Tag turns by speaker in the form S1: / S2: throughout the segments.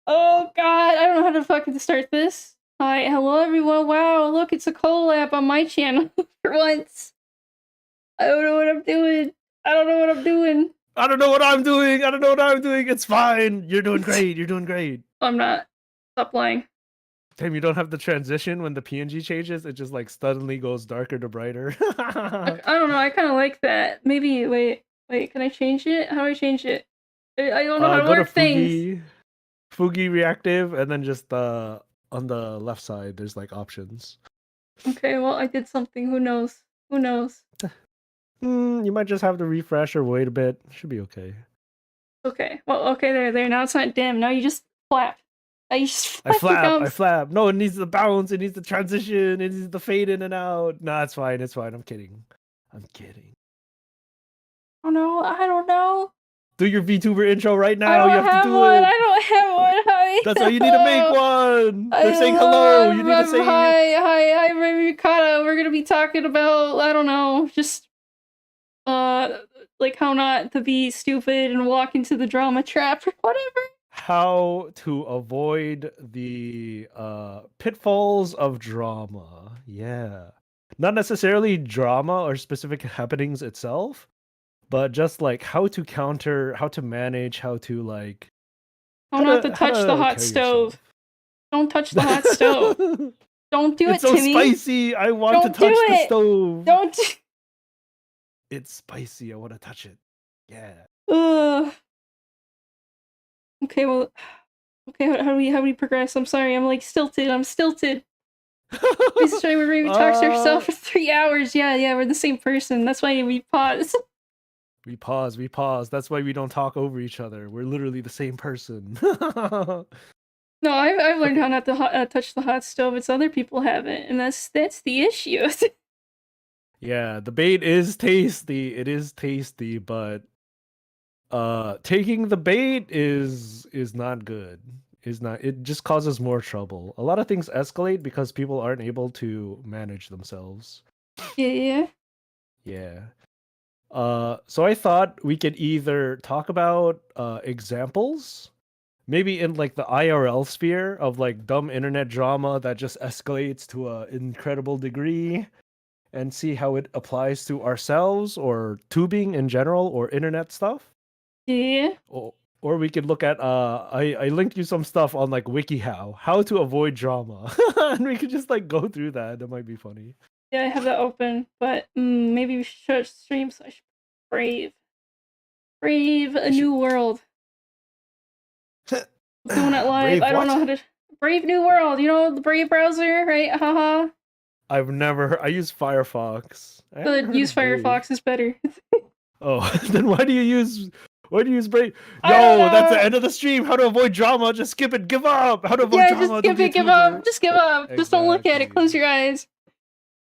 S1: Oh god, I don't know how to fucking start this. Hi, hello everyone. Wow, look, it's a collab on my channel for once. I don't know what I'm doing. I don't know what I'm doing.
S2: I don't know what I'm doing. I don't know what I'm doing. It's fine. You're doing great. You're doing great.
S1: I'm not. Stop lying.
S2: Damn, you don't have the transition when the PNG changes. It just like suddenly goes darker to brighter.
S1: I don't know. I kind of like that. Maybe wait. Can I change it? How do I change it? I don't know how to
S2: Go to
S1: work things.
S2: Fugi reactive, and then just on the left side, there's like options.
S1: Okay, well, I did something. Who knows? Who knows?
S2: You might just have to refresh or wait a bit. Should be okay.
S1: Okay. Well, okay, there. Now it's not dim. Now you just flap. Now you just
S2: I
S1: flap.
S2: I flap. No, it needs the bounce. It needs the transition. It needs the fade in and out. Nah, it's fine. It's fine. I'm kidding. I'm kidding.
S1: Oh no, I don't know.
S2: Do your VTuber intro right now.
S1: I don't
S2: You have to do
S1: one.
S2: it.
S1: I don't have one. Hi.
S2: That's why you need to make one. They're saying hello. You need to say
S1: hi, I'm Mikata. We're gonna be talking about, I don't know, just like how not to be stupid and walk into the drama trap or whatever.
S2: how to avoid the pitfalls of drama. Yeah. Not necessarily drama or specific happenings itself, but just like how to counter, how to manage, how to like
S1: How not to touch the hot stove. Don't touch the hot stove. Don't do it,
S2: It's so
S1: Timmy.
S2: spicy. I want to touch the stove.
S1: Don't.
S2: It's spicy. I want to touch it. Yeah.
S1: Okay, well, okay. How do we progress? I'm sorry. I'm like stilted. I'm stilted. Please show where we talk to ourselves for 3 hours. Yeah. We're the same person. That's why we pause.
S2: We pause. That's why we don't talk over each other. We're literally the same person.
S1: No, I've learned how not to touch the hot stove. It's other people haven't, and that's the issue.
S2: Yeah, the bait is tasty. It is tasty, but taking the bait is not good. Is not. It just causes more trouble. A lot of things escalate because people aren't able to manage themselves.
S1: Yeah.
S2: So I thought we could either talk about examples, maybe in like the IRL sphere of like dumb internet drama that just escalates to an incredible degree, and see how it applies to ourselves or tubing in general or internet stuff.
S1: Yeah.
S2: Or we could look at I linked you some stuff on like WikiHow, how to avoid drama. And we could just like go through that. That might be funny.
S1: Yeah, I have that open, but maybe we should stream so I should brave a new world. Doing it live. I don't know how to Brave New World. You know the Brave browser, right? Haha.
S2: I've never I use Firefox.
S1: Use Firefox is better.
S2: Oh, then why do you use Brave? Yo, that's the end of the stream. How to avoid drama? Just skip it. Give up. How to avoid drama?
S1: Just skip it. Give up. Just give up.
S2: Exactly.
S1: Just don't look at it. Close your eyes.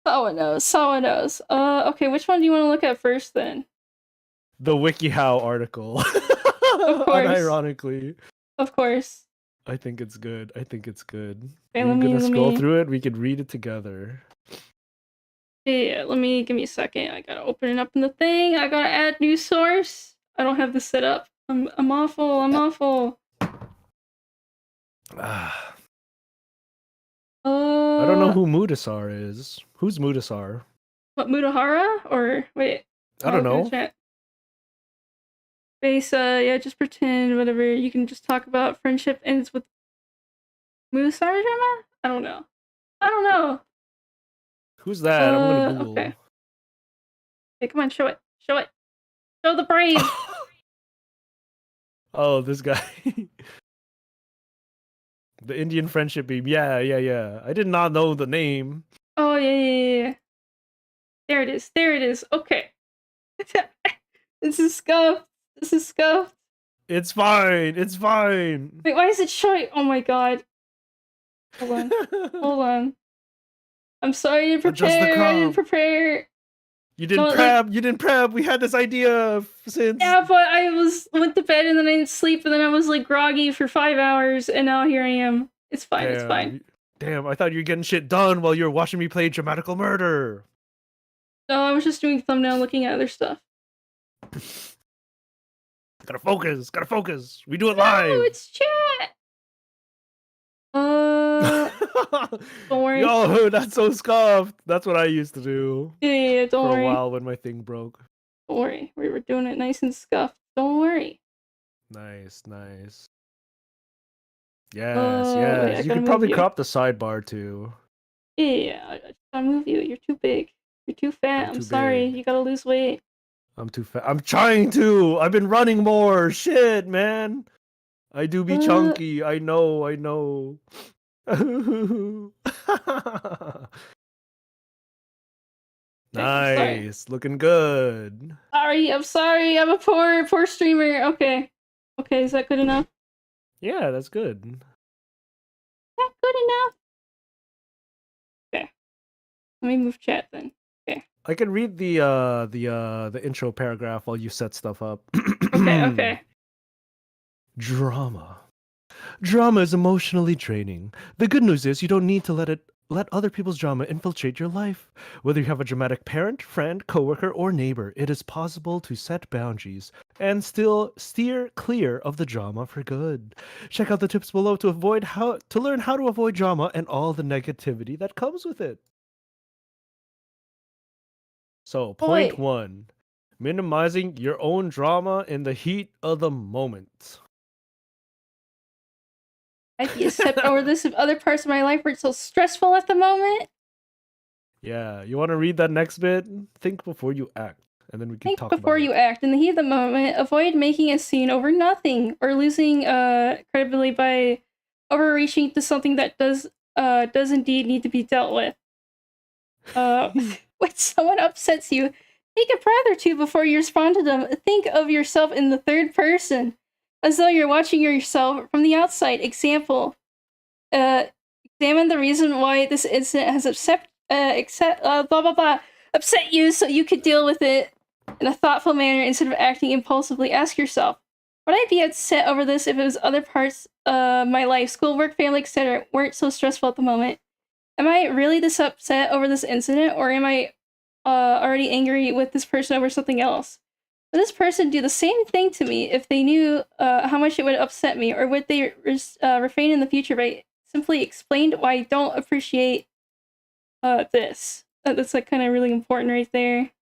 S1: Someone knows. Okay, which one do you want to look at first then?
S2: The WikiHow article.
S1: Of course.
S2: Unironically.
S1: Of course.
S2: I think it's good. Okay,
S1: You're gonna
S2: scroll through it. We could read it together.
S1: Yeah, give me a second. I gotta open it up in the thing. I gotta add new source. I don't have this set up. I'm awful.
S2: I don't know who Mudasar is. Who's Mudasar?
S1: What, Mudahara? Or wait.
S2: I don't know.
S1: Base, yeah, just pretend, whatever. You can just talk about friendship ends with Mudasar drama? I don't know.
S2: Who's that? I'm gonna Google.
S1: Okay, come on, show it. Show the brave.
S2: Oh, this guy. The Indian friendship beam. Yeah. I did not know the name.
S1: Oh, yeah. There it is. Okay. This is scuffed.
S2: It's fine.
S1: Wait, why is it showing? Oh my god. Hold on. I'm sorry to prepare. I didn't prepare.
S2: You didn't prep. We had this idea since.
S1: Yeah, but I went to bed and then I didn't sleep and then I was like groggy for 5 hours and now here I am. It's fine. It's fine.
S2: Damn, I thought you were getting shit done while you were watching me play Dramatical Murder.
S1: No, I was just doing thumbnail looking at other stuff.
S2: Gotta focus. Gotta focus. We do it
S1: No,
S2: live.
S1: it's chat. Don't worry.
S2: Yo, that's so scuffed. That's what I used to do
S1: Yeah, don't
S2: for a
S1: worry.
S2: while when my thing broke.
S1: Don't worry. We were doing it nice and scuffed. Don't worry.
S2: Nice. Yes,
S1: Wait, I
S2: You
S1: gotta
S2: could
S1: move
S2: probably
S1: you.
S2: crop the sidebar too.
S1: Yeah, I gotta move you. You're too big. You're too fat. I'm
S2: too
S1: sorry.
S2: big.
S1: You gotta lose weight.
S2: I'm too fat. I'm trying to. I've been running more. Shit, man. I do be chunky. I know.
S1: Okay,
S2: Nice. Looking good.
S1: I'm sorry. I'm a poor streamer. Okay. Okay, is that good enough?
S2: Yeah, that's good.
S1: Is that good enough? Okay. Let me move chat then. Okay.
S2: I can read the intro paragraph while you set stuff up.
S1: Okay.
S2: Drama. Drama is emotionally draining. The good news is you don't need to let other people's drama infiltrate your life. Whether you have a dramatic parent, friend, coworker, or neighbor, it is possible to set boundaries and still steer clear of the drama for good. Check out the tips below to learn how to avoid drama and all the negativity that comes with it. So, point
S1: Boy.
S2: 1, minimizing your own drama in the heat of the moment.
S1: I'd be upset over this if other parts of my life were so stressful at the moment.
S2: Yeah, you want to read that next bit? Think before you act, and then we can
S1: Think
S2: talk
S1: before
S2: about
S1: you
S2: it.
S1: act. In the heat of the moment, avoid making a scene over nothing or losing credibility by overreaching to something that does indeed need to be dealt with. When someone upsets you, take a breath or two before you respond to them. Think of yourself in the third person, as though you're watching yourself from the outside. Example: examine the reason why this incident has upset you, so you could deal with it in a thoughtful manner instead of acting impulsively. Ask yourself, would I be upset over this if it was other parts of my life, schoolwork, family, etc., weren't so stressful at the moment? Am I really this upset over this incident, or am I already angry with this person over something else? Would this person do the same thing to me if they knew how much it would upset me, or would they refrain in the future by simply explain why I don't appreciate this? That's like kind of really important right there.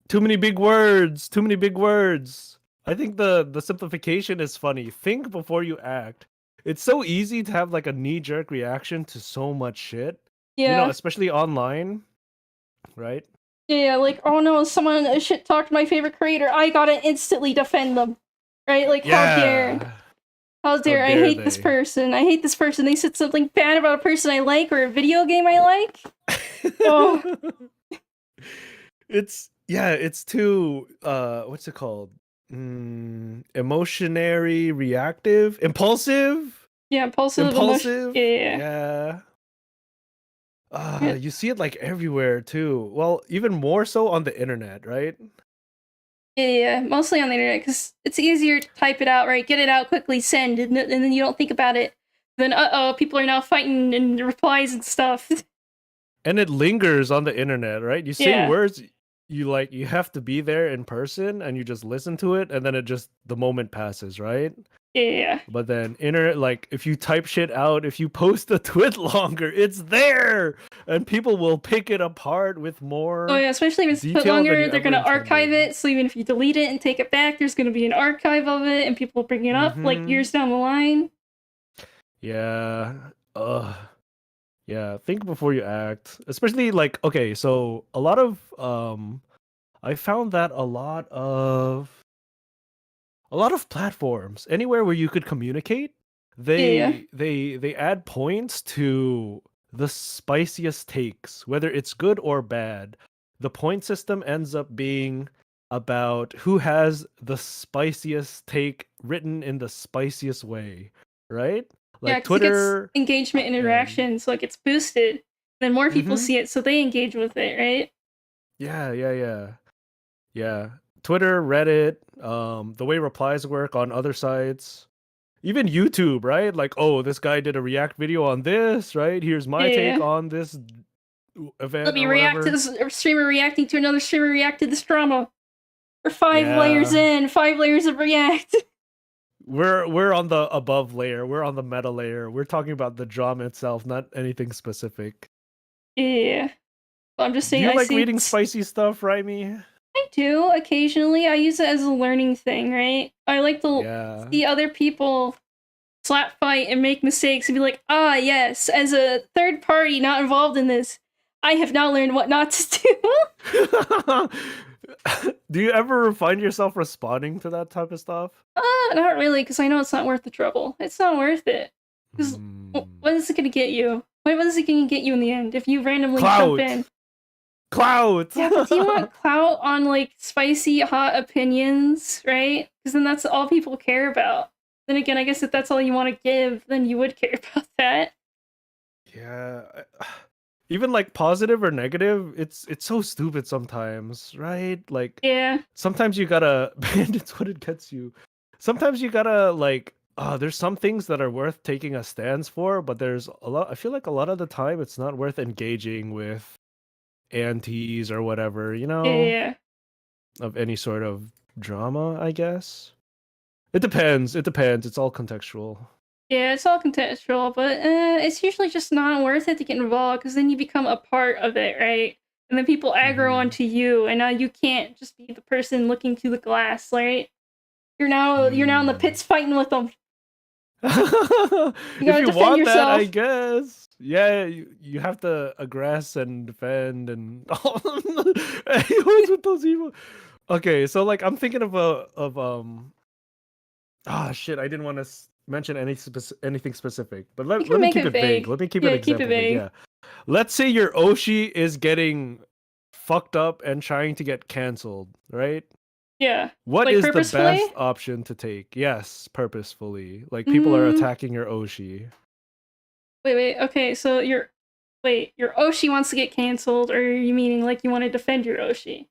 S2: Too many big words. Too many big words. I think the simplification is funny. Think before you act. It's so easy to have like a knee-jerk reaction to so much shit. You know,
S1: Yeah.
S2: especially online, right?
S1: Yeah, like, oh no, someone shit talked my favorite creator. I gotta instantly defend them. Right? Like, how dare. How dare I hate this person. I hate this person. They said something bad about a person I like or a video game I like. Oh.
S2: It's too what's it called? Emotionary, reactive, impulsive?
S1: Yeah, impulsive. Yeah.
S2: You see it like everywhere too. Well, even more so on the internet, right?
S1: Yeah, mostly on the internet because it's easier to type it out, right? Get it out quickly, send, and then you don't think about it. Then, people are now fighting and replies and stuff.
S2: And it lingers on the internet, right? You say
S1: Yeah.
S2: words, you have to be there in person, and you just listen to it, and then the moment passes, right?
S1: Yeah.
S2: But then internet, like if you type shit out, if you post a tweet longer, it's there, and people will pick it apart with more.
S1: Oh yeah, especially if it's put longer, they're gonna archive it. So even if you delete it and take it back, there's gonna be an archive of it, and people will bring it up like years down the line.
S2: Yeah. Yeah. Think before you act. Especially like, okay, so a lot of I found that a lot of platforms, anywhere where you could communicate,
S1: Yeah.
S2: they add points to the spiciest takes, whether it's good or bad. The point system ends up being about who has the spiciest take written in the spiciest way, right?
S1: Yeah,
S2: Like
S1: because it gets
S2: Twitter
S1: engagement and interaction, so it gets boosted. Then more people see it, so they engage with it, right?
S2: Yeah. Twitter, Reddit, the way replies work on other sites, even YouTube, right? Like, oh, this guy did a react video on this, right? Here's my take on this event.
S1: Let me react to this streamer reacting to another streamer react to this drama. We're 5 layers
S2: Yeah.
S1: in, 5 layers of React.
S2: We're on the above layer. We're on the meta layer. We're talking about the drama itself, not anything specific.
S1: Yeah. Well, I'm just
S2: Do
S1: saying,
S2: you
S1: I
S2: like
S1: see.
S2: reading spicy stuff, Raimi?
S1: I do occasionally. I use it as a learning thing, right? I like to
S2: Yeah.
S1: see other people slap fight and make mistakes and be like, ah, yes, as a third party not involved in this, I have now learned what not to do.
S2: Do you ever find yourself responding to that type of stuff?
S1: Not really, because I know it's not worth the trouble. It's not worth it. Because what is it going to get you? What is it going to get you in the end if you randomly jump in?
S2: Clout!
S1: Yeah, but do you want clout on like spicy hot opinions, right? Because then that's all people care about. Then again, I guess if that's all you want to give, then you would care about that.
S2: Yeah. Even like positive or negative, it's so stupid sometimes, right? Like
S1: Yeah.
S2: sometimes you gotta it's what it gets you. Sometimes you gotta like there's some things that are worth taking a stance for, but there's a lot I feel like a lot of the time it's not worth engaging with antis or whatever,
S1: Yeah.
S2: of any sort of drama, I guess. It depends. It's all contextual.
S1: Yeah, it's all contextual, but it's usually just not worth it to get involved because then you become a part of it, right? And then people aggro onto you, and now you can't just be the person looking through the glass, right? You're now in the pits fighting with them.
S2: If
S1: gotta
S2: you
S1: defend
S2: want that, I
S1: yourself.
S2: guess. Yeah, you have to aggress and defend and who's with those evil. Okay, so like I'm thinking shit, I didn't want to mention anything specific, but
S1: You
S2: let
S1: can
S2: me
S1: make
S2: keep
S1: it
S2: it vague.
S1: vague.
S2: Let me keep
S1: Yeah,
S2: it
S1: keep it
S2: example vague.
S1: vague.
S2: Yeah. Let's say your Oshi is getting fucked up and trying to get canceled, right?
S1: Yeah.
S2: What
S1: Like
S2: is the
S1: purposefully?
S2: best option to take? Yes, purposefully. Like people are attacking your Oshi.
S1: Wait. Okay, so your Oshi wants to get canceled, or are you meaning like you want to defend your Oshi?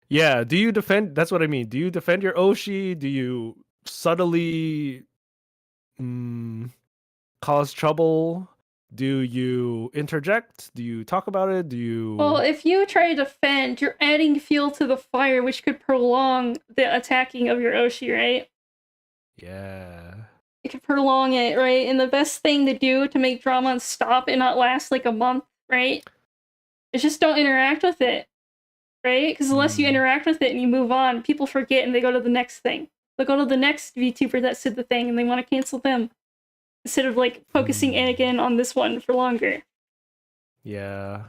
S2: Yeah, do you defend? That's what I mean. Do you defend your Oshi? Do you subtly cause trouble? Do you interject? Do you talk about it? Do
S1: Well,
S2: you?
S1: if you try to defend, you're adding fuel to the fire, which could prolong the attacking of your Oshi, right?
S2: Yeah.
S1: It could prolong it, right? And the best thing to do to make drama stop and not last like a month, right? Is just don't interact with it, right? Because unless you interact with it and you move on, people forget and they go to the next thing. They'll go to the next VTuber that said the thing and they want to cancel them instead of like focusing again on this one for longer.
S2: Yeah.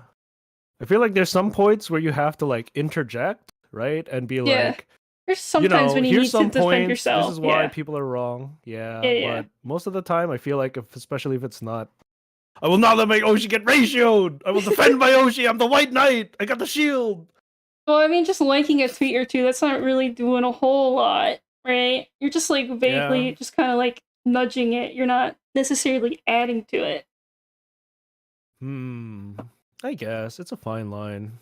S2: I feel like there's some points where you have to like interject, right? And be like,
S1: there's sometimes when you
S2: here's
S1: need to
S2: some
S1: defend
S2: points.
S1: yourself.
S2: This is why people are wrong. Yeah.
S1: Yeah.
S2: But most of the time, I feel like, especially if it's not, I will not let my Oshi get ratioed. I will defend my Oshi. I'm the White Knight. I got the shield.
S1: Well, I mean, just liking a tweet or two, that's not really doing a whole lot, right? You're just like vaguely just kind of like nudging it. You're not necessarily adding to it.
S2: I guess it's a fine line.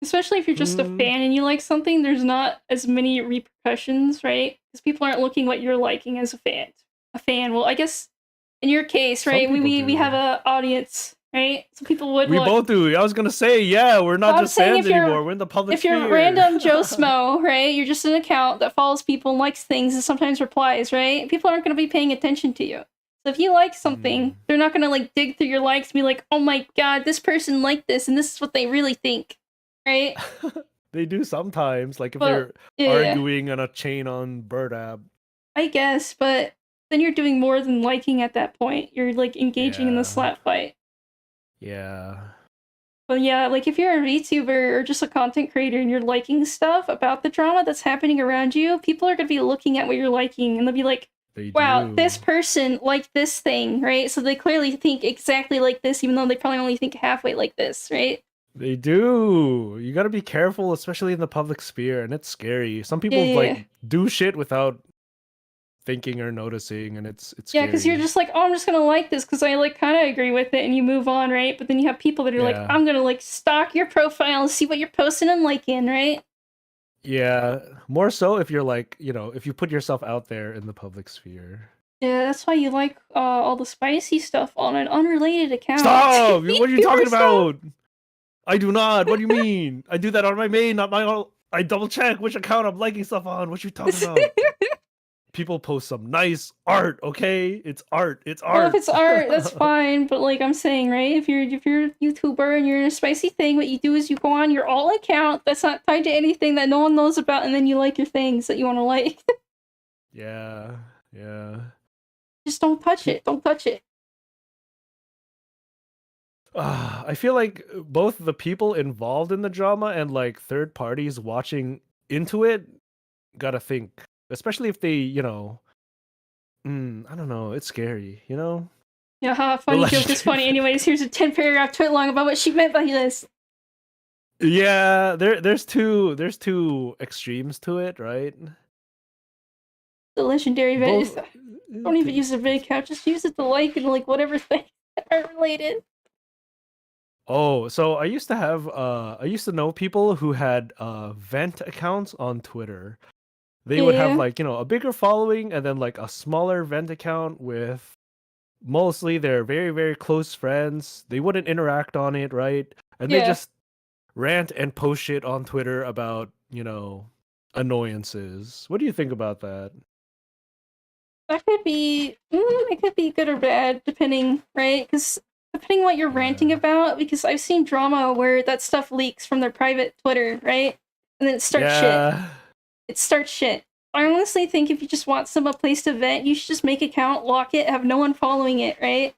S1: Especially if you're just a fan and you like something, there's not as many repercussions, right? Because people aren't looking what you're liking as a fan. Well, I guess in your case, right? We have a audience, right? So people would.
S2: We both do. I was gonna say, yeah, we're not just fans anymore. We're in the public sphere.
S1: If you're random Joe Smo, right? You're just an account that follows people and likes things and sometimes replies, right? People aren't going to be paying attention to you. So if you like something, they're not going to like dig through your likes and be like, oh my god, this person liked this and this is what they really think, right?
S2: They do sometimes, like if they're arguing on a chain on Bird app.
S1: I guess, but then you're doing more than liking at that point. You're like engaging in the slap fight.
S2: Yeah.
S1: But yeah, like if you're a VTuber or just a content creator and you're liking stuff about the drama that's happening around you, people are going to be looking at what you're liking and they'll be like, wow, this person liked this thing, right? So they clearly think exactly like this, even though they probably only think halfway like this, right?
S2: They do. You gotta be careful, especially in the public sphere, and it's scary. Some people like do shit without thinking or noticing, and it's scary.
S1: Yeah, because you're just like, oh, I'm just gonna like this because I like kind of agree with it, and you move on, right? But then you have people that are like, I'm gonna like stalk your profile and see what you're posting and liking, right?
S2: Yeah, more so if you're like, if you put yourself out there in the public sphere.
S1: Yeah, that's why you like all the spicy stuff on an unrelated account.
S2: Stop! What are you talking about? I do not. What do you mean? I do that on my main, not my I double check which account I'm liking stuff on. What you talking about? People post some nice art, okay? It's art. It's
S1: Well, if
S2: art.
S1: it's art, that's fine. But like I'm saying, right? If you're a YouTuber and you're in a spicy thing, what you do is you go on your all account that's not tied to anything that no one knows about, and then you like your things that you want to like.
S2: Yeah, yeah.
S1: Just don't touch it. Don't touch it.
S2: I feel like both the people involved in the drama and like third parties watching into it gotta think, especially if they, I don't know, it's scary, you know?
S1: Yeah, haha,
S2: The
S1: funny joke is
S2: legendary.
S1: funny. Anyways, here's a 10-paragraph tweet long about what she meant by this.
S2: Yeah, there's two extremes to it, right?
S1: The legendary event.
S2: Both.
S1: Don't even use the vid count. Just use it to like and like whatever things that are related.
S2: Oh, so I used to know people who had vent accounts on Twitter. They would have
S1: Yeah,
S2: like, a bigger following and then like a smaller vent account with mostly their very, very close friends. They wouldn't interact on it, right? And they
S1: yeah.
S2: just rant and post shit on Twitter about, annoyances. What do you think about that?
S1: That could be. It could be good or bad, depending, right? Because depending what you're ranting
S2: Yeah.
S1: about. Because I've seen drama where that stuff leaks from their private Twitter, right? And then it starts shit.
S2: Yeah.
S1: It starts shit. I honestly think if you just want some a place to vent, you should just make an account, lock it, have no one following it, right?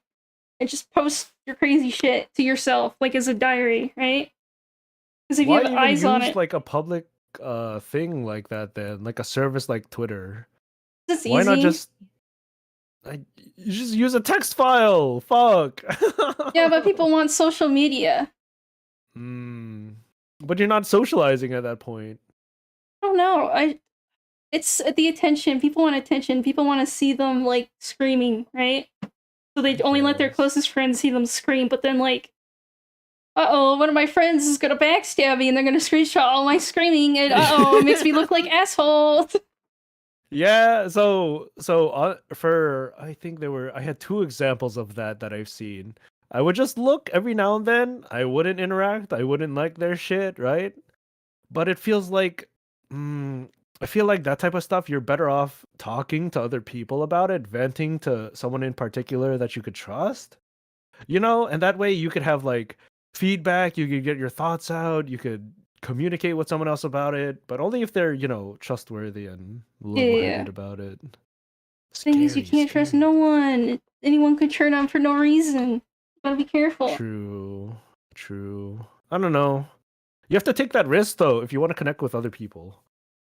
S1: And just post your crazy shit to yourself, like as a diary, right? Because if you
S2: Why
S1: have
S2: even
S1: eyes on
S2: use
S1: it,
S2: like a public thing like that then? Like a service like Twitter?
S1: it's
S2: Why not
S1: easy.
S2: just you just use a text file? Fuck.
S1: Yeah, but people want social media.
S2: Hmm. But you're not socializing at that point.
S1: I don't know. It's the attention. People want attention. People want to see them like screaming, right? So they
S2: I
S1: only let their
S2: guess.
S1: closest friends see them scream. But then like, one of my friends is gonna backstab me, and they're gonna screenshot all my screaming, and it makes me look like asshole.
S2: Yeah, for I think I had two examples of that I've seen. I would just look every now and then. I wouldn't interact. I wouldn't like their shit, right? But it feels like, I feel like that type of stuff, you're better off talking to other people about it, venting to someone in particular that you could trust, and that way you could have like feedback, you could get your thoughts out, you could communicate with someone else about it, but only if they're, trustworthy and
S1: Yeah, yeah.
S2: level-headed about it.
S1: Thing is, you
S2: Scary,
S1: can't trust no
S2: scary.
S1: one. Anyone could turn on for no reason. Gotta be careful.
S2: True, true. I don't know. You have to take that risk though if you want to connect with other people.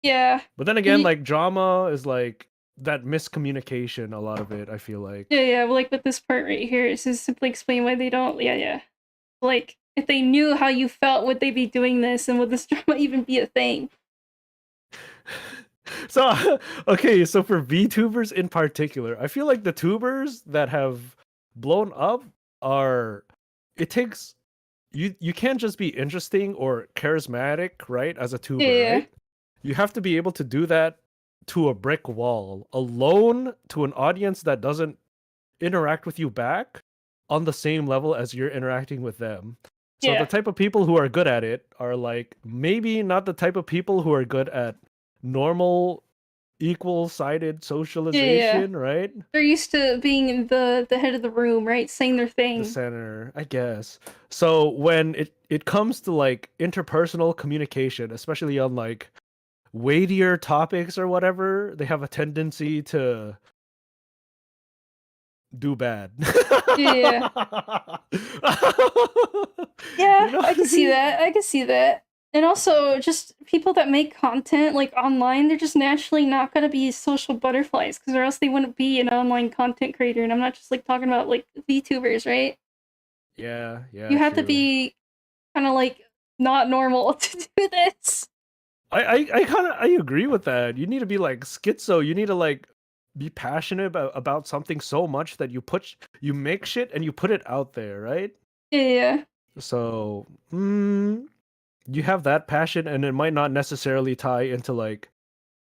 S1: Yeah.
S2: But then
S1: And
S2: again, like drama is like that miscommunication, a lot of it, I feel like.
S1: yeah, yeah. Well, like with this part right here, it says simply explain why they don't. Yeah, yeah. Like if they knew how you felt, would they be doing this, and would this drama even be a thing?
S2: So okay, so for VTubers in particular, I feel like the tubers that have blown up are it takes you can't just be interesting or charismatic, right? As a
S1: Yeah,
S2: tuber,
S1: yeah,
S2: right? You have to be able to do that to a brick wall, alone to an audience that doesn't interact with you back on the same level as you're interacting with them. So the
S1: yeah,
S2: type of people who are good at it are like maybe not the type of people who are good at normal equal-sided
S1: yeah, yeah.
S2: socialization, right?
S1: They're used to being in the head of the room, right? Saying their
S2: The
S1: thing.
S2: center, I guess. So when it comes to like interpersonal communication, especially on like weightier topics or whatever, they have a tendency to do bad.
S1: Yeah, yeah.
S2: You
S1: Yeah,
S2: know
S1: I
S2: what I
S1: can see
S2: mean?
S1: that. I can see that. And also, just people that make content like online, they're just naturally not gonna be social butterflies, because or else they wouldn't be an online content creator. And I'm not just like talking about like VTubers, right?
S2: Yeah,
S1: You
S2: yeah,
S1: have to
S2: true.
S1: be kind of like not normal to do this.
S2: I kind of I agree with that. You need to be like schizo. You need to like be passionate about something so much that you make shit and you put it out there, right?
S1: Yeah,
S2: So, you have that passion, and it might not necessarily tie into like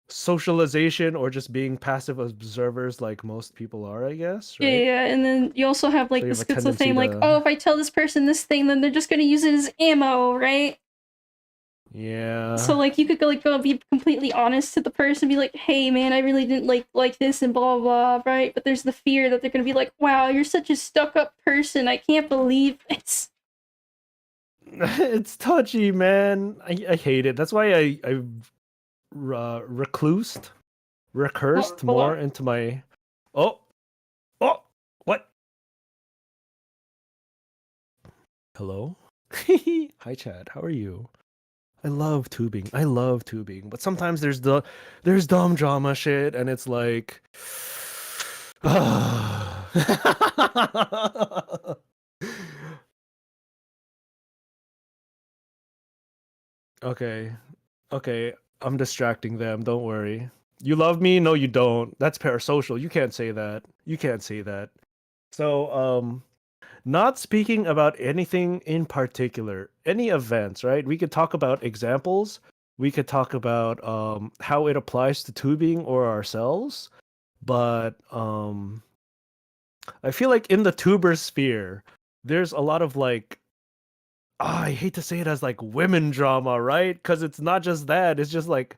S2: socialization or just being passive observers like most people are, I guess,
S1: yeah,
S2: right?
S1: yeah. And then you also have
S2: So
S1: like
S2: you
S1: the
S2: have a
S1: schizo
S2: tendency
S1: thing, like,
S2: to,
S1: oh, if I tell this person this thing, then they're just gonna use it as ammo, right?
S2: Yeah.
S1: So like you could go be completely honest to the person, be like, "Hey man, I really didn't like this and blah blah," right? But there's the fear that they're gonna be like, "Wow, you're such a stuck up person. I can't believe it's."
S2: It's touchy, man. I hate it. That's why I reclused,
S1: Oh,
S2: recursed
S1: hold on.
S2: more into my. Oh, oh, what? Hello. Hi, Chad. How are you? I love tubing. I love tubing, but sometimes there's dumb drama shit, and it's like. Okay. Okay. I'm distracting them. Don't worry. You love me? No, you don't. That's parasocial. You can't say that. You can't say that. So, not speaking about anything in particular, any events, right? We could talk about examples. We could talk about how it applies to tubing or ourselves. But I feel like in the tuber sphere, there's a lot of like I hate to say it as like women drama, right? Because it's not just that, it's just like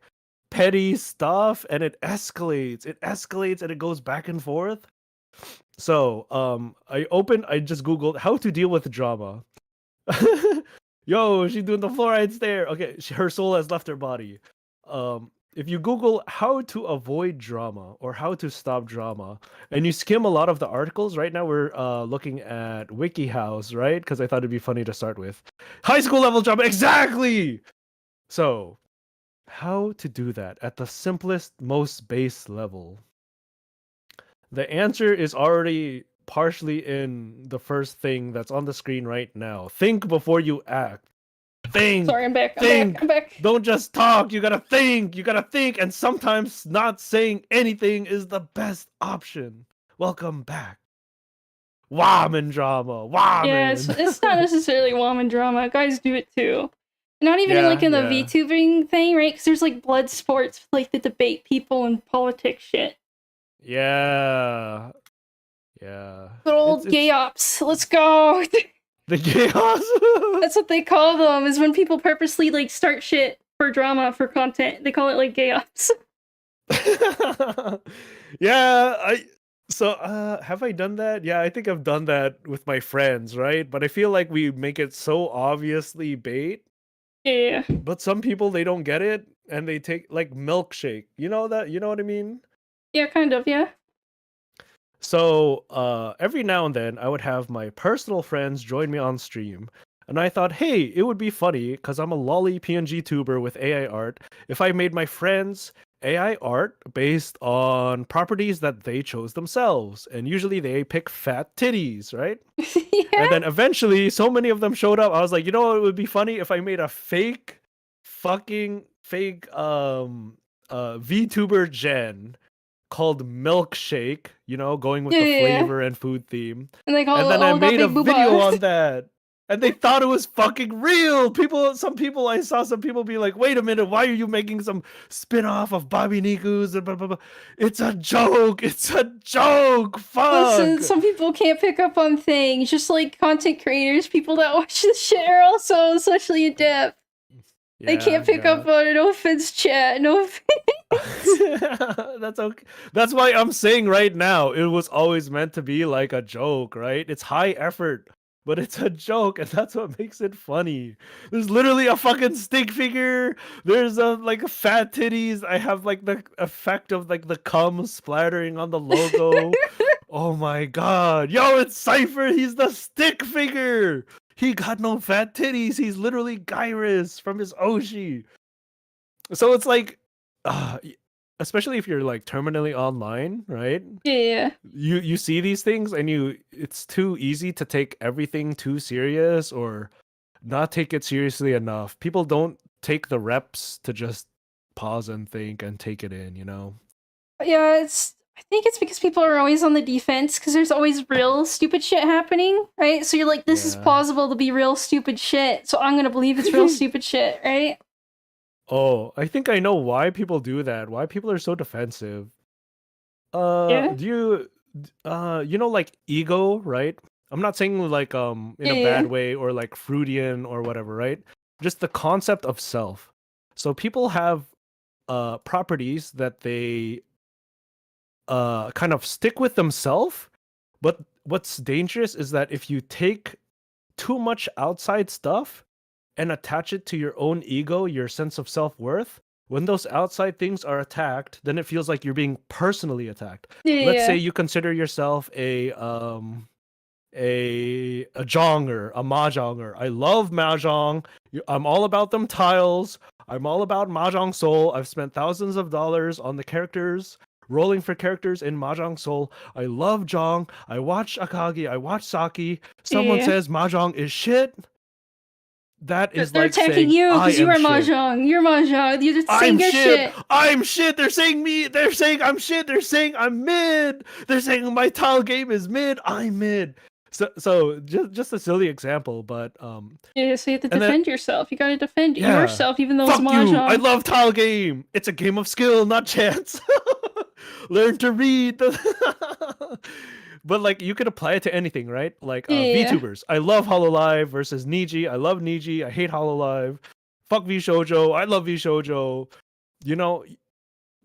S2: petty stuff and it escalates. It escalates and it goes back and forth. So, I just Googled how to deal with drama. Yo, she's doing the fluoride stare. Okay, her soul has left her body. If you Google how to avoid drama or how to stop drama, and you skim a lot of the articles, right now we're looking at WikiHows, right? Because I thought it'd be funny to start with. High school level drama, exactly! So, how to do that at the simplest, most base level? The answer is already partially in the first thing that's on the screen right now. Think before you act.
S1: Sorry,
S2: Think.
S1: I'm back. I'm back.
S2: Think.
S1: I'm back.
S2: Don't just talk. You gotta think. You gotta think. And sometimes not saying anything is the best option. Welcome back. Woman drama.
S1: Yeah,
S2: Woman.
S1: it's not necessarily woman drama. Guys do it too. Not even
S2: Yeah,
S1: like in the
S2: yeah.
S1: VTubing thing, right? Because there's like blood sports, like the debate people and politics shit.
S2: Yeah. Yeah.
S1: Good old gay
S2: It's
S1: ops. Let's go.
S2: the chaos.
S1: That's what they call them. Is when people purposely like start shit for drama for content. They call it like gay ops.
S2: Yeah, have I done that? Yeah, I think I've done that with my friends, right? But I feel like we make it so obviously bait,
S1: Yeah.
S2: but some people they don't get it and they take like milkshake. You know that, you know what I mean?
S1: Yeah, kind of. Yeah.
S2: So, every now and then I would have my personal friends join me on stream. And I thought, hey, it would be funny because I'm a lolly PNG tuber with AI art if I made my friends AI art based on properties that they chose themselves. And usually they pick fat titties, right? And
S1: Yeah.
S2: then eventually so many of them showed up. I was like, you know what would be funny if I made a fake VTuber Gen called Milkshake, you know, going with
S1: Yeah.
S2: the
S1: Yeah.
S2: flavor and food theme.
S1: And they
S2: And then I
S1: all got
S2: made a
S1: big
S2: video
S1: boobas.
S2: on that. And they thought it was fucking real. I saw some people be like, wait a minute, why are you making some spin-off of Bobby Niku's and blah, blah, blah. It's a joke. It's a joke. Fuck.
S1: Listen, some people can't pick up on things. Just like content creators, people that watch this shit are also socially adept. They
S2: Yeah,
S1: can't pick
S2: yeah.
S1: up on it. No offense, chat. No offense.
S2: That's okay. That's why I'm saying right now, it was always meant to be like a joke, right? It's high effort, but it's a joke, and that's what makes it funny. There's literally a fucking stick figure. There's a like fat titties. I have like the effect of like the cum splattering on the logo. Oh my god. Yo, it's Cypher. He's the stick figure. He got no fat titties. He's literally Gyrus from his Oshi. So it's like, especially if you're like terminally online, right?
S1: Yeah.
S2: You see these things and it's too easy to take everything too serious or not take it seriously enough. People don't take the reps to just pause and think and take it in, you know?
S1: Yeah, I think it's because people are always on the defense because there's always real stupid shit happening, right? So you're like, this is
S2: Yeah.
S1: plausible to be real stupid shit, so I'm gonna believe it's real stupid shit, right?
S2: Oh, I think I know why people do that. Why people are so defensive.
S1: Yeah.
S2: Do you you know like ego, right? I'm not saying like in
S1: Yeah.
S2: a
S1: Yeah.
S2: bad way or like Freudian or whatever, right? just the concept of self. So people have properties that they kind of stick with themselves, but what's dangerous is that if you take too much outside stuff and attach it to your own ego, your sense of self-worth, when those outside things are attacked, then it feels like you're being personally attacked. Let's say
S1: Yeah.
S2: you consider yourself a jonger, a mahjonger. I love mahjong. I'm all about them tiles. I'm all about mahjong soul. I've spent thousands of dollars on the characters, rolling for characters in mahjong soul. I love jong. I watch Akagi. I watch Saki. Someone
S1: Yeah.
S2: says mahjong is shit. That is
S1: They're
S2: like
S1: attacking
S2: saying
S1: you
S2: I
S1: because you
S2: am
S1: are
S2: shit.
S1: mahjong. You're mahjong. You're just saying
S2: I'm
S1: your
S2: shit.
S1: shit.
S2: I'm shit. They're saying me. They're saying I'm shit. They're saying I'm mid. They're saying my tile game is mid. I'm mid. So just a silly example, but
S1: Yeah, so you have to
S2: and then
S1: defend yourself. You gotta defend
S2: yeah,
S1: yourself, even though it's
S2: fuck you. I
S1: mahjong.
S2: love tile game. It's a game of skill, not chance. Learn to read. But like you could apply it to anything, right? Like
S1: Yeah.
S2: VTubers. I love Hololive versus Niji. I love Niji. I hate Hololive. Fuck V Shoujo. I love V Shoujo. You know,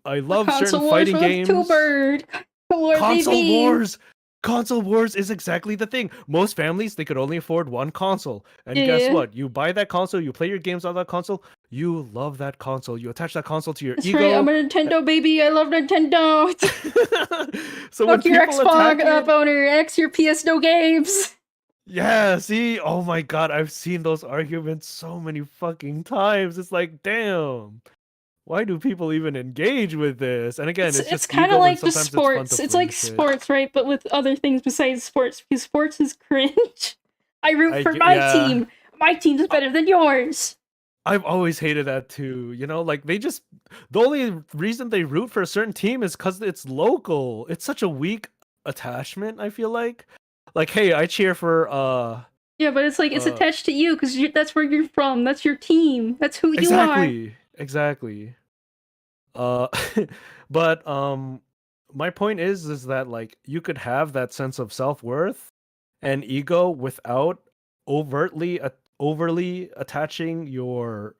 S2: I love certain
S1: Console wars
S2: fighting
S1: with
S2: games.
S1: Two-Bird. War,
S2: Console
S1: baby.
S2: wars. Console wars is exactly the thing. Most families, they could only afford one console. And guess
S1: Yeah.
S2: what? You buy that console, you play your games on that console, you love that console. You attach that console to your
S1: That's right.
S2: ego.
S1: I'm a Nintendo baby. I love Nintendo.
S2: So when
S1: Fuck your
S2: people attack
S1: Xbox
S2: it,
S1: owner. X your PS no games.
S2: yeah, see, oh my god, I've seen those arguments so many fucking times. It's like, damn, why do people even engage with this? And again, it's
S1: It's
S2: just
S1: kind of
S2: ego, and
S1: like just
S2: sometimes it's fun to
S1: sports. It's
S2: fling
S1: like
S2: shit.
S1: sports, right? But with other things besides sports, because sports is cringe. I root for my
S2: Yeah.
S1: team. My team's better than yours.
S2: I've always hated that too. You know, like they just the only reason they root for a certain team is because it's local. It's such a weak attachment, I feel like. Like, hey, I cheer for
S1: Yeah, but it's like it's attached to you because that's where you're from. That's your team. That's who you are.
S2: exactly. Uh but my point is that like you could have that sense of self-worth and ego without overly attaching your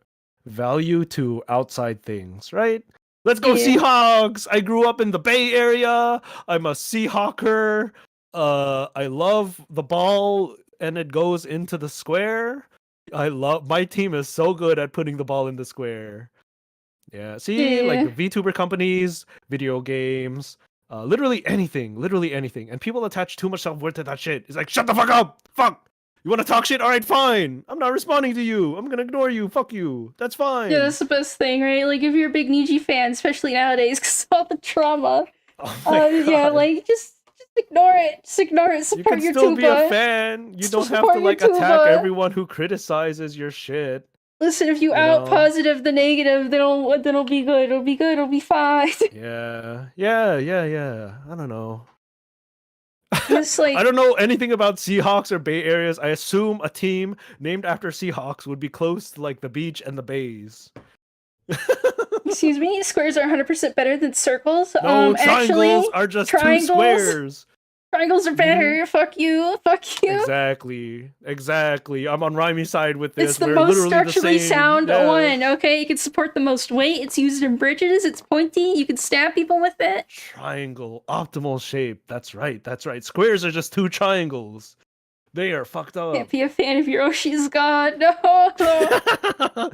S2: value to outside things, right? Let's go
S1: Yeah.
S2: Seahawks. I grew up in the Bay Area. I'm a Seahawker. I love the ball and it goes into the square. I love my team is so good at putting the ball in the square. Yeah, see, like
S1: Yeah.
S2: the VTuber companies, video games, literally anything. And people attach too much self-worth to that shit. It's like, shut the fuck up! Fuck! You want to talk shit? All right, fine. I'm not responding to you. I'm gonna ignore you. Fuck you. That's fine.
S1: Yeah, that's the best thing, right? Like if you're a big Niji fan, especially nowadays, because all the trauma.
S2: Oh my God.
S1: Yeah, like just ignore it. Just ignore it.
S2: You
S1: Support
S2: can
S1: your
S2: still
S1: tuba.
S2: be a fan. You don't have
S1: Support
S2: to
S1: your
S2: like attack
S1: tuba.
S2: everyone who criticizes your shit.
S1: Listen, if you out
S2: know?
S1: positive the negative, then it'll be good. It'll be good. It'll be fine.
S2: Yeah. I don't know.
S1: It's like
S2: I don't know anything about Seahawks or Bay Areas. I assume a team named after Seahawks would be close to like the beach and the bays.
S1: excuse me, squares are 100% better than circles.
S2: No, triangles
S1: Actually,
S2: are just
S1: triangles,
S2: two squares.
S1: Triangles are better. Fuck you. Fuck you.
S2: Exactly. I'm on Rymy's side with this.
S1: It's the
S2: We're
S1: most
S2: literally
S1: structurally
S2: the same.
S1: sound
S2: Yeah.
S1: one, okay? You can support the most weight. It's used in bridges. It's pointy. You can stab people with it.
S2: Triangle, optimal shape. That's right. Squares are just two triangles. They are fucked up.
S1: Can't be a fan of your Oshi's god. No.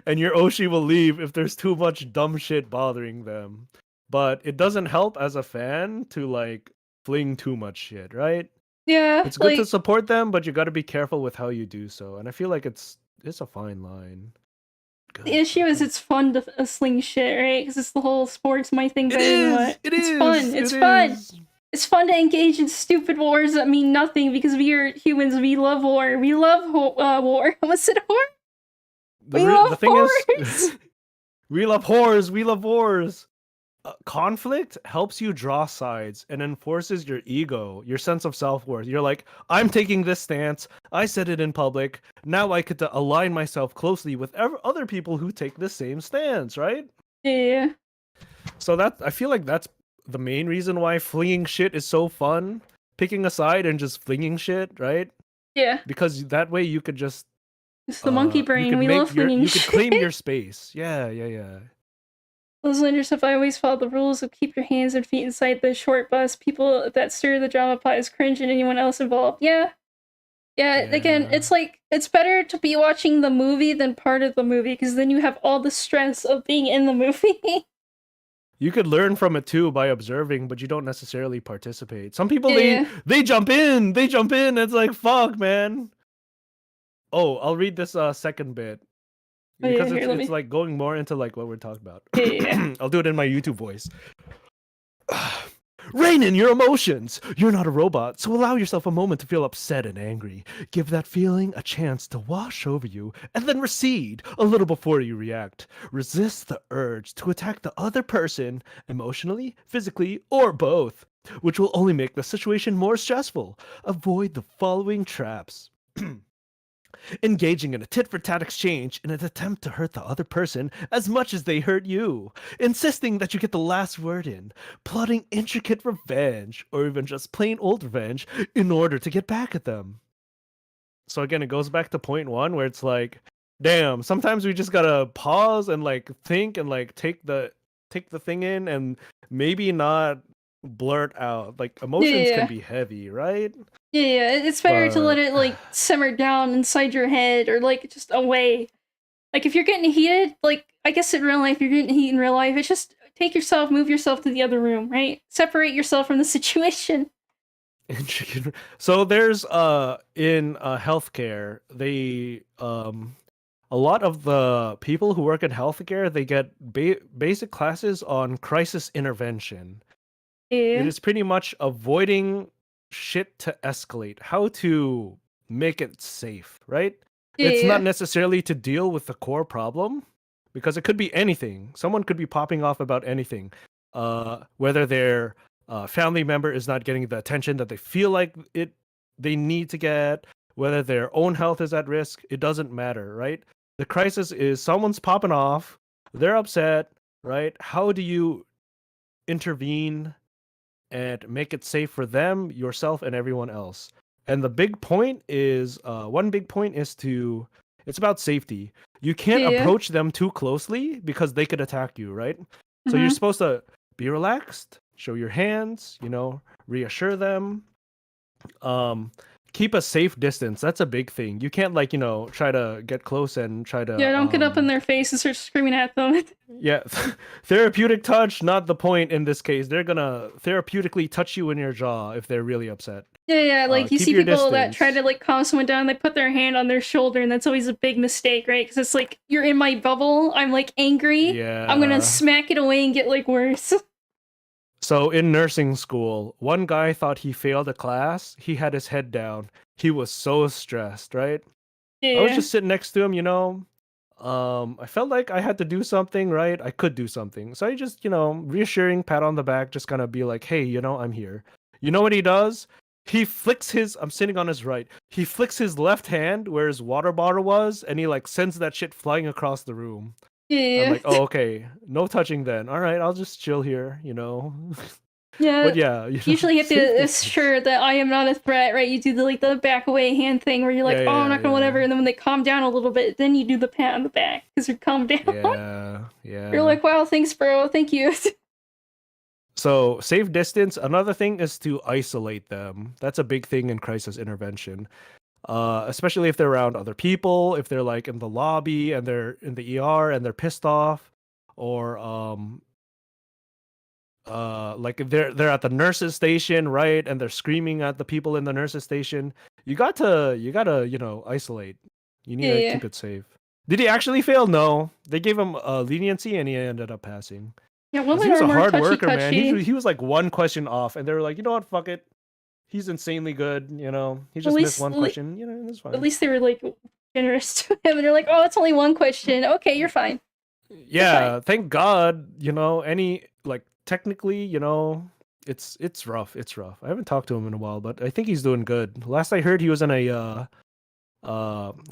S2: And your Oshi will leave if there's too much dumb shit bothering them. But it doesn't help as a fan to like fling too much shit, right?
S1: Yeah,
S2: It's good
S1: like,
S2: to support them, but you got to be careful with how you do so. And I feel like it's a fine line.
S1: the issue is it's fun to sling shit, right? Because it's the whole sports my thing.
S2: It is.
S1: It's fun. It's fun. It's fun to engage in stupid wars that mean nothing because we are humans. We love war. We love war. Was it war?
S2: The thing is, we love whores. We love wars. Conflict helps you draw sides and enforces your ego, your sense of self-worth. You're like, I'm taking this stance. I said it in public. Now I get to align myself closely with other people who take the same stance, right?
S1: Yeah.
S2: So I feel like that's the main reason why flinging shit is so fun. Picking a side and just flinging shit, right?
S1: Yeah.
S2: Because that way you could just
S1: It's the monkey
S2: You
S1: brain.
S2: could
S1: We
S2: make
S1: love
S2: your
S1: winging
S2: you could claim
S1: shit.
S2: your space. Yeah.
S1: Those later stuff, I always follow the rules of keep your hands and feet inside the short bus. People that stir the drama pot is cringe and anyone else involved. Yeah. Again,
S2: Yeah.
S1: it's like, it's better to be watching the movie than part of the movie, because then you have all the stress of being in the movie.
S2: You could learn from it too by observing, but you don't necessarily participate. Some people
S1: Yeah.
S2: they jump in. They jump in. It's like fuck, man. Oh, I'll read this second bit
S1: Oh yeah,
S2: because
S1: here, let
S2: it's
S1: me.
S2: like going more into like what we're talking about.
S1: Yeah.
S2: I'll do it in my YouTube voice. Rein in your emotions. You're not a robot, so allow yourself a moment to feel upset and angry. Give that feeling a chance to wash over you and then recede a little before you react. Resist the urge to attack the other person emotionally, physically, or both, which will only make the situation more stressful. Avoid the following traps. Engaging in a tit-for-tat exchange in an attempt to hurt the other person as much as they hurt you, insisting that you get the last word in, plotting intricate revenge, or even just plain old revenge in order to get back at them. So again, it goes back to point one where it's like, damn, sometimes we just gotta pause and like think and like take the thing in and maybe not blurt out. Like emotions can
S1: Yeah.
S2: be heavy, right?
S1: Yeah, it's better to let
S2: But
S1: it like simmer down inside your head, or like just away. Like if you're getting heated, like I guess in real life, you're getting heat in real life. It's just take yourself, move yourself to the other room, right? Separate yourself from the situation.
S2: intricate. So there's in healthcare, they a lot of the people who work in healthcare, they get basic classes on crisis intervention. It
S1: Yeah,
S2: is pretty much avoiding shit to escalate, how to make it safe, right? It's not
S1: yeah,
S2: necessarily to deal with the core problem because it could be anything. Someone could be popping off about anything. Whether their family member is not getting the attention that they feel like they need to get, whether their own health is at risk, it doesn't matter, right? The crisis is someone's popping off, they're upset, right? How do you intervene and make it safe for them, yourself, and everyone else? And the big point is one big point is to it's about safety. You can't
S1: yeah.
S2: approach them too closely because they could attack you, right? So you're
S1: Mm-hmm.
S2: supposed to be relaxed, show your hands, reassure them, um keep a safe distance. That's a big thing. You can't like, try to get close and try
S1: Yeah,
S2: to
S1: don't get up in their face and start screaming at them.
S2: yeah, therapeutic touch, not the point in this case. They're gonna therapeutically touch you in your jaw if they're really upset.
S1: Yeah, like you
S2: Keep
S1: see
S2: your
S1: people that try
S2: distance.
S1: to like calm someone down, they put their hand on their shoulder, and that's always a big mistake, right? Because it's like you're in my bubble. I'm like angry. I'm gonna
S2: Yeah.
S1: smack it away and get like worse.
S2: So in nursing school, one guy thought he failed a class. He had his head down. He was so stressed, right? I was
S1: Yeah,
S2: just sitting next to him, I felt like I had to do something, right? I could do something. So I just, reassuring pat on the back, just kind of be like, hey, I'm here. You know what he does? I'm sitting on his right. He flicks his left hand where his water bottle was, and he like sends that shit flying across the room. I'm
S1: yeah,
S2: like, oh, okay. No touching then. All right, I'll just chill here,
S1: yeah.
S2: But yeah,
S1: Usually you have
S2: safe
S1: to
S2: distance.
S1: assure that I am not a threat, right? You do the like the back away hand thing where you're like, oh, I'm not gonna
S2: Yeah.
S1: whatever, and then when they calm down a little bit, then you do the pat on the back because you're calmed down.
S2: Yeah.
S1: You're
S2: Yeah.
S1: like, wow, thanks, bro, thank you.
S2: So, safe distance. Another thing is to isolate them. That's a big thing in crisis intervention. Especially if they're around other people, if they're like in the lobby and they're in the ER and they're pissed off, or like if they're at the nurses station, right, and they're screaming at the people in the nurses station. You gotta isolate. You need to
S1: Yeah,
S2: keep it safe. Did he actually fail? No, they gave him leniency and he ended up passing.
S1: yeah.
S2: Because
S1: Women
S2: he was
S1: are
S2: a
S1: more
S2: hard
S1: touchy
S2: worker, man.
S1: touchy.
S2: He was like one question off, and they were like, you know what, fuck it. He's insanely good. He
S1: At
S2: just missed
S1: least,
S2: one question. That's
S1: at
S2: fine.
S1: least they were like generous to him, and they're like, oh, it's only one question. Okay, you're fine. You're fine.
S2: Yeah, thank God. Any like technically, it's rough. It's rough. I haven't talked to him in a while, but I think he's doing good. Last I heard, he was in a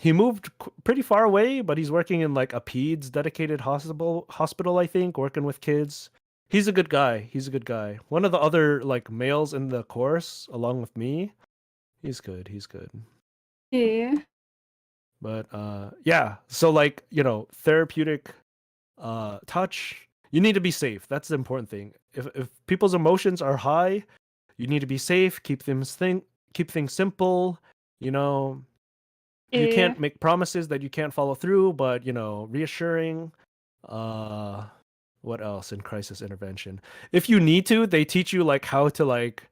S2: he moved pretty far away, but he's working in like a peds dedicated hospital, I think, working with kids. He's a good guy. He's a good guy. One of the other like males in the course along with me. He's good. He's good.
S1: Yeah.
S2: But yeah, so like, therapeutic touch, you need to be safe. That's the important thing. If people's emotions are high, you need to be safe, keep things simple, you know. You
S1: Yeah.
S2: can't make promises that you can't follow through, but reassuring. Uh what else in crisis intervention? If you need to, they teach you like how to like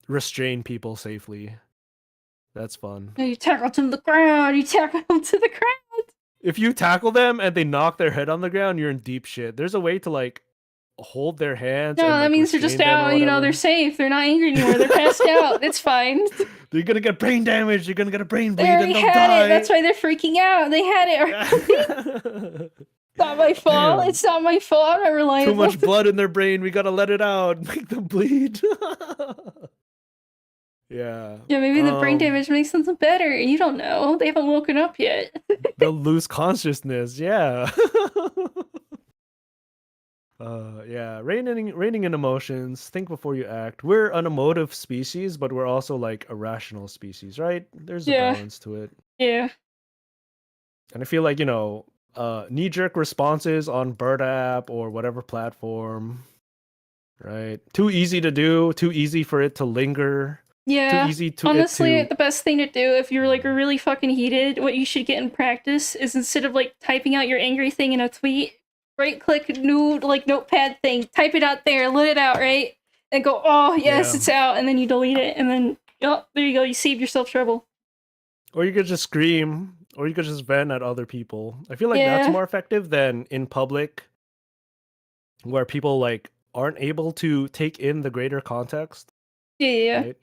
S2: restrain people safely. That's fun.
S1: You tackle them to the ground. You tackle them to the ground.
S2: If you tackle them and they knock their head on the ground, you're in deep shit. There's a way to like hold their hands
S1: No,
S2: and
S1: that
S2: like
S1: means they're just
S2: restrain them or
S1: out. You know, they're
S2: whatever.
S1: safe. They're not angry anymore. They're passed out. It's fine.
S2: They're gonna get brain damage. You're gonna get a brain
S1: They
S2: bleed
S1: already
S2: and they'll
S1: had
S2: die.
S1: it. That's why they're freaking out. They had it already. It's not my fault.
S2: Damn.
S1: It's not my fault. I'm not reliable.
S2: Too much blood in their brain. We gotta let it out. Make them bleed. Yeah.
S1: Yeah, maybe the brain damage makes them better. You don't know. They haven't woken up yet.
S2: They'll lose consciousness. Yeah. Yeah. Reining in emotions. Think before you act. We're an emotive species, but we're also like a rational species, right? There's a
S1: Yeah.
S2: balance to it.
S1: Yeah.
S2: And I feel like, knee-jerk responses on Bird app or whatever platform, right? Too easy to do, too easy for it to linger.
S1: Yeah.
S2: Too easy to
S1: Honestly, the best thing to do if you're like really fucking heated, what you should get in practice is instead of like typing out your angry thing in a tweet, right click new like notepad thing, type it out there, let it out, right? And go, oh yes,
S2: Yeah.
S1: it's out, and then you delete it, and then oh, there you go, you saved yourself trouble.
S2: Or you could just scream, or you could just vent at other people. I feel like that's
S1: Yeah.
S2: more effective than in public, where people like aren't able to take in the greater context.
S1: Yeah.
S2: Right?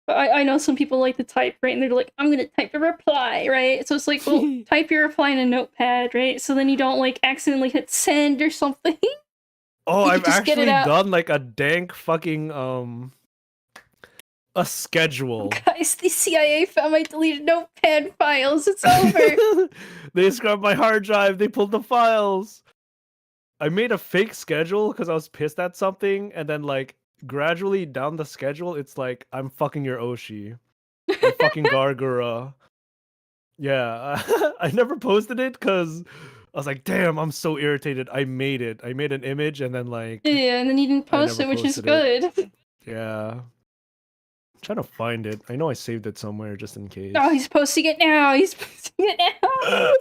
S1: But I know some people like to type, right? And they're like, I'm gonna type a reply, right? So it's like, well, type your reply in a notepad, right? So then you don't like accidentally hit send or something.
S2: Oh,
S1: You
S2: I've
S1: just get it
S2: actually
S1: out.
S2: done like a dank fucking a schedule.
S1: Guys, the CIA found my deleted notepad files. It's over.
S2: They scrubbed my hard drive. They pulled the files. I made a fake schedule because I was pissed at something, and then like gradually down the schedule, it's like I'm fucking your Oshi, I'm fucking Gargura. Yeah, I never posted it because I was like, damn, I'm so irritated. I made it. I made an image, and then like
S1: Yeah, and then you didn't post it,
S2: never
S1: which is
S2: posted
S1: good.
S2: yeah. I'm trying to find it. I know I saved it somewhere just in case.
S1: Oh, he's posting it now. He's posting it now.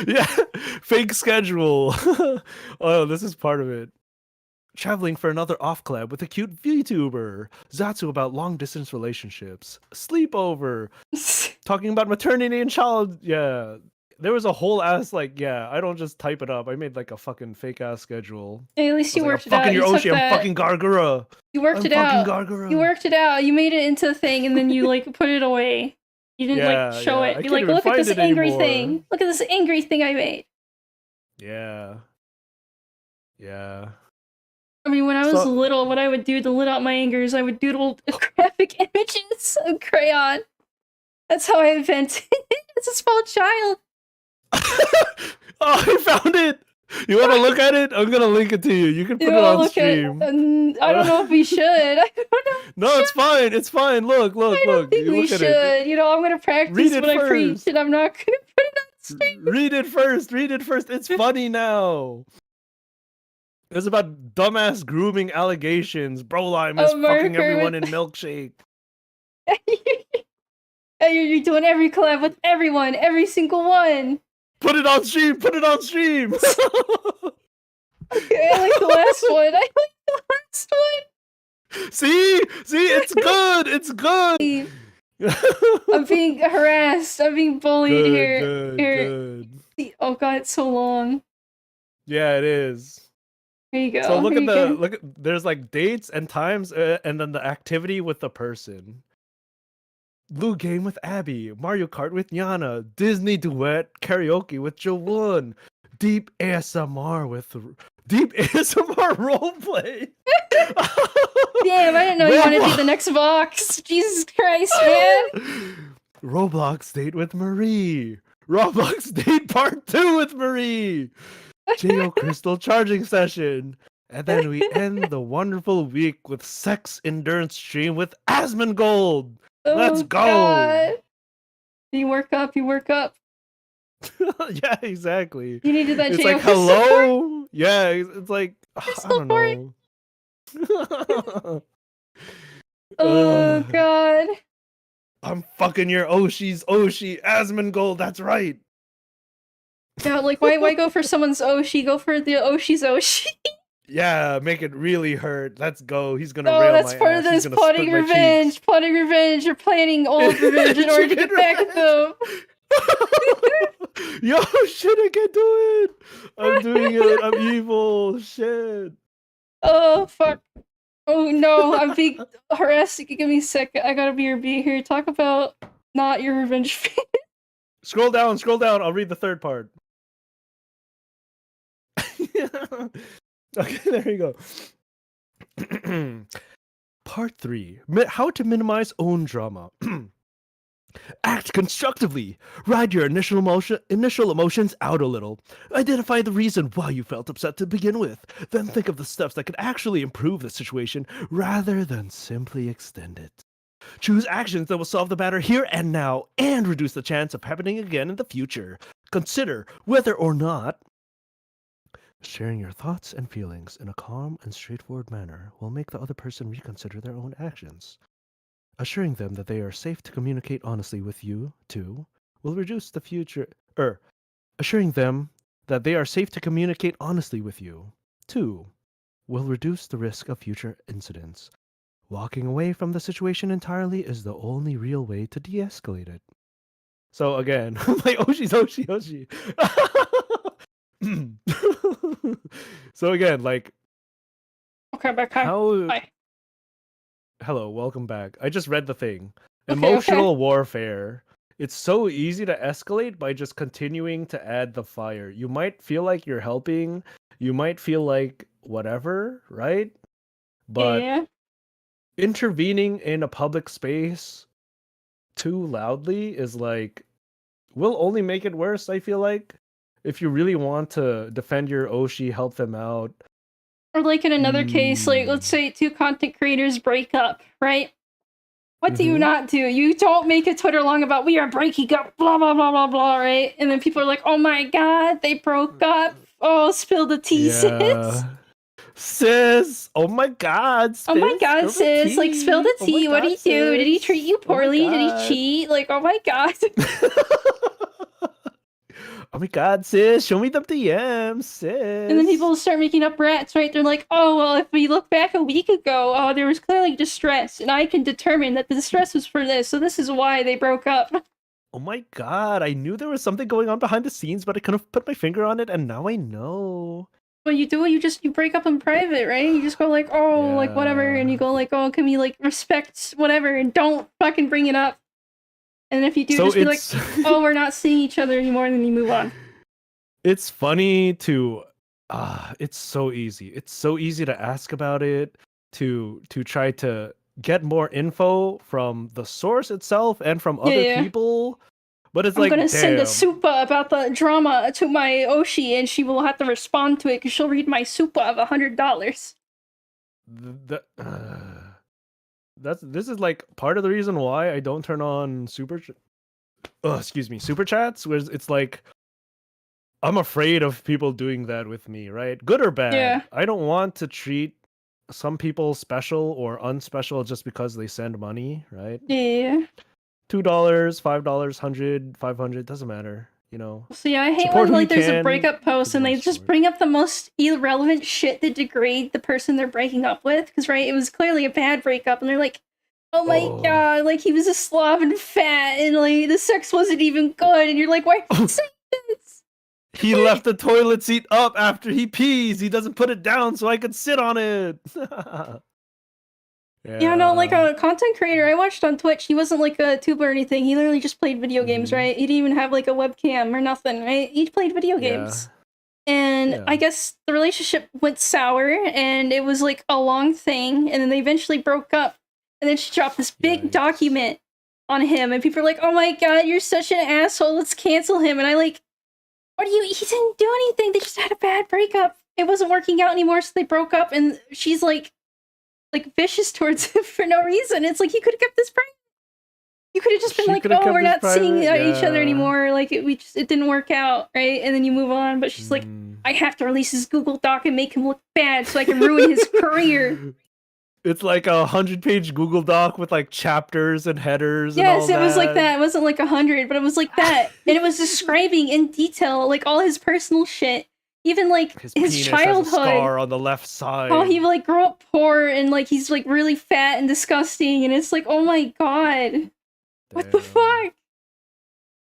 S2: Yeah, fake schedule. Oh, this is part of it. Traveling for another off collab with a cute VTuber. Zatsu about long distance relationships. Sleepover. Talking about maternity and child. Yeah. There was a whole ass like, yeah, I don't just type it up. I made like a fucking fake ass schedule.
S1: Hey, at least you worked it
S2: I'm
S1: out.
S2: fucking your
S1: You took
S2: Oshi, I'm
S1: that.
S2: fucking Gargura.
S1: You worked
S2: I'm
S1: it out.
S2: fucking Gargura.
S1: You worked it out. You made it into a thing, and then you like put it away. You didn't like show
S2: I
S1: it. Be
S2: can't
S1: like,
S2: even
S1: look at
S2: find
S1: this
S2: it
S1: angry
S2: anymore.
S1: thing. Look at this angry thing I made.
S2: Yeah. Yeah.
S1: I mean, when I was
S2: So-
S1: little, what I would do to let out my anger is I would doodle graphic images of crayon. That's how I invented it as a small child.
S2: Oh, I found it. You want to look at it? I'm gonna link it to you. You can put it
S1: I'll
S2: on
S1: look at it.
S2: stream.
S1: I don't know if we should. I don't know.
S2: No, it's fine. It's fine. Look.
S1: I don't think
S2: You
S1: we
S2: look at
S1: should.
S2: it.
S1: You know, I'm gonna practice
S2: Read it
S1: what I preach,
S2: first.
S1: and I'm not gonna put it on stream.
S2: Read it first. It's funny now. It's about dumbass grooming allegations. Lolime is fucking everyone in Milkshake.
S1: You're doing every collab with everyone, every single one.
S2: Put it on stream.
S1: Okay, I like the last one.
S2: See, it's good. It's good.
S1: I'm being harassed. I'm being bullied here.
S2: Good.
S1: Oh god, it's so long.
S2: Yeah, it is.
S1: Here you go.
S2: So look
S1: Here
S2: at
S1: you go.
S2: there's like dates and times, and then the activity with the person. Blue game with Abby, Mario Kart with Yana, Disney duet karaoke with Jawon, deep ASMR roleplay.
S1: Damn, I didn't know you wanted to be the next Vox. Jesus Christ, man.
S2: Roblox date with Marie. Roblox date part 2 with Marie. Jo Crystal charging session. And then we end the wonderful week with sex endurance stream with Asmongold. Let's go.
S1: God. You work up, you work up.
S2: Yeah, exactly.
S1: You needed that
S2: It's
S1: JO
S2: like
S1: support.
S2: hello. Yeah, it's like I don't know.
S1: Oh god.
S2: I'm fucking your Oshi's Oshi Asmongold. That's right.
S1: Yeah, like why go for someone's Oshi? Go for the Oshi's Oshi.
S2: Yeah, make it really hurt. Let's go. He's gonna
S1: Oh,
S2: rail
S1: that's
S2: my
S1: part of
S2: ass. He's
S1: this
S2: gonna
S1: plotting
S2: split my cheeks.
S1: revenge. Plotting revenge. You're planning old revenge in order to get back at them.
S2: Yo, shit, I can't do it. I'm doing it. I'm evil. Shit.
S1: Oh fuck. Oh no, I'm being harassed. Give me a second. I gotta be here. Talk about not your revenge fan.
S2: Scroll down, scroll down. I'll read the third part. Okay, there you go. Part 3. How to minimize own drama. Act constructively. Ride your initial emotions out a little. Identify the reason why you felt upset to begin with. Then think of the steps that could actually improve the situation rather than simply extend it. Choose actions that will solve the matter here and now and reduce the chance of happening again in the future. Consider whether or not sharing your thoughts and feelings in a calm and straightforward manner will make the other person reconsider their own actions. Assuring them that they are safe to communicate honestly with you, too, will reduce the future. Assuring them that they are safe to communicate honestly with you, too, will reduce the risk of future incidents. Walking away from the situation entirely is the only real way to de-escalate it. So again, my Oshi's Oshi. So again, like,
S1: Okay, back. Hi.
S2: how
S1: Hi.
S2: hello, welcome back. I just read the thing.
S1: Okay,
S2: Emotional warfare. It's so easy to escalate by just continuing to add the fire. You might feel like you're helping, you might feel like whatever, right? But
S1: Yeah.
S2: intervening in a public space too loudly is like will only make it worse, I feel like. If you really want to defend your Oshi, help them out.
S1: Or like in another case, like let's say two content creators break up, right? What do you not do? You don't make a Twitter long about we are breaking up, blah blah blah blah blah, right? And then people are like, oh my god, they broke up. Oh, spill the tea, sis.
S2: Yeah. Sis, oh my god, sis,
S1: Oh my god, sis, like spill the
S2: Oh my
S1: tea. What
S2: god,
S1: did he do? Did he
S2: sis.
S1: treat you
S2: Oh my
S1: poorly? Did he
S2: god.
S1: cheat? Like, oh my god.
S2: Oh my god, sis, show me the DMs, sis.
S1: And then people start making up rats, right? They're like, oh, well, if we look back a week ago, there was clearly distress, and I can determine that the distress was for this, so this is why they broke up.
S2: Oh my god, I knew there was something going on behind the scenes, but I couldn't put my finger on it, and now I know.
S1: Well, you do it, you break up in private, right? You just go like, oh, like whatever, and you go like, oh, can we like respect whatever, and don't fucking bring it up. And if you do, so just be like, oh, we're not seeing each other anymore, and then you move on.
S2: It's funny to it's so easy. It's so easy to ask about it, to try to get more info from the source itself and from other people. But it's
S1: I'm gonna send a supa about the drama to my Oshi, and she will have to respond to it because she'll read my supa of $100.
S2: This is like part of the reason why I don't turn on super chats, where it's like I'm afraid of people doing that with me, right? Good or bad.
S1: Yeah.
S2: I don't want to treat some people special or unspecial just because they send money, right?
S1: Yeah.
S2: $2, $5, 100, 500, doesn't matter, you know.
S1: So yeah, I hate when like there's a breakup post and they just bring up the most irrelevant shit that degrade the person they're breaking up with, because right, it was clearly a bad breakup, and they're like, oh my god, like he was a slob and fat, and like the sex wasn't even good, and you're like, why are you saying this?
S2: He left the toilet seat up after he pees. He doesn't put it down so I could sit on it.
S1: Yeah, no, like a content creator I watched on Twitch, he wasn't like a tuber or anything. He literally just played video games, right? He didn't even have like a webcam or nothing, right? He played video games. And I guess the relationship went sour, and it was like a long thing, and then they eventually broke up. And then she dropped this big document on him, and people are like, oh my god, you're such an asshole, let's cancel him. And I like, what do you, he didn't do anything, they just had a bad breakup. It wasn't working out anymore, so they broke up, and she's like vicious towards him for no reason. It's like, he could have kept this private. You could have just been
S2: She
S1: like,
S2: could have
S1: "Oh,
S2: kept
S1: we're
S2: this
S1: not seeing
S2: private.
S1: each other
S2: Yeah.
S1: anymore. Like it didn't work out, right?" And then you move on. But she's like, "I have to release his Google Doc and make him look bad so I can ruin his career."
S2: It's like a 100-page Google Doc with like chapters and headers and all
S1: Yes,
S2: that.
S1: it was like that. It wasn't like 100, but it was like that, and it was describing in detail like all his personal shit, even like his
S2: penis
S1: childhood.
S2: has a scar on the left side.
S1: How he like grew up poor and like he's like really fat and disgusting, and it's like, oh my god, what the fuck?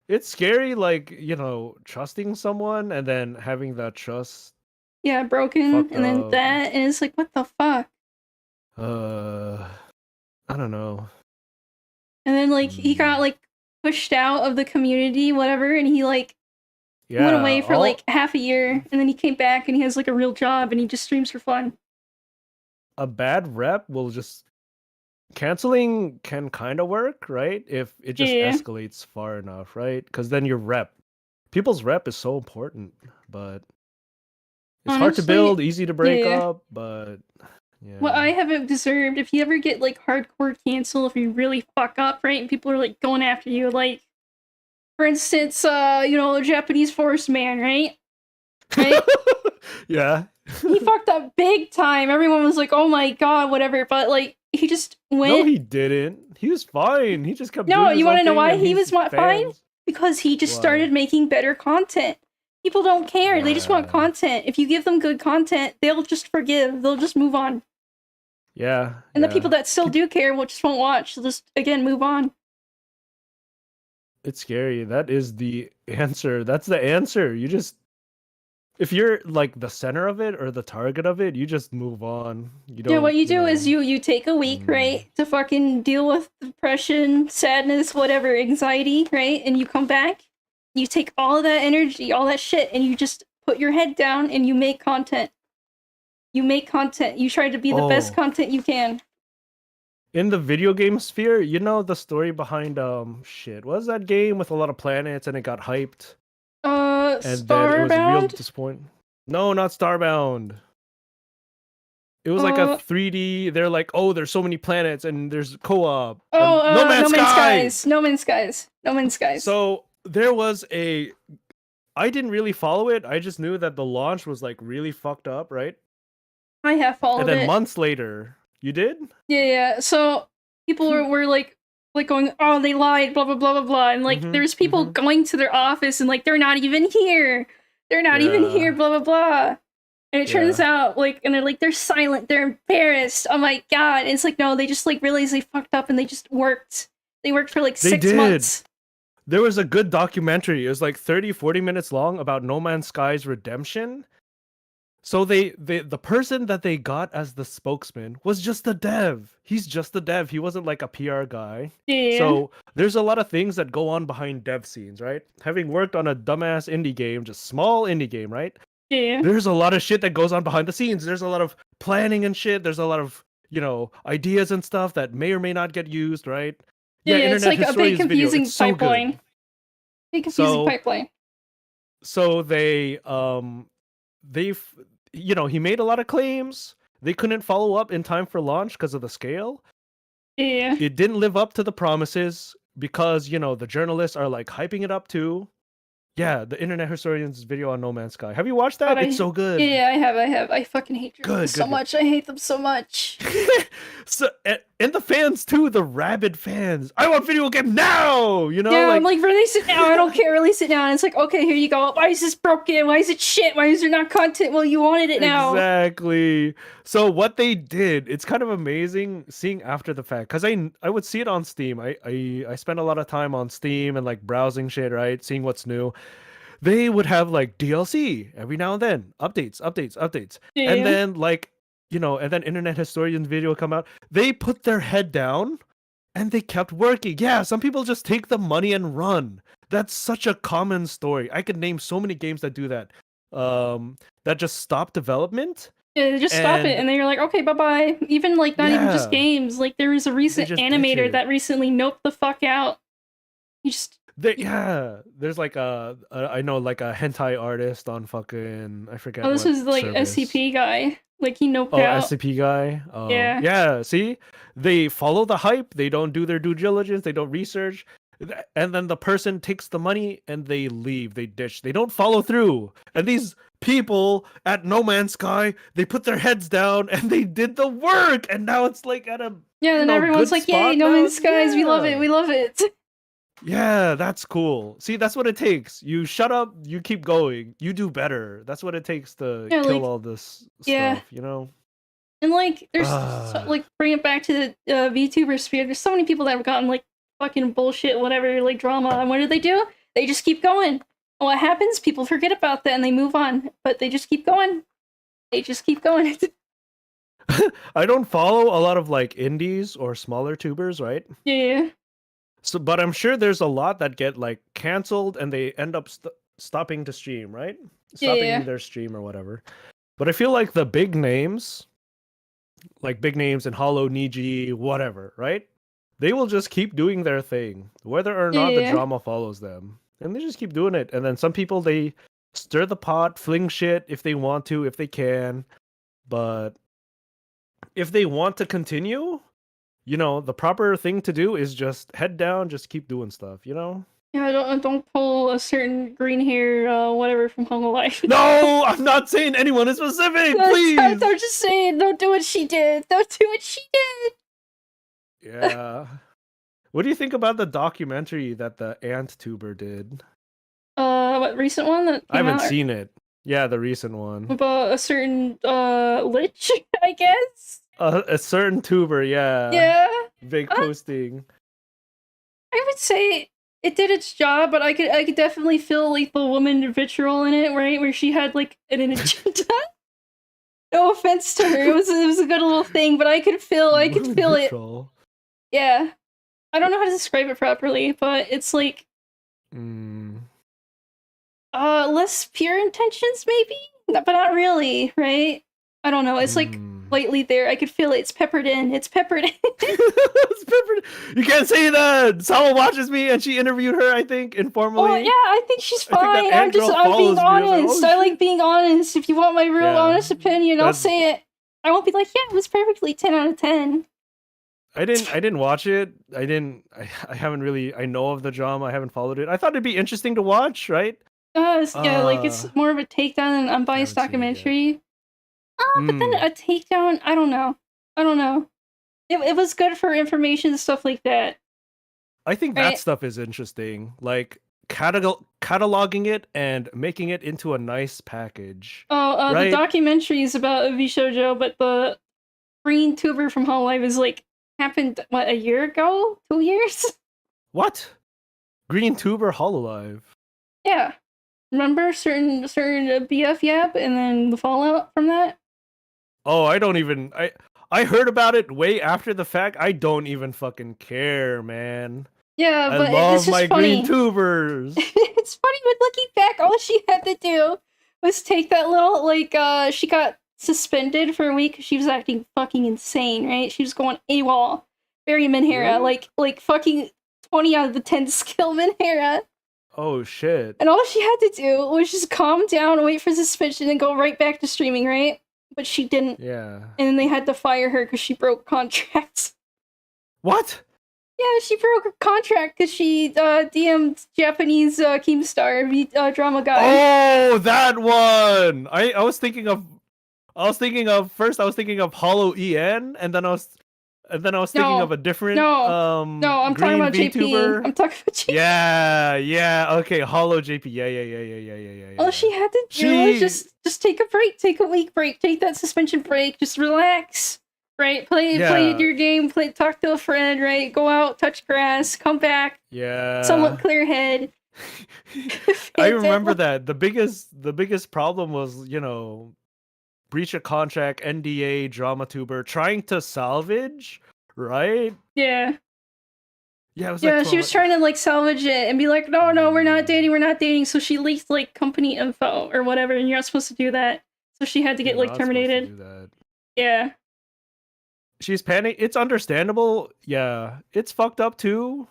S2: It's scary, like, trusting someone and then having that trust.
S1: Yeah, broken,
S2: fucked
S1: and then
S2: up.
S1: that, and it's like, what the fuck?
S2: I don't know.
S1: And then like he got like pushed out of the community, whatever, and he like went away for like half a year, and then he came back and he has like a real job and he just streams for fun.
S2: A bad rep will just canceling can kind of work, right? If it just escalates far enough, right? Because then your people's rep is so important, but it's hard to build, easy to break up, but yeah.
S1: Well, I have observed if you ever get like hardcore cancel, if you really fuck up, right, and people are like going after you, like for instance, Japanese forest man, right? Right?
S2: Yeah.
S1: He fucked up big time. Everyone was like, "Oh my god," whatever. But like, he just went.
S2: No, he didn't. He was fine. He just kept.
S1: No,
S2: doing
S1: you
S2: want to
S1: know why he was fine? Because he just started making better content. People don't care. They just want content. If you give them good content, they'll just forgive. They'll just move on.
S2: Yeah.
S1: And the people that still do care will just won't watch. They'll just again move on.
S2: It's scary. That is the answer. That's the answer. You just, if you're like the center of it or the target of it, you just move on. You don't.
S1: Yeah, what you do is you take a week, right, to fucking deal with depression, sadness, whatever, anxiety, right? And you come back, you take all of that energy, all that shit, and you just put your head down and you make content. You make content. You try to be the best content you can.
S2: In the video game sphere, you know the story behind what was that game with a lot of planets and it got hyped? And
S1: Starbound?
S2: then it was real disappointing. No, not Starbound. It was like a 3D. They're like, oh, there's so many planets and there's co-op.
S1: No Man's Skies. No Man's Skies. No Man's Skies.
S2: So there was I didn't really follow it. I just knew that the launch was like really fucked up, right?
S1: I have followed it.
S2: And then months later, you did?
S1: Yeah. So people were like going, oh, they lied, blah blah blah blah blah, and like there's people going to their office and like they're not even here. They're not even here, blah blah blah. And it turns out like, and they're like, they're silent, they're embarrassed. Oh my god! And it's like, no, they just like realized they fucked up and they just worked. They worked for like 6 months.
S2: There was a good documentary. It was like 30-40 minutes long about No Man's Sky's redemption. So the person that they got as the spokesman was just a dev. He's just a dev. He wasn't like a PR guy.
S1: Yeah.
S2: So there's a lot of things that go on behind dev scenes, right? Having worked on a dumbass indie game, just small indie game, right?
S1: Yeah.
S2: There's a lot of shit that goes on behind the scenes. There's a lot of planning and shit. There's a lot of, ideas and stuff that may or may not get used, right?
S1: Yeah, it's like a big confusing pipeline.
S2: So
S1: big confusing pipeline.
S2: So he made a lot of claims. They couldn't follow up in time for launch because of the scale.
S1: Yeah.
S2: It didn't live up to the promises because, the journalists are like hyping it up too. Yeah, the Internet Historian's video on No Man's Sky. Have you watched that? It's so good.
S1: Yeah, I have. I fucking hate journalists so much. I hate them so much.
S2: So, and the fans too, the rabid fans. I want video game now!
S1: Yeah, I'm like, release it now. I don't care. Release it now. And it's like, okay, here you go. Why is this broken? Why is it shit? Why is there not content? Well, you wanted it now.
S2: Exactly. So what they did, it's kind of amazing seeing after the fact. Because I would see it on Steam. I spent a lot of time on Steam and like browsing shit, right? Seeing what's new. They would have like DLC every now and then. Updates.
S1: Yeah.
S2: And then like, and then Internet Historian's video come out. They put their head down and they kept working. Yeah, some people just take the money and run. That's such a common story. I could name so many games that do that. That just stop development.
S1: Yeah, they just stop it and then you're like, okay, bye-bye. Even like not even just games. Like there was a recent animator that recently noped the fuck out. You just
S2: there's like I know like a hentai artist on fucking I forget.
S1: Oh, this was like
S2: service.
S1: SCP guy. Like he noped
S2: Oh,
S1: out.
S2: SCP guy. Oh,
S1: Yeah.
S2: yeah. See, they follow the hype. They don't do their due diligence. They don't research, and then the person takes the money and they leave. They ditch. They don't follow through. And these people at No Man's Sky, they put their heads down and they did the work. And now it's like at a
S1: Yeah, then everyone's
S2: good
S1: like, "Yay,
S2: spot
S1: No
S2: now.
S1: Man's Skies, we love it,
S2: Yeah.
S1: we love it."
S2: Yeah, that's cool. See, that's what it takes. You shut up, you keep going, you do better. That's what it takes to
S1: Yeah,
S2: kill
S1: like,
S2: all this
S1: yeah.
S2: stuff, you know?
S1: And like, there's
S2: Ah.
S1: like bring it back to the VTuber sphere. There's so many people that have gotten like fucking bullshit, whatever, like drama. And what do? They just keep going. And what happens? People forget about that and they move on. But they just keep going. They just keep going.
S2: I don't follow a lot of like indies or smaller tubers, right?
S1: Yeah.
S2: So, but I'm sure there's a lot that get like canceled and they end up stopping to stream, right? Stopping
S1: Yeah.
S2: their stream or whatever. But I feel like the big names, like big names in Hollow, Niji, whatever, right? They will just keep doing their thing, whether or not the
S1: Yeah.
S2: drama follows them. And they just keep doing it. And then some people, they stir the pot, fling shit if they want to, if they can. But if they want to continue, you know, the proper thing to do is just head down, just keep doing stuff, you know?
S1: Yeah, don't pull a certain green hair, whatever from Home Life.
S2: No, I'm not saying anyone is specific,
S1: I'm
S2: please.
S1: just saying, don't do what she did. Don't do what she did.
S2: Yeah. What do you think about the documentary that the Ant Tuber did?
S1: What recent one that
S2: I
S1: came
S2: haven't
S1: out?
S2: seen it. Yeah, the recent one.
S1: About a certain lich, I guess.
S2: A certain tuber, yeah.
S1: Yeah.
S2: Big posting.
S1: I would say it did its job, but I could definitely feel like the woman vitriol in it, right? Where she had like an agenda. No offense to her, it was a good little thing, but I could feel it. Yeah. I don't know how to describe it properly, but it's like less pure intentions maybe? But not really, right? I don't know. It's like lightly there. I could feel it. It's peppered in. It's peppered in.
S2: It's peppered. You can't say that. Salma watches me and she interviewed her, I think, informally.
S1: Oh yeah, I think she's fine. I'm being
S2: follows me.
S1: honest.
S2: I
S1: I like being honest. If you want my real
S2: Yeah.
S1: honest opinion, I'll say it. I won't be like, yeah, it was perfectly 10 out of 10.
S2: I didn't watch it. I haven't really. I know of the drama. I haven't followed it. I thought it'd be interesting to watch, right?
S1: Yeah, like it's more of a takedown and unbiased documentary. But then a takedown, I don't know. It was good for information and stuff like that.
S2: I think that stuff is interesting. Like cataloging it and making it into a nice package.
S1: Oh,
S2: right?
S1: The documentary is about Shoujo, but the green tuber from Home Life is like happened what, a year ago? 2 years?
S2: What? Green tuber Hololive?
S1: Yeah. Remember certain BF Yap and then the fallout from that?
S2: Oh, I don't even I heard about it way after the fact. I don't even fucking care, man.
S1: Yeah, but
S2: I love
S1: it's just
S2: my
S1: funny.
S2: green tubers.
S1: It's funny, but looking back, all she had to do was take that little, like, she got suspended for a week because she was acting fucking insane, right? She was going AWOL. Very Minhera, like fucking 20 out of the 10 skill Minhera.
S2: Oh shit.
S1: And all she had to do was just calm down, wait for suspension, and go right back to streaming, right? But she didn't.
S2: Yeah.
S1: And then they had to fire her because she broke contracts.
S2: What?
S1: Yeah, she broke her contract because she DM'd Japanese Keemstar drama guy.
S2: Oh, that one! I was thinking of Hollow EN, and then I was thinking of a different
S1: I'm talking about JP. I'm talking about JP.
S2: Yeah, okay, Hollow JP. Yeah.
S1: All she had to do was just take a break, take a week break, take that suspension break, just relax. Right, play your game, talk to a friend, right? Go out, touch grass, come back.
S2: Yeah.
S1: Somewhat clear head.
S2: I remember that. The biggest problem was, you know, breach of contract, NDA, drama tuber, trying to salvage, right?
S1: Yeah.
S2: Yeah, it was
S1: yeah, she was trying to like salvage it and be like, no, we're not dating. So she leaked like company info or whatever, and you're not supposed to do that. So she had to get like terminated. Yeah.
S2: She's panicked. It's understandable. Yeah, it's fucked up too,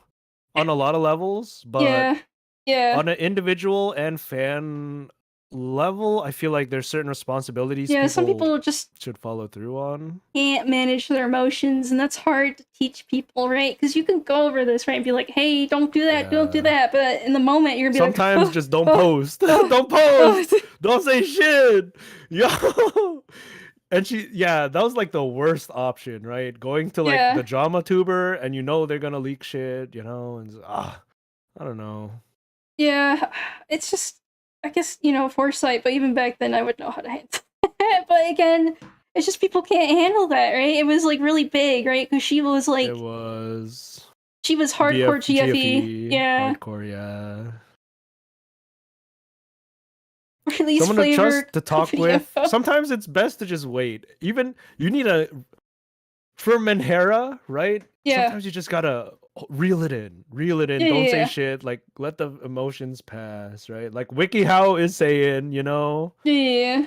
S2: on a lot of levels. But
S1: yeah,
S2: on an individual and fan level, I feel like there's certain responsibilities
S1: Yeah, some
S2: people
S1: people just
S2: should follow through on.
S1: can't manage their emotions, and that's hard to teach people, right? Because you can go over this, right, and be like, "Hey, don't do that, don't do
S2: Yeah.
S1: that," but in the moment, you're gonna be
S2: Sometimes
S1: like,
S2: just don't
S1: oh,
S2: post.
S1: oh,
S2: Don't
S1: oh,
S2: post. Don't say shit. Yo. And that was like the worst option, right? Going to like
S1: yeah,
S2: the drama tuber and you know they're gonna leak shit, and I don't know.
S1: yeah. It's just, I guess, foresight. But even back then, I would know how to handle it. But again, it's just people can't handle that, right? It was like really big, right? Because she was like,
S2: It was
S1: she was hardcore GFE.
S2: GFE,
S1: Yeah,
S2: hardcore, yeah.
S1: release
S2: Someone to
S1: Flavr
S2: trust to talk
S1: video.
S2: with. Sometimes it's best to just wait. Even you need for Menhera, right?
S1: Yeah,
S2: Sometimes you just gotta reel it in.
S1: yeah,
S2: Don't say
S1: yeah,
S2: shit. Like let the emotions pass, right? Like WikiHow is saying,
S1: yeah.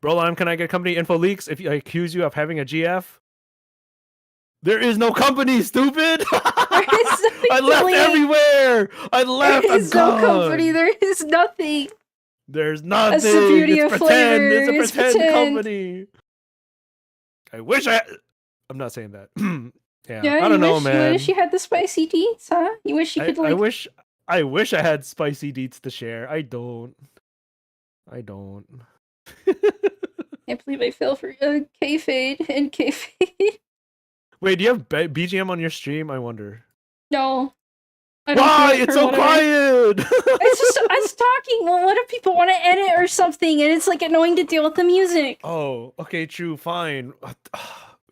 S2: Lolime, can I get company info leaks if I accuse you of having a GF? There is no company, stupid.
S1: There is nothing
S2: I
S1: to
S2: left
S1: leak.
S2: everywhere. I left.
S1: There
S2: I'm
S1: is no company.
S2: gone.
S1: There is nothing.
S2: There's nothing.
S1: That's the beauty
S2: It's
S1: of
S2: pretend.
S1: Flavr.
S2: It's a
S1: It's
S2: pretend
S1: pretend.
S2: company. I'm not saying that. Yeah,
S1: Yeah,
S2: I don't know,
S1: you wish
S2: man.
S1: you had the spicy deets, huh? You wish you could
S2: I
S1: like.
S2: wish I wish I had spicy deets to share. I don't. I don't.
S1: Can't believe I fell for K-Fade and K-Fade.
S2: Wait, do you have BGM on your stream? I wonder.
S1: No, I don't do
S2: Why?
S1: it
S2: It's
S1: for
S2: so
S1: whatever.
S2: quiet.
S1: It's just us talking. Well, what if people want to edit or something, and it's like annoying to deal with the music?
S2: Oh, okay, true, fine.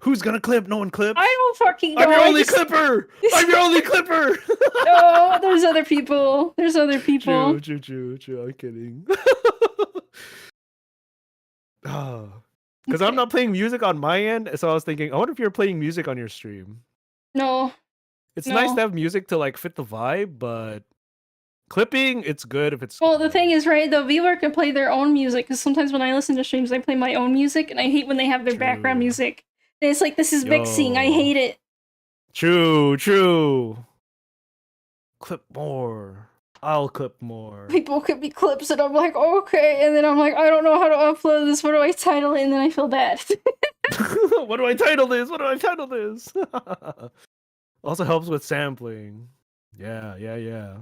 S2: Who's gonna clip? No one clips.
S1: I don't fucking know.
S2: I'm your
S1: I
S2: only
S1: just
S2: clipper. I'm your only clipper.
S1: no. There's other people. There's other people.
S2: True. I'm kidding. Because I'm
S1: Okay.
S2: not playing music on my end, so I was thinking, I wonder if you're playing music on your stream.
S1: No,
S2: It's nice to
S1: no.
S2: have music to like fit the vibe, but clipping, it's good if it's
S1: Well, the thing
S2: quiet.
S1: is, right, the viewer can play their own music, because sometimes when I listen to streams, I play my own music, and I hate when they have their background
S2: True.
S1: music. And it's like, this is mixing. I
S2: Yo.
S1: hate it.
S2: True. Clip more. I'll clip more.
S1: People could be clips, and I'm like, okay. And then I'm like, I don't know how to upload this. What do I title it? And then I feel bad.
S2: What do I title this? Also helps with sampling. Yeah.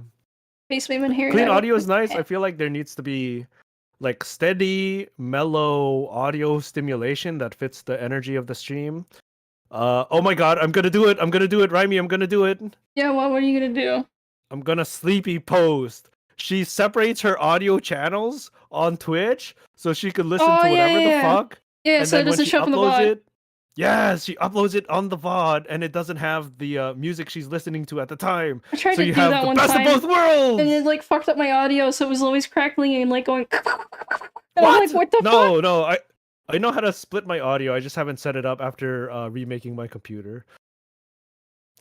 S1: Face wave in here.
S2: Clean
S1: I don't
S2: audio is nice. I
S1: like
S2: feel like there needs to be like steady, mellow audio stimulation that fits the energy of the stream. Oh my god, I'm gonna do it, Raimi, I'm gonna do it.
S1: Yeah, what are you gonna do?
S2: I'm gonna sleepy post. She separates her audio channels on Twitch so she could listen
S1: Oh,
S2: to
S1: yeah,
S2: whatever
S1: yeah,
S2: the
S1: yeah.
S2: fuck.
S1: Yeah,
S2: And
S1: so it
S2: then when
S1: doesn't
S2: she
S1: show up in the
S2: uploads
S1: VOD.
S2: it, yes, she uploads it on the VOD and it doesn't have the music she's listening to at the time.
S1: I tried
S2: So
S1: to
S2: you
S1: do
S2: have
S1: that
S2: the
S1: one
S2: best
S1: time,
S2: of both worlds!
S1: and it like fucked up my audio, so it was always crackling and like going. And I'm
S2: What?
S1: like, what the fuck?
S2: No, I know how to split my audio. I just haven't set it up after remaking my computer.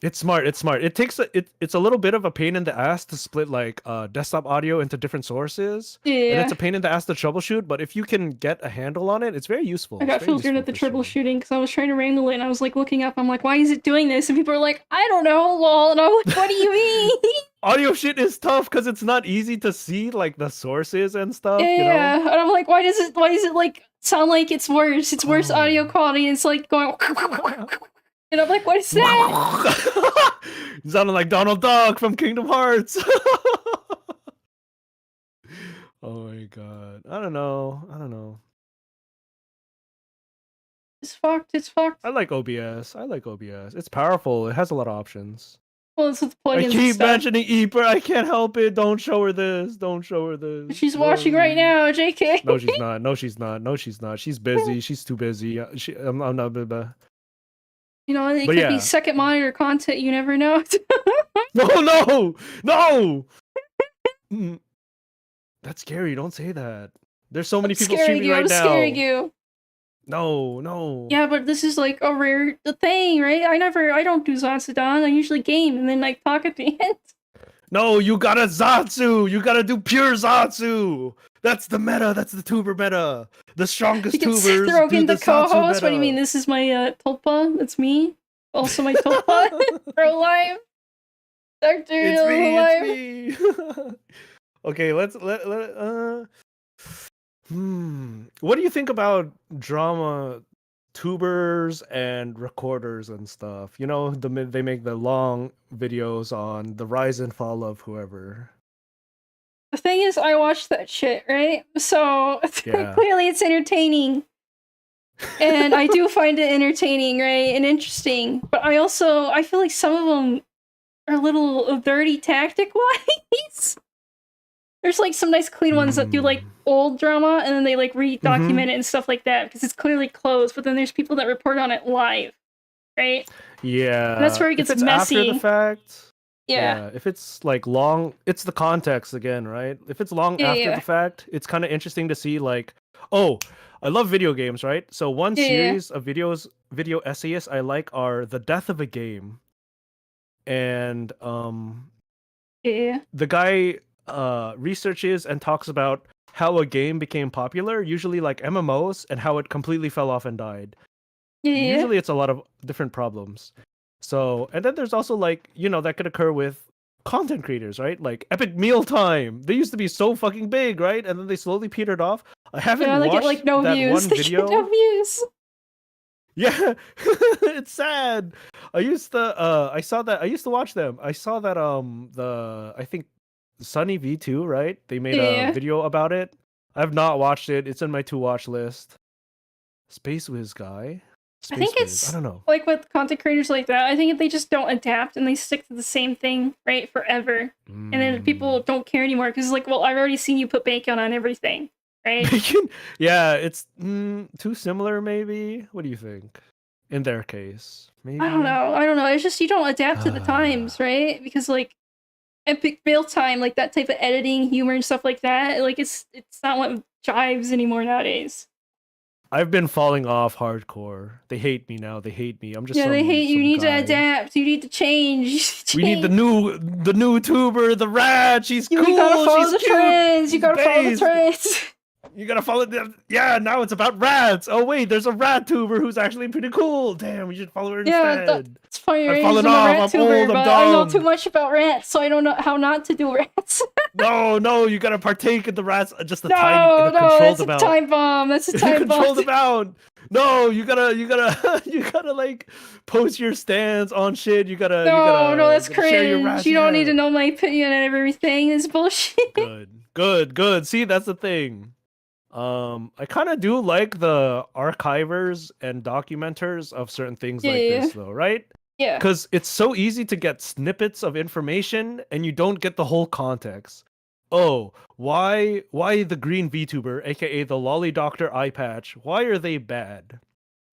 S2: It's smart. It takes it's a little bit of a pain in the ass to split like desktop audio into different sources. And
S1: Yeah.
S2: it's a pain in the ass to troubleshoot, but if you can get a handle on it, it's very useful.
S1: I got filtered at the troubleshooting because I was trying to wrangle it and I was like looking up. I'm like, why is it doing this? And people are like, I don't know, lol. And I'm like, what do you mean?
S2: Audio shit is tough because it's not easy to see like the sources and stuff,
S1: Yeah. And I'm like, why does it like sound like it's worse? It's worse audio quality. And it's like going. And I'm like, what is that?
S2: You sounded like Donald Duck from Kingdom Hearts. Oh my god. I don't know.
S1: It's fucked.
S2: I like OBS. It's powerful. It has a lot of options.
S1: Well, it's with
S2: I
S1: plugins and
S2: keep
S1: stuff.
S2: mentioning Eeper. I can't help it. Don't show her this.
S1: She's watching right now, JK.
S2: No, she's not. She's busy. She's too busy. I'm not.
S1: You know, it
S2: But
S1: could
S2: yeah.
S1: be second monitor content. You never know.
S2: No. That's scary. Don't say that. There's so many people streaming right now.
S1: I'm scaring you.
S2: No.
S1: Yeah, but this is like a rare thing, right? I don't do Zatsu. I usually game and then like talk at the end.
S2: No, you gotta Zatsu. You gotta do pure Zatsu. That's the meta. That's the tuber meta. The strongest tubers do the Zatsu
S1: co-host.
S2: meta.
S1: What do you mean? This is my tulpa. That's me. Also my tulpa. Lolime. Dr.
S2: It's me. Okay, what do you think about drama tubers and recorders and stuff? You know, they make the long videos on the rise and fall of whoever.
S1: The thing is, I watch that shit, right? So
S2: Yeah.
S1: clearly it's entertaining. And I do find it entertaining, right? And interesting. But I feel like some of them are a little dirty tactic wise. There's like some nice clean ones that do like old drama and then they like re-document it and stuff like that because it's clearly closed. But then there's people that report on it live, right?
S2: Yeah.
S1: And that's where it gets
S2: if it's
S1: messy.
S2: After the fact.
S1: Yeah.
S2: If it's like long, it's the context again, right? If it's long after the fact, it's kind of interesting to see like, oh, I love video games, right? So one series of video essayists I like are The Death of a Game. And the guy researches and talks about how a game became popular, usually like MMOs, and how it completely fell off and died. Usually it's a lot of different problems. So, and then there's also like, you know, that could occur with content creators, right? Like Epic Mealtime. They used to be so fucking big, right? And then they slowly petered off. I haven't watched
S1: get, like, no
S2: that
S1: views.
S2: one video.
S1: They get no views.
S2: Yeah, it's sad. I used to watch them. I saw that I think Sunny V2, right? They made a video about it. I have not watched it. It's in my to watch list. Space Wiz guy.
S1: I think it's
S2: I don't know.
S1: like with content creators like that. I think if they just don't adapt and they stick to the same thing, right, forever, and then people don't care anymore because like, well, I've already seen you put bacon on everything, right?
S2: Yeah, it's too similar, maybe. What do you think? In their case, maybe.
S1: I don't know. It's just you don't adapt to the times, right? Because like Epic Fail Time, like that type of editing, humor, and stuff like that, like it's not what jives anymore nowadays.
S2: I've been falling off hardcore. They hate me now. They hate me. I'm just
S1: they hate you. You need to adapt. You need to change.
S2: We need the new tuber, the rat. She's cool.
S1: You gotta follow
S2: She's
S1: the
S2: cute.
S1: trends. You gotta follow the trends.
S2: You gotta follow them. Yeah, now it's about rats. Oh wait, there's a rat tuber who's actually pretty cool. Damn, we should follow her instead.
S1: Yeah, it's funny, right?
S2: I'm falling off. I'm old. I'm dumb.
S1: I know too much about rats, so I don't know how not to do rats.
S2: No, you gotta partake in the rats. Just a tiny,
S1: that's a time bomb. That's a time bomb.
S2: Control the bound. No, you gotta like post your stance on shit. You gotta.
S1: No, that's cringe. You don't need to know my opinion on everything. It's bullshit.
S2: Good. See, that's the thing. I kind of do like the archivers and documenters of certain things like this, though, right?
S1: Yeah.
S2: Because it's so easy to get snippets of information and you don't get the whole context. Oh, why the green VTuber, aka the Lolly Doctor Eye Patch, why are they bad?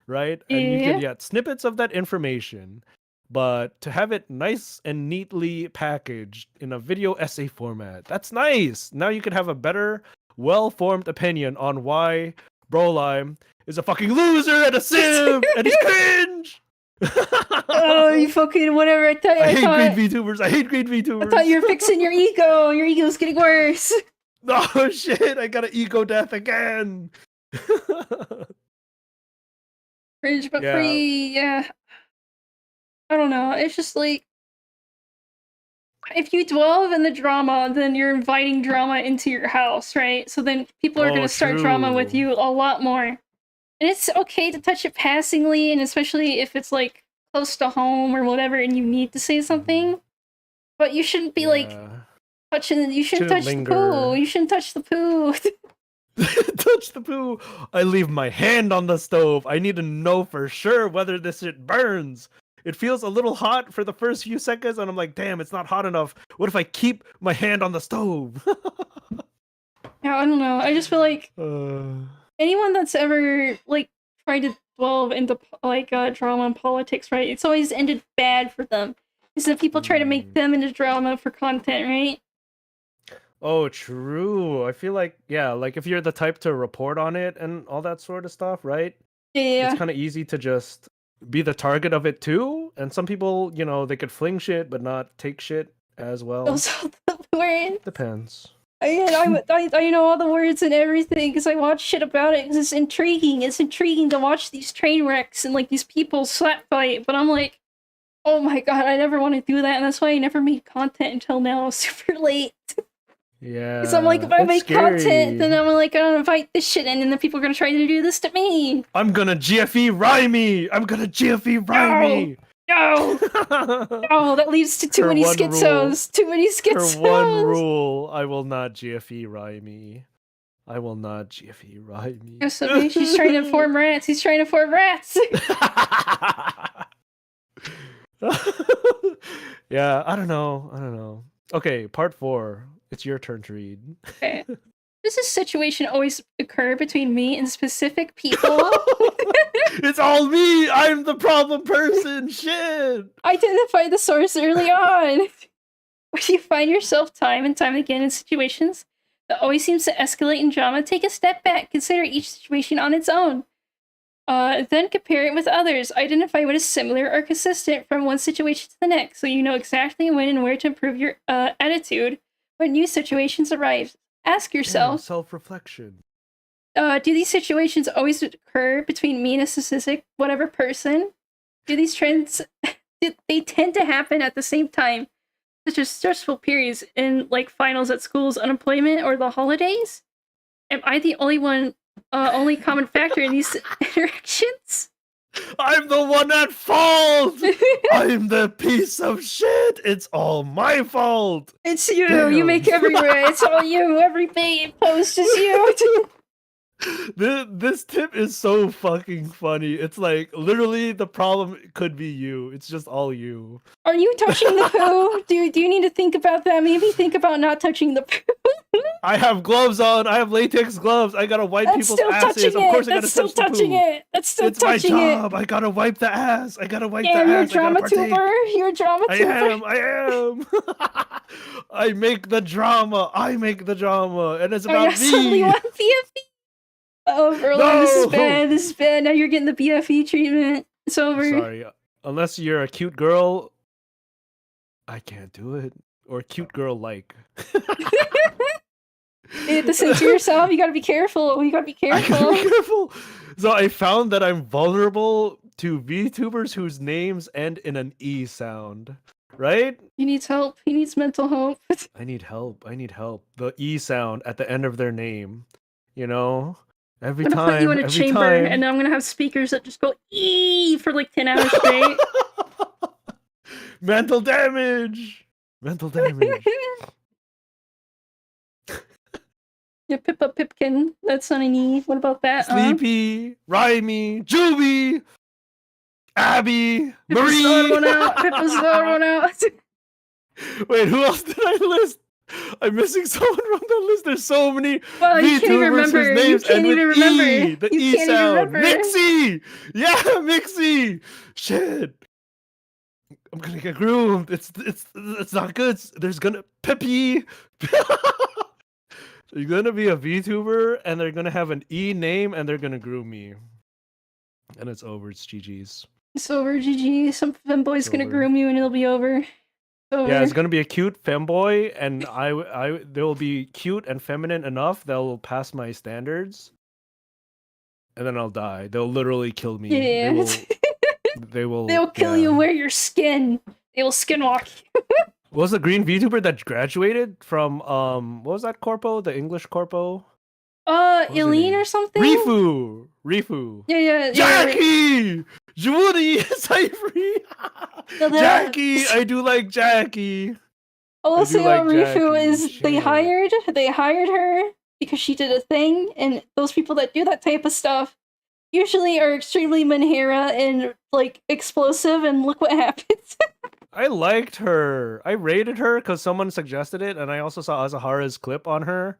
S2: Right? And you can get snippets of that information, but to have it nice and neatly packaged in a video essay format, that's nice. Now you can have a better, well-formed opinion on why Lolime is a fucking loser and a simp and he's cringe.
S1: Oh, you fucking whatever.
S2: I hate green VTubers. I
S1: thought you were fixing your ego. Your ego's getting worse.
S2: Oh shit, I got an ego death again.
S1: Cringe but free, yeah. I don't know. It's just like if you dwell in the drama, then you're inviting drama into your house, right? So then people are gonna start drama with you a lot more. And it's okay to touch it passingly, and especially if it's like close to home or whatever and you need to say something. But you shouldn't be like touching, you shouldn't touch the poo. You shouldn't touch the poo.
S2: Touch the poo. I leave my hand on the stove. I need to know for sure whether this shit burns. It feels a little hot for the first few seconds, and I'm like, damn, it's not hot enough. What if I keep my hand on the stove?
S1: Yeah, I don't know. I just feel like anyone that's ever like tried to delve into like drama and politics, right? It's always ended bad for them. Is that people try to make them into drama for content, right?
S2: Oh, true. I feel like, yeah, like if you're the type to report on it and all that sort of stuff, right?
S1: Yeah.
S2: It's kind of easy to just be the target of it too. And some people, you know, they could fling shit but not take shit as well.
S1: Those are the words.
S2: Depends.
S1: I know all the words and everything because I watch shit about it because it's intriguing. It's intriguing to watch these train wrecks and like these people slap fight. But I'm like, oh my god, I never want to do that, and that's why I never made content until now. Super late.
S2: Yeah.
S1: Because I'm like, if I
S2: it's
S1: make content,
S2: scary.
S1: then I'm like, gonna invite this shit in, and then people are gonna try to do this to me.
S2: I'm gonna GFE Rhyme. I'm gonna GFE Rhyme.
S1: No, no, that leads to too
S2: Her
S1: many
S2: one rule.
S1: schizos. Too many
S2: Her
S1: schizos.
S2: one rule: I will not GFE Rhyme. I will not GFE Rhyme.
S1: Yeah, so maybe she's trying to form rats. He's trying to form rats.
S2: Yeah, I don't know. Okay, part 4. It's your turn to read.
S1: Okay. Does this situation always occur between me and specific people?
S2: It's all me. I'm the problem person. Shit.
S1: Identify the source early on. When you find yourself time and time again in situations that always seems to escalate in drama, take a step back. Consider each situation on its own. Then compare it with others. Identify what is similar or consistent from one situation to the next, so you know exactly when and where to improve your attitude when new situations arise. Ask yourself,
S2: Self-reflection.
S1: do these situations always occur between me and a specific whatever person? Do these trends they tend to happen at the same time, such as stressful periods in like finals at schools, unemployment, or the holidays? Am I the only common factor in these interactions?
S2: I'm the one at fault. I'm the piece of shit. It's all my fault.
S1: It's you.
S2: Damn.
S1: You make everywhere. It's all you. Every post is you.
S2: This tip is so fucking funny. It's like literally the problem could be you. It's just all you.
S1: Are you touching the poo? Do you need to think about that? Maybe think about not touching the poo.
S2: I have gloves on. I have latex gloves. I gotta wipe
S1: That's
S2: people's
S1: still
S2: asses.
S1: touching
S2: Of
S1: it.
S2: course, I gotta
S1: That's still
S2: touch the
S1: touching
S2: poo.
S1: it. That's still
S2: It's my
S1: touching it.
S2: job. I gotta wipe the ass. I gotta wipe
S1: Yeah,
S2: the
S1: you're a
S2: ass.
S1: drama
S2: I gotta partake.
S1: tuber. You're a drama
S2: I
S1: tuber.
S2: am. I make the drama. And it's
S1: Oh, yeah,
S2: about
S1: suddenly
S2: me.
S1: want BFE. Oh, Berlin,
S2: No!
S1: this is bad. This is bad. Now you're getting the BFE treatment. It's over.
S2: Sorry, unless you're a cute girl, I can't do it. Or cute girl like.
S1: You have to censor yourself. You gotta be careful. You gotta be
S2: I
S1: careful.
S2: gotta be careful. So I found that I'm vulnerable to VTubers whose names end in an E sound. Right?
S1: He needs help. He needs mental help.
S2: I need help. The E sound at the end of their name. You know? Every
S1: I'm gonna
S2: time.
S1: put you in a
S2: every
S1: chamber,
S2: time.
S1: and then I'm gonna have speakers that just go E for like 10 hours straight.
S2: Mental damage.
S1: Yeah, Pippa Pipkin. That's not an E. What about that?
S2: Sleepy, Rhymy, Juby, Abby,
S1: Pippa's the odd
S2: Marie.
S1: one out. Pippa's the odd one out.
S2: Wait, who else did I list? I'm missing someone from the list. There's so many
S1: Well, you can't even
S2: VTubers
S1: remember.
S2: whose names
S1: You can't
S2: end with
S1: even remember.
S2: E. The
S1: You
S2: E
S1: can't even
S2: sound.
S1: remember.
S2: Mixie. Yeah, Mixie. Shit. I'm gonna get groomed. It's not good. There's gonna Peppy. You're gonna be a VTuber, and they're gonna have an E name, and they're gonna groom me. And it's over. It's GG's.
S1: It's over, GG. Some femboy's gonna
S2: over.
S1: groom you and it'll be over. It's over.
S2: Yeah, it's gonna be a cute femboy, and they will be cute and feminine enough that will pass my standards, and then I'll die. They'll literally kill me.
S1: Yeah. They'll kill you and wear your skin. They will skinwalk you.
S2: What was the green VTuber that graduated from what was that corpo? The English corpo? was her
S1: Eileen
S2: name?
S1: or something?
S2: Rifu.
S1: Yeah.
S2: Jackie! Jwoody! Cyphery!
S1: No,
S2: Jackie! I do like Jackie.
S1: All I'll say about Rifu
S2: Jackie.
S1: is they
S2: Shit.
S1: hired her because she did a thing, and those people that do that type of stuff usually are extremely Manhera and like explosive, and look what happens.
S2: I liked her. I rated her because someone suggested it, and I also saw Azahara's clip on her.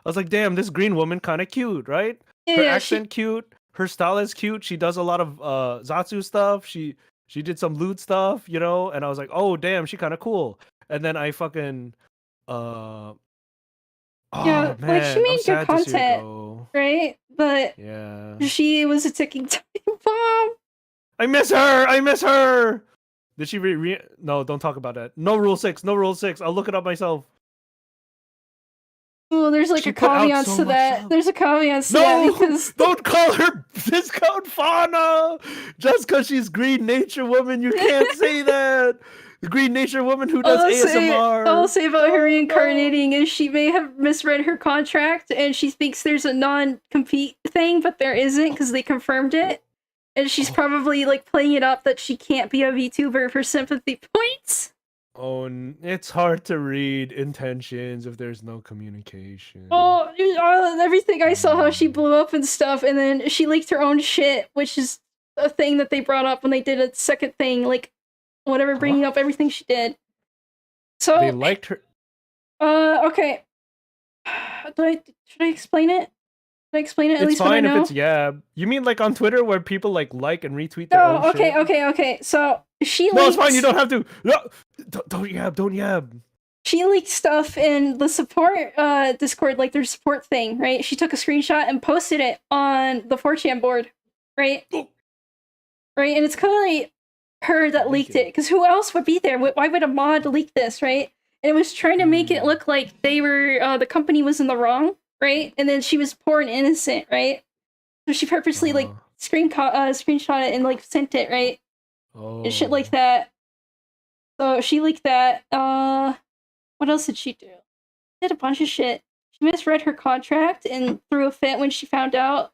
S2: I was like, damn, this green woman kind of cute, right? Her accent cute. Her style is cute. She does a lot of Zatsu stuff. She did some loot stuff, you know? And I was like, oh, damn, she kind of cool. And then I fucking...
S1: yeah,
S2: man,
S1: like she made good content, right? But
S2: yeah,
S1: she was a ticking time bomb.
S2: I miss her. Did she No, don't talk about that. No rule 6. I'll look it up myself.
S1: Well, there's like
S2: She
S1: a
S2: put out
S1: caveat
S2: so
S1: to
S2: much
S1: that.
S2: stuff.
S1: There's a caveat to that
S2: No,
S1: because
S2: don't call her discount fauna. Just because she's Green Nature Woman, you can't say that. The Green Nature Woman who does
S1: all
S2: ASMR.
S1: I'll say about her
S2: No,
S1: reincarnating is she may have misread her contract and she thinks there's a non-compete thing, but there isn't because they confirmed it. And she's probably like playing it up that she can't be a VTuber for sympathy points.
S2: Oh, it's hard to read intentions if there's no communication.
S1: Oh, everything I saw how she blew up and stuff, and then she leaked her own shit, which is a thing that they brought up when they did a second thing, like whatever, bringing up everything she did. So
S2: They liked her.
S1: Okay. Should I explain it? Should I explain it at
S2: It's
S1: least what I
S2: fine if
S1: know?
S2: it's You mean like on Twitter where people like and retweet their own
S1: okay,
S2: shit?
S1: okay. So she
S2: No,
S1: leaked,
S2: it's fine. You don't have to. No, don't yab.
S1: she leaked stuff in the support Discord, like their support thing, right? She took a screenshot and posted it on the 4chan board, right?
S2: Oh.
S1: Right, and it's clearly her that leaked it, because who else would be there? Why would a mod leak this, right? And it was trying to make it look like they were the company was in the wrong, right? And then she was poor and innocent, right? So she purposely like screenshot it and like sent it, right? And shit like that. So she leaked that. What else did she do? She did a bunch of shit. She misread her contract and threw a fit when she found out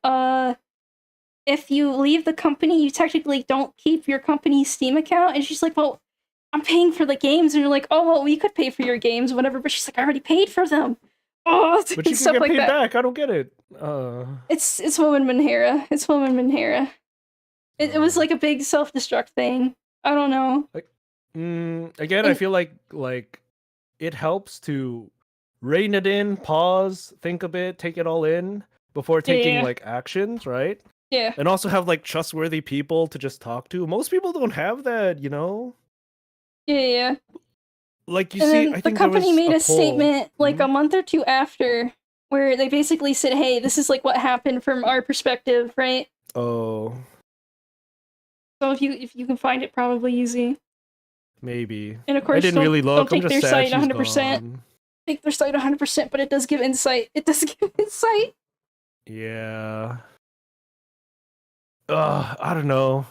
S1: if you leave the company, you technically don't keep your company's Steam account. And she's like, well, I'm paying for the games. And you're like, oh, well, we could pay for your games, whatever. But she's like, I already paid for them. Oh,
S2: but you
S1: stuff
S2: can get
S1: like
S2: paid
S1: that.
S2: back. I don't get it.
S1: It's woman Manhera. It's woman Manhera. It was like a big self-destruct thing. I don't know.
S2: Again, I feel like it helps to rein it in, pause, think a bit, take it all in before taking like actions, right?
S1: Yeah.
S2: And also have like trustworthy people to just talk to. Most people don't have that, you know?
S1: Yeah.
S2: Like you
S1: and
S2: see,
S1: then
S2: I
S1: the
S2: think
S1: company made a
S2: poll.
S1: statement like a month or two after where they basically said, hey, this is like what happened from our perspective, right?
S2: Oh.
S1: So if you can find it, probably easy.
S2: Maybe.
S1: And of course,
S2: I didn't really look.
S1: Don't
S2: I'm
S1: take
S2: just
S1: their
S2: sad
S1: site
S2: she's
S1: 100%.
S2: gone.
S1: Take their site 100%, but it does give insight. It does give insight.
S2: Yeah. I don't know.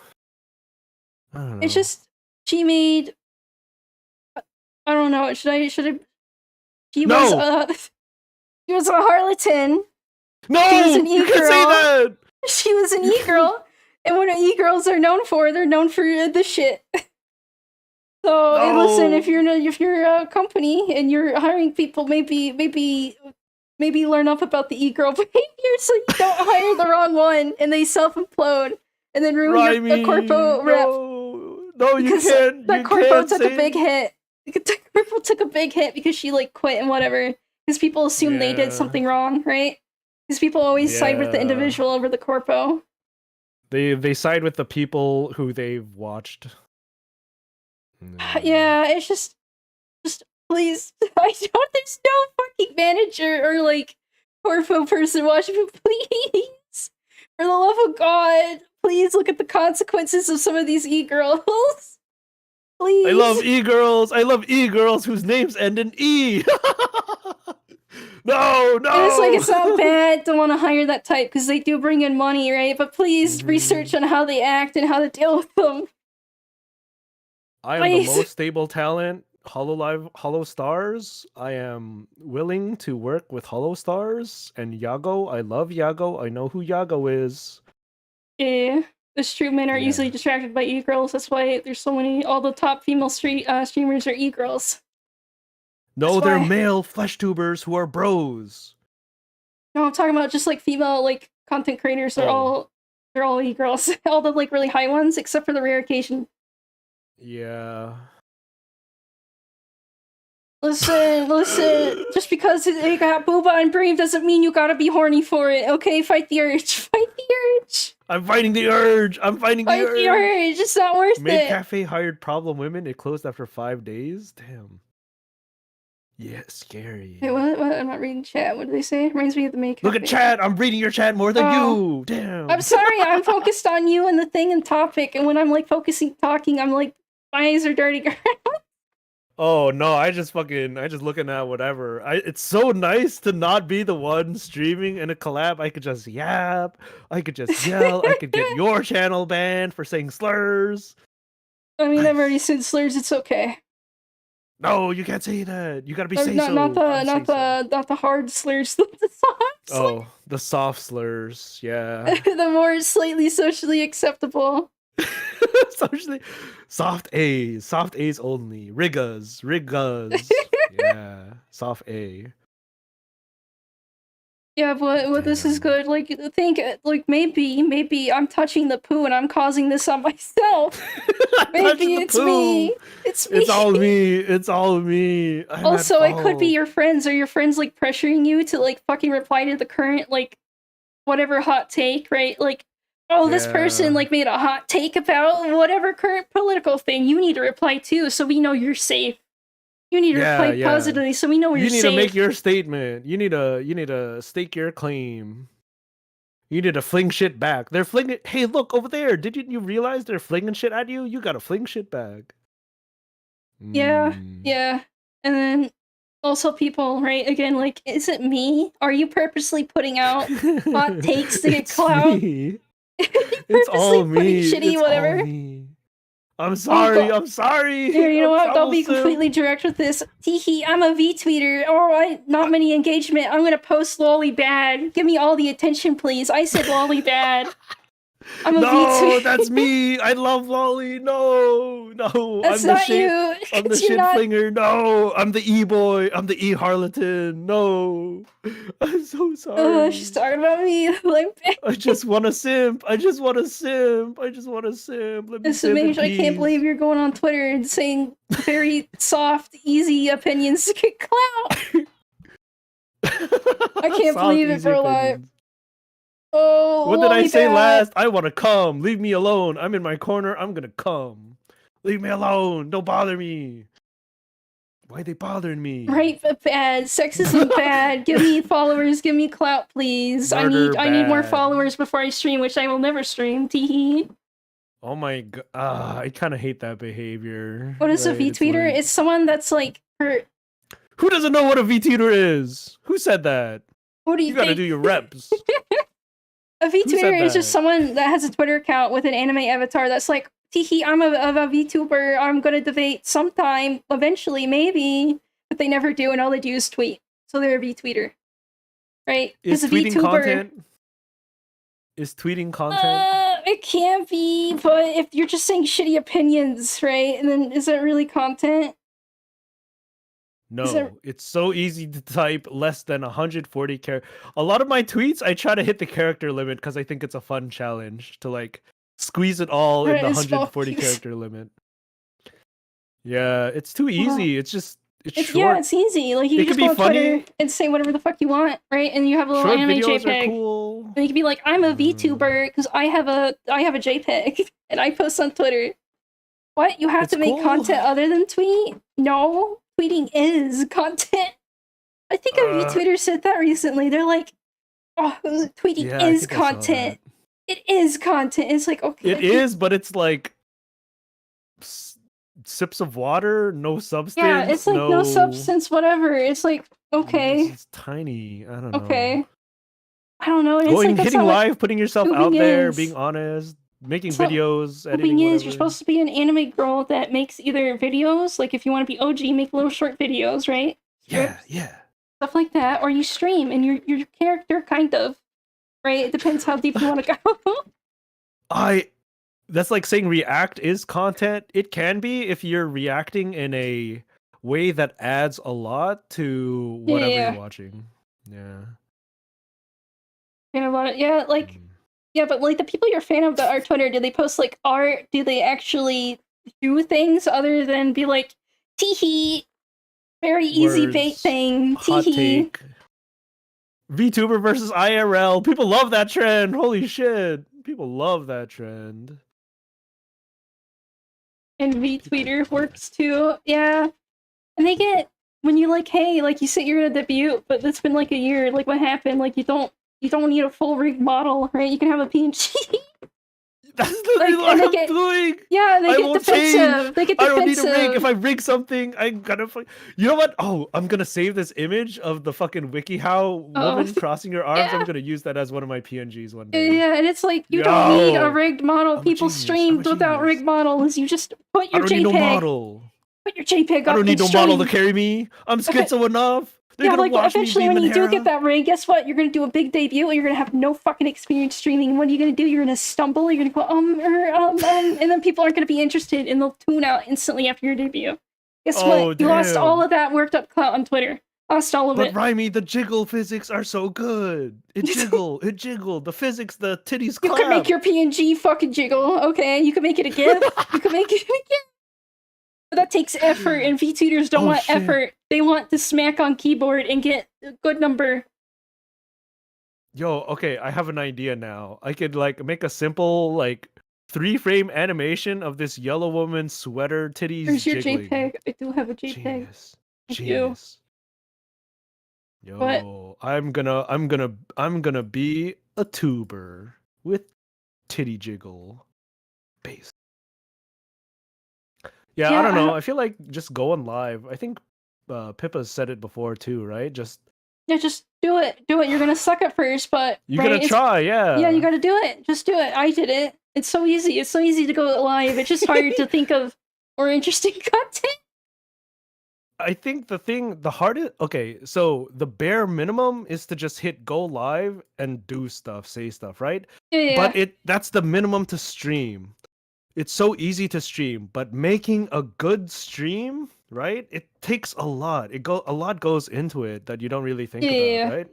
S1: It's just she made. I don't know. Should I? She was she was a harlatan.
S2: No,
S1: she was an
S2: you can't say that.
S1: She was an e-girl, and what e-girls are known for, they're known for the shit. So hey, listen, if you're a company and you're hiring people, maybe learn up about the e-girl behavior so you don't hire the wrong one and they self-implode and then ruin the corpo rep.
S2: No, you can't.
S1: That corpo took a big hit. The corpo took a big hit because she like quit and whatever. Because people assume they did something wrong, right? Because people always side with the individual over the corpo.
S2: They side with the people who they've watched.
S1: Yeah, it's just please. There's no fucking manager or like corpo person watching me. Please, for the love of God, please look at the consequences of some of these e-girls. Please.
S2: I love e-girls. I love e-girls whose names end in E. No.
S1: And it's like, it's not bad to want to hire that type because they do bring in money, right? But please research on how they act and how to deal with them.
S2: I am the most stable talent. Hollow Stars. I am willing to work with Hollow Stars and Yago. I love Yago. I know who Yago is.
S1: Yeah, the true men are easily distracted by e-girls. That's why there's so many. All the top female streamers are e-girls.
S2: No, they're male flesh tubers who are bros.
S1: No, I'm talking about just like female like content creators. They're all e-girls. All the like really high ones, except for the rare occasion.
S2: Yeah.
S1: Listen. Just because it got booba and brave doesn't mean you gotta be horny for it. Okay, fight the urge. Fight the urge.
S2: I'm fighting the urge.
S1: Fight the urge. It's not worth it.
S2: Maid Cafe hired problem women. It closed after 5 days. Damn. Yeah, scary.
S1: Wait, what? I'm not reading chat. What do they say? Reminds me of the Maid Cafe.
S2: Look at chat. I'm reading your chat more than you. Damn.
S1: I'm sorry. I'm focused on you and the thing and topic. And when I'm like talking, I'm like, my eyes are dirty.
S2: Oh no, I just looking at whatever. It's so nice to not be the one streaming in a collab. I could just yap, I could just yell, I could get your channel banned for saying slurs.
S1: I mean, I've already
S2: Nice.
S1: said slurs. It's okay.
S2: No, you can't say that. You gotta be
S1: Or
S2: say so. I'm say so.
S1: not the hard slurs, the soft slurs.
S2: Oh, the soft slurs. Yeah.
S1: The more slightly socially acceptable.
S2: Socially, soft A's only. Riggas. Yeah, soft A.
S1: Yeah, but this is
S2: Damn.
S1: good. Like, think, like, maybe I'm touching the poo and I'm causing this on myself. Maybe it's me. It's me.
S2: It's all me. It's all me. I'm
S1: Also, it could be your friends, or your friends, like, pressuring you to, like, fucking reply to the current, like, whatever hot take, right? Like, oh, this person, like, made a hot take about whatever current political thing. You need to reply too, so we know you're safe. You need to reply positively, so we know you're safe.
S2: You need to make your statement. You need to stake your claim. You need to fling shit back. They're flinging. Hey, look over there. Didn't you realize they're flinging shit at you? You gotta fling shit back.
S1: Yeah, yeah. And then also people, right? Again, like, is it me? Are you purposely putting out hot takes to get clout?
S2: It's all me.
S1: Shitty,
S2: it's
S1: whatever.
S2: All me. I'm sorry. I'm sorry.
S1: Here, you know what? I'll be completely direct with this. Teehee, I'm a V-tweeter. Oh, not many engagement. I'm gonna post lolly bad. Give me all the attention, please. I said lolly bad. I'm a V-tweeter.
S2: No, that's me. I love lolly. No.
S1: That's not you.
S2: I'm the shit flinger. No, I'm the e-boy. I'm the e-harleton. No. I'm so sorry.
S1: Oh, she's talking about me. Like,
S2: I just want to simp. I just want to simp. Let me simp in peace.
S1: I can't believe you're going on Twitter and saying very soft, easy opinions to get clout. I can't believe it, bro. Like, oh,
S2: what did I say last? I want to come. Leave me alone. I'm in my corner. I'm gonna come. Leave me alone. Don't bother me. Why are they bothering me?
S1: Rape bad. Sexism bad. Give me followers. Give me clout, please. I need more followers before I stream, which I will never stream. Teehee.
S2: Oh my god. I kind of hate that behavior.
S1: What is a V-tweeter? It's someone that's like hurt.
S2: Who doesn't know what a V-tweeter is? Who said that?
S1: What do you think?
S2: You gotta do your reps.
S1: A V-tweeter is just someone that has a Twitter account with an anime avatar that's like, teehee, I'm a VTuber, I'm gonna debate sometime, eventually, maybe, but they never do, and all they do is tweet. So they're a V-tweeter. Right?
S2: Is tweeting content? Is tweeting content?
S1: It can be, but if you're just saying shitty opinions, right, and then is that really content?
S2: No, it's so easy to type less than 140 characters. A lot of my tweets, I try to hit the character limit because I think it's a fun challenge to like squeeze it all in the 140 character limit. Yeah, it's too easy. It's just it's short.
S1: Yeah, it's easy. Like you just go on Twitter and say whatever the fuck you want, right? And you have a little
S2: short
S1: anime
S2: videos
S1: JPEG.
S2: Are cool.
S1: And you can be like, I'm a VTuber because I have a JPEG and I post on Twitter. What? You have to make content other than tweet? No. Tweeting is content. I think a VTweeter said that recently. They're like, oh, tweeting is content. It is content. It's like, okay.
S2: It is, but it's like sips of water, no substance.
S1: Yeah, it's like no substance, whatever. It's like, okay.
S2: It's tiny. I don't know.
S1: Okay. I don't know.
S2: Hitting live, putting yourself out there, being honest. Making videos, editing,
S1: the thing is, you're supposed to be an anime girl that makes either videos, like if you want to be OG, make little short videos, right?
S2: Yeah.
S1: Stuff like that, or you stream and your character kind of, right? It depends how deep you want to
S2: go. That's like saying react is content. It can be if you're reacting in a way that adds a lot to whatever you're watching. Yeah.
S1: Yeah, but like the people you're a fan of that are Twitter, do they post like art? Do they actually do things other than be like, teehee, very easy bait thing, teehee.
S2: VTuber versus IRL. People love that trend. Holy shit. People love that trend.
S1: And VTweeter works too. Yeah. And they get, when you like, hey, like you said you're gonna debut, but it's been like a year, like what happened? Like you don't need a full rig model, right? You can have a PNG.
S2: That's literally
S1: Like, and
S2: what
S1: they
S2: I'm
S1: get
S2: doing.
S1: yeah, they
S2: I
S1: get
S2: won't
S1: defensive.
S2: change.
S1: They get
S2: I don't need a rig. If
S1: defensive.
S2: I rig something, I gotta. You know what? Oh, I'm gonna save this image of the fucking WikiHow
S1: Oh,
S2: woman crossing her arms. I'm
S1: yeah.
S2: gonna use that as one of my PNGs one day.
S1: Yeah, and it's like you don't need a
S2: Yo,
S1: rigged model.
S2: I'm a
S1: People
S2: genius. I'm a
S1: streamed without
S2: genius.
S1: rigged models. You just put
S2: I
S1: your
S2: don't need no
S1: JPEG,
S2: model.
S1: put your JPEG
S2: I
S1: up
S2: don't
S1: and
S2: need no model to
S1: stream.
S2: carry me. I'm schizo enough. They're
S1: Yeah,
S2: gonna
S1: like
S2: watch me
S1: eventually
S2: beam
S1: when
S2: in
S1: you do get
S2: Hera.
S1: that rig, guess what? You're gonna do a big debut and you're gonna have no fucking experience streaming. And what are you gonna do? You're gonna stumble, you're gonna go, and then people aren't gonna be interested and they'll tune out instantly after your debut. Guess
S2: Oh,
S1: what? You lost all
S2: damn.
S1: of that worked up clout on Twitter. Lost all of
S2: But
S1: it.
S2: Rhymy, the jiggle physics are so good. It jiggled. The physics, the titties
S1: You could make
S2: clap.
S1: your PNG fucking jiggle, okay? You could make it a GIF. You could make it a GIF. But that takes effort, and VTubers don't
S2: Oh,
S1: want
S2: shit.
S1: effort. They want to smack on keyboard and get a good number.
S2: Yo, okay, I have an idea now. I could like make a simple like 3-frame animation of this yellow woman's sweater titties
S1: Here's your
S2: jiggling.
S1: JPEG. I do have a JPEG.
S2: Genius.
S1: Thank you.
S2: Genius.
S1: What?
S2: Yo, I'm gonna be a tuber with titty jiggle base. Yeah,
S1: Yeah,
S2: I don't know. I feel like just going live. I think Pippa said it before too, right? Just
S1: Yeah, just do it. Do it. You're gonna suck at first, but
S2: you're
S1: right,
S2: gonna try, yeah.
S1: yeah, you gotta do it. Just do it. I did it. It's so easy. It's so easy to go live. It's just hard to think of more interesting content.
S2: I think the hardest. Okay, so the bare minimum is to just hit go live and do stuff, say stuff, right?
S1: Yeah.
S2: But that's the minimum to stream. It's so easy to stream, but making a good stream, right? It takes a lot. A lot goes into it that you don't really think
S1: Yeah.
S2: about, right?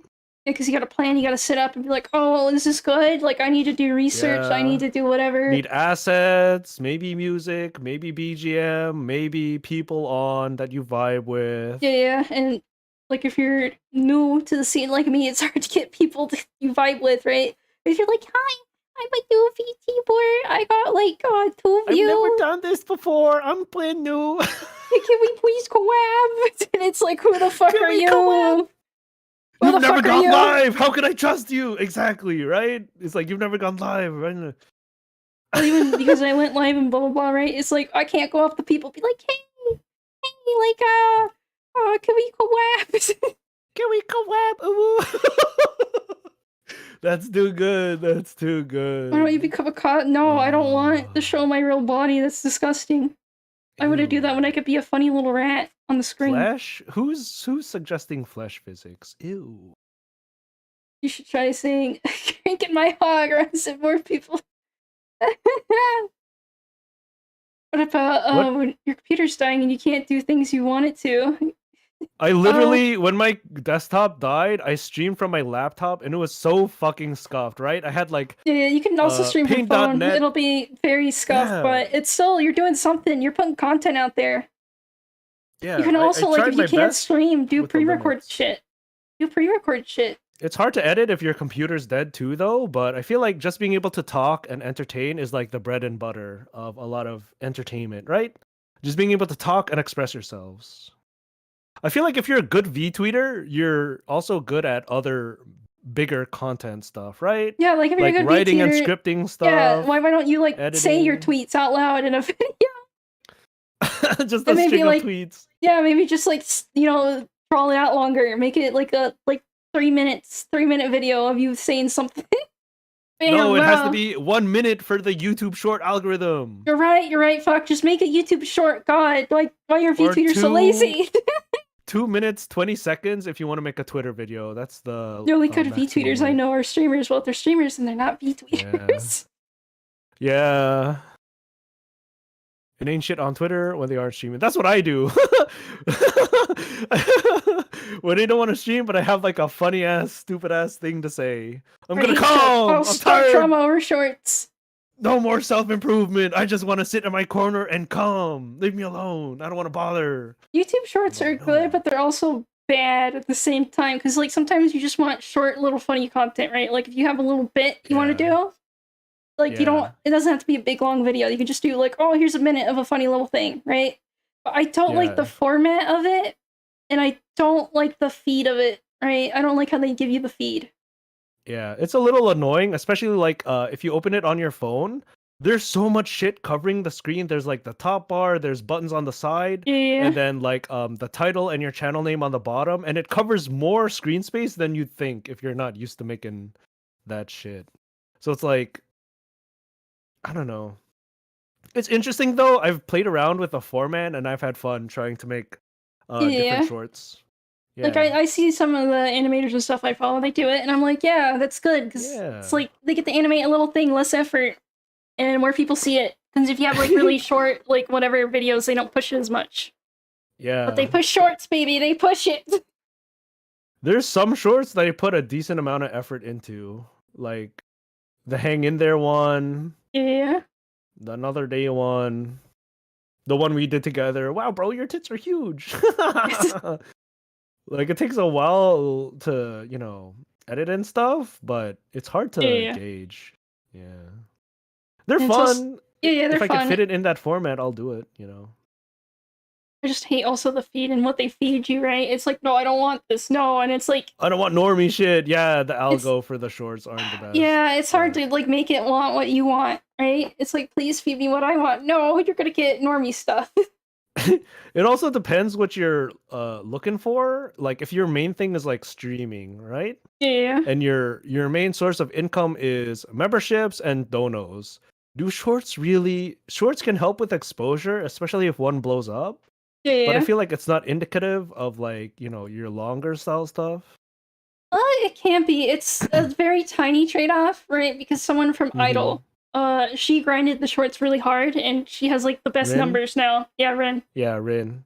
S1: Because you gotta plan, you gotta sit up and be like, oh, is this good? Like, I need to do research, I need
S2: Yeah.
S1: to do whatever.
S2: Need assets, maybe music, maybe BGM, maybe people on that you vibe with.
S1: Yeah, and like if you're new to the scene like me, it's hard to get people that you vibe with, right? If you're like, hi, I'm a new VT board, I got like 2
S2: I've
S1: views.
S2: never done this before. I'm brand new.
S1: Can we please collab? And it's like, who the fuck
S2: Can
S1: are
S2: we
S1: you?
S2: collab?
S1: Who
S2: You've
S1: the
S2: never
S1: fuck are
S2: gone
S1: you?
S2: live. How can I trust you? Exactly, right? It's like you've never gone live, right?
S1: Well, even because I went live and blah blah blah, right? It's like I can't go up to people, be like, hey, like, can we collab?
S2: Can we collab? Ooh. That's too good. That's too good.
S1: Why don't you become a cop? No, I don't want to show my real body. That's disgusting. I want to do that when I could be a funny little rat on the screen.
S2: Flesh? Who's suggesting flesh physics? Ew.
S1: You should try saying, drinking my hog or some more people. What about when your computer's dying and you can't do things you want it to?
S2: I literally, when my desktop died, I streamed from my laptop and it was so fucking scuffed, right? I had like
S1: Yeah, you can also stream from phone.
S2: paint.net.
S1: It'll be very scuffed,
S2: Yeah.
S1: but it's still, you're doing something. You're putting content out there.
S2: Yeah,
S1: You can also,
S2: I
S1: like,
S2: tried
S1: if you
S2: my
S1: can't
S2: best
S1: stream, do
S2: with the
S1: pre-record
S2: limits.
S1: shit. Do pre-record shit.
S2: It's hard to edit if your computer's dead too, though, but I feel like just being able to talk and entertain is like the bread and butter of a lot of entertainment, right? Just being able to talk and express yourselves. I feel like if you're a good V-tweeter, you're also good at other bigger content stuff, right?
S1: Yeah, like if you're
S2: Like
S1: a good
S2: writing and
S1: VTuber,
S2: scripting stuff.
S1: yeah, why don't you like say your
S2: editing.
S1: tweets out loud in a video?
S2: Just a
S1: And maybe,
S2: string
S1: like,
S2: of tweets.
S1: Yeah, maybe just like crawl it out longer. Make it like a 3-minute video of you saying something.
S2: No, it has to
S1: wow.
S2: be 1 minute for the YouTube short algorithm.
S1: You're right, fuck. Just make a YouTube short. God, like, why are
S2: Or
S1: VTubers so lazy?
S2: 2 minutes, 20 seconds if you want to make a Twitter video. That's the
S1: The only good
S2: maximum
S1: VTubers I
S2: length.
S1: know are streamers. Well, they're streamers and they're not VTubers.
S2: Yeah. It ain't shit on Twitter when they aren't streaming. That's what I do. When they don't want to stream, but I have like a funny ass, stupid ass thing to say. I'm gonna come.
S1: I'll
S2: I'm
S1: start
S2: tired.
S1: drama over shorts.
S2: No more self-improvement. I just want to sit in my corner and come. Leave me alone. I don't want to bother.
S1: YouTube shorts are good, but they're also bad at the same time. Because like sometimes you just want short, little, funny content, right? Like if you have a little bit you want to do, like you don't. It doesn't have to be a big long video. You can just do like, oh, here's a minute of a funny little thing, right? But I don't like the format of it, and I don't like the feed of it, right? I don't like how they give you the feed.
S2: Yeah, it's a little annoying, especially like if you open it on your phone, there's so much shit covering the screen. There's like the top bar, there's buttons on the side,
S1: Yeah.
S2: and then like the title and your channel name on the bottom, and it covers more screen space than you'd think if you're not used to making that shit. So it's like, I don't know. It's interesting though. I've played around with the format and I've had fun trying to make different
S1: Yeah.
S2: shorts.
S1: Like
S2: Yeah.
S1: I see some of the animators and stuff I follow, they do it, and I'm like, yeah, that's good because it's
S2: Yeah.
S1: like they get to animate a little thing, less effort, and more people see it. Because if you have like really short, like whatever videos, they don't push it as much. But they
S2: Yeah.
S1: push shorts, baby. They push it.
S2: There's some shorts that I put a decent amount of effort into, like the hang in there one,
S1: Yeah.
S2: the another day one, the one we did together. Wow, bro, your tits are huge. Like it takes a while to, edit and stuff, but it's hard to
S1: Yeah.
S2: gauge. Yeah. They're
S1: And it's also,
S2: fun.
S1: yeah, they're
S2: If I could
S1: fun.
S2: fit it in that format, I'll do it,
S1: I just hate also the feed and what they feed you, right? It's like, no, I don't want this, no, and it's like,
S2: I don't want normie shit. Yeah, the
S1: it's
S2: algo for the shorts aren't the best.
S1: yeah, it's hard
S2: but-
S1: to like make it want what you want, right? It's like, please feed me what I want. No, you're gonna get normie stuff.
S2: It also depends what you're looking for. Like if your main thing is like streaming, right?
S1: Yeah.
S2: And your main source of income is memberships and donos. Do shorts can help with exposure, especially if one blows up.
S1: Yeah.
S2: But I feel like it's not indicative of like, your longer style stuff.
S1: It can be. It's a very tiny trade-off, right? Because someone from Idol, she grinded the shorts really hard, and she has like the best
S2: Rin?
S1: numbers now. Yeah, Ren.
S2: Yeah, Rin.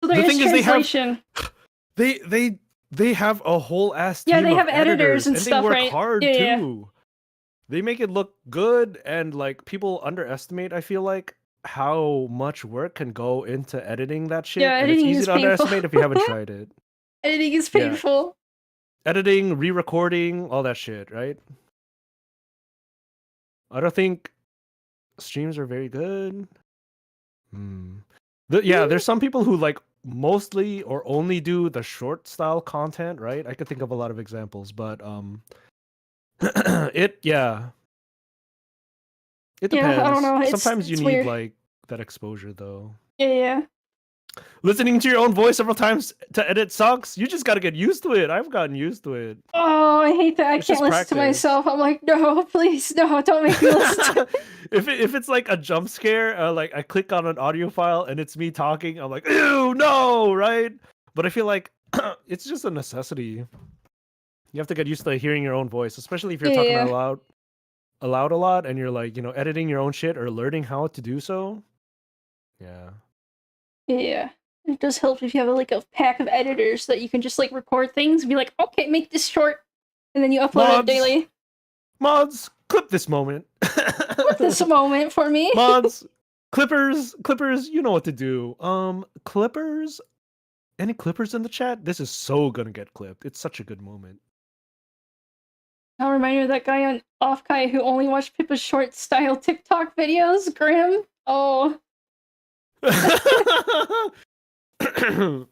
S1: So there
S2: The
S1: is
S2: thing is
S1: translation.
S2: They have a whole ass
S1: Yeah,
S2: team
S1: they
S2: of
S1: have editors and
S2: they
S1: stuff,
S2: work
S1: right?
S2: hard
S1: Yeah.
S2: too. They make it look good, and like people underestimate, I feel like, how much work can go into editing that shit.
S1: Yeah,
S2: and it's
S1: editing
S2: easy
S1: is
S2: to
S1: painful.
S2: underestimate if you haven't tried it.
S1: Editing is
S2: Yeah.
S1: painful.
S2: Editing, re-recording, all that shit, right? I don't think streams are very good. There's some people who like mostly or only do the short style content, right? I could think of a lot of examples, but it depends.
S1: Yeah, I don't know.
S2: Sometimes you
S1: it's
S2: need
S1: weird.
S2: like that exposure though.
S1: Yeah.
S2: Listening to your own voice several times to edit sucks. You just gotta get used to it. I've gotten used to it.
S1: Oh, I hate that. I
S2: It's
S1: can't
S2: just
S1: listen to
S2: practice.
S1: myself. I'm like, no, please, no, don't make me listen to
S2: If it's like a jump scare, like I click on an audio file and it's me talking, I'm like, ew, no, right? But I feel like it's just a necessity. You have to get used to hearing your own voice, especially if you're talking
S1: Yeah.
S2: out loud a lot and you're like, editing your own shit or learning how to do so. Yeah.
S1: Yeah. It does help if you have like a pack of editors that you can just like record things and be like, okay, make this short, and then you upload it
S2: Mods.
S1: daily.
S2: Mods, clip this moment.
S1: Clip this moment for me.
S2: Mods, clippers, you know what to do. Clippers, any clippers in the chat? This is so gonna get clipped. It's such a good moment.
S1: I'll remind you of that guy on Offkai who only watched Pippa's short style TikTok videos. Grim. Oh.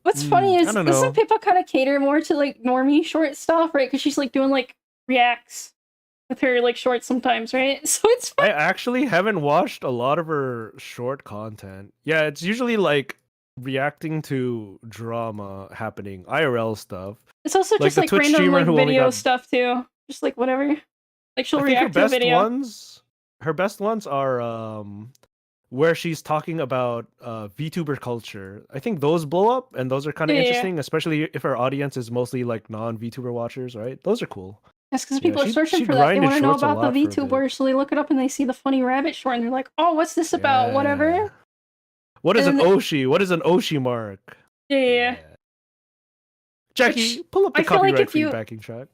S1: What's funny is,
S2: I don't know.
S1: doesn't Pippa kind of cater more to like normie short stuff, right? Because she's like doing like reacts with her like shorts sometimes, right? So it's fun.
S2: I actually haven't watched a lot of her short content. Yeah, it's usually like reacting to drama happening, IRL stuff.
S1: It's also
S2: like
S1: just
S2: the
S1: like
S2: Twitch
S1: random
S2: streamer
S1: like
S2: who only
S1: video
S2: got-
S1: stuff too. Just like whatever. Like she'll
S2: I think
S1: react to a video.
S2: her best ones are where she's talking about VTuber culture. I think those blow up and those are kind of
S1: Yeah.
S2: interesting, especially if our audience is mostly like non-VTuber watchers, right? Those are cool.
S1: That's because
S2: Yeah,
S1: people are
S2: she-
S1: searching
S2: she
S1: for that. They
S2: grinded
S1: want to know
S2: shorts a
S1: about the
S2: lot for a bit.
S1: VTuber, so they look it up and they see the funny rabbit short and they're like, oh, what's this about? Whatever.
S2: Yeah. What is
S1: And
S2: an
S1: then-
S2: Oshi? What is an Oshi mark?
S1: Yeah.
S2: Jackie, pull up the
S1: I feel like
S2: copyright
S1: if
S2: free
S1: you-
S2: backing track.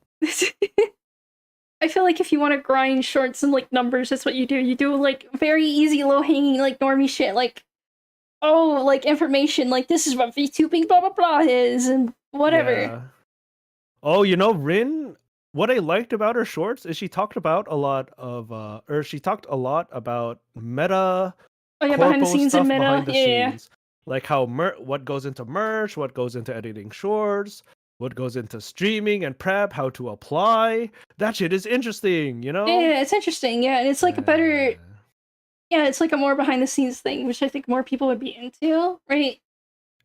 S1: I feel like if you want to grind shorts and like numbers, that's what you do. You do like very easy, low hanging, like normie shit, like like information, like this is what VTubing blah blah blah is, and whatever.
S2: Yeah. Oh, Rin, what I liked about her shorts is she talked about a lot about meta.
S1: Oh yeah, behind the
S2: corpo
S1: scenes
S2: stuff
S1: and meta.
S2: behind the
S1: Yeah.
S2: scenes. Like how what goes into merch, what goes into editing shorts, what goes into streaming and prep, how to apply. That shit is interesting,
S1: Yeah, it's interesting. Yeah, and it's like a better. Yeah, it's like a more behind the scenes thing, which I think more people would be into, right?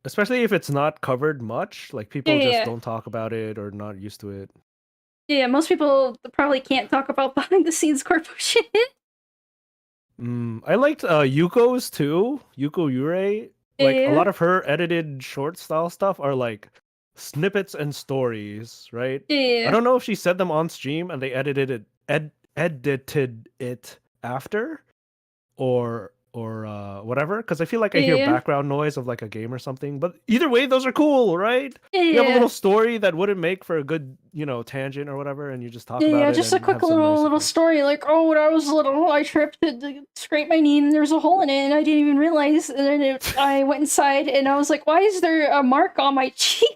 S2: Especially if it's not covered much, like
S1: Yeah,
S2: people
S1: yeah,
S2: just
S1: yeah.
S2: don't talk about it or not used to it.
S1: Yeah, most people probably can't talk about behind the scenes corpo shit.
S2: I liked Yuko's too. Yuko Yurei. Like a
S1: Yeah,
S2: lot of her edited short style stuff are like snippets and stories, right? I
S1: yeah,
S2: don't know if she said them on stream and they edited it after or whatever, because I feel like I hear
S1: yeah,
S2: background noise of like a game or something. But either way, those are cool, right? You have a
S1: yeah,
S2: little story that wouldn't make for a good, tangent or whatever, and you just talk
S1: yeah,
S2: about
S1: yeah.
S2: it
S1: Just a
S2: and
S1: quick
S2: have some nice
S1: little
S2: effects.
S1: story, like, oh, when I was little, I tripped to scrape my knee, and there was a hole in it, and I didn't even realize. And then I went inside, and I was like, why is there a mark on my cheeks?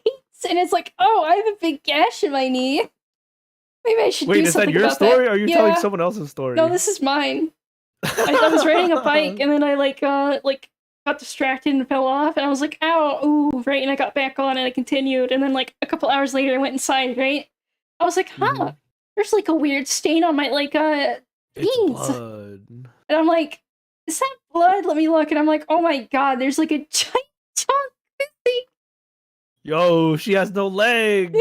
S1: And it's like, oh, I have a big gash in my knee. Maybe I should
S2: Wait,
S1: do
S2: is that
S1: something
S2: your
S1: about that.
S2: story, or are you telling
S1: Yeah,
S2: someone else's
S1: no,
S2: story?
S1: this is mine. I was riding a bike, and then I like got distracted and fell off, and I was like, ow, ooh, right, and I got back on and I continued, and then like a couple hours later I went inside, right? I was like, huh,
S2: Mhm.
S1: there's like a weird stain on my like
S2: It's
S1: jeans.
S2: blood.
S1: And I'm like, is that blood? Let me look, and I'm like, oh my god, there's like a giant chunk missing.
S2: Yo, she has no legs.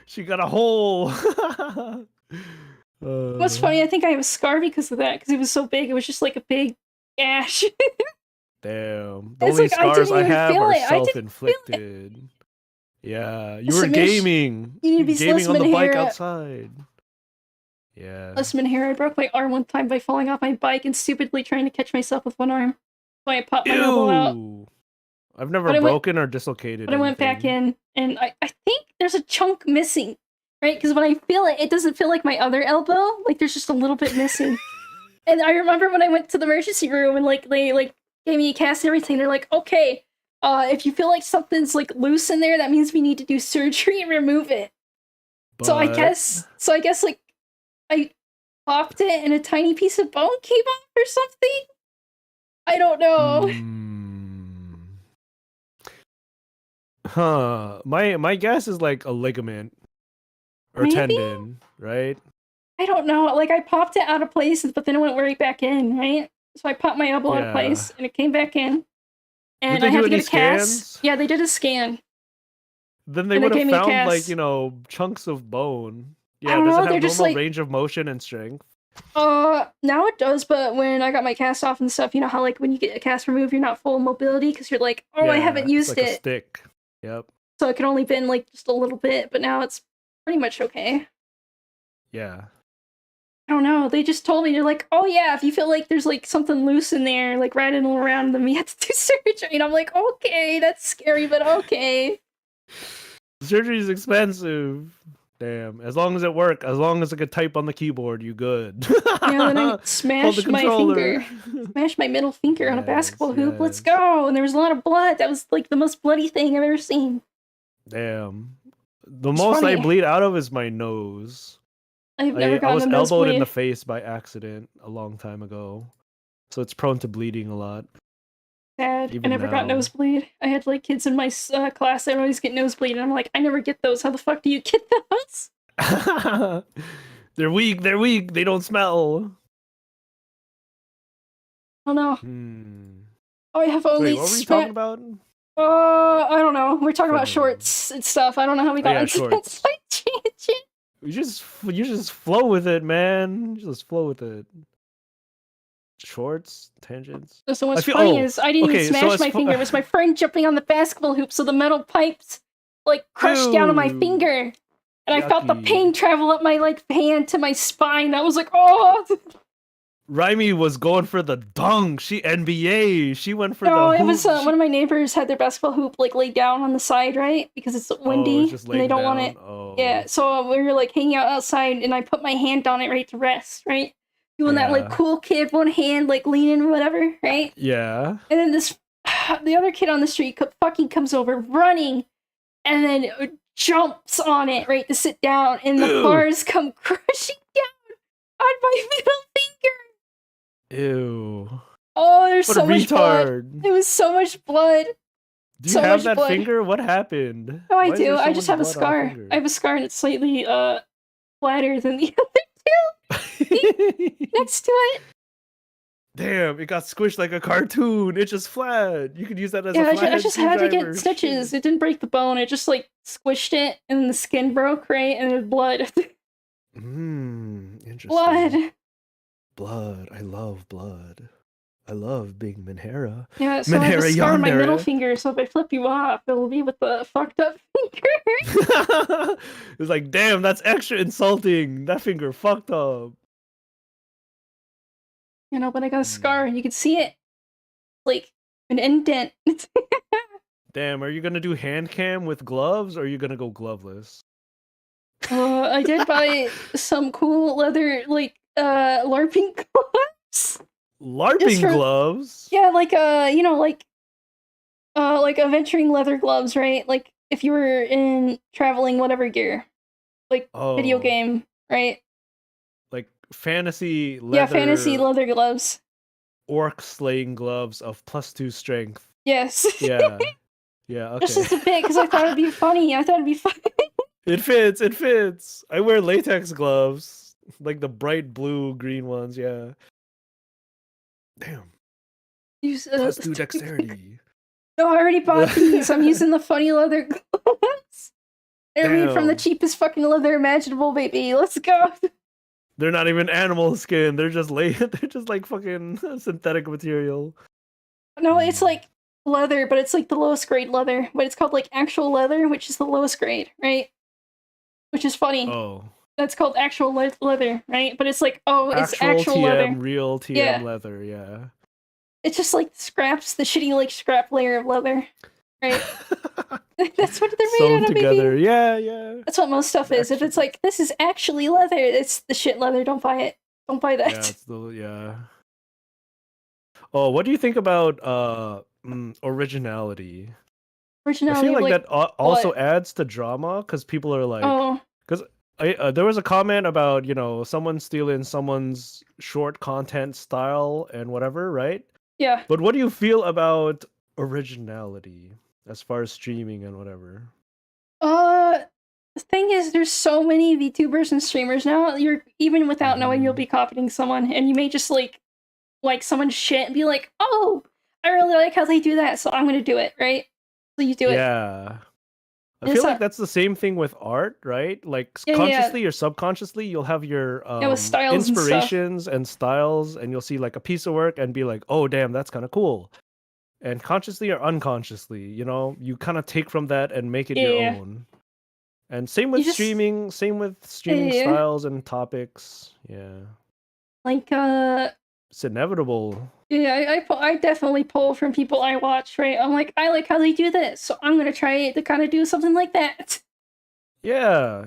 S2: She got a hole.
S1: What's funny, I think I have a scar because of that, because it was so big, it was just like a big gash.
S2: Damn. The
S1: It's
S2: only
S1: like I
S2: scars
S1: didn't
S2: I
S1: even
S2: have
S1: feel
S2: are
S1: it. I didn't feel it.
S2: self-inflicted. Yeah, you were
S1: Listen, Mish,
S2: gaming.
S1: you need to
S2: You
S1: be
S2: gaming
S1: less
S2: on the bike
S1: Manhera.
S2: outside. Yeah.
S1: Less Manhera. I broke my arm one time by falling off my bike and stupidly trying to catch myself with one arm. So I popped my elbow out.
S2: Ew. I've never
S1: But I went
S2: broken or dislocated
S1: but I went back
S2: anything.
S1: in, and I think there's a chunk missing. Right? Because when I feel it, it doesn't feel like my other elbow. Like there's just a little bit missing. And I remember when I went to the emergency room and like they like gave me a cast and everything, they're like, okay, if you feel like something's like loose in there, that means we need to do surgery and remove it.
S2: But
S1: So I guess like I popped it and a tiny piece of bone came off or something. I don't know.
S2: huh. My guess is like a ligament or
S1: Maybe?
S2: tendon, right?
S1: I don't know. Like I popped it out of place, but then it went right back in, right? So I popped my elbow out of
S2: Yeah.
S1: place and it came back in.
S2: Did
S1: And I
S2: they do
S1: had to
S2: any
S1: get a cast.
S2: scans?
S1: Yeah, they did a scan
S2: Then they
S1: and they
S2: would have
S1: gave me a
S2: found like,
S1: cast.
S2: chunks of bone.
S1: I
S2: Yeah,
S1: don't
S2: does it
S1: know, they're
S2: have
S1: just
S2: normal
S1: like
S2: range of motion and strength?
S1: now it does, but when I got my cast off and stuff, you know how like when you get a cast removed, you're not full mobility because you're like, oh, I
S2: Yeah,
S1: haven't
S2: it's
S1: used
S2: like a
S1: it.
S2: stick. Yep.
S1: So it could only been like just a little bit, but now it's pretty much okay.
S2: Yeah.
S1: I don't know. They just told me they're like, oh yeah, if you feel like there's like something loose in there, like rattling around, then we have to do surgery. And I'm like, okay, that's scary, but okay.
S2: Surgery is expensive. Damn. As long as it work, as long as I could type on the keyboard, you good.
S1: Yeah, then I
S2: Hold the
S1: smashed my
S2: controller.
S1: finger, smashed my middle finger on a
S2: Yes,
S1: basketball hoop. Let's
S2: yes.
S1: go! And there was a lot of blood. That was like the most bloody thing I've ever seen.
S2: Damn. The
S1: It's
S2: most I
S1: funny.
S2: bleed out of is my nose.
S1: I've never
S2: I
S1: gotten
S2: was
S1: a
S2: elbowed in the
S1: nosebleed.
S2: face by accident a long time ago. So it's prone to bleeding a lot.
S1: Sad. I
S2: Even
S1: never got
S2: now.
S1: nosebleed. I had like kids in my class that always get nosebleed, and I'm like, I never get those. How the fuck do you get those?
S2: They're weak, they don't smell.
S1: I don't know. Oh, I have
S2: So wait,
S1: only
S2: what were you talking
S1: smashed.
S2: about?
S1: I don't know. We're talking about
S2: From
S1: shorts and stuff. I don't know how we
S2: Oh
S1: got
S2: yeah,
S1: into that
S2: shorts.
S1: slight tangent.
S2: You just flow with it, man. You just flow with it. Shorts, tangents.
S1: So
S2: I
S1: what's
S2: feel
S1: funny is I didn't even
S2: okay, so
S1: smash my finger. It was my friend jumping on the basketball hoop, so the metal pipes like crushed down on my
S2: Ew.
S1: finger, and I felt the
S2: Yucky.
S1: pain travel up my like hand to my spine. I was like, oh.
S2: Raimi was going for the dunk. She NBA. She went for
S1: No,
S2: the
S1: it
S2: hoop.
S1: was one of my neighbors had their basketball hoop like laid down on the side, right? Because it's
S2: Oh, it's
S1: windy
S2: just
S1: and they
S2: laying
S1: don't want
S2: down.
S1: it.
S2: Oh.
S1: Yeah, so we were like hanging out outside, and I put my hand on it right to rest, right? Doing that like
S2: Yeah.
S1: cool kid, one hand like leaning or whatever, right?
S2: Yeah.
S1: And then the other kid on the street fucking comes over running, and then jumps on it right to sit down, and the
S2: Ew.
S1: bars come crashing down on my middle finger.
S2: Ew.
S1: Oh, there's
S2: What
S1: so
S2: a
S1: much blood.
S2: retard.
S1: It was so much blood.
S2: Do you
S1: So
S2: have
S1: much
S2: that
S1: blood.
S2: finger? What happened?
S1: No, I
S2: Why is there
S1: do.
S2: so
S1: I just
S2: much
S1: have a
S2: blood on
S1: scar.
S2: finger?
S1: I have a scar, and it's slightly flatter than the other two. See? Next to it.
S2: Damn, it got squished like a cartoon. It's just flat. You could use that as
S1: Yeah,
S2: a
S1: I
S2: flathead
S1: just had to
S2: screwdriver.
S1: get stitches.
S2: Shit.
S1: It didn't break the bone. It just like squished it, and the skin broke, right? And there's blood.
S2: Interesting.
S1: Blood.
S2: Blood. I love blood. I love being Minhera.
S1: Yeah, so I have a
S2: Minhera
S1: scar on my middle
S2: yandere.
S1: finger, so if I flip you off, it'll be with the fucked up finger.
S2: It's like, damn, that's extra insulting. That finger fucked up.
S1: You know, but I got a scar, and you can see it. Like, an indent.
S2: Damn, are you gonna do hand cam with gloves or are you gonna go gloveless?
S1: I did buy some cool leather, like, LARPing gloves.
S2: LARPing
S1: for-
S2: gloves?
S1: Yeah, like, you know, like adventuring leather gloves, right? Like, if you were in traveling whatever gear. Like, video game, right?
S2: Like fantasy leather.
S1: Yeah, fantasy leather gloves.
S2: Orc slaying gloves of +2 strength.
S1: Yes.
S2: Yeah. Yeah, okay.
S1: Just a bit, because I thought it'd be funny.
S2: It fits, it fits. I wear latex gloves. Like the bright blue, green ones, yeah. Damn.
S1: Use,
S2: +2 dexterity.
S1: No, I already bought these. I'm using the funny leather gloves. They're made from the
S2: Damn.
S1: cheapest fucking leather imaginable, baby. Let's go.
S2: They're not even animal skin. They're just they're just like fucking synthetic material.
S1: No, it's like leather, but it's like the lowest grade leather. But it's called like actual leather, which is the lowest grade, right? Which is funny.
S2: Oh.
S1: That's called actual leather, right? But it's like, oh, it's actual
S2: TM,
S1: leather.
S2: Real TM
S1: Yeah.
S2: leather, yeah.
S1: It's just like scraps, the shitty like scrap layer of leather, right? That's what they're made
S2: Sewn
S1: out of,
S2: together.
S1: baby.
S2: Yeah.
S1: That's what most stuff is. If it's like, this is actually leather, it's the shit leather. Don't buy it. Don't buy that.
S2: Yeah, it's yeah. Oh, what do you think about originality?
S1: Originality.
S2: I feel like that also
S1: what?
S2: adds to drama because people are like,
S1: Oh,
S2: because there was a comment about, you know, someone stealing someone's short content style and whatever, right?
S1: yeah.
S2: But what do you feel about originality as far as streaming and whatever?
S1: The thing is, there's so many VTubers and streamers now. You're even without knowing, you'll be copying someone, and you may just like someone's shit and be like, "Oh, I really like how they do that, so I'm gonna do it." Right? So you do it.
S2: Yeah. I feel like that's the same thing with art, right? Like consciously or subconsciously, you'll have your
S1: with styles
S2: inspirations and styles, and you'll see like a piece of work and be like, "Oh, damn, that's kind of cool." And consciously or unconsciously, you know, you kind of take from that and make it your own. And same with streaming, styles and topics. Yeah.
S1: Like
S2: it's inevitable.
S1: Yeah, I definitely pull from people I watch, right? I'm like, I like how they do this, so I'm gonna try to kind of do something like that.
S2: Yeah.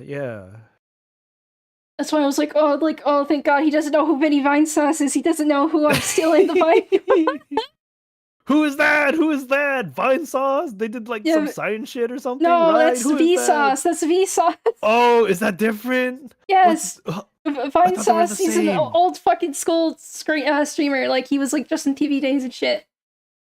S1: That's why I was like, oh, thank God he doesn't know who Vinny Vinesauce is. He doesn't know who I'm stealing the Vine.
S2: Who is that? Vinesauce? They did like some science shit or something?
S1: No,
S2: right?
S1: that's Vsauce. That's Vsauce.
S2: Oh, is that different?
S1: Yes. Vinesauce, he's an old fucking school streamer. Like, he was like just in TV days and shit.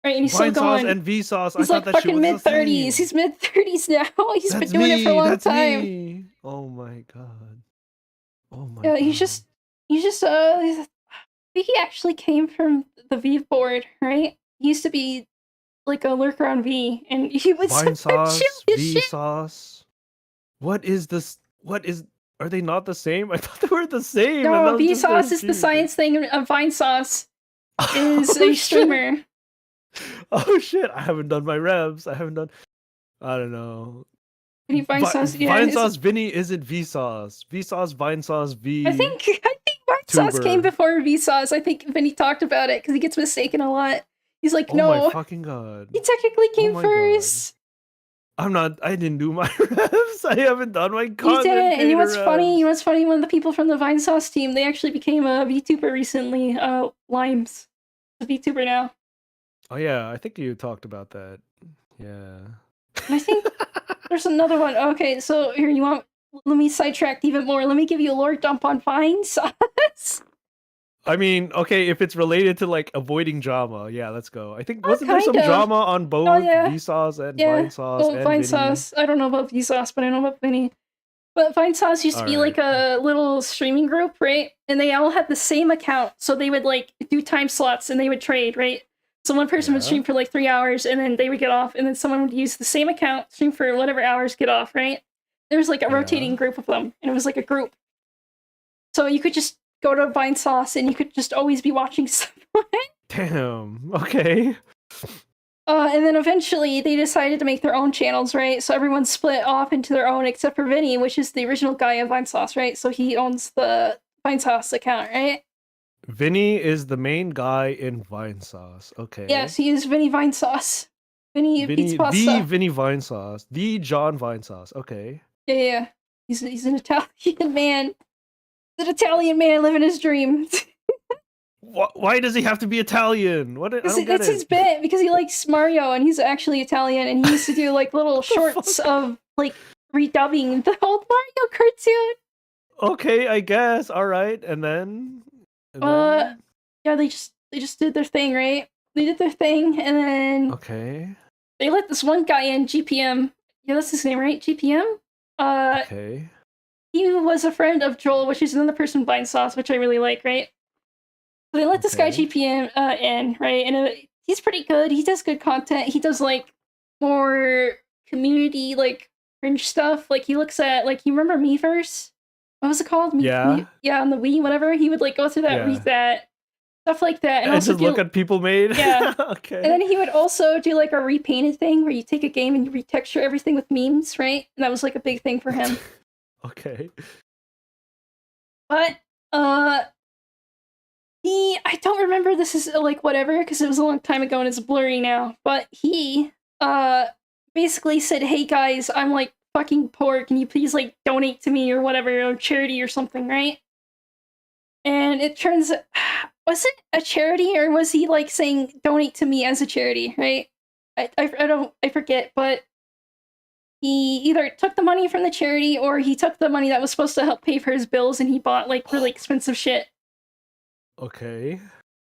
S1: Right, and he's still going.
S2: and Vsauce.
S1: He's like fucking mid-30s. He's mid-30s now. He's been doing it for a long time.
S2: Me. Oh my God.
S1: Yeah, he's just I think he actually came from the V board, right? He used to be like a lurker on V, and he was
S2: Vinesauce, Vsauce. What is this? Are they not the same? I thought they were the same.
S1: No, Vsauce is the science thing, and Vinesauce is a streamer.
S2: Oh shit! I haven't done my revs. I don't know.
S1: Vinesauce,
S2: Vinny isn't Vsauce. Vsauce, Vinesauce, V.
S1: I think Vinesauce came before Vsauce. I think Vinny talked about it because he gets mistaken a lot. He's like, no.
S2: Oh my fucking God.
S1: He technically came first.
S2: God. I didn't do my revs. I haven't done my content.
S1: You did it. And you know what's funny? You know what's funny? One of the people from the Vinesauce team, they actually became a VTuber recently. Limes. A VTuber now.
S2: Oh yeah, I think you talked about that. Yeah.
S1: And I think there's another one. Okay, so here let me sidetrack even more. Let me give you a lore dump on Vinesauce.
S2: I mean, okay, if it's related to like avoiding drama, yeah, let's go. I think wasn't there some drama on both Vsauce and Vinesauce and
S1: Vinesauce. I don't know about Vsauce, but I know about Vinny. But Vinesauce used to be
S2: Alright.
S1: like a little streaming group, right? And they all had the same account, so they would like do time slots and they would trade, right? So one person would
S2: Yeah.
S1: stream for like 3 hours and then they would get off, and then someone would use the same account, stream for whatever hours, get off, right? There was like a rotating
S2: Yeah.
S1: group of them, and it was like a group. So you could just go to Vinesauce and you could just always be watching someone.
S2: Damn. Okay.
S1: And then eventually they decided to make their own channels, right? So everyone split off into their own except for Vinny, which is the original guy of Vinesauce, right? So he owns the Vinesauce account, right?
S2: Vinny is the main guy in Vinesauce. Okay.
S1: Yes, he is Vinny Vinesauce. Vinny Beats
S2: Vinny, the
S1: Pasta.
S2: Vinny Vinesauce, the John Vinesauce. Okay.
S1: Yeah. He's an Italian man. He's an Italian man living his dream.
S2: Why does he have to be Italian? What? I don't get
S1: That's
S2: it.
S1: his bit because he likes Mario and he's actually Italian, and he used to do like little shorts of like redubbing the old Mario cartoon.
S2: Okay, I guess. All right, and then.
S1: Yeah, they just did their thing, right? They did their thing, and then
S2: Okay.
S1: they let this one guy in, GPM. Yeah, that's his name, right? GPM.
S2: Okay.
S1: He was a friend of Joel, which is another person buying sauce, which I really like, right? So they let this guy
S2: Okay.
S1: GPM in, right? And he's pretty good. He does good content. He does like more community like cringe stuff. Like he looks at like you remember Miiverse? What was it called?
S2: Yeah.
S1: Yeah, on the Wii, whatever. He would like go through that,
S2: Yeah.
S1: read that, stuff like that, and
S2: And
S1: also
S2: just look at people made.
S1: Yeah.
S2: Okay.
S1: And then he would also do like a repainted thing where you take a game and you retexture everything with memes, right? And that was like a big thing for him.
S2: Okay.
S1: But I don't remember this is like whatever because it was a long time ago and it's blurry now. But he basically said, "Hey guys, I'm like fucking poor. Can you please like donate to me or whatever or charity or something, right?" And it turns was it a charity or was he like saying donate to me as a charity, right? I forget, but he either took the money from the charity or he took the money that was supposed to help pay for his bills and he bought like really expensive shit.
S2: Okay.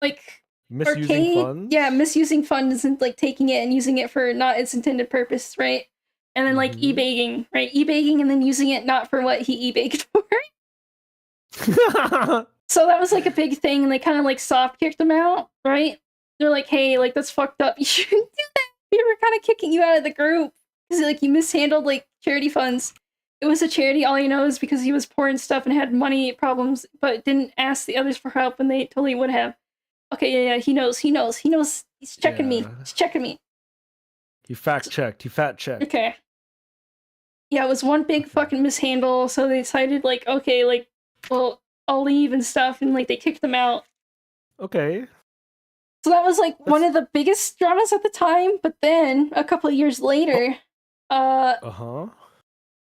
S1: Like
S2: Misusing
S1: arcade,
S2: funds.
S1: yeah, misusing funds and like taking it and using it for not its intended purpose, right? And then like e-bagging, right? E-bagging and then using it not for what he e-bagged for. So that was like a big thing, and they kind of like soft kicked him out, right? They're like, "Hey, like that's fucked up. You shouldn't do that. We were kind of kicking you out of the group because like you mishandled like charity funds. It was a charity, all you know, is because he was poor and stuff and had money problems, but didn't ask the others for help, and they totally would have. Okay, yeah, he knows. He's checking me. He's checking me.
S2: He fact checked. He fat checked.
S1: Okay. Yeah, it was one big fucking mishandle, so they decided like, okay, like, well, I'll leave and stuff, and like they kicked them out.
S2: Okay.
S1: So that was like one of the biggest dramas at the time, but then a couple of years later,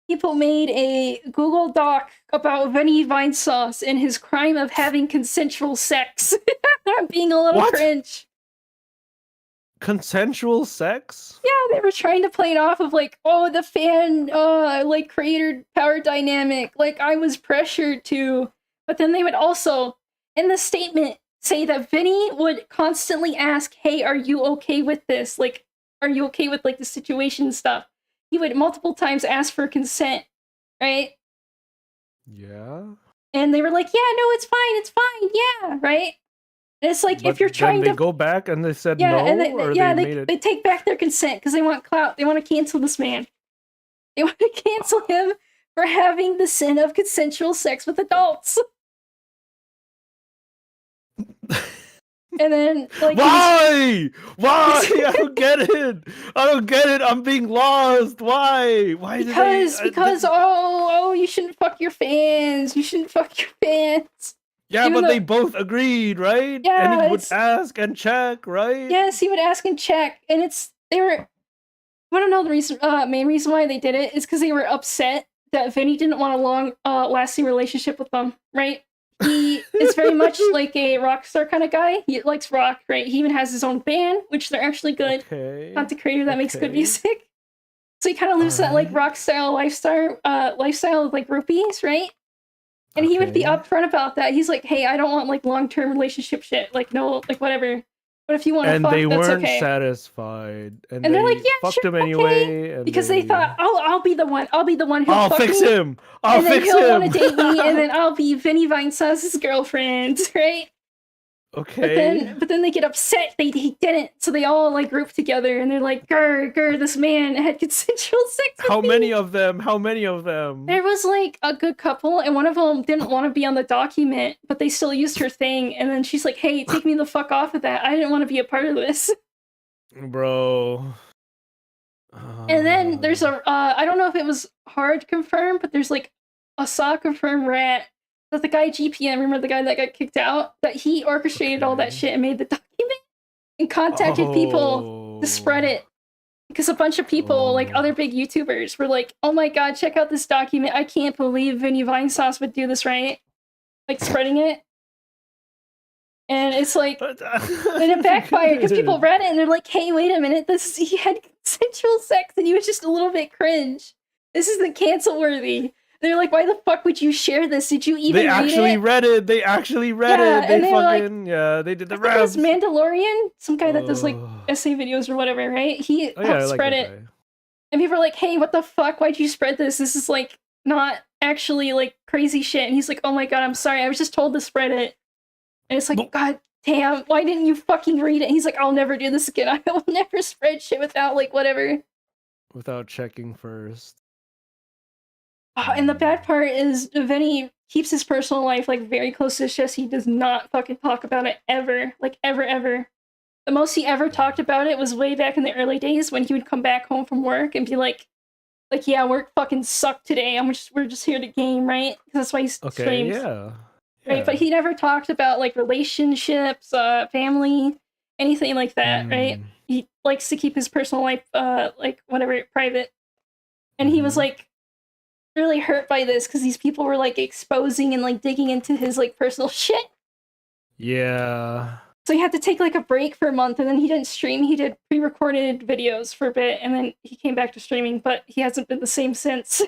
S1: people made a Google Doc about Vinny Vinesauce and his crime of having consensual sex. I'm being a little cringe.
S2: Consensual sex?
S1: Yeah, they were trying to play it off of like, oh, the fan, like creator power dynamic, like I was pressured to. But then they would also, in the statement, say that Vinny would constantly ask, "Hey, are you okay with this? Like, are you okay with like the situation and stuff?" He would multiple times ask for consent, right?
S2: Yeah.
S1: And they were like, "Yeah, no, it's fine, yeah, right." And it's like
S2: But
S1: if you're trying
S2: they
S1: to
S2: go back and they said
S1: yeah,
S2: no,
S1: and
S2: or
S1: they take back their consent because they want clout. They want to cancel this man. They want to cancel him for having the sin of consensual sex with adults. And then, like,
S2: why? I don't get it. I'm being lost. Why?
S1: Because oh, you shouldn't fuck your fans. You shouldn't fuck your fans.
S2: Yeah, but they both agreed, right?
S1: Yeah,
S2: and he would ask and check, right?
S1: Yes, he would ask and check, and they were. I want to know the reason. Main reason why they did it is because they were upset that Vinny didn't want a long, lasting relationship with them, right? He is very much like a rock star kind of guy. He likes rock, right? He even has his own band, which they're actually good. Content creator that makes good music. So he kind of lives that like rock style lifestyle with like groupies, right? And he would be upfront about that. He's like, "Hey, I don't want like long-term relationship shit. Like no, like whatever." But if you want to
S2: And
S1: fuck,
S2: they
S1: that's
S2: weren't
S1: okay.
S2: satisfied, and
S1: And they're like,
S2: they
S1: yeah,
S2: fucked him
S1: sure, okay.
S2: anyway. And
S1: Because they thought, oh, I'll be the one. I'll be the one who'll
S2: I'll
S1: fuck
S2: fix
S1: me.
S2: him. I'll
S1: And then
S2: fix
S1: he'll want to
S2: him.
S1: date me, and then I'll be Vinny Vinesauce's girlfriend, right?
S2: Okay.
S1: But then they get upset he didn't, so they all like group together and they're like, "Grr, this man had consensual sex with
S2: How
S1: me."
S2: many of them? How many of them?
S1: There was like a good couple, and one of them didn't want to be on the document, but they still used her thing. And then she's like, "Hey, take me the fuck off of that. I didn't want to be a part of this."
S2: Bro.
S1: And then there's a I don't know if it was hard confirmed, but there's like a saw confirmed rat that the guy GPM, remember the guy that got kicked out, that he orchestrated all that
S2: Okay.
S1: shit and made the document and contacted people to spread it. Because a bunch of people, like other big YouTubers, were like, "Oh my god, check out this document! I can't believe Vinny Vinesauce would do this, right?" Like spreading it, and it's like, and it backfired because people read it and they're like, "Hey, wait a minute! He had consensual sex and he was just a little bit cringe. This isn't cancel worthy." They're like, "Why the fuck would you share this? Did you even
S2: They actually read it. They actually read it. They fucking they did the
S1: reps.
S2: reps.
S1: Mandalorian, some guy that does like essay videos or whatever, right? He helped spread it. And people are like, "Hey, what the fuck? Why'd you spread this? This is like not actually like crazy shit." And he's like, "Oh my god, I'm sorry. I was just told to spread it." And it's like, God damn, why didn't you fucking read it? And he's like, "I'll never do this again. I will never spread shit without like whatever."
S2: Without checking first.
S1: And the bad part is Vinny keeps his personal life like very close to his chest. He does not fucking talk about it ever. Like ever. The most he ever talked about it was way back in the early days when he would come back home from work and be like, "Yeah, work fucking sucked today. We're just here to game, right?" Because that's why he streams.
S2: Yeah.
S1: Right, but he never talked about like relationships, family, anything like that, right? He likes to keep his personal life, like whatever, private. And he was like really hurt by this because these people were like exposing and like digging into his like personal shit.
S2: Yeah.
S1: So he had to take like a break for a month, and then he didn't stream. He did pre-recorded videos for a bit, and then he came back to streaming, but he hasn't been the same since.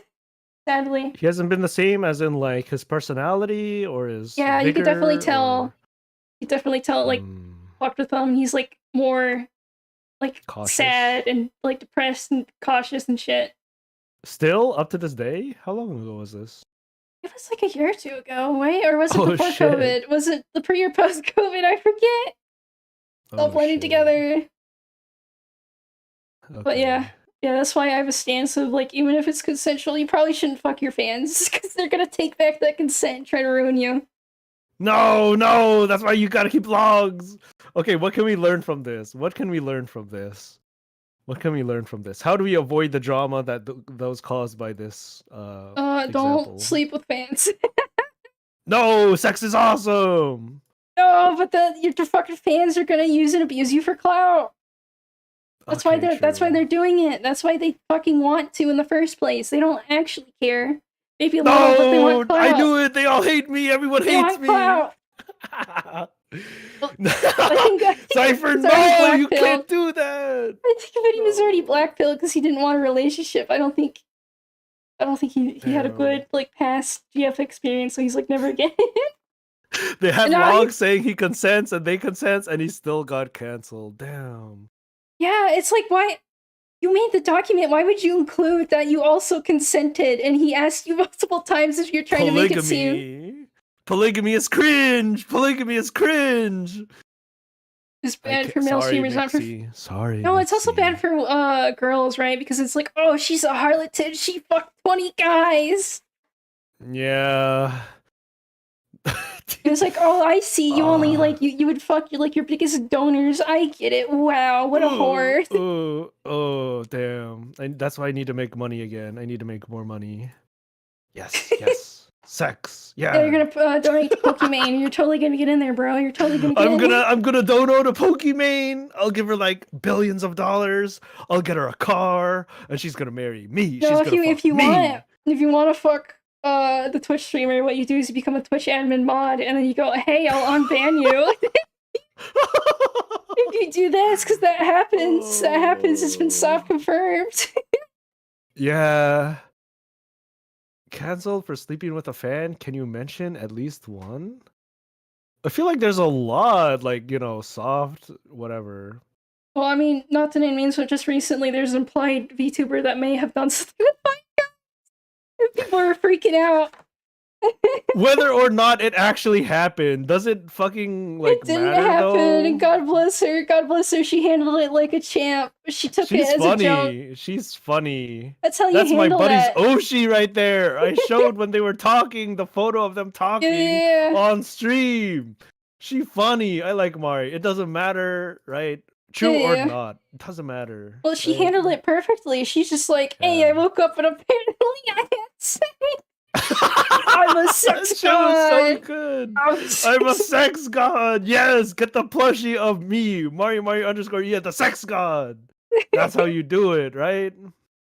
S1: Sadly.
S2: He hasn't been the same as in like his personality or his
S1: vigor, you could definitely tell.
S2: Or...
S1: You definitely tell like fucked with him. He's like more like
S2: cautious.
S1: Sad and like depressed and cautious and shit.
S2: Still up to this day? How long ago was this?
S1: It was like a year or two ago, right? Or was it before COVID? Was it the pre or post COVID? I forget. All blended together. Okay. But yeah, that's why I have a stance of like, even if it's consensual, you probably shouldn't fuck your fans because they're gonna take back that consent and try to ruin you.
S2: No, that's why you gotta keep logs. Okay, what can we learn from this? What can we learn from this? How do we avoid the drama that was caused by this
S1: don't sleep with fans.
S2: No, sex is awesome.
S1: No, but your fucking fans are gonna use and abuse you for clout. That's why they're doing it. That's why they fucking want to in the first place. They don't actually care. Maybe a little, but they want clout.
S2: I knew it. They all hate me. Everyone hates me.
S1: Clout.
S2: Cypher, no, you can't do that.
S1: I think Vinny was already blackpilled because he didn't want a relationship. I don't think he had a good like past GF experience, so he's like, never again.
S2: They have logs saying he consents and they consent, and he still got canceled. Damn.
S1: Yeah, it's like, why you made the document? Why would you include that you also consented? And he asked you multiple times if you're trying to make it seem.
S2: Polygamy is cringe.
S1: It's bad for male streamers, not for.
S2: Sorry.
S1: No, it's also bad for girls, right? Because it's like, oh, she's a harlot. She fucked 20 guys.
S2: Yeah.
S1: It was like, oh, I see. You only like you would fuck like your biggest donors. I get it. Wow, what a whore.
S2: Oh, damn. That's why I need to make money again. I need to make more money. Yes. Sex. Yeah.
S1: You're gonna donate to Pokimane. You're totally gonna get in there, bro. You're totally gonna get in there.
S2: I'm gonna donate to Pokimane. I'll give her like billions of dollars. I'll get her a car, and she's gonna marry me.
S1: No, if you want to fuck the Twitch streamer, what you do is you become a Twitch admin mod, and then you go, hey, I'll unban you. If you do this, because that happens. It's been soft confirmed.
S2: Yeah. Cancelled for sleeping with a fan? Can you mention at least one? I feel like there's a lot, like, you know, soft, whatever.
S1: Well, I mean, not to name names, but just recently there's an implied VTuber that may have done something with my god, and people are freaking out.
S2: Whether or not it actually happened, does it fucking,
S1: It
S2: like,
S1: didn't
S2: matter,
S1: happen, and
S2: though?
S1: God bless her. God bless her. She handled it like a champ. She took it
S2: She's
S1: as a joke.
S2: funny. She's funny.
S1: That's how you
S2: That's my
S1: handle
S2: buddy's
S1: that.
S2: Oshi right there. I showed when they were talking, the photo of them talking
S1: Yeah,
S2: on stream. She funny. I like Mari. It doesn't matter, right?
S1: yeah,
S2: True or
S1: yeah.
S2: not, it doesn't matter,
S1: Well, she
S2: right?
S1: handled it perfectly. She's just like, "Hey, I
S2: Yeah.
S1: woke up and apparently I had sex. I'm a
S2: That
S1: sex
S2: shit was so
S1: god.
S2: good.
S1: I'm a
S2: I'm a
S1: sex."
S2: sex god. Yes, get the plushie of me, Mario Mario underscore yeah, the sex god. That's how you do it, right?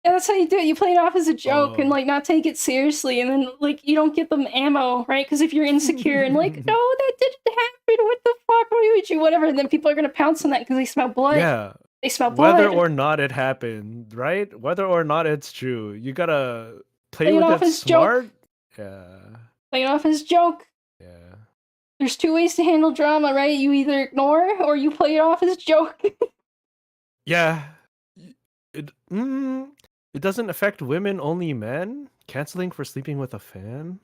S1: Yeah, that's how you do it. You play it off as a joke and
S2: Oh.
S1: like not take it seriously, and then like you don't get them ammo, right? Because if you're insecure and like, no, that didn't happen. What the fuck? Why would you? Whatever. And then people are gonna pounce on that because they smell blood.
S2: Yeah.
S1: They smell
S2: Whether
S1: blood.
S2: or not it happened, right? Whether or not it's true, you gotta play
S1: Play it
S2: with
S1: off
S2: it
S1: as joke.
S2: smart. Yeah.
S1: Play it off as joke.
S2: Yeah.
S1: There's two ways to handle drama, right? You either ignore or you play it off as joke.
S2: Yeah. It it doesn't affect women, only men. Canceling for sleeping with a fan.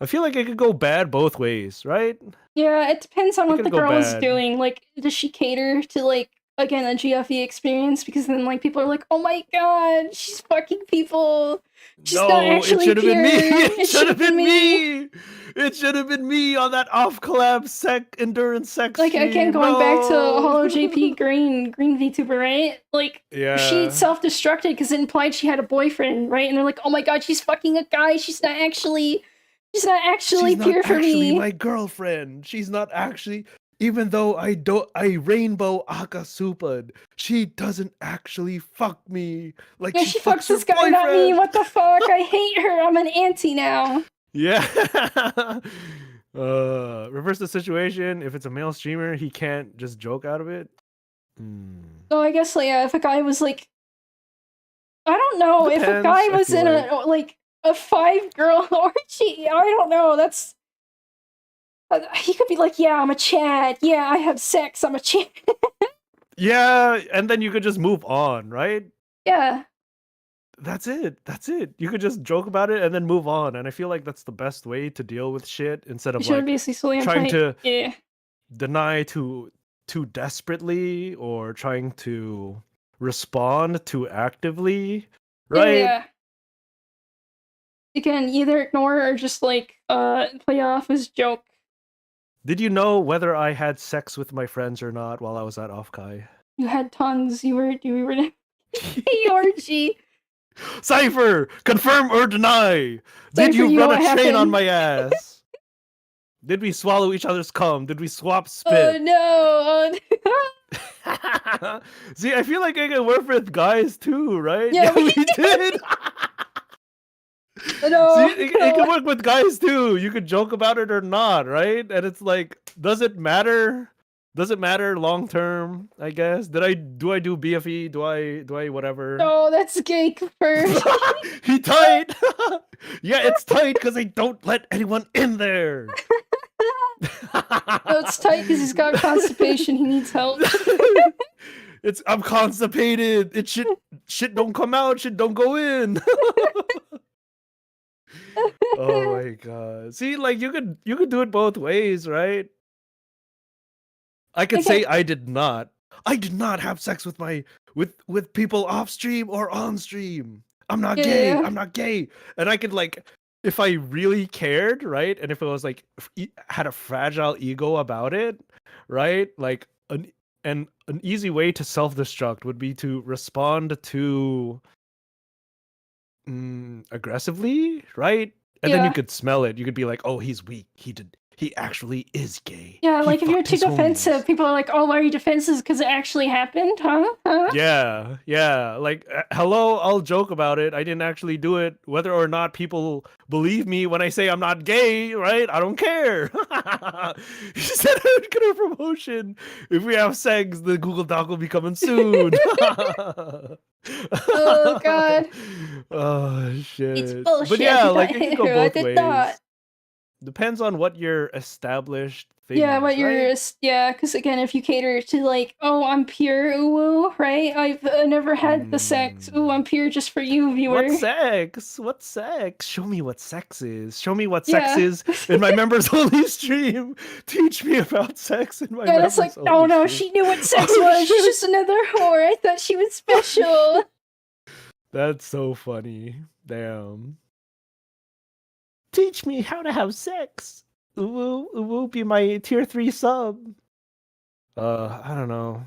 S2: I feel like it could go bad both ways, right?
S1: Yeah, it depends on
S2: It
S1: what
S2: could
S1: the
S2: go
S1: girl is
S2: bad.
S1: doing. Like, does she cater to like again a GFE experience? Because then like people are like, oh my god, she's fucking people. She's not
S2: No, it
S1: actually
S2: should have been
S1: pure.
S2: me.
S1: It
S2: It
S1: should
S2: should
S1: have
S2: have
S1: been
S2: been
S1: me.
S2: me. It should have been me on that off collab endurance sex
S1: Like again,
S2: stream.
S1: going back to
S2: No.
S1: Hollow JP Green VTuber, right? Like she
S2: Yeah.
S1: self-destructed because it implied she had a boyfriend, right? And they're like, oh my god, she's fucking a guy. She's not actually
S2: She's not
S1: pure for
S2: actually
S1: me.
S2: my girlfriend. She's not actually, even though I rainbow Akasupa'd, she doesn't actually fuck me like
S1: Yeah,
S2: she
S1: she fucks
S2: fucks her
S1: this guy, not me.
S2: boyfriend.
S1: What the fuck? I hate her. I'm an auntie now.
S2: Yeah. Reverse the situation. If it's a male streamer, he can't just joke out of it.
S1: So I guess like if a guy was like, I don't know, if a guy
S2: Depends, I
S1: was
S2: feel
S1: in
S2: like.
S1: a like a 5 girl orgy, I don't know. That's he could be like, yeah, I'm a Chad. Yeah, I have sex. I'm a Chad.
S2: Yeah, and then you could just move on, right?
S1: Yeah,
S2: That's it. That's it. You could just joke about it and then move on. And I feel like that's the best way to deal with shit instead
S1: you
S2: of
S1: should
S2: like
S1: basically solely on
S2: trying
S1: type.
S2: to
S1: Yeah,
S2: deny too desperately or trying to respond too actively,
S1: yeah,
S2: right?
S1: yeah. You can either ignore or just like play off as joke.
S2: Did you know whether I had sex with my friends or not while I was at Offkai?
S1: You had tongues. You were in a orgy.
S2: Cypher, confirm or deny. Did
S1: Cypher,
S2: you
S1: you know
S2: run a
S1: what
S2: train on
S1: happened?
S2: my ass? Did we swallow each other's cum? Did we swap
S1: Oh
S2: spit?
S1: no!
S2: See, I feel like I can work with guys too, right?
S1: Yeah,
S2: Yeah,
S1: we
S2: we did.
S1: no,
S2: See, it can work with guys too. You could joke about it or not, right? And it's like, does it matter? Does it matter long term? I guess. Do I do BFE? Do I whatever?
S1: no, that's gay confirmed.
S2: He tight. Yeah, it's tight because I don't let anyone in there.
S1: No, it's tight because he's got constipation. He needs help.
S2: I'm constipated. It shit don't come out. Shit don't go in. Oh my god. See, like you could do it both ways, right? I could say I did not. I did not have sex with my with people off stream or on stream. I'm not gay.
S1: Yeah.
S2: I'm not gay. And I could like if I really cared, right? And if it was like had a fragile ego about it, right? Like an easy way to self-destruct would be to respond to aggressively, right? And then you
S1: Yeah.
S2: could smell it. You could be like, "Oh, he's weak. He actually is gay."
S1: Yeah,
S2: He
S1: like if you're
S2: fucked
S1: too
S2: his homies."
S1: defensive, people are like, "Oh, why are you defensive? Because it actually happened, huh? Huh?"
S2: Yeah. Like, hello, I'll joke about it. I didn't actually do it. Whether or not people believe me when I say I'm not gay, right? I don't care. He said I would get a promotion. If we have sex, the Google Doc will be coming soon.
S1: Oh god,
S2: Oh
S1: it's
S2: shit.
S1: bullshit.
S2: But yeah,
S1: I
S2: like
S1: got
S2: it can go
S1: hetero. I
S2: both
S1: did
S2: ways.
S1: not.
S2: Depends on what your established thing
S1: Yeah,
S2: is,
S1: but you're
S2: right?
S1: yeah, because again, if you cater to like, oh, I'm pure, ooh, right? I've never had the sex. Ooh,
S2: Mm.
S1: I'm pure just for you,
S2: What
S1: viewer.
S2: sex? What sex? Show me what sex is. Show me what sex
S1: Yeah.
S2: is in my members only stream. Teach me about sex in my
S1: Yeah, that's like,
S2: members
S1: oh
S2: only
S1: no,
S2: stream.
S1: she knew what sex
S2: Oh
S1: was. She's
S2: shit.
S1: just another whore. I thought she was
S2: Oh
S1: special.
S2: shit. That's so funny. Damn. Teach me how to have sex. Uwu, Uwu be my tier 3 sub. I don't know.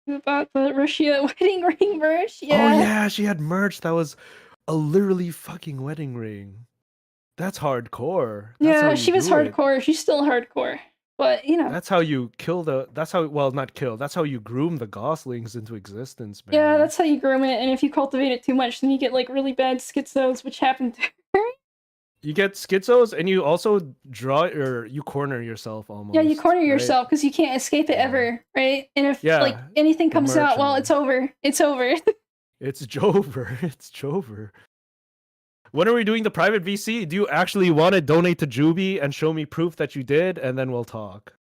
S1: About the Russia wedding ring merch,
S2: Oh
S1: yeah.
S2: yeah, she had merch that was a literally fucking wedding ring. That's hardcore. That's how
S1: Yeah,
S2: you
S1: she was
S2: do it.
S1: hardcore. She's still hardcore. But, you know.
S2: That's how you kill the. That's how. Well, not kill. That's how you groom the goslings into existence,
S1: Yeah,
S2: man.
S1: that's how you groom it, and if you cultivate it too much, then you get like really bad schizos, which happened to her.
S2: You get schizos, and you also draw or you corner yourself
S1: Yeah, you
S2: almost,
S1: corner
S2: right?
S1: yourself because you can't escape it
S2: Yeah.
S1: ever, right? And if like
S2: Yeah,
S1: anything
S2: the
S1: comes out, well,
S2: merchant.
S1: it's over. It's over.
S2: It's Jover. It's Jover. When are we doing the private VC? Do you actually want to donate to Juby and show me proof that you did, and then we'll talk?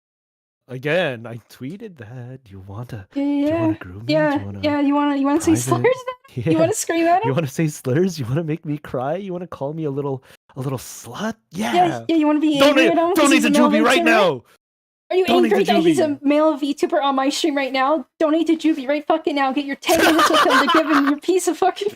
S2: Again, I tweeted that. Do you want to?
S1: Yeah,
S2: Do you want
S1: yeah,
S2: to groom me? Do
S1: yeah,
S2: you want to
S1: yeah. You wanna say slurs?
S2: private?
S1: You
S2: Yeah.
S1: wanna scream at him?
S2: You want to say slurs? You want to make me cry? You want to call me a little slut?
S1: Yeah,
S2: Yeah.
S1: yeah. You wanna be angry at him because
S2: Donate
S1: he's a
S2: to
S1: male
S2: Juby right
S1: VTuber?
S2: now.
S1: Are you
S2: Donate to
S1: angry that he's a
S2: Juby.
S1: male VTuber on my stream right now? Donate to Juby right fucking now. Get your 10 minutes with him to give him your piece of fucking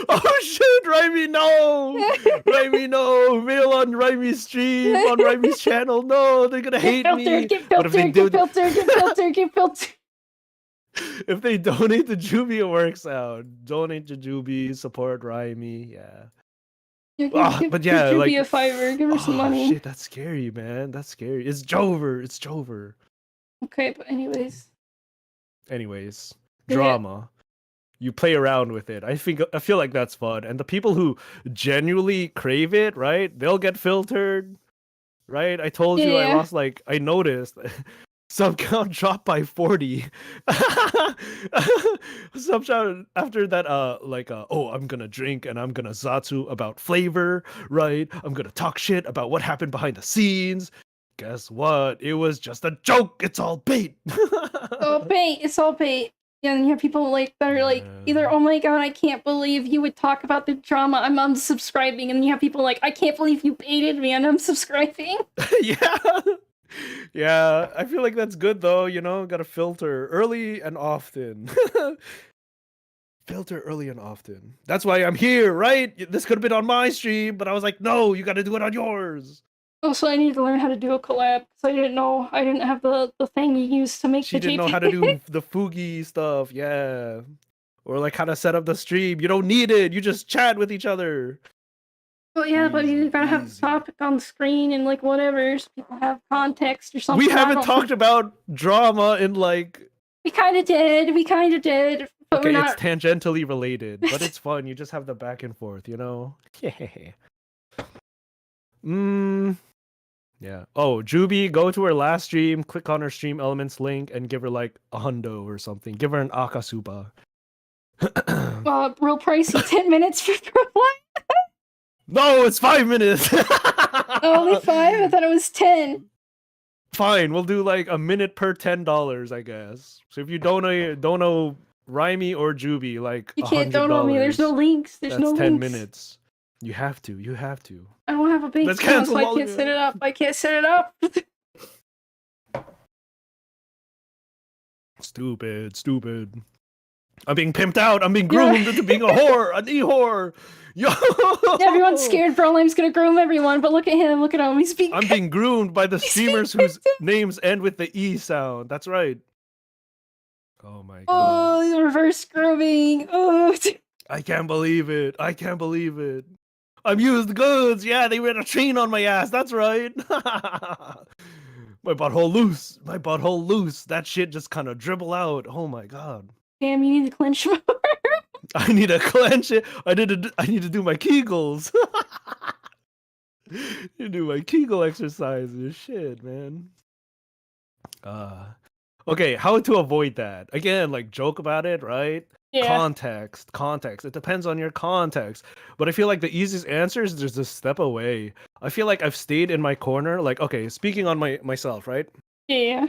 S2: Oh shit, Raimi, no!
S1: mind.
S2: Raimi, no! Mail on Raimi's stream, on Raimi's channel, no! They're gonna hate me!
S1: Get
S2: But if they
S1: filtered,
S2: do,
S1: get filtered, get filtered, get filtered.
S2: if they donate to Juby, it works out. Donate to Juby, support Raimi, yeah.
S1: Yeah,
S2: But
S1: give
S2: yeah,
S1: Juby
S2: like,
S1: a $5, give her some
S2: oh
S1: money.
S2: shit, that's scary, man. That's scary. It's Jover. It's Jover.
S1: Okay, but anyways.
S2: Anyways,
S1: Yeah.
S2: drama. You play around with it. I feel like that's fun. And the people who genuinely crave it, right? They'll get filtered, right? I told you I
S1: Yeah.
S2: lost I noticed sub count dropped by 40. Sub count after that oh, I'm gonna drink and I'm gonna Zatsu about Flavr, right? I'm gonna talk shit about what happened behind the scenes. Guess what? It was just a joke. It's all bait.
S1: All bait. It's all bait. Yeah, and you have people like that are like either,
S2: Yeah.
S1: oh my god, I can't believe you would talk about the drama, I'm unsubscribing, and then you have people like, I can't believe you baited me and I'm subscribing.
S2: Yeah. Yeah, I feel like that's good though, gotta filter early and often. Filter early and often. That's why I'm here, right? This could have been on my stream, but I was like, no, you gotta do it on yours.
S1: Also, I need to learn how to do a collab because I didn't have the thing you use to make
S2: She
S1: the
S2: didn't know
S1: JPEG.
S2: how to do the Fugi stuff, yeah. Or like how to set up the stream. You don't need it. You just chat with each other.
S1: Oh yeah, but you
S2: Easy,
S1: gotta have the
S2: easy.
S1: topic on the screen and like whatever, so people have context or something.
S2: We haven't talked about drama in
S1: We kind of did. But
S2: okay,
S1: we're
S2: it's
S1: not.
S2: tangentially related, but it's fun. You just have the back and forth, Yeah. Yeah. Oh, Juby, go to her last stream, click on her stream elements link, and give her like a hundo or something. Give her an akasuba.
S1: Real pricey. 10 minutes for one.
S2: No, it's 5 minutes.
S1: Only 5. I thought it was 10.
S2: Fine, we'll do like a minute per $10, I guess. So if you don't know Raimi or Juby, like
S1: You
S2: $100.
S1: can't dono me. There's no links. There's
S2: That's
S1: no
S2: 10
S1: links.
S2: minutes. You have to.
S1: I don't have a bank
S2: Let's
S1: account,
S2: cancel
S1: so I
S2: all
S1: can't
S2: of
S1: set
S2: it.
S1: it up. I can't set it up.
S2: Stupid. I'm being pimped out. I'm being groomed into being a whore, an e-whore. Yo.
S1: Everyone's scared Lolime's gonna groom everyone, but look at him. Look at him. He's being.
S2: I'm being groomed by the streamers whose names end with the E sound. That's right. Oh my god.
S1: Oh, reverse grooming. Oh.
S2: I can't believe it. I'm used goods. Yeah, they ran a chain on my ass. That's right. My butthole loose. That shit just kind of dribble out. Oh my god.
S1: Damn, you need to clench more.
S2: I need to clench it. I need to do my Kegels. You do my Kegel exercises. Shit, man. Okay, how to avoid that? Again, like joke about it, right?
S1: Yeah.
S2: Context. It depends on your context. But I feel like the easiest answer is just a step away. I feel like I've stayed in my corner. Like, okay, speaking on myself, right?
S1: Yeah.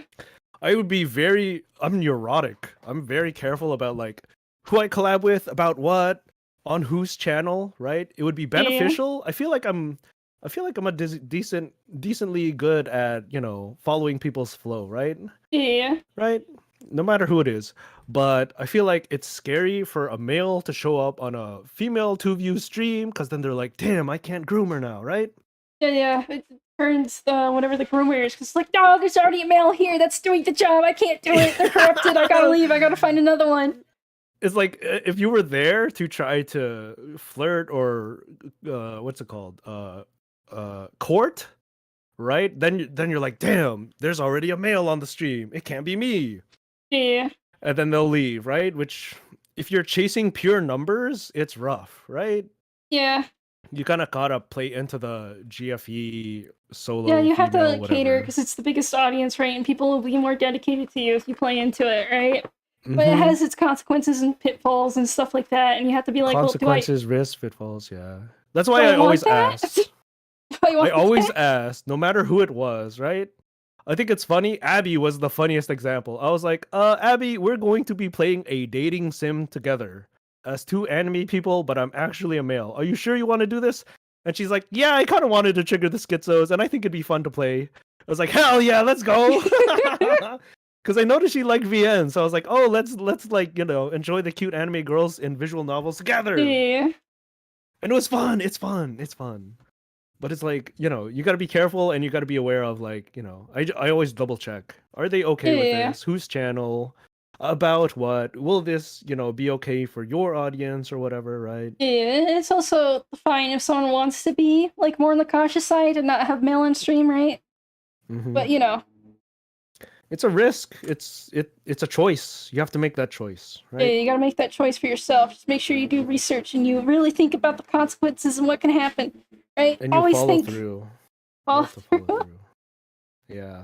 S2: I would be I'm neurotic. I'm very careful about like who I collab with, about what, on whose channel, right? It would be
S1: Yeah.
S2: beneficial. I feel like I'm a decently good at, following people's flow, right?
S1: Yeah.
S2: Right? No matter who it is. But I feel like it's scary for a male to show up on a female 2 view stream because then they're like, damn, I can't groom her now, right?
S1: Yeah. It turns whatever the groomer is, because it's like, no, there's already a male here that's doing the job. I can't do it. They're corrupted. I gotta leave. I gotta find another one.
S2: It's like if you were there to try to flirt or what's it called? Court, right? Then you're like, damn, there's already a male on the stream. It can't be me.
S1: Yeah.
S2: And then they'll leave, right? Which if you're chasing pure numbers, it's rough, right?
S1: Yeah.
S2: You kind of gotta play into the GFE solo.
S1: Yeah, you have
S2: female,
S1: to cater
S2: whatever.
S1: because it's the biggest audience, right? And people will be more dedicated to you if you play into it, right? But it has its consequences and pitfalls and stuff like that, and you have to be like,
S2: consequences, risks, pitfalls. Yeah, that's
S1: do
S2: why I
S1: I want
S2: always
S1: that?
S2: ask.
S1: I
S2: I always ask, no matter who it was, right? I think it's funny. Abby was the funniest example. I was like, Abby, we're going to be playing a dating sim together as two anime people, but I'm actually a male. Are you sure you want to do this? And she's like, yeah, I kind of wanted to trigger the schizos, and I think it'd be fun to play. I was like, hell yeah, let's go. Because I noticed she liked VN, so I was like, oh, let's like, enjoy the cute anime girls in visual novels together.
S1: Yeah.
S2: And it was fun. It's fun. It's fun. But it's like, you got to be careful and you got to be aware of like, I always double check. Are they okay with this? Whose channel? About what? Will this, be okay for your audience or whatever, right?
S1: Yeah, it's also fine if someone wants to be like more on the cautious side and not have male on stream, right? But
S2: it's a risk. It's a choice. You have to make that choice, right?
S1: Yeah, you gotta make that choice for yourself. Just make sure you do research and you really think about the consequences and what can happen, right?
S2: And you
S1: always
S2: follow
S1: think
S2: through.
S1: Follow through.
S2: Yeah.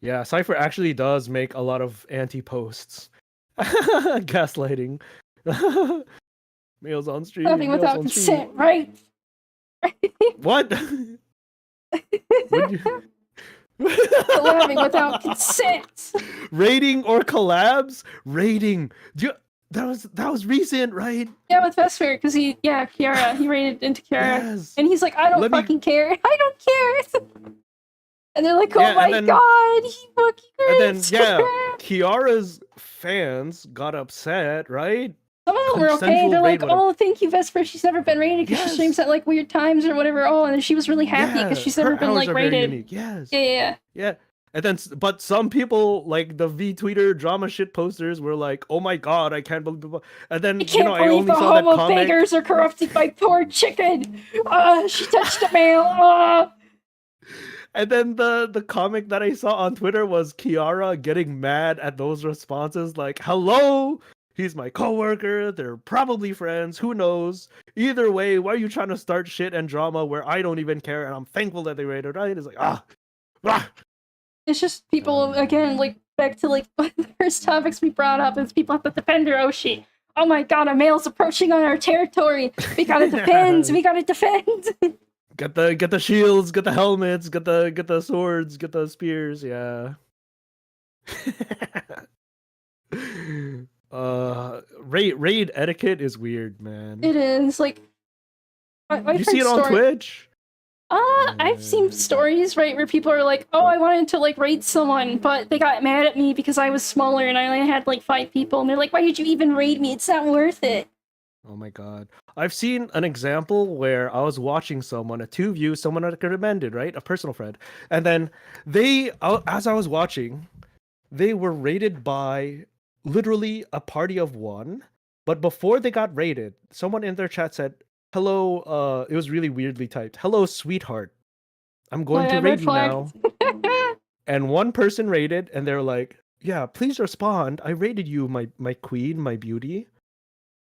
S2: Yeah, Cypher actually does make a lot of anti-posts. Gaslighting. Males on stream.
S1: Nothing without consent, right?
S2: What?
S1: Collabing without consent.
S2: Rating or collabs? Rating. That was recent, right?
S1: Yeah, with Flavr, because Kiara, he rated into Kiara,
S2: Yes.
S1: and he's like, I don't fucking care. I don't care. And they're like, oh
S2: Yeah,
S1: my god, he fucking
S2: And then Kiara's fans got upset, right?
S1: Some of them were okay. They're like, oh, thank you, Vesper. She's never been rated because she streams at like weird times or whatever. Oh, and then she was really happy because she's never been like rated.
S2: Yes.
S1: Yeah.
S2: And then, but some people, like the V-tweeter drama shit posters, were like, "Oh my god, I can't believe." And then I only saw that comment.
S1: Beggars are corrupted by poor chicken. She touched a male.
S2: And then the comic that I saw on Twitter was Kiara getting mad at those responses, like, "Hello, he's my coworker. They're probably friends. Who knows? Either way, why are you trying to start shit and drama where I don't even care? And I'm thankful that they rated right." It's like
S1: It's just people again, like back to like one of the first topics we brought up is people have to defend their Oshi. Oh my god, a male's approaching on our territory. We gotta defend. We gotta defend.
S2: Get the shields, get the helmets, get the swords, get the spears. Yeah. Raid etiquette is weird, man.
S1: It is like
S2: you see it on Twitch?
S1: I've seen stories, right, where people are like, oh, I wanted to like raid someone, but they got mad at me because I was smaller and I only had like 5 people, and they're like, why did you even raid me? It's not worth it.
S2: Oh my god. I've seen an example where I was watching someone, a 2 view, someone I recommended, right? A personal friend. And then as I was watching, they were rated by literally a party of 1. But before they got rated, someone in their chat said, hello, it was really weirdly typed. Hello, sweetheart. I'm going to raid you now. And one person rated, and they're like, yeah, please respond. I rated you, my queen, my beauty.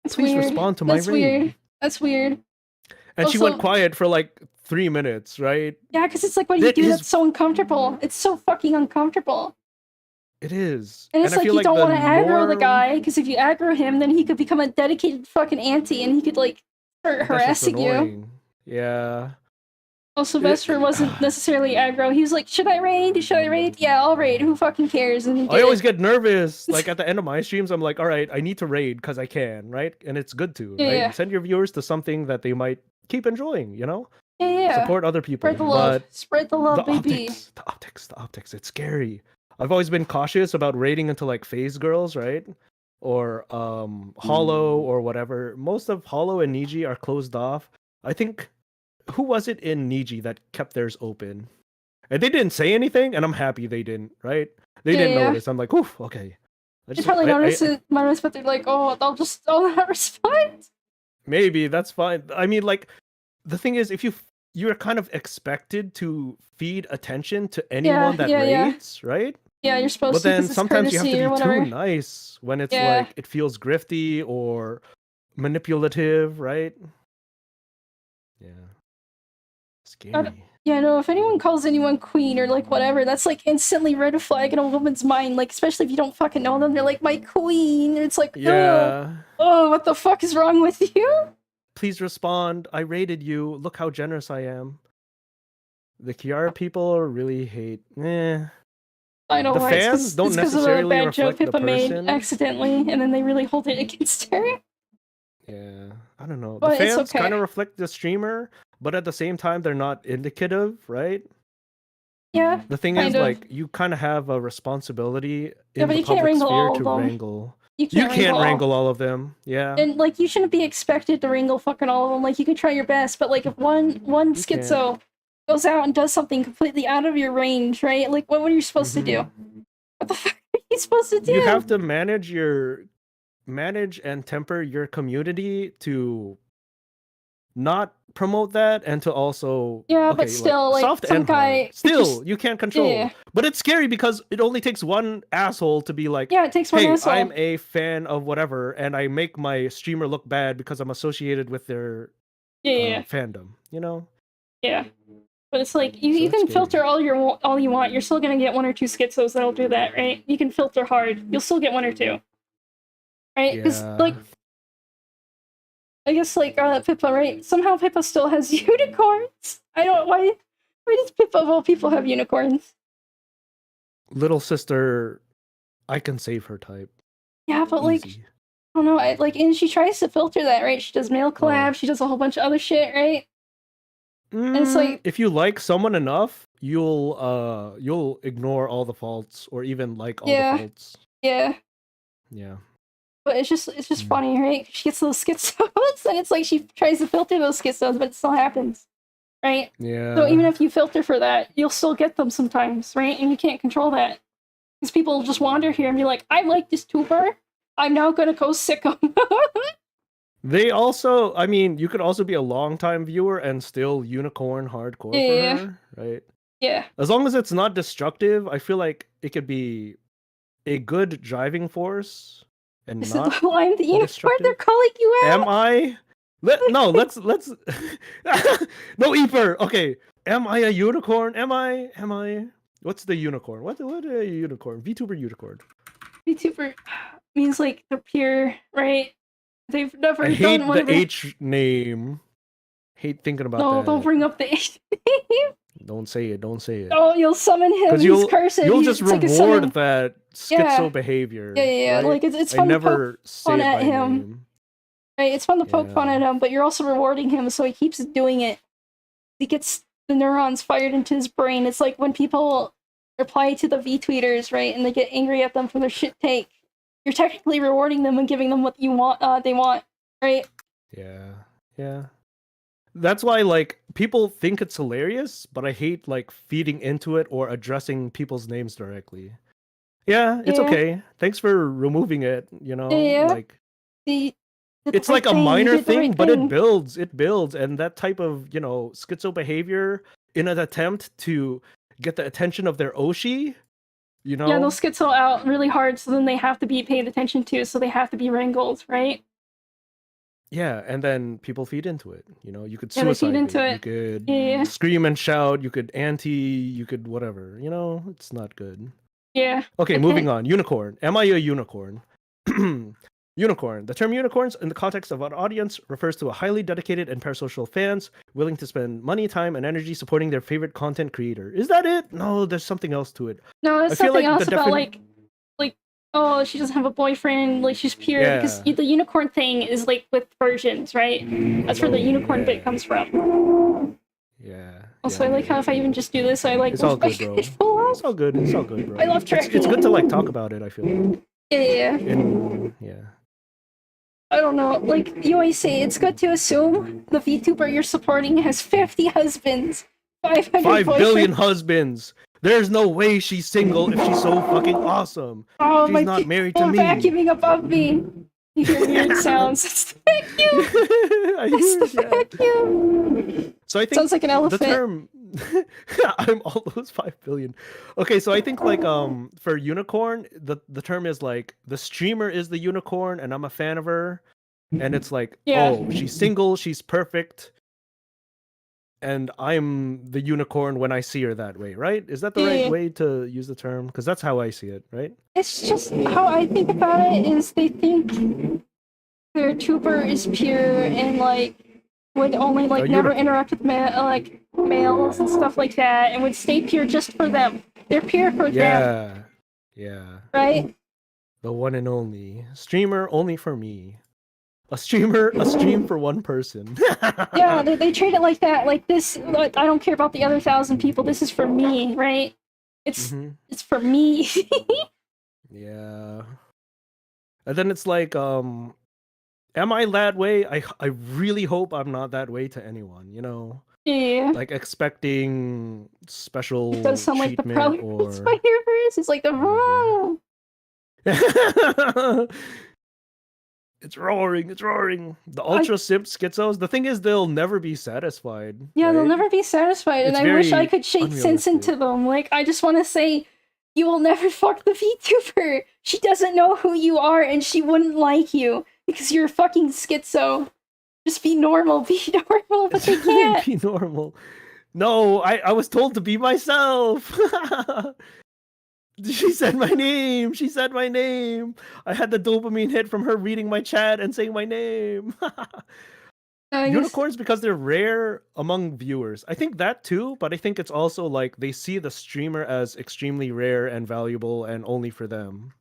S1: That's
S2: please
S1: weird.
S2: Respond to my raid.
S1: That's weird.
S2: And she went
S1: Also,
S2: quiet for like 3 minutes, right?
S1: yeah, because it's like, what do you
S2: That
S1: do
S2: his
S1: that's so uncomfortable? It's so fucking uncomfortable.
S2: it is.
S1: And
S2: And
S1: it's
S2: I
S1: like
S2: feel
S1: you
S2: like
S1: don't
S2: the
S1: want to aggro the
S2: norm
S1: guy, because if you aggro him, then he could become a dedicated fucking auntie, and he could like start
S2: that's just
S1: harassing you.
S2: annoying. Yeah.
S1: Well, Sylvester wasn't necessarily aggro. He was like, "Should I raid? Should I raid? Yeah, I'll raid. Who fucking cares?" And he
S2: I
S1: did
S2: always
S1: it.
S2: get nervous. Like at the end of my streams, I'm like, all right, I need to raid because I can, right? And it's good to,
S1: Yeah,
S2: right?
S1: yeah,
S2: Send your viewers to something that they might keep enjoying,
S1: yeah, yeah.
S2: Support other
S1: Spread
S2: people.
S1: the love.
S2: But
S1: Spread the
S2: the
S1: love, baby.
S2: optics, the optics, the optics, it's scary. I've always been cautious about raiding into like phase girls, right? Or Hollow or whatever. Most of Hollow and Niji are closed off. I think who was it in Niji that kept theirs open? And they didn't say anything, and I'm happy they didn't, right? They
S1: Yeah,
S2: didn't
S1: yeah.
S2: notice. I'm like, oof, okay.
S1: They probably noticed, but they're like, "Oh, I'll not respond."
S2: Maybe that's fine. I mean, like, the thing is, if you're kind of expected to feed attention to anyone that
S1: Yeah.
S2: raids, right?
S1: Yeah, you're supposed
S2: But
S1: to
S2: then
S1: because it's
S2: sometimes you have to
S1: courtesy or
S2: be too
S1: whatever.
S2: nice when it's
S1: Yeah.
S2: like it feels grifty or manipulative, right? Yeah. Scary.
S1: Yeah, no, if anyone calls anyone queen or like whatever, that's like instantly red flag in a woman's mind. Like, especially if you don't fucking know them, they're like, my queen. And it's like,
S2: Yeah.
S1: oh, what the fuck is wrong with you?
S2: Please respond. I rated you. Look how generous I am. The Kiara people really hate.
S1: I know,
S2: The
S1: right?
S2: fans don't
S1: It's because of a
S2: necessarily
S1: bad joke
S2: reflect the
S1: Pippa made
S2: person.
S1: accidentally, and then they really hold it against her.
S2: Yeah, I don't know. The
S1: But it's
S2: fans
S1: okay.
S2: kind of reflect the streamer, but at the same time, they're not indicative, right?
S1: Yeah.
S2: The thing is, like, you kind of have a responsibility in
S1: but
S2: the
S1: you can't
S2: public
S1: wrangle
S2: sphere
S1: all
S2: to
S1: of them.
S2: wrangle.
S1: You
S2: You
S1: can't
S2: can't
S1: wrangle
S2: wrangle all of them. Yeah.
S1: And like, you shouldn't be expected to wrangle fucking all of them. Like, you can try your best, but like, if one
S2: You
S1: schizo goes out and does something completely out of your range, right? Like, what are you supposed to do? What the fuck are you supposed to do?
S2: You have to manage and temper your community to not promote that and to also
S1: but still, like
S2: soft
S1: some
S2: and
S1: guy
S2: hard. Still, you can't control. But it's scary because it only takes one asshole to be like,
S1: it takes one
S2: hey,
S1: asshole.
S2: I'm a fan of whatever, and I make my streamer look bad because I'm associated with their fandom.
S1: Yeah, but it's like you can filter all you want. You're still gonna get one or two schizos that'll do that, right? You can filter hard. You'll still get one or two, right? Because like, I guess like Pippa, right? Somehow Pippa still has unicorns. I don't why. Why does Pippa of all people have unicorns?
S2: Little sister, I can save her type.
S1: Yeah, but like, I don't know. And she tries to filter that, right? She does male collab. She does a whole bunch of other shit, right?
S2: And it's like, if you like someone enough, you'll ignore all the faults or even like all the faults.
S1: Yeah. But it's just funny, right? She gets those schizos, and it's like she tries to filter those schizos, but it still happens, right?
S2: Yeah.
S1: So even if you filter for that, you'll still get them sometimes, right? And you can't control that. Because people just wander here and be like, I like this tuber. I'm now gonna go sick them.
S2: They also, I mean, you could also be a long-time viewer and still unicorn hardcore for her, right?
S1: Yeah.
S2: As long as it's not destructive, I feel like it could be a good driving force and
S1: Is
S2: not
S1: it the line the unicorn they're calling you out?
S2: Am I? Let's no Eeper. Okay. Am I a unicorn? Am I? What's the unicorn? What a unicorn? VTuber unicorn.
S1: VTuber means like they're pure, right? They've never
S2: I
S1: done
S2: hate
S1: one
S2: the H name. Hate thinking about that.
S1: No, don't bring up the H name.
S2: Don't say it. Don't say it.
S1: Oh, you'll summon him. He's cursing.
S2: You'll just reward that schizo behavior.
S1: Yeah.
S2: Right?
S1: Like it's fun to poke fun at him.
S2: Name.
S1: Right, it's fun to poke fun at him, but you're also rewarding him, so he keeps doing it. He gets the neurons fired into his brain. It's like when people reply to the V-tweeters, right, and they get angry at them for their shit take. You're technically rewarding them and giving them what you want. They want, right?
S2: Yeah. That's why, like, people think it's hilarious, but I hate, like, feeding into it or addressing people's names directly. Yeah, it's okay. Thanks for removing it, like... It's like a minor thing, but it builds, and that type of, schizo behavior in an attempt to get the attention of their Oshi,
S1: Yeah, they'll schizo out really hard, so then they have to be paid attention to, so they have to be wrangled, right?
S2: Yeah, and then people feed into it. You know, you could
S1: Yeah, they feed
S2: suicide
S1: into
S2: bait, you
S1: it.
S2: could
S1: Yeah,
S2: scream and shout, you could you could whatever. You know, it's not good.
S1: yeah.
S2: Okay,
S1: I
S2: moving
S1: can't.
S2: on. Unicorn. Am I a unicorn? Unicorn. The term unicorns in the context of an audience refers to a highly dedicated and parasocial fans willing to spend money, time, and energy supporting their favorite content creator. Is that it? No, there's something else to it.
S1: No,
S2: I
S1: there's
S2: feel
S1: something
S2: like the
S1: else about
S2: definition.
S1: like oh, she doesn't have a boyfriend, like she's pure, because
S2: Yeah.
S1: the unicorn thing is like with virgins, right? That's where the unicorn bit
S2: Yeah.
S1: comes from.
S2: Yeah.
S1: Also,
S2: Yeah.
S1: I like how if I even just do this, I like
S2: It's all
S1: lift my
S2: good, bro.
S1: head full up.
S2: It's all good. It's all good, bro.
S1: I love
S2: It's good
S1: tracking.
S2: to like talk about it, I feel like.
S1: Yeah.
S2: Yeah.
S1: I don't know. Like you always say, it's good to assume the VTuber you're supporting has 50 husbands, 500
S2: 5 billion
S1: boyfriends.
S2: husbands. There's no way she's single if she's so fucking awesome.
S1: Oh,
S2: She's
S1: my
S2: not married to
S1: people are
S2: me.
S1: vacuuming above me. You hear weird sounds. It's the vacuum.
S2: I
S1: It's
S2: hear
S1: the
S2: it, yeah.
S1: vacuum.
S2: So I think
S1: Sounds like an
S2: the
S1: elephant.
S2: term I'm all those 5 billion. Okay, so I think like for unicorn, the term is like the streamer is the unicorn and I'm a fan of her. And it's like,
S1: Yeah.
S2: oh, she's single, she's perfect. And I'm the unicorn when I see her that way, right? Is that the right
S1: Yeah.
S2: way to use the term? Because that's how I see it, right?
S1: It's just how I think about it is they think their tuber is pure and like would only like never
S2: unicorn.
S1: interact with males and stuff like that and would stay pure just for them. They're pure for them,
S2: Yeah. Yeah.
S1: right?
S2: The one and only. Streamer only for me. A stream for one person.
S1: Yeah, they treat it like that. Like this, like, I don't care about the other 1,000 people. This is for me, right? It's for me.
S2: Yeah. And then it's like, am I that way? I really hope I'm not that way to anyone, you know?
S1: Yeah.
S2: Like expecting special
S1: It does sound like the
S2: treatment
S1: Prowler
S2: or
S1: Spider-Verse. It's like the
S2: It's roaring, it's roaring. The ultra simp schizos. The thing is, they'll never be satisfied.
S1: Yeah, they'll
S2: right?
S1: never be satisfied, and
S2: It's
S1: I wish I
S2: very
S1: could shake sense
S2: unrealistic.
S1: into them. Like, I just want to say, you will never fuck the VTuber. She doesn't know who you are, and she wouldn't like you because you're fucking schizo. Just be normal, be normal, but they can't.
S2: Be normal. No, I was told to be myself. She said my name. She said my name. I had the dopamine hit from her reading my chat and saying my name. Unicorns because they're rare among viewers. I think that too, but I think it's also like they see the streamer as extremely rare and valuable and only for them.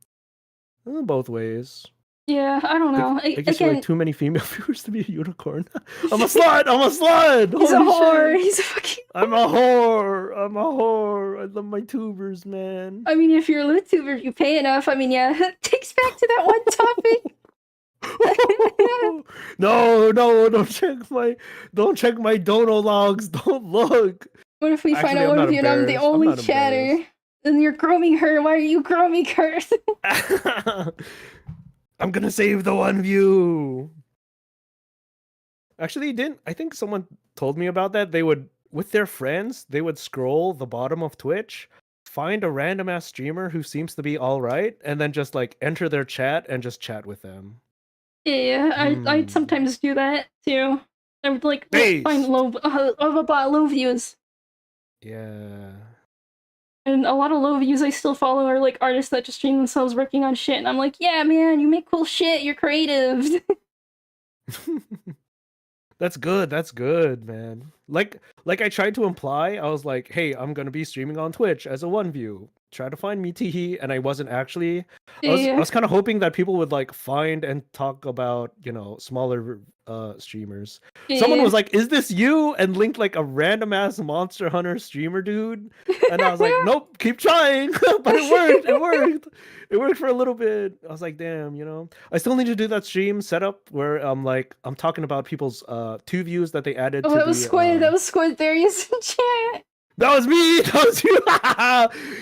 S2: Both ways.
S1: Yeah, I don't know.
S2: I guess you're like too many female viewers to be a unicorn. I'm a slut! I'm a slut!
S1: He's
S2: Holy
S1: a whore.
S2: shit.
S1: He's a fucking
S2: I'm a whore. I'm a whore. I love my tubers, man.
S1: I mean, if you're a loot tuber, you pay enough. I mean, yeah, it takes back to that one topic.
S2: No, don't check my dono logs. Don't look.
S1: What if we find out one of you and I'm the only chatter? And you're grooming her. Why are you grooming her?
S2: I'm gonna save the one view. Actually, I think someone told me about that. They would, with their friends, they would scroll the bottom of Twitch, find a random ass streamer who seems to be all right, and then just like enter their chat and just chat with them.
S1: Yeah, I'd sometimes do that too. I would like find low views.
S2: Yeah.
S1: And a lot of low views I still follow are like artists that just stream themselves working on shit, and I'm like, yeah, man, you make cool shit. You're creative.
S2: That's good, man. Like I tried to imply, I was like, hey, I'm gonna be streaming on Twitch as a one view. Try to find me Teehee, and I wasn't actually. I was kind of hoping that people would like find and talk about, you know, smaller streamers. Someone was like, is this you? And linked like a random ass Monster Hunter streamer dude. And I was like, nope, keep trying. But it worked. It worked for a little bit. I was like, damn, you know. I still need to do that stream setup where I'm talking about people's 2 views that they added to
S1: that was Squid. That was Squid. There he is in chat.
S2: That was me. That was you.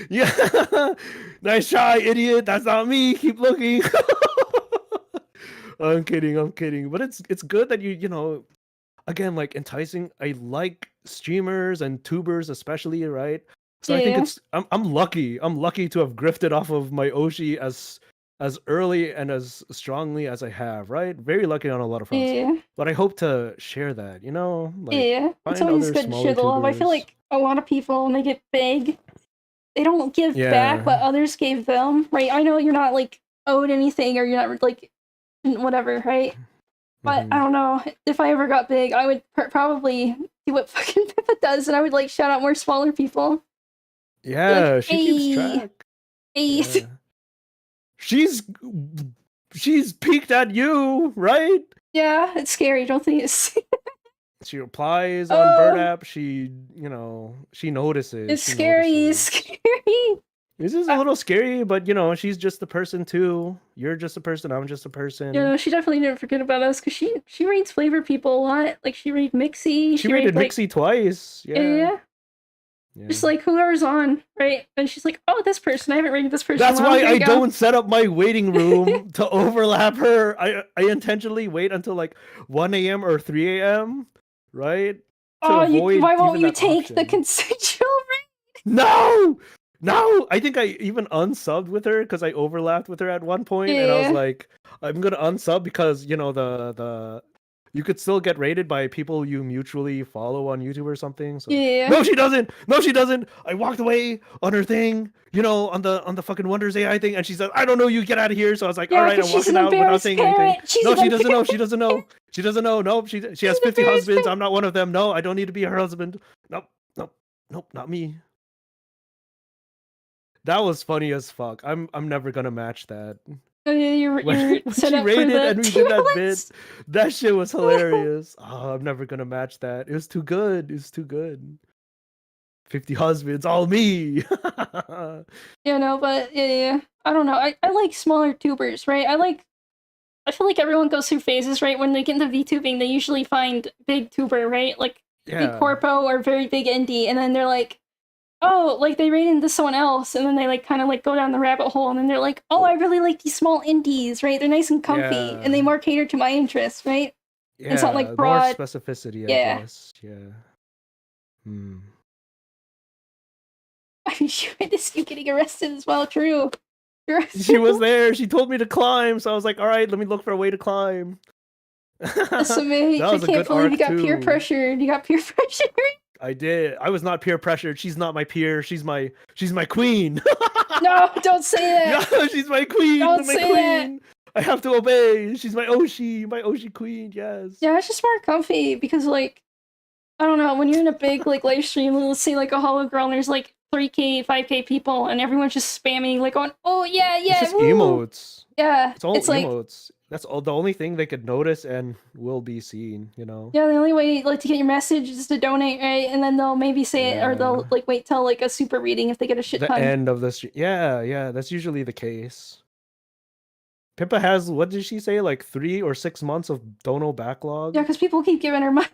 S2: Yeah. Nice try, idiot. That's not me. Keep looking. I'm kidding. But it's good that you know, again, like enticing. I like streamers and tubers especially, right? So I think I'm lucky. I'm lucky to have grifted off of my Oshi as as early and as strongly as I have, right? Very lucky on a lot of fronts.
S1: Yeah.
S2: But I hope to share that, you know, like
S1: Yeah. It's
S2: find
S1: always
S2: other
S1: good to
S2: smaller
S1: share the love. I feel
S2: tubers.
S1: like a lot of people, when they get big, they don't give back
S2: Yeah.
S1: what others gave them, right? I know you're not like owed anything or you're not like whatever, right? But I
S2: Mhm.
S1: don't know. If I ever got big, I would probably do what fucking Pippa does, and I would like shout out more smaller people. Be like,
S2: Yeah, she keeps
S1: hey,
S2: track.
S1: hey.
S2: Yeah. She's she's peeked at you, right?
S1: Yeah, it's scary. Don't think it's.
S2: She replies on Bird
S1: Oh,
S2: app. She, you know, she notices.
S1: it's
S2: She
S1: scary. It's
S2: notices.
S1: scary.
S2: This is a little scary, but you know, she's just a person too. You're just a person. I'm just a person.
S1: Yeah, she definitely didn't forget about us because she rates Flavr people a lot. Like she rated Mixie.
S2: She
S1: She rated
S2: rated
S1: like
S2: Mixie twice. Yeah.
S1: yeah,
S2: Yeah.
S1: just like whoever's on, right? And she's like, oh, this person. I haven't rated this person.
S2: That's
S1: Well,
S2: why
S1: here
S2: I
S1: you go.
S2: don't set up my waiting room to overlap her. I intentionally wait until like 1 a.m. or 3 a.m. right? To
S1: Oh,
S2: avoid
S1: why won't
S2: even
S1: you
S2: that
S1: take the
S2: option.
S1: consensual ring?
S2: No! No! I think I even unsubbed with her because I overlapped with her at one point, and I was
S1: Yeah,
S2: like, I'm gonna unsub because you know the you could still get rated by people you mutually follow on YouTube or something. So
S1: yeah.
S2: no, she doesn't. No, she doesn't. I walked away on her thing, you know, on the fucking Wonders AI thing, and she said, I don't know, you get out of here. So I was like, all
S1: Yeah,
S2: right,
S1: because
S2: I'm
S1: she's an
S2: walking out without
S1: embarrassed
S2: saying anything.
S1: parent. She's
S2: No,
S1: an
S2: she doesn't know.
S1: embarrassed
S2: She doesn't know. She doesn't know. Nope. She
S1: She's
S2: has
S1: an
S2: 50
S1: embarrassed
S2: husbands.
S1: parent.
S2: I'm not one of them. No, I don't need to be her husband. Nope. Nope. Nope. Not me. That was funny as fuck. I'm never gonna match that.
S1: Oh, yeah, you're
S2: When
S1: set
S2: she
S1: up for
S2: rated
S1: the
S2: and we
S1: tier
S2: did that bit,
S1: list.
S2: that shit was hilarious. Oh, I'm never gonna match that. It was too good. It was too good. 50 husbands, all me.
S1: You know, but yeah. I don't know. I like smaller tubers, right? I feel like everyone goes through phases, right? When they get into VTubing, they usually find big tuber, right? Like big
S2: Yeah.
S1: corpo or very big indie, and then they're like, oh, like they ran into someone else, and then they like kind of like go down the rabbit hole, and then they're like, oh, I really like these small indies, right? They're nice and comfy, and
S2: Yeah.
S1: they more cater to my interests, right? It's not like
S2: Yeah. More
S1: broad.
S2: specificity, I
S1: Yeah.
S2: guess. Yeah. Hmm.
S1: I mean, she witnessed you getting arrested as well. True.
S2: She was there. She told me to climb. So I was like, all right, let me look for a way to climb. That
S1: SMH, I
S2: was a
S1: can't
S2: good
S1: believe you
S2: arc
S1: got peer
S2: too.
S1: pressured. You got peer pressured.
S2: I did. I was not peer pressured. She's not my peer. She's my queen.
S1: No, don't say
S2: Yeah,
S1: that.
S2: she's my queen.
S1: Don't
S2: My
S1: say that.
S2: queen. I have to obey. She's my Oshi queen. Yes.
S1: Yeah, it's just more comfy because, like, I don't know, when you're in a big, like, live stream, let's say, like, a Hollow Girl, and there's, like, 3K, 5K people, and everyone's just spamming, like, going, oh, yeah,
S2: It's
S1: yeah,
S2: just
S1: woo!
S2: emotes.
S1: Yeah,
S2: It's all
S1: it's like,
S2: emotes. That's all the only thing they could notice and will be seen, you know?
S1: yeah, the only way, like, to get your message is to donate, right? And then they'll maybe say it, or
S2: Yeah.
S1: they'll, like, wait till, like, a super reading if they get a shit
S2: The
S1: ton.
S2: end of the stream. Yeah, yeah, that's usually the case. Pippa has, what did she say, like 3 or 6 months of dono backlog?
S1: Yeah, because people keep giving her money.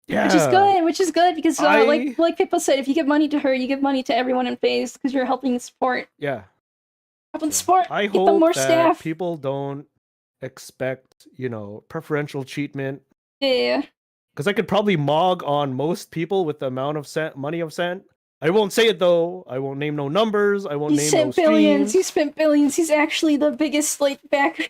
S2: Yeah.
S1: Which is good because
S2: I
S1: like people said, if you give money to her, you give money to everyone in phase because you're helping support.
S2: yeah.
S1: Helping support.
S2: I
S1: Get them
S2: hope
S1: more
S2: that
S1: staff.
S2: people don't expect, you know, preferential treatment.
S1: Yeah.
S2: Because I could probably mog on most people with the amount of money I've sent. I won't say it though. I won't name no numbers. I won't
S1: He
S2: name no
S1: spent billions.
S2: streams.
S1: He spent billions. He's actually the biggest like backer.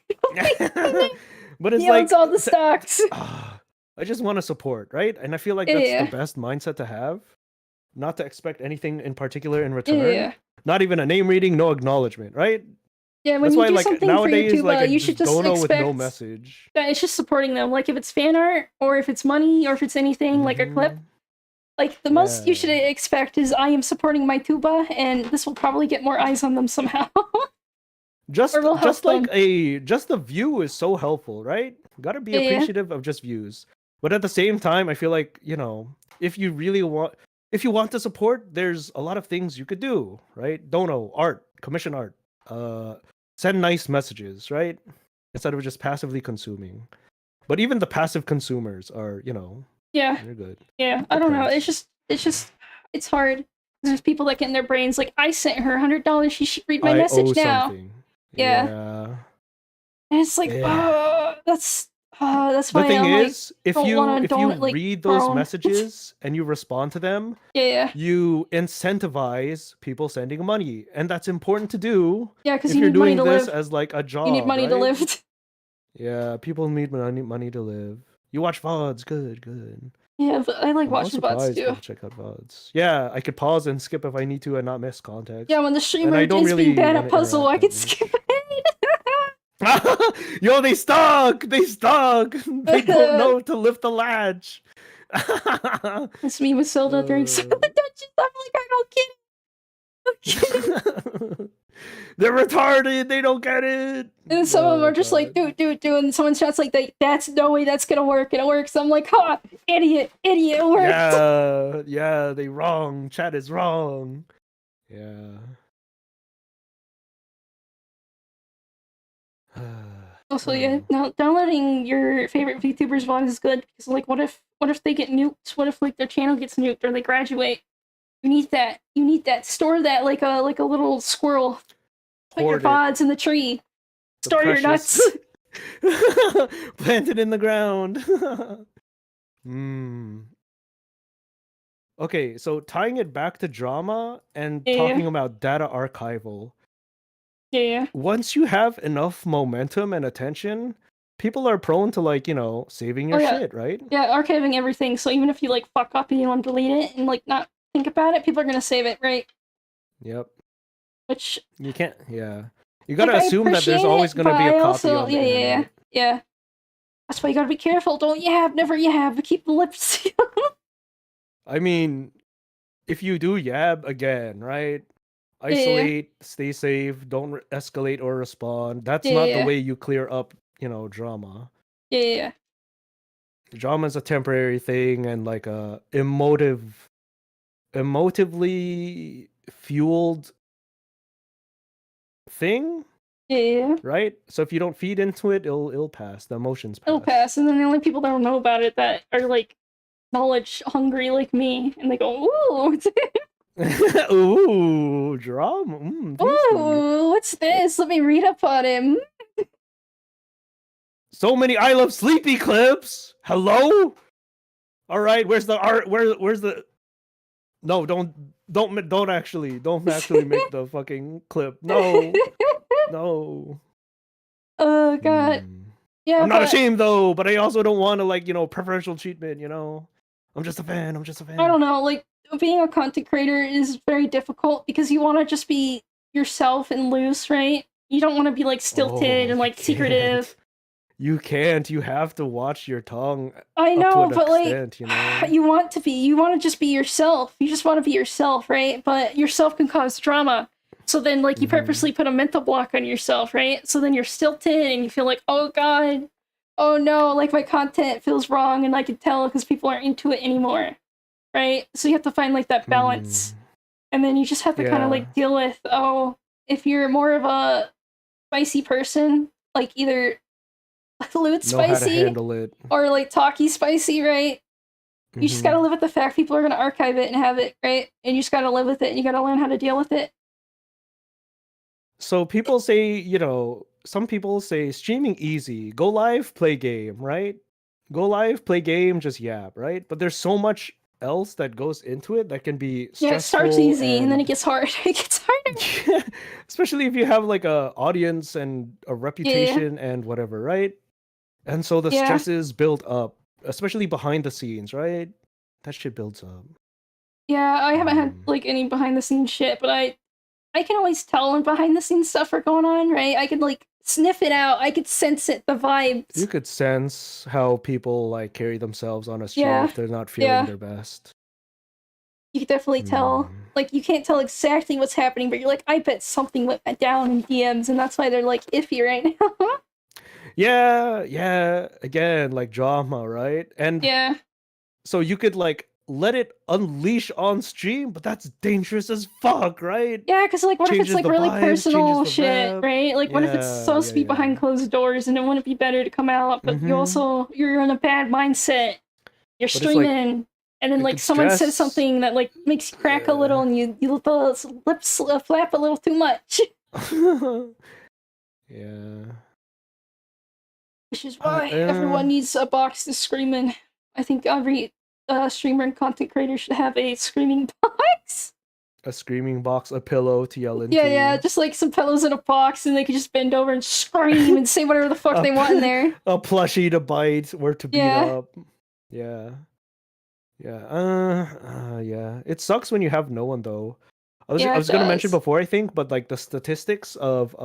S2: But it's
S1: He
S2: like
S1: owns all the stocks.
S2: I just want to support, right? And I feel like that's the best mindset to have. Not to expect anything in particular in return.
S1: Yeah.
S2: Not even a name reading, no acknowledgement, right?
S1: Yeah, when
S2: That's
S1: you
S2: why,
S1: do
S2: like
S1: something
S2: nowadays,
S1: for YouTube,
S2: like I
S1: you should just
S2: dono
S1: expect
S2: with no message.
S1: that it's just supporting them. Like if it's fan art or if it's money or if it's anything like a clip. Like the most you should expect is I am supporting my tuba, and this will probably get more eyes on them somehow.
S2: Just the view is so helpful, right? Gotta be appreciative of just views. But at the same time, I feel like, you know, if you want to support, there's a lot of things you could do, right? Dono, art, commission art, send nice messages, right? Instead of just passively consuming. But even the passive consumers are, you know, they're good.
S1: Yeah, I don't know. It's hard. There's people that get in their brains like, I sent her $100. She should read my message now.
S2: Something.
S1: Yeah. And it's like, oh, that's That's
S2: The
S1: why
S2: thing
S1: I'm like,
S2: is, if
S1: don't
S2: you
S1: want to,
S2: if you
S1: don't like
S2: read those
S1: throw 'em.
S2: messages and you respond to them,
S1: Yeah,
S2: you incentivize people sending money, and that's important to do
S1: yeah, because
S2: if
S1: you
S2: you're
S1: need money
S2: doing
S1: to
S2: this
S1: live.
S2: as like a
S1: You need
S2: job,
S1: money to
S2: right?
S1: live.
S2: Yeah, people need money to live. You watch VODs, good.
S1: Yeah, but I like
S2: I'm always
S1: watching bots
S2: surprised
S1: too.
S2: people check out VODs. Yeah, I could pause and skip if I need to and not miss
S1: Yeah,
S2: context.
S1: when the
S2: And
S1: streamer
S2: I don't
S1: is being
S2: really
S1: bad
S2: want
S1: at
S2: to
S1: puzzle,
S2: interact
S1: I
S2: that
S1: can skip
S2: much. Yo, they stuck! They stuck! They don't
S1: it.
S2: know to lift the latch.
S1: It's me with Zelda during Silent Dungeons. I'm like, I don't get it. I'm kidding.
S2: They're retarded. They don't get it.
S1: And then some of them
S2: Oh
S1: are just like,
S2: god.
S1: do, and someone shouts like, that's no way that's gonna work, and it works. I'm like, ha, idiot, it worked.
S2: Yeah, they wrong. Chat is wrong. Yeah.
S1: Also, yeah, now downloading your favorite VTubers VOD is good because, like, what if they get nuked? What if like their channel gets nuked or they graduate? You need that. You need that. Store that like a little squirrel. Put your
S2: Hoard it.
S1: VODs in the tree.
S2: The
S1: Store your
S2: precious.
S1: nuts.
S2: Planted in the ground. Okay, so tying it back to drama and
S1: Yeah,
S2: talking about data archival.
S1: yeah.
S2: Once you have enough momentum and attention, people are prone to like, saving
S1: Oh
S2: your
S1: yeah,
S2: shit, right?
S1: yeah. Archiving everything. So even if you like fuck up and you want to delete it and like not think about it, people are gonna save it, right?
S2: Yep.
S1: Which
S2: You can't, yeah. You
S1: like
S2: gotta
S1: I
S2: assume that there's
S1: appreciate
S2: always
S1: it,
S2: gonna
S1: but
S2: be a
S1: I
S2: copy
S1: also
S2: on the internet.
S1: yeah. That's why you gotta be careful. Don't yab, never yab. Keep the lips sealed.
S2: I mean, if you do yab again, right?
S1: Yeah,
S2: Isolate, stay safe, don't escalate or respond. That's not the
S1: yeah,
S2: way you clear up, drama.
S1: yeah.
S2: Drama is a temporary thing and like a emotively fueled thing,
S1: Yeah.
S2: right? So if you don't feed into it, it'll pass. The emotions
S1: It'll
S2: pass.
S1: pass, and then the only people that don't know about it that are like knowledge hungry like me, and they go, ooh,
S2: Ooh, drama. Tasty.
S1: ooh, what's this? Let me read up on him.
S2: So many I Love Sleepy clips. Hello? All right, where's the art? Where's the No, don't actually make the fucking clip. No. No.
S1: Oh god. Yeah,
S2: I'm not
S1: but
S2: ashamed though, but I also don't want to like, preferential treatment, I'm just a fan.
S1: I don't know, like being a content creator is very difficult because you want to just be yourself and loose, right? You don't want to be like stilted
S2: Oh,
S1: and
S2: you
S1: like secretive.
S2: can't. You can't. You have to watch your tongue
S1: I
S2: up to
S1: know,
S2: an
S1: but like
S2: extent,
S1: you want to be, you want to just be yourself. You just want to be yourself, right? But yourself can cause drama. So then like you purposely put a mental block on yourself, right? So then you're stilted and you feel like, "Oh god. Oh no, like my content feels wrong and I can tell because people aren't into it anymore." Right? So you have to find like that balance. And then you just have to kind of
S2: Yeah.
S1: like deal with, oh, if you're more of a spicy person, like either lewd
S2: Know how to
S1: spicy
S2: handle it.
S1: or like talky spicy, right? You just gotta live with the fact people are gonna archive it and have it, right? And you just gotta live with it and you gotta learn how to deal with it.
S2: So people say, some people say streaming easy. Go live, play game, right? Go live, play game, just yap, right? But there's so much else that goes into it that can be
S1: Yeah, it starts
S2: stressful
S1: easy and then it gets hard. It gets harder.
S2: especially if you have like a audience and a
S1: Yeah.
S2: reputation and whatever, right? And so the
S1: Yeah.
S2: stresses build up, especially behind the scenes, right? That shit builds up.
S1: Yeah, I haven't had like any behind the scenes shit, but I can always tell when behind the scenes stuff are going on, right? I could like sniff it out. I could sense it, the vibes.
S2: You could sense how people like carry themselves on a stream
S1: Yeah.
S2: if they're not feeling
S1: Yeah.
S2: their best.
S1: You could definitely tell. Like you can't tell exactly what's happening, but you're like, I bet something went down in DMs, and that's why they're like iffy right now.
S2: Yeah. Again, like drama, right? And
S1: Yeah.
S2: so you could like let it unleash on stream, but that's dangerous as fuck, right?
S1: Yeah, because like, what if it's
S2: Changes
S1: like
S2: the
S1: really
S2: vibes, changes
S1: personal
S2: the
S1: shit,
S2: vibe.
S1: right? Like, what if it's supposed to be behind closed doors, and it wouldn't be better to come out, but you're in a bad mindset. You're
S2: But it's like
S1: streaming, and then
S2: it
S1: like
S2: could
S1: someone says
S2: stress.
S1: something that like makes you crack a little, and you let the lips flap a little too much.
S2: Yeah.
S1: Which is why everyone needs a box to scream in. I think every streamer and content creator should have a screaming box.
S2: A screaming box, a pillow to yell into.
S1: Yeah, just like some pillows in a box, and they could just bend over and scream and say whatever the fuck they want in there.
S2: A plushie to bite or to beat up. Yeah. Yeah. It sucks when you have no one though. I was gonna mention before, I think, but like the statistics of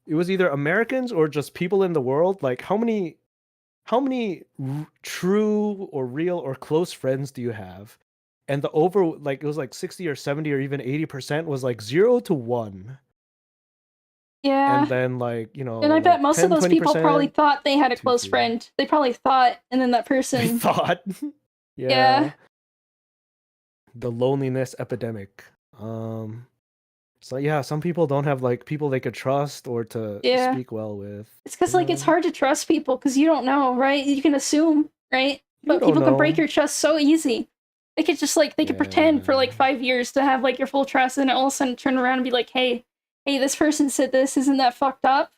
S2: it was either Americans or just people in the world. Like how many true or real or close friends do you have? And the it was like 60 or 70 or even 80% was like 0 to 1.
S1: Yeah.
S2: And then like, you know,
S1: and I bet most
S2: 10,
S1: of those people probably
S2: 20%,
S1: thought they had a close
S2: 2.
S1: friend. They probably thought, and then that
S2: They
S1: person
S2: thought.
S1: Yeah.
S2: The loneliness epidemic. So yeah, some people don't have like people they could trust or to speak well with.
S1: It's because like it's hard to trust people because you don't know, right? You can assume, right? But people can break your trust so easy. They could just like they could pretend for like 5 years to have like your full trust, and then all of a sudden turn around and be like, hey, this person said this, isn't that fucked up?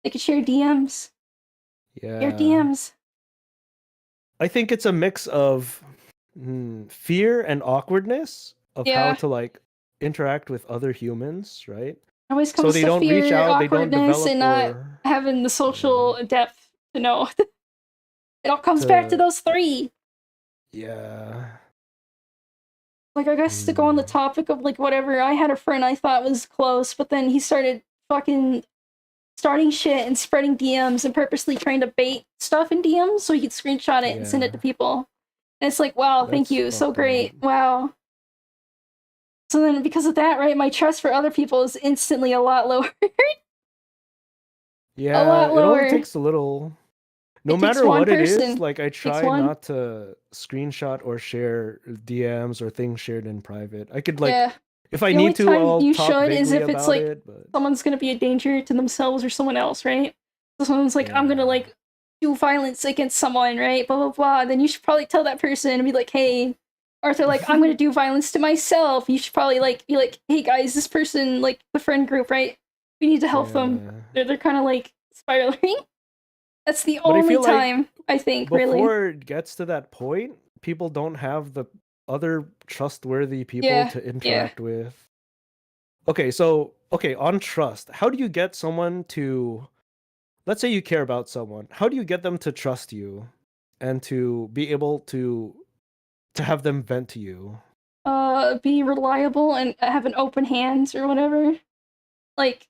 S1: They could share DMs.
S2: Yeah.
S1: Your DMs.
S2: I think it's a mix of fear and awkwardness of how to like interact with other humans, right?
S1: Always comes
S2: so they
S1: to
S2: don't
S1: fear,
S2: reach out, they don't
S1: awkwardness,
S2: develop
S1: and not having the social depth to know. It all comes back to those 3.
S2: Yeah.
S1: Like, I guess to go on the topic of like whatever, I had a friend I thought was close, but then he started fucking starting shit and spreading DMs and purposely trying to bait stuff in DMs so he could screenshot it and send it to people. And it's like, wow, thank you, so great, wow. So then because of that, right, my trust for other people is instantly a lot lower.
S2: Yeah,
S1: a lot lower.
S2: It only takes a little. No matter what it is, like I try not to screenshot or share DMs or things shared in private. I could like, if I need to, I'll
S1: you
S2: talk
S1: should
S2: vaguely
S1: is if it's like
S2: it, but
S1: someone's gonna be a danger to themselves or someone else, right? So someone's like, I'm gonna like do violence against someone, right? Blah blah blah. Then you should probably tell that person and be like, hey, or if they're like, I'm gonna do violence to myself, you should probably like be like, hey guys, this person, like the friend group, right? We need to help them. They're kind of like spiraling. That's the only time I think really.
S2: Before it gets to that point, people don't have the other trustworthy people to interact with. Okay, so on trust, how do you get someone to, let's say you care about someone, how do you get them to trust you and to be able to have them vent to you?
S1: Be reliable and have an open hands or whatever. Like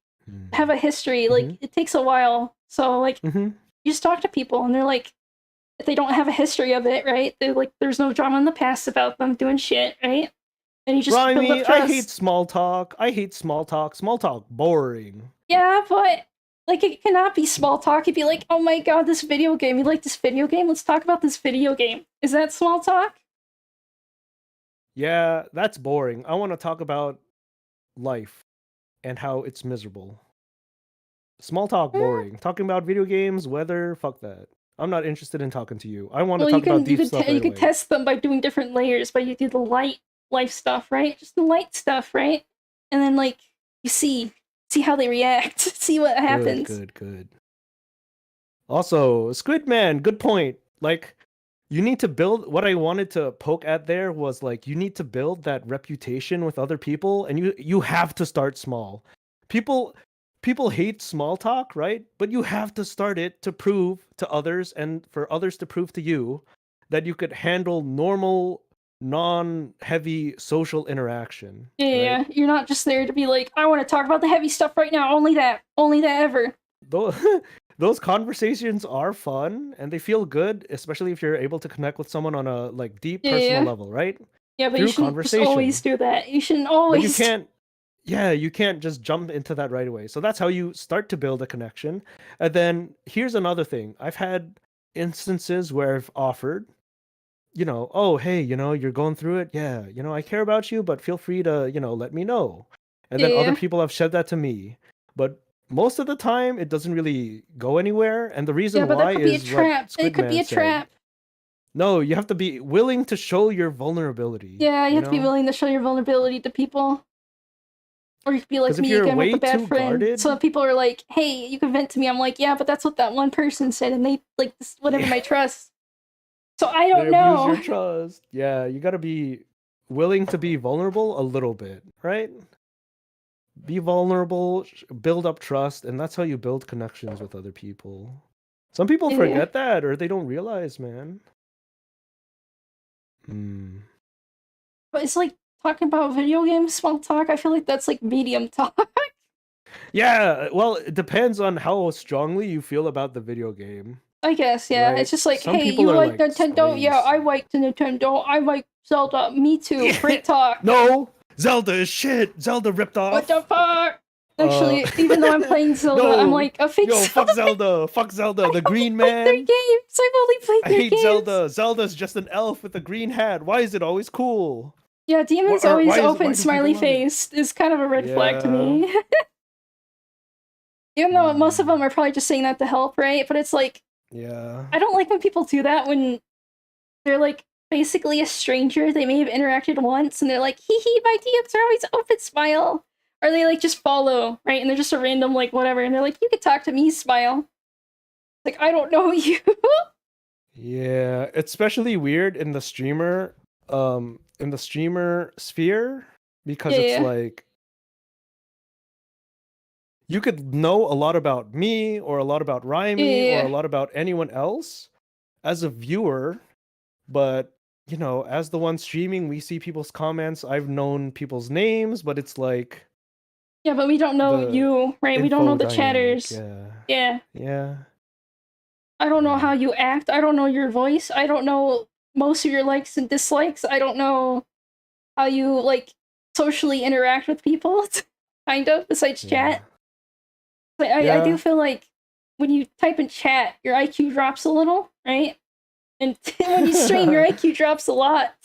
S1: have a history. Like it takes a while. So like you just talk to people and they're like, if they don't have a history of it, right? They're like, there's no drama in the past about them doing shit, right? And you just build up trust.
S2: I hate small talk. Small talk, boring.
S1: Yeah, but like it cannot be small talk. It'd be like, oh my god, this video game. You like this video game? Let's talk about this video game. Is that small talk?
S2: Yeah, that's boring. I want to talk about life and how it's miserable. Small talk, boring. Talking about video games, weather, fuck that. I'm not interested in talking to you. I want to talk about deep stuff.
S1: You could test them by doing different layers, but you do the light life stuff, right? Just the light stuff, right? And then like you see how they react, see what happens.
S2: Good. Also, Squid Man, good point. Like, you need to build, what I wanted to poke at there was like, you need to build that reputation with other people, and you have to start small. People hate small talk, right? But you have to start it to prove to others and for others to prove to you that you could handle normal, non-heavy social interaction.
S1: Yeah, right? You're not just there to be like, I want to talk about the heavy stuff right now. Only that ever.
S2: Those conversations are fun and they feel good, especially if you're able to connect with someone on a like deep personal level, right?
S1: Yeah, but you shouldn't just always do that. You shouldn't always.
S2: But you can't. Yeah, you can't just jump into that right away. So that's how you start to build a connection. And then here's another thing. I've had instances where I've offered, oh, hey, you're going through it. Yeah, I care about you, but feel free to, let me know. And then other people have said that to me. But most of the time, it doesn't really go anywhere. And the reason why
S1: that could
S2: is
S1: be a trap. It could be a trap.
S2: No, you have to be willing to show your vulnerability.
S1: Yeah, you have to be willing to show your vulnerability to people. Or you could be like
S2: 'Cause if
S1: me
S2: you're
S1: again with the
S2: way
S1: bad
S2: too
S1: friend.
S2: guarded-
S1: So if people are like, "Hey, you can vent to me," I'm like, "Yeah, but that's what that one person said," and they like this, whatever my trust. So I
S2: They
S1: don't
S2: abuse your
S1: know.
S2: trust. Yeah, you gotta be willing to be vulnerable a little bit, right? Be vulnerable, build up trust, and that's how you build connections with other people. Some people
S1: Yeah.
S2: forget that, or they don't realize, man. Hmm.
S1: But it's like talking about video games, small talk. I feel like that's like medium talk.
S2: Yeah, well, it depends on how strongly you feel about the video game,
S1: I guess, yeah.
S2: right?
S1: It's just like,
S2: Some
S1: hey,
S2: people
S1: you
S2: are
S1: like
S2: like
S1: Nintendo? Yeah, I
S2: spicy.
S1: like the Nintendo. I like Zelda. Me too. Great talk.
S2: No, Zelda is shit. Zelda ripped
S1: What the
S2: off.
S1: fuck?
S2: Uh,
S1: Actually, even though I'm playing Zelda, I'm
S2: no,
S1: like, a fake
S2: yo, fuck
S1: Zelda.
S2: Zelda, fuck Zelda, the
S1: I've only
S2: green
S1: played their
S2: man.
S1: games. I've only played
S2: I
S1: their
S2: hate
S1: games.
S2: Zelda. Zelda's just an elf with a green hat. Why is it always cool?
S1: Yeah, Demon's
S2: Or
S1: always
S2: why
S1: open,
S2: do people
S1: smiley
S2: love it?
S1: face is kind of a red flag to
S2: Yeah.
S1: me. Even though most of
S2: Hmm.
S1: them are probably just saying that to help, right? But it's like,
S2: Yeah.
S1: I don't like when people do that when they're like basically a stranger. They may have interacted once and they're like, hee hee, my DMs are always open, smile. Or they like just follow, right? And they're just a random, like, whatever. And they're like, you can talk to me, smile. Like, I don't know you.
S2: Yeah, it's especially weird in the streamer sphere because it's
S1: Yeah.
S2: like you could know a lot about me or a lot about Rhyme or a
S1: Yeah.
S2: lot about anyone else as a viewer, but you know, as the one streaming, we see people's comments. I've known people's names, but it's like
S1: Yeah, but we don't know
S2: the
S1: you, right? We don't know
S2: info
S1: the
S2: dynamic.
S1: chatters.
S2: Yeah.
S1: Yeah.
S2: Yeah.
S1: I don't know
S2: Yeah.
S1: how you act. I don't know your voice. I don't know most of your likes and dislikes. I don't know how you like socially interact with people, kind of, besides
S2: Yeah.
S1: chat. But I do
S2: Yeah.
S1: feel like when you type in chat, your IQ drops a little, right? And when you stream, your IQ drops a lot.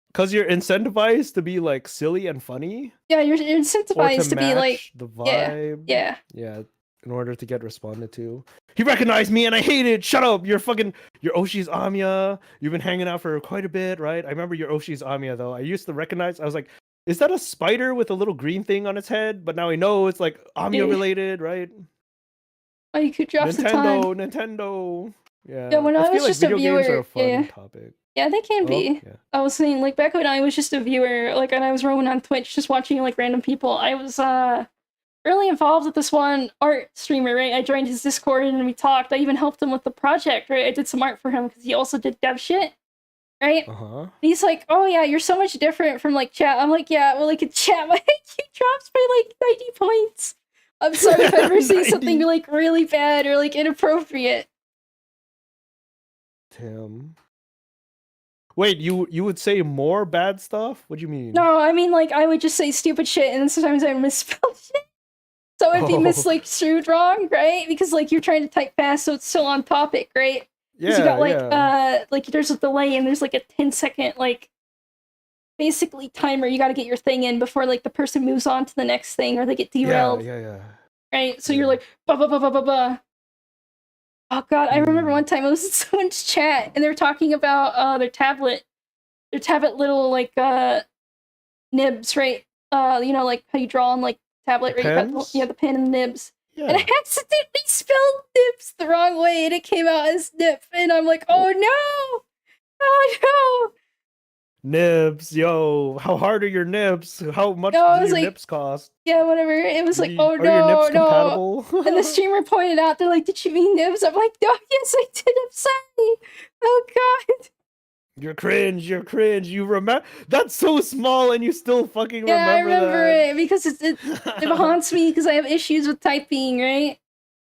S2: Because you're incentivized to be like silly and funny.
S1: Yeah, you're
S2: Or to
S1: incentivized to be like,
S2: match the
S1: yeah,
S2: vibe.
S1: yeah.
S2: Yeah, in order to get responded to. He recognized me and I hate it. Shut up. You're Oshi's Amiya. You've been hanging out for quite a bit, right? I remember your Oshi's Amiya though. I used to recognize. I was like, is that a spider with a little green thing on its head? But now I know it's like Amiya
S1: Yeah.
S2: related, right?
S1: IQ drops a ton.
S2: Nintendo.
S1: Yeah,
S2: Yeah.
S1: when
S2: I
S1: I
S2: feel
S1: was
S2: like
S1: just a
S2: video games are
S1: viewer,
S2: a fun
S1: yeah.
S2: topic.
S1: Yeah, they can
S2: Oh,
S1: be.
S2: yeah.
S1: I was saying, like, back when I was just a viewer, like, and I was roaming on Twitch just watching, like, random people, I was, really involved with this one art streamer, right? I joined his Discord and we talked. I even helped him with the project, right? I did some art for him because he also did dev shit, right?
S2: Uh-huh.
S1: And he's like, oh yeah, you're so much different from, like, chat. I'm like, yeah, well, like, in chat, my IQ drops by, like, 90 points. I'm sorry if I ever say something,
S2: 90.
S1: like, really bad or, like, inappropriate.
S2: Tim. Wait, you would say more bad stuff? What do you mean?
S1: No, I mean, like, I would just say stupid shit, and then sometimes I misspell shit. So it'd be misconstrued wrong, right? Because, like, you're trying to type fast, so it's still on topic, right? Because you got, like, there's a delay, and there's, like, a 10-second, like, basically timer. You gotta get your thing in before, like, the person moves on to the next thing, or they get derailed.
S2: Yeah.
S1: Right? So you're like, ba ba ba ba ba ba. Oh god, I remember one time I was in someone's chat, and they were talking about, their tablet little, like, nibs, right? You know, like how you draw on like tablet, right? You got the pen and the nibs.
S2: Yeah.
S1: And I accidentally spelled nibs the wrong way, and it came out as nip, and I'm like, oh no, oh no.
S2: Nibs, yo, how hard are your nibs? How much do your
S1: like,
S2: nibs cost?
S1: Yeah, whatever. It was like, oh
S2: Are your nibs
S1: no.
S2: compatible?
S1: And the streamer pointed out, they're like, did you mean nibs? I'm like, no, yes, I did. I'm sorry. Oh god.
S2: You're cringe. You remember? That's so small, and you still fucking remember that.
S1: Yeah, I remember it because it haunts me because I have issues with typing, right?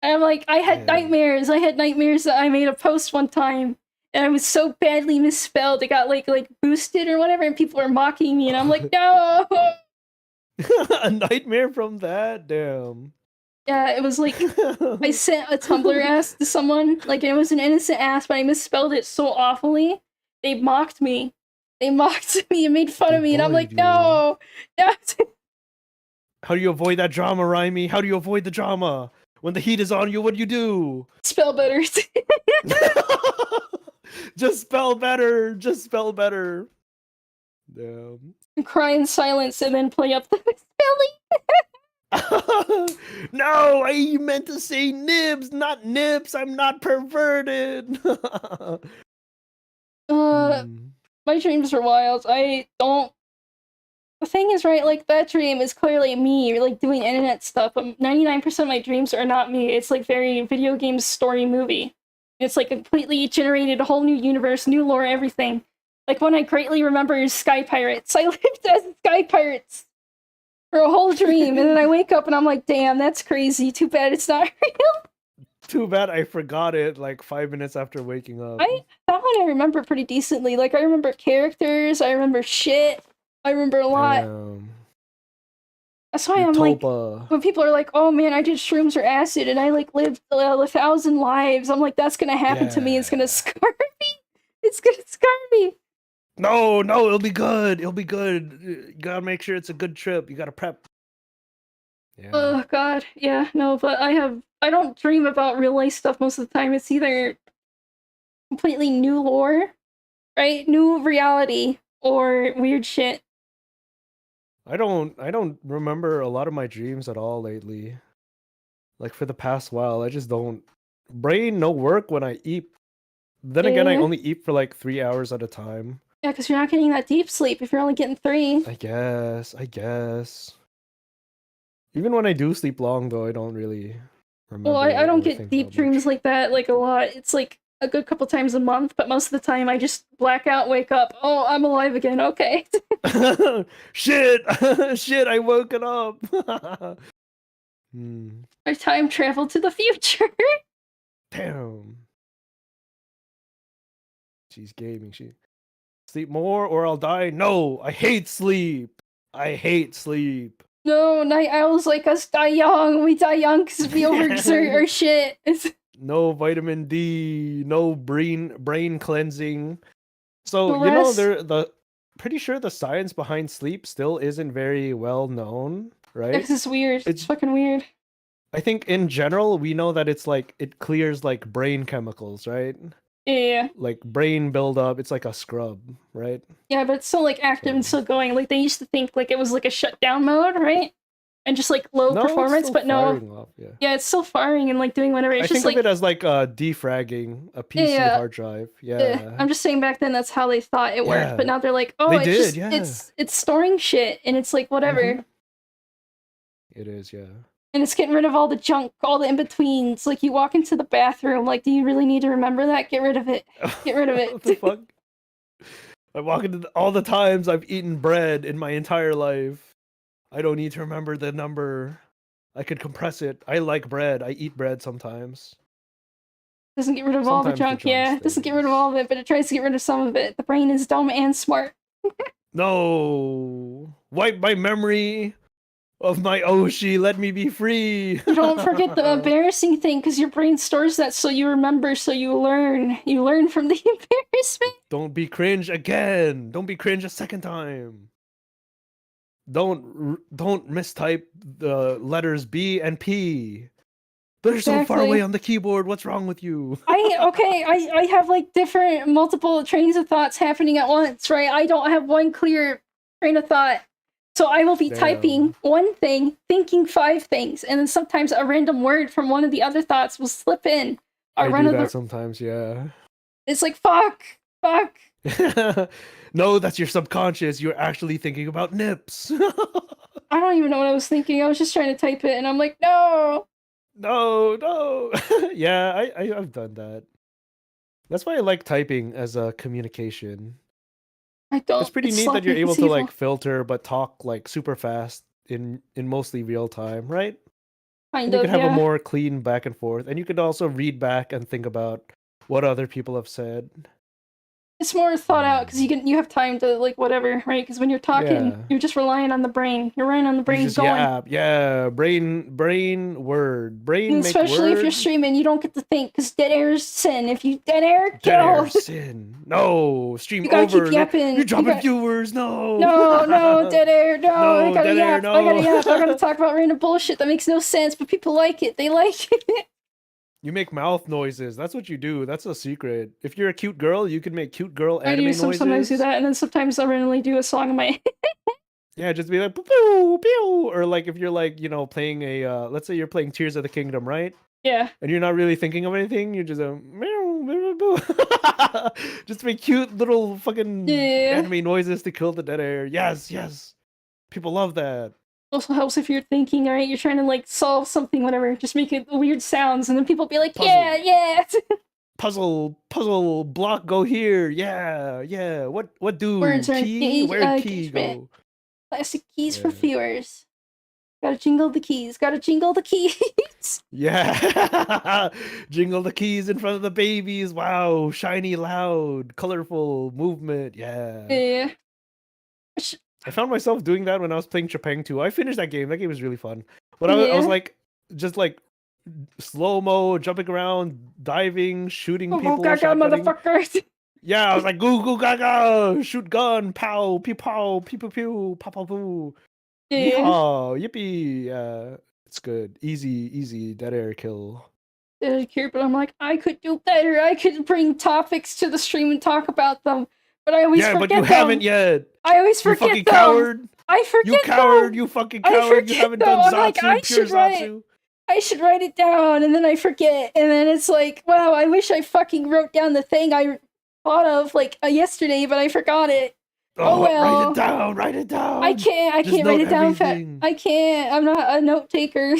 S1: And I'm like, I had nightmares. I had nightmares that I made a post one time, and I was so badly misspelled. It got like boosted or whatever, and people were mocking me, and I'm like, no.
S2: A nightmare from that? Damn.
S1: Yeah, it was like I sent a Tumblr ask to someone, like it was an innocent ask, but I misspelled it so awfully. They mocked me. They mocked me and made fun of me, and I'm like, no.
S2: How do you avoid that drama, Rhyme? How do you avoid the drama? When the heat is on you, what do you do?
S1: Spell better.
S2: Just spell better. Just spell better. Damn.
S1: and cry in silence and then play up the belly.
S2: No, I meant to say nibs, not nips. I'm not perverted.
S1: My dreams are wild. I don't. The thing is, right, like, that dream is clearly me, like, doing internet stuff, but 99% of my dreams are not me. It's, like, very video game story movie. It's, like, completely generated a whole new universe, new lore, everything. Like, one I greatly remember is Sky Pirates. I lived as Sky Pirates for a whole dream, and then I wake up and I'm like, damn, that's crazy. Too bad it's not real.
S2: Too bad I forgot it, like, 5 minutes after waking up.
S1: That one I remember pretty decently. Like, I remember characters, I remember shit. I remember a lot.
S2: Damn.
S1: That's why I'm like, when people are like, oh man, I did shrooms or acid and I like lived 1,000 lives, I'm like, that's gonna happen to me. It's gonna scar me. It's gonna scar me.
S2: No, it'll be good. It'll be good. You gotta make sure it's a good trip. You gotta prep. Yeah.
S1: Oh god, yeah, no, but I don't dream about real life stuff most of the time. It's either completely new lore, right? New reality, or weird shit.
S2: I don't remember a lot of my dreams at all lately. Like, for the past while, I just don't. Brain no work when I eat. Then again, I only eat for like 3 hours at a time.
S1: Yeah, because you're not getting that deep sleep if you're only getting 3.
S2: I guess. Even when I do sleep long, though, I don't really remember.
S1: Well, I don't get
S2: think
S1: deep
S2: that
S1: dreams
S2: much.
S1: like that, like, a lot. It's like a good couple times a month, but most of the time I just black out, wake up. Oh, I'm alive again. Okay.
S2: Shit! Shit! I woken up.
S1: I time traveled to the future.
S2: Damn. She's gaming. She sleep more or I'll die. No, I hate sleep. I hate sleep.
S1: No, night owls like us die young. We die young because we overexert our shit.
S2: No vitamin D. No brain cleansing. So
S1: The
S2: you know,
S1: rest-
S2: pretty sure the science behind sleep still isn't very well known, right?
S1: This is weird. It's fucking weird.
S2: I think in general we know that it's like it clears like brain chemicals, right?
S1: Yeah.
S2: Like brain buildup. It's like a scrub, right?
S1: Yeah, but it's still like active and still going. Like, they used to think like it was like a shutdown mode, right? And just like low performance, but no.
S2: Off, yeah.
S1: Yeah, it's still firing and like doing whatever. It's
S2: I
S1: just
S2: think
S1: like
S2: of it as like defragging a PC hard drive. Yeah.
S1: I'm just saying back then that's how they thought it worked, but now they're like, oh, it's storing shit, and it's like whatever.
S2: It is, yeah.
S1: And it's getting rid of all the junk, all the in-betweens. Like, you walk into the bathroom, like, do you really need to remember that? Get rid of it. Get rid of it.
S2: What the fuck? I walk into all the times I've eaten bread in my entire life. I don't need to remember the number. I could compress it. I like bread. I eat bread sometimes.
S1: Doesn't get rid of all the junk, yeah. Doesn't get rid of all of it, but it tries to get rid of some of it. The brain is dumb and smart.
S2: No. Wipe my memory of my Oshi. Let me be free.
S1: You don't forget the embarrassing thing, because your brain stores that so you remember, so you learn. You learn from the embarrassment.
S2: Don't be cringe again. Don't be cringe a second time. Don't mistype the letters B and P. They're so far away on the keyboard. What's wrong with you?
S1: I have like different multiple trains of thoughts happening at once, right? I don't have one clear train of thought. So I will be typing one thing, thinking 5 things, and then sometimes a random word from one of the other thoughts will slip in.
S2: I do that sometimes, yeah.
S1: It's like, fuck.
S2: No, that's your subconscious. You're actually thinking about nips.
S1: I don't even know what I was thinking. I was just trying to type it, and I'm like, no.
S2: Yeah, I've done that. That's why I like typing as a communication.
S1: I don't.
S2: It's pretty neat that you're able to like filter but talk like super fast in mostly real time, right?
S1: Kind
S2: of,
S1: you
S2: could have a more clean back and forth, and you could also read back and think about what other people have said.
S1: It's more thought out because you have time to like whatever, right? Because when you're talking, you're just relying on the brain. You're relying on the brain going.
S2: Brain word, brain.
S1: And especially if you're streaming, you don't get to think because dead air is sin. If you dead air, kill.
S2: Sin. No, stream
S1: you gotta
S2: over.
S1: Keep yapping.
S2: You're dropping viewers. No.
S1: No, dead air. No, I gotta yap.
S2: No.
S1: I gotta yap. I gotta talk about random bullshit that makes no sense, but people like it. They like it.
S2: You make mouth noises. That's what you do. That's a secret. If you're a cute girl, you can make cute girl
S1: I
S2: anime
S1: do sometimes do
S2: noises.
S1: that, and then sometimes I randomly do a song in my
S2: Yeah, just be like pew pew pew, or like if you're like playing a let's say you're playing Tears of the Kingdom, right?
S1: yeah.
S2: And you're not really thinking of anything. You're just meow, meow, meow. Just make cute little fucking
S1: Yeah.
S2: anime noises to kill the dead air. Yes, yes. People love that.
S1: Also helps if you're thinking, right? You're trying to like solve something, whatever. Just make it weird sounds, and then people be like,
S2: Puzzle.
S1: "Yeah, yeah."
S2: Puzzle, block go here. Yeah, yeah. What do?
S1: Words are
S2: Key? Where'd key
S1: engagement.
S2: go?
S1: Plastic keys for
S2: Yeah.
S1: viewers. Gotta jingle the keys. Gotta jingle the keys.
S2: Yeah. Jingle the keys in front of the babies. Wow. Shiny, loud, colorful movement. Yeah.
S1: Yeah.
S2: I found myself doing that when I was playing Chopin 2. I finished that game. That game was really fun. But I was
S1: Yeah.
S2: like, just like slow-mo, jumping around, diving, shooting
S1: Go
S2: people,
S1: gaga,
S2: shotgunning.
S1: motherfuckers.
S2: Yeah, I was like, goo goo gaga, shoot gun, pow, pew pow, pew pew pew, pow pow poo.
S1: Yeah.
S2: Yeehaw, yippee. Yeah, it's good. Easy, dead air kill.
S1: Here, but I'm like, I could do better. I could bring topics to the stream and talk about them, but I always
S2: Yeah,
S1: forget
S2: but you
S1: them.
S2: haven't yet.
S1: I always
S2: You
S1: forget
S2: fucking
S1: them.
S2: coward.
S1: I forget
S2: You coward,
S1: them.
S2: you fucking
S1: I
S2: coward. You
S1: forget
S2: haven't
S1: them.
S2: done
S1: I'm
S2: Zatsu,
S1: like, I
S2: pure
S1: should write.
S2: Zatsu.
S1: I should write it down, and then I forget, and then it's like, wow, I wish I fucking wrote down the thing I thought of like yesterday, but I forgot it. Oh well.
S2: Write it down.
S1: I can't
S2: Just
S1: write it down fast.
S2: everything.
S1: I can't. I'm not a note taker.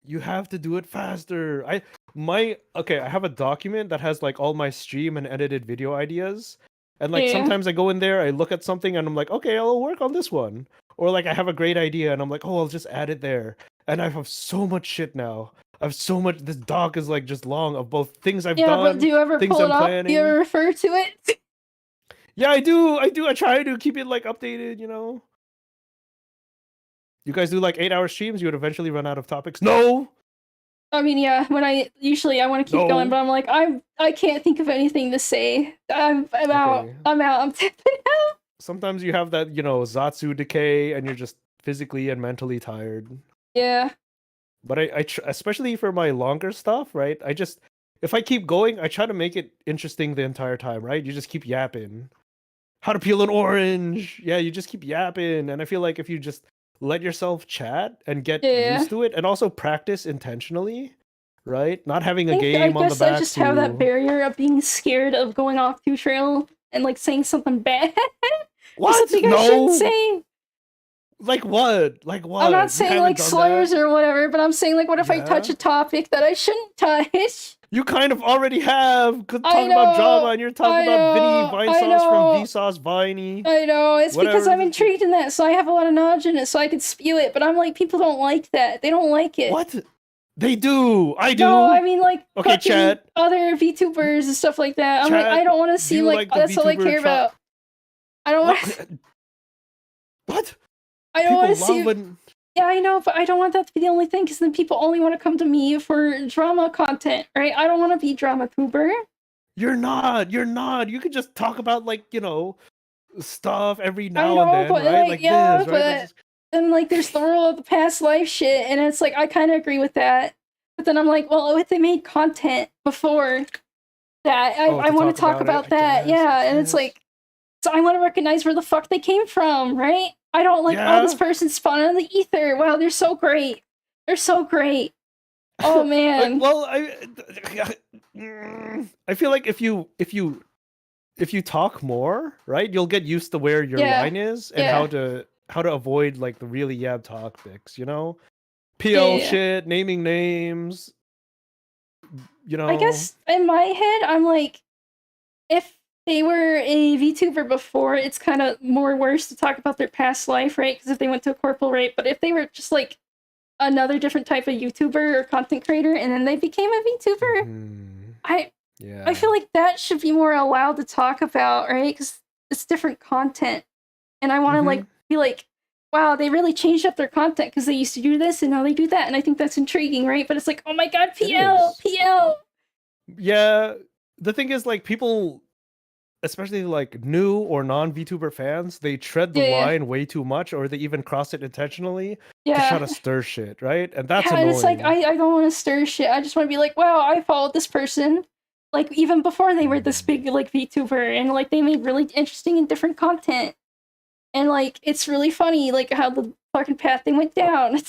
S2: You have to do it faster. I have a document that has like all my stream and edited video ideas. And like
S1: Yeah.
S2: sometimes I go in there, I look at something and I'm like, okay, I'll work on this one. Or like I have a great idea and I'm like, oh, I'll just add it there. And I have so much shit now. I have so much. This doc is like just long of both things I've
S1: Yeah,
S2: done.
S1: but do you ever
S2: things
S1: pull it
S2: I'm
S1: up? Do you ever
S2: planning.
S1: refer to it?
S2: Yeah, I do. I try to keep it like updated, You guys do like 8-hour streams, you would eventually run out of topics. No!
S1: I mean, yeah. When I want to keep going,
S2: No.
S1: but I'm like, I can't think of anything to say. I'm out.
S2: Okay.
S1: I'm out. I'm tapping out.
S2: Sometimes you have that, Zatsu decay and you're just physically and mentally tired.
S1: Yeah.
S2: But especially for my longer stuff, right? If I keep going, I try to make it interesting the entire time, right? You just keep yapping. How to peel an orange. Yeah, you just keep yapping. And I feel like if you just let yourself chat and get used to it and also practice intentionally, right? Not having a game on the back.
S1: I just have that barrier of being scared of going off too trail and like saying something bad.
S2: What?
S1: Something I shouldn't say.
S2: Like what? Like what?
S1: I'm not saying like slurs or whatever, but I'm saying like, what if I touch a topic that I shouldn't touch?
S2: You kind of already have. Talking about Java and you're talking about Vinny Vine Sauce from Vsauce Viney.
S1: I know. It's because I'm intrigued in that, so I have a lot of knowledge in it, so I could spew it. But I'm like, people don't like that. They don't like it.
S2: What? They do. I do.
S1: No, I mean like
S2: chat.
S1: other VTubers and stuff like that. I'm like, I don't want to see like that's all I care about. I don't want.
S2: What?
S1: I don't want to see. Yeah, I know, but I don't want that to be the only thing, because then people only want to come to me for drama content, right? I don't want to be drama tuber.
S2: You're not. You could just talk about like, stuff every now and then, right? Like
S1: yeah,
S2: this, right?
S1: But then like there's the rule of the past life shit, and it's like I kind of agree with that. But then I'm like, well, if they made content before that, I want to talk about that. Yeah, and it's like, so I want to recognize where the fuck they came from, right? I don't like, oh, this person spawned in the ether. Wow, they're so great. They're so great. Oh man.
S2: I feel like if you talk more, right, you'll get used to where your line is and how to avoid like the really yab topics, PL shit, naming names,
S1: I guess in my head, I'm like, if they were a VTuber before, it's kind of more worse to talk about their past life, right? Because if they went to a corporal rape, but if they were just like another different type of YouTuber or content creator, and then they became a VTuber, I feel like that should be more allowed to talk about, right? Because it's different content, and I want to like be like, wow, they really changed up their content because they used to do this and now they do that, and I think that's intriguing, right? But it's like, oh my god, PL.
S2: Yeah, the thing is, like, people especially like new or non-VTuber fans, they tread the
S1: Yeah,
S2: line way too much, or they even cross it intentionally to try
S1: yeah.
S2: to stir shit, right? And that's
S1: Yeah, and it's like
S2: annoying.
S1: I don't want to stir shit. I just want to be like, wow, I followed this person, like even before they were this big like VTuber, and like they made really interesting and different content, and like it's really funny like how the fucking path they went down.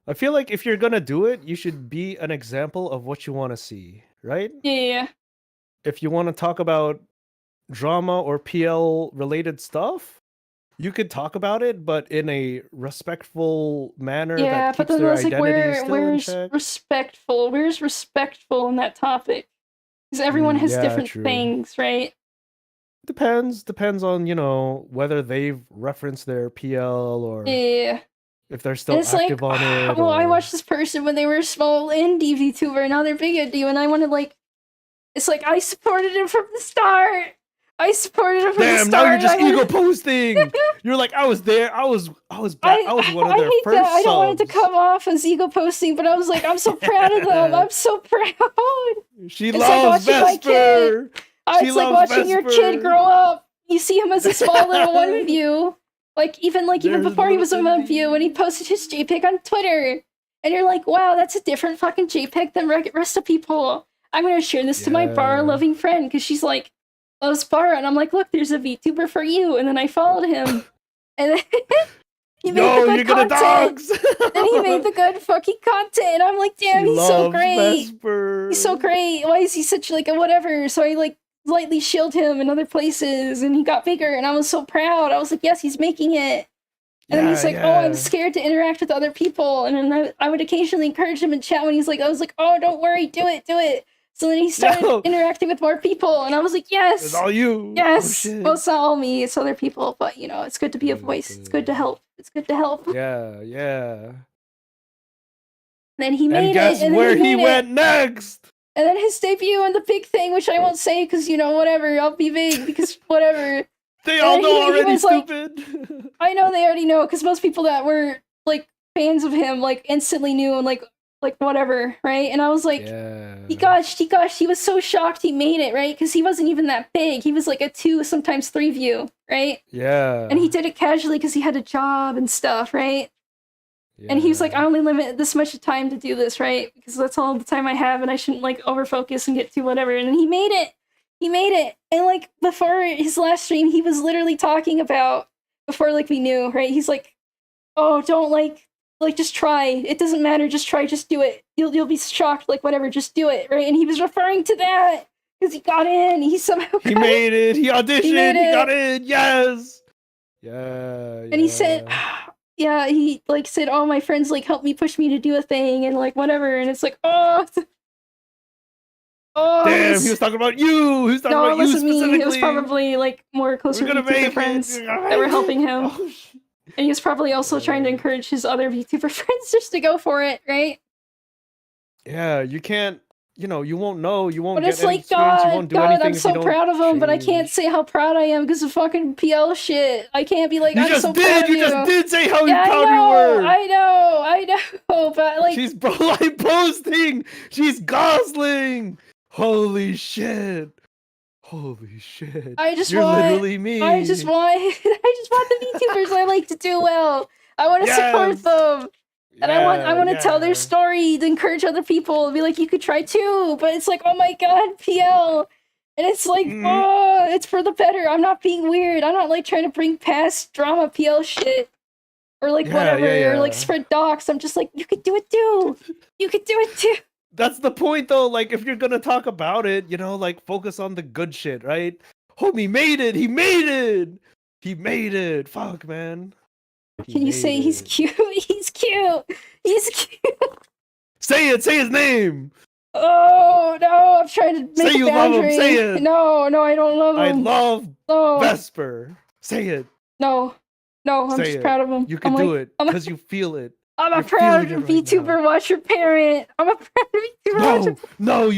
S2: I feel like if you're gonna do it, you should be an example of what you want to see, right?
S1: Yeah,
S2: If you want to talk about drama or PL related stuff, you could talk about it, but in a respectful manner
S1: yeah,
S2: that
S1: but
S2: keeps
S1: then
S2: their
S1: I was like,
S2: identity still in
S1: where's
S2: check.
S1: respectful? Where's respectful in that topic? Because everyone has
S2: Yeah,
S1: different
S2: true.
S1: things, right?
S2: Depends on, whether they've referenced their PL or
S1: Yeah.
S2: if they're
S1: And
S2: still
S1: it's like,
S2: active on it
S1: well, I
S2: or
S1: watched this person when they were a small indie VTuber, and now they're big indie, and I want to like, it's like I supported him from the start. I supported him from the
S2: damn, now you're
S1: start.
S2: just
S1: I
S2: ego
S1: wanted,
S2: posting. You're like, I was there, I was one of
S1: I
S2: their
S1: hate that.
S2: first
S1: I don't want it to
S2: subs.
S1: come off as ego posting, but I was like, I'm so proud of them. I'm so proud.
S2: She
S1: It's like
S2: loves
S1: watching my kid.
S2: Vesper. She
S1: It's like
S2: loves
S1: watching your kid
S2: Vesper.
S1: grow up. You see him as a small little one view, like even
S2: There's
S1: before he
S2: little
S1: was a one view, and he
S2: Indy.
S1: posted his JPEG on Twitter, and you're like, wow, that's a different fucking JPEG than rest of people. I'm gonna share this to my bar
S2: Yeah.
S1: loving friend because she's like loves bar, and I'm like, look, there's a VTuber for you, and then I followed him, and then he made the
S2: Yo,
S1: good
S2: you're gonna
S1: content.
S2: dogs.
S1: Then he made the good fucking content, and I'm like,
S2: She
S1: damn, he's so
S2: loves
S1: great.
S2: Vesper.
S1: He's so great. Why is he such like a whatever? So I like lightly shield him in other places, and he got bigger, and I was so proud. I was like, yes, he's making it. And then
S2: Yeah,
S1: he's like, oh, I'm
S2: yeah.
S1: scared to interact with other people. And then I would occasionally encourage him in chat when he's like, I was like, oh, don't worry, do it, do it. So then he started
S2: Yo,
S1: interacting with more people, and I was like,
S2: it's
S1: yes,
S2: all you. Oh
S1: yes.
S2: shit.
S1: Well, it's not all me, it's other people, but you know, it's good to be a voice. It's good to help. It's good to help.
S2: Yeah, yeah.
S1: Then he
S2: And
S1: made
S2: guess
S1: it, and then
S2: where
S1: he
S2: he
S1: made
S2: went
S1: it.
S2: next?
S1: And then his debut and the big thing, which I won't say because, you know, whatever, I'll be vague because whatever.
S2: They
S1: And
S2: all
S1: then
S2: know
S1: he
S2: already,
S1: was like,
S2: stupid.
S1: I know they already know because most people that were like fans of him like instantly knew and like whatever, right? And I was like,
S2: Yeah.
S1: he was so shocked he made it, right? Because he wasn't even that big. He was like a 2, sometimes 3 view, right?
S2: Yeah.
S1: And he did it casually because he had a job and stuff, right?
S2: Yeah.
S1: And he was like, I only limit this much time to do this, right? Because that's all the time I have, and I shouldn't like overfocus and get too whatever. And then he made it. He made it. And like before his last stream, he was literally talking about before like we knew, right? He's like, oh, don't like just try. It doesn't matter. Just try. Just do it. You'll be shocked. Like whatever. Just do it, right? And he was referring to that because he got in. He somehow
S2: He
S1: got
S2: made it. He auditioned. He
S1: it.
S2: got in. Yes. Yeah.
S1: And he said, yeah, he like said, oh, my friends like helped me push me to do a thing and like whatever. And it's like, oh,
S2: Damn, he was talking about you. He was talking
S1: no, it
S2: about you
S1: wasn't me.
S2: specifically.
S1: It was probably like more closer
S2: We're gonna
S1: VTuber
S2: make
S1: friends
S2: it. We're
S1: that were helping him.
S2: Oh,
S1: And he was probably also trying to encourage his other VTuber friends just to go for it, right?
S2: yeah, you can't. You won't know. You won't
S1: But
S2: get
S1: it's
S2: any
S1: like,
S2: experience. You won't do anything
S1: I'm
S2: if you
S1: so
S2: don't
S1: proud of him, but I can't
S2: change.
S1: say how proud I am because of fucking PL shit. I can't be like,
S2: You
S1: I'm
S2: just
S1: so
S2: did.
S1: proud of
S2: You
S1: you.
S2: just did say how
S1: Yeah,
S2: proud you were.
S1: I know, but like,
S2: She's like posting. She's gosling. Holy shit. Holy shit. You're literally me.
S1: I just want the VTubers I like to do well. I want to support them. And I want to tell their story to encourage other people and be like, you could try too. But it's like, oh my god, PL. And it's like, oh, it's for the better. I'm not being weird. I'm not like trying to bring past drama PL shit. Or like whatever. Or like spread docs. I'm just like, you could do it too. You could do it too.
S2: That's the point though. Like if you're gonna talk about it, like focus on the good shit, right? Homie made it. He made it. He made it. Fuck, man.
S1: Can you say he's cute? He's cute. He's cute.
S2: Say it. Say his name.
S1: Oh no! I'm trying to make
S2: say
S1: a
S2: you
S1: boundary.
S2: love him. Say it.
S1: No, I don't love him.
S2: I love Vesper. Say it.
S1: No, I'm just proud of him.
S2: You can do it because you feel it.
S1: I'm a proud VTuber watcher parent. I'm a proud VTuber watcher.
S2: No,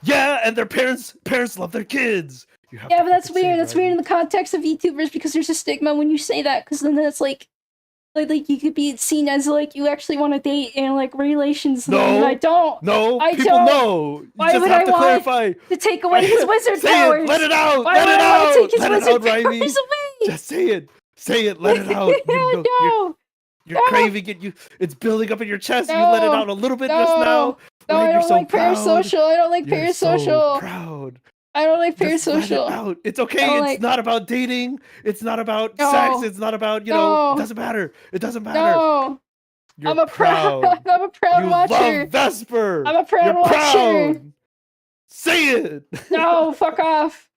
S2: yeah, and their parents love their kids.
S1: Yeah, but that's weird. That's weird in the context of VTubers because there's a stigma when you say that because then it's like like you could be seen as like you actually want to date and like relations. And I
S2: No,
S1: don't.
S2: no,
S1: I
S2: people
S1: don't.
S2: know. You
S1: Why
S2: just
S1: would
S2: have
S1: I
S2: to
S1: want
S2: clarify.
S1: to take away his wizard
S2: Say
S1: powers?
S2: it. Let it out.
S1: Why
S2: Let
S1: would
S2: it
S1: I want to take
S2: out.
S1: his
S2: Let it
S1: wizard
S2: out, Raimi.
S1: powers away?
S2: Just say it. Say it. Let it out. You know,
S1: No.
S2: you're craving it. It's building up in your chest. You
S1: No.
S2: let it out a little bit just now.
S1: No,
S2: Right?
S1: I
S2: You're
S1: don't
S2: so
S1: like
S2: proud.
S1: Parasocial. I don't like
S2: You're so
S1: Parasocial.
S2: proud.
S1: I don't like
S2: Just let it
S1: Parasocial.
S2: out. It's okay. It's not about dating. It's not about sex. It's not about, you know, it doesn't matter. It doesn't matter.
S1: No.
S2: You're
S1: I'm a proud. I'm a proud
S2: you
S1: watcher.
S2: love Vesper.
S1: I'm a proud
S2: You're
S1: watcher.
S2: Proud. Say it.
S1: No, fuck off.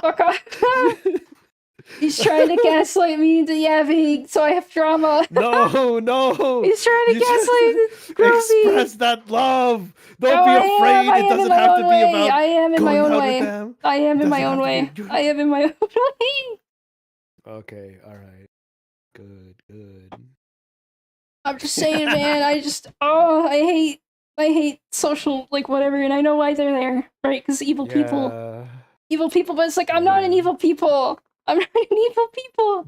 S1: Fuck off. He's trying to gaslight me into yabbing, so I have drama.
S2: No.
S1: He's trying to gaslight me.
S2: Express that love. Don't be afraid. It doesn't have to be about
S1: I am in my own way. I am in my own way.
S2: Be...
S1: I am in my own way.
S2: Okay, all right. Good.
S1: I'm just saying, man. I hate social, like, whatever, and I know why they're there, right? Because evil people, but it's like, I'm not an evil people. I'm not an evil people.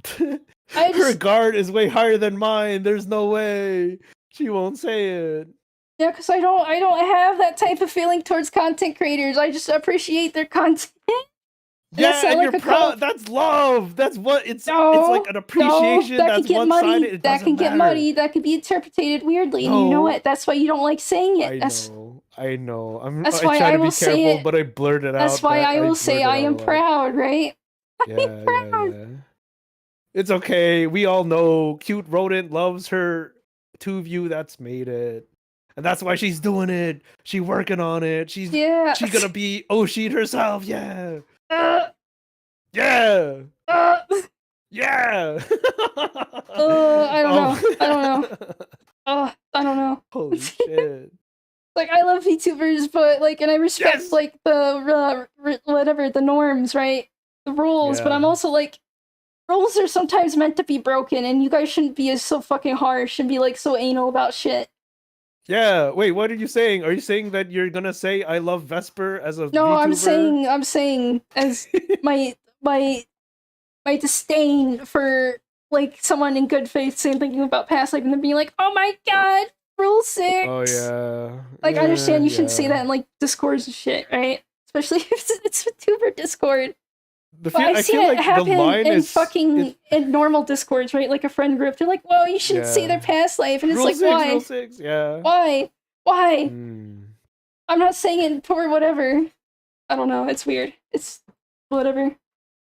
S2: Her guard is way higher than mine. There's no way she won't say it.
S1: Yeah, because I don't have that type of feeling towards content creators. I just appreciate their content.
S2: Yeah, and you're proud. That's love. That's what it's like an appreciation.
S1: That
S2: that's
S1: could get muddy. That can get muddy. That could be interpreted weirdly. And you know what? That's why you don't like saying it.
S2: I know. I
S1: why
S2: try
S1: I
S2: to
S1: will
S2: be
S1: say
S2: careful,
S1: it.
S2: but I blurt it out.
S1: That's why I will say I am proud, right?
S2: Yeah. It's okay. We all know cute rodent loves her 2 view that's made it. And that's why she's doing it. She's working on it. She's gonna be Oshin herself. Yeah. Yeah. Yeah.
S1: I don't know.
S2: Holy shit.
S1: Like, I love VTubers, but like, and I respect like the whatever the norms, right? The rules, but I'm also like, rules are sometimes meant to be broken, and you guys shouldn't be so fucking harsh and be like so anal about shit.
S2: Yeah. Wait, what are you saying? Are you saying that you're gonna say I love Vesper as a
S1: No,
S2: VTuber?
S1: I'm saying as my disdain for like someone in good faith saying thinking about past life and then being like, oh my god, rule 6.
S2: Oh yeah.
S1: Like, I understand you shouldn't say that in like Discords and shit, right? Especially if it's VTuber Discord. I see it happen in normal Discords, right? Like a friend group. They're like, well, you shouldn't see their past life. And it's like, why?
S2: Rule 6, yeah.
S1: Why? I'm not saying it for whatever. I don't know. It's weird. It's whatever.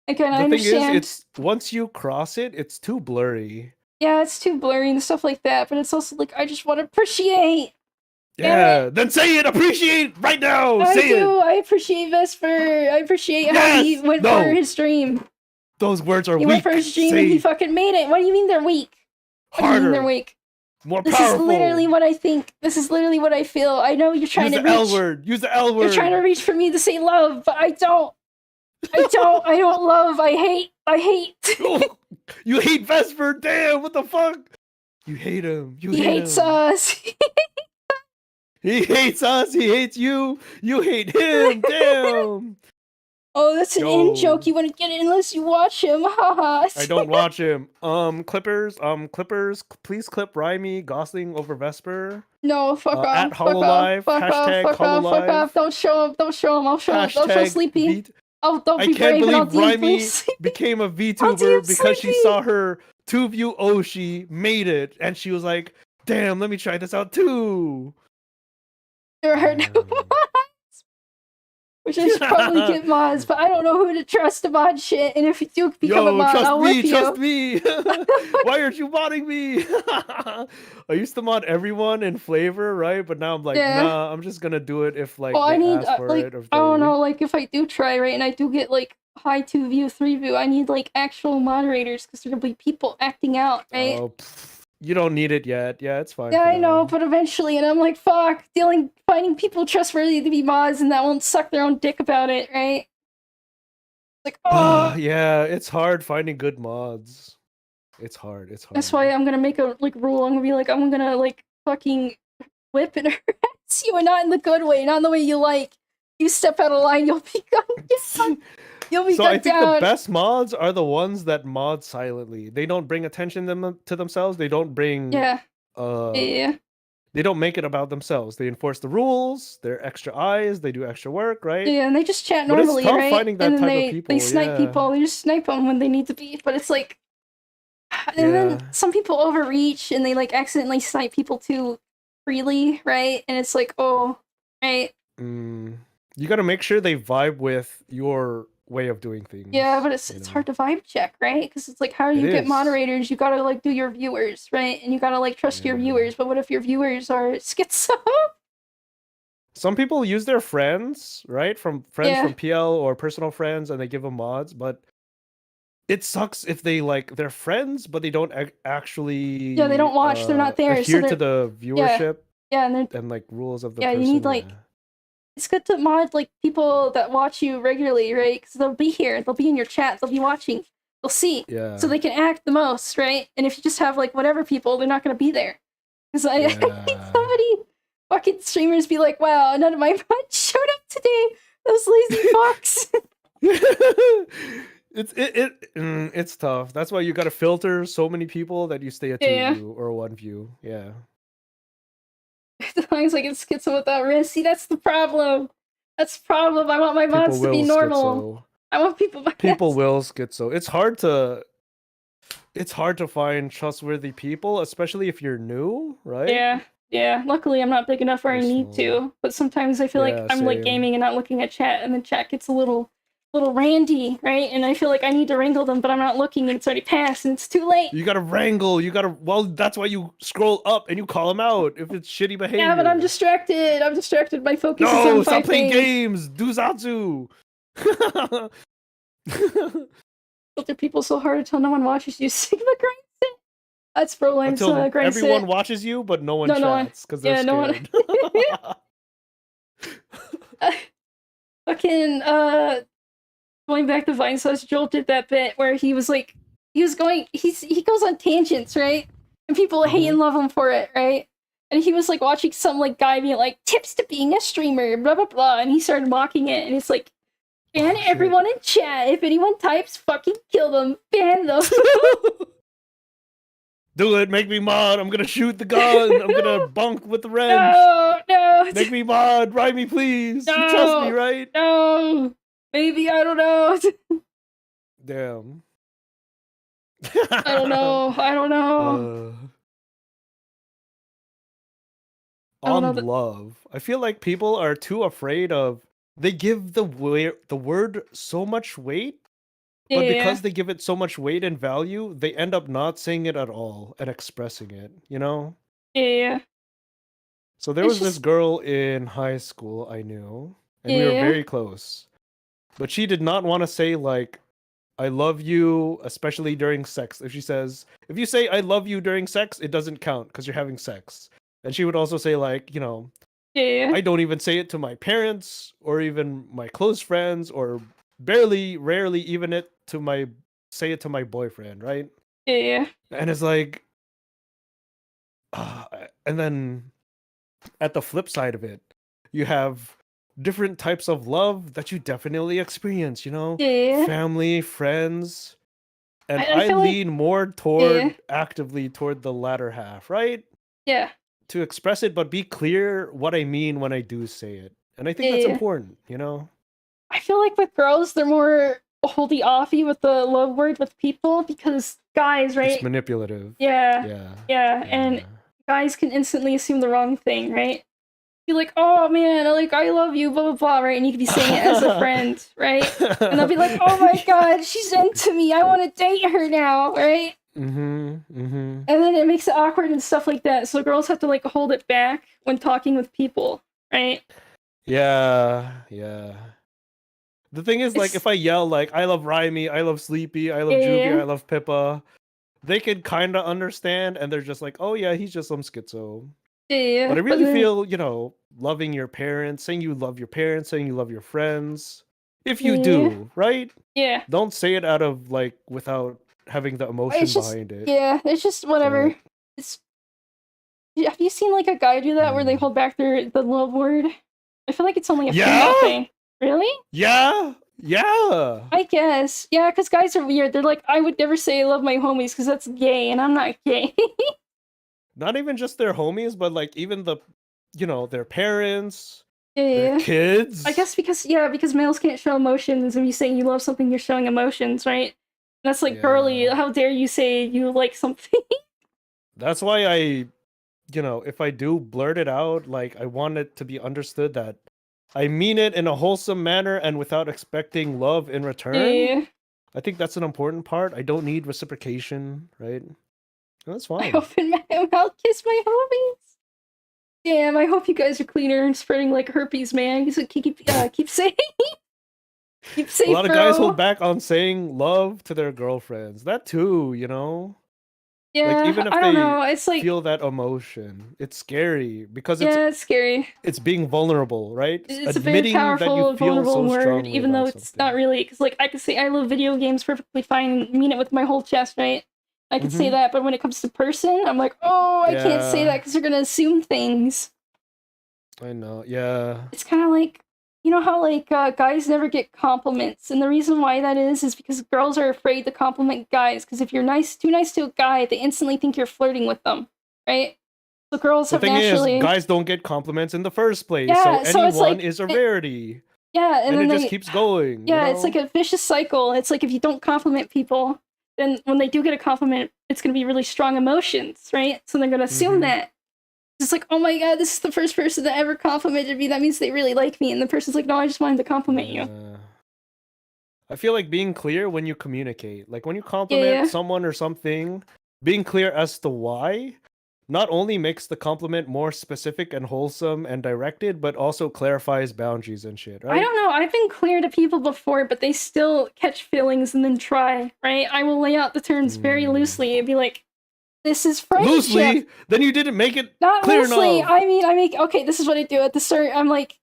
S1: Again, I understand.
S2: The thing is, once you cross it, it's too blurry.
S1: Yeah, it's too blurry and stuff like that. But it's also like, I just want to appreciate.
S2: Yeah, then say it. Appreciate right now.
S1: I appreciate Vesper. I appreciate how he went for his stream.
S2: Those words are weak.
S1: He went for his stream and he fucking made it. What do you mean they're weak?
S2: Harder.
S1: What do you mean they're weak?
S2: More
S1: this
S2: powerful.
S1: This is literally what I think. This is literally what I feel. I know you're trying to reach.
S2: Use the L word. Use the L word.
S1: You're trying to reach for me to say love, but I don't. I don't love. I hate.
S2: You hate Vesper. Damn. What the fuck? You hate him.
S1: He hates us.
S2: He hates us. He hates you. You hate him. Damn.
S1: Oh, that's an in-joke. You wouldn't get it unless you watch him. Haha.
S2: I don't watch him. Clippers, please clip Raimi Gosling over Vesper.
S1: No, fuck off.
S2: At Hololive.
S1: Fuck off. Don't show him. I'll show Sleepy. Don't be brave and I'll
S2: Raimi became a VTuber because she saw her 2view Oshi made it, and she was like, damn, let me try this out too.
S1: There are no mods. Which I should probably get mods, but I don't know who to trust to mod shit, and if you do become a mod, I'll whip you.
S2: Trust me! Why aren't you modding me? I used to mod everyone in Flavr, right? But now I'm like, nah, I'm just gonna do it if like they ask for it. Or
S1: I don't know, like if I do try, right, and I do get like high 2view, 3view, I need like actual moderators, because there'll be people acting out, right?
S2: Oh, you don't need it yet. Yeah, it's fine.
S1: Yeah, I know, but eventually, and I'm like, fuck, finding people trustworthy to be mods and that won't suck their own dick about it, right? Like, oh.
S2: Yeah, it's hard finding good mods. It's hard.
S1: That's why I'm gonna make a rule. I'm gonna be like, I'm gonna like fucking whip and harass you, and not in the good way, not in the way you like. You step out of line, you'll be gone. You'll be
S2: So I
S1: cut
S2: think the
S1: down.
S2: best mods are the ones that mod silently. They don't bring attention to themselves. They don't bring
S1: Yeah.
S2: uh
S1: Yeah.
S2: they don't make it about themselves. They enforce the rules, they're extra eyes, they do extra work, right?
S1: Yeah, and they just chat
S2: But it's
S1: normally,
S2: tough
S1: right?
S2: finding
S1: And
S2: that
S1: then
S2: type of
S1: they
S2: people.
S1: snipe
S2: Yeah.
S1: people. They just snipe them when they need to be. But it's like, and
S2: Yeah.
S1: then some people overreach and they like accidentally snipe people too freely, right? And it's like, oh, right?
S2: You got to make sure they vibe with your way of doing things.
S1: Yeah, but it's hard to vibe check, right? Because it's like, how do you get moderators? You gotta like do your viewers, right? And you gotta like trust your viewers. But what if your viewers are schizo?
S2: Some people use their friends, right? From PL or personal friends, and they give them mods. But it sucks if they like they're friends, but they don't actually.
S1: Yeah, they don't watch. They're not there.
S2: Adhere
S1: So
S2: to the viewership.
S1: Yeah,
S2: and like rules of the
S1: person. You need like. It's good to mod like people that watch you regularly, right? Because they'll be here, they'll be in your chat, they'll be watching, they'll see, so they can act the most, right? And if you just have like whatever people, they're not gonna be there. Because I think somebody fucking streamers be like, "Wow, none of my mods showed up today. Those lazy fucks."
S2: It's tough. That's why you gotta filter so many people that you stay at 2 view or 1 view. Yeah.
S1: As long as I can schizo without risk. See, that's the problem. That's the problem. I want my mods to be normal. Schizo. I want people.
S2: People will schizo. It's hard to find trustworthy people, especially if you're new, right?
S1: Yeah. Yeah. Luckily, I'm not big enough where I need to. But sometimes I feel like I'm like gaming and not looking at chat, and the chat gets a little randy, right? And I feel like I need to wrangle them, but I'm not looking, and it's already passed, and it's too late.
S2: You gotta wrangle. Well, that's why you scroll up and you call them out if it's shitty behavior.
S1: Yeah, but I'm distracted. My focus is on
S2: stop playing games. Do Zatsu.
S1: Filter people so hard until no one watches you. Sigma grinds it. That's Prolime's grinds it.
S2: Everyone watches you, but no one chats because they're scared.
S1: No one. Fucking going back to Vine Sauce, Joel did that bit where he was like, he goes on tangents, right? And people hate and love him for it, right? And he was like watching some like guy being like, tips to being a streamer, blah blah blah, and he started mocking it, and it's like, ban everyone in chat. If anyone types, fucking kill them. Ban them.
S2: Do it. Make me mod. I'm gonna shoot the gun. I'm gonna bunk with the wrench.
S1: No.
S2: Make me mod. Write me, please. No. You trust me, right?
S1: No. Maybe, I don't know.
S2: Damn.
S1: I don't know.
S2: On love, I feel like people are too afraid of. They give the word so much weight, but because they give it so much weight and value, they end up not saying it at all and expressing it. You know?
S1: Yeah.
S2: So there was this girl in high school I knew, and we were very close. But she did not want to say like, I love you, especially during sex. If you say I love you during sex, it doesn't count because you're having sex. And she would also say like, I don't even say it to my parents or even my close friends or rarely even say it to my boyfriend, right?
S1: Yeah.
S2: And it's like, and then at the flip side of it, you have different types of love that you definitely experience, family, friends, and I lean more actively toward the latter half, right?
S1: Yeah.
S2: To express it, but be clear what I mean when I do say it, and I think that's important,
S1: I feel like with girls, they're more holdy-offy with the love word with people because guys, right?
S2: It's manipulative.
S1: Yeah, and guys can instantly assume the wrong thing, right? Be like, oh man, I love you, blah blah blah, right? And you could be saying it as a friend, right? And they'll be like, oh my god, she's into me, I want to date her now, right? And then it makes it awkward and stuff like that. So girls have to like hold it back when talking with people, right?
S2: Yeah. The thing is, like, if I yell like I love Raimi, I love Sleepy, I love Juby, I love Pippa, they could kind of understand, and they're just like, oh yeah, he's just some schizo.
S1: Yeah.
S2: But I really feel, loving your parents, saying you love your parents, saying you love your friends. If you do, right?
S1: Yeah.
S2: Don't say it out of like without having the emotion behind it.
S1: Yeah, it's just whatever. Have you seen like a guy do that where they hold back the love word? I feel like it's only a female thing. Really?
S2: Yeah. Yeah.
S1: I guess. Yeah, because guys are weird. They're like, I would never say I love my homies because that's gay, and I'm not gay.
S2: Not even just their homies, but like even the, their parents, their
S1: Yeah.
S2: kids.
S1: I guess because males can't show emotions. If you say you love something, you're showing emotions, right? That's like girly.
S2: Yeah.
S1: How dare you say you like something?
S2: That's why if I do blurt it out, like I want it to be understood that I mean it in a wholesome manner and without expecting love in return.
S1: Yeah.
S2: I think that's an important part. I don't need reciprocation, right? That's
S1: I
S2: fine.
S1: open my mouth, kiss my homies. Damn, I hope you guys are cleaner and spreading like herpes, man. You keep saying, keep safe,
S2: A lot of
S1: bro.
S2: guys hold back on saying love to their girlfriends. That too,
S1: Yeah,
S2: like even if
S1: I don't
S2: they
S1: know. It's like,
S2: feel that emotion, it's scary because
S1: yeah, it's scary.
S2: it's being vulnerable, right?
S1: It's a very
S2: Admitting that you
S1: powerful,
S2: feel
S1: vulnerable
S2: so
S1: word,
S2: strongly
S1: even though
S2: about
S1: it's not
S2: something.
S1: really. Because like I could say I love video games perfectly fine, mean it with my whole chest, right? I could say
S2: Mm-hmm.
S1: that, but when it comes to person, I'm like, oh, I can't say that
S2: Yeah,
S1: because they're gonna assume things.
S2: I know. Yeah.
S1: It's kind of like, you know how like guys never get compliments, and the reason why that is because girls are afraid to compliment guys. Because if you're too nice to a guy, they instantly think you're flirting with them, right? So girls
S2: The
S1: have
S2: thing is,
S1: naturally,
S2: guys don't get compliments in the first place, so
S1: yeah. So it's
S2: anyone
S1: like,
S2: is a rarity,
S1: yeah, and
S2: and
S1: then
S2: it just
S1: they,
S2: keeps going,
S1: yeah, it's like a vicious cycle. It's like if you don't compliment people, then when they do get a compliment, it's gonna be really strong emotions, right? So they're gonna assume
S2: Mm-hmm.
S1: that. It's like, oh my god, this is the first person that ever complimented me. That means they really like me. And the person's like, no, I just wanted to compliment you.
S2: Yeah. I feel like being clear when you communicate, like when you compliment
S1: Yeah,
S2: someone or something, being clear as to why not only makes the compliment more specific and wholesome and directed, but also clarifies boundaries and shit,
S1: I
S2: right?
S1: don't know. I've been clear to people before, but they still catch feelings and then try, right? I will lay out the terms very
S2: Mm.
S1: loosely and be like, this is friendship.
S2: Loosely, then you didn't make it
S1: Not
S2: clear
S1: loosely.
S2: enough.
S1: I mean, I make, okay, this is what I do at the start. I'm like,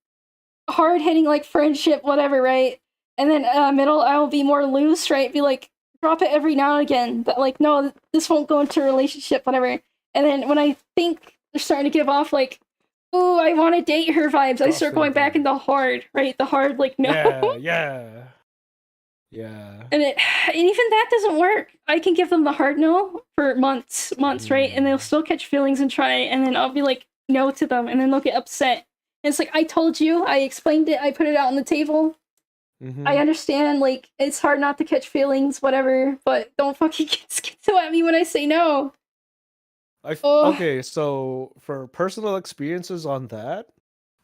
S1: hard hitting, like friendship, whatever, right? And then middle, I will be more loose, right? Be like, drop it every now and again. That like, no, this won't go into a relationship, whatever. And then when I think they're starting to give off like, ooh, I want to date her vibes, I start
S2: Crossfade
S1: going back
S2: vibe.
S1: into hard, right? The hard, like, no.
S2: Yeah, yeah, yeah.
S1: And even that doesn't work. I can give them the hard no for months, right? And they'll
S2: Mm.
S1: still catch feelings and try, and then I'll be like no to them, and then they'll get upset. And it's like I told you, I explained it, I put it out on the table. I
S2: Mm-hmm.
S1: understand, like it's hard not to catch feelings, whatever, but don't fucking get so at me when I say no. Oh,
S2: Okay, so for personal experiences on that,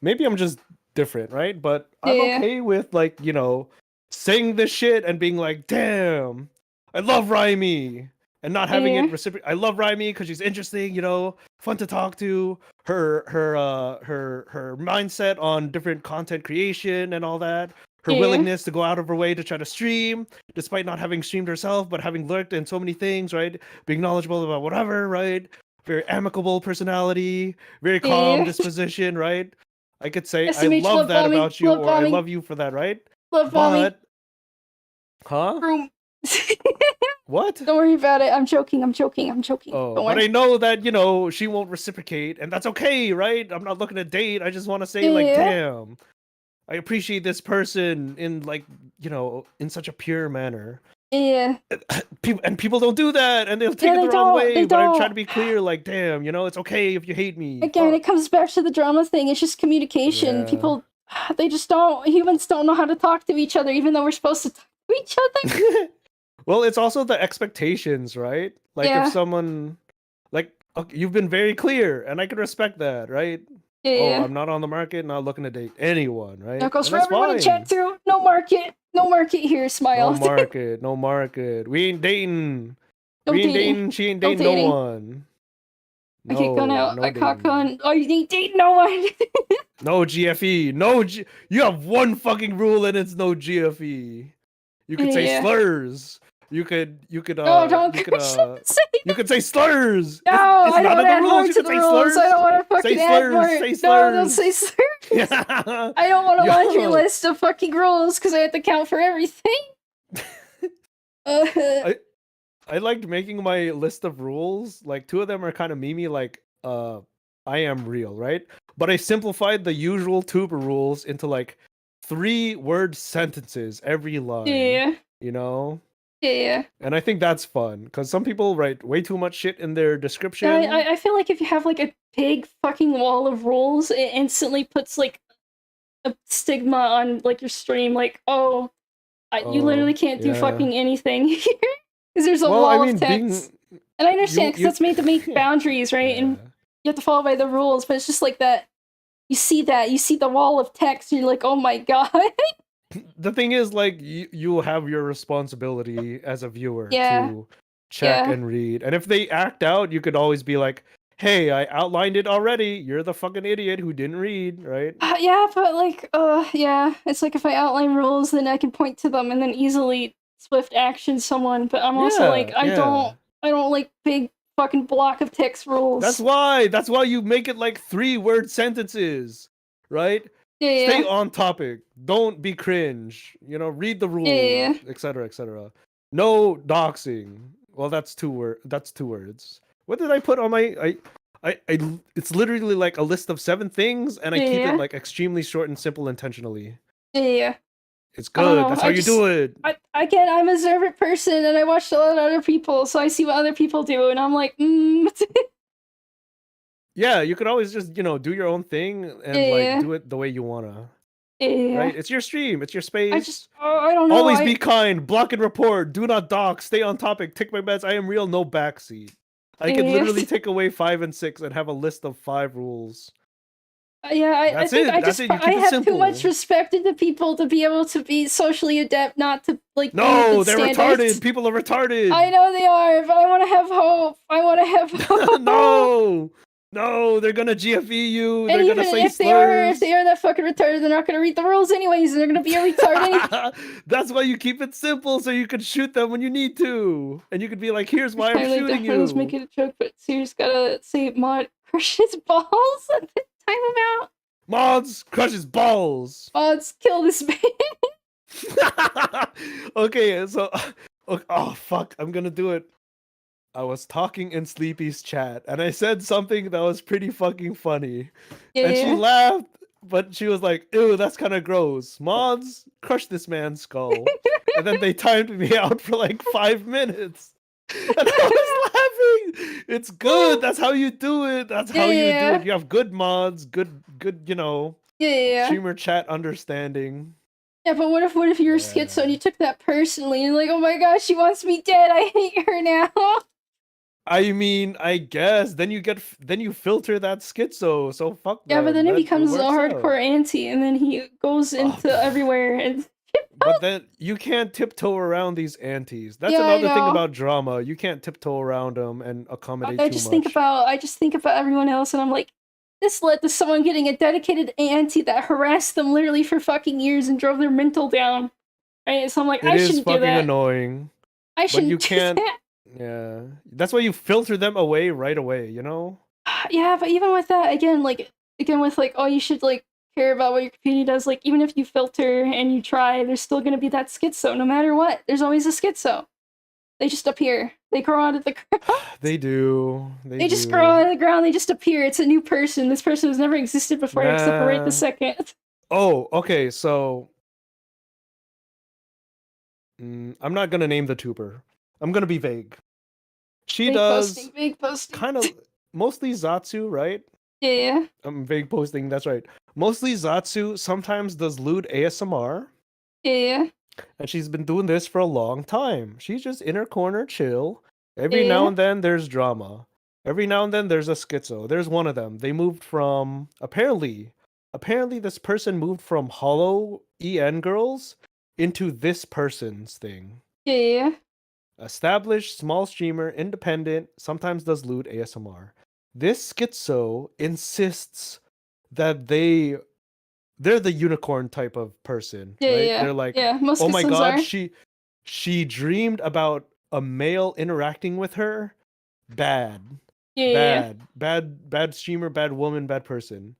S2: maybe I'm just different, right? But I'm
S1: yeah,
S2: okay with like, saying this shit and being like, damn, I love Raimi. And not having
S1: yeah,
S2: it reciprocate. I love Raimi because she's interesting, fun to talk to. Her mindset on different content creation and all that. Her
S1: yeah,
S2: willingness to go out of her way to try to stream, despite not having streamed herself, but having lurked in so many things, right? Being knowledgeable about whatever, right? Very amicable personality, very calm
S1: yeah.
S2: disposition, right? I could say
S1: Nice
S2: I
S1: to meet you,
S2: love
S1: love
S2: that
S1: bombing,
S2: about you, or I love you for that, right?
S1: love bombing,
S2: But, huh?
S1: room.
S2: What?
S1: Don't worry about it. I'm joking. I'm joking. I'm joking.
S2: Oh,
S1: Don't
S2: but I
S1: worry.
S2: know that, she won't reciprocate, and that's okay, right? I'm not looking to date. I just want to say, like,
S1: Yeah,
S2: damn, I appreciate this person in, like, in such a pure manner.
S1: yeah.
S2: People don't do that, and they'll take
S1: Yeah,
S2: it the
S1: they
S2: wrong
S1: don't.
S2: way,
S1: They
S2: but I try to
S1: don't.
S2: be clear, like, damn, it's okay if you hate me.
S1: Again, it
S2: Fuck.
S1: comes back to the drama thing. It's just communication.
S2: Yeah.
S1: People, they just don't. Humans don't know how to talk to each other, even though we're supposed to talk to each other.
S2: Well, it's also the expectations, right? Like if
S1: Yeah,
S2: someone like okay, you've been very clear and I can respect that, right?
S1: yeah,
S2: Oh,
S1: yeah.
S2: I'm not on the market, not looking to date anyone,
S1: That
S2: right?
S1: goes
S2: And
S1: for
S2: that's
S1: everyone in chat
S2: fine.
S1: too. No market. No market here.
S2: No
S1: Smile.
S2: market, no market. We ain't dating.
S1: No
S2: We ain't
S1: dating.
S2: dating, she ain't
S1: No
S2: dating no
S1: dating.
S2: one.
S1: I get gun
S2: No,
S1: out.
S2: no
S1: I cock
S2: dating.
S1: gun. Oh, you ain't date no one.
S2: No GFE. You have one fucking rule and it's no GFE. You could say
S1: Yeah.
S2: slurs. You could
S1: No, don't
S2: you could
S1: say
S2: you
S1: that.
S2: could say slurs.
S1: No,
S2: It's
S1: I don't
S2: not
S1: want
S2: in
S1: to
S2: the
S1: add
S2: rules.
S1: more
S2: You
S1: to
S2: could
S1: the
S2: say
S1: rules. I
S2: slurs.
S1: don't want to
S2: Say
S1: fucking add
S2: slurs.
S1: more.
S2: Say
S1: No, don't
S2: slurs.
S1: say slurs.
S2: Yeah.
S1: I don't want a laundry
S2: Yo.
S1: list of fucking rules because I have to count for everything. Uh,
S2: I I liked making my list of rules. Like two of them are kind of memey, like I am real, right? But I simplified the usual tuber rules into like 3-word sentences every line.
S1: Yeah.
S2: You know?
S1: Yeah.
S2: And I think that's fun because some people write way too much shit in their description.
S1: Yeah, I feel like if you have like a big fucking wall of rules, it instantly puts like a stigma on like your stream. Like, oh, you literally can't do fucking anything here because there's a wall of text. And I understand because that's made to make boundaries, right? And you have to follow by the rules, but it's just like that. You see the wall of text, and you're like, oh my god.
S2: The thing is, like, you have your responsibility as a viewer to check and read. And if they act out, you could always be like, hey, I outlined it already. You're the fucking idiot who didn't read, right?
S1: Yeah, but like, it's like if I outline rules, then I can point to them and then easily swift action someone. But I'm also like, I don't like big fucking block of text rules.
S2: That's why you make it like 3-word sentences, right? Stay on topic. Don't be cringe. You know, read the rules, etc., etc. No doxing. Well, that's 2 words. What did I put on my it's literally like a list of 7 things, and I keep it like extremely short and simple intentionally.
S1: Yeah.
S2: It's good. That's how you do it.
S1: Again, I'm a observant person, and I watched a lot of other people, so I see what other people do, and I'm like,
S2: Yeah, you could always just, do your own thing and like do it the way you wanna. Right? It's your stream. It's your space.
S1: I don't know.
S2: Always be kind. Block and report. Do not dox. Stay on topic. Take my meds. I am real. No backseat. I could literally take away 5 and 6 and have a list of 5 rules.
S1: I think I have too much respect into people to be able to be socially adept, not to like.
S2: No, they're retarded. People are retarded.
S1: I know they are, but I want to have hope. I want to have hope.
S2: No, they're gonna GFE you.
S1: And
S2: they're
S1: even
S2: gonna say
S1: if
S2: slurs.
S1: they are that fucking retarded, they're not gonna read the rules anyways, and they're gonna be a retard anyway.
S2: That's why you keep it simple, so you can shoot them when you need to, and you could be like, "Here's why I'm shooting you." I was
S1: making a joke, but Sears gotta say Mod crushes balls at the time amount.
S2: Mods crushes balls.
S1: Mods kill this man.
S2: Okay, so oh fuck, I'm gonna do it. I was talking in Sleepy's chat, and I said something that was pretty fucking funny. And she laughed, but she was like, ew, that's kind of gross. Mods, crush this man's skull. And then they timed me out for like 5 minutes. And I was laughing. It's good. That's how you do it. That's how you do it. You have good mods, good, streamer chat understanding.
S1: Yeah, but what if you're schizo and you took that personally and like, oh my gosh, she wants me dead. I hate her now.
S2: I mean, I guess then you filter that schizo. So fuck.
S1: Yeah, but then it becomes a hardcore anti, and then he goes into everywhere and.
S2: But then you can't tiptoe around these antis. That's another thing about drama. You can't tiptoe around them and accommodate
S1: I just think about everyone else, and I'm like, this led to someone getting a dedicated anti that harassed them literally for fucking years and drove their mental down. Right? So I'm like, I shouldn't do that. It is fucking
S2: annoying.
S1: I shouldn't.
S2: But you can't. Yeah, that's why you filter them away right away. You know.
S1: Yeah, but even with that, again with like, oh, you should like care about what your community does. Like, even if you filter and you try, there's still gonna be that schizo. No matter what, there's always a schizo. They just appear. They grow out of the ground.
S2: They do. They
S1: just grow out of the ground. They just appear. It's a new person. This person has never existed before, except for right the second. Oh,
S2: okay. So, I'm not gonna name the tuber. I'm gonna be vague. She does
S1: vague posting.
S2: Kind of mostly Zatsu, right?
S1: Yeah.
S2: Vague posting. That's right. Mostly Zatsu. Sometimes does lewd ASMR.
S1: Yeah.
S2: And she's been doing this for a long time. She's just in her corner, chill. Every now and then there's drama. Every now and then there's a schizo. There's one of them. They moved from apparently this person moved from Hollow EN girls into this person's thing.
S1: Yeah.
S2: Established, small streamer, independent, sometimes does lewd ASMR. This schizo insists that they're the unicorn type of person, right?
S1: Yeah.
S2: They're like,
S1: most
S2: oh my god,
S1: are.
S2: she dreamed about a male interacting with her. Bad. Bad streamer, bad woman, bad person.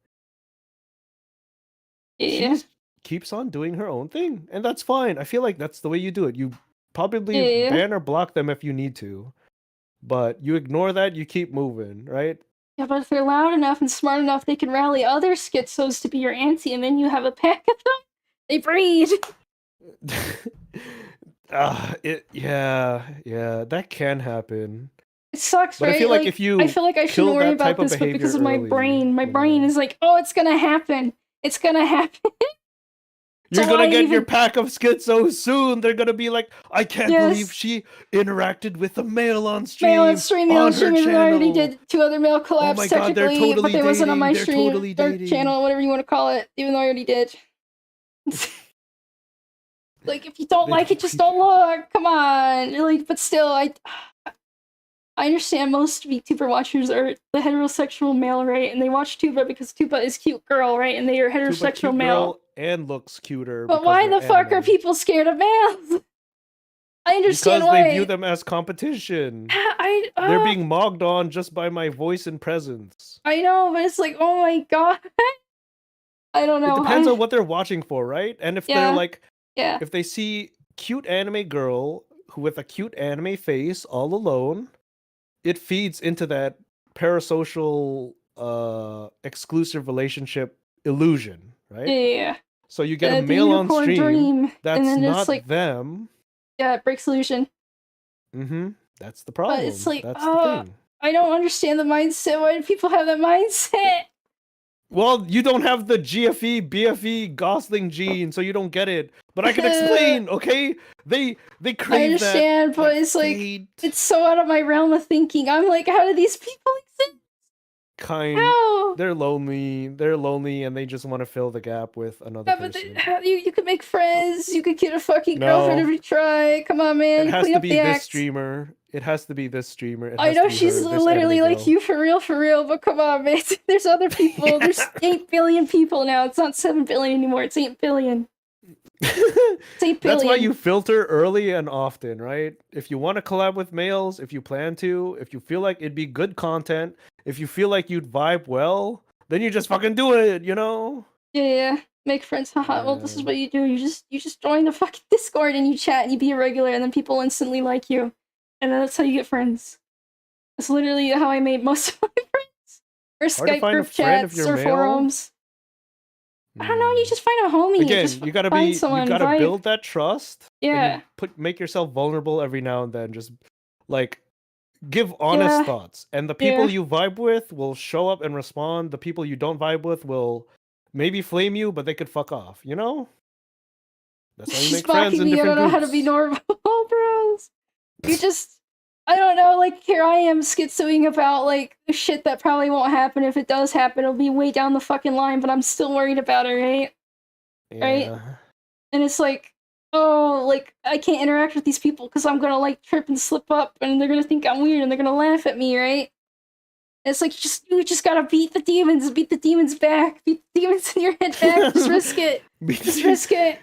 S1: Yeah.
S2: She keeps on doing her own thing, and that's fine. I feel like that's the way you do it. You probably ban or block them if you need to, but you ignore that, you keep moving, right?
S1: Yeah, but if they're loud enough and smart enough, they can rally other schizos to be your anti, and then you have a pack of them. They breed.
S2: That can happen.
S1: It sucks,
S2: But
S1: right?
S2: I feel like if you
S1: I feel like I shouldn't
S2: kill
S1: worry
S2: that
S1: about
S2: type of
S1: this, but because
S2: behavior
S1: of my
S2: early,
S1: brain, my
S2: you
S1: brain
S2: know,
S1: is like, oh, it's gonna happen. It's gonna happen.
S2: you're
S1: So
S2: gonna
S1: why
S2: get your
S1: even?
S2: pack of schizo soon. They're gonna be like, I can't believe
S1: Yes.
S2: she interacted with a male on
S1: Male
S2: stream on her
S1: stream, even though I already
S2: channel.
S1: did 2 other male
S2: Oh
S1: collabs
S2: my god, they're
S1: technically, but
S2: totally
S1: they wasn't on
S2: dating.
S1: my
S2: They're
S1: stream
S2: totally
S1: or
S2: dating.
S1: channel, whatever you want to call it, even though I already did. Like, if you don't like it, just don't look. Come on. Like, but still, I understand most VTuber watchers are the heterosexual male, right? And they watch Tuba because Tuba is cute girl, right? And they are
S2: Tuba
S1: heterosexual
S2: cute
S1: male.
S2: girl and looks cuter
S1: But
S2: because
S1: why
S2: they're
S1: the fuck are
S2: anime.
S1: people scared of males? I understand
S2: Because
S1: why.
S2: they view them as competition. They're being mogged on just by my voice and presence.
S1: I know, but it's like, oh my god. I don't know.
S2: It depends on what they're watching for, right? And if they're like, if they see cute anime girl with a cute anime face all alone, it feeds into that parasocial exclusive relationship illusion, right?
S1: Yeah.
S2: So you get a male on stream
S1: dream,
S2: that's
S1: and then
S2: not
S1: it's like,
S2: them.
S1: Yeah, it breaks illusion.
S2: That's the problem.
S1: But it's like,
S2: that's the thing.
S1: I don't understand the mindset. Why do people have that mindset?
S2: Well, you don't have the GFE, BFE, Gosling gene, so you don't get it. But I can explain, okay? They crave
S1: I understand,
S2: that,
S1: but it's like, it's so out of my realm of thinking. I'm like, how do these people exist? How?
S2: They're lonely, and they just want to fill the gap with another person.
S1: But you could make friends. You could get a fucking girlfriend if you try. Come on, man.
S2: It has
S1: Clean
S2: to
S1: up
S2: be
S1: the
S2: this
S1: act.
S2: streamer. It has to be this streamer.
S1: I know she's literally like you for real, but come on, man. There's other people. There's 8 billion people now. It's not 7 billion anymore. It's 8 billion. It's 8 billion.
S2: That's why you filter early and often, right? If you want to collab with males, if you plan to, if you feel like it'd be good content, if you feel like you'd vibe well, then you just fucking do it, you know?
S1: Yeah. Make friends. Haha. Well, this is what you do. You just join the fucking Discord and you chat and you be a regular, and then people instantly like you. And then that's how you get friends. That's literally how I made most of my friends. Or Skype group chats or forums. I don't know. You just find a homie.
S2: Again, you gotta build that trust.
S1: Yeah.
S2: Make yourself vulnerable every now and then. Just like give honest thoughts, and the people you vibe with will show up and respond. The people you don't vibe with will maybe flame you, but they could fuck off. You know. That's how you make friends in different groups.
S1: I don't know how to be normal, bros. You just. I don't know, like, here I am schizoing about, like, the shit that probably won't happen. If it does happen, it'll be way down the fucking line, but I'm still worried about it, right?
S2: Yeah.
S1: Right? And it's like, oh, like, I can't interact with these people because I'm gonna, like, trip and slip up, and they're gonna think I'm weird, and they're gonna laugh at me, right? And it's like, you just gotta beat the demons back, beat the demons in your head back, just risk it. Just risk it.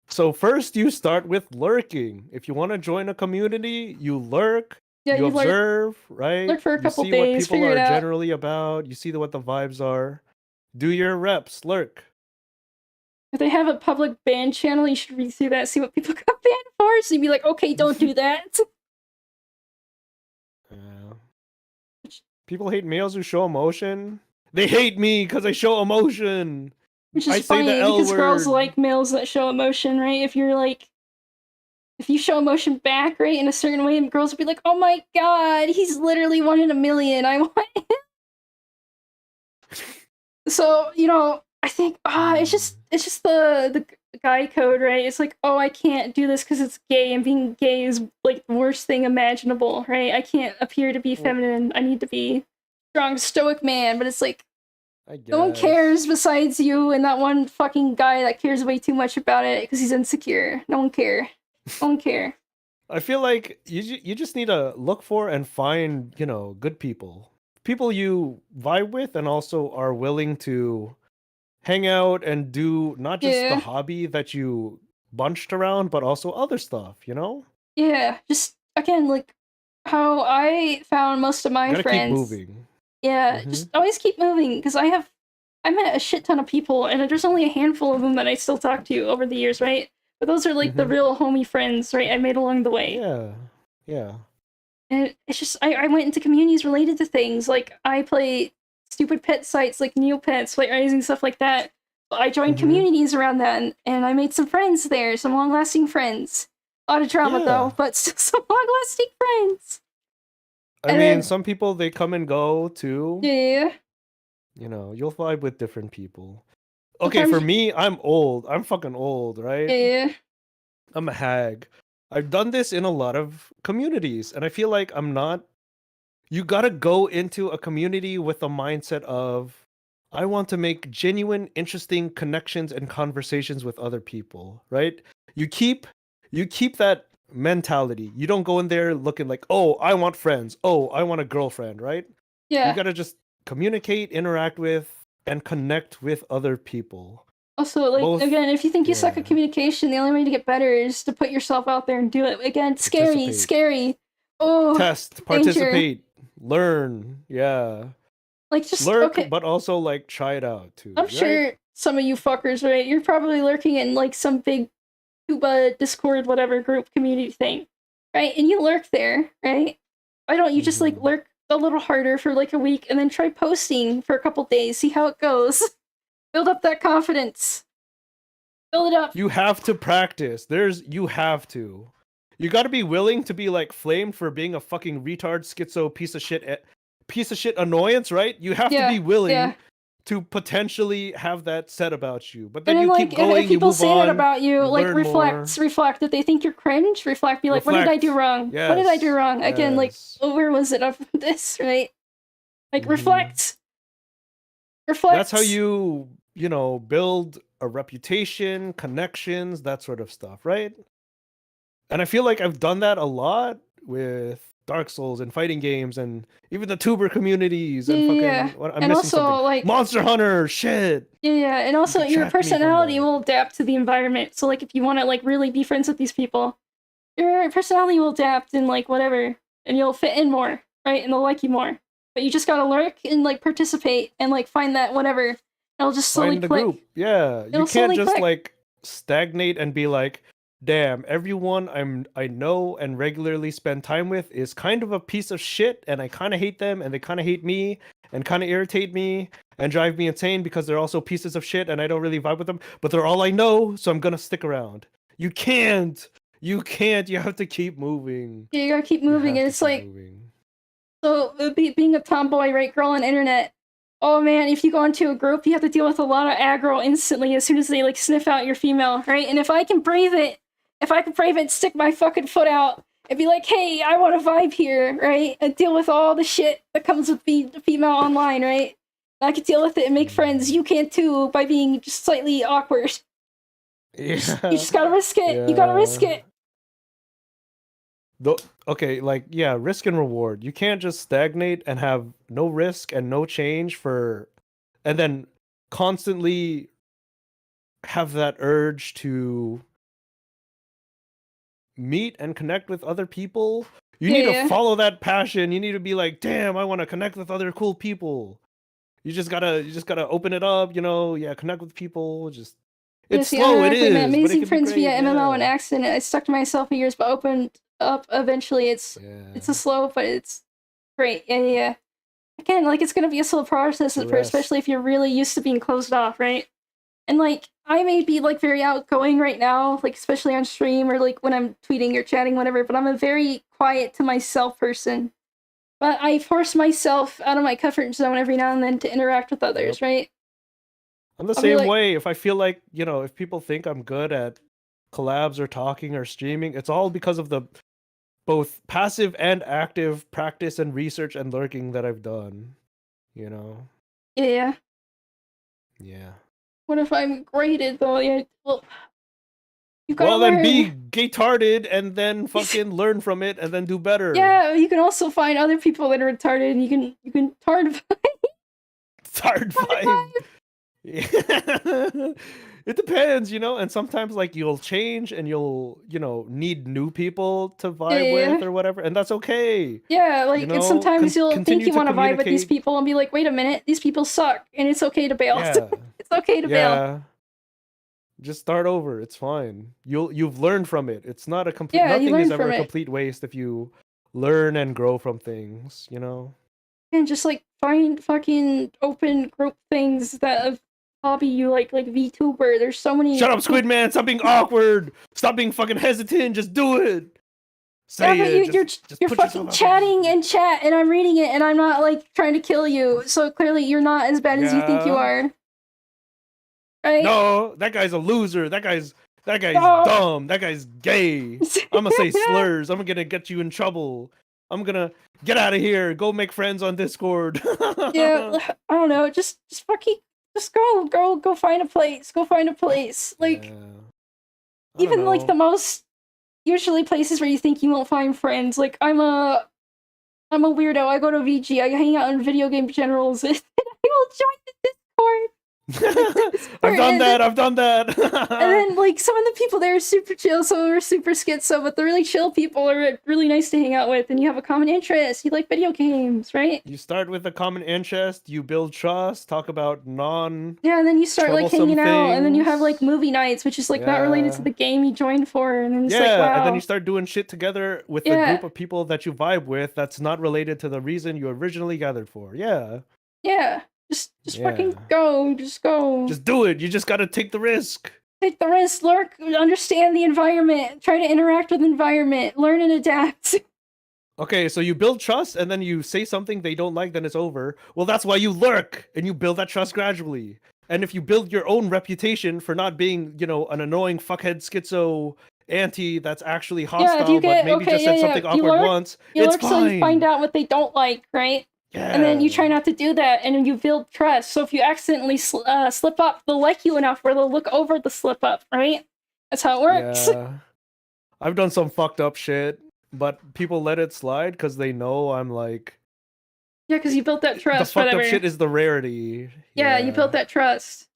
S2: So first you start with lurking. If you want to join a community, you lurk, you observe, right?
S1: Lurk for a couple
S2: days,
S1: you
S2: see what people are generally about, you see what the vibes are. Do your reps, lurk.
S1: If they have a public ban channel, you should read through that, see what people got banned for, so you'd be like, okay, don't do that.
S2: People hate males who show emotion. They hate me because I show emotion.
S1: Which is funny because girls like males that show emotion, right? If you show emotion back, right, in a certain way, and girls will be like, "Oh my god, he's literally 1 in a million. I want him." So I think it's just the guy code, right? It's like, oh, I can't do this because it's gay, and being gay is like the worst thing imaginable, right? I can't appear to be feminine. I need to be strong, stoic man. But it's like. No one cares besides you and that one fucking guy that cares way too much about it because he's insecure. No one care. No one care.
S2: I feel like you just need to look for and find, good people. People you vibe with and also are willing to hang out and do not just the hobby that you bunched around, but also other stuff,
S1: Yeah, just, again, like, how I found most of my friends.
S2: Keep moving.
S1: Yeah, just always keep moving, because I met a shit ton of people, and there's only a handful of them that I still talk to over the years, right? But those are like the real homie friends, right? I made along the way.
S2: Yeah.
S1: And it's just, I went into communities related to things, like I play stupid pet sites like Neopets, Flight Rising, stuff like that. I joined
S2: Mm-hmm.
S1: communities around that, and I made some friends there, some long-lasting friends. A lot of drama
S2: Yeah.
S1: though, but still some long-lasting friends.
S2: I
S1: And
S2: mean,
S1: then
S2: some people they come and go too.
S1: yeah,
S2: You know, you'll vibe with different people. Okay, for
S1: sometimes
S2: me, I'm old. I'm fucking old, right?
S1: yeah,
S2: I'm a hag. I've done this in a lot of communities, and I feel like I'm not. You gotta go into a community with a mindset of, I want to make genuine, interesting connections and conversations with other people, right? You keep you keep that mentality. You don't go in there looking like, oh, I want friends. Oh, I want a girlfriend, right? You
S1: yeah.
S2: gotta just communicate, interact with, and connect with other people.
S1: Also, like
S2: Both,
S1: again, if you think you suck
S2: yeah,
S1: at communication, the only way to get better is to put yourself out there and do it. Again, scary,
S2: participate,
S1: scary. Oh,
S2: test,
S1: danger.
S2: participate, learn, yeah.
S1: Like just
S2: Lurk,
S1: okay.
S2: but also like try it out too,
S1: I'm
S2: right?
S1: sure some of you fuckers, right? You're probably lurking in like some big Cuba Discord whatever group community thing, right? And you lurk there, right? Why don't you just like
S2: Mm-hmm.
S1: lurk a little harder for like a week and then try posting for a couple days, see how it goes, build up that confidence, build it up.
S2: You have to practice. You have to. You got to be willing to be like flamed for being a fucking retard, schizo, piece of shit annoyance, right? You have to
S1: Yeah,
S2: be willing
S1: yeah.
S2: to potentially have that said about you. But
S1: And
S2: then
S1: then
S2: you keep
S1: like if
S2: going, you
S1: people
S2: move
S1: say that
S2: on,
S1: about you,
S2: you
S1: like
S2: learn more,
S1: reflect. If they think you're cringe, reflect. Be like, what did I do
S2: reflect.
S1: wrong? What did I do
S2: Yes.
S1: wrong? Again, like,
S2: Yes.
S1: oh, where was it of this, right? Like
S2: Hmm.
S1: reflect,
S2: That's how
S1: reflect.
S2: you know, build a reputation, connections, that sort of stuff, right? And I feel like I've done that a lot with Dark Souls and fighting games and even the tuber communities
S1: Yeah,
S2: and
S1: yeah,
S2: fucking
S1: yeah.
S2: I'm
S1: And
S2: missing
S1: also
S2: something.
S1: like
S2: Monster Hunter, shit.
S1: yeah, yeah, and
S2: You
S1: also
S2: could
S1: your
S2: chat me from
S1: personality
S2: that.
S1: will adapt to the environment. So like if you want to like really be friends with these people, your personality will adapt and like whatever, and you'll fit in more, right? And they'll like you more. But you just gotta lurk and like participate and like find that whatever. It'll just slowly
S2: Find the
S1: click.
S2: group. Yeah. You
S1: It'll
S2: can't
S1: slowly
S2: just
S1: click.
S2: like stagnate and be like, damn, everyone I know and regularly spend time with is kind of a piece of shit and I kind of hate them and they kind of hate me and kind of irritate me and drive me insane because they're also pieces of shit and I don't really vibe with them, but they're all I know, so I'm gonna stick around. You can't. You can't. You have to keep moving.
S1: You gotta keep
S2: You
S1: moving,
S2: have
S1: and
S2: to
S1: it's
S2: keep
S1: like
S2: moving.
S1: so being a tomboy, right, girl on internet. Oh man, if you go into a group, you have to deal with a lot of aggro instantly as soon as they like sniff out your female, right? And if I can brave it, stick my fucking foot out and be like, hey, I want to vibe here, right? And deal with all the shit that comes with being a female online, right? I can deal with it and make friends.
S2: Mm.
S1: You can too by being just slightly awkward. You
S2: Yeah.
S1: just gotta risk it. You gotta risk
S2: Yeah.
S1: it.
S2: Though, okay, like yeah, risk and reward. You can't just stagnate and have no risk and no change for, and then constantly have that urge to meet and connect with other people. You
S1: Yeah,
S2: need to
S1: yeah.
S2: follow that passion. You need to be like, damn, I want to connect with other cool people. You just gotta open it up, you know, yeah, connect with people. Just
S1: Yeah,
S2: it's
S1: see,
S2: slow, it
S1: ironically, my
S2: is, but it
S1: amazing
S2: could be
S1: friends via
S2: great,
S1: MMO
S2: yeah.
S1: and accident. I stuck to myself for years, but opened up eventually. It's a
S2: Yeah.
S1: slow, but it's great. Yeah, yeah, yeah. Again, like it's gonna be a slow process at first,
S2: Rest.
S1: especially if you're really used to being closed off, right? And like I may be like very outgoing right now, like especially on stream or like when I'm tweeting or chatting, whatever. But I'm a very quiet to myself person. But I force myself out of my comfort zone every now and then to interact with
S2: Yep.
S1: others, right?
S2: I'm the
S1: I'll be
S2: same
S1: like,
S2: way. If I feel like, you know, if people think I'm good at collabs or talking or streaming, it's all because of the both passive and active practice and research and lurking that I've done, you know?
S1: yeah, yeah.
S2: Yeah.
S1: What if I'm graded though? Yeah, well, you gotta
S2: Well, then
S1: learn.
S2: be gay-tarded and then fucking learn from it and then do better.
S1: Yeah, you can also find other people that are retarded, and you can tard
S2: It's hard vibe. It depends, you know, and sometimes like you'll change and you'll, you know, need new people to
S1: yeah,
S2: vibe
S1: yeah,
S2: with or whatever, and that's okay.
S1: yeah.
S2: You
S1: Like, and
S2: know,
S1: sometimes you'll think
S2: continue
S1: you
S2: to
S1: want to vibe with these
S2: communicate.
S1: people and be like, wait a minute, these people suck, and it's okay to bail.
S2: Yeah.
S1: It's okay to bail.
S2: Yeah. Just start over. It's fine. You've learned from it. It's not a complete
S1: Yeah, you
S2: nothing is
S1: learn
S2: ever
S1: from
S2: a
S1: it,
S2: complete waste if you learn and grow from things, you know?
S1: and just like find fucking open group things that of hobby you like VTuber. There's so many.
S2: Shut up, Squid Man! Stop being awkward! Stop being fucking hesitant! Just do it! Say
S1: Yeah, but
S2: it!
S1: you're
S2: Just
S1: you're
S2: put
S1: fucking
S2: yourself out
S1: chatting
S2: there.
S1: and chat, and I'm reading it, and I'm not like trying to kill you. So clearly, you're not as bad as you think you
S2: Yeah.
S1: are. Right?
S2: No, that guy's a loser. That guy's
S1: No.
S2: dumb. That guy's gay. I'm gonna say slurs. I'm gonna get you in trouble. I'm gonna get out of here. Go make friends on Discord.
S1: Yeah, I don't know. Just fucking, just go find a place. Go find a place. Like
S2: Yeah. I don't
S1: even like
S2: know.
S1: the most usually places where you think you won't find friends. Like I'm a weirdo. I go to VG. I hang out in video game generals, and I will join the Discord.
S2: I've done that. I've done that.
S1: And then, like, some of the people there are super chill, some of them are super schizo, but the really chill people are really nice to hang out with, and you have a common interest. You like video games, right?
S2: You start with a common interest, you build trust, talk about
S1: Yeah, and then you start, like,
S2: troublesome
S1: hanging out, and then you have, like,
S2: things.
S1: movie nights, which is, like, not related to
S2: Yeah.
S1: the game you joined for, and then it's like,
S2: Yeah,
S1: wow.
S2: and then you start doing shit together with the
S1: Yeah.
S2: group of people that you vibe with that's not related to the reason you originally gathered for. Yeah.
S1: Yeah. Just fucking
S2: Yeah.
S1: go. Just go.
S2: Just do it. You just gotta take the risk.
S1: Take the risk, lurk, understand the environment, try to interact with the environment, learn and adapt.
S2: Okay, so you build trust and then you say something they don't like, then it's over. Well, that's why you lurk and you build that trust gradually. And if you build your own reputation for not being, you know, an annoying fuckhead schizo auntie that's actually hostile,
S1: if you get,
S2: but maybe
S1: okay,
S2: just said something
S1: you
S2: awkward
S1: lurk,
S2: once,
S1: you
S2: it's
S1: lurk
S2: fine.
S1: so you find out what they don't like, right?
S2: Yeah.
S1: And then you try not to do that, and you build trust. So if you accidentally slip up, they'll like you enough where they'll look over the slip up, right? That's how it works.
S2: Yeah. I've done some fucked up shit, but people let it slide because they know I'm like.
S1: Yeah, because you built that trust.
S2: The fucked
S1: whatever.
S2: up shit is the rarity.
S1: Yeah, you built that trust.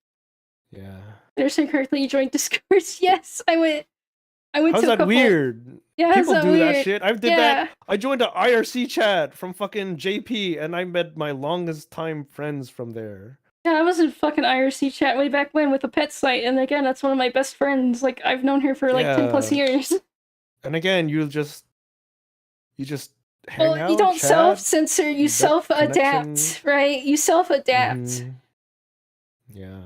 S2: Yeah.
S1: Understand correctly, you joined Discords. Yes, I went.
S2: How's
S1: to a
S2: that
S1: couple.
S2: weird?
S1: Yeah,
S2: people
S1: that
S2: do
S1: weird?
S2: that shit. I did that. I joined an IRC chat from fucking JP, and I met my longest time friends from there.
S1: Yeah, I was in fucking IRC chat way back when with a pet site, and again, that's one of my best friends. Like, I've known her for like 10+ years.
S2: And again, you just hang out.
S1: You don't
S2: chat,
S1: self-censor, you self-adapt, right? You self-adapt.
S2: Mm-hmm. Yeah.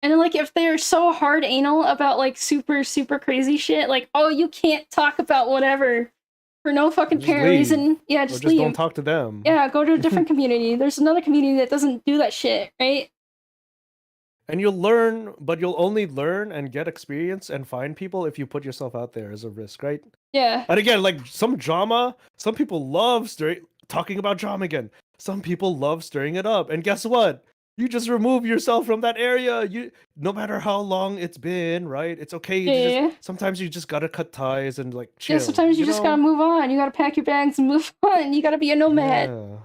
S1: And like, if they're so hard anal about like super crazy shit, like, oh, you can't talk about whatever for no fucking apparent reason. Yeah, just leave.
S2: Don't talk to them.
S1: Yeah, go to a different community. There's another community that doesn't do that shit, right?
S2: And you'll learn, but you'll only learn and get experience and find people if you put yourself out there as a risk, right?
S1: Yeah.
S2: And again, like some drama, some people love talking about drama again. Some people love stirring it up. And guess what? You just remove yourself from that area. No matter how long it's been, right? It's okay. Sometimes you just gotta cut ties and like chill.
S1: Yeah, sometimes you just gotta move on. You gotta pack your bags and move on. You gotta be a nomad.
S2: Yeah.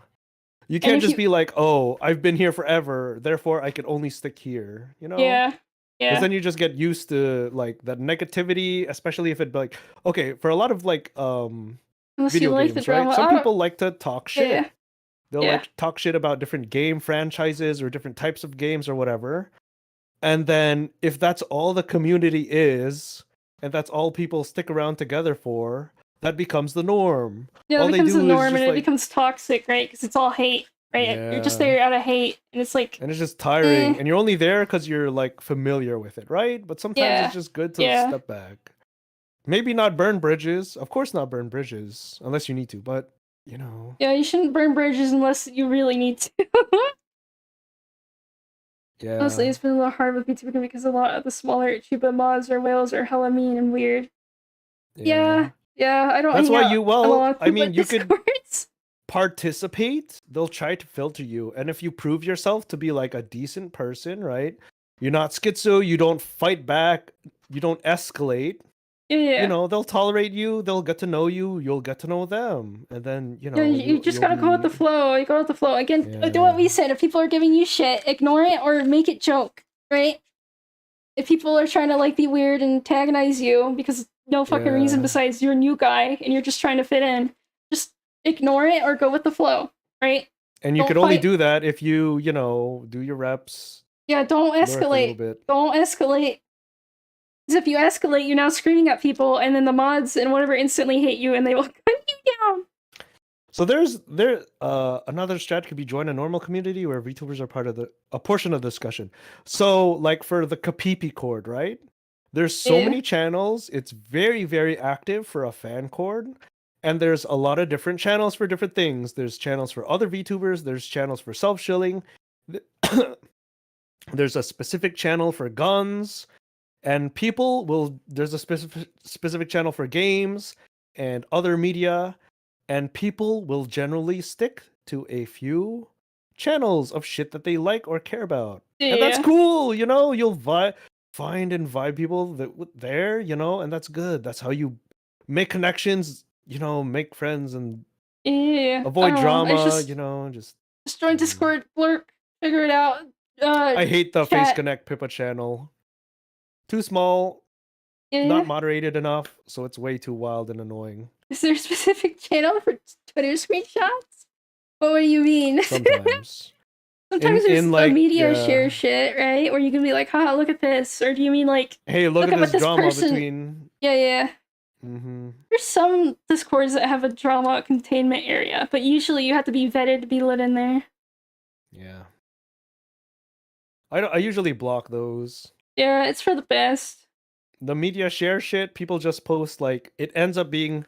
S2: You can't just be like, oh, I've been here forever, therefore I can only stick here. You know?
S1: Yeah. Yeah.
S2: Because then you just get used to like that negativity, especially if it like okay, for a lot of like video games, right? Some people like to talk shit.
S1: Yeah.
S2: They'll like talk shit about different game franchises or different types of games or whatever. And then if that's all the community is, and that's all people stick around together for, that becomes the norm.
S1: Yeah,
S2: all
S1: it becomes the norm, and it
S2: like,
S1: becomes toxic, right? Because it's all hate, right?
S2: Yeah.
S1: You're just there out of hate, and it's like...
S2: And it's just tiring, and you're only there because you're like familiar with it, right? But sometimes it's just good to step back. Maybe not burn bridges. Of course not burn bridges, unless you need to, but... You know.
S1: Yeah, you shouldn't burn bridges unless you really need to.
S2: Yeah.
S1: Honestly, it's been a little hard with VTuber because a lot of the smaller Chuba mods or whales are hella mean and weird. Yeah, I don't.
S2: That's why you could
S1: Discords.
S2: Participate. They'll try to filter you, and if you prove yourself to be like a decent person, right? You're not schizo. You don't fight back. You don't escalate.
S1: Yeah.
S2: You know, they'll tolerate you, they'll get to know you, you'll get to know them. And then, you know...
S1: you just gotta go with the flow. You go with the flow. Again, do what we said. If people are giving you shit, ignore it or make it joke, right? If people are trying to, like, be weird and antagonize you because no fucking reason besides you're a new guy and you're just trying to fit in, just ignore it or go with the flow, right?
S2: And you could only do that if you know, do your reps.
S1: Yeah, don't escalate. Don't escalate. Because if you escalate, you're now screaming at people, and then the mods and whatever instantly hate you, and they will cut you down.
S2: So another strat could be join a normal community where VTubers are part of a portion of the discussion. So like for the Kapipi chord, right? There's so
S1: Yeah.
S2: many channels. It's very, very active for a fan chord. And there's a lot of different channels for different things. There's channels for other VTubers, there's channels for self-shilling. There's a specific channel for guns, and there's a specific channel for games and other media, and people will generally stick to a few channels of shit that they like or care about. And that's
S1: Yeah.
S2: cool, you'll find and vibe people there, and that's good. That's how you make connections, make friends and
S1: Yeah.
S2: avoid drama,
S1: It's just join Discord, lurk, figure it out.
S2: I hate the Face
S1: Chat.
S2: Connect Pippa channel. Too small,
S1: Yeah.
S2: not moderated enough, so it's way too wild and annoying.
S1: Is there a specific channel for Twitter screenshots? What do you mean?
S2: Sometimes.
S1: Sometimes there's
S2: like,
S1: a media
S2: yeah.
S1: share shit, right? Where you can be like, haha, look at this. Or do you mean like,
S2: hey, look at
S1: what
S2: this drama
S1: person...
S2: between...
S1: Yeah.
S2: Mm-hmm.
S1: There's some Discords that have a drama containment area, but usually you have to be vetted to be let in there.
S2: Yeah. I usually block those.
S1: Yeah, it's for the best.
S2: The media share shit, people just post like... It ends up being...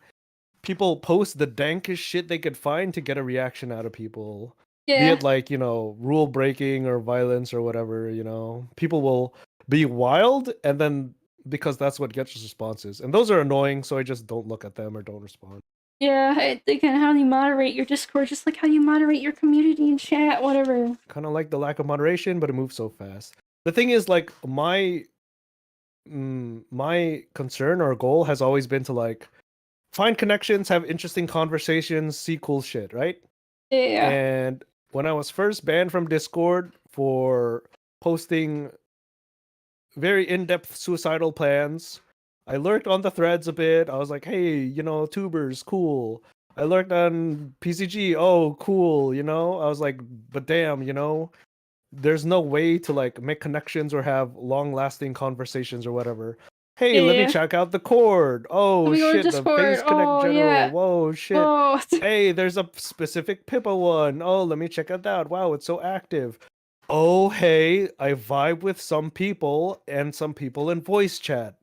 S2: People post the dankest shit they could find to get a reaction out of people.
S1: Yeah.
S2: Be it like, rule breaking or violence or whatever, People will be wild, and then because that's what gets responses. And those are annoying, so I just don't look at them or don't respond.
S1: Yeah, I think how you moderate your Discord, just like how you moderate your community and chat, whatever.
S2: Kind of like the lack of moderation, but it moves so fast. The thing is, like, my concern or goal has always been to, like, find connections, have interesting conversations, see cool shit, right?
S1: Yeah.
S2: And when I was first banned from Discord for posting very in-depth suicidal plans, I lurked on the threads a bit. I was like, hey, tubers, cool. I lurked on PCG, oh, cool, I was like, but damn, there's no way to like make connections or have long-lasting conversations or whatever. Hey, let me check out the chord. Oh shit, the Face Connect General.
S1: Yeah.
S2: Whoa, shit.
S1: Oh.
S2: Hey, there's a specific Pippa one. Oh, let me check out that. Wow, it's so active. Oh, hey, I vibe with some people and some people in voice chat.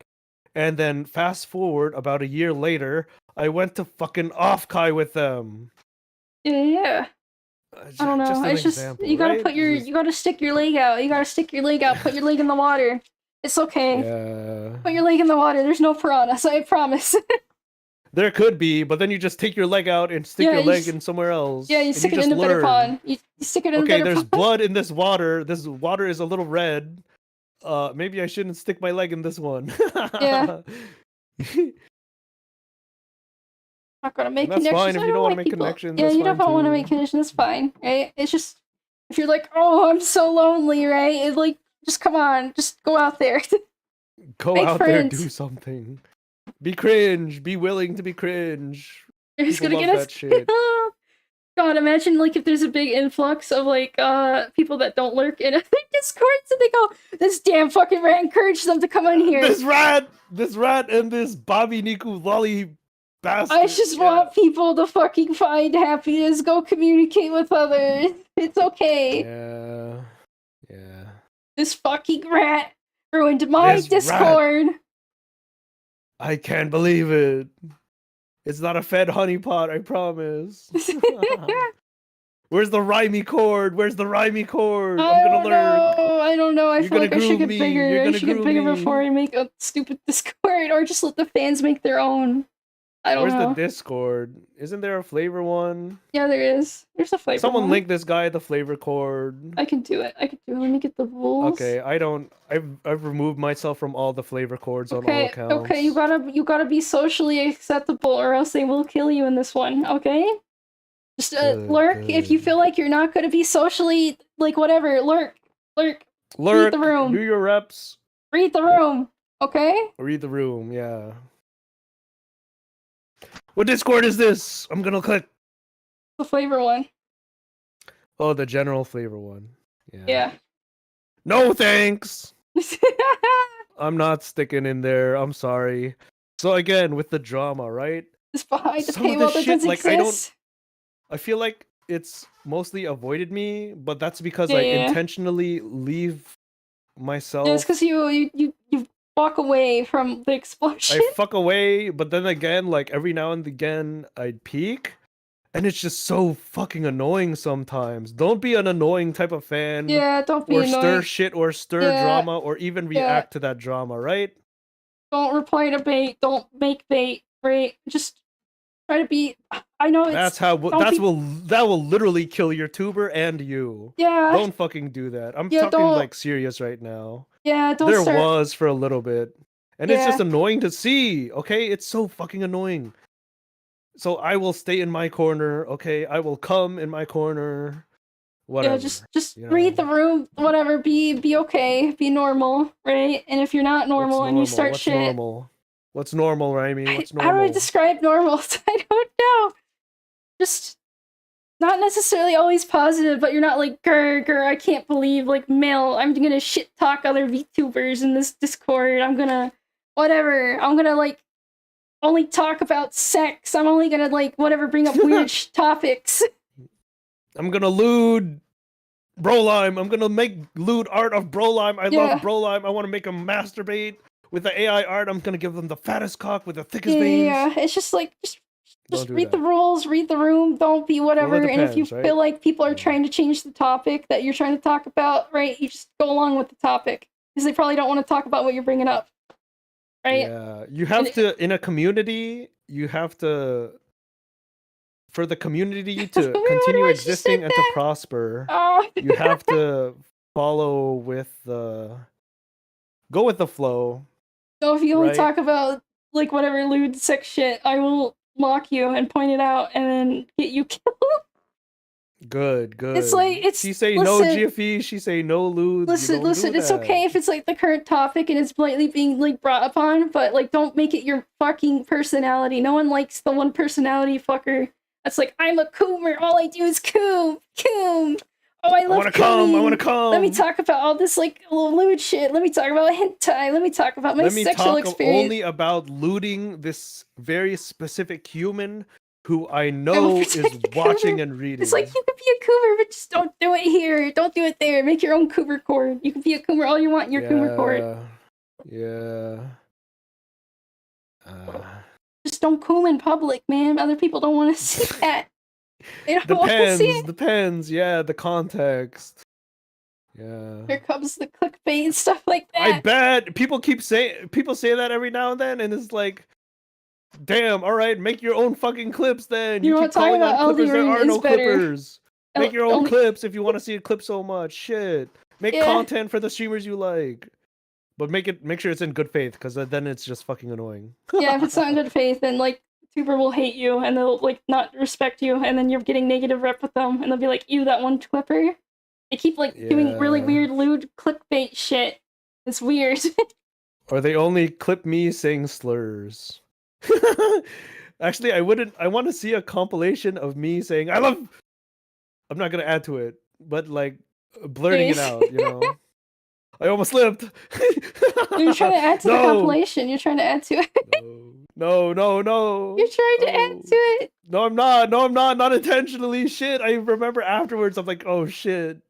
S2: And then fast forward about a year later, I went to fucking Offkai with them.
S1: Yeah. I don't know. It's just
S2: example,
S1: you gotta
S2: right?
S1: put you gotta stick your leg out. You gotta stick your leg out. Put your leg in the water. It's okay.
S2: Yeah.
S1: Put your leg in the water. There's no piranhas. I promise.
S2: There could be, but then you just take your leg out and stick your leg in somewhere else.
S1: Yeah, you stick it in a bitter pond. You stick it in a bitter pond.
S2: Okay, there's blood in this water. This water is a little red. Maybe I shouldn't stick my leg in this one.
S1: Yeah. Not gonna make
S2: that's
S1: connections.
S2: Fine if you don't want to make connections.
S1: Yeah, you don't want to make connections. That's fine, right? It's just if you're like, oh, I'm so lonely, right? It's like, just come on, just go out there.
S2: Go out there, do something. Be cringe. Be willing to be cringe.
S1: You're just gonna get that shit. God, imagine like if there's a big influx of like people that don't lurk in Discords and they go, this damn fucking rat encouraged them to come in here.
S2: This rat and this Bobby Niku lolly bastard.
S1: I just want people to fucking find happiness, go communicate with others. It's okay.
S2: Yeah.
S1: This fucking rat ruined my Discord.
S2: Rat. I can't believe it. It's not a fed honeypot, I promise. Where's the rhymey chord? I'm gonna learn.
S1: I don't know. I feel like I should get bigger. I should get bigger before I make a stupid Discord, or just let the fans make their own. I don't know.
S2: Where's the Discord? Isn't there a Flavr one?
S1: Yeah, there is. There's a Flavr
S2: Someone
S1: one.
S2: link this guy the Flavr chord.
S1: I can do it. Let me get the rules.
S2: Okay, I've removed myself from all the Flavr chords on all accounts.
S1: Okay, you gotta be socially acceptable, or else they will kill you in this one. Okay. Just lurk if you feel like you're not gonna be socially like whatever. Lurk. Read the room.
S2: Do your reps.
S1: Read the room. Okay.
S2: Read the room. Yeah. What Discord is this? I'm gonna click.
S1: The Flavr one.
S2: Oh, the general Flavr one.
S1: Yeah.
S2: No thanks. I'm not sticking in there. I'm sorry. So again, with the drama, right?
S1: It's behind the paywall that doesn't exist.
S2: I feel like it's mostly avoided me, but that's because I
S1: Yeah.
S2: intentionally leave
S1: Yeah, it's
S2: myself.
S1: because you walk away from the
S2: I
S1: explosion.
S2: fuck away, but then again, like every now and again, I'd peek, and it's just so fucking annoying sometimes. Don't be an annoying type of fan,
S1: Yeah, don't be
S2: or stir
S1: annoying.
S2: shit, or stir
S1: Yeah,
S2: drama, or even
S1: yeah.
S2: react to that drama, right?
S1: Don't reply to bait. Don't make bait. Right? Just try to be. I know it's.
S2: That's how.
S1: Don't be.
S2: That will literally kill your tuber and you.
S1: Yeah,
S2: Don't fucking do that. I'm
S1: yeah.
S2: talking
S1: Don't.
S2: like serious right now.
S1: Yeah, don't
S2: There
S1: start.
S2: was for a little bit, and it's
S1: Yeah,
S2: just annoying to see. Okay, it's so fucking annoying. So I will stay in my corner. Okay, I will come in my corner.
S1: yeah.
S2: Whatever.
S1: Just
S2: You
S1: read
S2: know.
S1: the room. Whatever. Be okay. Be normal. Right? And if you're not
S2: What's
S1: normal and you
S2: normal?
S1: start
S2: What's
S1: shit,
S2: normal? What's normal, Raimi? What's
S1: how do I
S2: normal?
S1: describe normal? I don't know. Just not necessarily always positive, but you're not like grr, I can't believe like Mel, I'm gonna shit talk other VTubers in this Discord. I'm gonna whatever. I'm gonna like only talk about sex. I'm only gonna like whatever bring up weird topics.
S2: I'm gonna lewd Brolime. I'm gonna make lewd art of Brolime. I love
S1: Yeah.
S2: Brolime. I want to make him masturbate with the AI art. I'm gonna give them the fattest cock with the thickest
S1: Yeah,
S2: veins.
S1: yeah. It's just like
S2: Don't
S1: just
S2: do
S1: read the
S2: that.
S1: rules, read the room, don't be
S2: Well, it
S1: whatever. And if you
S2: depends, right?
S1: feel like people are
S2: Yeah.
S1: trying to change the topic that you're trying to talk about, right? You just go along with the topic because they probably don't want to talk about what you're bringing up, right?
S2: Yeah, you have to in a community. You have to for the community
S1: Wait,
S2: to
S1: what
S2: continue
S1: about you said
S2: existing and to
S1: that?
S2: prosper.
S1: Oh,
S2: You have to follow with the go with the flow,
S1: so if you only
S2: right?
S1: talk about like whatever lewd sex shit, I will mock you and point it out and then get you killed.
S2: Good,
S1: It's like
S2: good.
S1: it's
S2: She say no
S1: listen,
S2: GFE, she say no lewd. You don't do
S1: listen. It's
S2: that.
S1: okay if it's like the current topic and it's blatantly being like brought upon, but like don't make it your fucking personality. No one likes the one personality fucker that's like I'm a coomer. All I do is coom, coom. Oh, I
S2: I
S1: love
S2: wanna come, I wanna
S1: cooming. Let me
S2: come.
S1: talk about all this like lewd shit. Let me talk about hentai. Let me talk about my
S2: Let me
S1: sexual
S2: talk
S1: experience.
S2: only about looting this very specific human who I
S1: I will
S2: know is
S1: protect the
S2: watching
S1: cougar.
S2: and reading.
S1: It's like you could be a cougar, but just don't do it here. Don't do it there. Make your own cougar cord. You can be a cougar all you want in your cougar cord.
S2: Yeah.
S1: Just don't coom in public, man. Other people don't want to see that. They don't want to see it.
S2: Depends. Yeah, the context. Yeah.
S1: Here comes the clickbait and stuff like that.
S2: I bet people say that every now and then, and it's like, damn, all right, make your own fucking clips then.
S1: You
S2: You
S1: know
S2: keep
S1: what? Talking
S2: calling on
S1: about Elden
S2: clippers. There
S1: Ring
S2: are
S1: is
S2: no
S1: better.
S2: clippers. Make your own
S1: Only-
S2: clips if you want to see a clip so much. Shit. Make
S1: Yeah.
S2: content for the streamers you like. But make sure it's in good faith, because then it's just fucking annoying.
S1: Yeah, if it's not in good faith, then like tuber will hate you and they'll like not respect you, and then you're getting negative rep with them, and they'll be like, "You, that one clipper." They keep like doing really
S2: Yeah.
S1: weird lewd clickbait shit. It's weird.
S2: Or they only clip me saying slurs. Actually, I want to see a compilation of me saying I love. I'm not gonna add to it, but like blurting it out. You know. I almost slipped.
S1: You're trying to add to the compilation. You're trying to add to it.
S2: No.
S1: You're trying to add to it.
S2: No, I'm not. No, I'm not. Not intentionally. Shit. I remember afterwards. I'm like, oh shit.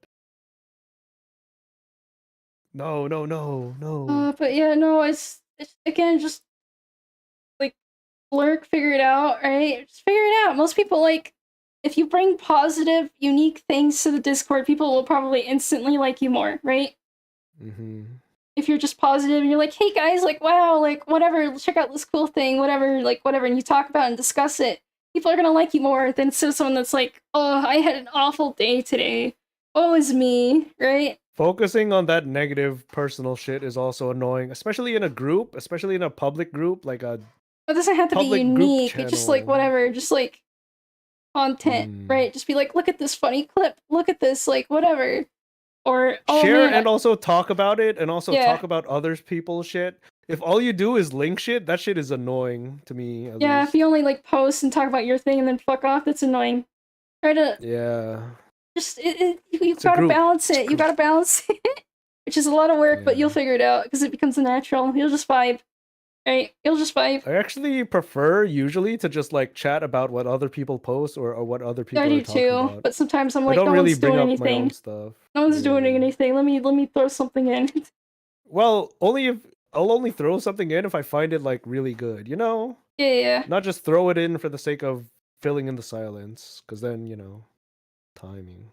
S2: No.
S1: But yeah, no, it's again just like lurk, figure it out, right? Just figure it out. Most people like if you bring positive, unique things to the Discord, people will probably instantly like you more, right?
S2: Mm-hmm.
S1: If you're just positive and you're like, hey guys, like wow, like whatever, check out this cool thing, whatever, like whatever, and you talk about and discuss it, people are gonna like you more than someone that's like, oh, I had an awful day today. Oh, is me, right?
S2: Focusing on that negative personal shit is also annoying, especially in a group, especially in a public group, like a
S1: It doesn't have to be
S2: public group
S1: unique. It's just like
S2: channel.
S1: whatever, just like content, right? Just be like, look at this funny clip, look at this, like whatever. Or oh,
S2: share
S1: man,
S2: and also talk about it, and also
S1: yeah.
S2: talk about other people's shit. If all you do is link shit, that shit is annoying to me. At
S1: Yeah,
S2: least.
S1: if you only like post and talk about your thing and then fuck off, that's annoying. Try to just you gotta balance it. You gotta balance it, which is a lot of work, but you'll figure it out because it becomes a natural. You'll just vibe, right? You'll just vibe.
S2: I actually prefer usually to just like chat about what other people post or what other
S1: Yeah, I
S2: people are
S1: do
S2: talking
S1: too.
S2: about.
S1: But sometimes I'm
S2: I
S1: like,
S2: don't
S1: no
S2: really
S1: one's
S2: bring
S1: doing
S2: up my own
S1: anything.
S2: stuff.
S1: No one's doing
S2: Yeah.
S1: anything. Let me throw something in.
S2: Well, only if I'll only throw something in if I find it like really good, you know?
S1: Yeah.
S2: Not just throw it in for the sake of filling in the silence, because then, timing.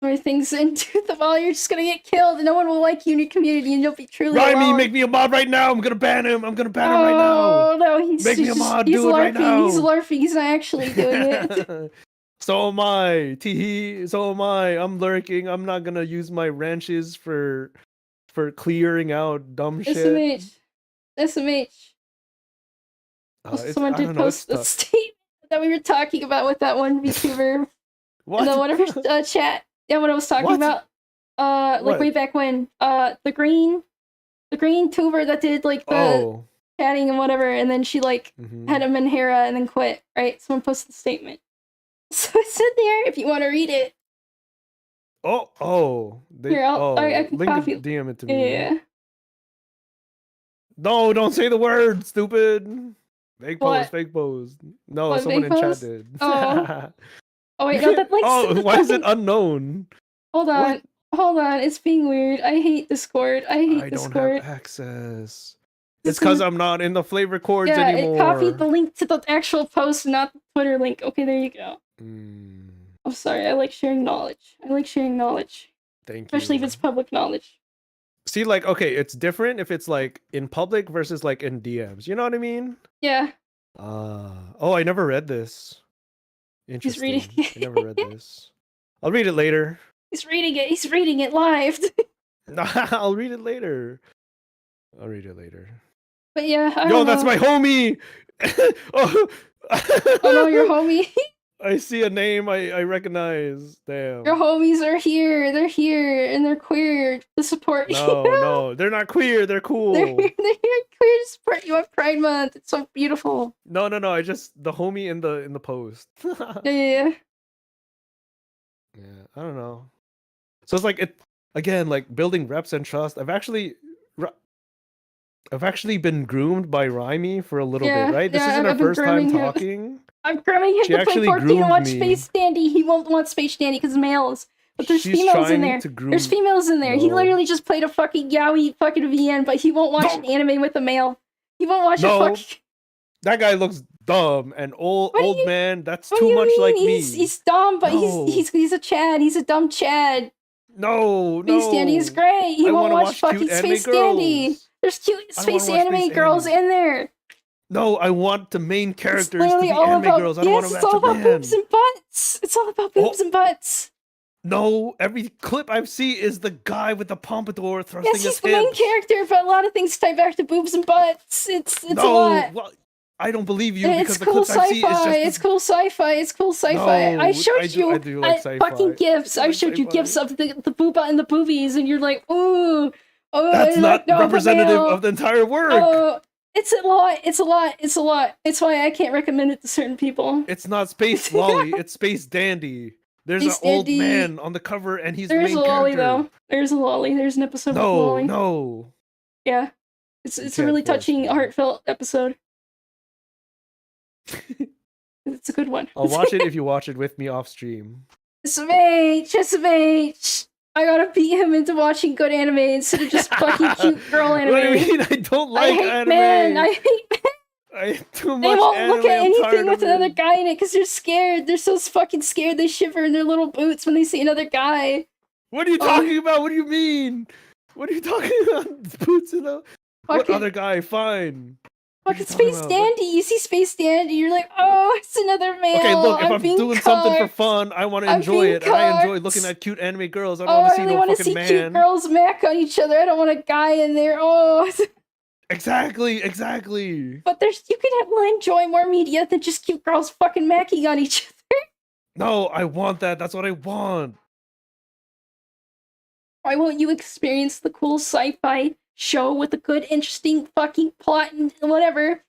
S1: More things into the wall, you're just gonna get killed, and no one will like you in your community, and you'll be truly
S2: Rhyme,
S1: alone.
S2: make me a mod right now. I'm gonna ban him. I'm gonna ban him right now.
S1: Oh no, he's
S2: Make me a
S1: just,
S2: mod.
S1: he's
S2: Do it
S1: LARPing.
S2: right now.
S1: He's LARPing. He's not actually doing it.
S2: So am I. Teehee. So am I. I'm lurking. I'm not gonna use my wrenches for clearing out dumb shit.
S1: SMH.
S2: I
S1: Someone did
S2: don't know. It's
S1: post the
S2: tough.
S1: statement that we were talking about with that one VTuber
S2: What?
S1: in the whatever chat. Yeah, what I was talking about. Like
S2: What?
S1: way back when. The green tuber that did like the chatting and whatever, and then she like had a Menhera and then quit. Right? Someone posted the statement. So it's in there if you want to read it.
S2: Here,
S1: I can
S2: link
S1: copy.
S2: DM it to me.
S1: Yeah.
S2: No, don't say the word, stupid. Fake post. No,
S1: what,
S2: someone in
S1: post?
S2: chat did.
S1: Oh wait, no, that link's
S2: oh, why is it unknown?
S1: Hold on. Hold on, it's being weird. I hate Discord. I hate Discord.
S2: I don't have access. It's because I'm not in the Flavr chords anymore.
S1: It copied the link to the actual post, not the Twitter link. Okay, there you go. I'm sorry, I like sharing knowledge. Thank you. Especially if it's public knowledge.
S2: See, like, okay, it's different if it's like in public versus like in DMs. You know what I mean?
S1: Yeah.
S2: Oh, I never read this. Interesting.
S1: He's reading it.
S2: I never read this. I'll read it later.
S1: He's reading it. He's reading it live.
S2: I'll read it later.
S1: But yeah, I
S2: Yo,
S1: don't
S2: that's
S1: know.
S2: my homie.
S1: Oh no, your homie.
S2: I see a name I recognize. Damn.
S1: Your homies are here. They're here and they're queer to support you.
S2: No, they're not queer. They're cool.
S1: They're here queer to support you on Pride Month. It's so beautiful.
S2: No. I just the homie in the post.
S1: Yeah.
S2: I don't know. So it's like it again, like building reps and trust. I've actually been groomed by Rhyme for a little bit, right? This isn't our first time talking.
S1: I'm grooming him to play 14 and watch Space Dandy. He won't want Space Dandy because males. But there's females in there. There's females in there. No. He literally just played a fucking yaoi fucking VN, but he won't watch an anime with a male. He won't watch a fucking...
S2: That guy looks dumb and old man. That's too much like me.
S1: He's dumb, but he's a Chad. He's a dumb Chad.
S2: No.
S1: Space Dandy is great. He won't watch fucking Space Dandy. There's cute space anime girls in there.
S2: No, I want the main characters to be anime girls. I don't want to match a man. It's all about
S1: boobs and butts. It's all about boobs and butts.
S2: No, every clip I've seen is the guy with the pompadour thrusting his hips.
S1: Yes, he's the main character, but a lot of things tie back to boobs and butts. It's a lot.
S2: Well, I don't believe you because the
S1: cool
S2: clips I've seen is just...
S1: It's cool sci-fi. It's cool sci-fi.
S2: No,
S1: I showed you
S2: I do like sci-fi.
S1: Fucking gifs. I showed you gifs of the booba and the boobies, and you're like, ooh. Oh,
S2: that's not representative of the entire work.
S1: Oh, it's a lot. It's why I can't recommend it to certain people.
S2: It's not Space Lolly. It's Space Dandy. There's an old man on the cover, and he's the main character. There's a Lolly, though. There's a Lolly. There's an episode with Lolly. No.
S1: Yeah. It's a really touching, heartfelt episode. It's a good one.
S2: I'll watch it if you watch it with me off stream.
S1: SMH. I gotta beat him into watching good anime instead of just fucking cute girl anime.
S2: What do you mean? I don't like anime.
S1: I hate men.
S2: I too much
S1: They won't
S2: anime.
S1: look at anything with another guy in it because they're scared. They're so fucking scared. They shiver in their little boots when they see another guy.
S2: What are you talking about? What do you mean? What are you talking about? Boots in a... What other guy? Fine.
S1: Fucking Space Dandy. You see Space Dandy, you're like, oh, it's another male.
S2: Okay, look, if I'm doing something for fun, I want to enjoy it. And I enjoy looking at cute anime girls. I don't want to see no fucking man.
S1: Cute girls mac on each other. I don't want a guy in there. Oh.
S2: Exactly.
S1: But you can enjoy more media than just cute girls fucking macking on each other.
S2: No, I want that. That's what I want.
S1: Why won't you experience the cool sci-fi show with a good, interesting fucking plot and whatever,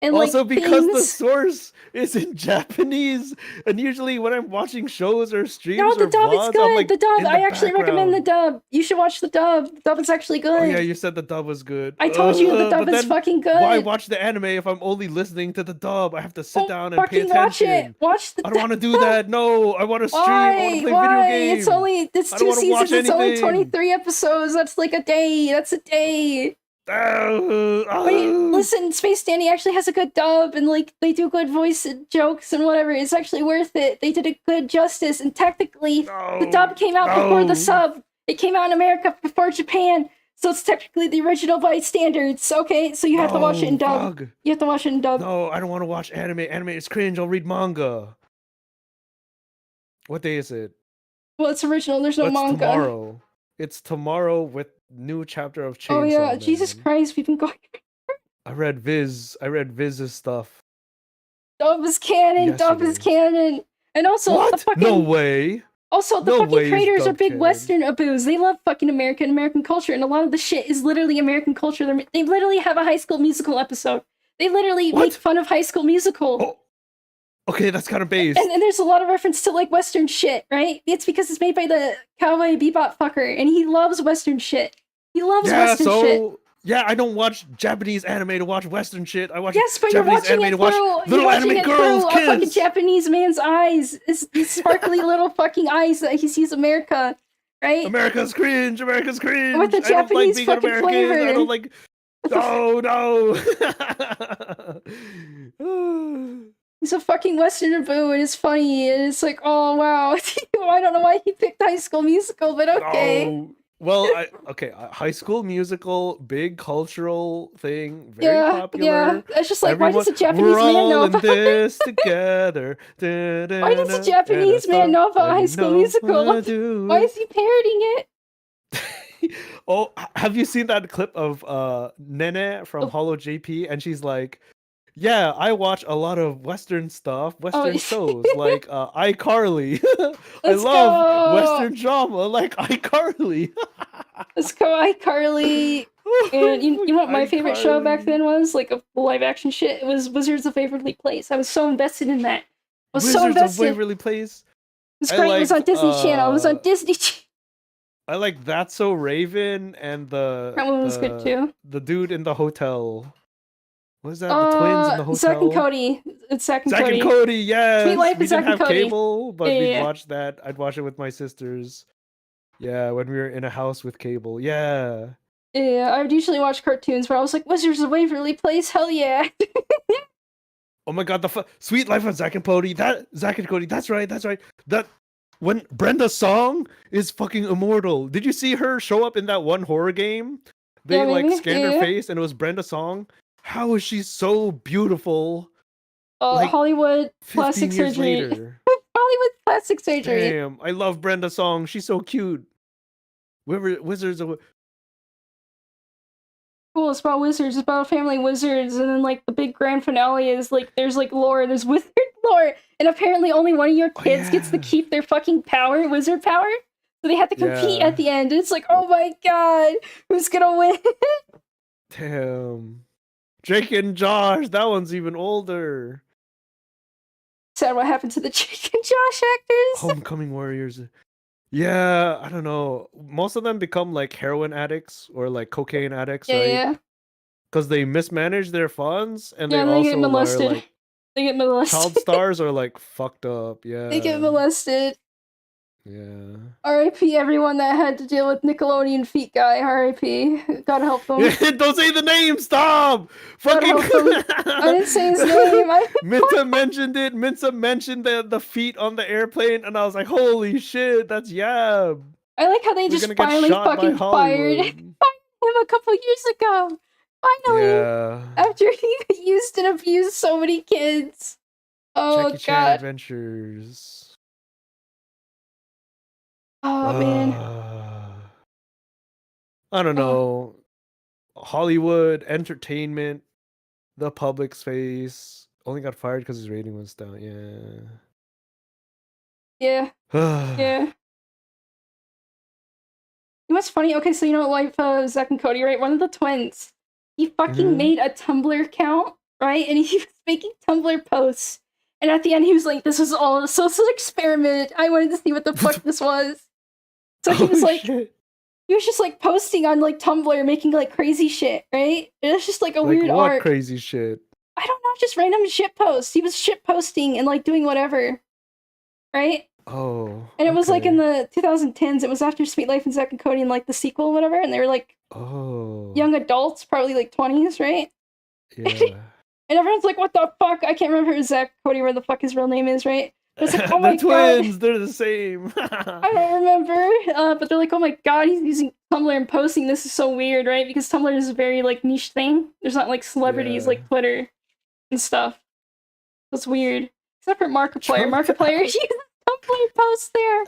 S1: and
S2: Also,
S1: like
S2: because the
S1: things.
S2: source is in Japanese, and usually when I'm watching shows or
S1: No,
S2: streams
S1: the
S2: or
S1: dub is
S2: VODs, I'm
S1: good.
S2: like
S1: The dub.
S2: in the
S1: I actually recommend the
S2: background.
S1: dub. You should watch the dub. The dub is actually
S2: Oh yeah,
S1: good.
S2: you said the dub was good.
S1: I told you the dub
S2: But
S1: is
S2: then
S1: fucking
S2: why
S1: good.
S2: watch the anime if I'm only listening to the dub? I have to sit
S1: Well,
S2: down and pay
S1: fucking watch it.
S2: attention.
S1: Watch the
S2: I don't
S1: dub.
S2: want to do that. No, I want to stream. I want to
S1: Why?
S2: play video
S1: Why? It's
S2: game.
S1: only
S2: I don't
S1: two
S2: want to watch
S1: seasons. It's only
S2: anything.
S1: 23 episodes. That's like a day. That's a day. Wait,
S2: Oh.
S1: listen, Space Dandy actually has a good dub, and like they do good voice jokes and whatever. It's actually worth it. They did a good justice, and technically, the dub came out before the sub. It came out in America before Japan, so it's technically the original by standards. Okay, so you have to watch it in dub.
S2: Fuck.
S1: You have to watch it in dub.
S2: No, I don't want to watch anime. Anime is cringe. I'll read manga. What day is it?
S1: Well, it's original. There's no
S2: It's
S1: manga.
S2: tomorrow. It's tomorrow with new chapter of Chainsaw
S1: Oh yeah,
S2: Man.
S1: Jesus Christ, we've been going.
S2: I read Viz's stuff.
S1: Dub is canon. Dub is
S2: Yesterday.
S1: canon. And also
S2: What?
S1: the fucking
S2: No way.
S1: also the
S2: No
S1: fucking
S2: way is
S1: creators are
S2: dub
S1: big
S2: canon.
S1: Western aboos. They love fucking American culture, and a lot of the shit is literally American culture. They literally have a High School Musical episode. They literally
S2: What?
S1: make fun of High School Musical.
S2: Oh. Okay, that's kind of based.
S1: And there's a lot of reference to like Western shit, right? It's because it's made by the Cowboy Bebop fucker, and he loves Western shit. He loves Western shit.
S2: Yeah, I don't watch Japanese anime to watch Western shit. I watch
S1: Yes, but
S2: Japanese
S1: you're watching
S2: anime
S1: it
S2: to watch
S1: through.
S2: little
S1: You're watching
S2: anime
S1: it
S2: girls,
S1: through a fucking
S2: kids.
S1: Japanese man's eyes. These sparkly little fucking eyes that he sees America, right?
S2: America's cringe. America's cringe.
S1: With the
S2: I don't like
S1: Japanese
S2: being
S1: fucking
S2: American.
S1: flavor.
S2: I don't like. Oh no.
S1: He's a fucking Westerner boo, and it's funny, and it's like, oh wow. I don't know why he picked High School Musical, but okay.
S2: Oh. Well, High School Musical, big cultural thing, very popular.
S1: Yeah, it's just like, why does a Japanese
S2: we're
S1: man
S2: all
S1: know
S2: in
S1: about
S2: this together.
S1: Why does a Japanese man know about High School Musical? Why is he parroting it?
S2: Oh, have you seen that clip of Nene from Hollow JP? And she's like, yeah, I watch a lot of Western stuff, Western shows like iCarly. I love Western drama like iCarly.
S1: Let's go iCarly. And you know what my favorite show back then was? Like a live action shit. It was Wizards of Waverly Place. I was so invested in that. I was so invested.
S2: Wizards of Waverly Place.
S1: It was great. It was on Disney Channel. It was on Disney Channel.
S2: I like That's So Raven and
S1: that one was good too.
S2: The dude in the hotel. What is that? The twins in the hotel.
S1: Zack and Cody. It's Zack and Cody.
S2: Zack and Cody, yes.
S1: Sweet Life
S2: we
S1: is Zack
S2: didn't
S1: and
S2: have
S1: Cody.
S2: cable, but
S1: Yeah,
S2: we'd
S1: yeah.
S2: watch that. I'd watch it with my sisters. Yeah, when we were in a house with cable. Yeah.
S1: Yeah, I would usually watch cartoons where I was like, Wizards of Waverly Place, hell yeah.
S2: Oh my god, Sweet Life of Zack and Cody. Zack and Cody, that's right. That when Brenda's song is fucking immortal. Did you see her show up in that one horror game? They scanned her face and it was Brenda's song. How is she so beautiful?
S1: Hollywood plastic
S2: 15 years
S1: surgery.
S2: later.
S1: Hollywood plastic surgery.
S2: Damn, I love Brenda's song. She's so cute. Wizards of...
S1: Cool, it's about wizards. It's about a family of wizards, and then like the big grand finale is like there's like lore, there's wizard lore, and apparently only one of your kids gets to keep their fucking power, wizard power. So they have to compete at the end. It's like, oh my god, who's gonna win?
S2: Damn. Drake and Josh, that one's even older.
S1: Sad what happened to the Drake and Josh actors.
S2: Homecoming Warriors. Yeah, I don't know. Most of them become like heroin addicts or like cocaine addicts, right?
S1: Yeah.
S2: Because they mismanage their funds and they
S1: get
S2: also
S1: molested.
S2: are like
S1: they get molested.
S2: Child stars are like fucked up. Yeah.
S1: They get molested.
S2: Yeah.
S1: R.I.P. everyone that had to deal with Nickelodeon feet guy. R.I.P. Gotta help them.
S2: Don't say the name. Stop. Fucking.
S1: I didn't say his name.
S2: Minta mentioned it. Minta mentioned the feet on the airplane, and I was like, "Holy shit, that's Yab."
S1: I like how they just finally fucking fired him a couple years ago. Finally, after he used and abused so many kids. Oh
S2: Jackie Chan
S1: god.
S2: Adventures.
S1: Oh man.
S2: I don't know. Hollywood entertainment, the public space only got fired because his rating was down.
S1: Yeah. Yeah. You know what's funny? Okay, so you know Life of Zack and Cody, right? One of the twins, he fucking made a Tumblr account right? And he was making Tumblr posts. And at the end, he was like, "This was all a social experiment. I wanted to see what the fuck this was." So he was like,
S2: shit.
S1: he was just like posting on like Tumblr, making like crazy shit, right? It was just like a
S2: Like
S1: weird
S2: what
S1: arc.
S2: crazy shit?
S1: I don't know, just random shit posts. He was shit posting and like doing whatever, right?
S2: Oh.
S1: And it was like
S2: okay.
S1: in the 2010s. It was after Sweet Life and Zack and Cody and like the sequel, or whatever. And they were like
S2: Oh.
S1: young adults, probably like 20s, right?
S2: Yeah.
S1: And everyone's like, "What the fuck?" I can't remember if it was Zack Cody, where the fuck his real name is, right? But it's like, oh my
S2: They're twins. They're the same.
S1: I don't remember. But they're like, "Oh my god, he's using Tumblr and posting. This is so weird, right?" Because Tumblr is a very like niche thing. There's not like celebrities
S2: Yeah.
S1: like Twitter and stuff. That's weird. Except for Markiplier. Markiplier uses Tumblr posts there,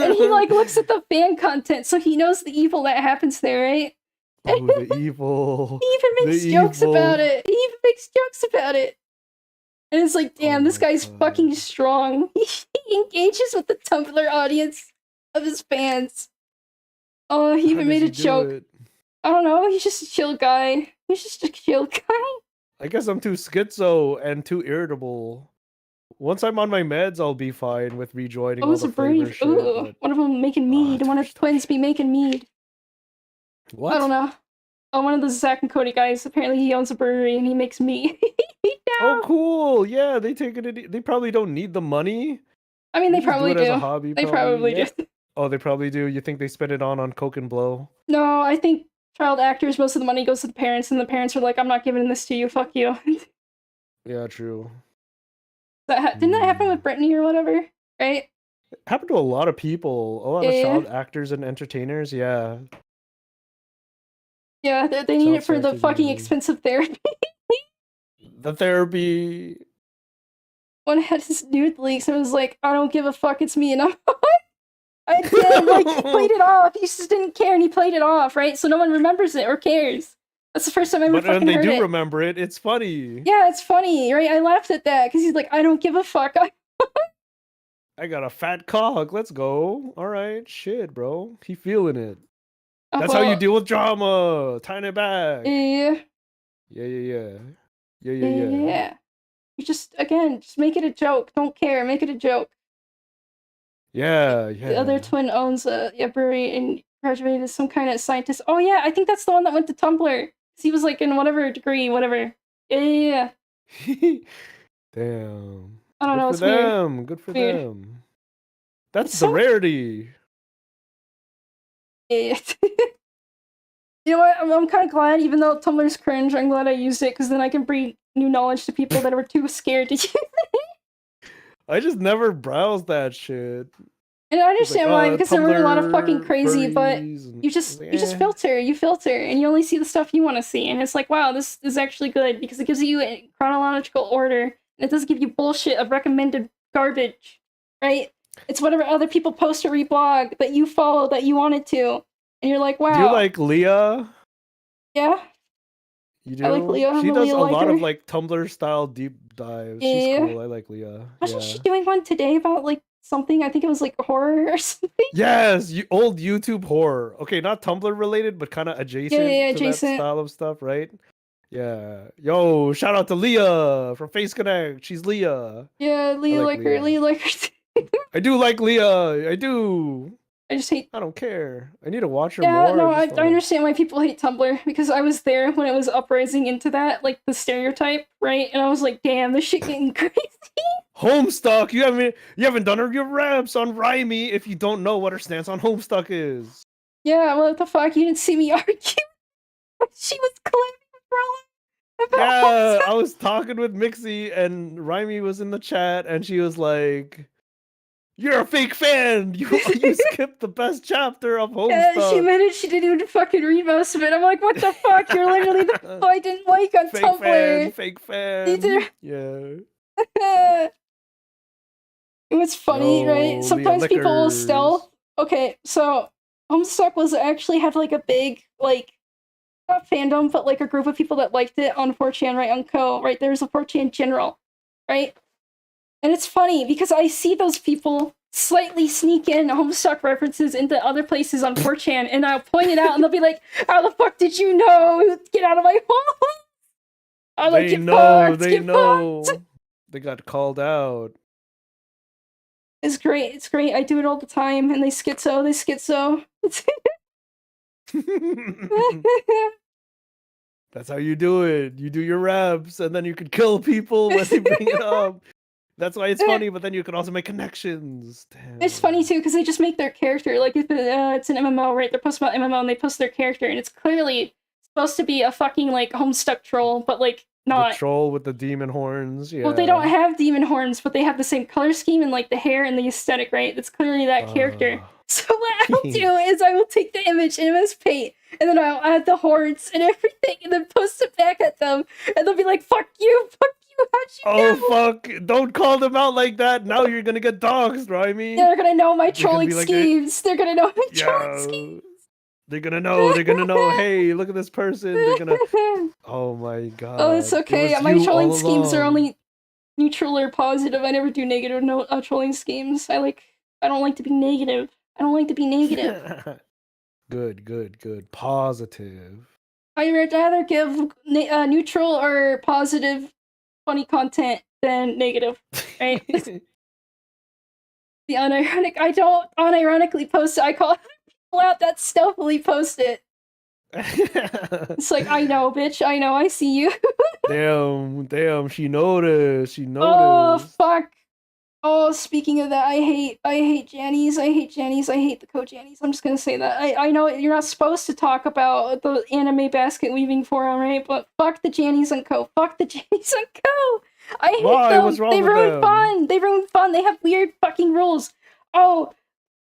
S1: and he like looks at the fan content, so he knows the evil that happens there, right?
S2: Oh, the evil.
S1: He even makes jokes about it. He even makes jokes about it. And it's like, damn, this guy's fucking strong. He engages with the Tumblr audience of his fans. Oh, he even made a joke. I don't know, he's just a chill guy. He's just a chill guy.
S2: I guess I'm too schizo and too irritable. Once I'm on my meds, I'll be fine with rejoining all the Flavr shit.
S1: Ooh, one of them making mead. One of the twins be making mead.
S2: What?
S1: I don't know. Oh, one of the Zack and Cody guys. Apparently, he owns a brewery and he makes mead.
S2: Oh, cool! Yeah, they take it. They probably don't need the money.
S1: I mean, they probably
S2: do. It
S1: do.
S2: as a hobby,
S1: They probably do.
S2: Oh, they probably do. You think they spend it on coke and blow?
S1: No, I think child actors. Most of the money goes to the parents, and the parents are like, "I'm not giving this to you. Fuck you."
S2: Yeah, true.
S1: Didn't that happen with Britney or whatever? Right?
S2: It happened to a lot of people. A lot of child actors and entertainers. Yeah.
S1: Yeah, they need it for the fucking expensive therapy.
S2: The therapy.
S1: One had his nude leaks and was like, "I don't give a fuck, it's me," and I'm I did, like, he played it off. He just didn't care, and he played it off, right? So no one remembers it or cares. That's the first time I ever fucking heard it.
S2: But when they do remember it, it's funny.
S1: Yeah, it's funny, right? I laughed at that, because he's like, "I don't give a fuck."
S2: I got a fat cock. Let's go. All right, shit, bro. He feeling it. That's how you deal with drama. Tying it back.
S1: Yeah.
S2: Yeah.
S1: You just make it a joke. Don't care. Make it a joke.
S2: Yeah.
S1: The other twin owns a brewery and graduated as some kind of scientist. Oh yeah, I think that's the one that went to Tumblr. He was like in whatever degree, whatever. Yeah.
S2: Damn.
S1: I don't know. It's weird.
S2: Good for them. That's the rarity.
S1: Yeah. You know what? I'm kind of glad, even though Tumblr's cringe, I'm glad I used it, because then I can bring new knowledge to people that were too scared to use it.
S2: I just never browsed that shit.
S1: And I understand why, because there were a lot of fucking crazy, but you just filter, and you only see the stuff you want to see, and it's like, wow, this is actually good, because it gives you a chronological order, and it doesn't give you bullshit of recommended garbage, right? It's whatever other people post or reblog that you follow that you wanted to. And you're like, wow.
S2: Do you like Leah?
S1: Yeah.
S2: You do?
S1: I like Leah.
S2: She does a lot of like Tumblr style deep dives. She's cool. I like Leah.
S1: Wasn't she doing one today about like something? I think it was like horror or something.
S2: Yes, old YouTube horror. Okay, not Tumblr related, but kind of adjacent to that style of stuff, right? Yeah. Yo, shout out to Leah from Face Connect. She's Leah.
S1: Yeah, Leah like her. Leah like her.
S2: I do like Leah. I do.
S1: I just hate.
S2: I don't care. I need to watch her
S1: more.
S2: Yeah,
S1: no, I understand why people hate Tumblr, because I was there when it was uprising into that, like the stereotype, right? And I was like, damn, this shit getting crazy.
S2: Homestuck. You haven't done your reps on Rhyme if you don't know what her stance on Homestuck is.
S1: Yeah, what the fuck? You didn't see me argue. She was claiming
S2: about Homestuck. I was talking with Mixie and Rhyme was in the chat, and she was like, "You're a fake fan. You skipped the best chapter of Homestuck."
S1: Yeah, she admitted she didn't even fucking read most of it. I'm like, what the fuck? You're literally the I didn't like on
S2: fake
S1: Tumblr.
S2: Fake fan. Yeah.
S1: It was funny, right? Sometimes people will stealth. Okay, so Homestuck had like a big, like, not fandom, but like a group of people that liked it on 4chan, right? On Co, right? There's a 4chan general, right? And it's funny because I see those people slightly sneak in Homestuck references into other places on 4chan, and I'll point it out, and they'll be like, "How the fuck did you know? Get out of my home!" I like
S2: They
S1: get
S2: know.
S1: fucked,
S2: They
S1: get fucked.
S2: know. They got called out.
S1: It's great. It's great. I do it all the time, and they schizo. They schizo.
S2: That's how you do it. You do your reps, and then you can kill people when they bring it up. That's why it's funny, but then you can also make connections. Damn.
S1: It's funny too because they just make their character like if it's an MMO, right? They're posting about MMO and they post their character, and it's clearly supposed to be a fucking like homestuck troll, but like not.
S2: The troll with the demon horns. Yeah.
S1: Well, they don't have demon horns, but they have the same color scheme and like the hair and the aesthetic, right? That's clearly that character. So what I'll do is I will take the image in MS Paint, and then I'll add the horns and everything, and then post it back at them, and they'll be like, "Fuck you, fuck you, how'd you know?"
S2: Fuck! Don't call them out like that. Now you're gonna get doxxed, right?
S1: They're gonna know my trolling
S2: like,
S1: schemes. They're gonna know my trolling schemes.
S2: They're gonna know. They're gonna know. Hey, look at this person. They're gonna. Oh my god.
S1: Oh, it's okay. My trolling schemes are only neutral or positive. I never do negative trolling schemes. I don't like to be negative. I don't like to be negative.
S2: Good. Positive.
S1: I'd rather give neutral or positive funny content than negative, right? The unironic. I don't unironically post it. I call people out that stealthily post it. It's like, I know, bitch. I know. I see you.
S2: Damn. She noticed.
S1: Oh, fuck. Oh, speaking of that, I hate Jannies. I hate the co-Jannies. I'm just gonna say that. I know you're not supposed to talk about the anime basket weaving forum, right? But fuck the Jannies and co. Fuck the Jannies and co. I hate them.
S2: What's wrong
S1: They
S2: with
S1: ruin
S2: them?
S1: fun. They ruin fun. They have weird fucking rules. Oh,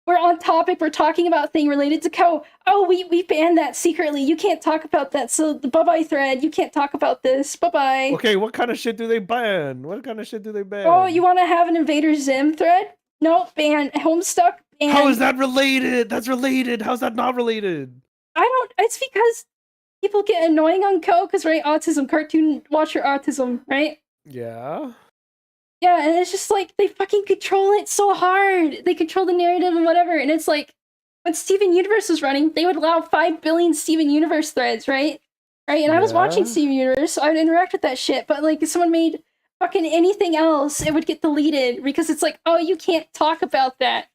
S1: we're on topic. We're talking about thing related to co. Oh, we banned that secretly. You can't talk about that. So the bye-bye thread. You can't talk about this. Bye-bye.
S2: Okay, what kind of shit do they ban?
S1: Oh, you want to have an Invader Zim thread? No, ban. Homestuck, ban.
S2: How is that related? That's related. How's that not related?
S1: It's because people get annoying on co, because, right, autism, cartoon watcher autism, right?
S2: Yeah.
S1: Yeah, and it's just like, they fucking control it so hard. They control the narrative and whatever, and it's like, when Steven Universe was running, they would allow 5 billion Steven Universe threads, right? Right, and I was watching Steven Universe, so I would interact with that shit, but like, if someone made fucking anything else, it would get deleted, because it's like, oh, you can't talk about that.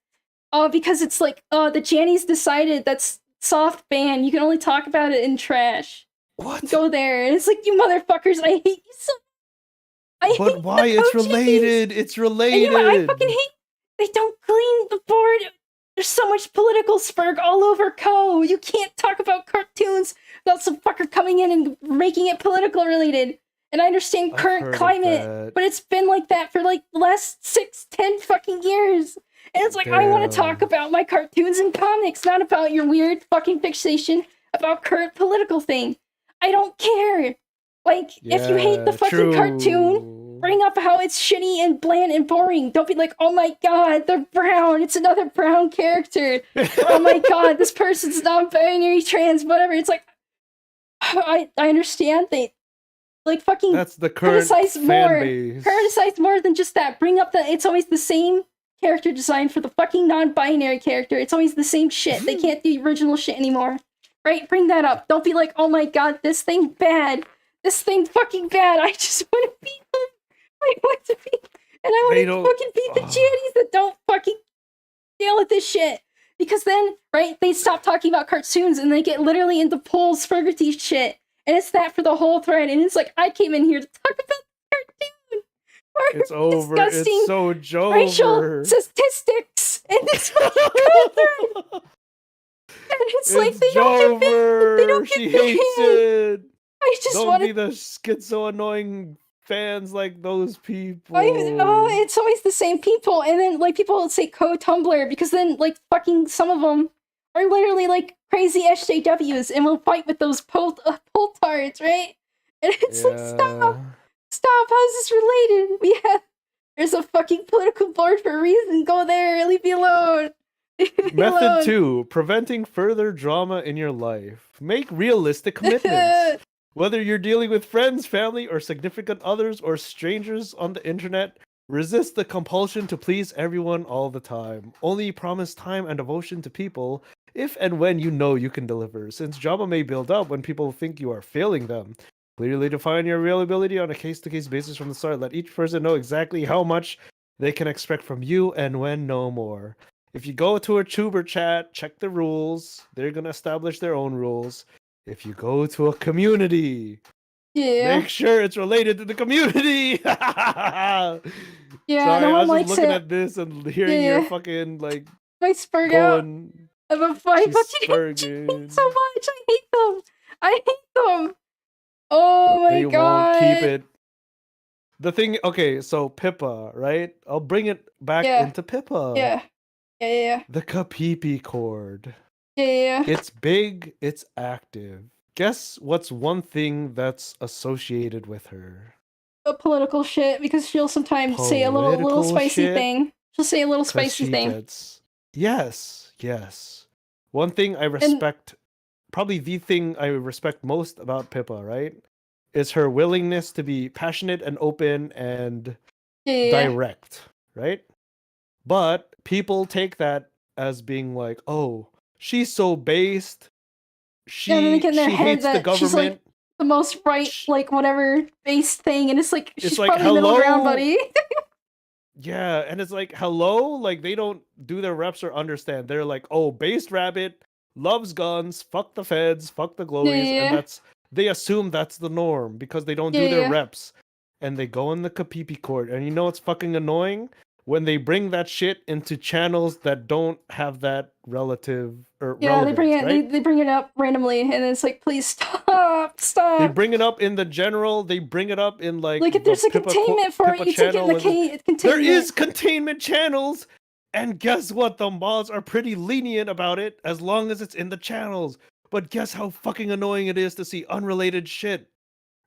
S1: Oh, because it's like, oh, the Jannies decided that's soft ban, you can only talk about it in trash.
S2: What?
S1: Go there, and it's like, you motherfuckers, I hate you so.
S2: But why? It's related. It's related.
S1: And you know what I fucking hate? They don't clean the board. There's so much political spurg all over co. You can't talk about cartoons without some fucker coming in and making it political related. And I understand current climate, but it's been like that for like the last 6-10 fucking years. And it's like, I want to talk about my cartoons and comics, not about your weird fucking fixation about current political thing. I don't care. Like, if you hate the fucking cartoon, bring up how it's shitty and bland and boring. Don't be like, oh my god, they're brown. It's another brown character. Oh my god, this person's non-binary, trans, whatever. It's like, I understand they like fucking
S2: that's the current fan base.
S1: Criticize more than just that. Bring up it's always the same character design for the fucking non-binary character. It's always the same shit. They can't do original shit anymore. Right? Bring that up. Don't be like, oh my god, this thing bad. This thing fucking bad. I just want to beat them. I want to beat, and I want to fucking beat the Jannies that don't fucking deal with this shit. Because then, right, they stop talking about cartoons and they get literally into Paul's Fergity shit. And it's that for the whole thread. And it's like, I came in here to talk about the cartoon.
S2: It's over. Disgusting it's so jover.
S1: Racial statistics in this fucking thread. And it's like, they don't get banned. They don't get banned.
S2: Hates it.
S1: I just
S2: don't be the schizo annoying fans like those people.
S1: It's always the same people, and then like people will say co-Tumblr because then like fucking some of them are literally like crazy SJWs and will fight with those poltards, right? And it's like, stop, how's this related? There's a fucking political board for a reason. Go there, leave me alone.
S2: Method 2, preventing further drama in your life. Make realistic commitments. Whether you're dealing with friends, family, or significant others, or strangers on the internet, resist the compulsion to please everyone all the time. Only promise time and devotion to people if and when you know you can deliver, since drama may build up when people think you are failing them. Clearly define your availability on a case-to-case basis from the start. Let each person know exactly how much they can expect from you and when, no more. If you go to a tuber chat, check the rules. They're gonna establish their own rules. If you go to a community,
S1: Yeah.
S2: make sure it's related to the community.
S1: Yeah,
S2: Sorry,
S1: no
S2: I
S1: one
S2: was just
S1: likes
S2: looking
S1: it.
S2: at this and hearing your
S1: Yeah.
S2: fucking like
S1: My spurg out
S2: going.
S1: of a fight.
S2: She's
S1: But you hate
S2: spurging.
S1: so much. I hate them. I hate them. Oh my
S2: They
S1: god.
S2: won't keep it. The thing, okay, so Pippa, right? I'll bring it back
S1: Yeah.
S2: into Pippa.
S1: Yeah. Yeah.
S2: The Kapipi cord.
S1: Yeah.
S2: It's big, it's active. Guess what's one thing that's associated with her?
S1: Political shit, because she'll sometimes say a little
S2: Political
S1: spicy
S2: shit?
S1: thing. She'll say a little
S2: 'Cause
S1: spicy
S2: she
S1: thing.
S2: gets. Yes. One thing I respect, probably the thing I respect most about Pippa, right? Is her willingness to be passionate and open and direct, right? But people take that as being like, oh, she's so based.
S1: Yeah, then they get in their
S2: She
S1: head
S2: hates the
S1: that she's like
S2: government.
S1: the most right, like whatever base thing, and it's like she's
S2: like,
S1: probably middle ground,
S2: hello?
S1: buddy.
S2: Yeah, and it's like, hello? Like, they don't do their reps or understand. They're like, oh, based rabbit, loves guns, fuck the feds, fuck the glowies,
S1: Yeah.
S2: and they assume that's the norm because they don't do their reps. And they go in the Kapipi court. And you know what's fucking annoying? When they bring that shit into channels that don't have that relative or
S1: Yeah,
S2: relevance,
S1: they bring it.
S2: right?
S1: They bring it up randomly, and it's like, please stop.
S2: They bring it up in the general. They bring it up in like
S1: if there's a
S2: Pippa
S1: containment for it,
S2: Pippa
S1: you take it in the containment.
S2: There is containment channels, and guess what? The mods are pretty lenient about it as long as it's in the channels. But guess how fucking annoying it is to see unrelated shit,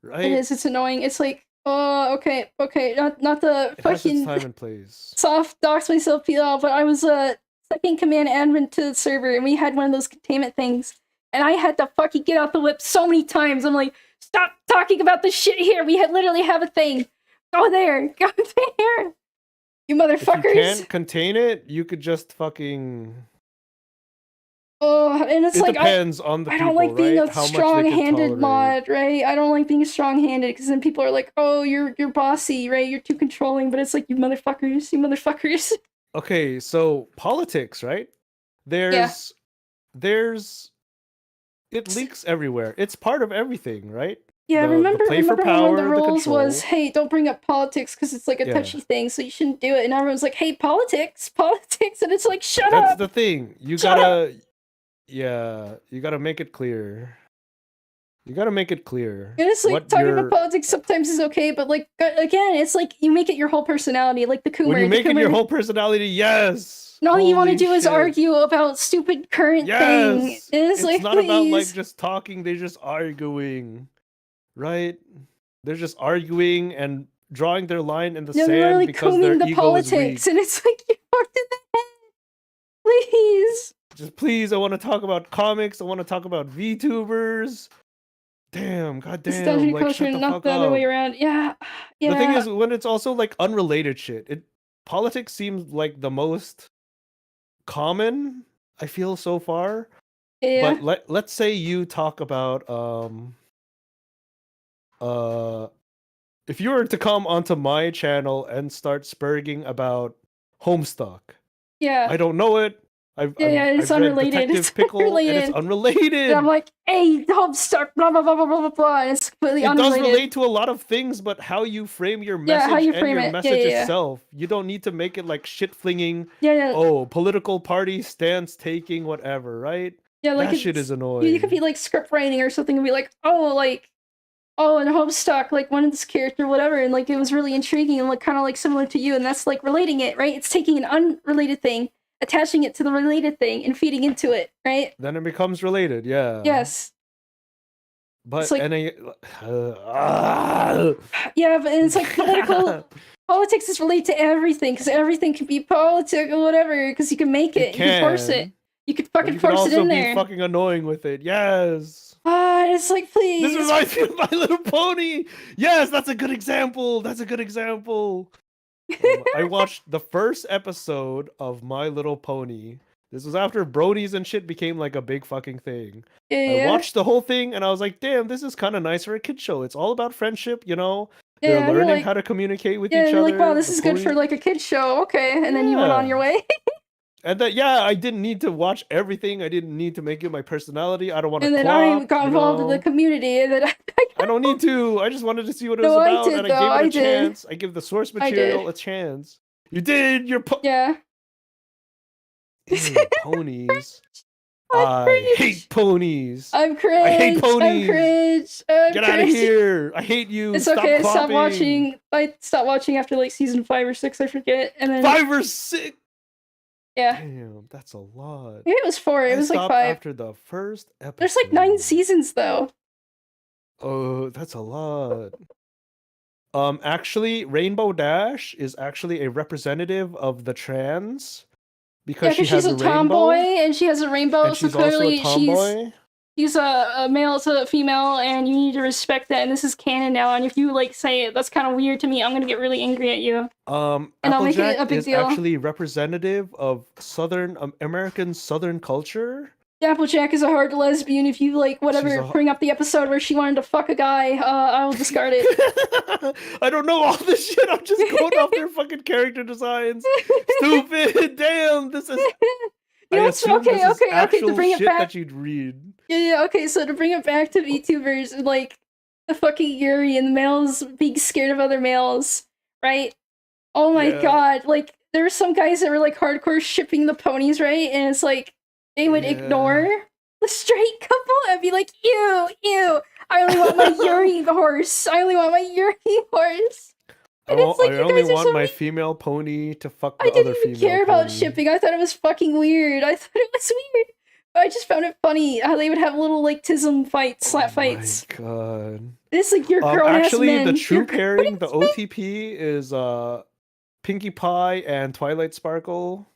S2: right?
S1: It is. It's annoying. It's like, oh, okay, not the
S2: it
S1: fucking
S2: has its time and place.
S1: soft dox myself PL, but I was second command admin to the server, and we had one of those containment things, and I had to fucking get out the whip so many times. I'm like, stop talking about this shit here. We literally have a thing. Go there. Go there. You motherfuckers.
S2: If you can't contain it, you could just fucking.
S1: Oh, and it's
S2: it
S1: like
S2: depends on the people,
S1: I don't like being
S2: right?
S1: a strong-handed mod, right? I don't like being strong-handed because then people are like, "Oh, you're bossy, right? You're too controlling." But it's like, you motherfuckers.
S2: Okay, so politics, right? There's it leaks everywhere. It's part of everything, right?
S1: Yeah, remember
S2: play for
S1: when
S2: power,
S1: the rules
S2: control.
S1: was, hey, don't bring up politics because it's like a touchy thing, so you shouldn't do it. And everyone's like, hey, politics, and it's like, shut up.
S2: That's the thing. You gotta make it clear. You gotta make it clear.
S1: And it's like, talking about politics sometimes is okay, but like, again, it's like you make it your whole personality, like the Coomer.
S2: When you make it your whole personality, yes.
S1: And all you want to do is argue about stupid current thing. It's like,
S2: not about like just talking, they're just arguing. Right? They're just arguing and drawing their line in the sand because their ego
S1: politics,
S2: is weak.
S1: And it's like, you fucked in the head. Please.
S2: Just please, I want to talk about comics. I want to talk about VTubers. Damn, goddamn, like shut the fuck
S1: the
S2: up.
S1: other way around. Yeah.
S2: The thing is, when it's also like unrelated shit, politics seems like the most common, I feel, so far.
S1: Yeah.
S2: But let's say you talk about if you were to come onto my channel and start spurging about Homestuck, I don't know it.
S1: It's unrelated.
S2: It's unrelated. And it's unrelated.
S1: And I'm like, hey, Homestuck, blah blah blah blah blah blah. And it's completely unrelated.
S2: It does relate to a lot of things, but how you frame your message and your message itself, you don't need to make it like shit flinging. Oh, political party stance taking, whatever, right?
S1: Yeah, like
S2: that shit is annoying.
S1: You could be like script writing or something and be like, and Homestuck, like one of this character, whatever, and like it was really intriguing and like kind of like similar to you, and that's like relating it, right? It's taking an unrelated thing, attaching it to the related thing, and feeding into it, right?
S2: Then it becomes related, yeah.
S1: Yes.
S2: But
S1: like, yeah, but it's like politics is related to everything because everything can be politics or whatever because you can make it, you can force it, you could fucking force it in there.
S2: You can also be fucking annoying with it, yes.
S1: It's like, please.
S2: This reminds me of My Little Pony. Yes, that's a good example. I watched the first episode of My Little Pony This was after bronies and shit became like a big fucking thing. I
S1: Yeah.
S2: watched the whole thing and I was like, damn, this is kind of nice for a kid show. It's all about friendship, you know? They're
S1: Yeah, you're
S2: learning
S1: like,
S2: how to communicate with
S1: yeah,
S2: each
S1: you're like, wow,
S2: other.
S1: this
S2: The
S1: is good for
S2: pony.
S1: like a kid show. Okay, and then you went on your
S2: Yeah.
S1: way.
S2: And that, yeah, I didn't need to watch everything. I didn't need to make it my personality. I don't want to
S1: And then I
S2: clop,
S1: got
S2: you
S1: involved in the
S2: know?
S1: community, and then I
S2: I don't need to. I just wanted to see what it was
S1: no, I
S2: about,
S1: did
S2: and I
S1: though.
S2: gave it
S1: I
S2: a
S1: did.
S2: chance. I give the source
S1: I did.
S2: material a chance. You did.
S1: Yeah.
S2: Ew, ponies.
S1: I'm
S2: I
S1: cringe.
S2: hate ponies.
S1: I'm cringe.
S2: I hate ponies.
S1: I'm cringe. I'm
S2: Get out of
S1: cringe.
S2: here. I hate you.
S1: It's
S2: Stop
S1: okay. I stopped
S2: clopping.
S1: watching. I stopped watching after like season 5 or 6. I forget. And then
S2: 5 or 6.
S1: yeah,
S2: Damn, that's a lot.
S1: maybe it was 4. It
S2: I
S1: was like
S2: stopped
S1: 5.
S2: after the first episode.
S1: There's like 9 seasons though.
S2: Oh, that's a lot. Actually, Rainbow Dash is actually a representative of the trans because she
S1: she's
S2: has
S1: a
S2: a
S1: tomboy
S2: rainbow,
S1: and she has a rainbow.
S2: and
S1: So
S2: she's also a
S1: clearly
S2: tomboy.
S1: she's a male to a female, and you need to respect that. And this is canon now. And if you like say it, that's kind of weird to me. I'm gonna get really angry at you. And I'll make it a
S2: Applejack
S1: big
S2: is
S1: deal.
S2: actually representative of Southern American Southern culture.
S1: Applejack is a hard lesbian. If you like whatever, bring up the episode where she wanted to fuck a guy, I will discard it.
S2: I don't know all this shit. I'm just going off their fucking character designs. Stupid. Damn, this is.
S1: You know,
S2: I assume
S1: okay,
S2: this is
S1: okay,
S2: actual
S1: to bring it
S2: shit
S1: back.
S2: that you'd read.
S1: Yeah, okay, so to bring it back to VTubers, like, the fucking Yuri and the males being scared of other males, right? Oh my god, like, there were some guys that were, like, hardcore shipping the ponies, right? And it's like, they would ignore the straight couple and be like, ew, ew, I only want my Yuri horse. I only want my Yuri horse. And it's like,
S2: I
S1: you
S2: only
S1: guys are
S2: want
S1: so
S2: my female pony to fuck the
S1: I
S2: other
S1: didn't
S2: female
S1: even care about
S2: pony.
S1: shipping. I thought it was fucking weird. I thought it was weird. But I just found it funny how they would have little like tism fights, slap fights.
S2: Oh my god.
S1: It's like you're grown ass
S2: actually,
S1: men.
S2: the true
S1: You're
S2: pairing, the OTP is Pinkie Pie and Twilight Sparkle.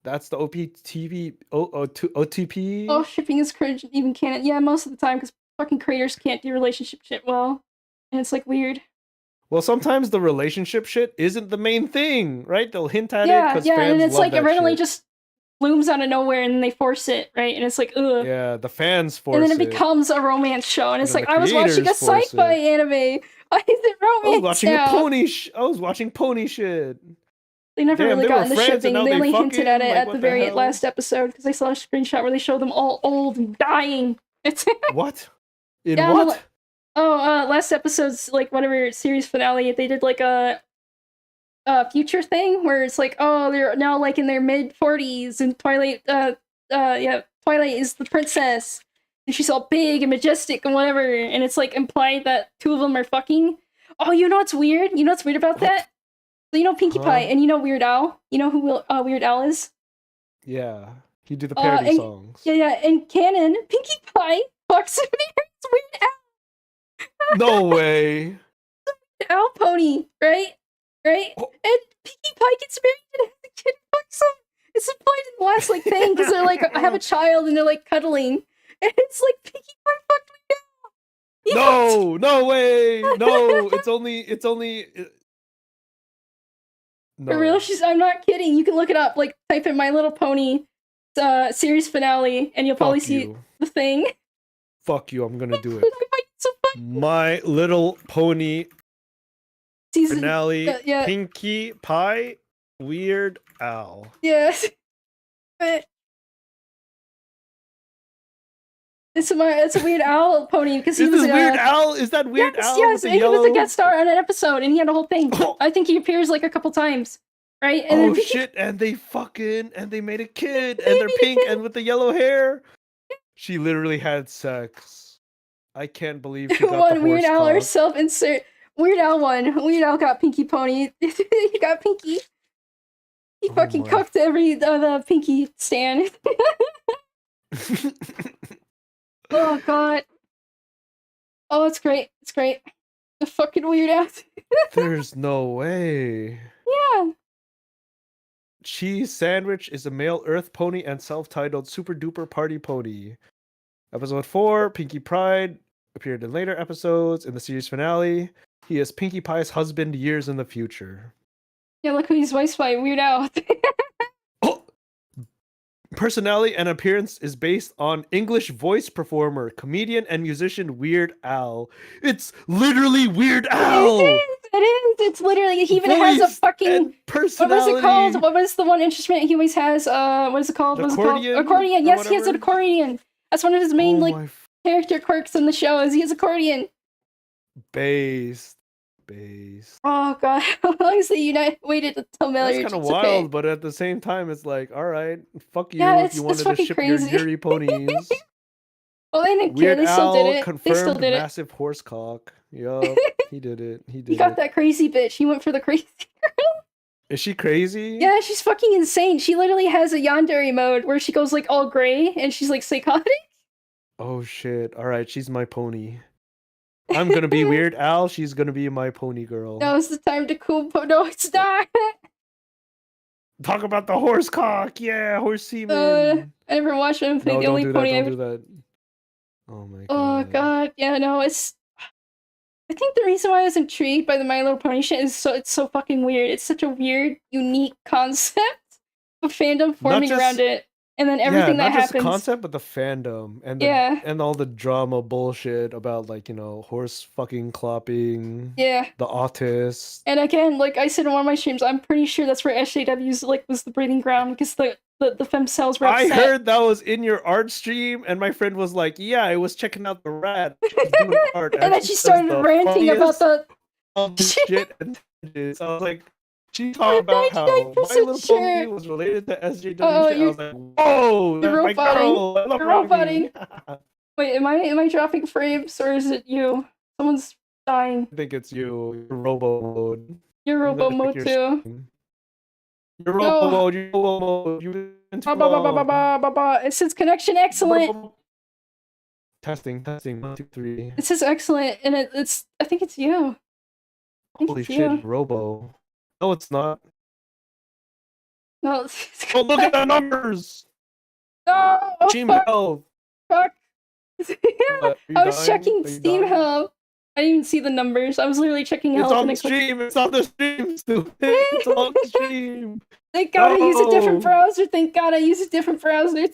S2: That's the OTP.
S1: Oh, shipping is cringe, even canon. Yeah, most of the time, because fucking creators can't do relationship shit well. And it's like weird.
S2: Well, sometimes the relationship shit isn't the main thing, right? They'll hint at it because
S1: yeah,
S2: fans
S1: and it's
S2: love
S1: like
S2: that
S1: it randomly
S2: shit.
S1: just blooms out of nowhere and then they force it, right? And it's like, ugh.
S2: Yeah, the fans force
S1: it.
S2: it.
S1: And then it becomes a romance show, and it's like, I was watching a
S2: creators force
S1: sci-fi anime. Why is it romance
S2: I was watching
S1: now?
S2: I was watching pony shit.
S1: They never really got into shipping.
S2: and
S1: They
S2: now
S1: only
S2: fucking,
S1: hinted at it
S2: like,
S1: at
S2: what
S1: the very
S2: hell?
S1: last episode because I saw a screenshot where they show them all old and dying. It's
S2: What? In
S1: yeah,
S2: what?
S1: Last episode's like whatever series finale. They did like a future thing where it's like, oh, they're now like in their mid 40s, and Twilight, Twilight is the princess, and she's all big and majestic and whatever, and it's like implied that two of them are fucking. Oh, you know what's weird? You know what's weird about that? So you know Pinkie Pie, and you know Weird Al. You know who Weird Al is?
S2: Yeah, he did the parody songs.
S1: Yeah, and canon, Pinkie Pie fucks and marries Weird Al.
S2: No way.
S1: Al pony, right? Right?
S2: Oh.
S1: And Pinkie Pie gets married and has a kid and fucks him. It's implied in the last like thing because they're like have a child and they're like cuddling, and it's like Pinkie Pie fucked Weird Al.
S2: No way. No, it's only. No.
S1: For real, I'm not kidding. You can look it up. Like, type in My Little Pony series finale, and you'll probably see the thing.
S2: Fuck you! I'm gonna do it.
S1: So
S2: My Little Pony
S1: season
S2: finale. Pinkie Pie, Weird Al.
S1: Yes. It's a Weird Al pony because he was
S2: Weird Al. Is that Weird Al?
S1: Yes, and he was a guest star on an episode, and he had a whole thing. I think he appears like a couple times, right? And
S2: shit! And they fucking and they made a kid, and they're pink and with the yellow hair. She literally had sex. I can't believe she got the
S1: Weird Al
S2: cock.
S1: or self-insert. Weird Al won. Weird Al got Pinkie Pony. He got Pinkie. He fucking cucked every the Pinkie stand. Oh god. Oh, it's great. It's great. The fucking Weird Al.
S2: There's no way.
S1: Yeah.
S2: Cheese Sandwich is a male Earth pony and self-titled Super Duper Party Pony. Episode 4, Pinkie Pride, appeared in later episodes. In the series finale, he is Pinkie Pie's husband years in the future.
S1: Yeah, look who he's voiced by, Weird Al.
S2: Personality and appearance is based on English voice performer, comedian, and musician Weird Al. It's literally Weird
S1: It
S2: Al.
S1: is. It is. It's literally. He even has a
S2: Voice
S1: fucking.
S2: and
S1: What was
S2: personality.
S1: it called? What was the one instrument he always has? What is it called?
S2: The
S1: What is it called?
S2: accordion
S1: Accordion.
S2: or
S1: Yes, he has an
S2: whatever?
S1: accordion. That's one of his main
S2: Oh
S1: like
S2: my
S1: character quirks in the show. Is he has accordion?
S2: based.
S1: Oh god, honestly, you know, waited until
S2: That's
S1: marriage.
S2: kind of
S1: It's
S2: wild,
S1: okay.
S2: but at the same time, it's like, all right, fuck you
S1: Yeah,
S2: if you
S1: it's
S2: wanted to
S1: fucking
S2: ship your
S1: crazy.
S2: Yuri ponies.
S1: Well, they didn't care.
S2: Weird
S1: They still did
S2: Al
S1: it. They still
S2: confirmed
S1: did it.
S2: massive horse cock. Yup, he did it. He
S1: He
S2: did
S1: got
S2: it.
S1: that crazy bitch. He went for the crazy.
S2: Is she crazy?
S1: Yeah, she's fucking insane. She literally has a yandere mode where she goes like all gray and she's like psychotic.
S2: Oh shit. All right, she's my pony. I'm gonna be Weird Al. She's gonna be my pony girl.
S1: Now is the time to cool. No, it's not.
S2: Talk about the horse cock. Yeah, horse semen.
S1: I never watched him play.
S2: No,
S1: The
S2: don't
S1: only
S2: do that.
S1: pony
S2: Don't
S1: I.
S2: do that. Oh my god.
S1: Oh god, yeah, no, it's. I think the reason why I was intrigued by the My Little Pony shit is it's so fucking weird. It's such a weird, unique concept of fandom forming around it, and then everything that
S2: not just
S1: happens.
S2: the concept, but the fandom and and all the drama bullshit about like horse fucking clopping.
S1: Yeah.
S2: The autist.
S1: And again, like I said in one of my streams, I'm pretty sure that's where SJW's like was the breeding ground because the femcells were upset.
S2: I heard that was in your art stream, and my friend was like, "Yeah, I was checking out the rat. She's doing art."
S1: And then she started ranting about the
S2: shit. And I was like, she talked about how My Little Pony was related to SJW. I was like, "Whoa, that's my girl. I love
S1: roboting." Wait, am I dropping frames or is it you? Someone's dying.
S2: I think it's you. You're robo mode.
S1: You're robo mode too.
S2: You're robo mode. You're robo mode.
S1: It says connection excellent.
S2: Testing. 1, 2, 3.
S1: It says excellent, and it's. I think it's you.
S2: Holy shit, robo. No, it's not.
S1: No.
S2: Oh, look at the numbers.
S1: No.
S2: Steam health.
S1: Fuck.
S2: I
S1: was checking Steam health. I didn't even see the numbers. I was literally checking health.
S2: It's on the stream. It's on the stream, stupid. It's on the stream.
S1: Thank God I use a different browser. Thank God I use a different browser.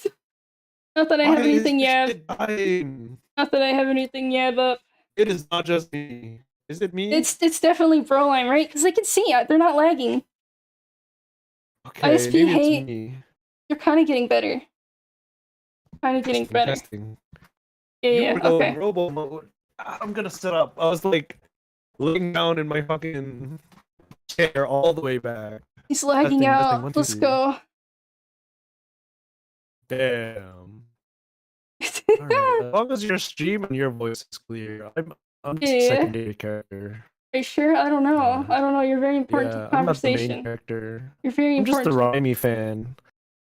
S1: Not that I have anything yet. Not that I have anything yet, but
S2: it is not just me. Is it me?
S1: It's definitely Brolime, right? Because I can see it. They're not lagging.
S2: Okay,
S1: ISP hate.
S2: It's me.
S1: You're kind of getting better. Kind of getting better.
S2: Testing.
S1: Yeah. Okay.
S2: Robo mode. I'm gonna sit up. I was like laying down in my fucking chair all the way back.
S1: He's lagging out. Let's go.
S2: Damn. Right. As long as your stream and your voice is clear, I'm just a secondary character.
S1: Are you sure? I don't know. I don't know. You're very important to the conversation.
S2: I'm not the main character.
S1: You're very important.
S2: I'm just a Rhymy fan.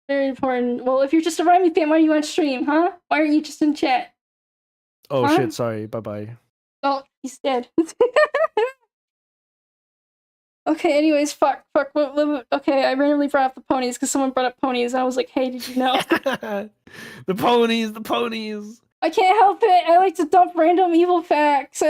S1: Very important. Well, if you're just a Rhymy fan, why are you on stream, huh? Why aren't you just in chat?
S2: Oh shit, sorry. Bye-bye.
S1: Oh, he's dead. Okay, anyways, fuck. Okay, I randomly brought up the ponies because someone brought up ponies. And I was like, hey, did you know?
S2: The ponies.
S1: I can't help it. I like to dump random evil facts.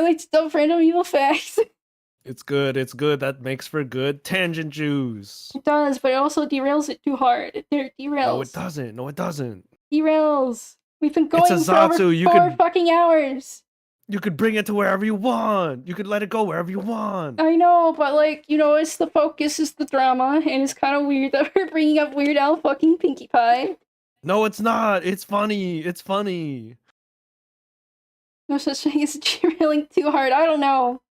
S2: It's good. That makes for good tangent juice.
S1: It does, but it also derails it too hard. It derails.
S2: No, it doesn't.
S1: Derails. We've been going for
S2: Zatsu.
S1: over 4 fucking hours.
S2: You could bring it to wherever you want. You could let it go wherever you want.
S1: I know, but like, it's the focus, is the drama, and it's kind of weird that we're bringing up Weird Al fucking Pinkie Pie.
S2: No, it's not. It's funny.
S1: No such thing as derailing too hard. I don't know.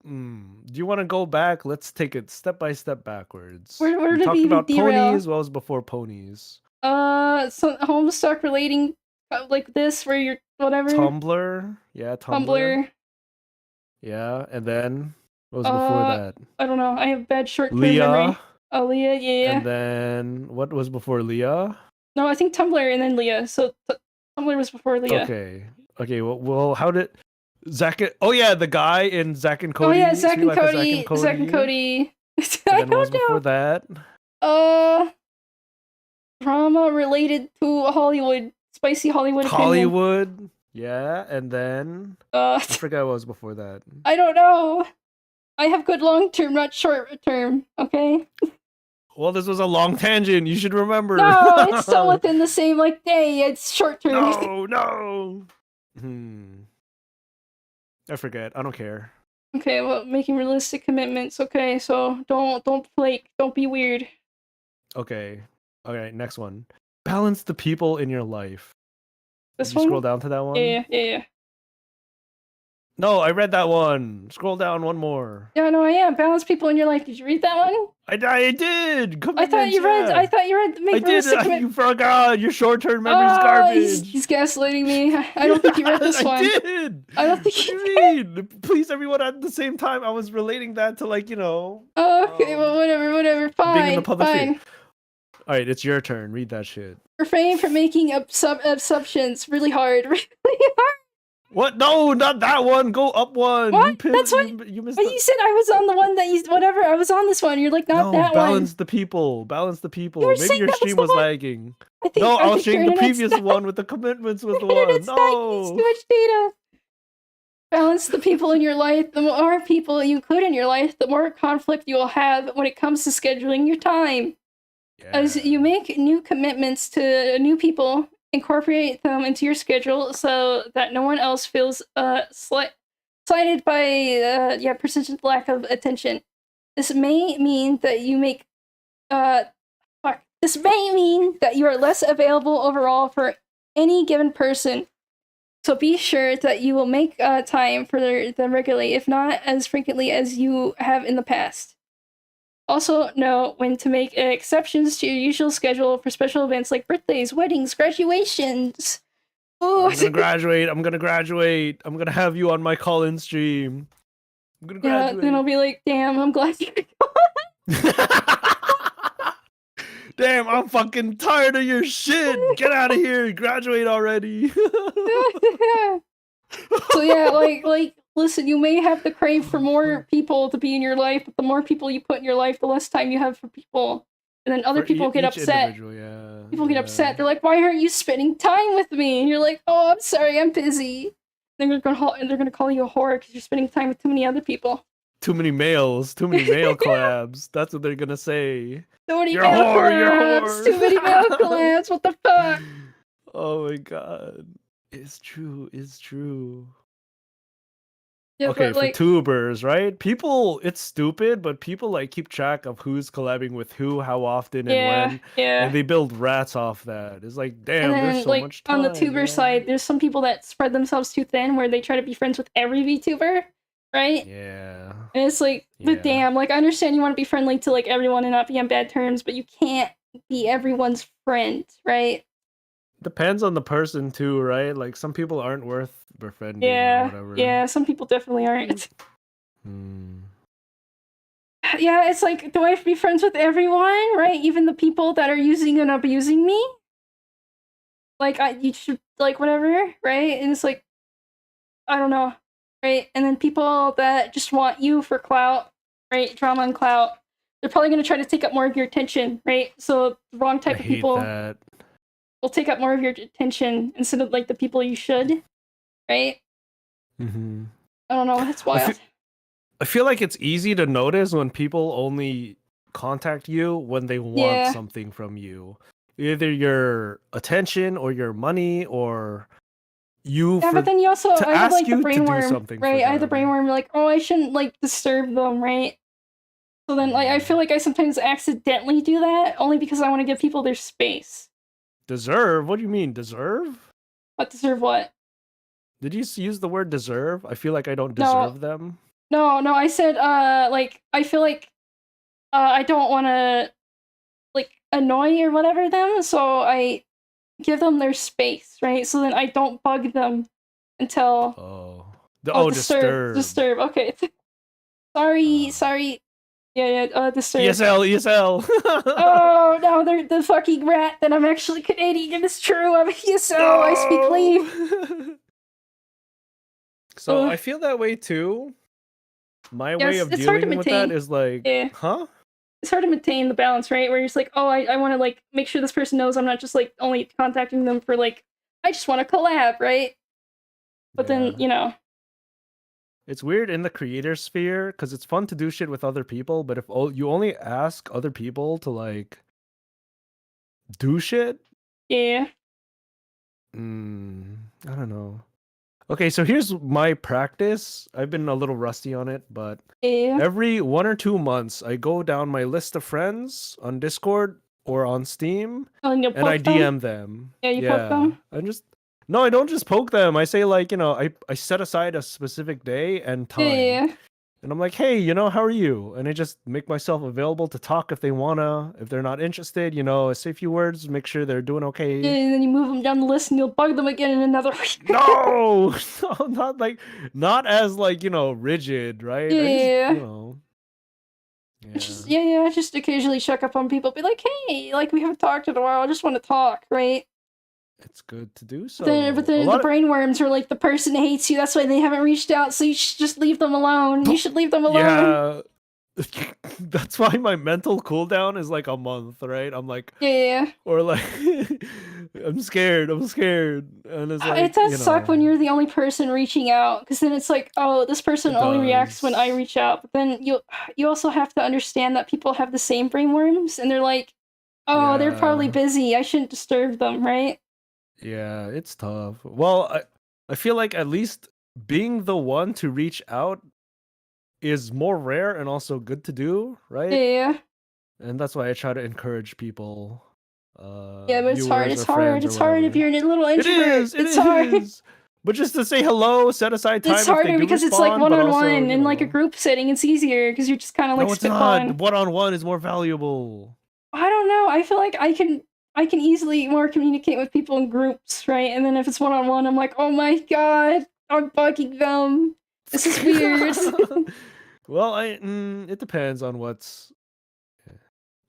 S2: Do you want to go back? Let's take it step by step backwards.
S1: Where
S2: we talked about
S1: derail?
S2: ponies. What was before ponies?
S1: So Homestuck relating like this, where you're whatever.
S2: Tumblr. Yeah, Tumblr. Yeah, and then what was before that?
S1: I don't know. I have bad short-term memory. Oh, Leah, yeah.
S2: And then what was before Leah?
S1: No, I think Tumblr and then Leah. So Tumblr was before Leah.
S2: Okay. Well, how did Zach? Oh yeah, the guy in Zach and Cody.
S1: Oh yeah, Zach and Cody.
S2: And then what was before that?
S1: Drama related to Hollywood, spicy Hollywood.
S2: Hollywood. Yeah, and then I forgot what was before that.
S1: I don't know. I have good long term, not short term. Okay.
S2: Well, this was a long tangent. You should remember.
S1: No, it's still within the same like day. It's short term.
S2: No, no. I forget. I don't care.
S1: Okay, well, making realistic commitments. Okay, so don't flake. Don't be weird.
S2: Okay. Okay, next one. Balance the people in your life.
S1: This
S2: Did you
S1: one?
S2: scroll down to that one?
S1: Yeah.
S2: No, I read that one. Scroll down one more.
S1: Yeah, no, I am. Balance people in your life. Did you read that one?
S2: I did.
S1: I thought you read. I thought you read. Make
S2: I did.
S1: realistic commitments.
S2: You forgot. Your short-term memory's garbage.
S1: He's gaslighting me. I don't think you read this one.
S2: I did.
S1: I don't think
S2: what
S1: you
S2: do you mean? Please, everyone at the same time. I was relating that to like, you know.
S1: Oh, okay, well, whatever. Fine.
S2: Being in the public
S1: fine.
S2: sphere. All right, it's your turn. Read that shit.
S1: Refrain from making assumptions. Really hard. Really hard.
S2: What? No, not that one. Go up one.
S1: What? That's what
S2: you missed.
S1: But you said I was on the one that you whatever. I was on this one. You're like not that
S2: balance
S1: one.
S2: the people. Balance the people.
S1: You were
S2: Maybe
S1: saying
S2: your
S1: that was
S2: stream
S1: the
S2: was
S1: one.
S2: lagging.
S1: I
S2: was saying the previous one with the commitments was the one.
S1: It's too much data. Balance the people in your life. The more people you include in your life, the more conflict you will have when it comes to scheduling your time.
S2: Yeah.
S1: As you make new commitments to new people, incorporate them into your schedule so that no one else feels slighted by persistent lack of attention. This may mean that you make This may mean that you are less available overall for any given person. So be sure that you will make time for them regularly, if not as frequently as you have in the past. Also know when to make exceptions to your usual schedule for special events like birthdays, weddings, graduations. Ooh.
S2: I'm gonna graduate. I'm gonna have you on my call-in stream. I'm gonna graduate.
S1: Yeah, then I'll be like, damn, I'm glad you're
S2: Damn, I'm fucking tired of your shit. Get out of here. Graduate already.
S1: So yeah, like listen, you may have the crave for more people to be in your life, but the more people you put in your life, the less time you have for people. And then other people get upset. People get upset. They're like, why aren't you spending time with me? And you're like, oh, I'm sorry, I'm busy. And they're gonna call you a whore because you're spending time with too many other people.
S2: Too many male collabs. That's what they're gonna say.
S1: Too many male collabs. Too many male collabs. What the fuck?
S2: Oh my god. It's true.
S1: Yeah,
S2: okay,
S1: but, like,
S2: for tubers, right? People, it's stupid, but people like keep track of who's collabing with who, how often, and when.
S1: Yeah.
S2: And they build rats off that. It's like, damn,
S1: and then,
S2: there's so much time.
S1: On the tuber side, there's some people that spread themselves too thin where they try to be friends with every VTuber, right?
S2: Yeah.
S1: And it's like, but damn, like, I understand you want to be friendly to, like, everyone and not be on bad terms, but you can't be everyone's friend, right?
S2: Depends on the person too, right? Like, some people aren't worth befriending or whatever.
S1: Yeah, some people definitely aren't. Yeah, it's like, do I have to be friends with everyone, right? Even the people that are using and abusing me? Like, you should, like, whatever, right? And it's like, I don't know, right? And then people that just want you for clout, right? Drama and clout. They're probably going to try to take up more of your attention, right? So the wrong type of people will take up more of your attention instead of, like, the people you should, right? I don't know, it's wild.
S2: I feel like it's easy to notice when people only contact you when they want something from you. Either your attention or your money or you.
S1: Yeah, but then you also, I have like the brainworm, right? I have the
S2: them.
S1: brainworm, like, oh, I shouldn't like disturb them, right? So then, like, I feel like I sometimes accidentally do that only because I want to give people their space.
S2: Deserve? What do you mean, deserve?
S1: What, deserve what?
S2: Did you use the word deserve? I feel like I don't deserve them.
S1: No, I said, like, I feel like, I don't want to, like, annoy or whatever them, so I give them their space, right? So then I don't bug them until... Disturb. Okay. Sorry. Yeah, disturb.
S2: ESL.
S1: Oh, no, they're the fucking rat that I'm actually Canadian. It's true, I'm ESL, no! I speak Leave.
S2: So I feel that way too. My way of dealing with that is like, It's
S1: hard to maintain the balance, right? Where you're just like, oh, I want to, like, make sure this person knows I'm not just, like, only contacting them for, like, I just want to collab, right? But then, you know.
S2: It's weird in the creator sphere because it's fun to do shit with other people, but if you only ask other people to like do shit,
S1: Yeah.
S2: I don't know. Okay, so here's my practice. I've been a little rusty on it, but
S1: Yeah.
S2: every 1 or 2 months, I go down my list of friends on Discord or on Steam,
S1: Oh, and you'll
S2: and I
S1: poke them?
S2: DM them.
S1: Yeah, you poke
S2: Yeah,
S1: them?
S2: no, I don't just poke them. I say like, I set aside a specific day and time.
S1: Yeah.
S2: And I'm like, hey, how are you? And I just make myself available to talk if they wanna. If they're not interested, I say a few words, make sure they're doing okay.
S1: And then you move them down the list and you'll bug them again in another week.
S2: No, no, not as like, rigid, right?
S1: Yeah.
S2: Yeah.
S1: Just occasionally check up on people. Be like, hey, like we haven't talked in a while. I just want to talk, right?
S2: It's good to do so.
S1: But then the brainworms are like the person hates you. That's why they haven't reached out. So you should just leave them alone. You should leave them alone.
S2: Yeah. That's why my mental cooldown is like a month, right? I'm like,
S1: yeah.
S2: Or like, I'm scared. And it's like,
S1: it does suck when you're the only person reaching out, because then it's like, oh, this person only reacts when I reach out. But then you also have to understand that people have the same brainworms, and they're like, oh, they're probably busy. I shouldn't disturb them, right?
S2: Yeah, it's tough. Well, I feel like at least being the one to reach out is more rare and also good to do, right?
S1: Yeah.
S2: And that's why I try to encourage people.
S1: Yeah, but it's hard. It's hard. It's hard if you're a little introvert.
S2: It's
S1: hard.
S2: But just to say hello, set aside time.
S1: It's harder because
S2: respond,
S1: it's like one-on-one in like a group setting. It's easier because you're just kind of like spitballing.
S2: One-on-one is more valuable.
S1: I don't know. I feel like I can easily more communicate with people in groups, right? And then if it's one-on-one, I'm like, oh my god, I'm bugging them. This is weird.
S2: Well, it depends on what's.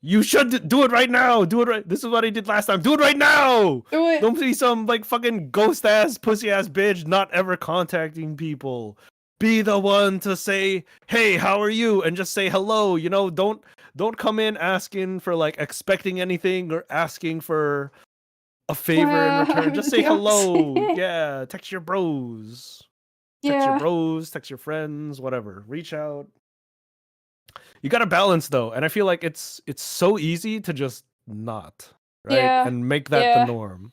S2: You should do it right now. Do it right. This is what I did last time. Do it right now.
S1: Do it.
S2: Don't be some like fucking ghost ass, pussy ass bitch not ever contacting people. Be the one to say, "Hey, how are you?" and just say hello. Don't come in asking for like expecting anything or asking for a favor in return. Just say hello. Yeah, text your bros. Text your bros, text your friends, whatever. Reach out. You gotta balance though, and I feel like it's so easy to just not, right?
S1: Yeah.
S2: And make that the norm.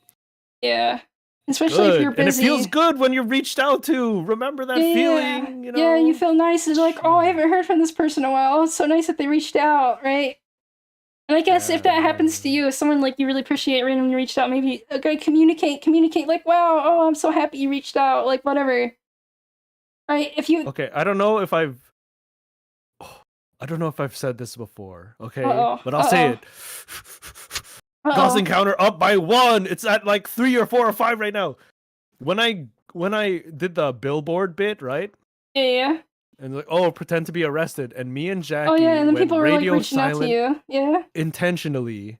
S1: Yeah. Especially if you're busy.
S2: And it feels good when you're reached out to. Remember that feeling,
S1: Yeah, you feel nice. It's like, oh, I haven't heard from this person in a while. It's so nice that they reached out, right? And I guess if that happens to you, if someone like you really appreciate randomly reached out, maybe okay, communicate like, wow, oh, I'm so happy you reached out, like whatever. Right? If you
S2: Okay, I don't know if I've said this before, okay? But I'll say it. Gauss encounter up by 1. It's at like 3 or 4 or 5 right now. When I did the billboard bit, right?
S1: Yeah.
S2: And like, oh, pretend to be arrested, and me and Jackie.
S1: Oh yeah, and then people were like reaching
S2: out
S1: to you. Yeah.
S2: Intentionally.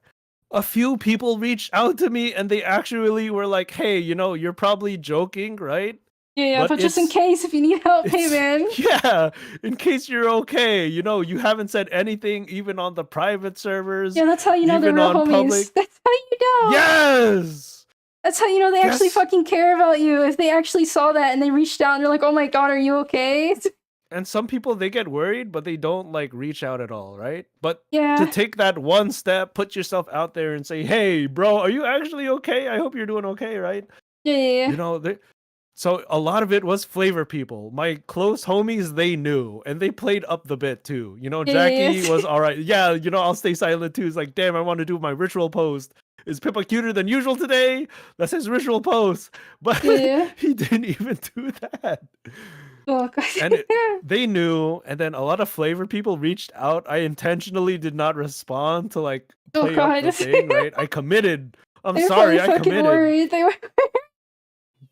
S2: A few people reached out to me, and they actually were like, "Hey, you're probably joking, right?"
S1: Yeah, but just in case if you need help, hey man.
S2: Yeah, in case you're okay. You haven't said anything even on the private servers.
S1: Yeah, that's how you know they're real homies.
S2: Public.
S1: That's how you know.
S2: Yes!
S1: That's how you know they actually fucking care about you. If they actually saw that and they reached out and they're like, oh my god, are you okay?
S2: And some people, they get worried, but they don't like reach out at all, right? But
S1: yeah,
S2: to take that one step, put yourself out there and say, hey, bro, are you actually okay? I hope you're doing okay, right?
S1: Yeah.
S2: So a lot of it was Flavr people. My close homies, they knew, and they played up the bit too. Jackie was all right. Yeah, I'll stay silent too. It's like, damn, I want to do my ritual post. Is Pippa cuter than usual today? That's his ritual post. But he didn't even do that.
S1: Oh, God.
S2: And they knew, and then a lot of Flavr people reached out. I intentionally did not respond to like play up the thing, right? I committed. I'm sorry, I committed.
S1: Worried. They were.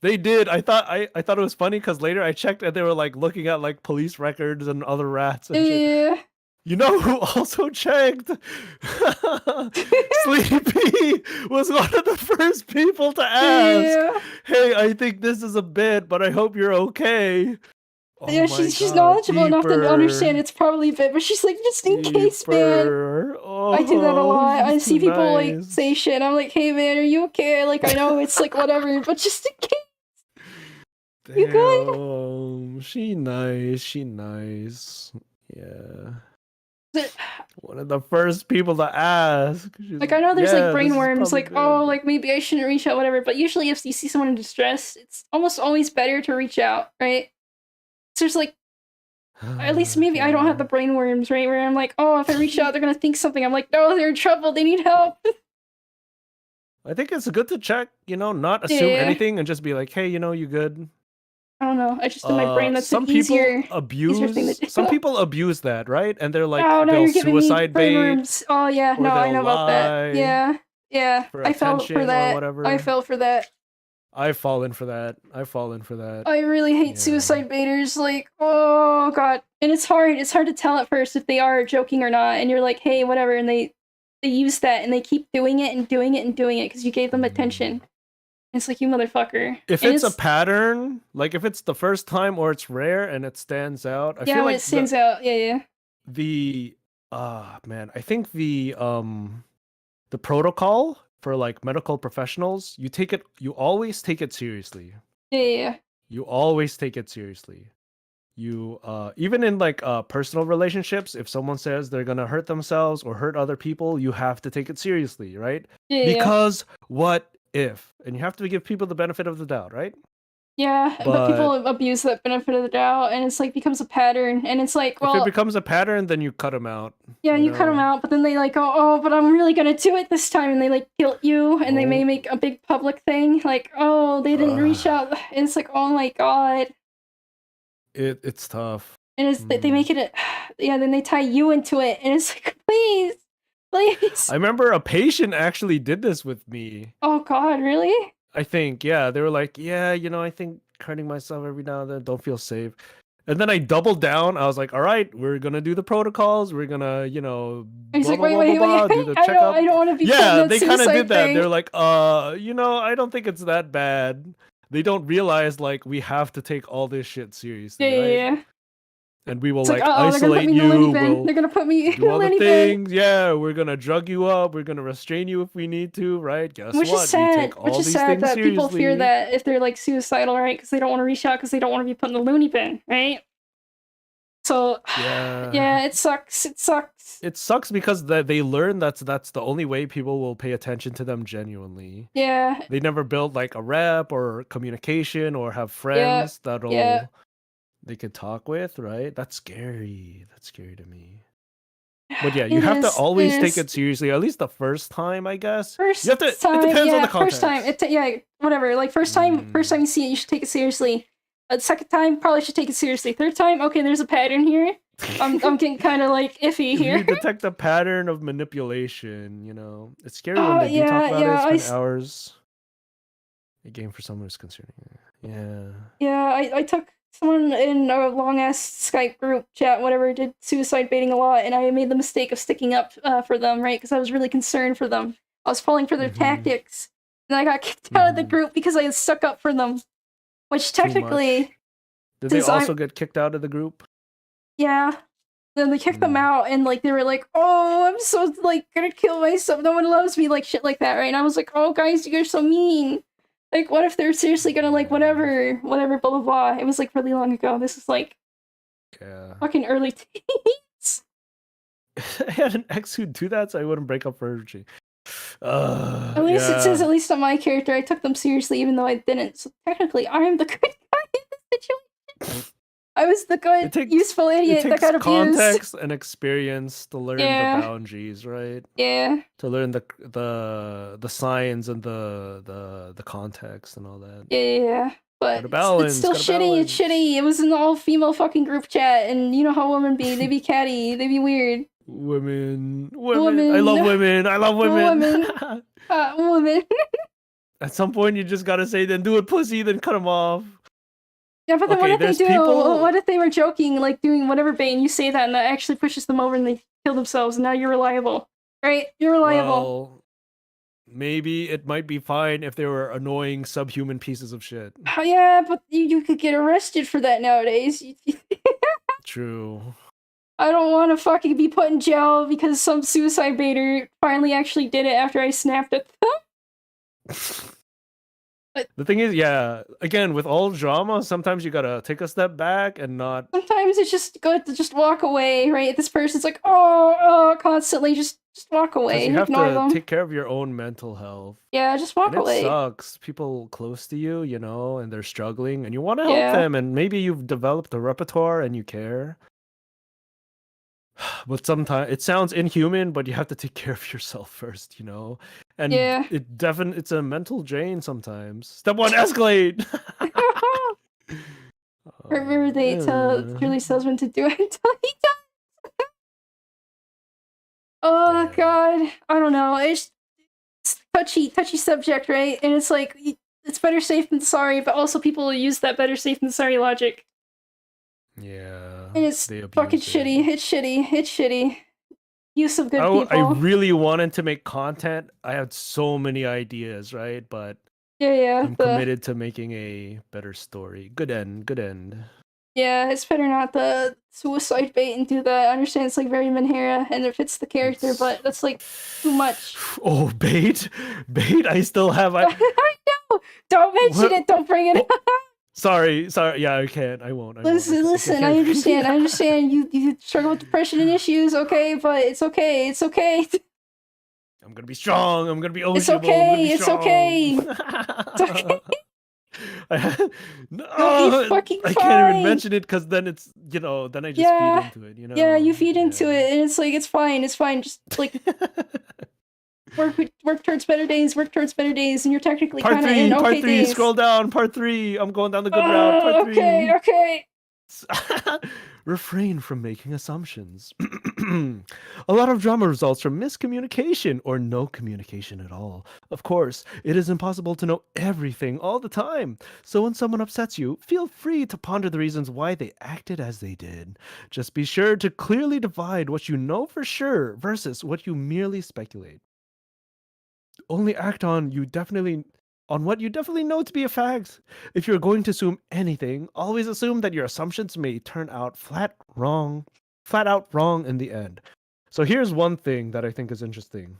S2: They did. I thought it was funny because later I checked and they were like looking at like police records and other rats and shit. You know who also checked? Sleepy was one of the first people to ask. Hey, I think this is a bit, but I hope you're okay.
S1: Yeah, she's knowledgeable enough to understand it's probably a bit, but she's like, just in case, man. I do that a lot. I see people like say shit, and I'm like, hey man, are you okay? Like, I know it's like whatever, but just in case.
S2: Damn, you good? She nice. She nice. Yeah.
S1: But,
S2: One of the first people to ask.
S1: like, I know there's like
S2: Yeah, this is
S1: brainworms,
S2: probably
S1: like, oh,
S2: good.
S1: like maybe I shouldn't reach out, whatever. But usually, if you see someone in distress, it's almost always better to reach out, right? So there's like, at least maybe I don't have
S2: Yeah.
S1: the brainworms, right? Where I'm like, oh, if I reach out, they're gonna think something. I'm like, no, they're in trouble. They need help.
S2: I think it's good to check, not assume
S1: Yeah,
S2: anything and just be like, hey, you good.
S1: I don't know. I just in my brain, that's an
S2: Some people
S1: easier thing to
S2: abuse
S1: do.
S2: that, right? And they're like,
S1: Oh no,
S2: they'll
S1: you're giving me
S2: suicide bait
S1: brainworms. Oh yeah,
S2: or
S1: no, I
S2: they'll
S1: know about that.
S2: lie
S1: Yeah, yeah.
S2: for
S1: I fell for
S2: attention or
S1: that. I
S2: whatever.
S1: fell for that.
S2: I've fallen for that. I've fallen for that.
S1: I really hate
S2: Yeah.
S1: suicide baiters. Like, oh god, and it's hard. It's hard to tell at first if they are joking or not. And you're like, hey, whatever, and they use that and they keep doing it and doing it and doing it because you gave them attention. It's like, you motherfucker.
S2: If
S1: And
S2: it's a pattern, like if it's the first time or it's rare and it stands out, I
S1: yeah,
S2: feel
S1: when
S2: like
S1: it stands out, yeah.
S2: the man, I think the protocol for like medical professionals, you always take it seriously.
S1: Yeah.
S2: You always take it seriously. You even in like personal relationships, if someone says they're gonna hurt themselves or hurt other people, you have to take it seriously, right?
S1: Yeah.
S2: Because what if? And you have to give people the benefit of the doubt, right?
S1: Yeah, but people abuse that benefit of the doubt, and it's like becomes a pattern, and it's like, well,
S2: if it becomes a pattern, then you cut them out.
S1: yeah, you cut them out, but then they like, oh, but I'm really gonna do it this time, and they like guilt you, and they may make a big public thing, like, oh, they didn't reach out, and it's like, oh my god,
S2: it's tough,
S1: and it's they make it, yeah, then they tie you into it, and it's like, please.
S2: I remember a patient actually did this with me.
S1: Oh god, really?
S2: I think, yeah, they were like, yeah, I think hurting myself every now and then, don't feel safe. And then I doubled down. I was like, all right, we're gonna do the protocols. We're gonna,
S1: Blah,
S2: like,
S1: blah,
S2: wait,
S1: blah,
S2: do the checkup.
S1: I don't want to be
S2: yeah, they kind of did that.
S1: Thing.
S2: They're like, I don't think it's that bad. They don't realize like we have to take all this shit seriously, right?
S1: Yeah.
S2: And we will
S1: it's
S2: like
S1: they're
S2: isolate
S1: gonna
S2: you.
S1: They're gonna put me
S2: do all the things. Yeah, we're gonna drug you up. We're gonna restrain you if we need to. Right? Guess
S1: Which
S2: what?
S1: Is sad.
S2: We take all
S1: Which is
S2: these
S1: sad
S2: things
S1: that
S2: seriously.
S1: People fear that if they're like suicidal, right? Because they don't want to reach out because they don't want to be put in the loony bin, right? So yeah, it sucks. It sucks.
S2: It sucks because they learn that's the only way people will pay attention to them genuinely.
S1: Yeah.
S2: They never build like a rep or communication or have friends that'll they could talk with, right? That's scary. That's scary to me. But yeah, you have to always take it seriously. At least the first time, I guess.
S1: First
S2: you have to.
S1: time,
S2: it depends on the context.
S1: First time, whatever. Like first time you see it, you should take it seriously. Second time, probably should take it seriously. Third time, okay, there's a pattern here. I'm getting kind of like iffy here.
S2: You detect a pattern of manipulation. It's scary when they do talk about it. Spend hours. A game for someone who's concerning.
S1: Yeah, I took someone in a long ass Skype group chat, whatever, did suicide baiting a lot, and I made the mistake of sticking up for them, right? Because I was really concerned for them. I was falling for their tactics, and I got kicked out of the group because I had stuck up for them. Which technically,
S2: did they also get kicked out of the group?
S1: Yeah. Then they kicked them out, and like they were like, "Oh, I'm so like gonna kill myself. No one loves me," like shit like that, right? And I was like, "Oh, guys, you guys are so mean. Like, what if they're seriously gonna like whatever, blah blah blah." It was like really long ago. This is like, fucking early teens.
S2: I had an ex who'd do that, so I wouldn't break up for her.
S1: At least it says, at least on my character, I took them seriously, even though I didn't. So technically, I am the good guy in this situation. I was the good, useful idiot that got abused.
S2: Context and experience to learn the boundaries, right?
S1: Yeah.
S2: To learn the signs and the context and all that.
S1: Yeah. But it's still shitty. It's shitty. It was an all-female fucking group chat, and you know how women be. They be catty. They be weird.
S2: Women. I love women.
S1: Women.
S2: At some point, you just gotta say, then do it, pussy, then cut them off.
S1: Yeah, but then what if they do? What if they were joking, like doing whatever bait, and you say that, and that actually pushes them over, and they kill themselves, and now you're reliable, right? You're reliable.
S2: Well, maybe it might be fine if they were annoying subhuman pieces of shit.
S1: Yeah, but you could get arrested for that nowadays.
S2: True.
S1: I don't want to fucking be put in jail because some suicide baiter finally actually did it after I snapped at them.
S2: The thing is, yeah, again, with all drama, sometimes you gotta take a step back and not.
S1: Sometimes it's just good to just walk away, right? This person's like, constantly just walk
S2: Because
S1: away,
S2: you have
S1: ignore
S2: to
S1: them.
S2: take care of your own mental health.
S1: Yeah, just
S2: And
S1: walk
S2: it
S1: away.
S2: sucks. People close to you, you know, and they're struggling, and you want to help
S1: Yeah,
S2: them, and maybe you've developed a repertoire and you care. But sometimes it sounds inhuman, but you have to take care of yourself first, you know? And
S1: yeah.
S2: it's a mental drain sometimes. Step one, escalate!
S1: Remember they tell
S2: Yeah.
S1: Julie Salesman to do it until he does. Oh
S2: Yeah.
S1: god, I don't know. It's touchy subject, right? And it's like it's better safe than sorry, but also people use that better safe than sorry logic,
S2: Yeah.
S1: and it's
S2: They
S1: fucking
S2: abuse it.
S1: shitty. It's shitty. It's shitty. Use of good
S2: I
S1: people.
S2: really wanted to make content. I had so many ideas, right? But
S1: Yeah, yeah.
S2: I'm committed to making a better story. Good end. Good end.
S1: It's better not the suicide bait and do that. I understand it's like very Manhera and it fits the character,
S2: It's...
S1: but that's like too much.
S2: Oh, bait, bait. I still have. I
S1: I know. Don't mention
S2: what?
S1: it. Don't bring it
S2: Oh,
S1: up.
S2: sorry. Yeah, I can't. I won't. I won't.
S1: Listen. I understand. I understand. You struggle with depression and issues. Okay, but it's okay. It's okay.
S2: I'm gonna be strong. I'm gonna be
S1: It's
S2: Oshibo. I'm gonna
S1: okay.
S2: be
S1: It's
S2: strong.
S1: okay. It's okay. You'll be
S2: No,
S1: fucking
S2: I can't even
S1: fine.
S2: mention it because then it's then I just feed
S1: Yeah.
S2: into it. You
S1: Yeah,
S2: know.
S1: you feed into
S2: Yeah.
S1: it, and it's like it's fine. It's fine. Just like work towards better days. Work towards better days, and you're technically kind of in
S2: Part
S1: okay
S2: three,
S1: days.
S2: scroll down, part three. I'm going down the good route. Part three.
S1: Okay.
S2: Refrain from making assumptions. A lot of drama results from miscommunication or no communication at all. Of course, it is impossible to know everything all the time. So when someone upsets you, feel free to ponder the reasons why they acted as they did. Just be sure to clearly divide what you know for sure versus what you merely speculate. Only act on what you definitely know to be a fact. If you're going to assume anything, always assume that your assumptions may turn out flat out wrong in the end. So here's one thing that I think is interesting.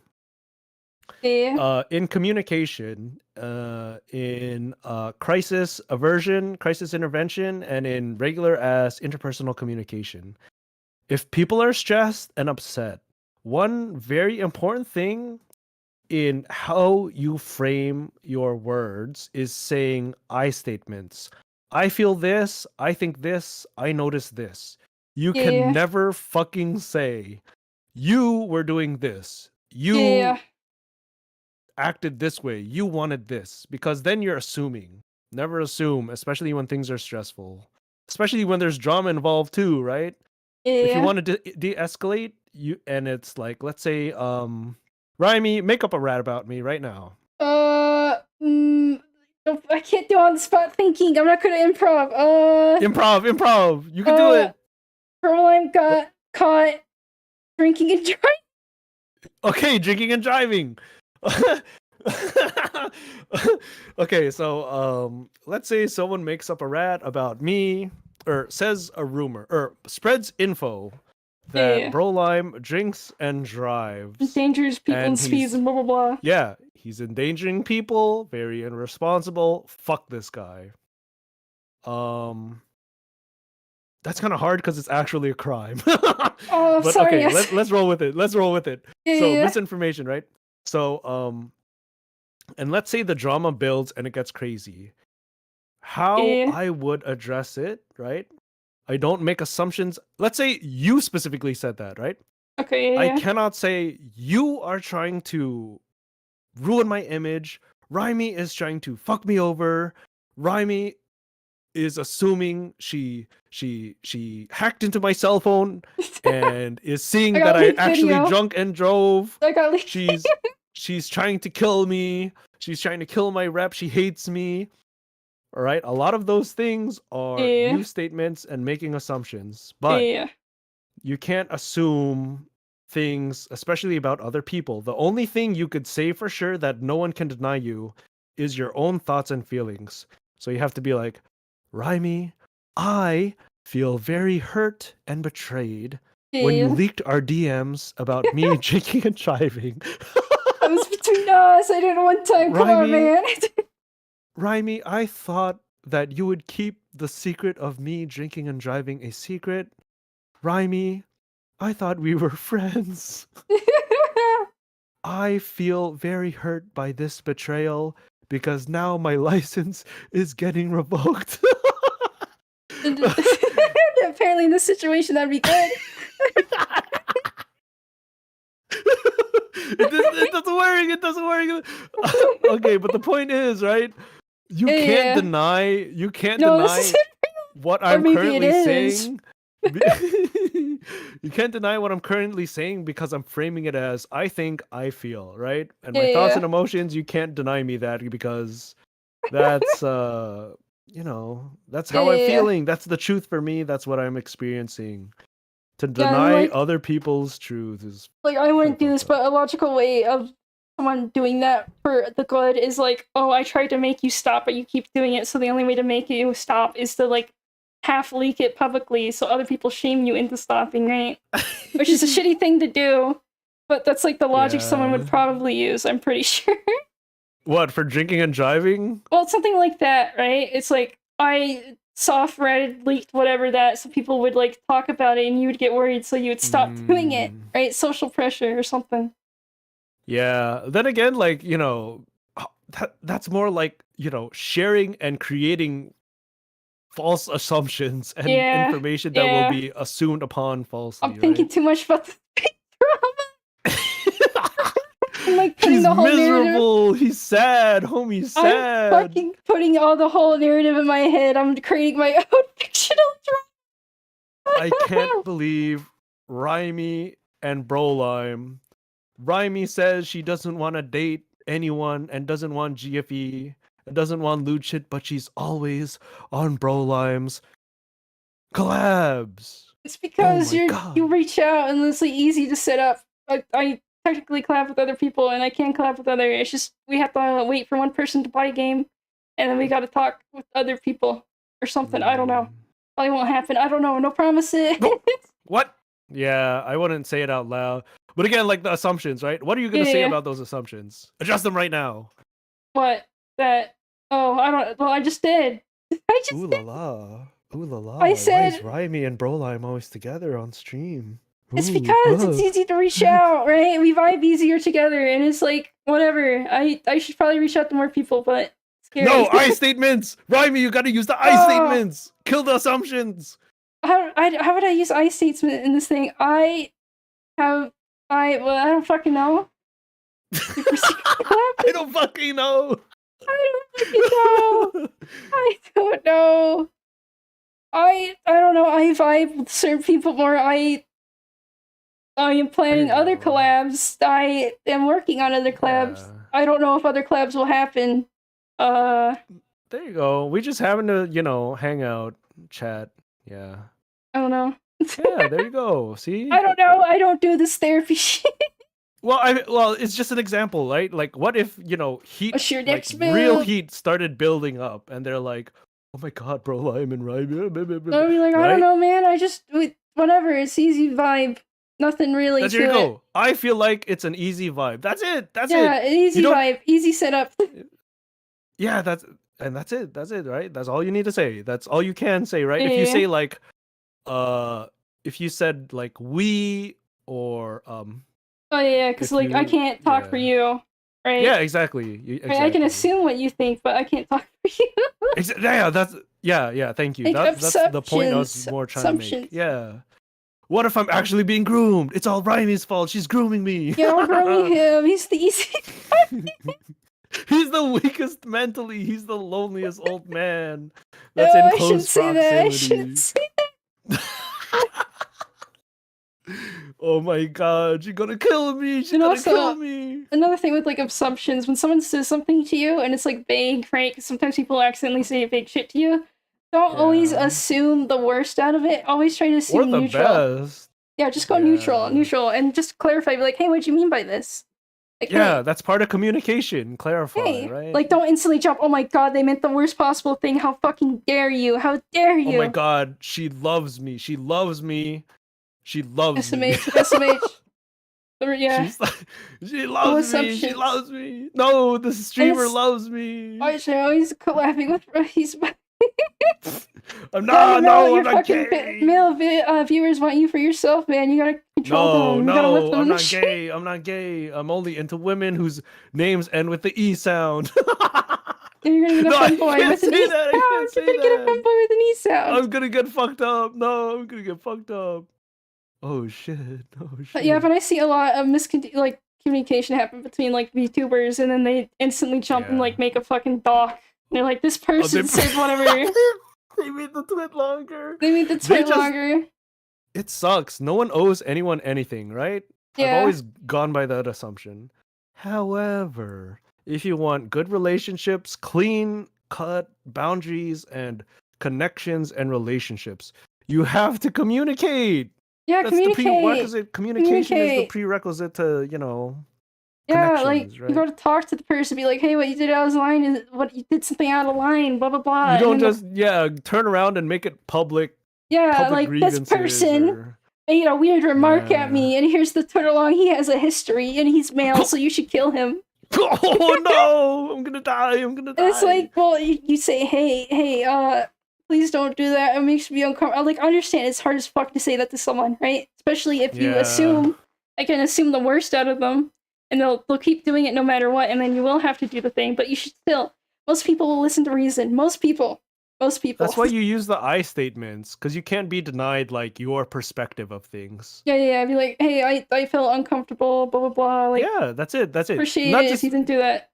S1: Yeah.
S2: In communication, in crisis aversion, crisis intervention, and in regular as interpersonal communication, if people are stressed and upset, one very important thing in how you frame your words is saying I statements. I feel this, I think this, I notice this. You can
S1: Yeah.
S2: never fucking say you were doing this.
S1: Yeah.
S2: You acted this way. You wanted this because then you're assuming. Never assume, especially when things are stressful. Especially when there's drama involved too, right? If you
S1: Yeah.
S2: want to de-escalate, and it's like, let's say Rhyme, make up a rat about me right now.
S1: I can't do on the spot thinking. I'm not gonna improv.
S2: Improv. You can do it.
S1: Caroline got caught drinking and driving.
S2: Okay, drinking and driving. Okay, so let's say someone makes up a rat about me, or says a rumor, or spreads info that
S1: Yeah.
S2: Lolime drinks and drives.
S1: Endangers people and speeds and blah blah blah.
S2: Yeah, he's endangering people, very irresponsible. Fuck this guy. That's kind of hard because it's actually a crime.
S1: Oh,
S2: But
S1: sorry.
S2: okay,
S1: Yes.
S2: let's roll with it. Let's roll with it. So
S1: Yeah.
S2: misinformation, right? So and let's say the drama builds and it gets crazy. How
S1: Yeah.
S2: I would address it, right? I don't make assumptions. Let's say you specifically said that, right?
S1: Okay.
S2: I
S1: Yeah.
S2: cannot say you are trying to ruin my image. Rhyme is trying to fuck me over. Rhyme is assuming she hacked into my cell phone and is seeing that I actually drunk and drove.
S1: I got leaked.
S2: She's trying to kill me. She's trying to kill my rep. She hates me. All right. A lot of those things are you statements and making assumptions, but you can't assume things, especially about other people. The only thing you could say for sure that no one can deny you is your own thoughts and feelings. So you have to be like, Rhyme, I feel very hurt and betrayed when you leaked our DMs about me drinking and driving.
S1: That was between us. I did it one time. Come on, man.
S2: Raimi, I thought that you would keep the secret of me drinking and driving a secret. Raimi, I thought we were friends. I feel very hurt by this betrayal because now my license is getting revoked.
S1: Apparently, in this situation, that'd be good.
S2: It doesn't work. It doesn't work. Okay, but the point is, right? You can't deny. You can't deny what I'm currently saying. You can't deny what I'm currently saying because I'm framing it as I think, I feel, right? And my thoughts and emotions, you can't deny me that because that's you know, that's how I'm feeling. That's the truth for me. That's what I'm experiencing. To deny other people's truth is
S1: like I wouldn't do this, but a logical way of someone doing that for the good is like, oh, I tried to make you stop, but you keep doing it. So the only way to make you stop is to like half leak it publicly, so other people shame you into stopping, right? Which is a shitty thing to do, but that's like the logic someone would probably use. I'm pretty sure.
S2: What, for drinking and driving?
S1: Well, it's something like that, right? It's like I soft Reddit leaked whatever that, so people would like talk about it, and you would get worried, so you would stop doing it, right? Social pressure or something.
S2: Yeah. Then again, like that's more like sharing and creating false assumptions and information that will be assumed upon falsely.
S1: I'm thinking too much about the drama. I'm like
S2: he's the whole miserable. Narrative. He's sad. Homie's sad.
S1: I'm fucking putting all the whole narrative in my head. I'm creating my own fictional drama.
S2: I can't believe Raimi and Brolime. Raimi says she doesn't want to date anyone and doesn't want GFE and doesn't want lewd shit, but she's always on Brolime's collabs.
S1: It's because you reach out and it's like easy to set up. I technically collab with other people and I can't collab with other. It's just we have to wait for one person to buy a game and then we got to talk with other people or something. I don't know. Probably won't happen. I don't know. No promises.
S2: What? Yeah, I wouldn't say it out loud. But again, like the assumptions, right? What are you going to say about those assumptions? Adjust them right now.
S1: What? That? Oh, I don't. Well, I just did. I just
S2: Ooh la la. Ooh la la.
S1: I said.
S2: Why is Raimi and Brolime always together on stream?
S1: It's because it's easy to reach out, right? We vibe easier together, and it's like whatever. I should probably reach out to more people, but scary.
S2: No, I statements. Raimi, you got to use the I statements. Kill the assumptions.
S1: How would I use I statements in this thing? I don't fucking know.
S2: I don't fucking know.
S1: I don't know. I don't know. I vibe with certain people more. I am planning other collabs. I am working on other collabs. Yeah. I don't know if other collabs will happen.
S2: There you go. We just having to, hang out, chat. Yeah.
S1: I don't know.
S2: Yeah, there you go. See?
S1: I don't know. I don't do this therapy shit.
S2: Well, it's just an example, right? Like, what if heat, real heat, started building up, and they're like, "Oh my god, bro, I'm in Raimi."
S1: I'll be like, I don't know, man. I just whatever. It's easy vibe. Nothing really.
S2: There you go. I feel like it's an easy vibe. That's it. That's it.
S1: Yeah, easy vibe, easy setup.
S2: Yeah, that's it. That's it, right? That's all you need to say. That's all you can say, right? If you say like, if you said like we or
S1: Oh yeah, because like I can't talk for you, right?
S2: Yeah, exactly.
S1: I can assume what you think, but I can't talk for you.
S2: Yeah. Thank you. That's the point I was more trying to make. Yeah. What if I'm actually being groomed? It's all Raimi's fault. She's grooming me.
S1: Yeah, I'm grooming him. He's the easy.
S2: He's the weakest mentally. He's the loneliest old man. That's in close proximity. I shouldn't say that. Oh my god, she's gonna kill me. She's gonna kill me.
S1: Another thing with like assumptions, when someone says something to you and it's like vague, right? Because sometimes people accidentally say vague shit to you. Don't always assume the worst out of it. Always try to assume
S2: or the
S1: neutral.
S2: Best.
S1: Yeah, just go neutral, and just clarify. Be like, hey, what do you mean by this? Like,
S2: yeah, that's part of communication. Clarify, right?
S1: Like, don't instantly jump. Oh my god, they meant the worst possible thing. How fucking dare you? How dare you?
S2: Oh my god, she loves me. She loves me. She loves
S1: SMH,
S2: me.
S1: SMH. Or, yeah,
S2: She's like, she
S1: no
S2: loves me. She
S1: assumptions.
S2: loves me. No, the
S1: And
S2: streamer
S1: it's
S2: loves me.
S1: why should I always collabing with he's
S2: I'm
S1: Now
S2: not. No, I'm
S1: your
S2: not
S1: fucking
S2: gay.
S1: male viewers want you for yourself, man. You gotta control
S2: No,
S1: them. You gotta whip
S2: no,
S1: them
S2: I'm
S1: in the
S2: not
S1: shit.
S2: gay. I'm not gay. I'm only into women whose names end with the E sound.
S1: You're gonna get a
S2: No, I
S1: femboy
S2: can't
S1: with an
S2: say
S1: E
S2: that. I can't
S1: sound. You're
S2: say
S1: gonna get a
S2: that.
S1: femboy with an E sound.
S2: I'm gonna get fucked up. No, I'm gonna get fucked up. Oh shit. Oh
S1: But yeah,
S2: shit.
S1: but I see a lot of communication happen between like VTubers, and then they instantly jump and
S2: Yeah.
S1: like make a fucking doc. They're like, this
S2: Oh,
S1: person said whatever.
S2: they made the tweet longer.
S1: They made the tweet longer.
S2: It sucks. No one owes anyone anything, right? I've
S1: Yeah.
S2: always gone by that assumption. However, if you want good relationships, clean cut boundaries and connections and relationships, you have to communicate.
S1: Yeah,
S2: That's the
S1: communicate.
S2: communication is the
S1: Communicate.
S2: prerequisite to,
S1: Yeah, like
S2: connections,
S1: you
S2: right?
S1: gotta talk to the person, be like, hey, what you did out of line is what you did something out of line, blah blah blah.
S2: You don't
S1: And then
S2: just turn around and make it public
S1: yeah,
S2: public
S1: like this
S2: grievances
S1: person
S2: or
S1: made a weird remark at
S2: yeah.
S1: me, and here's the Twitter log. He has a history, and he's male, so you should kill him.
S2: Oh no, I'm gonna die. I'm gonna die.
S1: And it's like, well, you say, hey, please don't do that. It makes me uncomfortable. Like, I understand it's hard as fuck to say that to someone, right? Especially if you assume, I can assume the worst out of them, and they'll keep doing it no matter what, and then you will have to do the thing. But you should still. Most people will listen to reason. Most people.
S2: That's why you use the I statements, because you can't be denied like your perspective of things.
S1: Yeah. Be like, hey, I felt uncomfortable, blah blah blah. Like,
S2: yeah, that's it.
S1: appreciate
S2: Not
S1: it
S2: just
S1: if you didn't do that.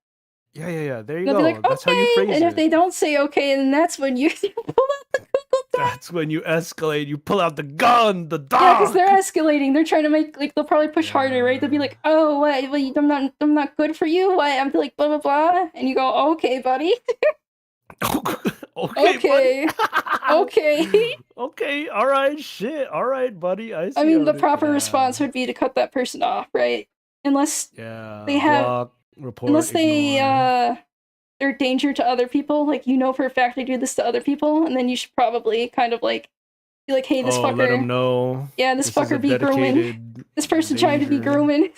S2: Yeah. There you
S1: They'll
S2: go.
S1: be like,
S2: That's how you
S1: okay,
S2: phrase
S1: and
S2: it.
S1: if they don't say okay, then that's when you pull out the Google Doc.
S2: That's when you escalate. You pull out the gun, the dog.
S1: Yeah, because they're escalating. They're trying to make like they'll probably push harder, right? They'll be like, "Oh, what? I'm not good for you. What?" I'm like, blah blah blah, and you go, "Okay, buddy."
S2: okay.
S1: Okay.
S2: Okay. All right. Shit. All right, buddy. I see.
S1: I mean, the proper response would be to cut that person off, right? Unless they have,
S2: block, report,
S1: unless they
S2: ignore.
S1: they're a danger to other people. Like you know for a fact they do this to other people, and then you should probably kind of like be like, "Hey, this fucker."
S2: Let them know.
S1: Yeah, this fucker be grooming. This person tried to be grooming.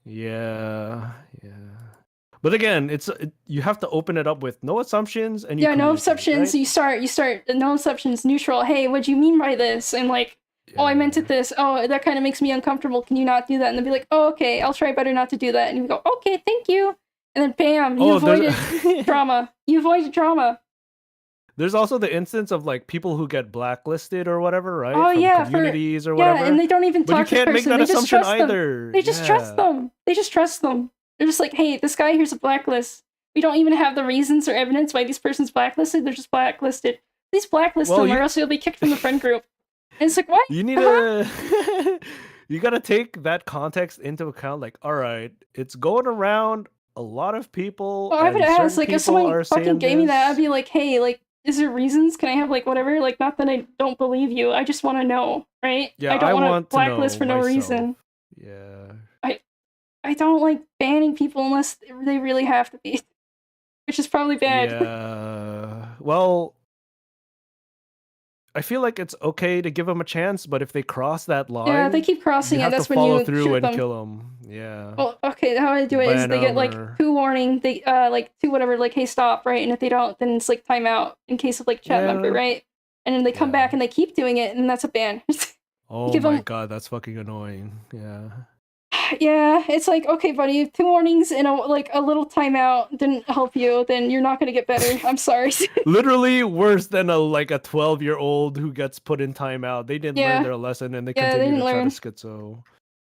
S2: Yeah. But again, you have to open it up with no assumptions and
S1: no assumptions.
S2: Right?
S1: You start no assumptions, neutral. Hey, what do you mean by this? And like, oh, I meant it this. Oh, that kind of makes me uncomfortable. Can you not do that? And they'll be like, oh, okay, I'll try better not to do that. And you go, okay, thank you. And then bam, you avoided drama. You avoided drama.
S2: There's also the instance of like people who get blacklisted or whatever, right?
S1: Oh,
S2: from communities or whatever.
S1: Yeah, and they don't even talk to the person.
S2: But you can't make that assumption either.
S1: They just trust them. They just trust them. They're just like, hey, this guy here's a blacklist. We don't even have the reasons or evidence why this person's blacklisted. They're just blacklisted. Please blacklist them, or else you'll be kicked from the friend group. And it's like, what?
S2: You need to. You gotta take that context into account. Like, all right, it's going around. A lot of people.
S1: Well, I would ask, like, if someone fucking gave me that, I'd be like, hey, like, is there reasons? Can I have like whatever? Like, not that I don't believe you. I just want to know, right?
S2: Yeah,
S1: I don't want to blacklist for no
S2: myself.
S1: reason.
S2: Yeah.
S1: I don't like banning people unless they really have to be, which is probably bad.
S2: Yeah. Well, I feel like it's okay to give them a chance, but if they cross that line,
S1: yeah, they keep crossing it. That's when you
S2: follow through and
S1: them.
S2: Kill them. Yeah.
S1: Well, okay. How I do it is they get like 2 warning. They like 2 whatever. Like, hey, stop, right? And if they don't, then it's like timeout in case of like chat member, right? And then they come back and they keep doing it, and that's a ban.
S2: Oh my god, that's fucking annoying. Yeah.
S1: Yeah, it's like, okay, buddy, 2 warnings and a little timeout didn't help you, then you're not gonna get better. I'm sorry.
S2: Literally worse than a 12-year-old who gets put in timeout. They didn't learn their lesson and they continue to try to schizo.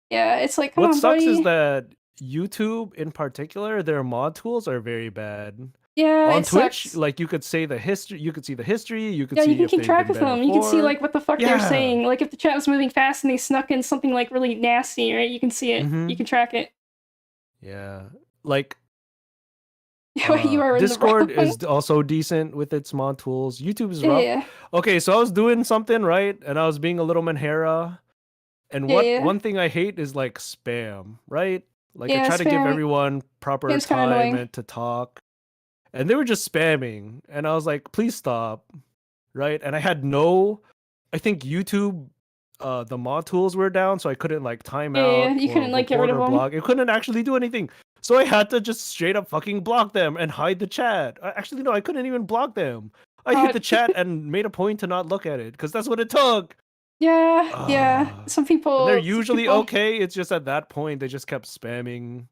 S1: Yeah, it's like,
S2: what sucks is that YouTube in particular, their mod tools are very bad.
S1: Yeah,
S2: on Twitch,
S1: sucks.
S2: like you could see the history, you could see
S1: you can keep track of them. You can see like what the fuck they're saying. Like if the chat was moving fast and they snuck in something like really nasty, right? You can see it. You can track it.
S2: Yeah, like
S1: you are
S2: Discord is also decent with its mod tools. YouTube is rough.
S1: Yeah.
S2: Okay, so I was doing something right, and I was being a little manhera. And one thing I hate is like spam, right? Like I try to give everyone proper time to talk. And they were just spamming. And I was like, please stop. Right? And I had I think YouTube the mod tools were down, so I couldn't like time
S1: Yeah,
S2: out
S1: you
S2: or
S1: couldn't like get rid
S2: report
S1: of
S2: or
S1: them.
S2: block. It couldn't actually do anything. So I had to just straight up fucking block them and hide the chat. Actually, no, I couldn't even block them. I hit the chat and made a point to not look at it because that's what it took.
S1: Yeah. Some
S2: And they're
S1: people.
S2: usually okay. It's just at that point they just kept spamming,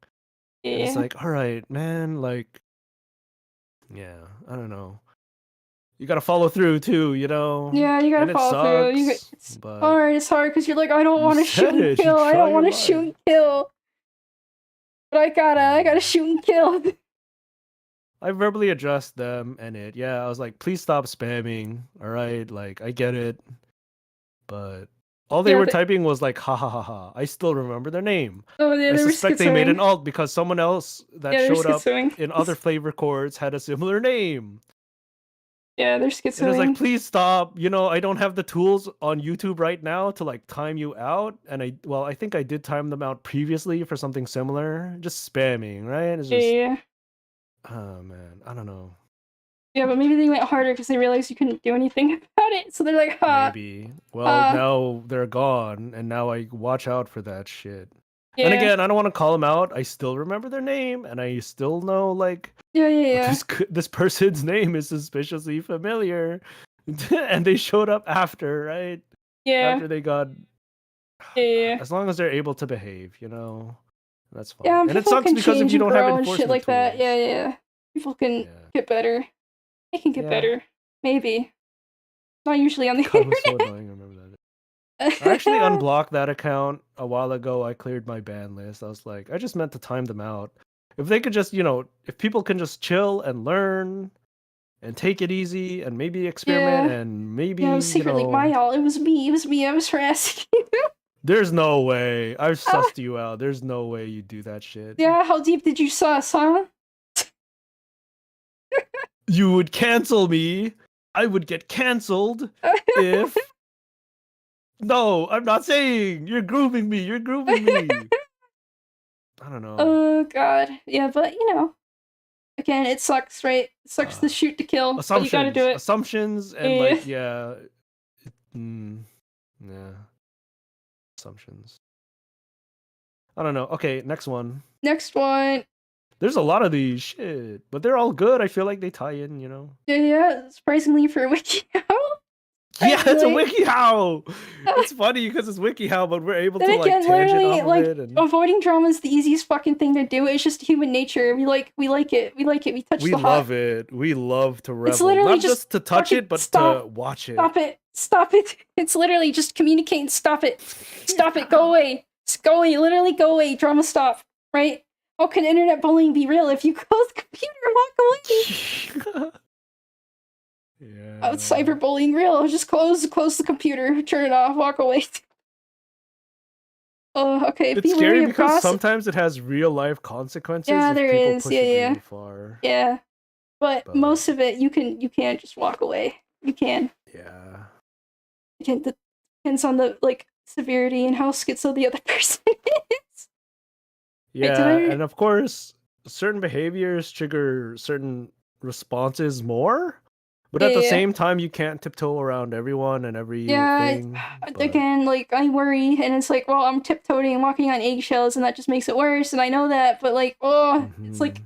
S2: and it's
S1: Yeah.
S2: like, all right, man, like, yeah, I don't know. You gotta follow through too, you know.
S1: Yeah, you gotta
S2: And it
S1: follow through.
S2: sucks,
S1: It's
S2: but
S1: hard. It's hard because you're like, I don't
S2: you
S1: want to shoot
S2: said
S1: and
S2: it. You
S1: kill. I
S2: try
S1: don't
S2: your
S1: want to shoot
S2: life.
S1: and kill. But I gotta shoot and kill.
S2: I verbally addressed them and I was like, please stop spamming. All right, like I get it, but all they
S1: Yeah,
S2: were typing was like, ha ha ha ha. I still remember their name.
S1: oh yeah,
S2: I
S1: they were
S2: suspect they made an
S1: schizoing.
S2: alt because someone else that
S1: Yeah, they're
S2: showed up
S1: schizoing.
S2: in other Flavr chords had a similar name.
S1: Yeah, they're
S2: And it's like,
S1: schizoing.
S2: please stop. You know, I don't have the tools on YouTube right now to like time you out. And I think I did time them out previously for something similar. Just spamming, right? It's just,
S1: Yeah.
S2: oh man, I don't know.
S1: Yeah, but maybe they went harder because they realized you couldn't do anything about it. So they're like, ha.
S2: Maybe. Well, now they're gone, and now I watch out for that shit.
S1: Yeah.
S2: And again, I don't want to call them out. I still remember their name, and I still know like,
S1: Yeah.
S2: this person's name is suspiciously familiar, and they showed up after, right?
S1: Yeah.
S2: After they got.
S1: Yeah.
S2: As long as they're able to behave, you know, that's fine.
S1: Yeah,
S2: And it sucks because if you don't have enforcement
S1: shit like
S2: tools,
S1: that. Yeah. People can get better. They can get better. Maybe. Not usually on the
S2: God, it was
S1: internet.
S2: so annoying. I remember that. I actually unblocked that account a while ago. I cleared my ban list. I was like, I just meant to time them out. If they could just, you know, if people can just chill and learn and take it easy and maybe experiment and maybe,
S1: it was secretly my all. It was me. I was harassing you.
S2: There's no way. I've sussed you out. There's no way you do that shit.
S1: Yeah, how deep did you suss, huh?
S2: You would cancel me. I would get canceled if... No, I'm not saying. You're grooming me. I don't know.
S1: Oh, God. Yeah, but, you know. Again, it sucks, right? It sucks to shoot to kill, but you gotta do it.
S2: Assumptions and, like, assumptions. I don't know. Okay, next one. There's a lot of these shit, but they're all good. I feel like they tie in, you know?
S1: Yeah, surprisingly for WikiHow.
S2: Yeah, it's a WikiHow! It's funny because it's WikiHow, but we're able to, like, tangent off of it. And...
S1: avoiding drama is the easiest fucking thing to do. It's just human nature. We like it. We touch the hot.
S2: We love it. We love to revel.
S1: It's literally
S2: not just to touch it, but to watch it.
S1: Stop it. It's literally just communicate and stop it. Stop it. Go away. Just go away. Literally go away. Drama stop. Right? How can internet bullying be real if you close the computer and walk away?
S2: Yeah.
S1: Oh, it's cyberbullying real. Just close the computer, turn it off, walk away. Oh, okay.
S2: It's scary because sometimes it has real life consequences.
S1: Yeah, there is.
S2: Push it really far.
S1: Yeah, but most of it you can't just walk away. You can.
S2: Yeah.
S1: It depends on the like severity and how schizo the other person is.
S2: Yeah, and of course, certain behaviors trigger certain responses more. But at the same time, you can't tiptoe around everyone and everything.
S1: Again, like, I worry, and it's like, well, I'm tiptoeing and walking on eggshells, and that just makes it worse, and I know that, but, like, it's like,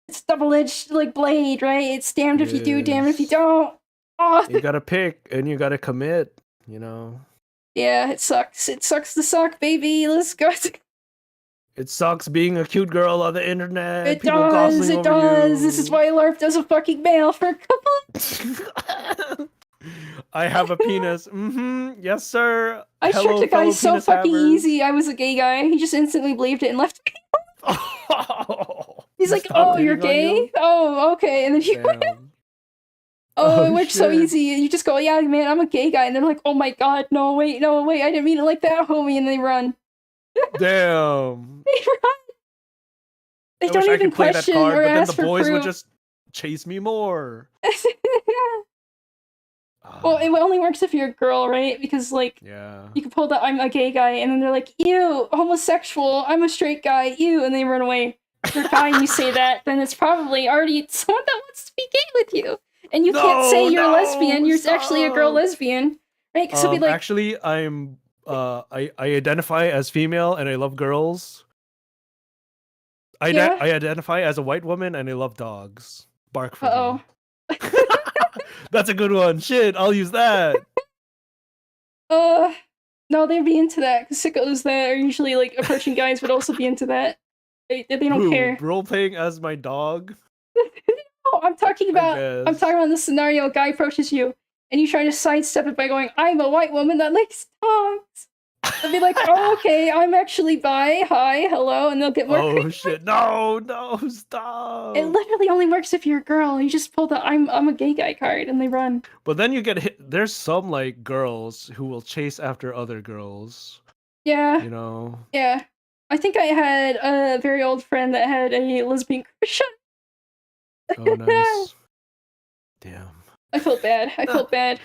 S1: it's double-edged, like, blade, right? It's damned if you do, damned if you don't. Oh.
S2: You gotta pick, and you gotta commit, you know?
S1: Yeah, it sucks. It sucks to suck, baby. Let's go.
S2: It sucks being a cute girl on the internet.
S1: It does. This is why LARP does a fucking mail for a couple.
S2: I have a penis. Yes, sir.
S1: I tricked a guy so fucking easy. I was a gay guy. He just instantly believed it and left me. He's like, "Oh, you're gay? Oh, okay." And then he went. It worked so easy. You just go, "Yeah, man, I'm a gay guy," and they're like, "Oh my god, no, wait, I didn't mean it like that, homie," and they run.
S2: Damn.
S1: They run. They don't even question or ask for proof. But then the boys would just
S2: chase me more.
S1: Well, it only works if you're a girl, right? Because, like, you can pull the "I'm a gay guy," and then they're like, "Ew, homosexual, I'm a straight guy, ew," and they run away. If you're a guy and you say that, then it's probably already someone that wants to be gay with you. And you can't say you're a lesbian, you're actually a girl lesbian, right? Because he'll be like,
S2: Actually, I identify as female and I love girls.
S1: yeah,
S2: I identify as a white woman and I love dogs. Bark for
S1: uh-oh.
S2: me. That's a good one. Shit, I'll use that.
S1: No, they'd be into that, because sickos that are usually, like, approaching guys would also be into that. They don't
S2: Who,
S1: care.
S2: role playing as my dog?
S1: Oh, I'm talking
S2: I
S1: about
S2: guess.
S1: the scenario. A guy approaches you, and you try to sidestep it by going, "I'm a white woman that likes dogs." They'll be like, "Oh, okay, I'm actually bi. Hi, hello," and they'll get more.
S2: Oh shit! No,
S1: It
S2: stop.
S1: literally only works if you're a girl. You just pull the "I'm a gay guy" card, and they run.
S2: But then you get hit. There's some like girls who will chase after other girls.
S1: Yeah,
S2: You know.
S1: yeah. I think I had a very old friend that had a lesbian crush on.
S2: Oh, nice. Damn.
S1: I felt bad. I felt bad.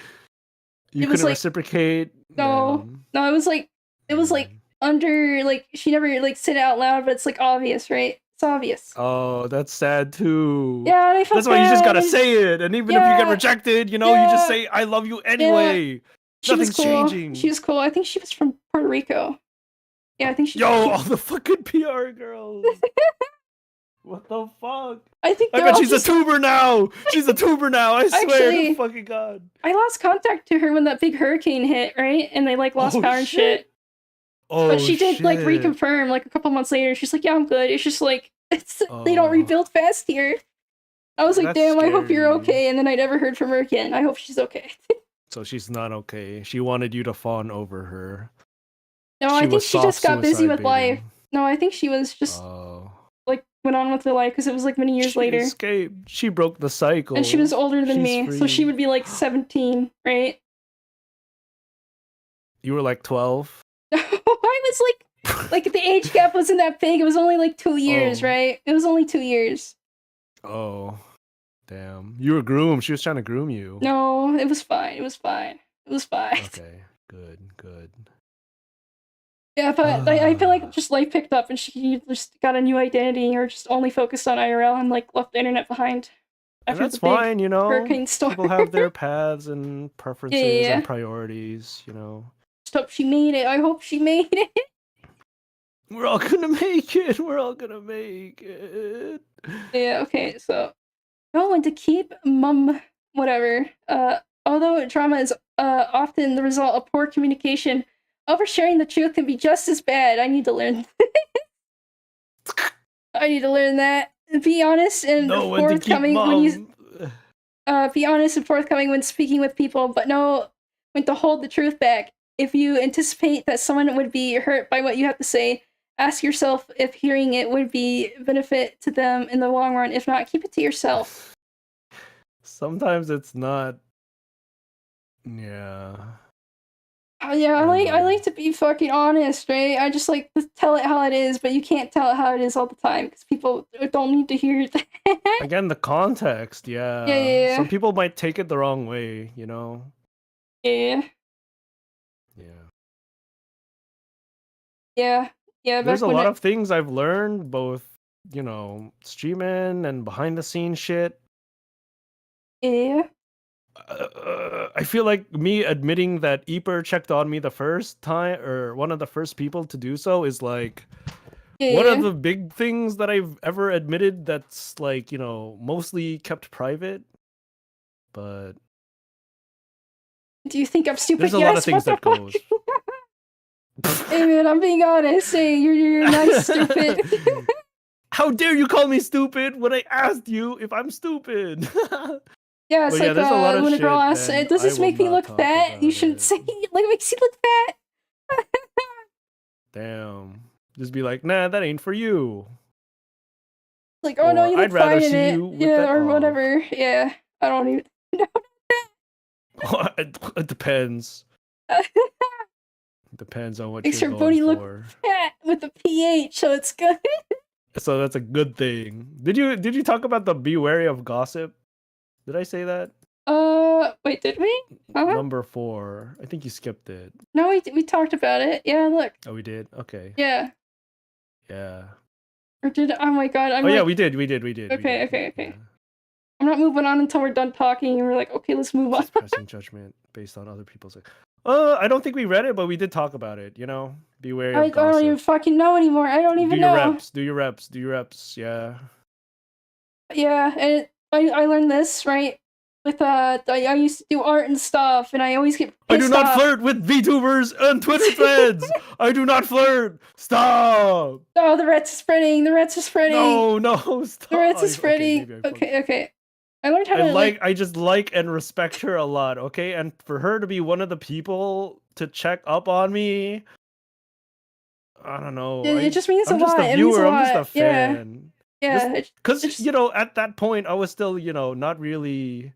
S2: You
S1: It was
S2: couldn't
S1: like,
S2: reciprocate.
S1: no,
S2: Damn.
S1: no. It was like under, like, she never like said it out loud, but it's like obvious, right? It's obvious.
S2: Oh, that's sad too.
S1: Yeah, and I felt
S2: That's why you just gotta
S1: bad.
S2: say it, and even if you get rejected, you just say "I love you" anyway.
S1: She was
S2: Nothing's
S1: cool.
S2: changing.
S1: She was cool. I think she was from Puerto Rico. Yeah, I think she.
S2: All the fucking PR girls. What the fuck?
S1: I think
S2: I bet she's a tuber now. She's a tuber now. I swear
S1: Actually,
S2: to fucking god.
S1: I lost contact to her when that big hurricane hit, right? And they like lost power and shit.
S2: Oh,
S1: but she did like reconfirm like a couple months later. She's like, "Yeah, I'm good." It's just like they don't rebuild fast here. I was like, "Damn, I hope you're okay." And then I never heard from her again. I hope she's okay.
S2: So she's not okay. She wanted you to fawn over her.
S1: No, I think she just got busy with life. No, I think she was just like went on with her life, because it was like many years later.
S2: Escaped. She broke the cycle.
S1: And she was older than me,
S2: free.
S1: so she would be like 17, right?
S2: You were like 12.
S1: I was like the age gap wasn't that big. It was only like 2 years, right? It was only 2 years.
S2: Oh, damn! You were groomed. She was trying to groom you.
S1: No, it was fine. It was fine. It was fine.
S2: Okay, good.
S1: Yeah, but I feel like just life picked up, and she just got a new identity, or just only focused on IRL and like left the internet behind.
S2: And that's fine,
S1: hurricane storm.
S2: People have their paths and preferences and priorities,
S1: Just hope she made it. I hope she made it.
S2: We're all gonna make it. We're all gonna make it.
S1: Yeah, okay, so going to keep mum whatever. Although drama is often the result of poor communication, oversharing the truth can be just as bad. I need to learn. I need to learn that. Be honest and forthcoming when you. Be honest and forthcoming when speaking with people, but know when to hold the truth back. If you anticipate that someone would be hurt by what you have to say, ask yourself if hearing it would be benefit to them in the long run. If not, keep it to yourself.
S2: Sometimes it's not. Yeah.
S1: Yeah, I like to be fucking honest, right? I just like to tell it how it is, but you can't tell it how it is all the time, because people don't need to hear that.
S2: Again, the context, yeah.
S1: Yeah.
S2: Some people might take it the wrong way,
S1: Yeah. Yeah.
S2: There's a lot of things I've learned, both, streaming and behind the scenes shit.
S1: Yeah.
S2: I feel like me admitting that Eper checked on me the first time, or one of the first people to do so, is like one of the big things that I've ever admitted that's like, mostly kept private. But
S1: do you think I'm stupid?
S2: There's a lot of things that goes.
S1: Hey man, I'm being honest. Hey, you're nice, stupid.
S2: How dare you call me stupid when I asked you if I'm stupid?
S1: Yeah, it's like when a girl asks, "Does this make me look fat?" You shouldn't say, "Like, it makes you look fat."
S2: Damn. Just be like, "Nah, that ain't for you."
S1: Like, "Oh no, you look fine in it." Yeah, or whatever. Yeah, I don't even know.
S2: It depends. Depends on what
S1: makes
S2: you're
S1: her
S2: going
S1: booty
S2: for.
S1: Look fat with the pH, so it's good.
S2: So that's a good thing. Did you talk about the be wary of gossip? Did I say that?
S1: Wait, did we?
S2: Number 4. I think you skipped it.
S1: No, we talked about it. Yeah, look.
S2: Oh, we did? Okay.
S1: Yeah.
S2: Yeah.
S1: Or did oh my god,
S2: yeah, we did.
S1: Okay. Yeah. I'm not moving on until we're done talking and we're like, okay, let's move on.
S2: Just pressing judgment based on other people's I don't think we read it, but we did talk about it. You know, be wary of
S1: I don't even
S2: gossip.
S1: fucking know anymore. I don't
S2: Do
S1: even
S2: your
S1: know.
S2: reps. Do your reps. Do your reps. Yeah.
S1: Yeah, and I learned this right with I used to do art and stuff, and I always get
S2: I do
S1: pissed
S2: not
S1: off.
S2: flirt with VTubers and Twitter threads. I do not flirt. Stop.
S1: Oh, the rats are spreading. The rats are spreading.
S2: No, stop.
S1: The rats are
S2: Okay,
S1: spreading.
S2: maybe I
S1: Okay. I learned how to
S2: I just like and respect her a lot, okay? And for her to be one of the people to check up on me, I don't know.
S1: It just means
S2: I'm
S1: a
S2: just
S1: lot.
S2: a
S1: It means a
S2: viewer. I'm just a
S1: lot. Yeah.
S2: fan.
S1: Yeah.
S2: Because, you know, at that point, I was still, you know, not really,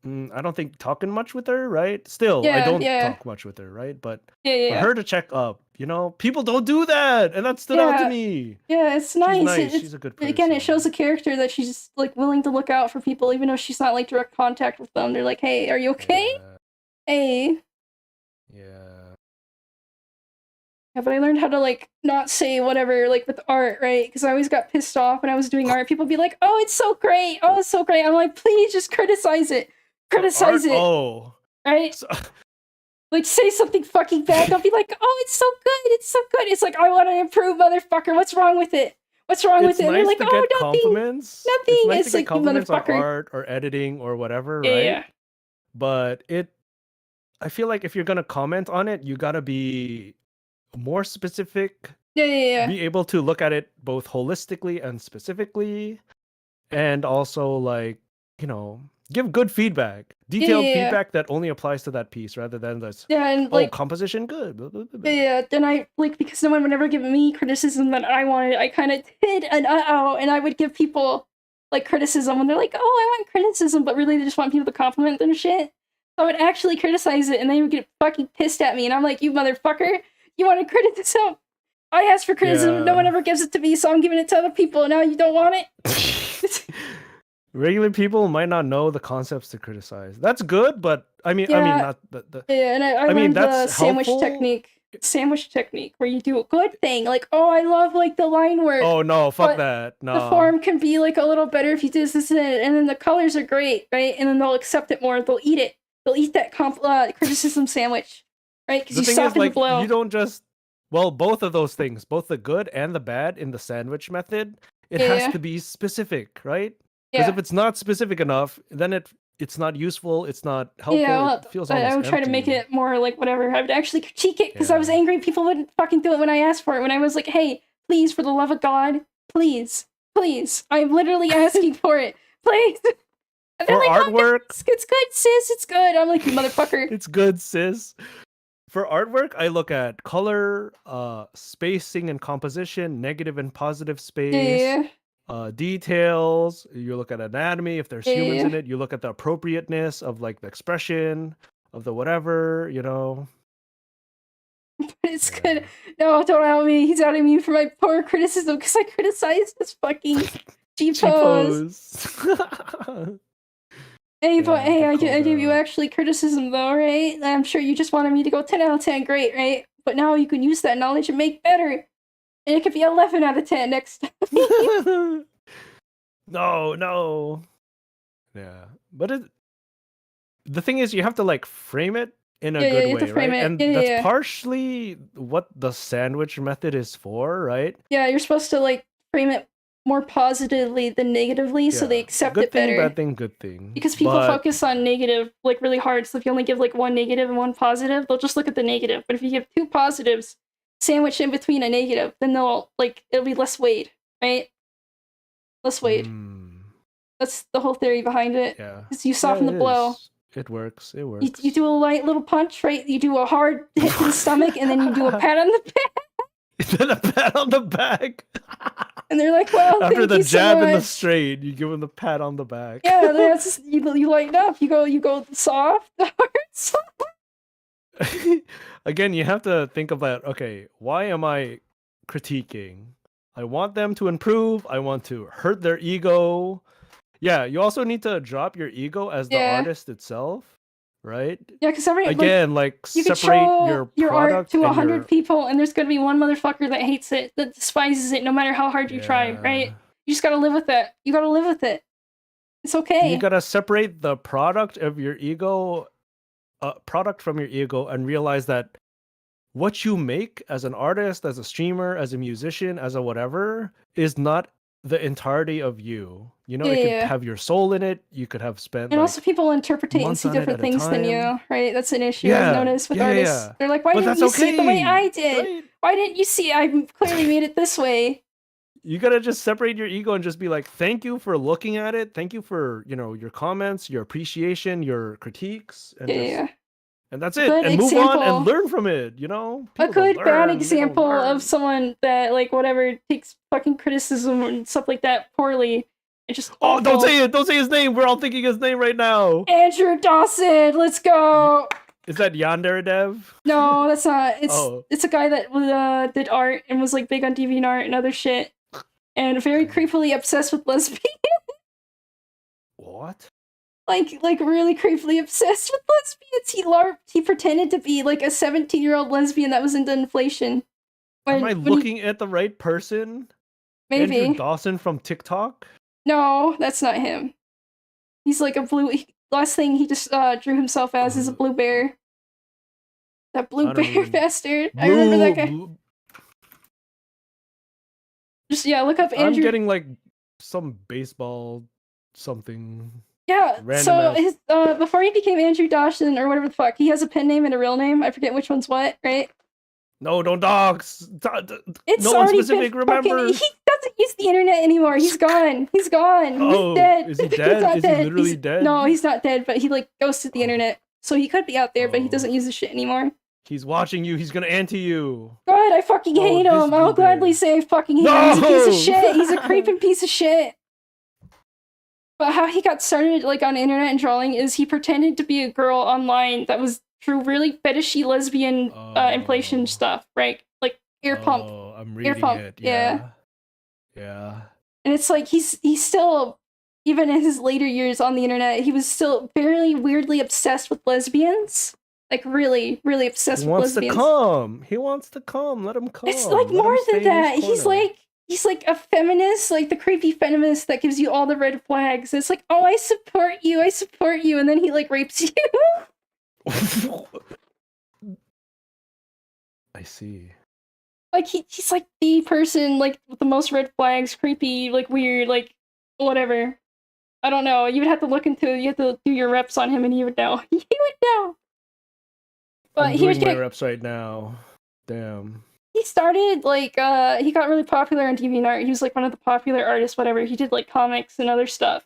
S2: I don't think talking much with her, right? Still, I don't talk much with her, right? But for her to check up, you know, people don't do that. And that stood out to me.
S1: Yeah, it's nice.
S2: She's nice. She's a good person.
S1: Again, it shows a character that she's like willing to look out for people, even though she's not like direct contact with them. They're like, hey, are you okay?
S2: Yeah.
S1: Hey.
S2: Yeah.
S1: Yeah, but I learned how to like not say whatever like with art, right? Because I always got pissed off when I was doing art. People be like, "Oh, it's so great! Oh, it's so great!" I'm like, "Please, just criticize it. Criticize it."
S2: Oh,
S1: right? So, like, say something fucking bad. Don't be like, "Oh, it's so good! It's so good!" It's like, I want to improve, motherfucker. What's wrong with it? What's wrong with it?
S2: Nice
S1: they're like,
S2: to
S1: "Oh,
S2: get
S1: nothing,
S2: compliments.
S1: nothing."
S2: Nice
S1: It's
S2: to
S1: like,
S2: get compliments
S1: you motherfucker.
S2: on art or editing or whatever,
S1: yeah,
S2: right?
S1: Yeah.
S2: But I feel like if you're gonna comment on it, you gotta be more specific.
S1: Yeah.
S2: Be able to look at it both holistically and specifically, and also like, you know, give good feedback, detailed feedback that only applies to that piece rather than this.
S1: Yeah, and like
S2: composition good. Blah, blah, blah, blah.
S1: Yeah. Then I like because no one would ever give me criticism that I wanted. I kind of did an and I would give people like criticism when they're like, "Oh, I want criticism," but really they just want people to compliment them shit. So I would actually criticize it, and they would get fucking pissed at me, and I'm like, "You motherfucker, you want criticism? I asked for criticism. No one ever gives it to me, so I'm giving it to other people. And now you don't want it."
S2: Regular people might not know the concepts to criticize. That's good, but I mean not the
S1: yeah. And I learned the sandwich technique where you do a good thing, like, "Oh, I love like the line work."
S2: Oh no, fuck that. No.
S1: The form can be like a little better if you do this and then the colors are great, right? And then they'll accept it more. They'll eat it. They'll eat that criticism sandwich, right? Because you soften the blow.
S2: You don't just both of those things, both the good and the bad in the sandwich method, it has to be specific, right? Because if it's not specific enough, then it's not useful, it's not helpful.
S1: Yeah,
S2: it feels almost
S1: I would try to make it more like whatever. I would actually critique it because I was angry people wouldn't fucking do it when I asked for it. When I was like, "Hey, please, for the love of God, please, I'm literally asking for it, please." And
S2: for
S1: like,
S2: artwork,
S1: it's good, sis. It's good. I'm like, "You motherfucker."
S2: It's good, sis. For artwork, I look at color, spacing and composition, negative and positive space, details. You look at anatomy, if there's humans in it. You look at the appropriateness of like the expression of the whatever, you know.
S1: It's good. No, don't out me. He's outing me for my poor criticism because I criticized his fucking G-pose. Hey, but hey, I gave you actually criticism though, right? I'm sure you just wanted me to go 10 out of 10, great, right? But now you can use that knowledge and make better. And it could be 11 out of 10 next time.
S2: No. Yeah. But the thing is, you have to like frame it in a good way, right? And that's partially what the sandwich method is for, right?
S1: Yeah, you're supposed to like frame it more positively than negatively, so they accept
S2: good
S1: it better.
S2: Bad thing, good thing.
S1: Because people focus on negative like really hard, so if you only give like one negative and one positive, they'll just look at the negative. But if you give two positives sandwiched in between a negative, then it'll be less weight, right? Less weight. That's the whole theory behind it.
S2: Yeah.
S1: Because you soften the blow.
S2: It works.
S1: You do a light little punch, right? You do a hard hit to the stomach, and then you do a pat on the back.
S2: Then a pat on the back.
S1: And they're like, "Well,
S2: after the jab
S1: so
S2: and the straight, you give them the pat on the back."
S1: Yeah, that's just, you lighten up. You go soft, hard, soft.
S2: Again, you have to think about, okay, why am I critiquing? I want them to improve. I want to hurt their ego. Yeah, you also need to drop your ego as the artist itself, right?
S1: Yeah, because
S2: you
S1: can show your art to 100 people, and there's gonna be one motherfucker that hates it, that despises it, no matter how hard you try, right? You just gotta live with that. You gotta live with it. It's okay.
S2: You gotta separate the product of your ego a product from your ego and realize that what you make as an artist, as a streamer, as a musician, as a whatever, is not the entirety of you. You know,
S1: Yeah,
S2: it could
S1: yeah.
S2: have your soul in it. You could have spent
S1: And
S2: like
S1: also people interpret and
S2: months
S1: see
S2: on it
S1: different
S2: at a
S1: things than
S2: time.
S1: you, right? That's an issue I've
S2: Yeah,
S1: noticed with
S2: yeah,
S1: artists.
S2: yeah.
S1: They're like, why
S2: But
S1: didn't
S2: that's
S1: you see it the way
S2: okay,
S1: I did?
S2: right?
S1: Why didn't you see I clearly made it this way?
S2: You gotta just separate your ego and just be like, thank you for looking at it. Thank you for, you know, your comments, your appreciation, your critiques, and
S1: Yeah.
S2: that's
S1: A
S2: it.
S1: good
S2: And move on and
S1: example.
S2: learn from it. You know,
S1: A
S2: people don't
S1: good bad
S2: learn. They don't
S1: example of
S2: learn.
S1: someone that like whatever takes fucking criticism and stuff like that poorly. It's just
S2: Oh,
S1: awful.
S2: don't say it. Don't say his name. We're all thinking his name right now.
S1: Andrew Dawson, let's go.
S2: Is that Yandere Dev?
S1: No, that's not.
S2: Oh.
S1: It's a guy that did art and was like big on DeviantArt and other shit, and very creepily obsessed with lesbians.
S2: What?
S1: like really creepily obsessed with lesbians. He LARPed. He pretended to be like a 17-year-old lesbian that was into inflation.
S2: Am I looking at the right person?
S1: Maybe.
S2: Andrew Dawson from TikTok?
S1: No, that's not him. He's like a blue. Last thing he just drew himself as is a blue bear. That blue bear bastard. I remember that guy. Just look up Andrew.
S2: I'm getting like some baseball something.
S1: Yeah, so
S2: Random
S1: his before he became Andrew Dawson or whatever the fuck, he has a pen name and a real name. I forget which one's what, right?
S2: No, don't dogs.
S1: It's
S2: no one
S1: already
S2: specific,
S1: been
S2: remember?
S1: fucking. He doesn't use the internet anymore. He's gone. He's gone.
S2: Oh,
S1: he's dead.
S2: is he dead?
S1: He's not
S2: Is
S1: dead.
S2: he literally
S1: He's,
S2: dead?
S1: No, he's not dead, but he like ghosted the internet. So he could be out there, but he
S2: Oh.
S1: doesn't use the shit anymore.
S2: He's watching you. He's gonna anti you.
S1: God, I fucking hate
S2: this
S1: him. I'll
S2: blue
S1: gladly
S2: bear.
S1: say I fucking hate him. He's a piece of
S2: No!
S1: shit. He's a creeping piece of shit. But how he got started like on internet and drawing is he pretended to be a girl online that was drew really fetishy lesbian inflation stuff, right? Like ear pump.
S2: Oh, I'm reading
S1: pump,
S2: it.
S1: yeah.
S2: Yeah.
S1: And it's like he's still, even in his later years on the internet, he was still very weirdly obsessed with lesbians. Like really, really obsessed with lesbians.
S2: He wants to come. Let him come.
S1: It's like
S2: Let
S1: more
S2: him
S1: than
S2: stay in
S1: that.
S2: his corner.
S1: He's like a feminist, like the creepy feminist that gives you all the red flags. It's like, oh, I support you, and then he like rapes you.
S2: I see.
S1: Like he's like the person like with the most red flags, creepy, like weird, like whatever. I don't know. You would have to look into. You have to do your reps on him, and you would know. You would know. But
S2: I'm doing my reps right now. Damn.
S1: He started like he got really popular on DeviantArt. He was like one of the popular artists, whatever. He did like comics and other stuff.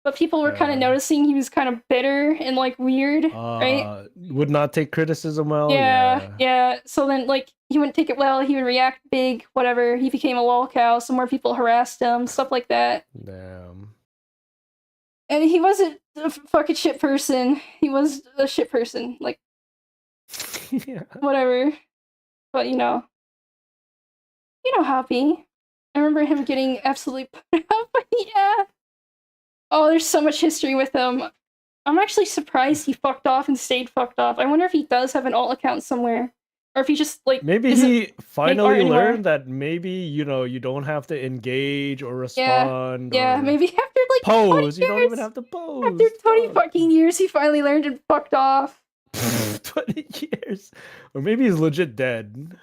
S1: But people were kind of noticing he was kind of bitter and like weird, right?
S2: Would not take criticism well.
S1: Yeah. So then like he wouldn't take it well. He would react big, whatever. He became a lolcow. Some more people harassed him, stuff like that.
S2: Damn.
S1: And he wasn't a fucking shit person. He was a shit person, like
S2: Yeah.
S1: whatever. But you know Happy. I remember him getting absolutely put out, but yeah. Oh, there's so much history with him. I'm actually surprised he fucked off and stayed fucked off. I wonder if he does have an alt account somewhere. Or if he just, like,
S2: maybe
S1: isn't
S2: he finally
S1: anymore.
S2: learned that maybe, you know, you don't have to engage or respond.
S1: Yeah,
S2: or
S1: maybe after, like,
S2: pose.
S1: 20
S2: You don't
S1: years,
S2: even have to pose.
S1: After 20 fucking years, he finally learned and fucked off.
S2: 20 years. Or maybe he's legit dead.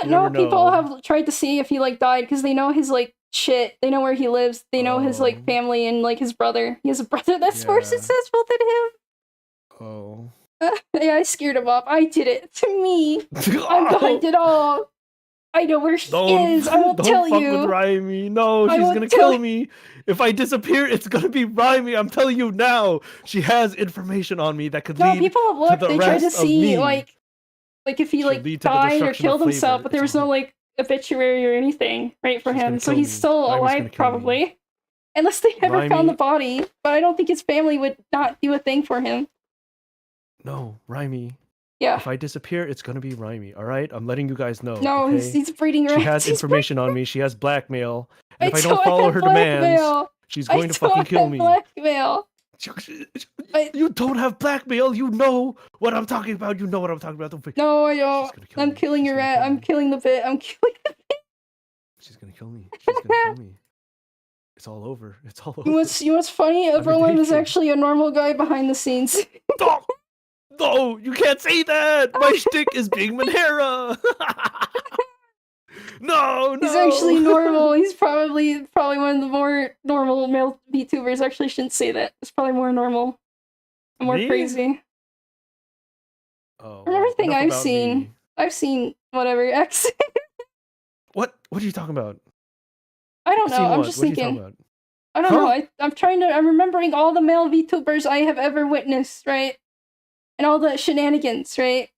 S1: No, people have tried to see if he, like, died, because they know his, like, shit. They know where he lives. They know his, like, family and, like, his brother. He has a brother that's more successful than him.
S2: Oh.
S1: Yeah, I scared him off. I did it. To me. I'm behind it all. I know where he is. I won't tell you.
S2: Don't fuck with Raimi. No, she's gonna kill me. If I disappear, it's gonna be Raimi. I'm telling you now. She has information on me that could lead
S1: people have looked.
S2: to the
S1: They tried to
S2: rest of
S1: see,
S2: me.
S1: like if he, like, died or killed himself, but there was no, like, obituary or anything, right, for him. So he's still alive, probably. Unless they ever found the body. But I don't think his family would not do a thing for him.
S2: No, Raimi.
S1: Yeah.
S2: If I disappear, it's gonna be Raimi. All right, I'm letting you guys know.
S1: No,
S2: okay?
S1: he's breeding rats.
S2: She has information on me. She has blackmail. And if I don't
S1: don't
S2: follow
S1: have
S2: her
S1: blackmail.
S2: demands, she's going to fucking kill me.
S1: Blackmail.
S2: You don't have blackmail. You know what I'm talking about. You know what I'm talking about. Don't
S1: No, I don't. I'm killing your rat. I'm killing the bit. I'm killing the bit.
S2: She's gonna kill me. She's gonna kill me. It's all over. It's all over.
S1: You know what's funny? Lolime is actually a normal guy behind the scenes.
S2: No, you can't say that. My shtick is being Manhera. No.
S1: He's actually normal. He's probably one of the more normal male VTubers. Actually, I shouldn't say that. It's probably more normal. More
S2: Me?
S1: crazy.
S2: Oh,
S1: From
S2: well,
S1: everything
S2: enough
S1: I've
S2: about
S1: seen,
S2: me.
S1: whatever. X.
S2: What are you talking about?
S1: I don't know.
S2: Seen
S1: I'm
S2: what?
S1: just
S2: What are you talking
S1: thinking.
S2: about?
S1: I don't know. I'm remembering all the male VTubers I have ever witnessed, right? And all the shenanigans, right?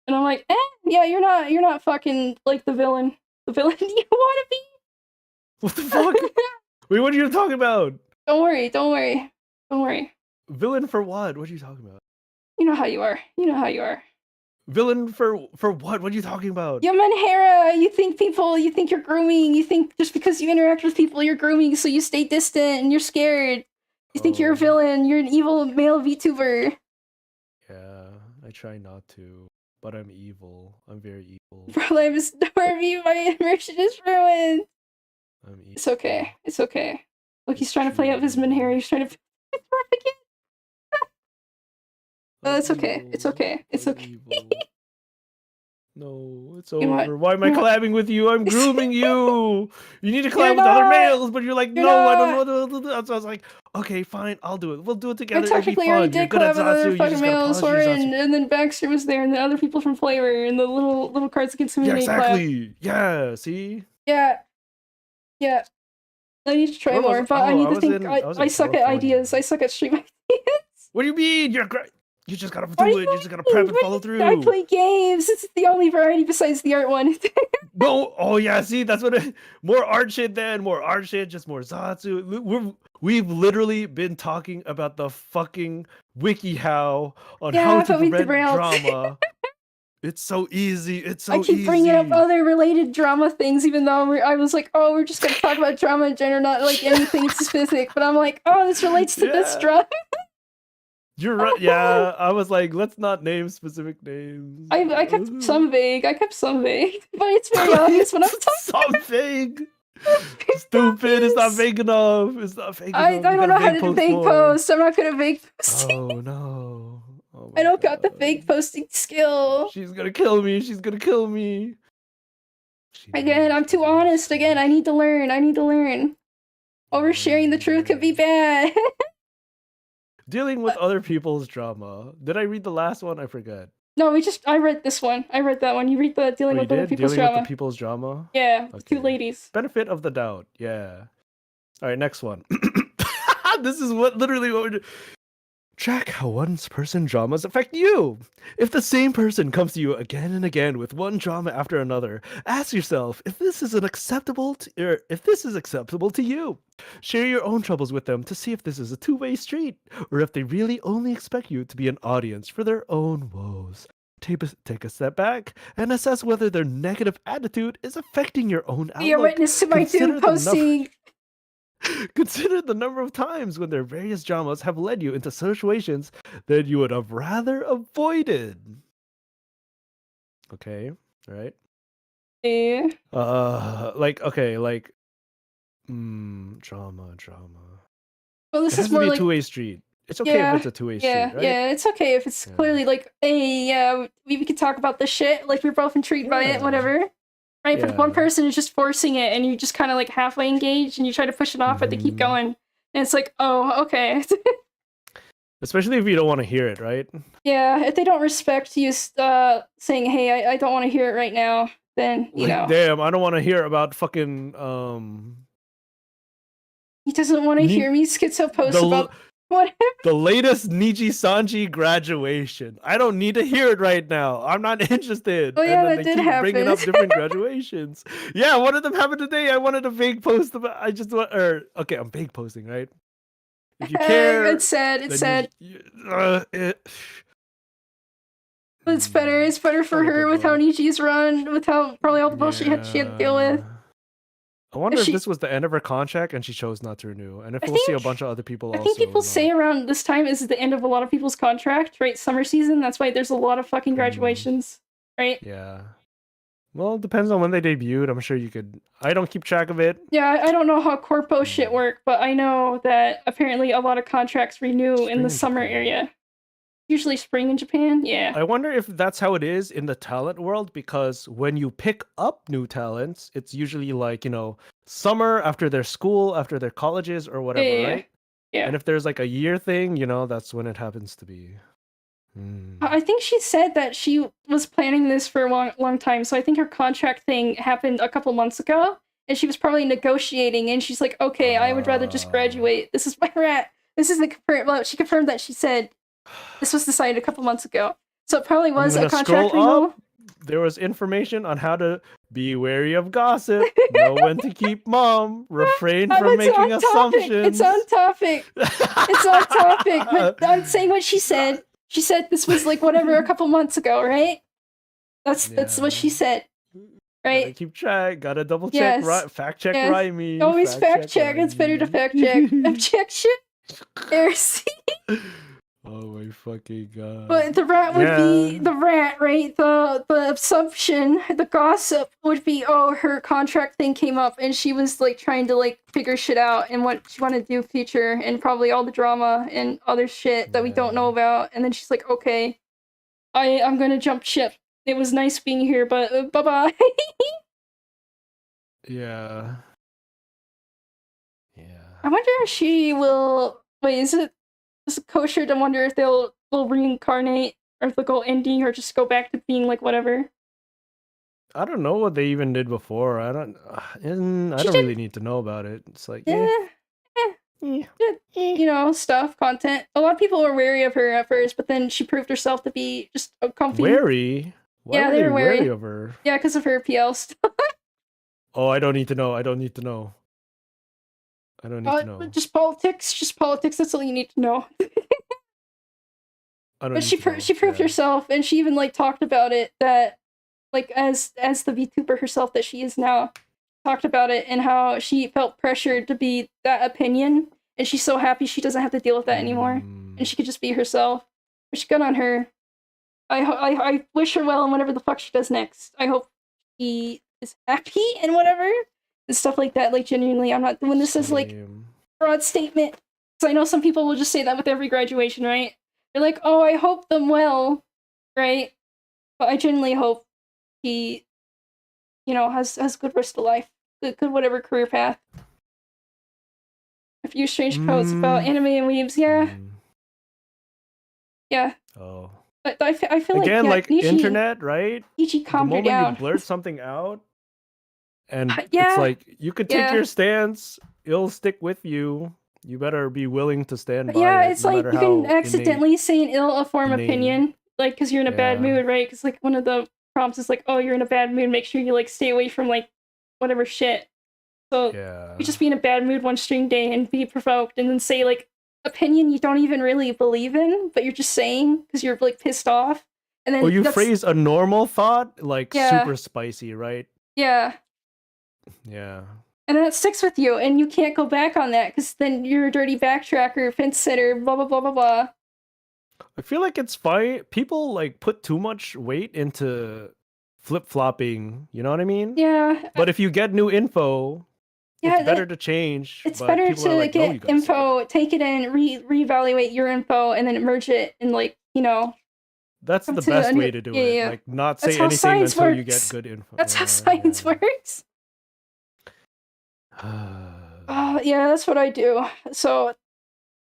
S1: And I'm like, yeah, you're not fucking like the villain. The villain you want to
S2: What the
S1: be?
S2: fuck? Wait, what are you talking about?
S1: Don't worry.
S2: Villain for what? What are you talking about?
S1: You know how you are.
S2: Villain for what? What are you talking about?
S1: You Manhera, you think you're grooming, you think just because you interact with people you're grooming, so you stay distant and you're scared. You think you're a villain, you're an evil male VTuber.
S2: Yeah, I try not to, but I'm evil. I'm very evil.
S1: Problem is, Dorby, my immersion is ruined.
S2: I'm evil.
S1: It's okay. Look, he's trying to play up his Manhera, he's trying to again. It's okay.
S2: No, it's over. Why am I collabing with you? I'm grooming you. You need to collab
S1: You're
S2: with other
S1: not.
S2: males, but you're like,
S1: You're
S2: no, I
S1: not.
S2: don't know what to do. So I was like, okay, fine, I'll do it. We'll do it together.
S1: I technically
S2: It'll
S1: already
S2: be fun.
S1: did
S2: You're good at
S1: collab with other
S2: Zatsu. You
S1: fucking
S2: just gotta
S1: males,
S2: polish your Zatsu.
S1: and then Baxter was there, and then other people from Flavr, and the little Cards Against Humanity collab.
S2: Exactly. Yeah, see?
S1: Yeah. I need to try more, but I need to think. I suck at ideas. I suck at stream ideas.
S2: What do you mean? You're great. You just gotta do it. You just gotta prep and follow through.
S1: I play games. This is the only variety besides the art one.
S2: No, oh yeah, see, that's what more art shit, just more Zatsu. We've literally been talking about the fucking WikiHow on how to prevent drama. It's so easy. It's so easy.
S1: I keep bringing up other related drama things, even though I was like, oh, we're just gonna talk about drama in general, not like anything specific. But I'm like, oh, this relates to this drama.
S2: You're right. Yeah, I was like, let's not name specific names.
S1: I kept some vague, but it's very obvious when I'm talking.
S2: Some vague. Stupid. It's not vague enough. It's not vague enough.
S1: I don't know how to vague post. I'm not good at vague posting.
S2: Oh no. Oh
S1: I don't got the vague posting skill.
S2: She's gonna kill me.
S1: Again, I'm too honest. Again, I need to learn. Oversharing the truth could be bad.
S2: Dealing with other people's drama. Did I read the last one? I forget.
S1: No, I read this one. I read that one. You read the dealing with other people's drama.
S2: Dealing with the people's drama?
S1: Yeah, okay. 2 ladies.
S2: Benefit of the doubt. Yeah. All right, next one. This is literally what we're doing. Track how one person's dramas affect you. If the same person comes to you again and again with one drama after another, ask yourself if this is acceptable to you. Share your own troubles with them to see if this is a two-way street, or if they really only expect you to be an audience for their own woes. Take a step back and assess whether their negative attitude is affecting your own outlook.
S1: Be a witness to my dude posting.
S2: Consider the number of times when their various dramas have led you into situations that you would have rather avoided. Okay, right?
S1: Yeah.
S2: Drama.
S1: Well, this is more like
S2: a two-way street. It's okay if it's a two-way street, right?
S1: Yeah, it's okay if it's clearly like, hey, we can talk about this shit, like we're both intrigued by it, whatever. Right, but one person is just forcing it, and you just kind of like halfway engaged, and you try to push it off, but they keep going, and it's like, oh, okay.
S2: Especially if you don't want to hear it, right?
S1: Yeah, if they don't respect you saying, hey, I don't want to hear it right now, then, you know.
S2: Damn, I don't want to hear about fucking,
S1: He doesn't want to hear me schizo post about whatever.
S2: The latest Niji Sanji graduation. I don't need to hear it right now. I'm not interested.
S1: Oh yeah, that did happen.
S2: Bringing up different graduations. Yeah, one of them happened today. I wanted to vague post about. Okay, I'm vague posting, right? If you care,
S1: it's sad. It's better. It's better for her with how Niji's run, with how probably all the bullshit she had to deal with.
S2: I wonder if this was the end of her contract and she chose not to renew, and if we'll see a bunch of other people also.
S1: I think people say around this time is the end of a lot of people's contract, right? Summer season. That's why there's a lot of fucking graduations, right?
S2: Yeah. Well, it depends on when they debuted. I'm sure you could. I don't keep track of it.
S1: Yeah, I don't know how corpo shit work, but I know that apparently a lot of contracts renew in the summer area. Usually spring in Japan. Yeah.
S2: I wonder if that's how it is in the talent world, because when you pick up new talents, it's usually like, summer after their school, after their colleges or whatever,
S1: Yeah.
S2: right?
S1: Yeah.
S2: And if there's like a year thing, that's when it happens to be.
S1: I think she said that she was planning this for a long time. So I think her contract thing happened a couple months ago, and she was probably negotiating. And she's like, "Okay, I would rather just graduate. This is my rat. This is the confirmed." Well, she confirmed that she said this was decided a couple months ago. So it probably was a contract renewal.
S2: There was information on how to be wary of gossip, know when to keep mum, refrain from making assumptions.
S1: It's on topic. It's on topic. But I'm saying what she said. She said this was like whatever a couple months ago, right? That's what she said, right?
S2: Gotta keep track. Gotta double check.
S1: Yes.
S2: Fact check.
S1: Yes.
S2: Rhyme.
S1: Always fact check. It's better to fact check. Objection. Heresy.
S2: Oh my fucking god.
S1: But the rat would be the rat, right? The assumption, the gossip would be, oh, her contract thing came up and she was like trying to like figure shit out and what she wanted to do future and probably all the drama and other shit that we don't know about. And then she's like, okay, I'm gonna jump ship. It was nice being here, but bye bye.
S2: Yeah.
S1: I wonder if she will. Wait, is it kosher to wonder if they'll reincarnate or if they'll go indie or just go back to being like whatever?
S2: I don't know what they even did before. I don't really need to know about it. It's like
S1: stuff, content. A lot of people were wary of her at first, but then she proved herself to be just a comfy.
S2: Wary? Why
S1: they were wary
S2: of her.
S1: Yeah, because of her PL stuff.
S2: Oh, I don't need to know. I don't need to know.
S1: Just politics. That's all you need to know. But she proved herself, and she even like talked about it that, like as the VTuber herself that she is now, talked about it and how she felt pressured to be that opinion, and she's so happy she doesn't have to deal with that anymore, and she could just be herself. Which good on her. I wish her well in whatever the fuck she does next. I hope she is happy and whatever and stuff like that. Like genuinely, I'm not doing this as like broad statement. Because I know some people will just say that with every graduation, right? They're like, oh, I hope them well, right? But I genuinely hope he, has good rest of life, good whatever career path. A few strange quotes about anime and weebs, yeah.
S2: Oh.
S1: But I feel
S2: again,
S1: like
S2: Nishi, internet, right?
S1: Nishi, calm
S2: the
S1: her down.
S2: moment you blurt something out, and it's like you could take your stance; it'll stick with you. You better be willing to stand by it.
S1: Yeah, it's like you can accidentally say an ill-informed opinion, like because you're in a bad mood, right? Because like one of the prompts is like, "Oh, you're in a bad mood. Make sure you like stay away from like whatever shit." So you just be in a bad mood one string day and be provoked, and then say like opinion you don't even really believe in, but you're just saying because you're like pissed off, and then
S2: you phrase a normal thought like super spicy, right?
S1: Yeah. And then it sticks with you, and you can't go back on that because then you're a dirty backtracker, fence sitter, blah blah blah blah blah.
S2: I feel like it's fine. People like put too much weight into flip flopping. You know what I mean?
S1: Yeah.
S2: But if you get new info. It's better to change.
S1: It's better to get info, take it in, reevaluate your info, and then merge it and
S2: That's the best way to do it.
S1: Yeah.
S2: Like not say anything until you get good info.
S1: That's how science works. Yeah, that's what I do. So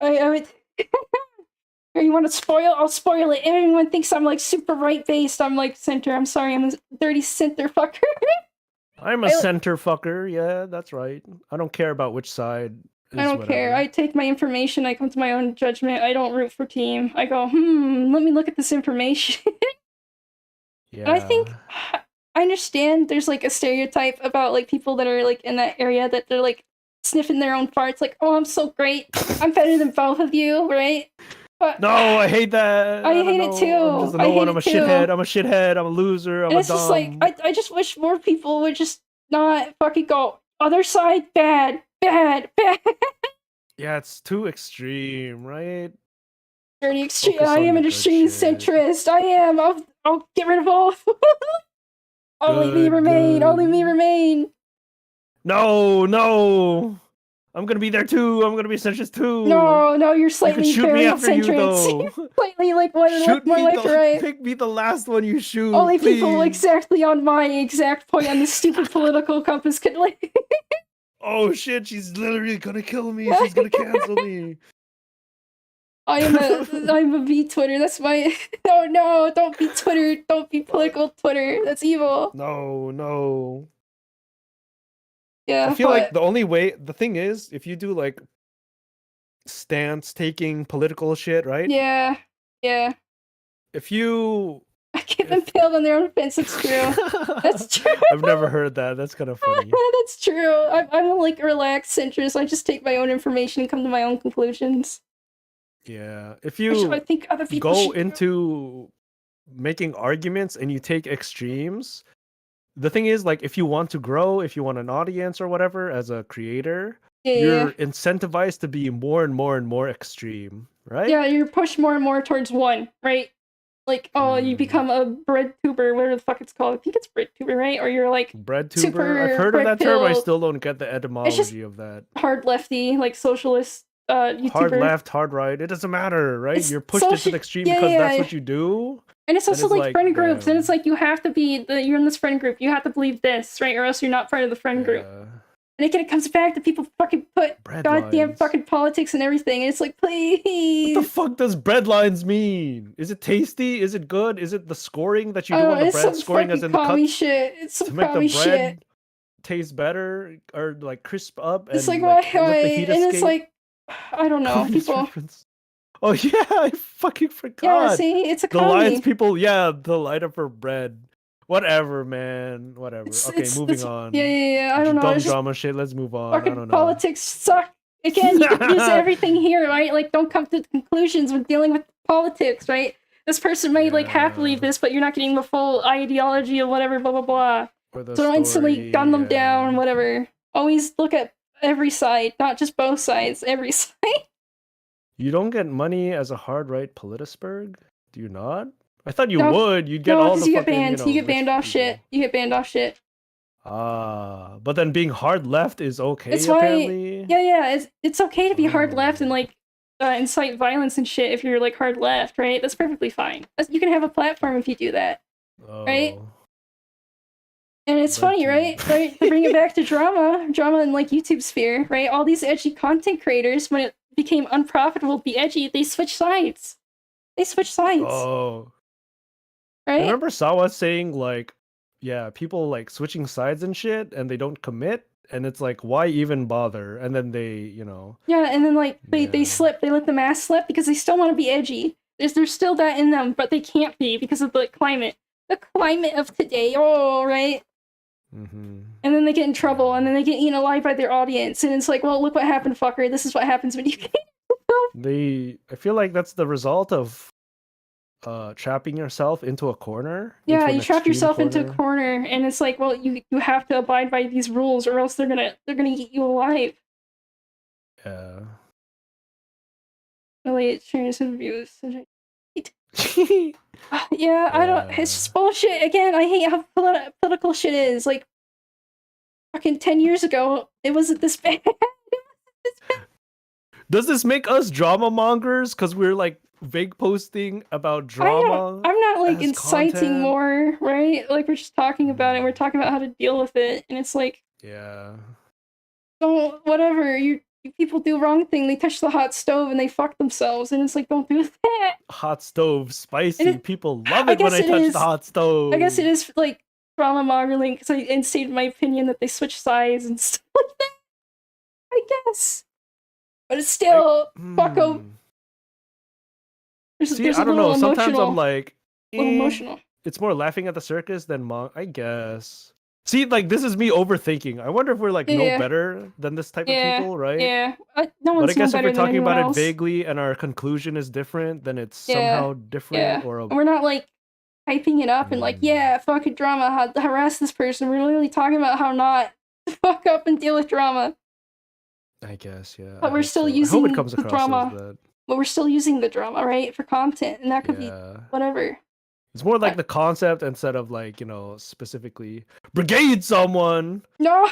S1: I would. Or you want to spoil? I'll spoil it. Everyone thinks I'm like super right based. I'm like center. I'm sorry. I'm a dirty center fucker.
S2: I'm a center fucker. Yeah, that's right. I don't care about which side.
S1: I don't care. I take my information. I come to my own judgment. I don't root for team. I go, let me look at this information. And I think I understand there's like a stereotype about like people that are like in that area that they're like sniffing their own farts. Like, oh, I'm so great. I'm better than both of you, right? But
S2: no, I hate that.
S1: I hate it too.
S2: I'm a shithead. I'm a shithead. I'm a loser. I'm a
S1: it's
S2: dumb.
S1: Just like I just wish more people would just not fucking go other side bad.
S2: Yeah, it's too extreme, right?
S1: Dirty extreme. I am an extreme centrist. I am. I'll get rid of all. Only me remain. Only me remain.
S2: No. I'm gonna be there too. I'm gonna be centrist too.
S1: No, you're
S2: You can
S1: slightly
S2: shoot me
S1: very
S2: after you
S1: centrist.
S2: though.
S1: Slightly like one
S2: Shoot
S1: more
S2: me
S1: left or right.
S2: Pick me the last one you shoot.
S1: Only
S2: please.
S1: people exactly on my exact point on this stupid political compass could like.
S2: Oh shit! She's literally gonna kill me. She's gonna cancel me.
S1: I'm a V Twitter. That's my no, don't be Twitter. Don't be political Twitter. That's evil.
S2: No.
S1: Yeah,
S2: I feel like the thing is, if you do like stance taking political shit, right?
S1: Yeah.
S2: If you
S1: I get them impaled on their own fence. That's true. That's true.
S2: I've never heard that. That's kind of funny.
S1: That's true. I'm a like relaxed centrist. I just take my own information and come to my own conclusions.
S2: Yeah. If you
S1: I think other people
S2: go into making arguments and you take extremes, the thing is, like, if you want to grow, if you want an audience or whatever as a creator, you're incentivized to be more and more and more extreme, right?
S1: Yeah, you're pushed more and more towards one, right? Like, you become a bread tuber, whatever the fuck it's called. I think it's bread tuber, right? Or you're like
S2: bread tuber. I've heard of that term. I still don't get the etymology of that.
S1: Hard lefty, like socialist YouTuber.
S2: Hard left, hard right. It doesn't matter, right? You're pushed into the extreme because that's what you do.
S1: And it's also like friend groups, and it's like you have to be you're in this friend group. You have to believe this, right? Or else you're not part of the friend group. And again, it comes back to people fucking put goddamn fucking politics and everything. And it's like, please.
S2: What the fuck does bread lines mean? Is it tasty? Is it good? Is it the scoring that you do on the bread? Scoring as in the cut
S1: shit. It's some
S2: to make the bread
S1: shit.
S2: taste better or like crisp up.
S1: It's
S2: and,
S1: like why?
S2: Let the heat
S1: and
S2: escape?
S1: It's like, I don't know. People.
S2: Oh yeah, I fucking forgot.
S1: Yeah, see, it's a
S2: the lines people. Yeah, the light up for bread. Whatever, man. Whatever. Moving on.
S1: Yeah. I don't know.
S2: Dumb drama shit. Let's move on. I don't know.
S1: Politics suck. Again, you can use everything here, right? Like, don't come to conclusions when dealing with politics, right? This person might like half believe this, but you're not getting the full ideology of whatever, blah blah blah. So don't instantly gun them down, whatever. Always look at every side, not just both sides. Every side.
S2: You don't get money as a hard right politisberg? Do you not? I thought you would. You'd get all the
S1: you
S2: fucking,
S1: get banned. You get banned off shit. You get banned off shit.
S2: But then being hard left is okay.
S1: It's
S2: apparently.
S1: Yeah. It's okay to be hard left and like incite violence and shit if you're like hard left, right? That's perfectly fine. You can have a platform if you do that, right? And it's funny, right? To bring it back to drama in like YouTube sphere, right? All these edgy content creators, when it became unprofitable to be edgy, they switch sides. Oh. Right?
S2: I remember Sawa saying like, yeah, people like switching sides and shit, and they don't commit, and it's like, why even bother? And then they,
S1: Yeah, and then like they slip, they let the mask slip because they still want to be edgy. There's still that in them, but they can't be because of the climate of today. Oh, right.
S2: Mm-hmm.
S1: And then they get in trouble, and then they get eaten alive by their audience, and it's like, well, look what happened, fucker. This is what happens when you.
S2: I feel like that's the result of trapping yourself into a corner.
S1: Yeah, you trap yourself into a corner, and it's like, well, you have to abide by these rules, or else they're gonna eat you alive.
S2: Yeah.
S1: Really, sharing his interviews. Yeah, I don't. It's just bullshit. Again, I hate how political shit is. Like, fucking 10 years ago, it wasn't this bad.
S2: Does this make us drama mongers? Because we're like vague posting about drama.
S1: I'm not like inciting more, right? Like we're just talking about it. We're talking about how to deal with it, and it's like, don't whatever you people do wrong thing. They touch the hot stove and they fuck themselves, and it's like, don't do that.
S2: Hot stove, spicy. People love it when I touch the hot stove.
S1: I guess it is like drama mongering because I stated my opinion that they switch sides and stuff like that. I guess. But it's still fuck them.
S2: See, I don't know. Sometimes I'm like,
S1: emotional.
S2: It's more laughing at the circus than I guess. See, like this is me overthinking. I wonder if we're like no better than this type of people, right?
S1: Yeah. No one's
S2: but I guess if we're talking about
S1: else.
S2: it vaguely and our conclusion is different, then it's somehow different.
S1: Yeah.
S2: Or
S1: we're not like hyping it up and like, fucking drama, harass this person. We're literally talking about how not to fuck up and deal with drama.
S2: I guess, yeah.
S1: But we're still using the drama. But we're still using the drama, right, for content, and that could be whatever.
S2: It's more like the concept instead of like, specifically brigade someone.
S1: No,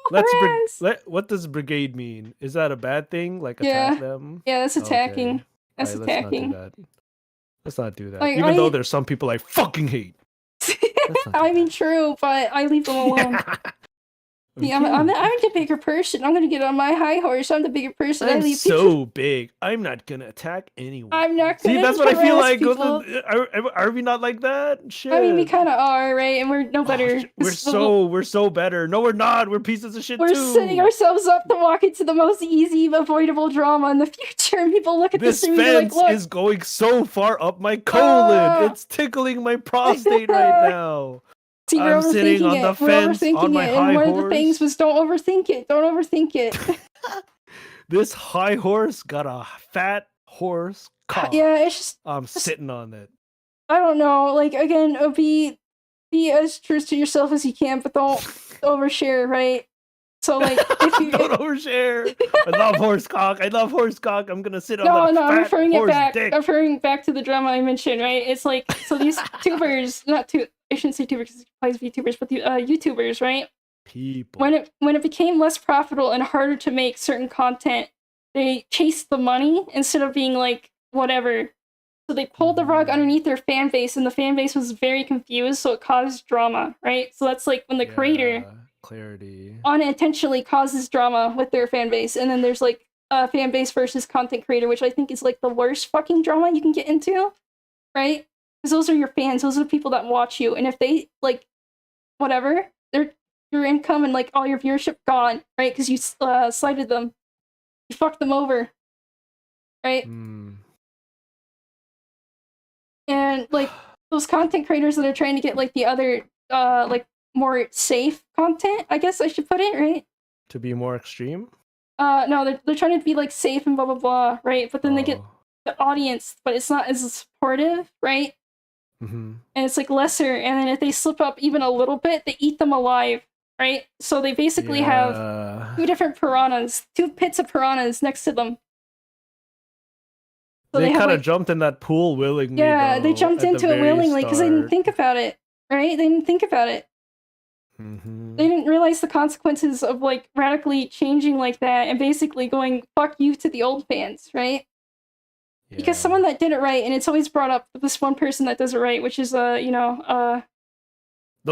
S1: harass.
S2: What does brigade mean? Is that a bad thing? Like
S1: Yeah.
S2: attack them?
S1: Yeah, that's attacking.
S2: Okay.
S1: That's
S2: Alright, let's not do
S1: attacking.
S2: that. Let's not do that.
S1: Like,
S2: Even though there's some people I fucking hate. Let's not do
S1: I mean,
S2: that.
S1: true, but I leave them alone. See, I'm the bigger person. I'm gonna get on my high horse. I'm the bigger person.
S2: I'm
S1: I leave
S2: so
S1: people.
S2: big. I'm not gonna attack anyone.
S1: I'm not gonna
S2: See, that's what I feel
S1: harass
S2: like.
S1: people.
S2: Are we not like that? Shit.
S1: I mean, we kind of are, right? And we're no
S2: Oh,
S1: better.
S2: we're so better. No, we're not. We're pieces of shit
S1: We're
S2: too.
S1: setting ourselves up to walk into the most easy, avoidable drama in the future. And people look at this and be like,
S2: fence
S1: "Look,
S2: is going so far up my colon. It's tickling my prostate right now.
S1: See, we're
S2: I'm sitting
S1: overthinking
S2: on the
S1: it. We're
S2: fence
S1: overthinking
S2: on my
S1: it,
S2: high
S1: and one
S2: horse.
S1: of the things was don't overthink it. Don't overthink it.
S2: This high horse got a fat horse cock.
S1: Yeah, it's just
S2: I'm sitting on it.
S1: I don't know. Like again, be as true to yourself as you can, but don't overshare, right? So like, if you
S2: don't overshare. I love horse cock. I love horse cock. I'm gonna sit on that
S1: I'm
S2: fat
S1: referring it
S2: horse
S1: back.
S2: dick.
S1: I'm referring back to the drama I mentioned, right? It's like so these tubers, I shouldn't say tubers because it applies to VTubers, but the YouTubers, right?
S2: People.
S1: When it became less profitable and harder to make certain content, they chased the money instead of being like whatever. So they pulled the rug underneath their fan base, and the fan base was very confused, so it caused drama, right? So that's like when the creator
S2: clarity
S1: unintentionally causes drama with their fan base, and then there's like fan base versus content creator, which I think is like the worst fucking drama you can get into, right? Because those are your fans, those are the people that watch you, and if they like whatever, your income and like all your viewership gone, right? Because you slighted them, you fucked them over, right? And like those content creators that are trying to get like the other like more safe content, I guess I should put it, right?
S2: To be more extreme?
S1: No, they're trying to be like safe and blah blah blah, right? But then they get the audience, but it's not as supportive, right? And it's like lesser, and then if they slip up even a little bit, they eat them alive, right? So they basically have two different piranhas, two pits of piranhas next to them.
S2: So they kind of jumped in that pool willingly.
S1: Yeah, they jumped into it willingly because they didn't think about it, right? They didn't think about it. They didn't realize the consequences of like radically changing like that and basically going fuck you to the old fans, right? Yeah. Because someone that did it right, and it's always brought up this one person that does it right, which is don't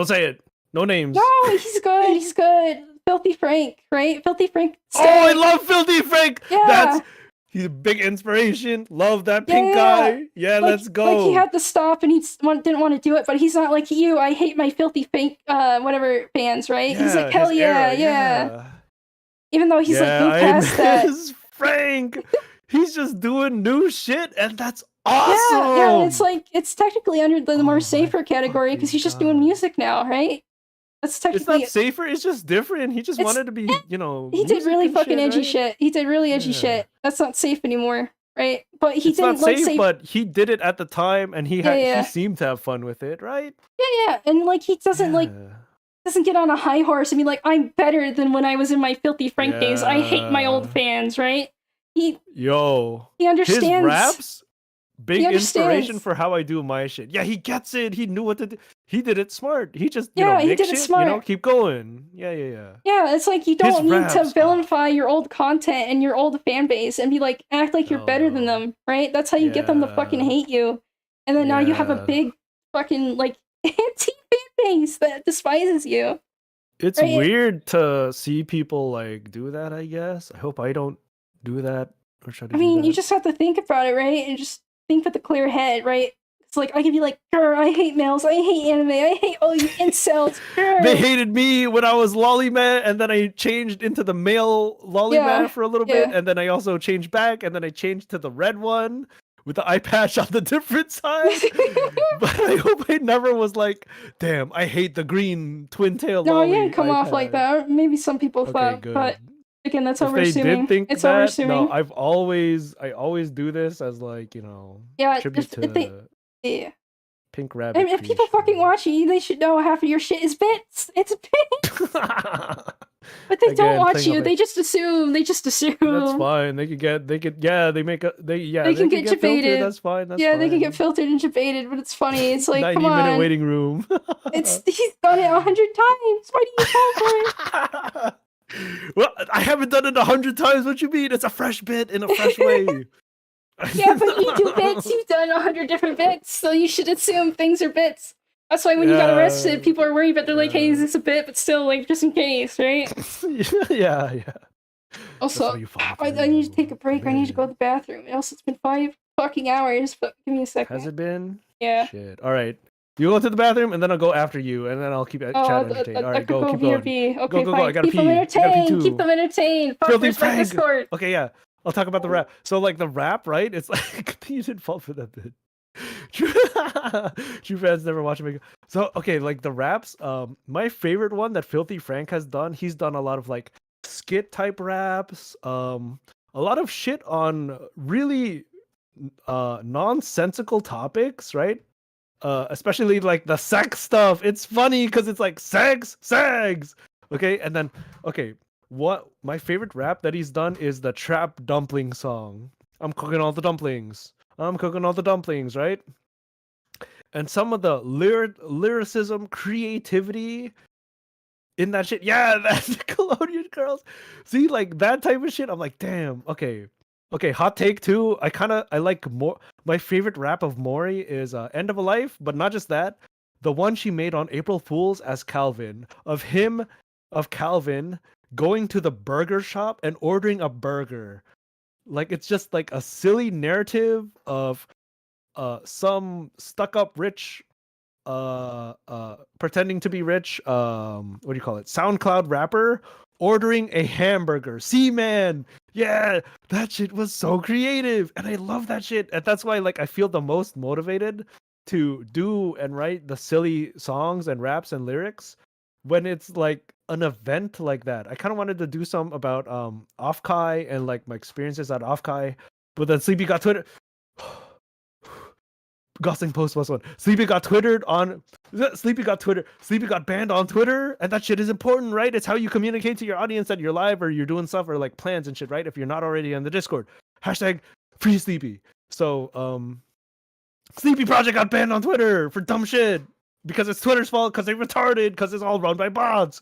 S2: say it. No names.
S1: No, he's good. He's good. Filthy Frank, right? Filthy Frank.
S2: Oh, I love Filthy Frank.
S1: Yeah.
S2: He's a big inspiration. Love that pink guy. Yeah, like, let's go.
S1: Like he had to stop and he didn't want to do it, but he's not like you. I hate my Filthy Frank, whatever fans, right? Yeah, he's like, hell yeah. Even though he's like moved past that.
S2: Frank. He's just doing new shit, and that's awesome.
S1: Yeah. It's like it's technically under the more safer category because he's just doing music now, right? That's technically.
S2: It's not safer. It's just different. He just wanted to be,
S1: He did really fucking edgy shit. He did really edgy shit. That's not safe anymore, right? But he didn't
S2: not safe, but he did it at the time, and he seemed to have fun with it, right?
S1: Yeah, and like he doesn't doesn't get on a high horse and be like, I'm better than when I was in my Filthy Frank days. I hate my old fans, right? He understands
S2: his raps. Big inspiration for how I do my shit. Yeah, he gets it. He knew what to do. He did it smart. He just he did it smart. Keep going. Yeah.
S1: Yeah, it's like you don't need to vilify your old content and your old fan base and be like act like you're better than them, right? That's how you get them to fucking hate you. And then now you have a big fucking like anti-fan base that despises you.
S2: It's weird to see people like do that, I guess. I hope I don't do that or try to
S1: you just have to think about it, right? And just think with a clear head, right? It's like I could be like, "Grr, I hate males. I hate anime. I hate all you incels."
S2: They hated me when I was Lolime, and then I changed into the male Lolime for a little bit, and then I also changed back, and then I changed to the red one with the eye patch on the different side. But I hope I never was like, "Damn, I hate the green twin tail."
S1: No, you didn't come off like that. Maybe some people thought, but. Again, that's over-assuming. It's over-assuming.
S2: No, I always do this as like, tribute to Pink Rabbit.
S1: And if people fucking watch you, they should know half of your shit is bits. It's bits. But they don't watch you. They just assume. That's
S2: fine. They can get
S1: debated.
S2: That's fine.
S1: They can get filtered and debated, but it's funny. It's like, come on.
S2: 90-minute waiting room.
S1: He's done it 100 times. Why do you fall for it?
S2: Well, I haven't done it 100 times. What you mean? It's a fresh bit in a fresh way.
S1: Yeah, but you do bits. You've done 100 different bits, so you should assume things are bits. That's why when you got
S2: Yeah,
S1: arrested, people are worried, but they're like, "Hey, is
S2: yeah.
S1: this a bit?" But still, like, just in case, right?
S2: Yeah, yeah. That's how
S1: Also,
S2: you follow
S1: I need to
S2: through.
S1: take a break. I need to
S2: Committed.
S1: go to the bathroom. Else, it's been 5 fucking hours. But give me a
S2: Has
S1: second.
S2: it been?
S1: Yeah.
S2: Shit. All right. You go to the bathroom, and then I'll go after you, and then I'll keep
S1: Oh,
S2: chat entertained. All
S1: I
S2: right,
S1: could
S2: go.
S1: go
S2: Keep
S1: V or
S2: going.
S1: B.
S2: Go,
S1: Okay,
S2: go, go. I
S1: fine.
S2: gotta
S1: Keep them
S2: pee. I gotta pee
S1: entertained. Keep
S2: too.
S1: them entertained. Fuck,
S2: Filthy
S1: where's my
S2: Frank.
S1: Discord?
S2: Okay, yeah. I'll talk about the rap. So, like, the rap, right? It's like, you didn't fall for that bit. True, true fans never watch me. So, okay, like the raps. My favorite one that Filthy Frank has done. He's done a lot of like skit type raps. A lot of shit on really nonsensical topics, right? Especially like the sex stuff. It's funny because it's like sex. Okay, and then okay, what my favorite rap that he's done is the trap dumpling song. I'm cooking all the dumplings. I'm cooking all the dumplings, right? And some of the lyricism, creativity in that shit. Yeah, that's Colonial Girls. See, like that type of shit. I'm like, damn. Okay, okay. Hot take too. I like more. My favorite rap of Maury is "End of a Life," but not just that. The one she made on April Fools as Calvin of Calvin going to the burger shop and ordering a burger. Like it's just like a silly narrative of some stuck up rich pretending to be rich what do you call it, SoundCloud rapper ordering a hamburger. See, man, yeah, that shit was so creative and I love that shit, and that's why like I feel the most motivated to do and write the silly songs and raps and lyrics when it's like an event like that. I kind of wanted to do some about Offkai and like my experiences at Offkai, but then Sleepy got Twitter. Gosling Post was one. Sleepy got twittered on. Sleepy got Twitter. Sleepy got banned on Twitter, and that shit is important, right? It's how you communicate to your audience that you're live or you're doing stuff or like plans and shit, right? If you're not already on the Discord, hashtag free Sleepy. So Sleepy Project got banned on Twitter for dumb shit because it's Twitter's fault because they retarded because it's all run by bots.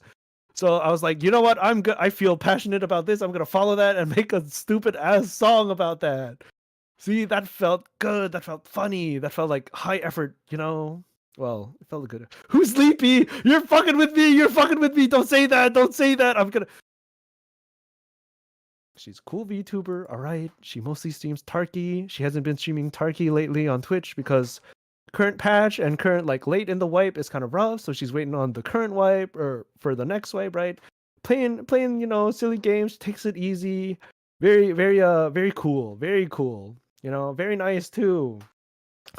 S2: So I was like, you know what? I'm good. I feel passionate about this. I'm gonna follow that and make a stupid ass song about that. See, that felt good. That felt funny. That felt like high effort, you know? Well, it felt good. Who's sleepy? You're fucking with me. You're fucking with me. Don't say that. Don't say that. I'm gonna. She's a cool VTuber. All right. She mostly streams Tarky. She hasn't been streaming Tarky lately on Twitch because current patch and current like late in the wipe is kind of rough. So she's waiting on the current wipe or for the next wipe, right? Playing, you know, silly games. Takes it easy. Very cool. Very cool. You know, very nice too.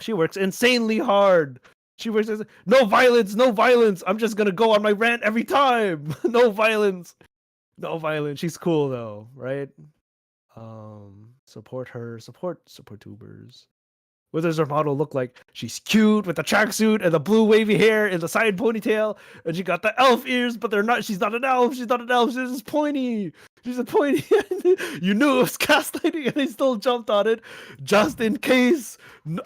S2: She works insanely hard. She works as no violence, no violence. I'm just gonna go on my rant every time. No violence. No violence. She's cool though, right? Support her, support tubers. What does her model look like? She's cute with the tracksuit and the blue wavy hair and the side ponytail, and she got the elf ears, but they're not. She's not an elf. She's not an elf. She's just pointy. She's a pointy. You knew it was gaslighting, and they still jumped on it, just in case.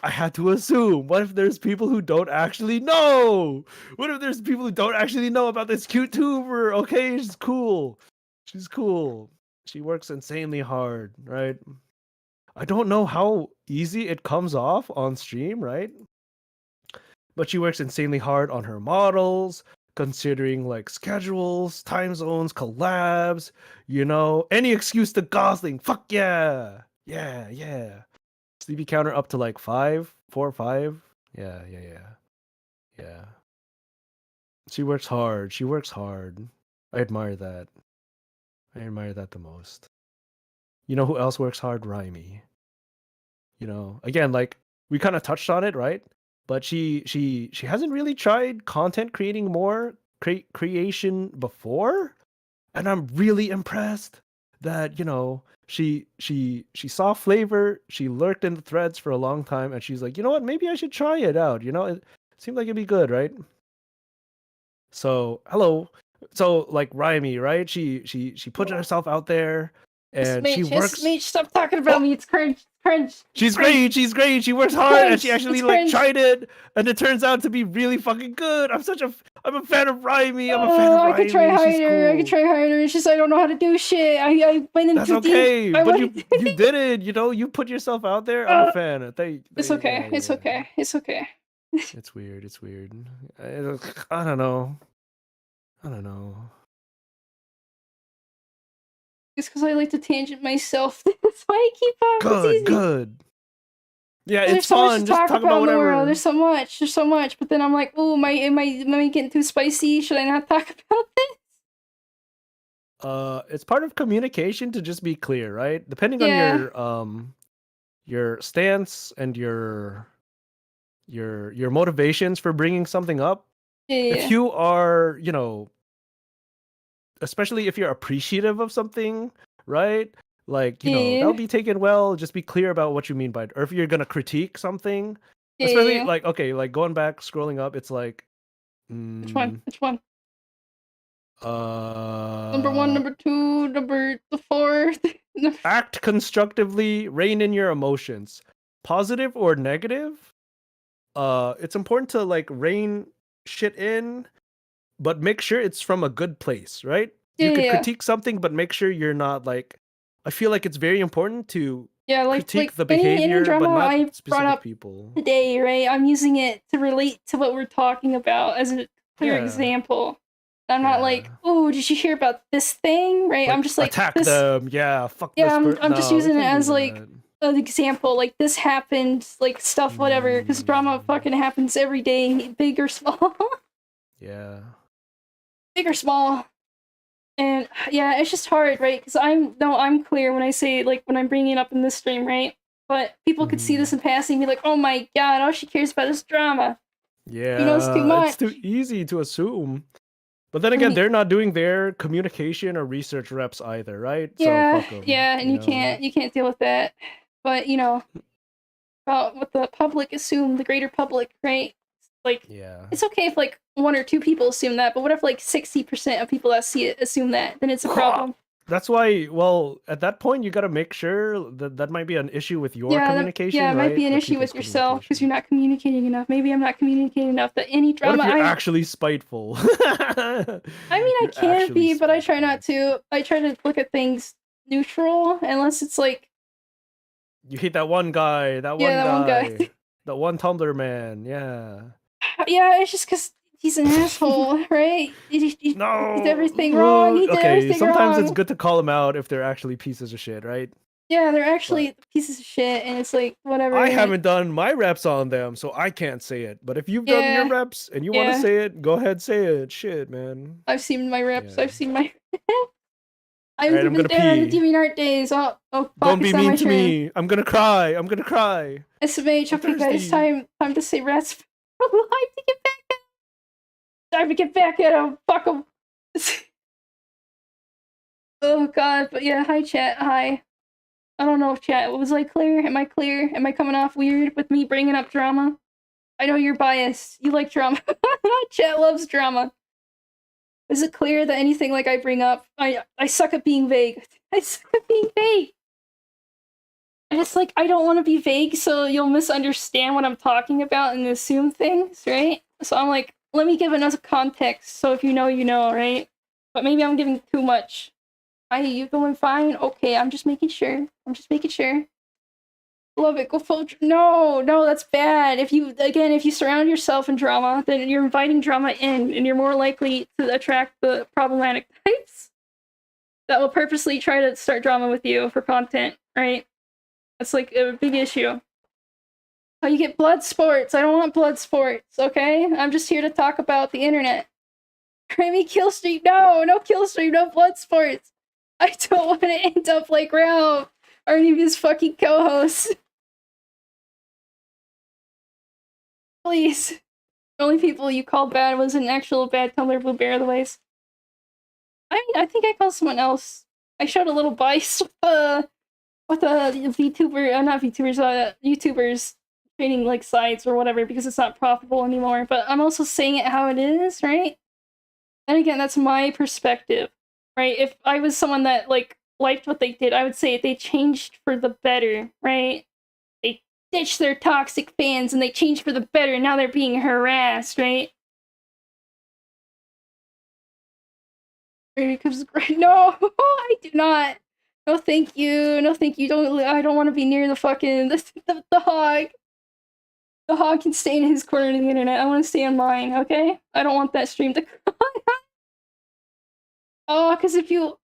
S2: I had to assume. What if there's people who don't actually know? What if there's people who don't actually know about this cute tuber? Okay, she's cool. She's cool. She works insanely hard, right? I don't know how easy it comes off on stream, right? But she works insanely hard on her models, considering like schedules, time zones, collabs, you know, any excuse to Gosling. Fuck yeah. Yeah. Sleepy counter up to like 5, 4 or 5. Yeah. She works hard. She works hard. I admire that. I admire that the most. You know who else works hard? Rhymy. You know, again, like we kind of touched on it, right? But she hasn't really tried content creating more creation before, and I'm really impressed that, you know, she saw Flavr, she lurked in the threads for a long time, and she's like, you know what, maybe I should try it out. You know, it seemed like it'd be good, right? So hello. So like Rhymy, right? She put herself out there and she works.
S1: Mage, stop talking about me. It's cringe. It's cringe.
S2: She's great. She's great. She works hard, and she actually
S1: cringe.
S2: tried it, and it turns out to be really fucking good. I'm a fan of Raimi. I'm a fan of Raimi.
S1: I could try harder. I could try harder. It's just I don't know how to do shit. I went in too
S2: okay,
S1: deep.
S2: but you did it. You know, you put yourself out there. I'm a fan.
S1: It's okay.
S2: Yeah.
S1: It's okay. It's okay.
S2: It's weird. It's weird. I don't know.
S1: It's because I like to tangent myself. That's why I keep on.
S2: Good. Yeah,
S1: There's
S2: it's
S1: so
S2: fun.
S1: much to
S2: Just
S1: talk
S2: talk
S1: about in the
S2: whatever.
S1: world. There's so much. But then I'm like, oh, am I getting too spicy? Should I not talk about this?
S2: It's part of communication to just be clear, right? Depending on your stance and your motivations for bringing something up.
S1: Yeah.
S2: If you are, especially if you're appreciative of something, right? Like, that'll be taken well. Just be clear about what you mean by it. Or if you're gonna critique something, especially like, okay, like going back, scrolling up, it's like,
S1: Which one? Number 1, number 2, number the 4th.
S2: Act constructively, rein in your emotions, positive or negative. It's important to like rein shit in, but make sure it's from a good place, right? You could critique something, but make sure you're not like. I feel like it's very important to critique the behavior,
S1: any drama
S2: but not
S1: I
S2: specific
S1: brought up
S2: people.
S1: Today, right? I'm using it to relate to what we're talking about as a clear example. I'm not like, oh, did you hear about this thing? Right?
S2: Like,
S1: I'm just like
S2: attack them. Yeah, fuck this person.
S1: I'm just using it as like an example. Like this happened, like stuff, whatever. Because drama fucking happens every day, big or small.
S2: Yeah.
S1: Big or small. And yeah, it's just hard, right? Because I'm clear when I say, like, when I'm bringing it up in this stream, right? But people could see this in passing and be like, oh my god, all she cares about is drama.
S2: Yeah,
S1: you know, it's too much.
S2: It's too easy to assume. But then again, they're not doing their communication or research reps either, right?
S1: Yeah,
S2: so fuck 'em,
S1: and you can't deal with that. But about what the public assume, the greater public, right? Like, it's okay if like 1 or 2 people assume that, but what if like 60% of people that see it assume that? Then it's a problem.
S2: That's why, well, at that point, you got to make sure that might be an issue with your communication.
S1: It might be an issue with yourself because you're not communicating enough. Maybe I'm not communicating enough. That any drama.
S2: What if you're actually spiteful?
S1: I mean, I can be, but I try not to. I try to look at things neutral, unless it's like.
S2: You hate that one guy. That one guy. That one Tumblr man. Yeah.
S1: Yeah, it's just because he's an asshole, right? He did everything wrong. He did everything
S2: sometimes
S1: wrong.
S2: It's good to call them out if they're actually pieces of shit, right?
S1: Yeah, they're actually pieces of shit, and it's like, whatever.
S2: I haven't done my reps on them, so I can't say it. But if you've done your reps and you want to say it, go ahead, say it. Shit, man.
S1: I've seen my reps. I've seen my... I'm
S2: gonna
S1: there on the DeviantArt days. Oh,
S2: don't be mean to me. I'm gonna cry.
S1: SMH, okay, guys, time to say rats. Time to get back at him. Fuck him. Oh god, but yeah, hi chat, hi. I don't know if chat, was I clear? Am I clear? Am I coming off weird with me bringing up drama? I know you're biased. You like drama. Chat loves drama. Is it clear that anything like I bring up, I suck at being vague. I suck at being vague. And it's like, I don't want to be vague so you'll misunderstand what I'm talking about and assume things, right? So I'm like, let me give enough context so if you know, right? But maybe I'm giving too much. You going fine? Okay, I'm just making sure. Love it. Go full. No, that's bad. If you surround yourself in drama, then you're inviting drama in, and you're more likely to attract the problematic types that will purposely try to start drama with you for content, right? That's like a big issue. Oh, you get blood sports. I don't want blood sports, okay? I'm just here to talk about the internet. Remy Killstream, no Killstream, no blood sports. I don't want to end up like Ralph or any of his fucking co-hosts. Please. The only people you called bad was an actual bad Tumblr Blue Bear otherwise. I mean, I think I called someone else. I showed a little bias with VTuber, not VTubers, YouTubers trading like sites or whatever because it's not profitable anymore. But I'm also saying it how it is, right? And again, that's my perspective, right? If I was someone that like liked what they did, I would say they changed for the better, right? They ditched their toxic fans and they changed for the better, and now they're being harassed, right? Because no, I do not. No, thank you. No, thank you. Don't. I don't want to be near the fucking the hog. The hog can stay in his corner of the internet. I want to stay on mine. Okay. I don't want that stream to. Oh, because if you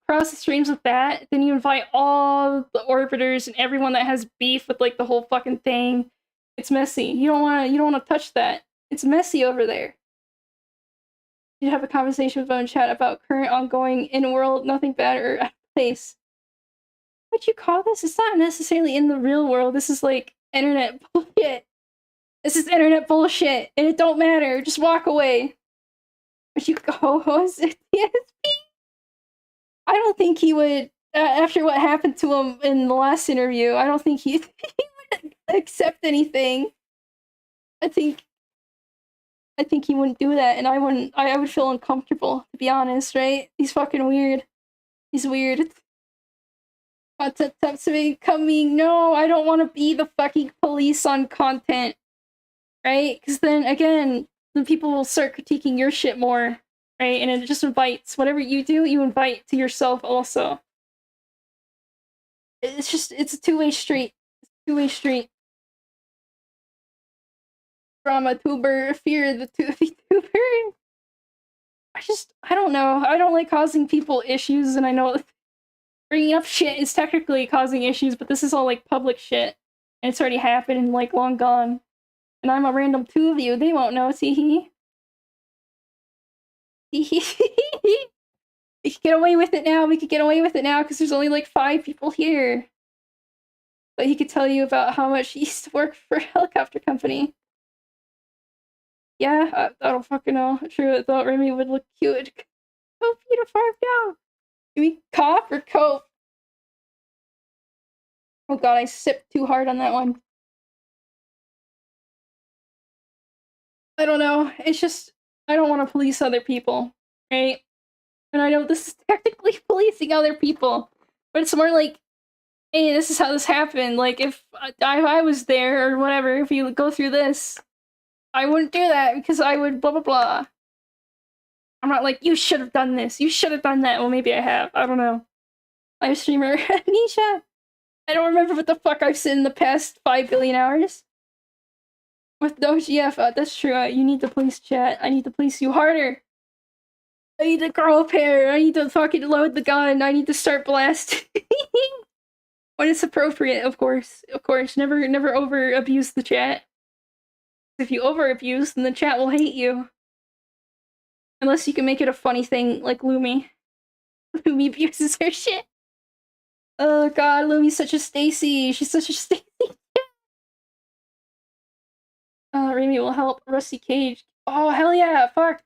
S1: cross the streams with that, then you invite all the orbiters and everyone that has beef with like the whole fucking thing. It's messy. You don't want to touch that. It's messy over there. You have a conversation with Bone Chat about current ongoing in-world, nothing bad or out of place. What you call this? It's not necessarily in the real world. This is like internet bullshit. This is internet bullshit, and it don't matter. Just walk away. But you co-host at TSP? I don't think he would, after what happened to him in the last interview, I don't think he would accept anything. I think he wouldn't do that, and I wouldn't. I would feel uncomfortable, to be honest, right? He's fucking weird. He's weird. Content to coming. No, I don't want to be the fucking police on content, right? Because then again, the people will start critiquing your shit more, right? And it just invites whatever you do, you invite to yourself also. It's a two-way street. It's a two-way street. Drama tuber, fear the tuber. I don't know. I don't like causing people issues, and I know bringing up shit is technically causing issues, but this is all like public shit, and it's already happened and like long gone. And I'm a random two of you. They won't know. See, we could get away with it now. We could get away with it now because there's only like 5 people here. But he could tell you about how much he used to work for a helicopter company. Yeah, I don't fucking know. True, I thought Remy would look cute. Cope, you to farm down. You mean cop or cope? Oh god, I sipped too hard on that one. I don't know. It's just, I don't want to police other people, right? And I know this is technically policing other people, but it's more like, hey, this is how this happened. Like, if I was there or whatever, if you go through this, I wouldn't do that because I would blah blah blah. I'm not like, you should have done this, you should have done that. Well, maybe I have. I don't know. Live streamer Nisha. I don't remember what the fuck I've said in the past 5 billion hours. With no GF, that's true. You need to police chat. I need to police you harder. I need to grow up hair. I need to fucking load the gun. I need to start blasting. When it's appropriate, of course. Of course. Never over abuse the chat. If you over abuse, then the chat will hate you. Unless you can make it a funny thing like Lumi. Lumi abuses her shit. Oh god, Lumi's such a Stacy. She's such a Stacy. Remy will help Rusty Cage. Oh, hell yeah, fuck.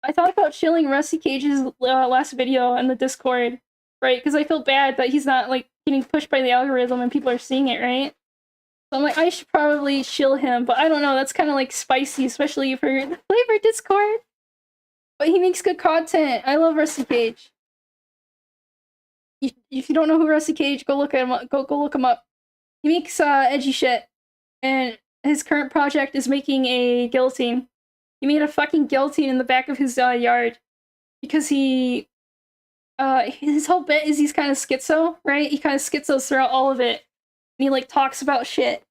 S1: I thought about chilling Rusty Cage's last video in the Discord, right? Because I feel bad that he's not, like, getting pushed by the algorithm and people are seeing it, right? So I'm like, I should probably chill him, but I don't know, that's kind of, like, spicy, especially for the Flavr Discord. But he makes good content. I love Rusty Cage. If you don't know who Rusty Cage, go look at him up. Go look him up. He makes edgy shit, and his current project is making a guillotine. He made a fucking guillotine in the back of his yard because he his whole bit is he's kind of schizo, right? He kind of schizos throughout all of it, and he like talks about shit.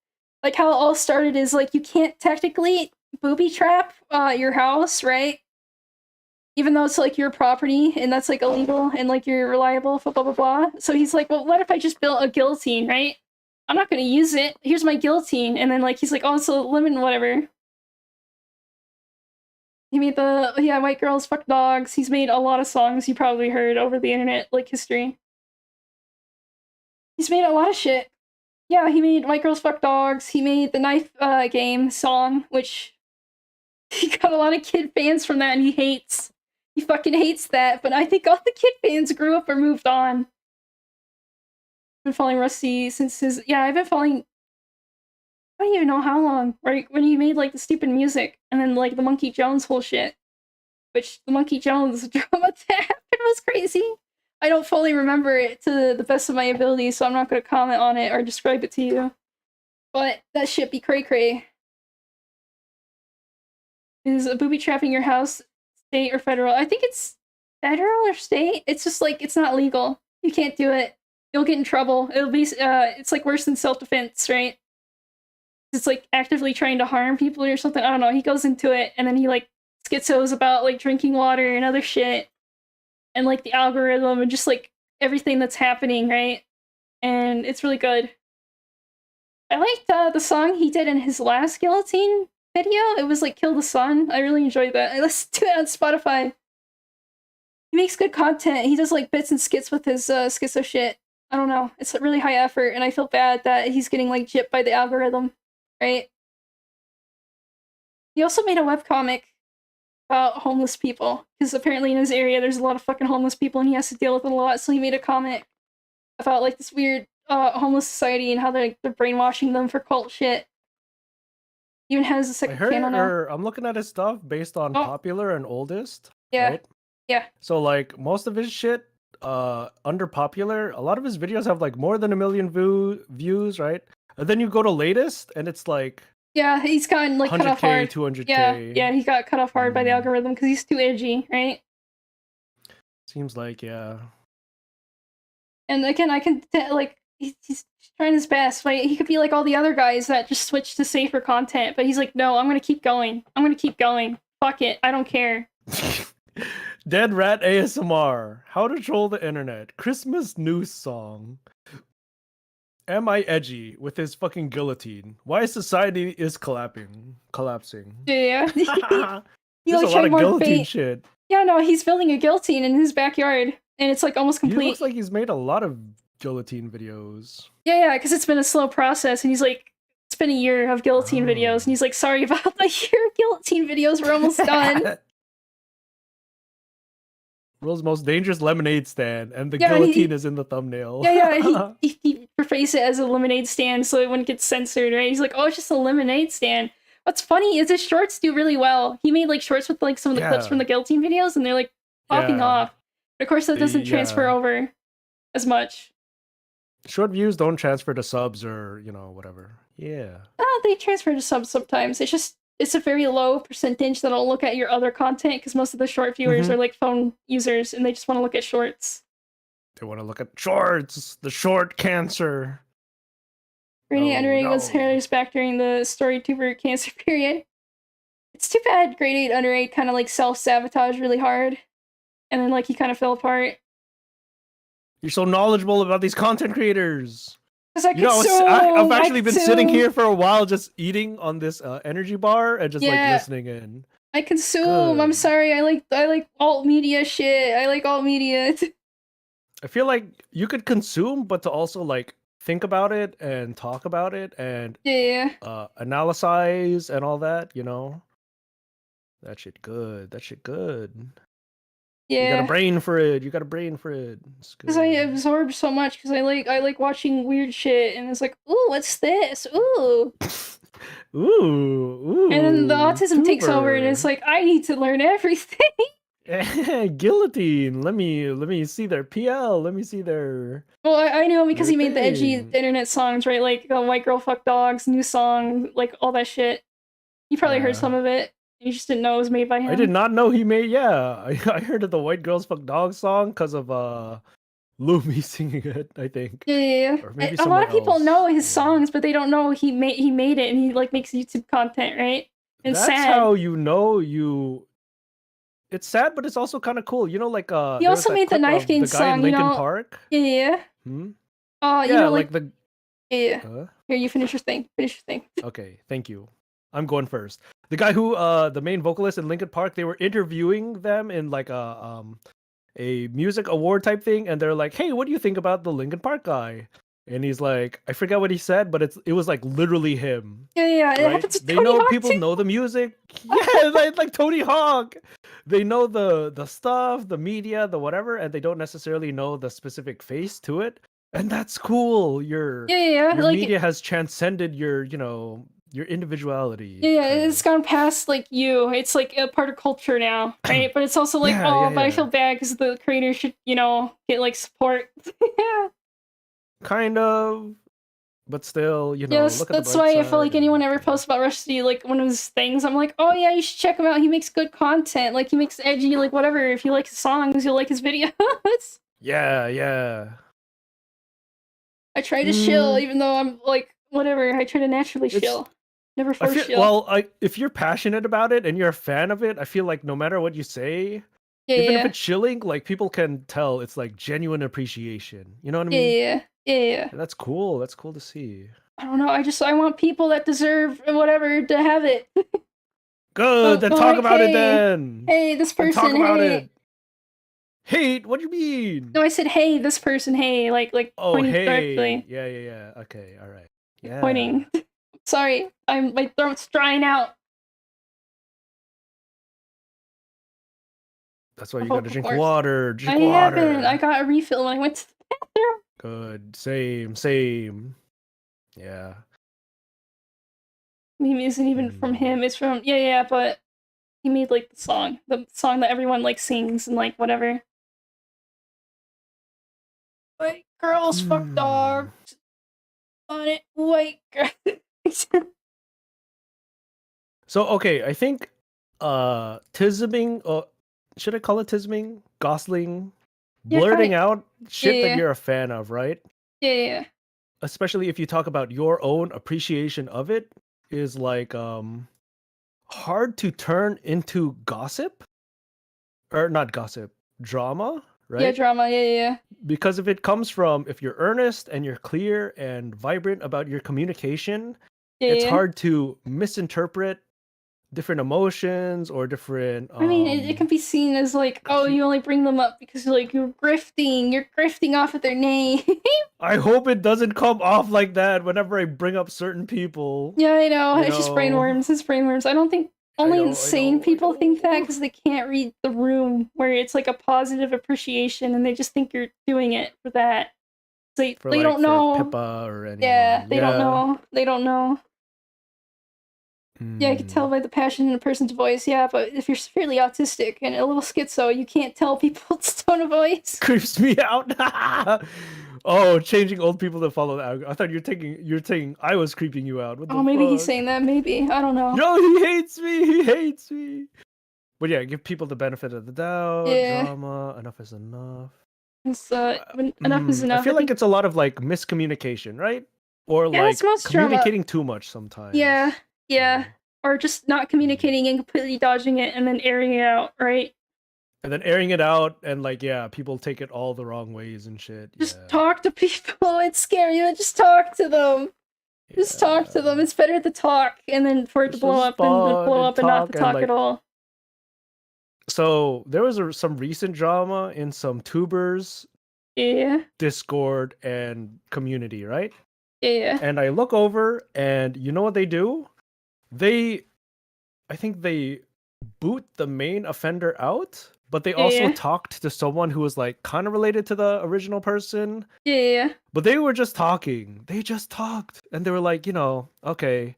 S1: Like how it all started is like you can't technically booby trap your house, right? Even though it's like your property and that's like illegal and like you're reliable, blah blah blah blah. So he's like, well, what if I just built a guillotine, right? I'm not gonna use it. Here's my guillotine, and then like he's like, oh, it's a lemon, whatever. He made the white girls fuck dogs. He's made a lot of songs you probably heard over the internet, like history. He's made a lot of shit. Yeah, he made white girls fuck dogs. He made the knife game song, which he got a lot of kid fans from that, and he hates. He fucking hates that, but I think all the kid fans grew up or moved on. I've been following Rusty since his... Yeah, I've been following... I don't even know how long, right? When he made, like, the stupid music, and then, like, the Monkey Jones whole shit. Which, the Monkey Jones drama that happened was crazy. I don't fully remember it to the best of my ability, so I'm not going to comment on it or describe it to you. But that shit be cray cray. Is a booby trapping your house state or federal? I think it's federal or state. It's just like it's not legal. You can't do it. You'll get in trouble. It'll be it's like worse than self-defense, right? It's like actively trying to harm people or something. I don't know. He goes into it and then he like schizos about like drinking water and other shit and like the algorithm and just like everything that's happening, right? And it's really good. I liked the song he did in his last guillotine video. It was like Kill the Sun. I really enjoyed that. I listened to it on Spotify. He makes good content. He does like bits and skits with his schizo shit. I don't know. It's really high effort, and I feel bad that he's getting like gypped by the algorithm, right? He also made a webcomic about homeless people, because apparently in his area there's a lot of fucking homeless people and he has to deal with it a lot, so he made a comic about like this weird homeless society and how they're brainwashing them for cult shit. He even has a second channel now.
S2: I'm looking at his stuff based on popular and oldest.
S1: Yeah.
S2: Right?
S1: Yeah.
S2: So like most of his shit under popular, a lot of his videos have like more than 1 million views, right? And then you go to latest and it's like
S1: yeah, he's gotten like cut off hard.
S2: 200K.
S1: Yeah, he got cut off hard by the algorithm because he's too edgy, right?
S2: Seems like, yeah.
S1: And again, I can like he's trying his best. Like he could be like all the other guys that just switch to safer content, but he's like, no, I'm gonna keep going. I'm gonna keep going. Fuck it, I don't care.
S2: Dead Rat ASMR. How to troll the internet. Christmas news song. Am I edgy with his fucking guillotine? Why society is collapsing.
S1: Yeah.
S2: There's like a lot of guillotine shit.
S1: Yeah, no, he's building a guillotine in his backyard, and it's like almost complete.
S2: He looks like he's made a lot of guillotine videos.
S1: Yeah, because it's been a slow process, and he's like, it's been a year of guillotine videos, and he's like, sorry about the year of guillotine videos, we're almost done.
S2: World's most dangerous lemonade stand, and the guillotine is in the thumbnail.
S1: Yeah, he prefaced it as a lemonade stand so it wouldn't get censored, right? He's like, oh, it's just a lemonade stand. What's funny is his shorts do really well. He made like shorts with like some of the clips from the guillotine videos, and they're like popping off. But of course, that doesn't transfer over as much.
S2: Short views don't transfer to subs or, you know, whatever. Yeah.
S1: They transfer to subs sometimes. It's a very low percentage that'll look at your other content because most of the short viewers are like phone users and they just want to look at shorts.
S2: They want to look at shorts, the short cancer.
S1: Grade 8 underage was hairless back during the StoryTuber cancer period. It's too bad Grade 8 underage kind of like self-sabotage really hard. And then like he kind of fell apart.
S2: You're so knowledgeable about these content creators.
S1: I've
S2: actually been sitting here for a while just eating on this energy bar and just like listening in.
S1: I consume. I'm sorry. I like alt media shit. I like alt media.
S2: I feel like you could consume, but to also like think about it and talk about it and analyze and all that, you know. That shit good. That shit good.
S1: Yeah.
S2: You got a brain for it. You got a brain for it.
S1: Because I absorb so much. Because I like watching weird shit, and it's like, ooh, what's this? Ooh.
S2: Ooh.
S1: And then the autism takes over, and it's like, I need to learn everything.
S2: Guillotine. Let me see their PL. Let me see their.
S1: Well, I knew him because he made the edgy internet songs, right? Like White Girl Fuck Dogs, new song, like all that shit. You probably heard some of it. You just didn't know it was made by him.
S2: I did not know he made. Yeah, I heard of the White Girls Fuck Dogs song because of Lumi singing it. I think.
S1: Yeah. A lot of people know his songs, but they don't know he made it, and he like makes YouTube content, right? And
S2: that's
S1: sad.
S2: how you know you. It's sad, but it's also kind of cool. You know, like
S1: he also made the Knife Game song.
S2: Linkin
S1: you know,
S2: Park.
S1: Yeah. Oh, you know, like
S2: the.
S1: Yeah. Here, you finish your thing.
S2: Okay, thank you. I'm going first. The guy who, the main vocalist in Linkin Park, they were interviewing them in like a music award type thing, and they're like, "Hey, what do you think about the Linkin Park guy?" And he's like, I forget what he said, but it was like literally him.
S1: Yeah.
S2: Right?
S1: It happens to
S2: they
S1: Tony
S2: know
S1: Hawk
S2: people
S1: too.
S2: know the music. Yeah, like Tony Hawk. They know the stuff, the media, the whatever, and they don't necessarily know the specific face to it. And that's cool. Your
S1: like,
S2: media has transcended your, you know, your individuality.
S1: Yeah,
S2: Kind
S1: it's
S2: of.
S1: gone past like you. It's like a part of culture now, right? But it's also like,
S2: Yeah,
S1: oh,
S2: yeah,
S1: but I
S2: yeah.
S1: feel bad because the creator should, get like support. Yeah.
S2: Kind of, but still,
S1: Yes,
S2: look at the
S1: that's
S2: bright
S1: why I feel
S2: side
S1: like
S2: and
S1: anyone ever posts about Rusty, like one of his things, I'm like, oh yeah, you should check him out. He makes good content. Like he makes edgy, like whatever. If you like his songs, you'll like his videos.
S2: yeah, yeah.
S1: I try to chill,
S2: Mm,
S1: even though I'm like whatever. I try to naturally
S2: it's
S1: chill, never
S2: I
S1: force
S2: feel
S1: chill.
S2: well, if you're passionate about it and you're a fan of it, I feel like no matter what you say,
S1: Yeah,
S2: even if
S1: yeah,
S2: it's chilling, like people can tell it's like genuine appreciation. You know what I
S1: yeah,
S2: mean?
S1: yeah, yeah, yeah.
S2: And that's cool. That's cool to see.
S1: I don't know. I want people that deserve whatever to have it.
S2: Good. Then
S1: But
S2: talk
S1: like,
S2: about it
S1: hey,
S2: then.
S1: hey, this
S2: Then talk
S1: person,
S2: about it.
S1: hey.
S2: Hate? What do you mean?
S1: No, I said, hey, this person, hey, like
S2: Oh,
S1: pointing
S2: hey.
S1: directly,
S2: Yeah, yeah, yeah. Okay, all right.
S1: like
S2: Yeah.
S1: pointing. Sorry, my throat's drying out.
S2: That's why
S1: A
S2: you gotta
S1: vocal
S2: drink
S1: cords.
S2: water.
S1: I
S2: Drink
S1: haven't. I
S2: water.
S1: got a refill when I went to the bathroom.
S2: Good. Same, same. Yeah.
S1: Maybe it isn't even from
S2: Hmm.
S1: him. It's from yeah, but he made like the song that everyone like sings and like whatever. White girls fuck
S2: Hmm.
S1: dogs on it. White girls.
S2: So okay, I think tisming, should I call it tisming? Gosling,
S1: Yeah, kind
S2: blurting
S1: of.
S2: out
S1: Yeah,
S2: shit that
S1: yeah,
S2: you're a fan of, right?
S1: yeah.
S2: Especially if you talk about your own appreciation of it, is like hard to turn into gossip, or not gossip, drama,
S1: Yeah,
S2: right?
S1: drama. Yeah.
S2: Because if you're earnest and you're clear and vibrant about your communication, it's
S1: Yeah.
S2: hard to misinterpret different emotions or different
S1: I mean, it can be seen as like, oh, you only bring them up because like you're grifting. You're grifting off of their name.
S2: I hope it doesn't come off like that whenever I bring up certain people.
S1: Yeah, I know.
S2: You
S1: It's just
S2: know,
S1: brainworms. It's brainworms. I don't think
S2: I
S1: only
S2: know, I
S1: insane
S2: know, I
S1: people think that
S2: know.
S1: because they can't read the room where it's like a positive appreciation and they just think you're doing it for that. They don't
S2: For
S1: know.
S2: Pippa or
S1: Yeah,
S2: anyone.
S1: they don't
S2: Yeah.
S1: know. They don't know. Yeah, I can tell
S2: Hmm.
S1: by the passion in a person's voice. Yeah, but if you're severely autistic and a little schizo, you can't tell people's tone of voice.
S2: Creeps me out. Oh, changing old people to follow the algorithm. I thought you're saying I was creeping you out. What
S1: Oh,
S2: the
S1: maybe he's
S2: fuck?
S1: saying that. Maybe I don't know.
S2: Yo, he hates me. He hates me. But yeah, give people the benefit of the doubt.
S1: Yeah,
S2: Drama. Enough is enough.
S1: it's, enough is
S2: I
S1: enough. I
S2: feel like
S1: think.
S2: it's a lot of like miscommunication, right? Or
S1: Yeah, that's
S2: like
S1: most drama.
S2: communicating too much
S1: Yeah,
S2: sometimes.
S1: yeah. Or just not
S2: Mm.
S1: communicating and completely dodging it and then airing it out, right?
S2: And then airing it out, and like, yeah, people take it all the wrong ways and shit.
S1: Just
S2: Yeah.
S1: talk to people. It's scary. Just talk to them. Just talk to them.
S2: Yeah.
S1: It's better to talk and then for it to
S2: Just
S1: blow up than to
S2: respond
S1: blow
S2: and
S1: up and not to
S2: talk and
S1: talk at
S2: like.
S1: all.
S2: So there was some recent drama in some tubers
S1: Yeah,
S2: Discord and community, right?
S1: yeah,
S2: And I look over, and you know what they do? They, I think they boot the main offender out, but they also
S1: yeah,
S2: talked to someone who was like kind of related to the original person.
S1: yeah.
S2: But they were just talking. They just talked, and they were like, okay,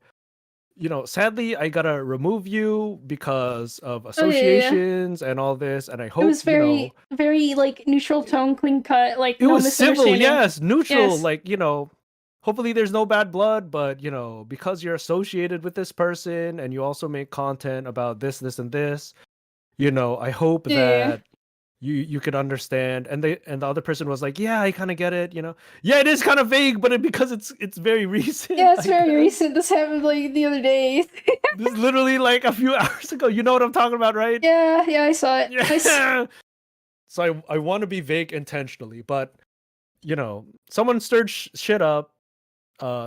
S2: sadly, I gotta remove you because of
S1: Oh yeah.
S2: associations and all this, and I
S1: It was
S2: hope,
S1: very like neutral tone, clean cut, like
S2: it
S1: no
S2: was civil,
S1: misunderstanding.
S2: yes, neutral,
S1: Yes.
S2: like, hopefully there's no bad blood, but because you're associated with this person and you also make content about this and this, I hope
S1: Yeah.
S2: that you could understand. And the other person was like, yeah, I kind of get it. Yeah, it is kind of vague, but because it's very recent,
S1: Yeah, it's
S2: I
S1: very
S2: guess.
S1: recent. This happened like the other day.
S2: This is literally like a few hours ago. You know what I'm talking about, right?
S1: Yeah, I saw it.
S2: Yeah. So I want to be vague intentionally, but someone stirred shit up.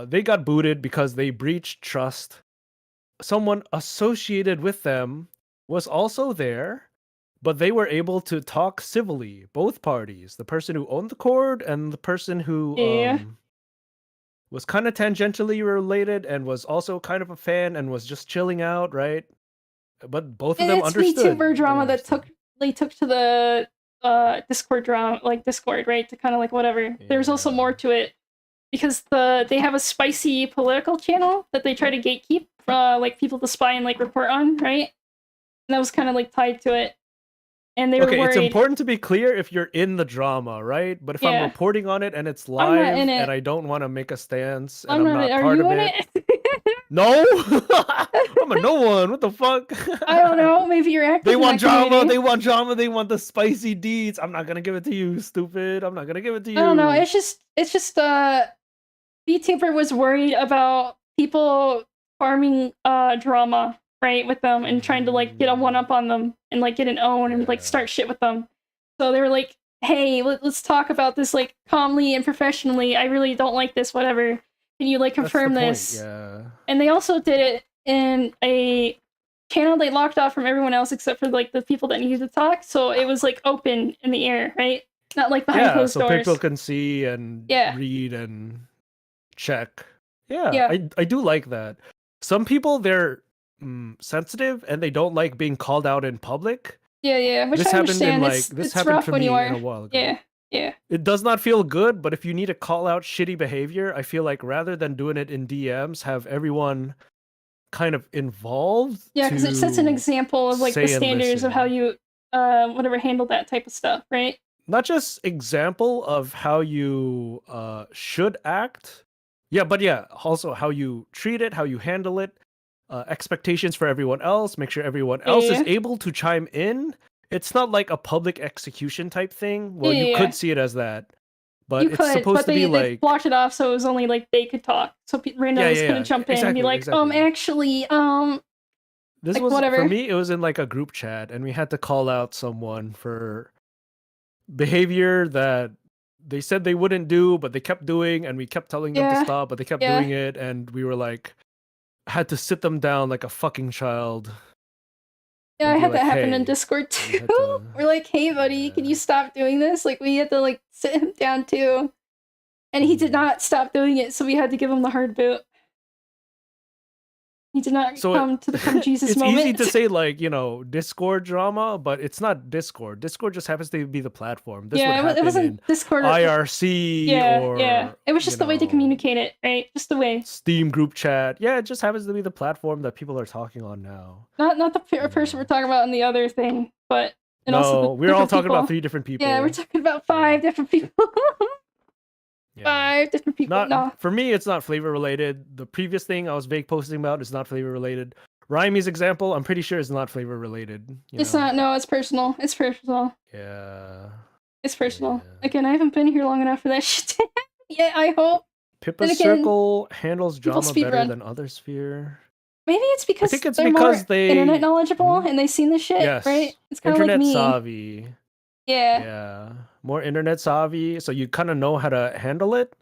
S2: They got booted because they breached trust. Someone associated with them was also there, but they were able to talk civilly, both parties, the person who owned the cord and the person who
S1: Yeah.
S2: was kind of tangentially related and was also kind of a fan and was just chilling out, right? But both of them
S1: It's
S2: understood.
S1: VTuber
S2: They
S1: drama that
S2: understood.
S1: they took to the Discord drama, like Discord, right? To kind of like whatever. There's also
S2: Yeah.
S1: more to it. because they have a spicy political channel that they try to gatekeep like people to spy and like report on, right? And that was kind of like tied to it. And they were
S2: Okay,
S1: worried.
S2: it's important to be clear if you're in the drama, right? But if I'm
S1: Yeah.
S2: reporting on it and it's
S1: I'm not in
S2: live
S1: it.
S2: and I don't want to make a stance and
S1: I'm
S2: I'm
S1: not in
S2: not
S1: Are
S2: part
S1: you
S2: of
S1: in
S2: it,
S1: it?
S2: no, I'm a no one. What the fuck?
S1: I don't know. Maybe you're active
S2: They
S1: in
S2: want
S1: that
S2: drama.
S1: community.
S2: They want drama. They want the spicy deeds. I'm not gonna give it to you, stupid. I'm not gonna give it to you.
S1: I don't know. It's just VTuber was worried about people farming drama, right, with them and trying to like get a one up on them and like get an own and like start shit with them. So they were like, "Hey, let's talk about this like calmly and professionally. I really don't like this. Whatever. Can you like confirm this?"
S2: Yeah.
S1: And they also did it in a channel they locked off from everyone else except for like the people that needed to talk. So it was like open in the air, right? Not like behind closed
S2: so
S1: doors.
S2: people can see and read and check. Yeah, I do like that. Some people, they're sensitive and they don't like being called out in public.
S1: Yeah, which
S2: this
S1: I
S2: happened
S1: understand.
S2: in like this happened for me in a while ago.
S1: Yeah.
S2: It does not feel good, but if you need to call out shitty behavior, I feel like rather than doing it in DMs, have everyone kind of involved.
S1: Yeah, because it sets an example of like the standards of how you whatever handle that type of stuff, right?
S2: Not just example of how you should act. Yeah, but yeah, also how you treat it, how you handle it, expectations for everyone else, make sure everyone else is able to chime in. It's not like a public execution type thing. Well, you could see it as that, but it's supposed to be like
S1: they blocked it off, so it was only like they could talk, so randos couldn't jump in and be like, actually,
S2: this
S1: like,
S2: was
S1: whatever.
S2: For me. It was in like a group chat, and we had to call out someone for behavior that they said they wouldn't do, but they kept doing, and we kept telling them to stop, but they kept doing it, and we were like, had to sit them down like a fucking child.
S1: Yeah, I had that happen in Discord too. We're like, "Hey, buddy, can you stop doing this?" Like, we had to like sit him down too, and he did not stop doing it, so we had to give him the hard boot. He did not come to the come Jesus moment.
S2: It's easy to say like, Discord drama, but it's not Discord. Discord just happens to be the platform. This would happen
S1: it wasn't Discord.
S2: IRC or
S1: it was just the way to communicate it, right? Just the way.
S2: Steam group chat. Yeah, it just happens to be the platform that people are talking on now.
S1: Not the person we're talking about in the other thing, but
S2: and also we're all talking about 3 different people.
S1: Yeah, we're talking about 5 different people. 5 different people.
S2: For me, it's not Flavr related. The previous thing I was vague posting about is not Flavr related. Rymy's example, I'm pretty sure is not Flavr related.
S1: It's not. No, it's personal. It's personal.
S2: Yeah.
S1: It's personal. Yeah. Again, I haven't been here long enough for that shit. Yeah, I hope.
S2: Pippa's Circle handles drama better than other sphere.
S1: Maybe it's because they're more internet knowledgeable and they've seen the shit, right? It's kind of like me.
S2: Internet savvy. Yeah. More internet savvy, so you kind of know how to handle it.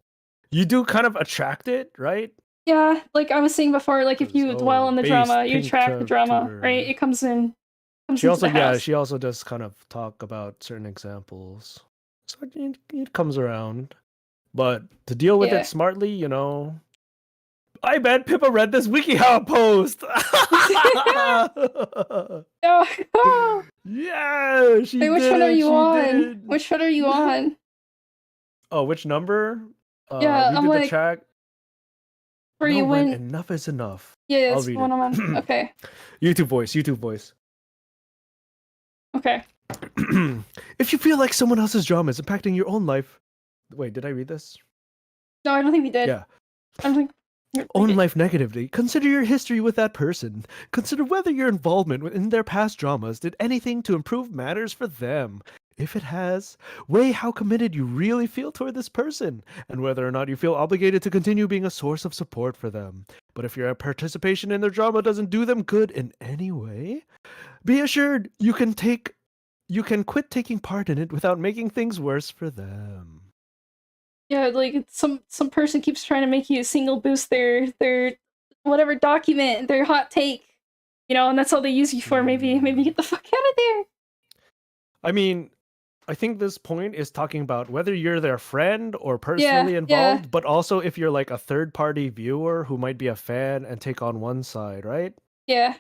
S2: You do kind of attract it, right?
S1: Yeah, like I was saying before, like if you dwell in the drama, you attract the drama, right? It comes in.
S2: She also does kind of talk about certain examples, so it comes around. But to deal with it smartly, I bet Pippa read this WikiHow post. Yeah, she did.
S1: Which one are you on? Which one are you on?
S2: Oh, which number?
S1: Yeah, I'm like,
S2: the track.
S1: Where you win.
S2: Enough is enough.
S1: Yeah, that's one I'm on. Okay.
S2: YouTube voice.
S1: Okay.
S2: If you feel like someone else's drama is impacting your own life. Wait, did I read this?
S1: No, I don't think we did.
S2: Yeah.
S1: I don't think.
S2: Own life negatively. Consider your history with that person. Consider whether your involvement in their past dramas did anything to improve matters for them. If it has, weigh how committed you really feel toward this person, and whether or not you feel obligated to continue being a source of support for them. But if your participation in their drama doesn't do them good in any way, be assured you can quit taking part in it without making things worse for them.
S1: Yeah, like some person keeps trying to make you single boost their whatever document, their hot take, and that's all they use you for. Maybe get the fuck out of there.
S2: I mean, I think this point is talking about whether you're their friend or personally involved, but also if you're like a third party viewer who might be a fan and take on one side, right?
S1: Yeah.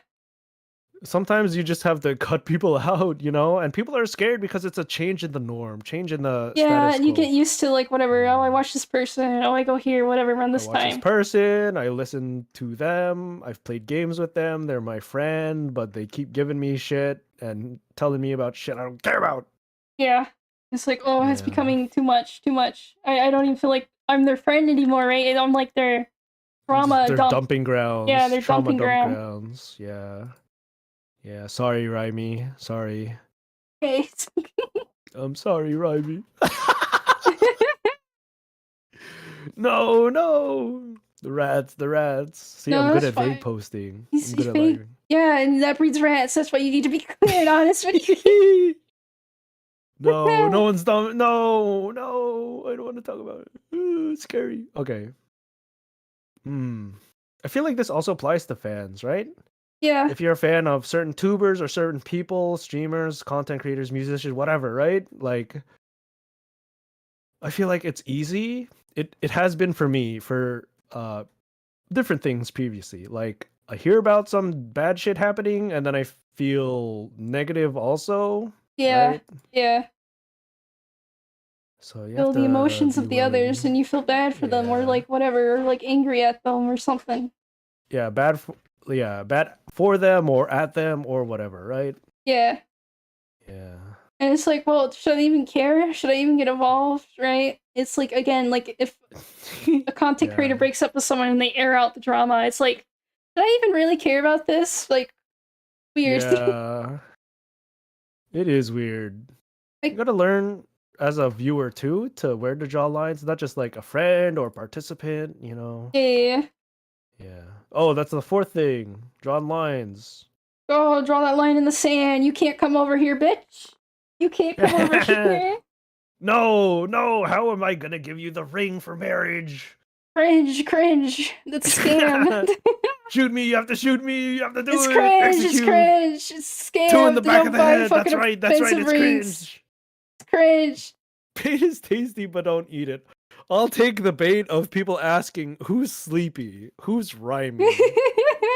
S2: sometimes you just have to cut people out, you know, and people are scared because it's a change in the norm, change in the
S1: Yeah,
S2: status
S1: and you get
S2: quo.
S1: used to like whatever. Oh, I
S2: Mm.
S1: watch this person. Oh, I go here. Whatever. Around
S2: I
S1: this
S2: watch this
S1: time.
S2: person, I listen to them, I've played games with them, they're my friend, but they keep giving me shit and telling me about shit I don't care about.
S1: Yeah, it's like, oh, it's
S2: Yeah.
S1: becoming too much. Too much. I don't even feel like I'm their friend anymore, right? I'm like their trauma
S2: They're
S1: dump.
S2: dumping
S1: Yeah,
S2: grounds,
S1: their
S2: trauma
S1: dumping
S2: dump
S1: ground.
S2: grounds. Yeah. Yeah, sorry, Raimi. Sorry.
S1: Okay.
S2: I'm sorry, Raimi. No, no. The rats, the rats. See, I'm
S1: No,
S2: good
S1: that's
S2: at vague
S1: fine.
S2: posting.
S1: He's
S2: I'm
S1: he's
S2: good at
S1: fake.
S2: like.
S1: Yeah, and that breeds rats. That's why you need to be clear and honest with
S2: No, no
S1: you.
S2: one's done. No, no. I don't want to talk about it. It's scary. Okay. Hmm. I feel like this also applies to fans, right?
S1: Yeah,
S2: If you're a fan of certain tubers or certain people, streamers, content creators, musicians, whatever, right? Like, I feel like it's easy. It has been for me for different things previously. Like I hear about some bad shit happening and then I feel negative also,
S1: yeah,
S2: right?
S1: yeah.
S2: So you have
S1: Feel the
S2: to
S1: emotions
S2: be
S1: of the others,
S2: willing.
S1: and you feel bad for them, or
S2: Yeah.
S1: like whatever, or like angry at them, or something.
S2: Yeah, bad for them or at them or whatever, right?
S1: Yeah.
S2: Yeah.
S1: And it's like, well, should I even care? Should I even get involved? Right? It's like, again, like if a content
S2: Yeah.
S1: creator breaks up with someone and they air out the drama, it's like, did I even really care about this? Like, weird.
S2: Yeah. It is weird. You
S1: Like,
S2: gotta learn as a viewer too to where to draw lines, not just like a friend or participant, you know.
S1: yeah.
S2: Yeah. Oh, that's the fourth thing. Draw lines.
S1: Oh, draw that line in the sand. You can't come over here, bitch. You can't come over here.
S2: No, no, how am I gonna give you the ring for marriage?
S1: Cringe, cringe. That's a scam.
S2: Shoot me, you have to shoot me, you have to
S1: It's
S2: do it.
S1: cringe. It's
S2: Execute.
S1: cringe. It's a
S2: Two in
S1: scam.
S2: the
S1: They
S2: back of
S1: don't
S2: the
S1: buy
S2: head.
S1: fucking
S2: That's right,
S1: expensive
S2: it's
S1: rings.
S2: cringe.
S1: It's cringe.
S2: Bait is tasty, but don't eat it. I'll take the bait of people asking who's sleepy, who's rhymey,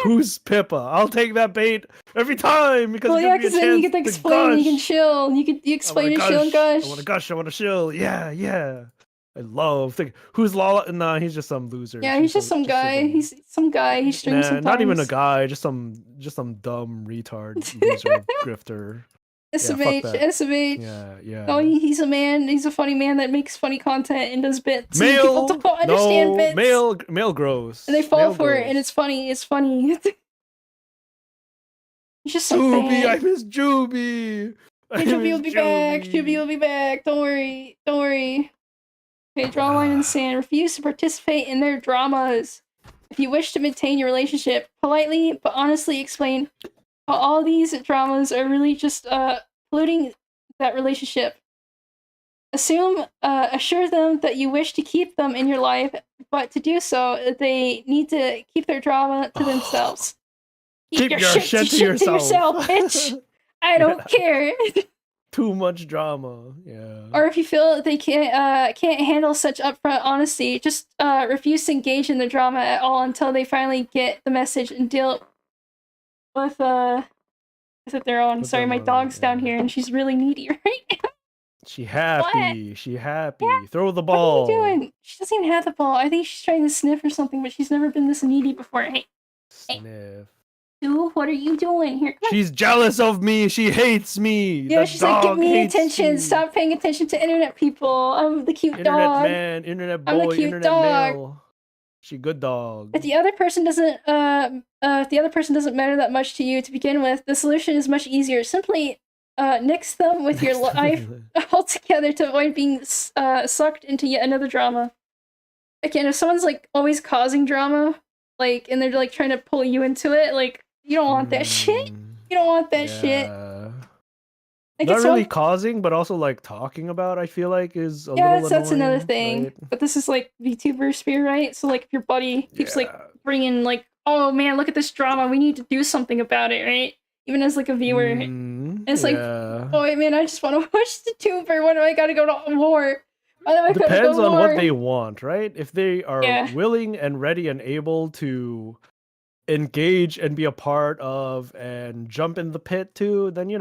S2: who's Pippa. I'll take that bait every time because
S1: Well,
S2: it
S1: yeah,
S2: gives me a
S1: because then you
S2: chance
S1: get to
S2: to
S1: explain and you can
S2: gush.
S1: chill. You
S2: I want to
S1: explain and chill and
S2: gush. I want to
S1: gush.
S2: gush. I want to chill. Yeah, yeah. I love. Who's Lala? Nah, he's just some loser.
S1: Yeah, he's just some
S2: Just
S1: guy.
S2: some.
S1: He's some guy. He streams
S2: Nah, not even a
S1: sometimes.
S2: guy. Just some dumb retard loser grifter. Yeah, fuck
S1: SMH,
S2: that.
S1: SMH.
S2: Yeah,
S1: Oh,
S2: yeah.
S1: he's a man. He's a funny man that makes funny content and does bits, and people
S2: Male,
S1: don't understand
S2: no,
S1: bits,
S2: male
S1: and they
S2: gross,
S1: fall
S2: male
S1: for it, and
S2: gross.
S1: it's funny. It's funny. He's just some
S2: Juby, I
S1: fan.
S2: miss Juby. I
S1: Hey, Juby will
S2: miss
S1: be back. Juby
S2: Juby.
S1: will be back. Don't worry. Don't worry. Okay, draw a line in the sand. Refuse to participate in their dramas. If you wish to maintain your relationship, politely but honestly explain how all these dramas are really just polluting that relationship. Assure them that you wish to keep them in your life, but to do so, they need to keep their drama to themselves. Keep
S2: Keep
S1: your
S2: your
S1: shit to
S2: shit to
S1: shit to
S2: yourself.
S1: yourself, bitch. I don't
S2: Yeah,
S1: care.
S2: too much drama. Yeah.
S1: Or if you feel that they can't handle such upfront honesty, just refuse to engage in the drama at all until they finally get the message and deal with it their own.
S2: Put
S1: Sorry,
S2: them
S1: my
S2: on.
S1: dog's down
S2: Yeah.
S1: here and she's really needy right now.
S2: She
S1: What?
S2: happy. She
S1: Yeah,
S2: happy. Throw the
S1: what are you
S2: ball.
S1: doing? She doesn't even have the ball. I think she's trying to sniff or something, but she's never been this needy before. Hey, hey,
S2: Sniff.
S1: Sue, what are you doing here? Come on.
S2: She's jealous of me. She hates me.
S1: Yeah,
S2: The
S1: she's like, give
S2: dog
S1: me
S2: hates
S1: attention.
S2: me.
S1: Stop paying attention to internet people. I'm the cute
S2: Internet
S1: dog.
S2: man, internet
S1: I'm the
S2: boy,
S1: cute
S2: internet
S1: dog.
S2: male. She good dog.
S1: If the other person doesn't if the other person doesn't matter that much to you to begin with, the solution is much easier. Simply nix them with your life altogether to avoid being sucked into yet another drama. Again, if someone's like always causing drama, like, and they're like trying to pull you into it, like, you don't want that shit. You don't want that shit.
S2: Yeah.
S1: Like,
S2: Not
S1: it's
S2: really
S1: one,
S2: causing, but also like talking about, I feel like is a
S1: yeah,
S2: little
S1: that's another
S2: annoying,
S1: thing.
S2: right?
S1: But this is like VTuber sphere, right? So like, if your buddy keeps like
S2: Yeah.
S1: bringing like, oh man, look at this drama, we need to do something about it, right? Even as like a viewer, and it's like,
S2: Yeah.
S1: oh wait, man, I just want to watch the tuber. Why do I gotta go to war? Why do I gotta
S2: Depends
S1: go to
S2: on what
S1: war?
S2: they want, right? If they are
S1: Yeah,
S2: willing and ready and able to engage and be a part of and jump in the pit too, then you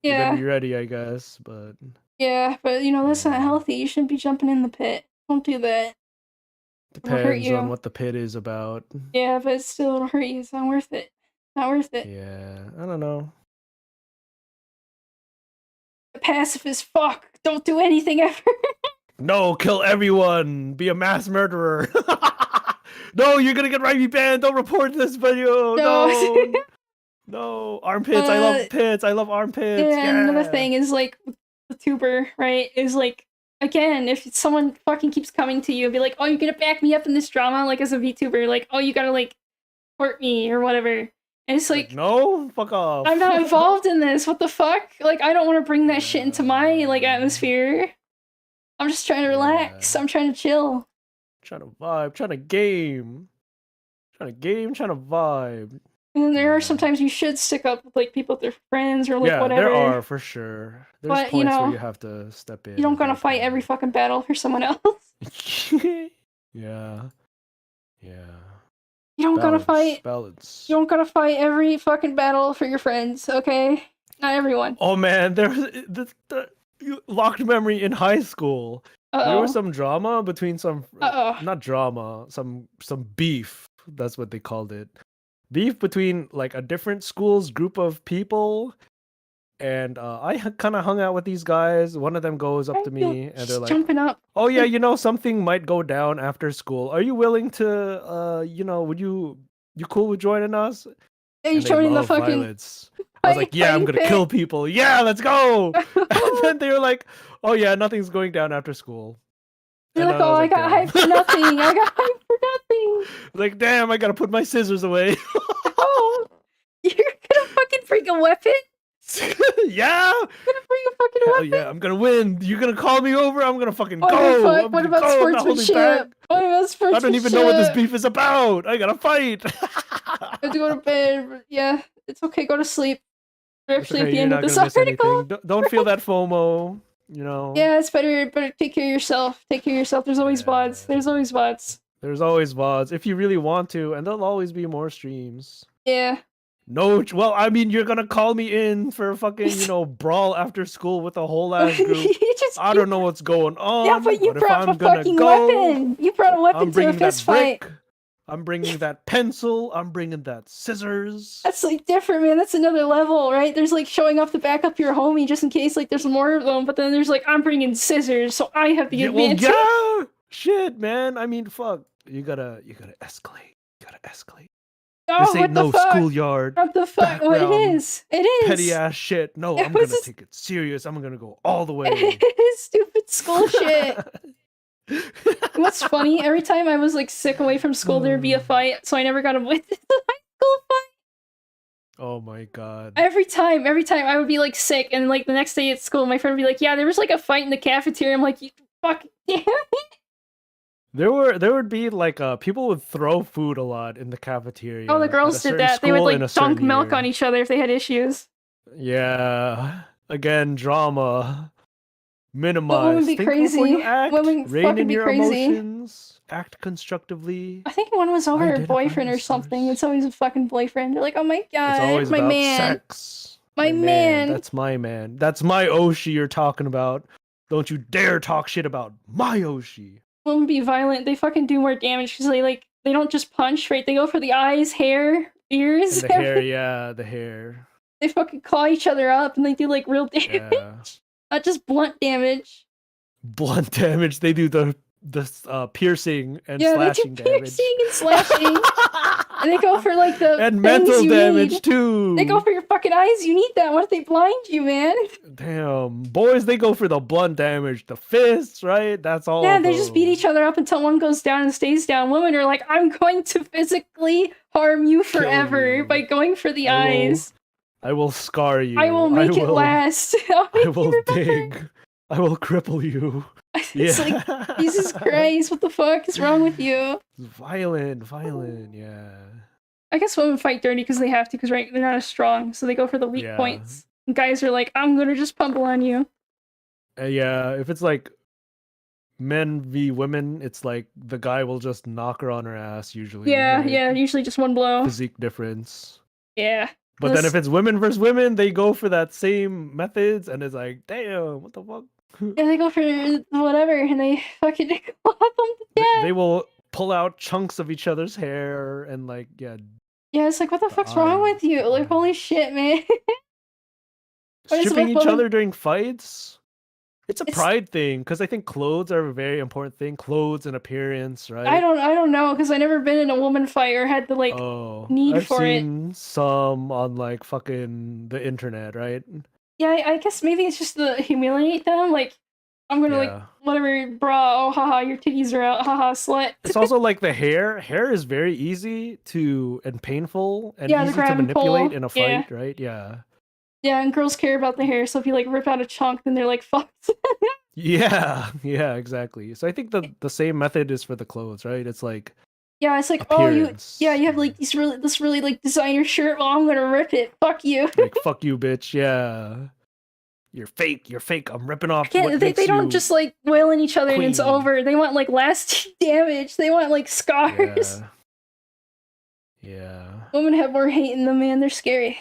S2: better be ready, I guess. But
S1: but that's not healthy. You shouldn't be jumping in the pit. Don't do that. It'll hurt
S2: depends
S1: you.
S2: on what the pit is about.
S1: Yeah, but still, it'll hurt you. It's not worth it. Not worth it.
S2: Yeah, I don't know.
S1: Pacifist fuck. Don't do anything ever.
S2: No, kill everyone. Be a mass murderer. No, you're gonna get Rivey banned. Don't report this video. No. No. Armpits. I love pits. I love armpits.
S1: Yeah, and another thing is like the tuber, right? Is like again, if someone fucking keeps coming to you and be like, "Oh, you're gonna back me up in this drama," like as a VTuber, like, "Oh, you gotta like court me or whatever," and it's like,
S2: no, fuck off.
S1: I'm not involved in this. What the fuck? Like, I don't want to bring that shit into my like atmosphere. I'm just trying to relax. I'm trying to chill.
S2: Trying to vibe. Trying to game. Trying to vibe.
S1: And there are sometimes you should stick up with like people with their friends or like whatever.
S2: There are for sure. There's
S1: but,
S2: points where you have to step in.
S1: You don't gotta fight every fucking battle for someone else.
S2: Yeah.
S1: You don't gotta fight.
S2: Balance.
S1: You don't gotta fight every fucking battle for your friends, okay? Not everyone.
S2: Oh man, there was the locked memory in high school. There was some drama between some not drama, some beef. That's what they called it. Beef between like a different school's group of people, and I kind of hung out with these guys. One of them goes up to me and they're like,
S1: jumping up.
S2: "Oh yeah, something might go down after school. Are you willing to would you cool with joining us?"
S1: And you joining the fucking
S2: violence. I was like, "Yeah, I'm gonna kill people. Yeah, let's go." And then they were like, "Oh yeah, nothing's going down after school."
S1: You're like, "Oh, I got hyped for nothing. I got hyped for nothing."
S2: Like, damn, I gotta put my scissors away.
S1: Oh, you're gonna fucking bring a weapon?
S2: Yeah.
S1: You're gonna bring a fucking weapon?
S2: Yeah, I'm gonna win. You're gonna call me over. I'm gonna fucking go.
S1: What about sportsmanship? What about sportsmanship?
S2: I don't even know what this beef is about. I gotta fight.
S1: I have to go to bed. But yeah, it's okay. Go to sleep. We're actually at the end of this
S2: article. Don't feel that FOMO.
S1: Yeah, it's better take care of yourself. Take care of yourself. There's always VODs. There's always VODs.
S2: There's always VODs if you really want to, and there'll always be more streams.
S1: Yeah.
S2: No, well, I mean, you're gonna call me in for fucking, brawl after school with a whole ass group. I don't know what's going on.
S1: Yeah, but you brought a fucking weapon. You brought a weapon to a fist fight.
S2: I'm bringing that pencil. I'm bringing that scissors.
S1: That's like different, man. That's another level, right? There's like showing off to back up your homie just in case like there's more of them. But then there's like I'm bringing scissors, so I have the advantage.
S2: Well, yeah, shit, man. I mean, fuck. You gotta escalate. You gotta escalate.
S1: Oh,
S2: this ain't no schoolyard.
S1: What the fuck? Well, it is. It is.
S2: Petty ass shit. No, I'm gonna take it serious. I'm gonna go all the way.
S1: It is stupid school shit. What's funny? Every time I was like sick away from school, there'd be a fight, so I never got a witness the high school fight.
S2: Oh my god.
S1: Every time I would be like sick, and like the next day at school, my friend would be like, "Yeah, there was like a fight in the cafeteria." I'm like, "You fucking damn it."
S2: There would be like people would throw food a lot in the cafeteria.
S1: Oh, the girls did that. They would like dunk milk on each other if they had issues.
S2: Yeah. Again, drama. Minimize.
S1: Women be crazy. Women
S2: rein in your emotions. Act constructively.
S1: I think one was over her boyfriend or something. It's always a fucking boyfriend. They're like, "Oh my god,
S2: it's always
S1: my
S2: about
S1: man,
S2: sex.
S1: my man.
S2: That's my man. That's my Oshi you're talking about. Don't you dare talk shit about my Oshi."
S1: Women be violent. They fucking do more damage because they don't just punch, right? They go for the eyes, hair, ears.
S2: And the hair, yeah, the hair.
S1: They fucking claw each other up and they do like real damage. Yeah. Not just blunt damage.
S2: Blunt damage. They do the piercing and slashing damage.
S1: Piercing and slashing. And they go for like the
S2: and mental damage too.
S1: They go for your fucking eyes. You need that. What if they blind you, man?
S2: Damn, boys, they go for the blunt damage, the fists, right? That's all.
S1: Yeah, they just beat each other up until one goes down and stays down. Women are like, "I'm going to physically harm you forever by going for the eyes.
S2: I will scar you.
S1: I will make it last.
S2: I will dig. I will cripple you."
S1: It's like, Jesus Christ, what the fuck is wrong with you?
S2: Violent, yeah.
S1: I guess women fight dirty because they have to, because right, they're not as strong, so they go for the weak points. And guys are like, "I'm gonna just pummel on you."
S2: Yeah, if it's like men v women, it's like the guy will just knock her on her ass usually,
S1: Yeah,
S2: right?
S1: yeah, usually just one blow.
S2: Physique difference.
S1: Yeah.
S2: But then if it's women versus women, they go for that same methods, and it's like, damn, what the fuck?
S1: Yeah, they go for whatever, and they fucking clap them to
S2: They
S1: death.
S2: will pull out chunks of each other's hair and like, yeah.
S1: Yeah, it's like, what the fuck's wrong with you? Like, holy shit, man.
S2: Stripping each other during fights? It's a pride thing, because I think clothes are a very important thing. Clothes and appearance, right?
S1: I don't know, because I've never been in a woman fight or had the like need
S2: I've
S1: for it.
S2: I've seen some on like fucking the internet, right?
S1: Yeah, I guess maybe it's just to humiliate them. Like, I'm gonna like whatever, bra. Oh, haha, your titties are out. Haha, slut.
S2: It's also like the hair. Hair is very easy to and painful and
S1: Yeah,
S2: easy to manipulate in a fight, right? Yeah.
S1: Yeah, and girls care about the hair, so if you like rip out a chunk, then they're like fucked.
S2: Yeah, exactly. So I think the same method is for the clothes, right? It's like
S1: it's like
S2: appearance.
S1: you have like this really like designer shirt. Well, I'm gonna rip it. Fuck you.
S2: Like fuck you, bitch. Yeah. You're fake. I'm ripping off.
S1: They don't just like wail on each other and it's over. They want like lasting damage. They want like scars.
S2: Yeah.
S1: Women have more hate in them, man. They're scary.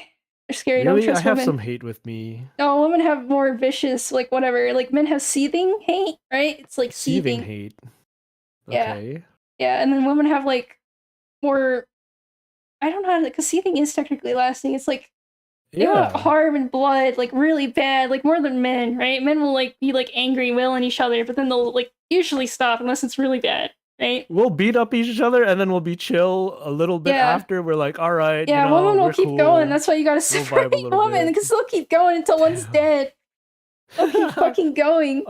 S1: They're scary.
S2: Really?
S1: Don't trust
S2: I have
S1: women.
S2: some hate with me.
S1: No, women have more vicious, like whatever. Like men have seething hate, right? It's like seething
S2: hate.
S1: Okay. Yeah, and then women have like more. I don't know, because seething is technically lasting. It's like they want harm and blood, like really bad, like more than men, right? Men will like be like angry, wail on each other, but then they'll like usually stop unless it's really bad. Right?
S2: We'll beat up each other and then we'll be chill a little bit after. We're like, all right.
S1: Yeah, women will keep going. That's why you gotta separate women, because they'll keep going until one's dead. They'll keep fucking going.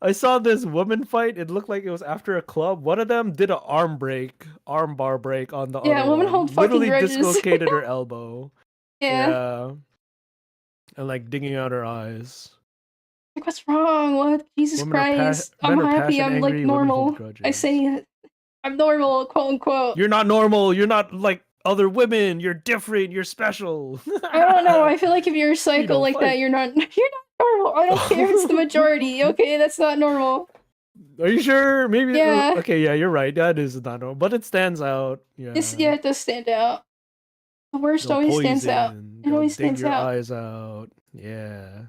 S2: I saw this woman fight. It looked like it was after a club. One of them did an arm bar break on the other one.
S1: Yeah, women hold fucking grudges.
S2: Literally dislocated her elbow.
S1: Yeah.
S2: And like digging out her eyes.
S1: Like, what's wrong? What? Jesus Christ. I'm happy. I'm like normal. I say I'm normal, quote unquote.
S2: You're not normal. You're not like other women. You're different. You're special.
S1: I don't know. I feel like if you're a psycho like that, you're not normal. I don't care if it's the majority. Okay, that's not normal.
S2: Are you sure? Maybe.
S1: Yeah.
S2: Okay, yeah, you're right. That is not normal, but it stands out. Yeah.
S1: It does stand out. The worst always stands out. It always stands out.
S2: Eyes out. Yeah.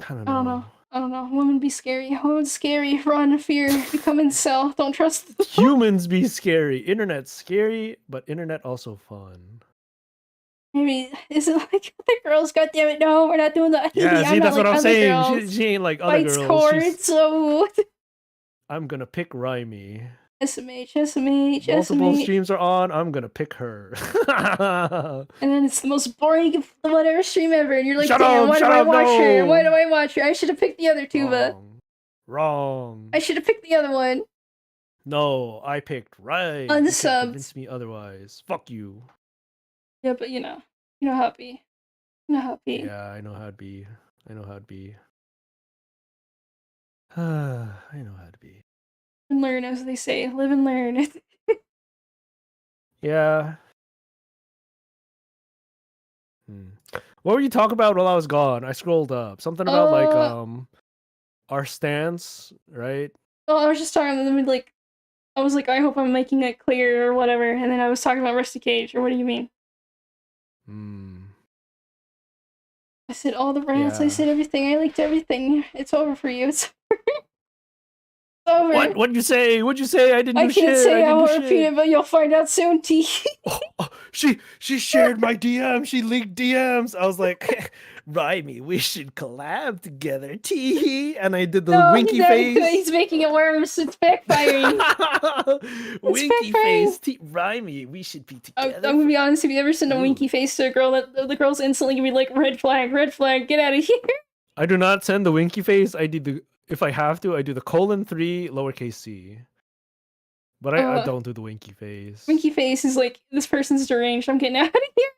S2: I don't know.
S1: Women be scary. Women's scary. Run, fear, become incel. Don't trust them.
S2: Humans be scary. Internet's scary, but internet also fun.
S1: Maybe is it like other girls? God damn it! No, we're not doing that.
S2: Yeah, see, that's what I'm saying. She ain't like other girls.
S1: Chords, so
S2: I'm gonna pick Rimey.
S1: SMH.
S2: Multiple streams are on. I'm gonna pick her.
S1: And then it's the most boring whatever stream ever, and you're like, damn, why do I watch her? Why do I watch her? I should have picked the other tuba.
S2: Wrong.
S1: I should have picked the other one.
S2: No, I picked right.
S1: Unsubbed.
S2: Convince me otherwise. Fuck you.
S1: Yeah, but you know how it be. You know how it be.
S2: Yeah, I know how it be. I know how it be. I know how it be.
S1: And learn, as they say. Live and learn.
S2: Yeah. What were you talking about while I was gone? I scrolled up. Something about like our stance, right?
S1: Well, I was just talking about them like I was like, I hope I'm making it clear or whatever, and then I was talking about Rusty Cage, or what do you mean? I said all the rants, I said everything, I leaked everything. It's over for you. It's over.
S2: What'd you say? What'd you say? I didn't do shit.
S1: I can't say, I won't repeat it, but you'll find out soon, T.
S2: She shared my DM. She leaked DMs. I was like, Rimey, we should collab together, T. And I did the winky face.
S1: He's making it worse. It's backfiring.
S2: Winky face, Rimey, we should be together.
S1: I'm gonna be honest. If you ever send a winky face to a girl, the girl's instantly gonna be like, red flag, get out of here.
S2: I do not send the winky face. I do the, if I have to, I do the :3 lowercase c. But I don't do the winky face.
S1: Winky face is like, this person's deranged. I'm getting out of here.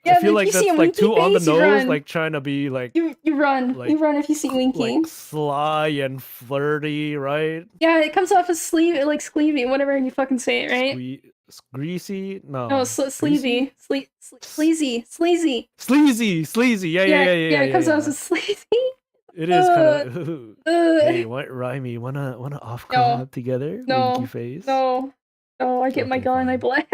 S1: Yeah,
S2: I feel like that's like too on the nose, like trying to be like
S1: you run. Like, you run if you see winky.
S2: Like sly and flirty, right?
S1: Yeah, it comes off as sleevey, whatever you fucking say it, right?
S2: Greasy? No.
S1: No, sleazy. Sleazy.
S2: Sleazy. Yeah.
S1: It comes off as sleazy.
S2: It is kind of. Hey,
S1: uh,
S2: what, Rhyme? Wanna off
S1: no,
S2: collab together? Winky
S1: no,
S2: face.
S1: no, no. I get my
S2: Okay,
S1: gun. I
S2: fine.
S1: blast.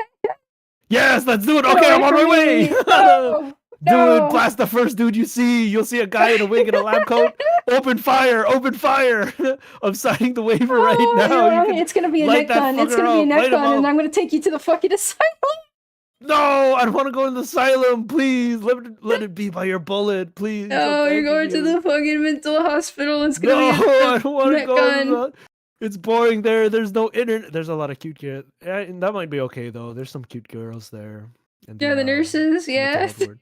S2: Yes, let's do it.
S1: Get
S2: Okay, I'm
S1: away
S2: on
S1: from
S2: my way.
S1: me! No,
S2: Dude,
S1: no.
S2: blast the first dude you see. You'll see a guy in a wig and a lab coat. Open fire! Open fire! I'm signing the waiver right
S1: Oh, you
S2: now.
S1: know
S2: You
S1: what?
S2: can
S1: It's gonna be a
S2: light
S1: neck
S2: that
S1: gun. It's
S2: fucker
S1: gonna be a
S2: up.
S1: neck
S2: Light him
S1: gun, and
S2: up.
S1: I'm gonna take you to the fucking asylum.
S2: No, I don't want to go in the asylum. Please, let it be by your bullet. Please, I'm
S1: No, you're
S2: begging
S1: going to
S2: you.
S1: the fucking mental hospital. It's gonna
S2: No,
S1: be
S2: I
S1: a
S2: don't want to
S1: neck
S2: go to
S1: gun.
S2: the. It's boring there. There's no internet. There's a lot of cute girls. That might be okay though. There's some cute girls there
S1: Yeah, the nurses.
S2: in the
S1: Yeah,
S2: child ward.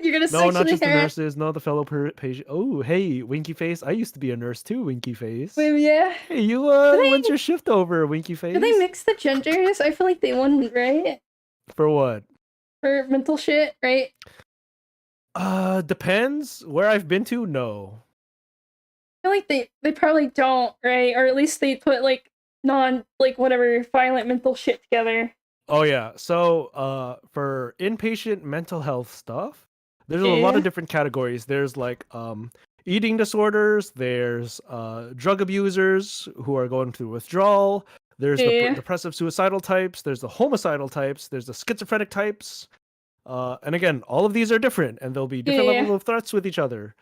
S1: you're gonna
S2: No, not
S1: sexually
S2: just the
S1: harass
S2: nurses. No, the fellow patient. Oh, hey, Winky Face. I used to be a nurse too, Winky Face.
S1: women. Yeah.
S2: Hey, you.
S1: Do
S2: When's
S1: they
S2: your shift over, Winky
S1: do they
S2: Face?
S1: mix the genders? I feel like they wouldn't, right?
S2: For what?
S1: For mental shit, right?
S2: Depends. Where I've been to, no.
S1: I feel like they probably don't, right? Or at least they put like non like whatever violent mental shit together.
S2: Oh yeah. So for inpatient mental health stuff, there's a lot
S1: Yeah.
S2: of different categories. There's like eating disorders, there's drug abusers who are going through withdrawal, there's the
S1: Yeah.
S2: depressive suicidal types, there's the homicidal types, there's the schizophrenic types. And again, all of these are different and there'll be different
S1: Yeah.
S2: levels of threats with each other.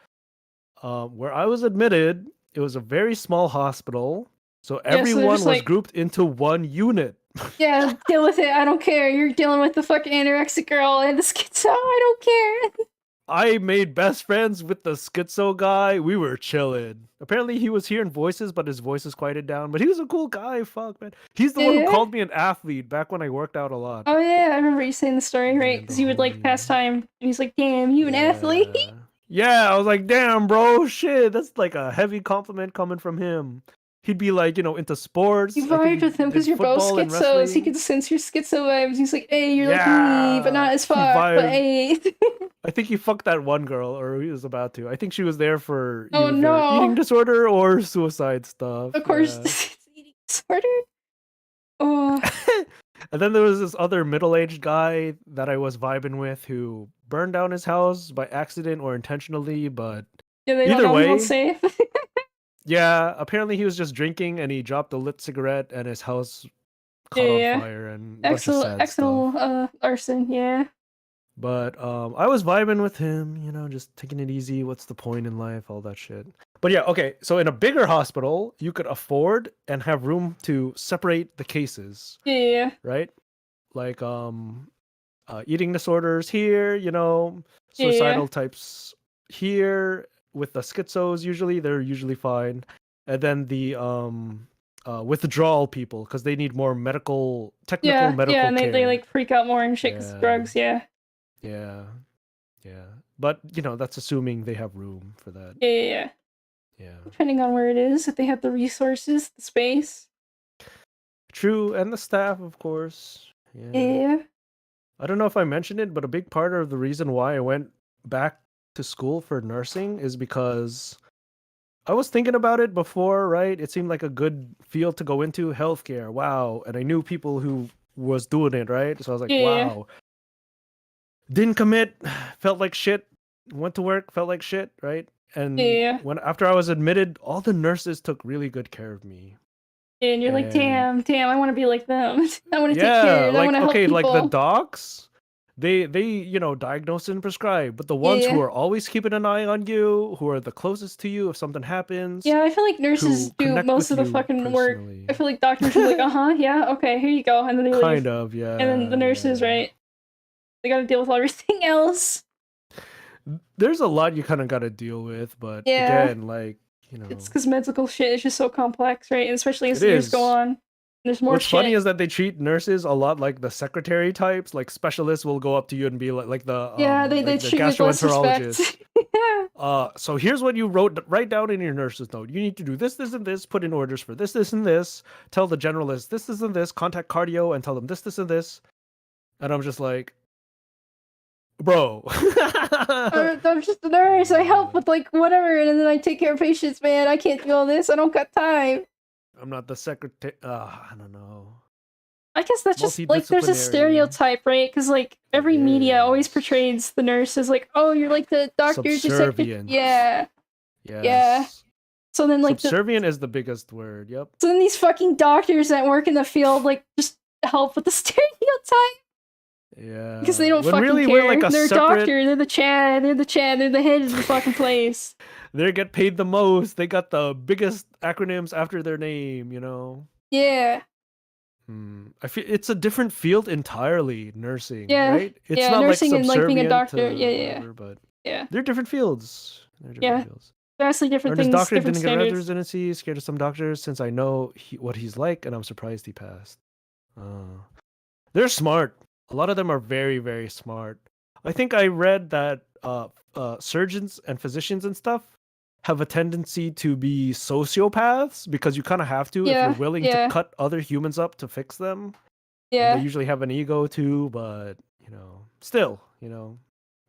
S2: Where I was admitted, it was a very small hospital, so
S1: Yeah, so they're
S2: everyone
S1: just
S2: was
S1: like,
S2: grouped into one unit.
S1: yeah, deal with it. I don't care. You're dealing with the fucking anorexic girl and the schizo. I don't care.
S2: I made best friends with the schizo guy. We were chilling. Apparently, he was hearing voices, but his voice is quieted down. But he was a cool guy. Fuck, man. He's the one who
S1: Yeah.
S2: called me an athlete back when I worked out a lot.
S1: Oh yeah, I remember you saying the story, right?
S2: Man,
S1: Because
S2: the
S1: you would like
S2: homie.
S1: pass time, and he's like, "Damn, you an athlete."
S2: Yeah. Yeah, I was like, damn, bro, shit. That's like a heavy compliment coming from him. He'd be like, into sports.
S1: You
S2: I think
S1: vibed with him
S2: he
S1: because
S2: did
S1: you're both
S2: football and
S1: schizos. He
S2: wrestling.
S1: could sense your schizo vibes. He's like, "Hey, you're like me, but
S2: Yeah,
S1: not as
S2: he
S1: fuck." But
S2: vibed.
S1: hey,
S2: I think he fucked that one girl, or he was about to. I think she was there for
S1: oh
S2: either eating
S1: no!
S2: disorder or suicide stuff.
S1: Of course,
S2: Yeah.
S1: this is eating disorder. Oh,
S2: And then there was this other middle-aged guy that I was vibing with who burned down his house by accident or intentionally, but
S1: yeah, they don't
S2: either
S1: know him
S2: way,
S1: safe.
S2: yeah, apparently he was just drinking and he dropped a lit cigarette and his house caught on
S1: Yeah,
S2: fire and a bunch of sad stuff.
S1: accidental arson. Yeah.
S2: But I was vibing with him, just taking it easy. What's the point in life? All that shit. But yeah, okay. So in a bigger hospital, you could afford and have room to separate the cases,
S1: Yeah.
S2: right? Like eating disorders here,
S1: Yeah.
S2: suicidal types here. With the schizos, they're usually fine. And then the withdrawal people, because they need more technical medical
S1: Yeah, and
S2: care.
S1: they like freak out more and shit 'cause of drugs. Yeah.
S2: Yeah. But that's assuming they have room for that.
S1: Yeah.
S2: Yeah.
S1: Depending on where it is, if they have the resources, the space.
S2: True, and the staff, of course. Yeah.
S1: Yeah.
S2: I don't know if I mentioned it, but a big part of the reason why I went back to school for nursing is because I was thinking about it before, right? It seemed like a good field to go into, healthcare. Wow. And I knew people who was doing it, right? So I was like,
S1: Yeah.
S2: wow. Didn't commit, felt like shit. Went to work, felt like shit, right? And
S1: Yeah.
S2: after I was admitted, all the nurses took really good care of me.
S1: And you're like,
S2: And
S1: damn, I want to be like them. I want to take
S2: yeah,
S1: care. I
S2: like
S1: want to help
S2: okay,
S1: people.
S2: like the docs, they diagnose and prescribe, but the ones who
S1: Yeah.
S2: are always keeping an eye on you, who are the closest to you if something happens,
S1: Yeah, I feel like nurses
S2: to
S1: do
S2: connect
S1: most of
S2: with
S1: the
S2: you
S1: fucking work.
S2: personally.
S1: I feel like doctors are like, yeah, okay, here you go, and then they leave.
S2: Kind of, yeah.
S1: And then the nurses,
S2: yeah.
S1: right? They got to deal with everything else.
S2: There's a lot you kind of got to deal with, but
S1: Yeah.
S2: again, like,
S1: It's because medical shit is just so complex, right? And especially as
S2: It
S1: the years go
S2: is.
S1: on, there's more
S2: What's
S1: shit.
S2: funny is that they treat nurses a lot like the secretary types. Like specialists will go up to you and be like the
S1: yeah, they
S2: like the
S1: treat you with less
S2: gastroenterologist.
S1: respect. Yeah.
S2: So here's what you write down in your nurse's note. You need to do this, and this, put in orders for this, and this, tell the generalist this, and this, contact cardio and tell them this, and this. And I'm just like, bro.
S1: I'm just a nurse. I help with like whatever, and then I take care of patients, man. I can't do all this. I don't got time.
S2: I'm not the secretary. I don't know.
S1: I guess that's just like there's a
S2: Multidisciplinary.
S1: stereotype, right? Because like every media always portrays the nurse as like, oh, you're like the doctor's
S2: Subservient.
S1: Yeah. Yeah.
S2: Yes.
S1: So then like
S2: Subservient is the biggest word. Yep.
S1: so then these fucking doctors that work in the field like just help with the stereotype
S2: Yeah.
S1: because they don't
S2: When
S1: fucking
S2: really
S1: care.
S2: we're like a
S1: They're a
S2: separate.
S1: doctor. They're the Chad. They're the head of the fucking place.
S2: They get paid the most. They got the biggest acronyms after their name. You know.
S1: Yeah.
S2: I feel it's a different field entirely. Nursing,
S1: Yeah.
S2: right? It's
S1: Yeah.
S2: not like
S1: Nursing and like being a
S2: subservient
S1: doctor.
S2: to
S1: Yeah.
S2: whatever, but
S1: Yeah.
S2: they're different fields. They're different
S1: Yeah.
S2: fields.
S1: Vastly different
S2: This
S1: things.
S2: doctor
S1: Different
S2: didn't get
S1: standards.
S2: residency. Scared of some doctors since I know what he's like, and I'm surprised he passed. They're smart. A lot of them are very, very smart. I think I read that surgeons and physicians and stuff have a tendency to be sociopaths because you kind of have to if you're willing to cut other humans up to fix them.
S1: Yeah.
S2: And they usually have an ego too, but still,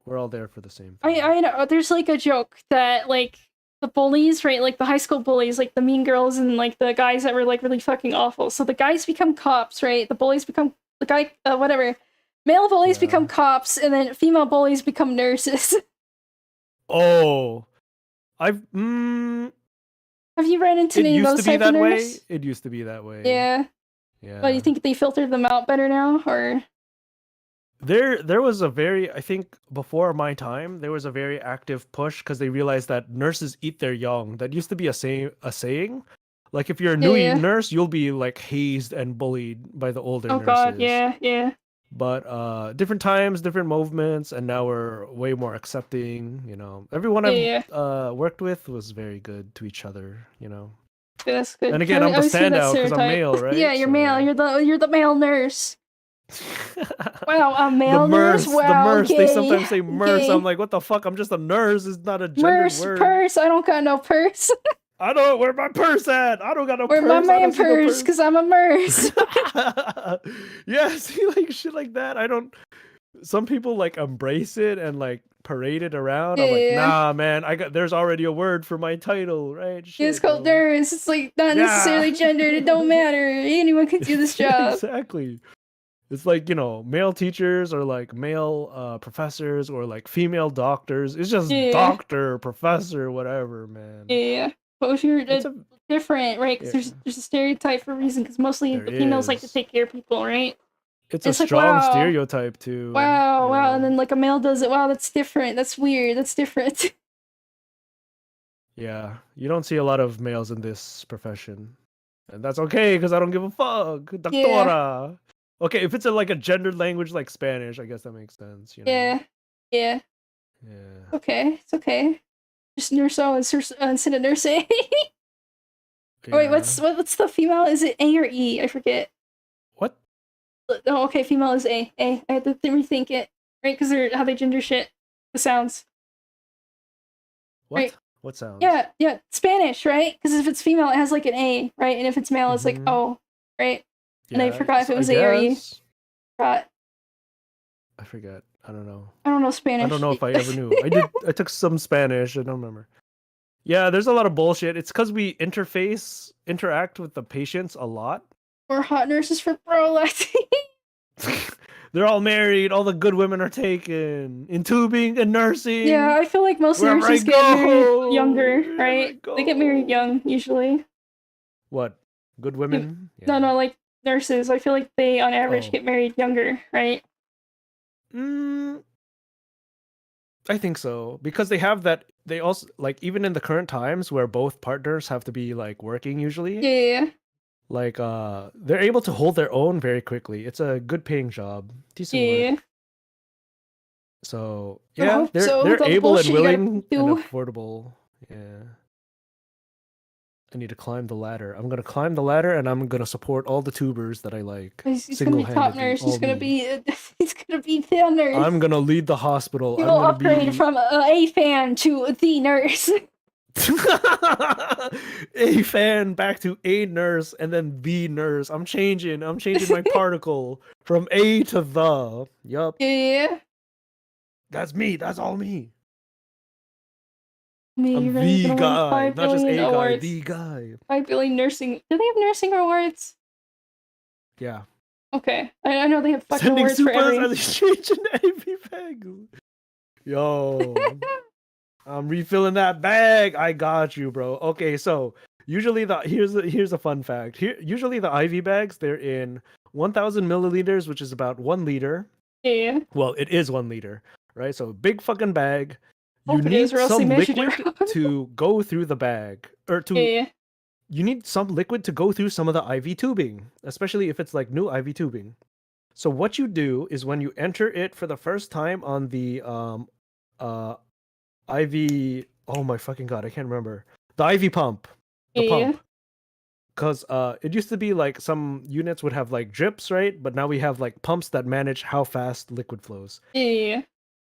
S2: we're all there for the same thing.
S1: I know. There's like a joke that like the bullies, right? Like the high school bullies, like the mean girls and like the guys that were like really fucking awful. So the guys become cops, right? The bullies become whatever. Male bullies become cops, and then female bullies become nurses.
S2: Oh, have
S1: you ran into any of those type of nurses?
S2: It used to be that way.
S1: Yeah. But you think they filtered them out better now, or?
S2: There was a very, I think before my time, there was a very active push because they realized that nurses eat their young. That used to be a saying. Like if you're a new nurse, you'll be like hazed and bullied by the older nurses. Oh god,
S1: yeah.
S2: But different times, different movements, and now we're way more accepting. Everyone I've worked with was very good to each other.
S1: That's good.
S2: And again, I'm the standout because I'm male, right?
S1: Yeah, you're male. You're the male nurse. Wow, a male nurse. Wow,
S2: the nurse. They sometimes say nurse. I'm like, what the fuck? I'm just a nurse. It's not a gendered word.
S1: Purse. I don't got no purse.
S2: I don't. Where my purse at? I don't got no purse.
S1: Where my man purse? Because I'm a nurse.
S2: Yeah, see, like shit like that. I don't. Some people like embrace it and like parade it around. I'm like, nah, man. There's already a word for my title, right? Shit,
S1: it's called nurse. It's like not necessarily gendered. It don't matter. Anyone can do this job.
S2: Exactly. It's like, male teachers or like male professors or like female doctors. It's just doctor, professor, whatever, man.
S1: Yeah. But if you're different, right? Because there's a stereotype for a reason. Because mostly the females like to take care of people, right?
S2: It's a strong stereotype too.
S1: Wow. And then like a male does it. Wow, that's different. That's weird. That's different.
S2: Yeah. You don't see a lot of males in this profession. And that's okay because I don't give a fuck. Doctora. Yeah. Okay, if it's like a gendered language like Spanish, I guess that makes sense.
S1: Yeah. Okay, it's okay. Just nurse instead of nurse A. Wait, what's the female? Is it A or E? I forget.
S2: What?
S1: Oh, okay, female is A. I had to rethink it, right? Because they're how they gender shit. The sounds.
S2: What? Right? What sounds?
S1: Yeah, Spanish, right? Because if it's female, it has like an A, right? And if it's male, it's like O, right? And I forgot if it was A or E.
S2: I forget. I don't know.
S1: I don't know Spanish.
S2: I don't know if I ever knew. I took some Spanish. I don't remember. Yeah, there's a lot of bullshit. It's because we interact with the patients a lot.
S1: We're hot nurses for prolactin.
S2: They're all married. All the good women are taken in tubing and nursing.
S1: Yeah, I feel like most nurses get married younger, right? They get married young usually.
S2: What? Good women?
S1: No, like nurses. I feel like they, on average, get married younger, right?
S2: I think so because they have that. They also like even in the current times where both partners have to be like working usually.
S1: Yeah.
S2: Like they're able to hold their own very quickly. It's a good paying job, decent work. So yeah, they're able and willing and affordable. Yeah. I need to climb the ladder. I'm gonna climb the ladder, and I'm gonna support all the tubers that I like.
S1: He's gonna be top nurse. He's gonna be the nurse.
S2: I'm gonna lead the hospital.
S1: He will upgrade from a fan to the nurse.
S2: A fan back to a nurse, and then the nurse. I'm changing my particle from A to the. Yup.
S1: Yeah.
S2: That's me. That's all me.
S1: I'm
S2: the guy, not just a
S1: awards.
S2: Guy, the guy.
S1: 5 billion nursing. Do they have nursing awards?
S2: Yeah.
S1: Okay, I know they have fucking awards for every.
S2: Sending supers changing AP pegs. Yo. I'm refilling that bag. I got you, bro. Okay, so usually here's a fun fact. Usually the IV bags, they're in 1,000 milliliters, which is about 1 liter.
S1: Yeah.
S2: Well, it is 1 liter, right? So big fucking bag. You
S1: Hope it is,
S2: need
S1: or else they
S2: some
S1: measured it
S2: liquid
S1: wrong.
S2: to go through the bag, or to
S1: Yeah.
S2: you need some liquid to go through some of the IV tubing, especially if it's like new IV tubing. So what you do is when you enter it for the first time on the uh IV, oh my fucking god, I can't remember. The IV pump. The
S1: Yeah.
S2: pump. Cuz it used to be like some units would have like drips, right? But now we have like pumps that manage how fast liquid flows.
S1: Yeah.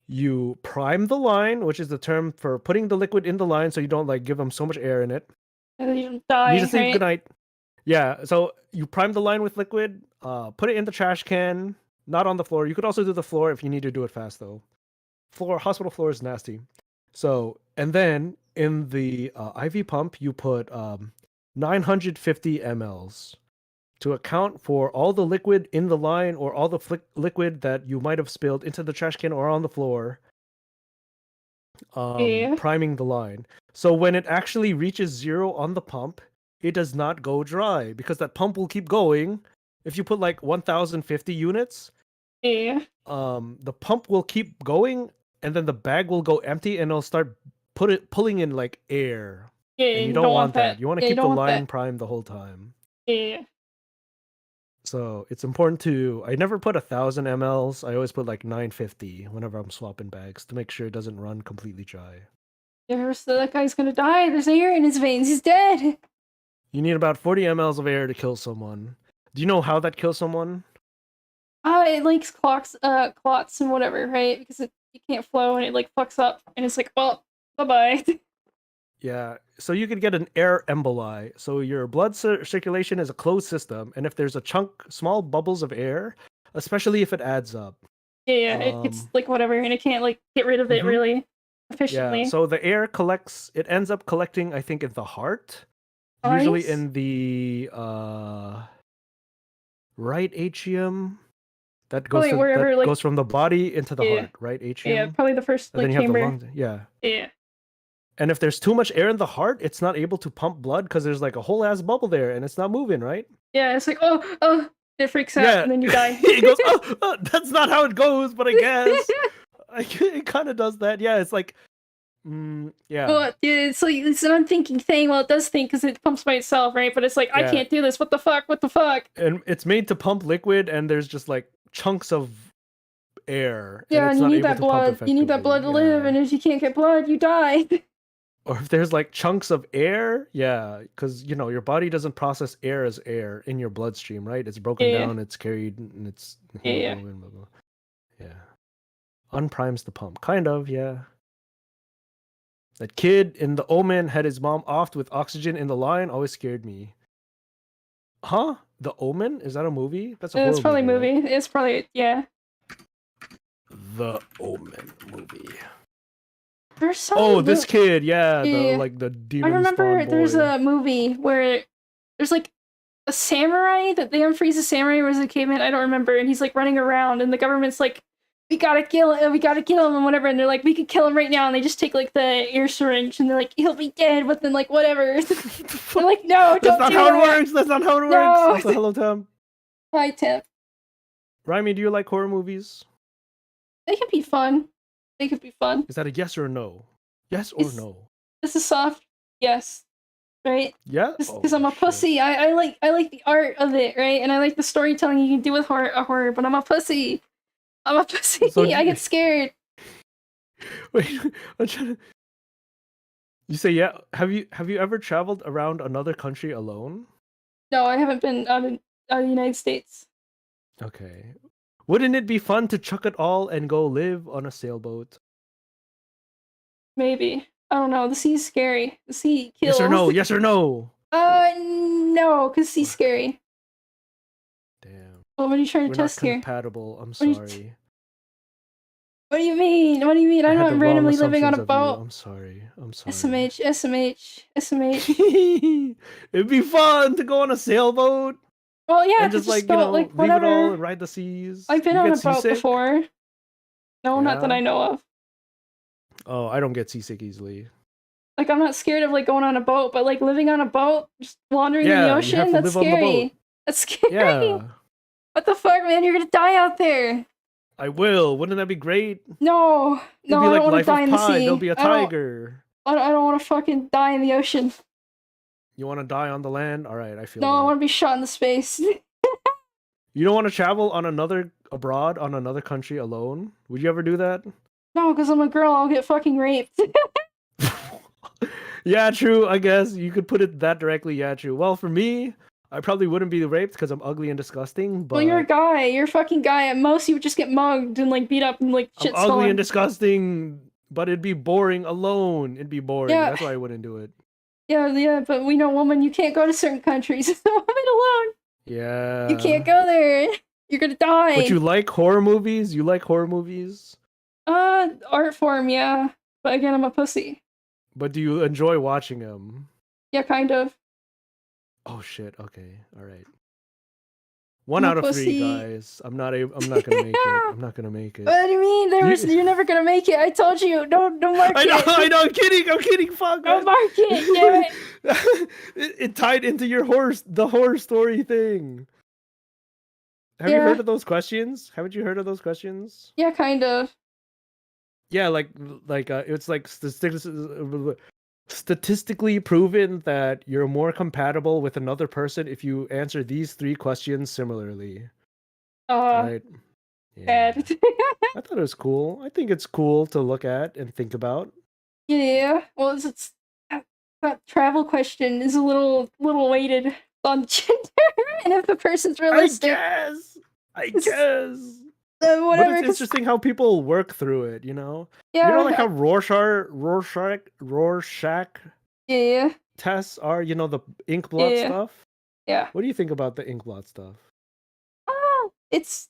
S2: You prime the line, which is the term for putting the liquid in the line so you don't like give them so much air in it.
S1: And then you don't
S2: Need to
S1: die,
S2: sleep, good
S1: right?
S2: night. Yeah, so you prime the line with liquid, put it in the trash can, not on the floor. You could also do the floor if you need to do it fast though. Hospital floor is nasty. So, and then in the IV pump, you put 950 mLs to account for all the liquid in the line or all the liquid that you might have spilled into the trash can or on the floor,
S1: Yeah.
S2: priming the line. So when it actually reaches 0 on the pump, it does not go dry because that pump will keep going. If you put like 1,050 units,
S1: Yeah.
S2: the pump will keep going, and then the bag will go empty, and it'll start pulling in like air.
S1: Yeah.
S2: And you
S1: You
S2: don't
S1: don't want
S2: want that.
S1: that.
S2: You want to
S1: Yeah, you
S2: keep
S1: don't
S2: the
S1: want
S2: line
S1: that.
S2: primed the whole time.
S1: Yeah.
S2: So it's important to. I never put 1,000 mLs. I always put like 950 whenever I'm swapping bags to make sure it doesn't run completely dry.
S1: Yeah, so that guy's gonna die. There's air in his veins. He's dead.
S2: You need about 40 mLs of air to kill someone. Do you know how that kills someone?
S1: It like clots and whatever, right? Because it can't flow and it like fucks up, and it's like, well, bye bye.
S2: Yeah, so you could get an air emboli. So your blood circulation is a closed system, and if there's a small bubbles of air, especially if it adds up.
S1: Yeah, it gets like whatever, and it can't like get rid of it
S2: Mhm.
S1: really
S2: Yeah,
S1: efficiently.
S2: so the air collects, it ends up collecting, I think, in the heart, usually
S1: Eyes?
S2: in the right atrium.
S1: Probably wherever
S2: That
S1: like
S2: goes from the body into the
S1: yeah,
S2: heart, right
S1: yeah,
S2: atrium,
S1: probably the first
S2: and then
S1: like
S2: you have the
S1: chamber.
S2: lungs. Yeah,
S1: Yeah,
S2: and if there's too much air in the heart, it's not able to pump blood because there's like a whole ass bubble there, and it's not moving, right?
S1: yeah. It's like oh, it freaks out,
S2: Yeah,
S1: and then you die.
S2: it goes. Oh, that's not how it goes, but I guess it kind of does that. Yeah, it's like, yeah,
S1: Well, yeah, it's like it's an unthinking thing. Well, it does think because it pumps by itself, right? But it's like I
S2: yeah,
S1: can't do this. What the fuck? What the fuck?
S2: and it's made to pump liquid, and there's just like chunks of air, and
S1: Yeah,
S2: it's
S1: and you
S2: not
S1: need
S2: able
S1: that
S2: to pump
S1: blood. You need that
S2: effectively.
S1: blood to live,
S2: Yeah,
S1: and if you can't get blood, you die.
S2: or if there's like chunks of air, yeah, because your body doesn't process air as air in your bloodstream, right? It's broken
S1: Yeah,
S2: down, it's carried, and it's
S1: yeah.
S2: hemoglobin, blah, blah. Yeah, unprimes the pump, kind of, yeah. That kid in The Omen had his mom offed with oxygen in the line. Always scared me. Huh? The Omen? Is that a movie? That's a
S1: It's
S2: horror
S1: probably a
S2: movie, right?
S1: movie. It's probably yeah.
S2: The Omen movie.
S1: There's some
S2: Oh, this kid, yeah,
S1: yeah.
S2: the
S1: I
S2: demon
S1: remember
S2: spawn
S1: there's
S2: boy.
S1: a movie where there's like a samurai that they unfreeze a samurai was a caveman. I don't remember, and he's like running around, and the government's like, "We gotta kill him, we gotta kill him," and whatever. And they're like, "We could kill him right now," and they just take like the air syringe, and they're like, "He'll be dead," but then like whatever. They're like, "No,
S2: That's
S1: don't
S2: not
S1: do
S2: how it
S1: that."
S2: works. That's not how it works.
S1: No.
S2: Also, hello, Tim.
S1: Hi, Tim.
S2: Remy, do you like horror movies?
S1: They could be fun. They could be fun.
S2: Is that a yes or a no? Yes or
S1: It's,
S2: no?
S1: this is soft. Yes. Right?
S2: Yeah.
S1: Because
S2: Oh
S1: I'm a
S2: shit.
S1: pussy. I like the art of it, right? And I like the storytelling you can do with horror, but I'm a pussy. I'm a pussy.
S2: So
S1: I get scared.
S2: wait, I'm trying to. You say yeah. Have you ever traveled around another country alone?
S1: No, I haven't been out of the United States.
S2: Okay. Wouldn't it be fun to chuck it all and go live on a sailboat?
S1: Maybe. I don't know. The sea's scary. The sea
S2: Yes or
S1: kills.
S2: no? Yes or no?
S1: No, because sea's scary.
S2: Damn.
S1: What are you trying to
S2: We're not
S1: test here?
S2: compatible. I'm
S1: What do you
S2: sorry.
S1: What do you mean? What do you mean?
S2: I
S1: I'm
S2: had the
S1: not
S2: wrong
S1: randomly living on
S2: assumptions
S1: a
S2: of you.
S1: boat.
S2: I'm sorry. I'm sorry.
S1: SMH, SMH, SMH.
S2: It'd be fun to go on a sailboat
S1: Well, yeah,
S2: and
S1: to
S2: just
S1: just
S2: like,
S1: go like
S2: leave it all
S1: whatever.
S2: and ride the seas.
S1: I've been
S2: You
S1: on
S2: get
S1: a boat
S2: seasick?
S1: before. No, not that
S2: Yeah.
S1: I know of.
S2: Oh, I don't get seasick easily.
S1: Like, I'm not scared of like going on a boat, but like living on a boat, just wandering in the
S2: Yeah, you have
S1: ocean,
S2: to
S1: that's
S2: live on the boat.
S1: scary. That's scary.
S2: Yeah,
S1: What the fuck, man? You're gonna die out there.
S2: I will. Wouldn't that be great?
S1: No,
S2: It'd
S1: no,
S2: be
S1: I
S2: like
S1: don't want to
S2: Life
S1: die
S2: of
S1: in the
S2: Pi. There'll
S1: sea.
S2: be a
S1: I don't.
S2: tiger.
S1: I don't want to fucking die in the ocean.
S2: You want to die on the land? All right, I feel
S1: No, I
S2: that.
S1: want to be shot into space.
S2: You don't want to travel on abroad on another country alone? Would you ever do that?
S1: No, because I'm a girl. I'll get fucking raped.
S2: Yeah, true. I guess you could put it that directly. Yeah, true. Well, for me, I probably wouldn't be raped because I'm ugly and disgusting.
S1: Well, you're a
S2: But
S1: guy. You're a fucking guy. At most, you would just get mugged and like beat up and like
S2: I'm
S1: shit
S2: ugly and
S1: stolen.
S2: disgusting. But it'd be boring alone. It'd be boring.
S1: Yeah,
S2: That's why I wouldn't do it.
S1: yeah. But we know, woman, you can't go to certain countries. Woman alone. You can't
S2: Yeah.
S1: go there. You're gonna
S2: But
S1: die.
S2: you like horror movies? You like horror movies?
S1: Art form, yeah. But again, I'm a pussy.
S2: But do you enjoy watching them?
S1: Yeah, kind of.
S2: Oh shit. Okay. All right. One
S1: I'm a
S2: out of three,
S1: pussy.
S2: guys. I'm not gonna make it. I'm not gonna make it.
S1: What do you mean? You're never gonna make it. I told you. Don't mark
S2: I know,
S1: it.
S2: I know. I'm kidding. Fuck.
S1: Don't mark it. Damn it.
S2: It tied into the horror story thing. Have you
S1: Yeah.
S2: heard of those questions? Haven't you heard of those questions?
S1: Yeah, kind of.
S2: Yeah, it's like statistically proven that you're more compatible with another person if you answer these three questions similarly. Right? Yeah.
S1: Bad.
S2: I thought it was cool. I think it's cool to look at and think about.
S1: Yeah. Well, it's that travel question is a little weighted on gender, and if the person's realistic,
S2: I guess.
S1: whatever.
S2: But it's interesting how people work through it, you know?
S1: Yeah.
S2: You know, like how Rorschach
S1: Yeah.
S2: tests are, you know, the ink blot
S1: Yeah.
S2: stuff?
S1: Yeah.
S2: What do you think about the ink blot stuff?
S1: It's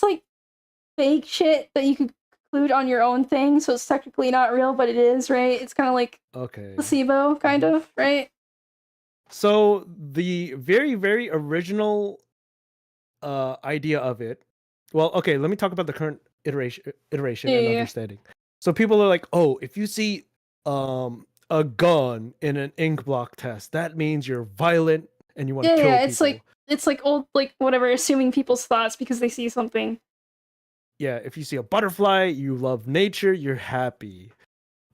S1: like fake shit that you could conclude on your own thing, so it's technically not real, but it is, right? It's kind of like
S2: Okay.
S1: placebo, kind of, right?
S2: So the very, very original idea of it. Well, okay, let me talk about the current iteration and understanding. So people are like, oh, if you see a gun in an ink block test, that means you're violent and you want to kill people.
S1: It's like old, like whatever, assuming people's thoughts because they see something.
S2: Yeah, if you see a butterfly, you love nature, you're happy.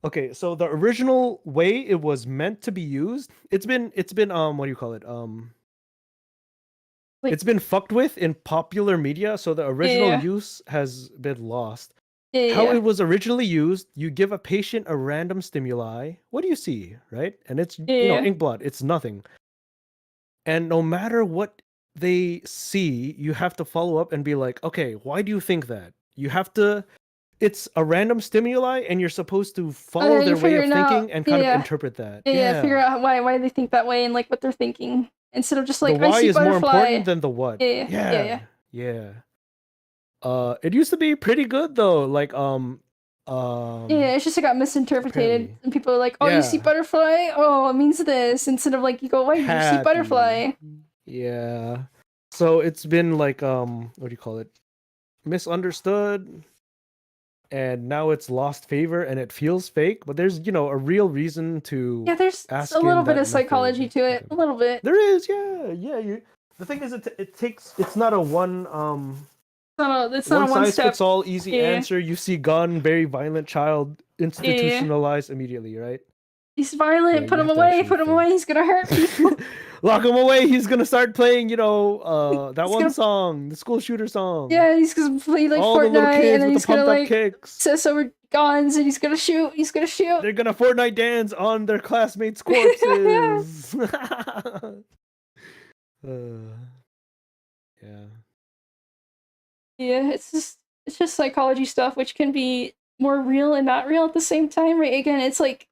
S2: Okay, so the original way it was meant to be used, it's been what do you call it? It's been fucked with in popular media, so the original use has been lost. How it was originally used, you give a patient a random stimuli. What do you see, right? And it's you know, ink blood, it's nothing. And no matter what they see, you have to follow up and be like, okay, why do you think that? You have to it's a random stimuli and you're supposed to follow their way of thinking and kind of interpret that.
S1: Figure out why they think that way and like what they're thinking. Instead of just like
S2: the why
S1: I see
S2: is
S1: butterfly.
S2: more important than the what. Yeah. It used to be pretty good though. Like
S1: it's just it got misinterpreted and people are like, oh, you see butterfly? Oh, it means this. Instead of like you go, why do you see butterfly?
S2: Yeah. So it's been like what do you call it? Misunderstood. And now it's lost favor and it feels fake, but there's, you know, a real reason to
S1: there's a little bit of psychology to it. A little bit.
S2: There is, yeah. The thing is it's not a one
S1: it's not a one
S2: size
S1: step
S2: fits all easy answer. You see gun, very violent child, institutionalized immediately, right?
S1: He's violent, put him away, he's gonna hurt people.
S2: Lock him away, he's gonna start playing, you know, that one song, the school shooter song.
S1: Yeah, he's gonna play like
S2: all
S1: Fortnite,
S2: the little kids
S1: and then
S2: with
S1: he's
S2: the pumped
S1: gonna
S2: up
S1: like
S2: kicks.
S1: obsess over guns, and he's gonna shoot.
S2: They're gonna Fortnite dance on their classmates' corpses.
S1: Yeah, it's just psychology stuff, which can be more real and not real at the same time, right? Again, it's like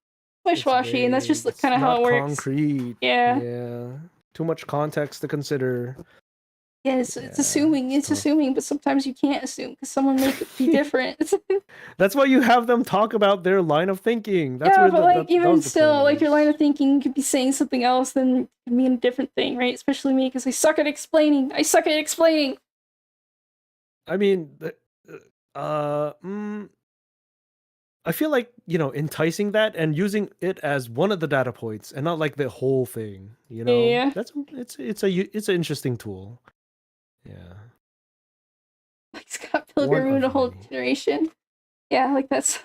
S1: wish-washy, and that's just kind of how it works.
S2: Concrete. Yeah. Too much context to consider.
S1: Yeah, it's assuming. It's assuming, but sometimes you can't assume because someone may be different.
S2: That's why you have them talk about their line of thinking. That's
S1: but like even still, like your line of thinking could be saying something else than mean a different thing, right? Especially me, because I suck at explaining. I
S2: mean, I feel like, enticing that and using it as one of the data points and not like the whole thing,
S1: Yeah.
S2: it's an interesting tool. Yeah.
S1: Like Scott
S2: One
S1: Pilgrim ruined a
S2: of
S1: whole
S2: many.
S1: generation. Yeah, like that's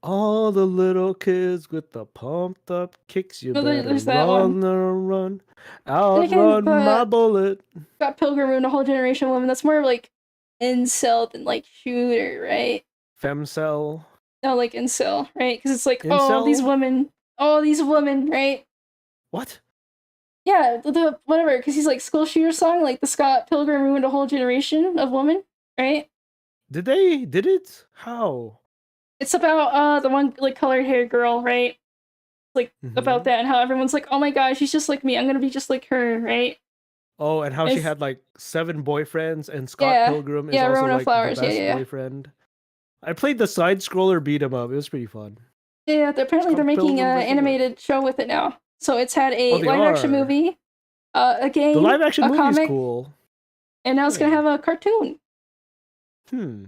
S2: All the little kids with the pumped up kicks, you
S1: no,
S2: better
S1: there's that one.
S2: run,
S1: Then again,
S2: outrun my
S1: but
S2: bullet.
S1: Scott Pilgrim ruined a whole generation of women. That's more like incel than like shooter, right?
S2: Femcel,
S1: No, like incel, right? Because it's like,
S2: incel.
S1: all these women, right?
S2: What?
S1: Yeah, the whatever. Because he's like school shooter song, like the Scott Pilgrim ruined a whole generation of women, right?
S2: Did it? How?
S1: It's about the one like colored haired girl, right? Like about
S2: Mm-hmm.
S1: that and how everyone's like, oh my god, she's just like me. I'm gonna be just like her, right?
S2: Oh, and how she
S1: It's
S2: had like 7 boyfriends, and Scott
S1: yeah,
S2: Pilgrim is
S1: yeah,
S2: also
S1: Ramona
S2: like the
S1: Flowers, yeah,
S2: best
S1: yeah,
S2: boyfriend. I played the side scroller beat 'em up. It was pretty fun.
S1: yeah. Yeah, apparently they're
S2: Scott
S1: making
S2: Pilgrim
S1: an
S2: versus the World.
S1: animated show with it now. So it's had
S2: Oh,
S1: a
S2: they
S1: live action
S2: are.
S1: movie, a
S2: The
S1: game,
S2: live action
S1: a
S2: movie is
S1: comic,
S2: cool.
S1: and now it's gonna
S2: Yeah.
S1: have a cartoon.
S2: Hmm.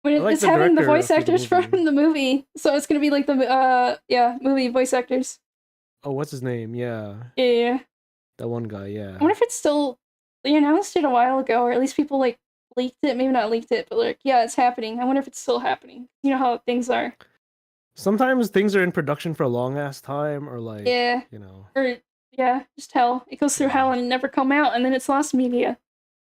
S1: When
S2: I like
S1: it's
S2: the
S1: having the
S2: director
S1: voice
S2: for the
S1: actors from
S2: movie.
S1: the movie, so it's gonna be like the movie voice actors.
S2: Oh, what's his name? Yeah,
S1: Yeah, yeah, yeah.
S2: that one guy.
S1: I
S2: Yeah.
S1: wonder if it's still they announced it a while ago, or at least people like leaked it. Maybe not leaked it, but like yeah, it's happening. I wonder if it's still happening. You know how things are.
S2: Sometimes things are in production for a long ass time, or like,
S1: Yeah,
S2: you know.
S1: or yeah, just hell. It goes through
S2: Yeah.
S1: hell and never come out, and then it's lost media.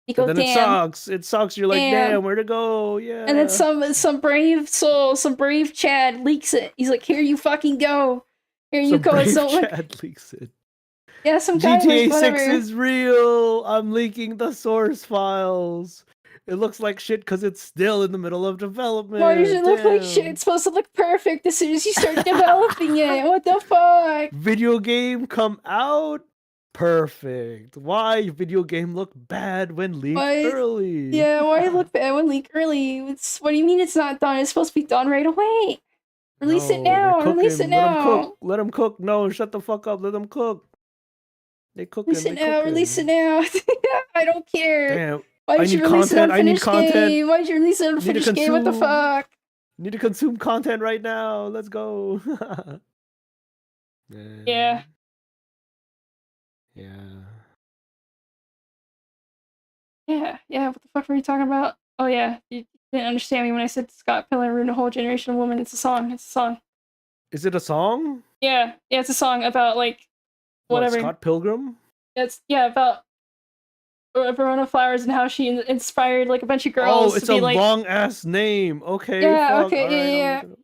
S1: You
S2: And
S1: go,
S2: then it
S1: damn,
S2: sucks. It sucks. You're like,
S1: damn.
S2: damn, where to go?
S1: And then
S2: Yeah.
S1: some brave soul, some brave Chad leaks it. He's like, here you fucking go. Here you
S2: Some
S1: go. It's
S2: brave
S1: so like
S2: Chad leaks it.
S1: yeah, some guy like
S2: GTA 6
S1: whatever.
S2: is real. I'm leaking the source files. It looks like shit because it's still in the middle of
S1: Why does it
S2: development.
S1: look like shit?
S2: Damn.
S1: It's supposed to look perfect as soon as you start developing it. What the fuck?
S2: Video game come out perfect. Why video game look bad when leaked
S1: Why?
S2: early?
S1: Yeah, why look bad when leak early? What do you mean it's not done? It's supposed to be done right away. Release it
S2: No, they're
S1: now. Release it
S2: cooking. Let them cook.
S1: now.
S2: Let them cook. No, shut the fuck up. Let them cook. They
S1: Release
S2: cooking.
S1: it
S2: They
S1: now. Release it
S2: cooking.
S1: now. I don't care.
S2: Damn.
S1: Why
S2: I
S1: did you
S2: need
S1: release it
S2: content.
S1: on
S2: I need
S1: finished
S2: content.
S1: game? Why did you release it on
S2: Need to
S1: finished game? What the
S2: consume.
S1: fuck?
S2: Need to consume content right now. Let's go.
S1: Yeah.
S2: Yeah.
S1: Yeah. What the fuck were you talking about? Oh yeah, you didn't understand me when I said Scott Pilgrim ruined a whole generation of women. It's a song. It's a song.
S2: Is it a song?
S1: Yeah, it's a song about like
S2: What,
S1: whatever.
S2: Scott Pilgrim?
S1: It's about Verona Flowers and how she inspired like a bunch of
S2: Oh,
S1: girls to
S2: it's a
S1: be like,
S2: long ass name. Okay,
S1: yeah,
S2: fuck.
S1: okay,
S2: All right, I'll
S1: yeah.
S2: look it up.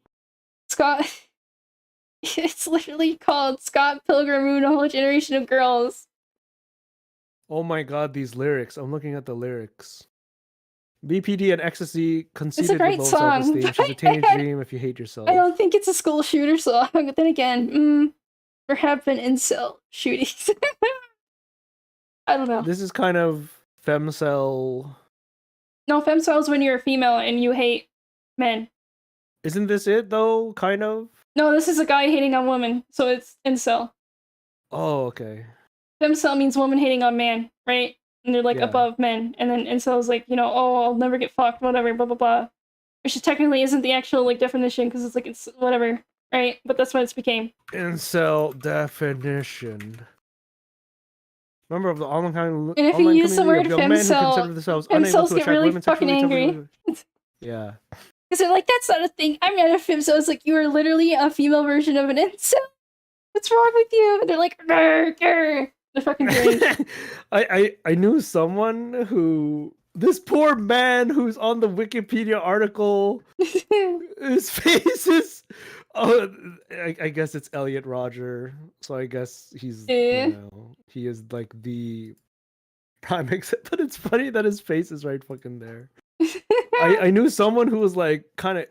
S1: Scott. It's literally called Scott Pilgrim ruined a whole generation of girls.
S2: Oh my god, these lyrics. I'm looking at the lyrics. BPD and ecstasy
S1: It's a
S2: conceited with
S1: great
S2: low
S1: song.
S2: self-esteem. She's a teenage dream if you hate
S1: I
S2: yourself.
S1: don't think it's a school shooter song, but then again, there have been incel shootings. I don't know.
S2: This is kind of femcel.
S1: No, femcells when you're a female and you hate men.
S2: Isn't this it though? Kind of.
S1: No, this is a guy hating on women, so it's incel.
S2: Oh, okay.
S1: Femcel means woman hating on man, right? And they're like
S2: Yeah.
S1: above men. And then incel is like, oh, I'll never get fucked, whatever, blah, blah, blah. Which technically isn't the actual like definition because it's like it's whatever, right? But that's what it's became.
S2: Incel definition. Member of the online
S1: And if you use the word femcel,
S2: themselves unable
S1: femcels
S2: to
S1: get
S2: attract
S1: really
S2: women
S1: fucking
S2: sexually.
S1: angry.
S2: Yeah.
S1: Because they're like, that's not a thing. I'm not a femcel. It's like, you are literally a female version of an incel. What's wrong with you? And they're like, grr, grr. They're fucking deranged.
S2: I knew someone who, this poor man who's on the Wikipedia article, his face is, oh, I guess it's Elliot Roger, so I guess he's,
S1: Yeah.
S2: he is like the prime example, but it's funny that his face is right fucking there. I knew someone who was like kind of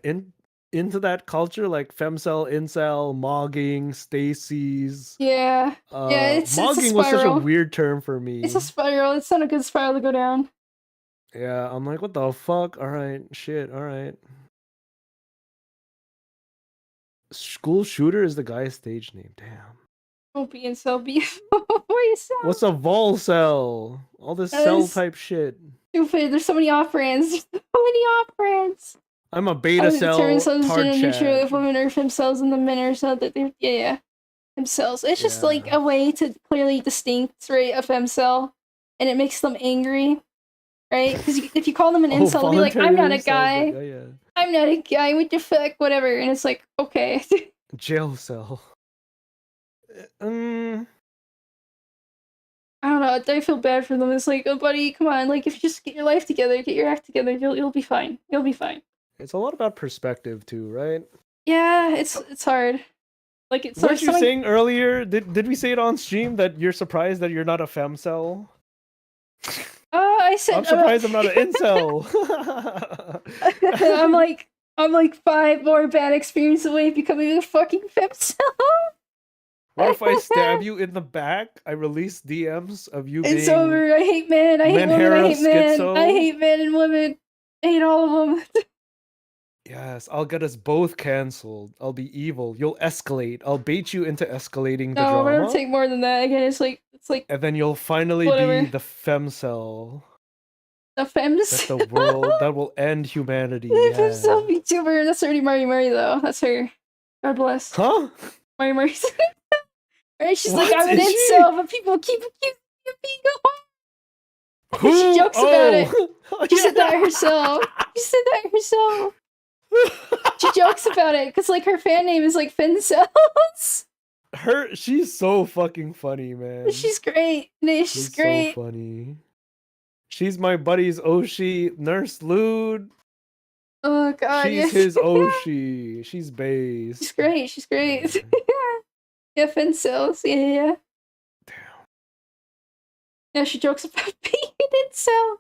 S2: into that culture, like femcel, incel, mogging, Stacy's.
S1: Yeah. It's
S2: mogging
S1: a
S2: was such a
S1: spiral.
S2: weird term for me.
S1: It's a spiral. It's not a good spiral to go down.
S2: Yeah, I'm like, what the fuck? All right, shit, all right. School shooter is the guy's stage name. Damn.
S1: Don't be incel. Be
S2: What's a vol cell? All this cell type shit.
S1: stupid. There's so many off brands. There's so many off brands.
S2: I'm a
S1: How
S2: beta
S1: to determine
S2: cell
S1: someone's
S2: tard
S1: gender neutral
S2: chat.
S1: if women are themselves and the men are so that they're themselves. It's just like
S2: Yeah.
S1: a way to clearly distinct, right, a femcell, and it makes them angry, right? Because if you call them an
S2: Oh,
S1: incel, they'll be like, "I'm not a
S2: voluntarily sounds like
S1: guy. I'm not a guy. What the fuck? Whatever." And it's like, okay.
S2: jail cell.
S1: I don't know. I feel bad for them. It's like, oh, buddy, come on. Like, if you just get your life together, get your act together, you'll be fine. You'll be fine.
S2: It's a lot about perspective too, right?
S1: Yeah, it's hard. Like, it's
S2: Weren't you
S1: something.
S2: saying earlier? Did we say it on stream that you're surprised that you're not a femcell?
S1: I said
S2: I'm surprised I'm not an incel.
S1: I'm like 5 more bad experiences away becoming a fucking femcell.
S2: What if I stab you in the back? I release DMs of you
S1: It's
S2: being
S1: over. I hate men. I hate women. I hate men.
S2: schizo.
S1: I hate men and women. I hate all of them.
S2: Yes, I'll get us both canceled. I'll be evil. You'll escalate. I'll bait you into escalating the
S1: No,
S2: drama.
S1: we're gonna take more than that. Again, it's like
S2: And then you'll finally
S1: whatever.
S2: be the femcell.
S1: The fems.
S2: That's the world that will end humanity.
S1: The
S2: Yeah.
S1: femcell VTuber. That's already Mari though. That's her. God bless.
S2: Huh?
S1: Mari. Right? She's
S2: What?
S1: like, I'm an
S2: Is she?
S1: incel, but people keep accusing me of being a homo.
S2: Who?
S1: She jokes about it.
S2: Oh,
S1: She said that herself. She said that herself. She jokes about it because like her fan name is like Fincells.
S2: She's so fucking funny, man.
S1: She's great. She's great.
S2: So funny. She's my buddy's Oshi, Nurse Lude.
S1: Oh god,
S2: She's his Oshi. She's base.
S1: She's great. She's great. Yeah, Fincells. Yeah.
S2: Damn.
S1: Yeah, she jokes about being an incel.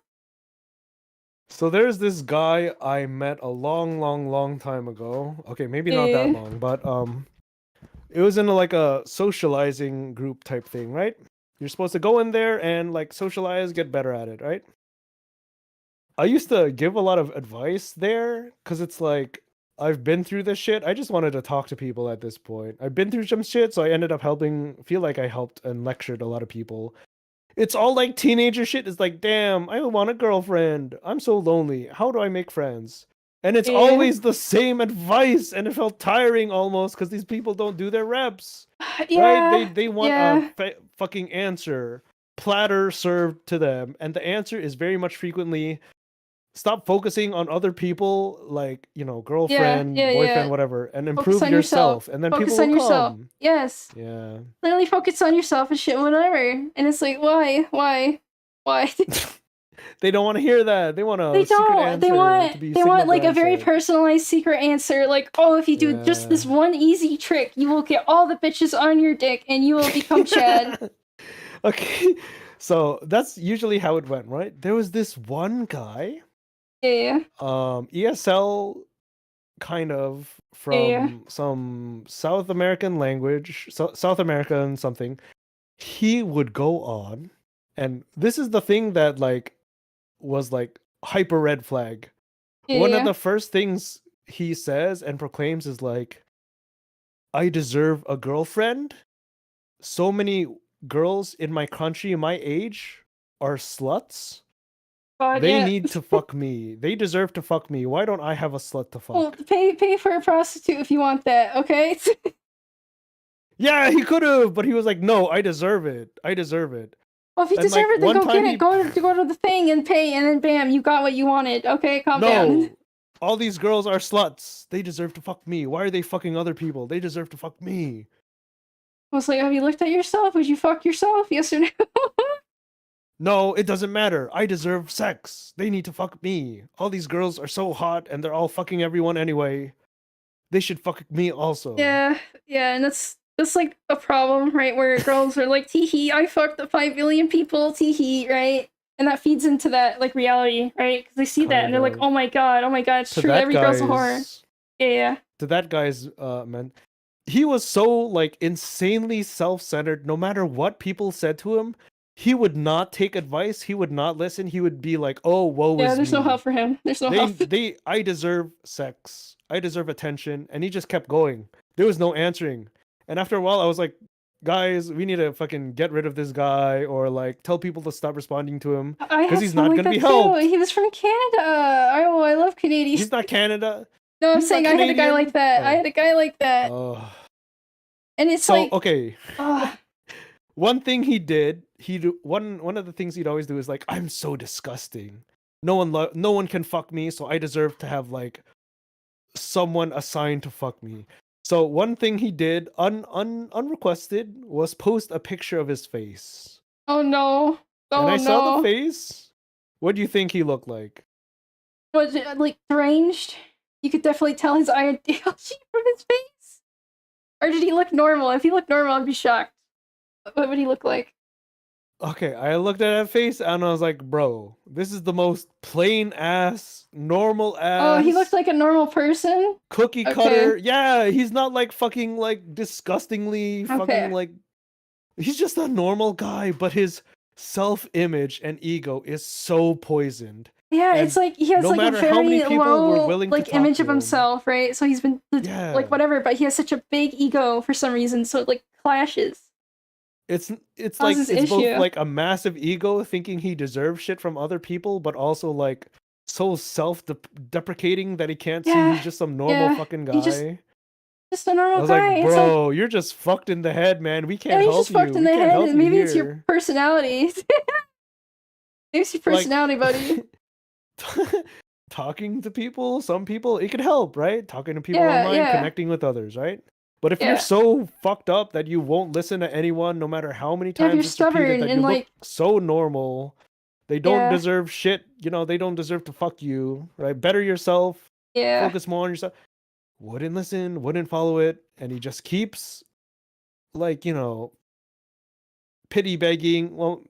S2: So there's this guy I met a long time ago. Okay, maybe not that long, but it was in like a socializing group type thing, right? You're supposed to go in there and like socialize, get better at it, right? I used to give a lot of advice there because it's like I've been through this shit. I just wanted to talk to people at this point. I've been through some shit, so I ended up feel like I helped and lectured a lot of people. It's all like teenager shit. It's like, damn, I want a girlfriend. I'm so lonely. How do I make friends? And it's always the same advice, and it felt tiring almost because these people don't do their reps.
S1: Yeah.
S2: Right? They want a fucking answer. Platter served to them. And the answer is very much frequently stop focusing on other people, like, you know, girlfriend, boyfriend, whatever, and improve yourself. And then
S1: focus
S2: people
S1: on
S2: will
S1: yourself.
S2: come.
S1: Yes.
S2: Yeah.
S1: Literally focus on yourself and shit, whatever. And it's like, why?
S2: They don't want to hear that. They want a secret answer.
S1: They want like a very personalized secret answer. Like, oh, if you do just this one easy trick, you will get all the bitches on your dick and you will become Chad.
S2: Okay. So that's usually how it went, right? There was this one guy.
S1: Yeah.
S2: ESL kind of from some South American language, South American something. He would go on, and this is the thing that like was like hyper red flag. One of the first things he says and proclaims is like, I deserve a girlfriend. So many girls in my country, my age, are sluts. They need to fuck me. They deserve to fuck me. Why don't I have a slut to fuck?
S1: Well, pay for a prostitute if you want that, okay?
S2: Yeah, he could have, but he was like, no, I deserve it. I deserve it.
S1: Well, if you deserve it, then go get it. Go to the thing and pay, and then bam, you got what you wanted. Okay, calm down.
S2: All these girls are sluts. They deserve to fuck me. Why are they fucking other people? They deserve to fuck me.
S1: I was like, have you looked at yourself? Would you fuck yourself? Yes or no?
S2: No, it doesn't matter. I deserve sex. They need to fuck me. All these girls are so hot and they're all fucking everyone anyway. They should fuck me also.
S1: Yeah, and that's like a problem, right? Where girls are like, tee-hee, I fucked the 5 billion people, tee-hee, right? And that feeds into that like reality, right? Because they see that and they're like, oh my god, it's true. Every girl's a whore. Yeah.
S2: To that guy's man, he was so like insanely self-centered. No matter what people said to him, he would not take advice. He would not listen. He would be like, "Oh, woe is me."
S1: Yeah, there's no help for him. There's no help.
S2: I deserve sex. I deserve attention, and he just kept going. There was no answering. And after a while, I was like, guys, we need to fucking get rid of this guy, or like tell people to stop responding to him
S1: I
S2: because
S1: had
S2: he's
S1: someone
S2: not
S1: like
S2: gonna
S1: that
S2: be
S1: too.
S2: helped.
S1: He was from Canada. Oh, I love Canadians.
S2: He's not Canada.
S1: No, I'm
S2: He's not
S1: saying I had a guy like
S2: Canadian.
S1: that. I had a guy like that.
S2: Oh.
S1: And it's
S2: So
S1: like,
S2: okay,
S1: oh,
S2: one thing he did, one of the things he'd always do is like, I'm so disgusting. No one can fuck me, so I deserve to have like someone assigned to fuck me. So one thing he did unrequested was post a picture of his face.
S1: oh no.
S2: And
S1: Oh
S2: I saw the
S1: no.
S2: face. What do you think he looked like?
S1: Was it like deranged? You could definitely tell his ideology from his face. Or did he look normal? If he looked normal, I'd be shocked. What would he look like?
S2: Okay, I looked at that face and I was like, bro, this is the most plain ass, normal ass.
S1: Oh, he looked like a normal person?
S2: Cookie
S1: Okay.
S2: cutter. Yeah, he's not like fucking like disgustingly fucking
S1: Okay.
S2: like, he's just a normal guy, but his self-image and ego is so poisoned.
S1: Yeah,
S2: And
S1: it's like he has
S2: no
S1: like a
S2: matter how many
S1: very
S2: people were
S1: low
S2: willing to
S1: like
S2: talk
S1: image
S2: to
S1: of
S2: him.
S1: himself, right? So he's been
S2: Yeah.
S1: like whatever, but he has such a big ego for some reason, so it like clashes.
S2: It's like
S1: Causes
S2: it's both
S1: issue.
S2: like a massive ego thinking he deserves shit from other people, but also like so self-deprecating that he can't see
S1: Yeah,
S2: he's just some normal
S1: yeah,
S2: fucking
S1: he just-
S2: guy.
S1: Just a
S2: I
S1: normal
S2: was
S1: guy.
S2: like,
S1: It's like,
S2: bro, you're just fucked in the head, man. We
S1: yeah,
S2: can't
S1: he's
S2: help
S1: just
S2: you.
S1: fucked in
S2: We
S1: the
S2: can't
S1: head,
S2: help
S1: and
S2: you
S1: maybe it's your
S2: here.
S1: personality. Maybe it's your
S2: Like-
S1: personality, buddy.
S2: Talking to people, some people, it could help, right? Talking to people
S1: Yeah,
S2: online,
S1: yeah.
S2: connecting with others, right? But if
S1: Yeah.
S2: you're so fucked up that you won't listen to anyone, no matter how many
S1: Yeah, if
S2: times
S1: you're
S2: it's repeated,
S1: stubborn
S2: that
S1: and,
S2: you
S1: like-
S2: look so normal, they don't
S1: Yeah.
S2: deserve shit. You know, they don't deserve to fuck you, right? Better yourself,
S1: Yeah.
S2: focus more on yourself. Wouldn't listen, wouldn't follow it, and he just keeps, like, you know, pity begging. Well,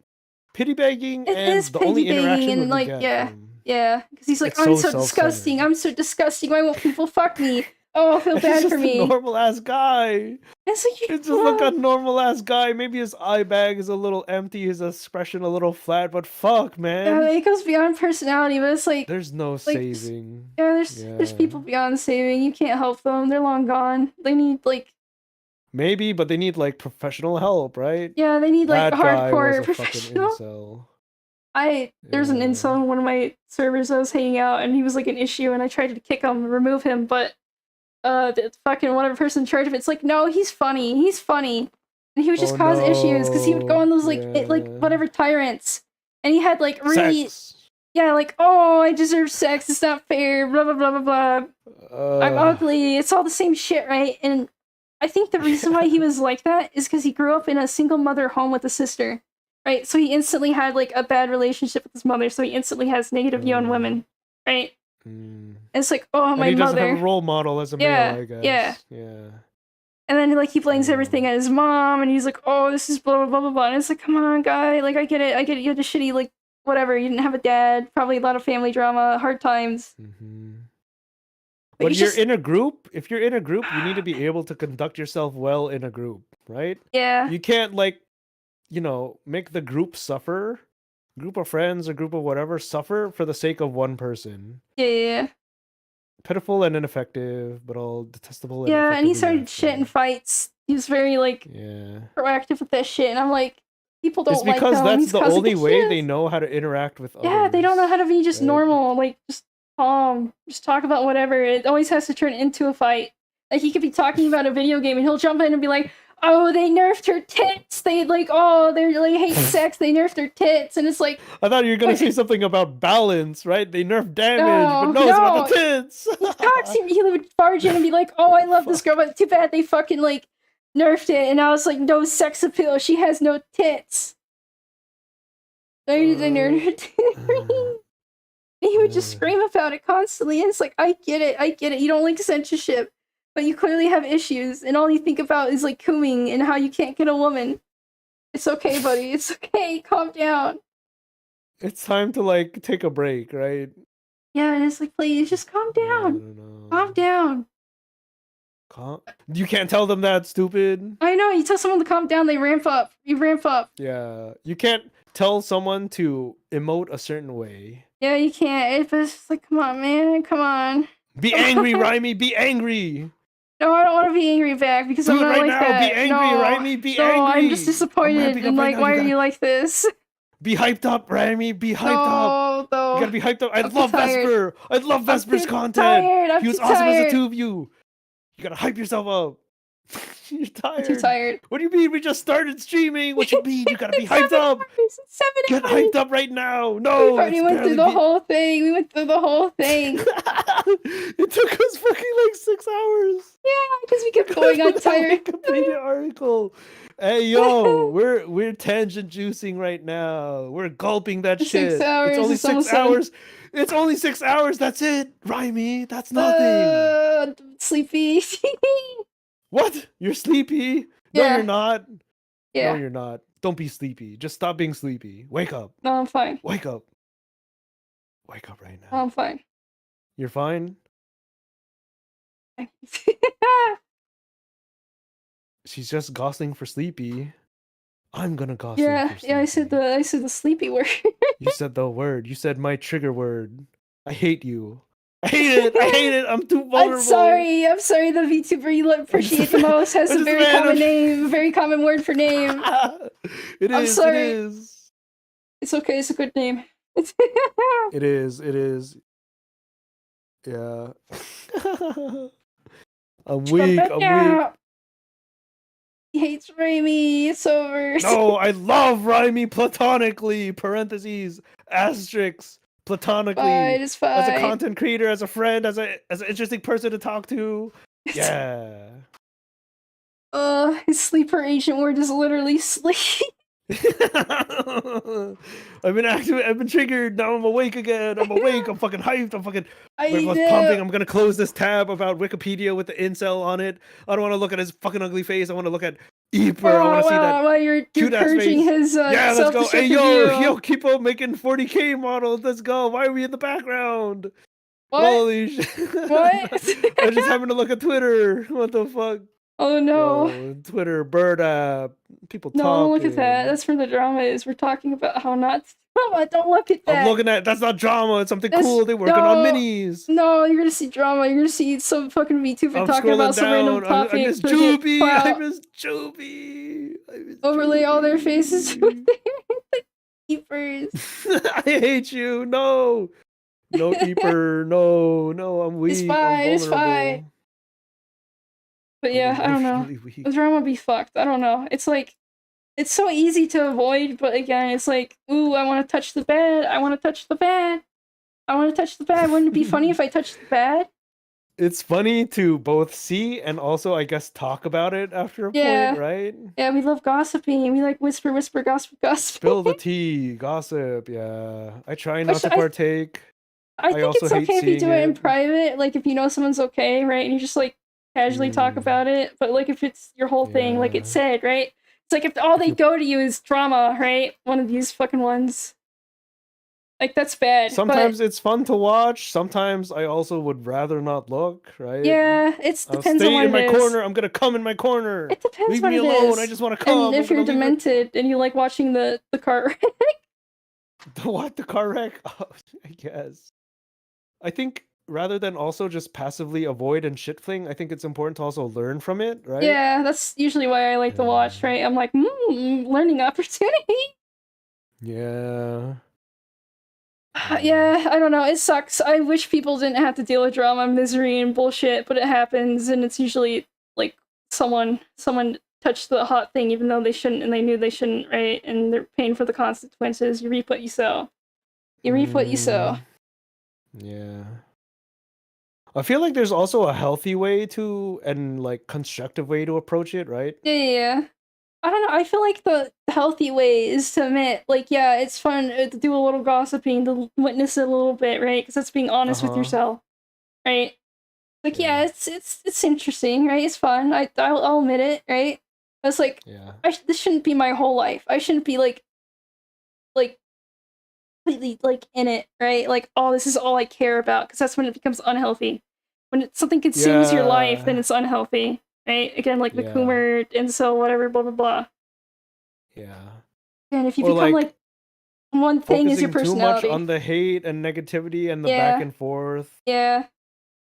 S2: pity begging,
S1: It
S2: and
S1: is
S2: the only
S1: pity begging
S2: interaction
S1: and,
S2: would
S1: like,
S2: get
S1: yeah.
S2: from.
S1: Yeah, because he's like,
S2: It's
S1: I'm
S2: so
S1: so disgusting.
S2: self-centered.
S1: I'm so disgusting. Why won't people fuck me? Oh, I feel
S2: He's
S1: bad
S2: just
S1: for
S2: a
S1: me.
S2: normal ass guy.
S1: It's like
S2: It's just like a normal ass guy. Maybe his eye bag is a little empty, his expression a little flat, but fuck, man.
S1: yeah, it goes beyond personality, but it's like
S2: There's no saving.
S1: yeah, there's
S2: Yeah.
S1: people beyond saving. You can't help them. They're long gone. They need like
S2: Maybe, but they need like professional help, right?
S1: yeah, they need like
S2: That guy was
S1: hardcore
S2: a fucking
S1: professional.
S2: incel.
S1: There's an
S2: Yeah.
S1: incel on one of my servers I was hanging out, and he was like an issue, and I tried to kick him and remove him, but the fucking whatever person in charge of it's like, no, he's funny, and he would just
S2: Oh,
S1: cause issues because he would go on those like like
S2: yeah.
S1: whatever tyrants, and he had like really
S2: Sex.
S1: yeah, like oh, I deserve sex, it's not fair, blah blah blah blah blah. I'm ugly. It's all the same shit, right? And I think the reason why he was like that is because he grew up in a single mother home with a sister, right? So he instantly had like a bad relationship with his mother, so he instantly has negative view on women, right? And it's like, oh,
S2: And
S1: my
S2: he doesn't
S1: mother.
S2: have a role model as a
S1: Yeah,
S2: male, I guess.
S1: yeah.
S2: Yeah.
S1: And then like he blames everything on his mom, and he's like, oh, this is blah blah blah blah blah. And it's like, come on, guy, like I get it, you had a shitty like whatever. You didn't have a dad, probably a lot of family drama, hard times. But
S2: When
S1: he's
S2: you're
S1: just-
S2: in a group, if you're in a group, you need to be able to conduct yourself well in a group, right?
S1: Yeah,
S2: You can't like, you know, make the group suffer, group of friends or group of whatever suffer for the sake of one person.
S1: yeah.
S2: Pitiful and ineffective, but all detestable. And
S1: Yeah, and he
S2: effectively
S1: started shit in
S2: natural.
S1: fights. He was very like
S2: Yeah.
S1: proactive with that shit, and I'm like, people don't
S2: It's
S1: like
S2: because
S1: him.
S2: that's
S1: He's
S2: the
S1: causing
S2: only way
S1: issues.
S2: they know how to interact with others.
S1: Yeah, they don't know how to be just
S2: right?
S1: normal, like just calm, just talk about whatever. It always has to turn into a fight. Like he could be talking about a video game, and he'll jump in and be like, "Oh, they nerfed her tits. They like, oh, they really hate sex. They nerfed her tits," and it's like,
S2: I thought you were gonna say something about balance, right? They nerf damage, but no, it's about the tits.
S1: he talks. He would barge in and be like, "Oh, I love this girl, but too bad they fucking like nerfed it." And I was like, "No sex appeal. She has no tits." They nerfed her tits. He would just scream about it constantly, and it's like, I get it. You don't like censorship, but you clearly have issues, and all you think about is like cooming and how you can't get a woman. It's okay, buddy. It's okay. Calm down.
S2: It's time to like take a break, right?
S1: Yeah, and it's like, please, just calm down. Calm down.
S2: You can't tell them that, stupid.
S1: I know. You tell someone to calm down, they ramp up. You ramp up.
S2: Yeah, you can't tell someone to emote a certain way.
S1: Yeah, you can't. It's just like, come on, man. Come on.
S2: Be angry, Rhymy. Be angry.
S1: No, I don't want to be angry back because I'm
S2: Do it
S1: not
S2: right
S1: like
S2: now.
S1: that.
S2: Be angry,
S1: No,
S2: Raimi. Be
S1: no,
S2: angry.
S1: I'm just
S2: I'm
S1: disappointed
S2: ramping
S1: and
S2: up right
S1: like,
S2: now.
S1: why
S2: You
S1: are
S2: gotta
S1: you like this?
S2: be hyped up, Raimi. Be hyped up.
S1: No,
S2: You
S1: no,
S2: gotta be hyped up. I
S1: I'm too
S2: love
S1: tired.
S2: Vesper. I love
S1: I'm
S2: Vesper's
S1: too
S2: content.
S1: tired. I'm
S2: He was
S1: too
S2: awesome as a
S1: tired.
S2: 2 of you. You gotta hype yourself up. You're
S1: I'm too
S2: tired.
S1: tired.
S2: What do you mean? We just started streaming. What you mean? You gotta be
S1: It's
S2: hyped
S1: 7
S2: up.
S1: hours. It's 7
S2: Get
S1: hours.
S2: hyped up right now.
S1: We've
S2: No,
S1: already
S2: it's
S1: went through
S2: barely
S1: the whole thing. We went through the whole thing.
S2: It took us fucking like 6 hours.
S1: Yeah, because we kept
S2: Because
S1: going on
S2: of that
S1: tired.
S2: Wikipedia article. Hey yo, we're tangent juicing right now. We're gulping that
S1: 6
S2: shit. It's
S1: hours.
S2: only
S1: It's
S2: 6
S1: almost 7.
S2: hours. It's only 6 hours. That's it, Raimi. That's nothing.
S1: Sleepy.
S2: What? You're sleepy? No,
S1: Yeah.
S2: you're not.
S1: Yeah.
S2: No, you're not. Don't be sleepy. Just stop being sleepy. Wake up.
S1: No, I'm fine.
S2: Wake up. Wake up right
S1: No,
S2: now.
S1: I'm fine.
S2: You're fine? She's just gosling for sleepy. I'm gonna gosling
S1: yeah,
S2: for sleepy.
S1: yeah. I said the sleepy word.
S2: You said the word. You said my trigger word. I hate you. I hate it. I hate it. I'm too vulnerable.
S1: I'm sorry. I'm sorry. The VTuber you appreciate the most has a very common name, a very common word for name.
S2: It
S1: I'm
S2: is.
S1: sorry.
S2: It is.
S1: It's okay. It's a good name.
S2: It is. It is. Yeah. I'm weak. I'm weak.
S1: He hates Raimi. It's over.
S2: No, I love Raimi platonically. Parentheses. Asterisks. Platonically.
S1: Fine, it's fine.
S2: As a content creator, as a friend, as an interesting person to talk to. Yeah.
S1: His sleeper agent word is literally sleep.
S2: I've been triggered. Now I'm awake again. I'm awake. I'm fucking hyped. I'm fucking
S1: I
S2: my blood's
S1: know.
S2: pumping. I'm gonna close this tab about Wikipedia with the incel on it. I don't want to look at his fucking ugly face. I want to look at Eeper. I want to see that
S1: you're
S2: cute ass
S1: purging
S2: face.
S1: his
S2: Yeah, let's go. Hey
S1: self-destructive
S2: yo, keep on making 40K models. Let's go. Why are we in the background?
S1: What?
S2: Holy shit.
S1: What?
S2: I was just having to look at Twitter. What the fuck?
S1: Oh no.
S2: Yo, Twitter, bird app, people
S1: No,
S2: talking.
S1: don't look at that. That's where the drama is. We're talking about how not drama. Don't look at that.
S2: I'm looking at that's not drama. It's something cool. They're working on minis.
S1: No, you're gonna see drama. You're gonna see some fucking VTuber talking about some random topic.
S2: I miss Juby. I miss Juby.
S1: Overlay all their faces with their keepers.
S2: I hate you. No. No Eeper. No. I'm weak.
S1: It's fine. It's fine. But yeah, I don't know. The drama be fucked. I don't know. It's like, it's so easy to avoid, but again, it's like, ooh, I want to touch the bed. I want to touch the bed. I want to touch the bed. Wouldn't it be funny if I touched the bed?
S2: It's funny to both see and also, I guess, talk about it after a point, right?
S1: Yeah, we love gossiping. We like whisper, gossip.
S2: Spill the tea, gossip. Yeah, I try not to partake.
S1: I think it's okay if you do it in private, like if you know someone's okay, right? And you just like casually talk about it. But like if it's your whole thing, like it said, right? It's like if all they go to you is drama, right? One of these fucking ones. Like that's bad.
S2: Sometimes it's fun to watch. Sometimes I also would rather not look, right?
S1: Yeah, it depends on what
S2: in my
S1: it
S2: corner. I'm gonna come in my corner.
S1: It depends
S2: Leave
S1: what
S2: me
S1: it
S2: alone.
S1: is.
S2: I just want to come.
S1: And if you're demented and you like watching the car wreck.
S2: The car wreck? Oh, I guess. I think rather than also just passively avoid and shit fling, I think it's important to also learn from it, right?
S1: Yeah, that's usually why I like to watch, right? I'm like, learning opportunity.
S2: Yeah.
S1: Yeah, I don't know. It sucks. I wish people didn't have to deal with drama, misery, and bullshit, but it happens, and it's usually like someone touched the hot thing even though they shouldn't, and they knew they shouldn't, right? And they're paying for the consequences. You reap what you sow. You reap what you sow.
S2: Yeah. I feel like there's also a healthy way to and like constructive way to approach it, right?
S1: Yeah. I don't know. I feel like the healthy way is to admit, like, yeah, it's fun to do a little gossiping, to witness it a little bit, right? Because that's being honest with yourself, right? Like, yeah, it's interesting, right? It's fun. I'll admit it, right? But it's like, this shouldn't be my whole life. I shouldn't be like completely like in it, right? Like, oh, this is all I care about, because that's when it becomes unhealthy. When something consumes your life, then it's unhealthy. Right? Again, like the Coomer, incel, whatever, blah, blah, blah.
S2: Yeah.
S1: And if you become like one thing is your personality.
S2: Too much on the hate and negativity and the back and forth.
S1: Yeah.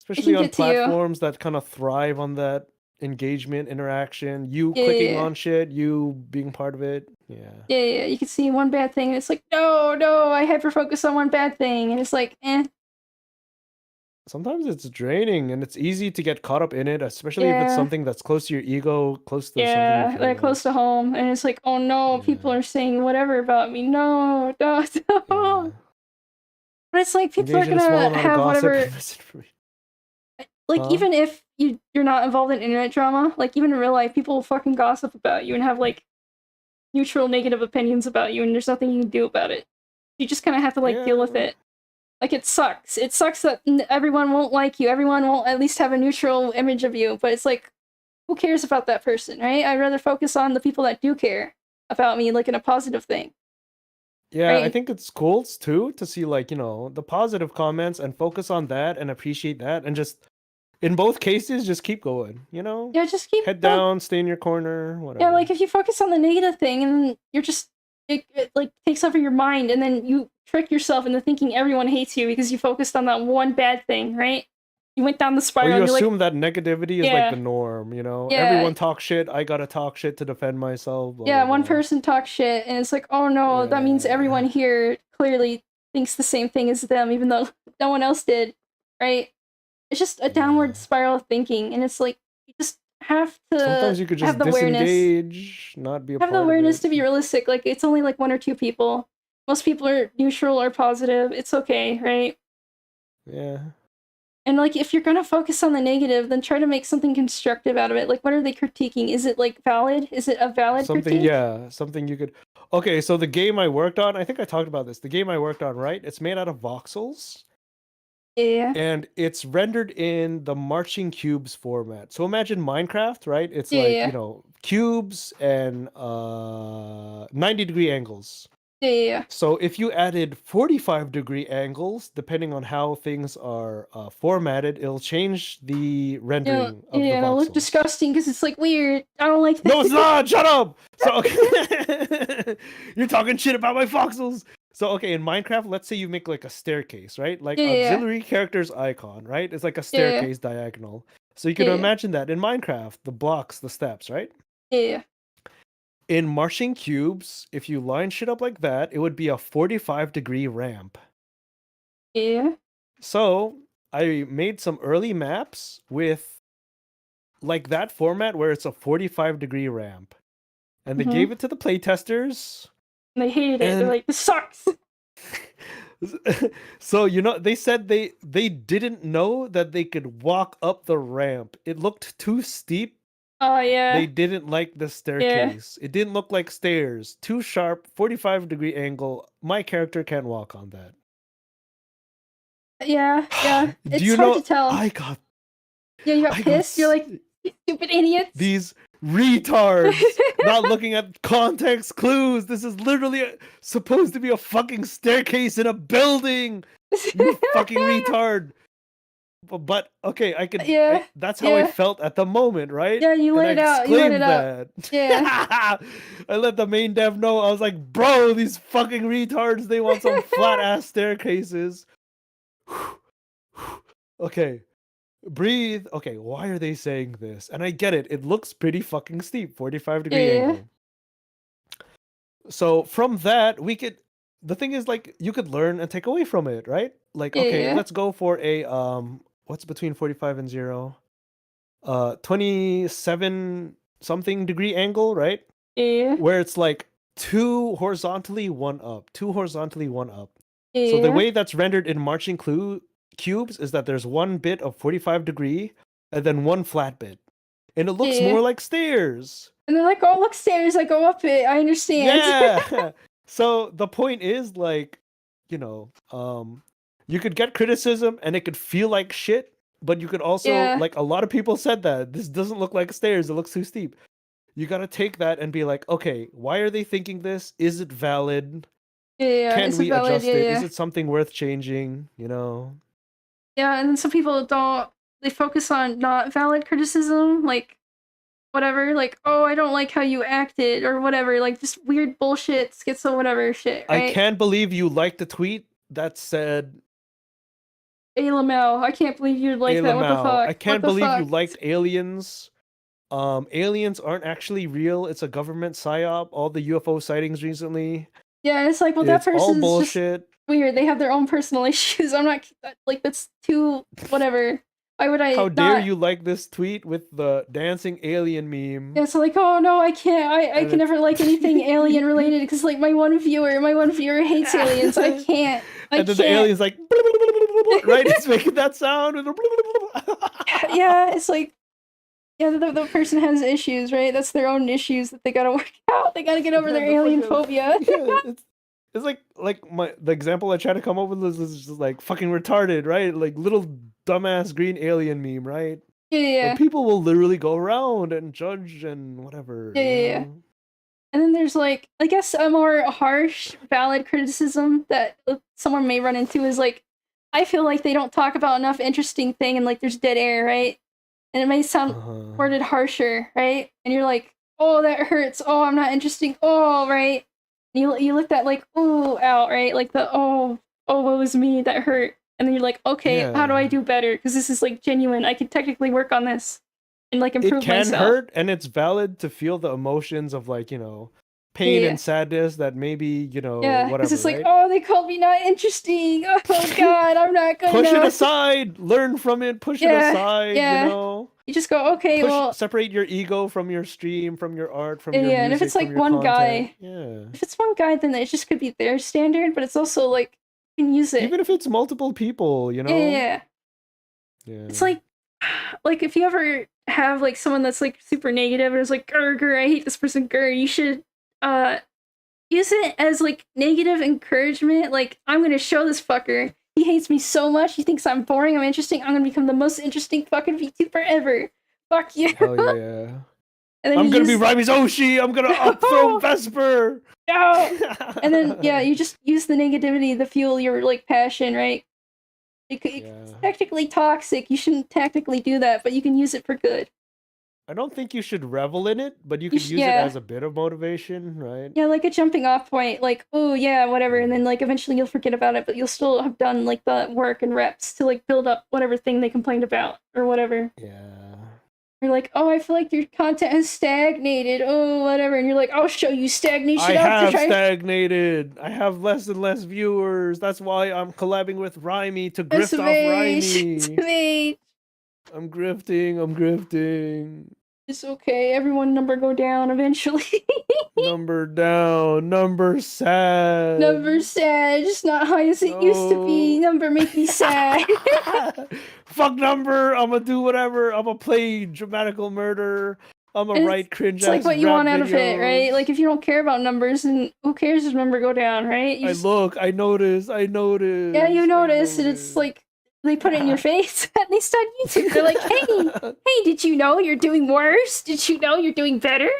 S1: It can
S2: Especially on
S1: get to you.
S2: platforms that kind of thrive on that engagement, interaction, you
S1: Yeah, yeah,
S2: clicking
S1: yeah.
S2: on shit, you being part of it. Yeah.
S1: Yeah, yeah, yeah. You can see one bad thing, and it's like, no, no, I hyper focus on one bad thing, and it's like, eh,
S2: Sometimes it's draining and it's easy to get caught up in it, especially if it's
S1: yeah,
S2: something that's close to your ego, close to something you
S1: yeah,
S2: care
S1: like
S2: about.
S1: close to home, and it's like, oh no, people
S2: Yeah.
S1: are saying whatever about me. No, no,
S2: Yeah.
S1: no. But it's like people are
S2: Engage in a small
S1: gonna
S2: amount of
S1: have
S2: gossip
S1: whatever.
S2: and misinformation.
S1: Like
S2: Huh?
S1: even if you're not involved in internet drama, like even in real life, people will fucking gossip about you and have like neutral negative opinions about you, and there's nothing you can do about it. You just kind of have to like deal with
S2: Yeah.
S1: it. Like it sucks. It sucks that everyone won't like you. Everyone won't at least have a neutral image of you. But it's like, who cares about that person, right? I'd rather focus on the people that do care about me, like in a positive thing,
S2: Yeah, I
S1: right?
S2: think it's cool too to see like, the positive comments and focus on that and appreciate that and just in both cases just keep going.
S1: Yeah, just keep
S2: Head
S1: like
S2: down, stay in your corner,
S1: yeah,
S2: whatever.
S1: like if you focus on the negative thing and you're just it like takes over your mind and then you trick yourself into thinking everyone hates you because you focused on that one bad thing, right? You went down the
S2: Or
S1: spiral
S2: you
S1: and you're like,
S2: assume that negativity is like the
S1: yeah,
S2: norm.
S1: yeah,
S2: Everyone talks shit, I gotta talk shit to defend myself, blah
S1: yeah,
S2: blah
S1: one
S2: blah.
S1: person talks shit and it's like, oh no, that means
S2: Yeah.
S1: everyone here clearly thinks the same thing as them, even though no one else did, right? It's just a downward
S2: Yeah.
S1: spiral of thinking, and it's like you just have to
S2: Sometimes you could
S1: have
S2: just
S1: the awareness.
S2: disengage, not be a
S1: Have the
S2: part of
S1: awareness
S2: it.
S1: to be realistic. Like it's only like one or two people. Most people are neutral or positive. It's okay, right?
S2: Yeah.
S1: And like if you're gonna focus on the negative, then try to make something constructive out of it. Like what are they critiquing? Is it like valid? Is it a valid
S2: Something,
S1: critique?
S2: yeah, something you could. Okay, so the game I worked on, I think I talked about this. The game I worked on, right? It's made out of voxels
S1: Yeah.
S2: and it's rendered in the marching cubes format. So imagine Minecraft, right? It's
S1: Yeah,
S2: like,
S1: yeah,
S2: cubes and 90-degree angles.
S1: yeah, yeah.
S2: So if you added 45-degree angles, depending on how things are formatted, it'll change the rendering of the
S1: Yeah, it'll look
S2: voxels.
S1: disgusting because it's like weird. I don't like
S2: No, it's
S1: that.
S2: not. Shut up. So okay. You're talking shit about my voxels. So okay, in Minecraft, let's say you make like a staircase, right? Like
S1: Yeah, yeah,
S2: auxiliary characters icon, right? It's like a
S1: yeah,
S2: staircase diagonal. So you can
S1: yeah,
S2: imagine that in Minecraft, the blocks, the steps, right?
S1: yeah,
S2: In marching cubes, if you line shit up like that, it would be a 45-degree ramp.
S1: yeah,
S2: So I made some early maps with like that format where it's a 45-degree ramp. And they
S1: mm-hmm.
S2: gave it to the playtesters.
S1: And they hated it. They're
S2: And
S1: like, this sucks.
S2: so they said they didn't know that they could walk up the ramp. It looked too steep.
S1: Oh
S2: They
S1: yeah,
S2: didn't like the
S1: yeah.
S2: staircase. It didn't look like stairs. Too sharp, 45-degree angle. My character can't walk on that.
S1: Yeah, yeah.
S2: Do
S1: It's
S2: you
S1: hard to
S2: know
S1: tell.
S2: I got
S1: Yeah, you got
S2: I got
S1: pissed. You're like, "You stupid idiots.
S2: these retards not looking at context clues. This is literally supposed to be a fucking staircase in a building. You fucking retard. But okay,
S1: Yeah,
S2: that's how I
S1: yeah,
S2: felt at the moment, right?
S1: yeah. You
S2: And
S1: let
S2: I
S1: it out. You let it
S2: exclaimed
S1: out.
S2: that.
S1: Yeah,
S2: I let the main dev know. I was like, bro, these fucking retards, they want some flat ass staircases. Okay, breathe. Okay, why are they saying this? And I get it. It looks pretty fucking steep, 45-degree
S1: yeah,
S2: angle. So from that, the thing is like you could learn and take away from it, right? Like, okay,
S1: yeah,
S2: let's go for a what's between 45 and 0? 27 something degree angle, right?
S1: yeah,
S2: Where it's like two horizontally, one up, two horizontally, one up. So the
S1: yeah,
S2: way that's rendered in marching cubes is that there's one bit of 45-degree and then one flat bit. And it looks
S1: yeah.
S2: more like stairs.
S1: And they're like, "Oh, look, stairs. I go up it. I understand."
S2: Yeah. So the point is like, you know, you could get criticism and it could feel like shit, but you could also
S1: Yeah,
S2: like a lot of people said that this doesn't look like stairs, it looks too steep. You got to take that and be like, okay, why are they thinking this? Is it valid?
S1: yeah, yeah.
S2: Can
S1: It's a
S2: we
S1: valid.
S2: adjust
S1: Yeah,
S2: it? Is
S1: yeah,
S2: it something worth changing?
S1: yeah. And then some people don't. They focus on not valid criticism, like whatever, like, oh, I don't like how you acted or whatever, like just weird bullshit, schizo whatever shit,
S2: I
S1: right?
S2: can't believe you liked the tweet that said
S1: Lamau, I can't believe you'd like that. What the
S2: Lamau,
S1: fuck?
S2: I
S1: What
S2: can't
S1: the
S2: believe you
S1: fuck?
S2: liked aliens. Aliens aren't actually real. It's a government psyop. All the UFO sightings recently,
S1: Yeah, it's like, well, that
S2: it's all
S1: person's just
S2: bullshit.
S1: weird. They have their own personal issues. I'm not like that's too whatever. Why would
S2: How
S1: I
S2: dare
S1: not?
S2: you like this tweet with the dancing alien meme?
S1: Yeah, so like, oh no, I can't. I
S2: And
S1: can never like anything alien related because like my one viewer hates aliens. I can't. I
S2: and then the
S1: can't.
S2: alien's like, right? It's making that sound.
S1: Yeah, it's like, yeah, the person has issues, right? That's their own issues that they gotta work out. They gotta get over their
S2: The
S1: alien
S2: fucking-
S1: phobia.
S2: yeah, it's like the example I try to come up with is just like fucking retarded, right? Like little dumbass green alien meme, right?
S1: Yeah.
S2: But people will literally go around and judge and whatever.
S1: Yeah. And then there's like, I guess a more harsh, valid criticism that someone may run into is like, I feel like they don't talk about enough interesting thing and like there's dead air, right? And it may sound worded harsher, right? And you're like, oh, that hurts. Oh, I'm not interesting. Oh, right? And you look that like, oh, out, right? Like the, oh, what was me? That hurt. And then you're like, okay, how do I do better? Because this is like genuine. I could technically work on this and like improve
S2: it can
S1: myself.
S2: hurt, and it's valid to feel the emotions of like pain and sadness that maybe whatever.
S1: Because it's like,
S2: right?
S1: oh, they called me not interesting. Oh god, I'm not good
S2: push
S1: enough.
S2: it aside, learn from it, push it aside.
S1: You just go, okay, well,
S2: separate your ego from your stream, from your art, from your music,
S1: and if it's like
S2: one
S1: guy,
S2: if
S1: it's one guy, then it just could be their standard, but it's also like you can use it
S2: even if it's multiple people.
S1: Yeah. It's like if you ever have like someone that's like super negative and is like, grr, I hate this person, grr, you should use it as like negative encouragement. Like, I'm gonna show this fucker he hates me so much, he thinks I'm boring, I'm interesting, I'm gonna become the most interesting fucking VTuber ever. Fuck you.
S2: Hell yeah.
S1: And then
S2: I'm gonna be Raimis Oshi, I'm gonna up-throw Vesper.
S1: No. And then you just use the negativity to fuel your like passion, right? It's technically toxic. You shouldn't technically do that, but you can use it for good.
S2: I don't think you should revel in it, but you can use it as a bit of motivation, right?
S1: Yeah, like a jumping off point, like, oh yeah, whatever, and then like eventually you'll forget about it, but you'll still have done like the work and reps to like build up whatever thing they complained about or whatever.
S2: Yeah.
S1: You're like, oh, I feel like your content has stagnated. Oh, whatever, and you're like, I'll show you stagnation.
S2: I have stagnated. I have less and less viewers. That's why I'm collabing with Raimi to grift off Raimi. I'm grifting.
S1: It's okay. Everyone number go down eventually.
S2: Number down. Number sad.
S1: Number sad. Just not high as it used to be. Number make me sad.
S2: Fuck number. I'm gonna do whatever. I'm gonna play dramatical murder. I'm gonna write cringe.
S1: It's like what you want out of it, right? Like if you don't care about numbers, then who cares if number go down, right?
S2: I noticed.
S1: Yeah, you notice, and it's like they put it in your face, at least on YouTube. They're like, hey, did you know you're doing worse? Did you know you're doing better?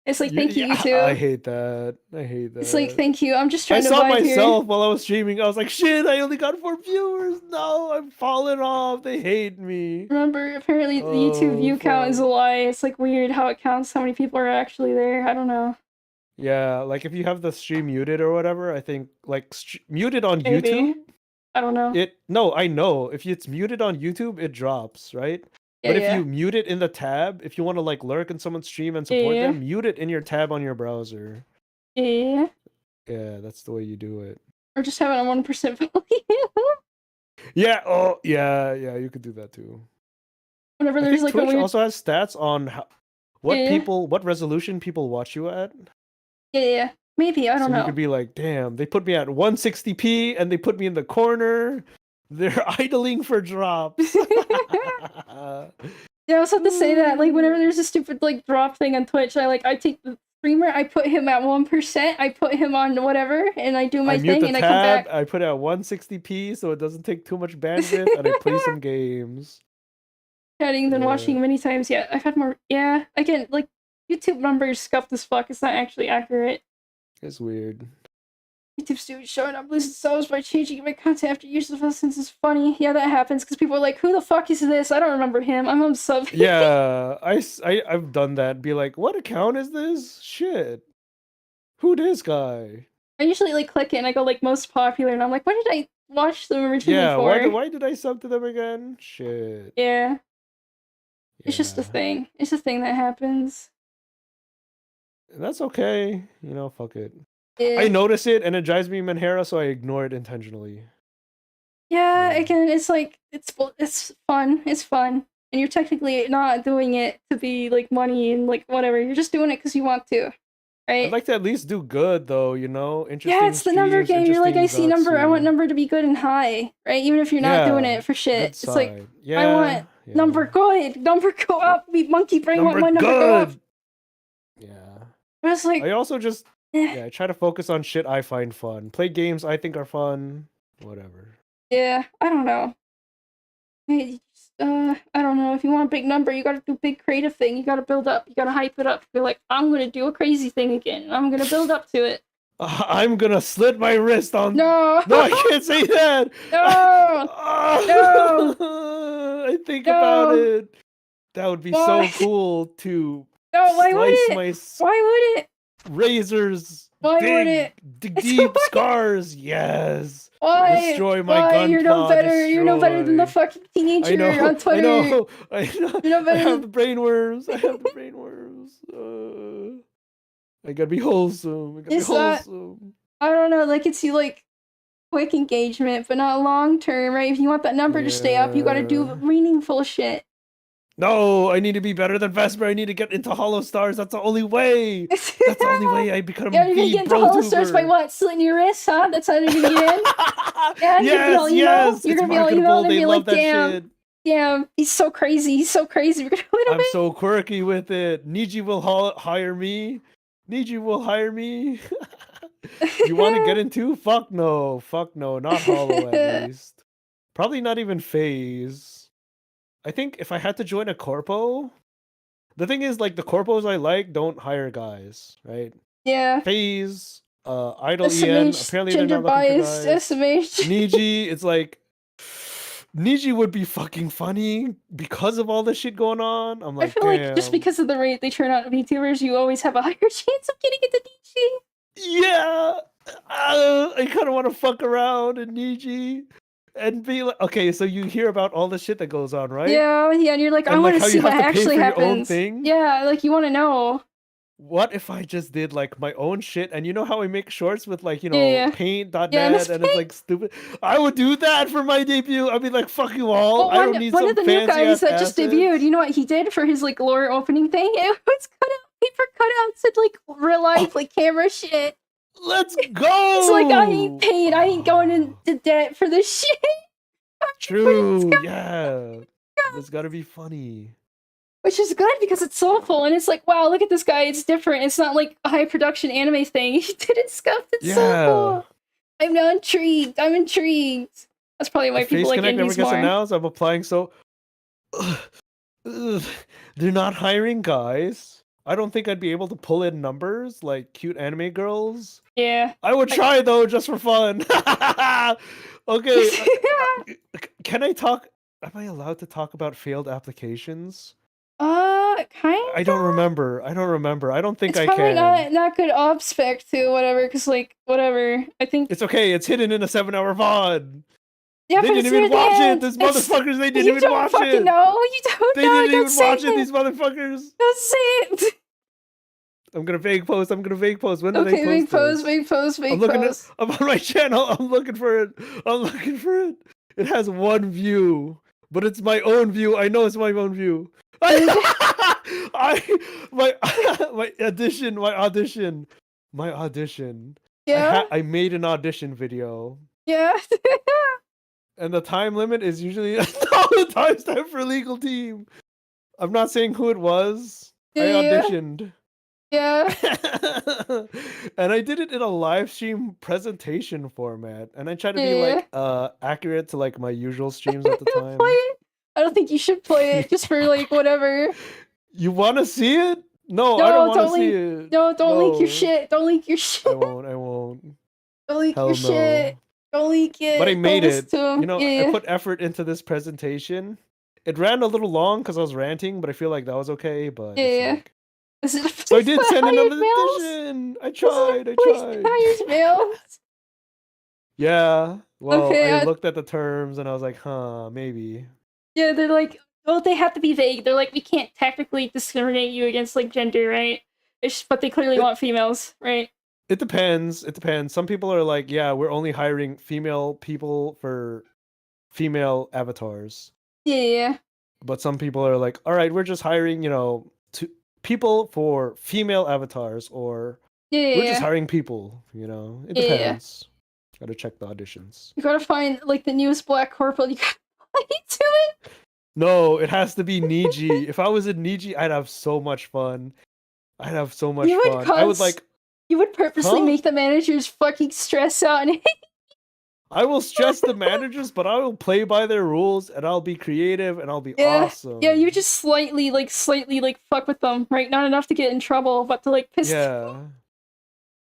S1: It's like, thank you, YouTube.
S2: I hate that.
S1: It's like, thank you. I'm just trying to
S2: I saw myself while I was streaming. I was like, shit, I only got 4 viewers. No, I'm falling off. They hate me.
S1: Remember, apparently the YouTube view count is a lie. It's like weird how it counts how many people are actually there. I don't know.
S2: Yeah, like if you have the stream muted or whatever, I think like muted on YouTube.
S1: I don't know.
S2: No, I know. If it's muted on YouTube, it drops, right? But if you mute it in the tab, if you want to like lurk in someone's stream and support them, mute it in your tab on your browser.
S1: Yeah,
S2: that's the way you do it.
S1: Or just have it on 1% volume.
S2: Yeah, you could do that too.
S1: Whenever there's like
S2: Twitch
S1: a weird...
S2: also has stats on what resolution people watch you at.
S1: Yeah. Maybe, I don't know.
S2: You could be like, damn, they put me at 160p and they put me in the corner. They're idling for drops.
S1: I also have to say that, like, whenever there's a stupid, like, drop thing on Twitch, I take the streamer, I put him at 1%, I put him on whatever, and I do my thing, and I come back.
S2: I put it at 160p so it doesn't take too much bandwidth, and I play some games.
S1: Chatting, then watching many times, I've had more, again, like, YouTube numbers scuffed as fuck, it's not actually accurate.
S2: It's weird.
S1: YouTube students showing up losing subs by changing my content after years of since it's funny. Yeah, that happens because people are like, "Who the fuck is this? I don't remember him. I'm unsub."
S2: Yeah, I've done that. Be like, "What account is this? Shit, who this guy?"
S1: I usually like click it and I go like most popular, and I'm like, "What did I watched them originally
S2: Yeah,
S1: for.
S2: why did I sub to them again? Shit.
S1: Yeah. It's just a
S2: Yeah.
S1: thing. It's a thing that happens.
S2: That's okay. You know, fuck it.
S1: Yeah.
S2: I notice it and it drives me manhera, so I ignore it intentionally.
S1: Yeah,
S2: Yeah.
S1: again, it's like it's fun. It's fun. And you're technically not doing it to be like money and like whatever. You're just doing it because you want to. Right?
S2: I'd like to at least do good though, you know? Interesting
S1: Yeah, it's the number
S2: streams,
S1: game. You're like, I
S2: interesting
S1: see number, I want
S2: Zatsu.
S1: number to be good and high, right? Even if you're not doing
S2: Yeah,
S1: it for shit.
S2: good
S1: It's like,
S2: side.
S1: I
S2: Yeah,
S1: want number good, number go up. Me monkey brain want
S2: number
S1: my number go up.
S2: good. Yeah.
S1: But it's like,
S2: I also just
S1: eh,
S2: I try to focus on shit I find fun. Play games I think are fun. Whatever.
S1: yeah, I don't know. I don't know. If you want a big number, you gotta do big creative thing. You gotta build up. You gotta hype it up. You're like, I'm gonna do a crazy thing again. I'm gonna build up to it.
S2: I'm gonna slit my wrist on.
S1: No,
S2: No, I can't say that.
S1: no,
S2: I think about it. That would be
S1: Why?
S2: so cool to
S1: no. Why would
S2: slice
S1: it?
S2: my
S1: Why would it?
S2: razors.
S1: Why would it?
S2: Deep scars. Yes.
S1: Why?
S2: Destroy my
S1: Why?
S2: gun
S1: You're no
S2: claw,
S1: better. You're no better than the
S2: destroy.
S1: fucking teenager
S2: I know.
S1: on Twitter.
S2: I know.
S1: You're no
S2: I
S1: better
S2: have
S1: than...
S2: the brainworms. I have the brainworms. I gotta be wholesome. I gotta be wholesome.
S1: I don't know. Like it's you like quick engagement, but not long term, right? If you want that number to stay up, you gotta do meaningful shit.
S2: No, I need to be better than Vesper. I need to get into Hollow Stars. That's the only way. That's the only way I become
S1: yeah, you're gonna get into Hollow Stars by what? Slitting your wrists, huh? That's how you're gonna get in? Yeah,
S2: yes.
S1: You're gonna be all emo and be like, damn, he's so crazy. He's so crazy. We're gonna
S2: I'm so quirky with it. Niji will hire me. Niji will hire me. You want to get into? Fuck no. Fuck no. Not Hollow at least. Probably not even Phase. I think if I had to join a corpo, the thing is like the corpos I like don't hire guys, right?
S1: Yeah.
S2: Phase, Idol
S1: SMH,
S2: EN, apparently they're not looking for guys.
S1: SMH.
S2: Niji, it's like Niji would be fucking funny because of all the shit going on. I'm like,
S1: I feel like just because of the rate they turn out VTubers, you always have a higher chance of getting into Niji.
S2: Yeah, I kind of want to fuck around in Niji. And be like, okay, so you hear about all the shit that goes on, right?
S1: Yeah, and you're like, I want to see what actually happens. Yeah, like you want to know.
S2: What if I just did like my own shit? And you know how I make shorts with like, you know, paint.net and it's like stupid. I would do that for my debut. I'd be like, fuck you all.
S1: Well,
S2: I don't need
S1: one of the new guys that just debuted, you know what he did for his like lore opening thing? It was paper cutouts and like real life like camera shit.
S2: Let's go!
S1: It's like, I ain't paid. I ain't going into debt for this shit.
S2: True, yeah. It's gotta be funny.
S1: Which is good because it's soulful and it's like, wow, look at this guy. It's different. It's not like a high production anime thing. He did it scuffed. It's soulful. I'm now intrigued. I'm intrigued. That's probably why people like indies
S2: never gets
S1: more.
S2: Announced. I'm applying so... They're not hiring guys. I don't think I'd be able to pull in numbers like cute anime girls.
S1: Yeah.
S2: I would try though, just for fun. Okay. Can I talk? Am I allowed to talk about failed applications?
S1: Kind of.
S2: I don't remember. I don't think I can.
S1: It's probably not good op spec to whatever, because like whatever. I think
S2: it's okay. It's hidden in a 7-hour VOD.
S1: Yeah,
S2: they didn't even watch it. These motherfuckers, they didn't even watch it.
S1: You don't fucking know. You don't
S2: they
S1: know.
S2: They didn't even watch it. These motherfuckers.
S1: Don't say it.
S2: I'm gonna vague post. When do they post?
S1: Vague post.
S2: I'm on my channel. I'm looking for it. It has 1 view, but it's my own view. I know it's my own view. My audition.
S1: Yeah.
S2: I made an audition video.
S1: Yeah.
S2: And the time limit is usually the timestamp for legal team. I'm not saying who it was. I auditioned.
S1: Yeah.
S2: And I did it in a live stream presentation format. And I tried to be like accurate to like my usual streams at the time.
S1: Play it. I don't think you should play it just for like whatever.
S2: You want to see it? No, I don't want to see it.
S1: No, don't leak your shit. Don't leak your shit.
S2: I won't.
S1: Don't leak your shit. Don't leak it.
S2: But I made it. You know,
S1: I
S2: put effort into this presentation. It ran a little long because I was ranting, but I feel like that was okay. But so I did send another edition. I tried. Yeah. Well,
S1: Okay,
S2: I looked at the terms and I was like, huh, maybe.
S1: yeah, they're like, well, they have to be vague. They're like, we can't technically discriminate you against like gender, right? But they clearly
S2: It
S1: want females, right?
S2: it depends. It depends. Some people are like, yeah, we're only hiring female people for female avatars.
S1: Yeah, yeah,
S2: But some people are like, all right, we're just hiring, people for female avatars, or
S1: yeah, yeah,
S2: we're just
S1: yeah,
S2: hiring people, It
S1: yeah, yeah.
S2: depends. Gotta check the auditions.
S1: You gotta find like the newest black corporal. You gotta apply to it.
S2: No, it has to be Niji. If I was in Niji, I'd have so much fun. I'd have so much
S1: You would
S2: fun. I would
S1: cause.
S2: like,
S1: You would purposely
S2: huh?
S1: make the managers fucking stress out and
S2: I will stress the managers, but I will play by their rules and I'll be creative and I'll be
S1: yeah, yeah. You
S2: awesome.
S1: just slightly like fuck with them, right? Not enough to get in trouble, but to like piss.
S2: Yeah.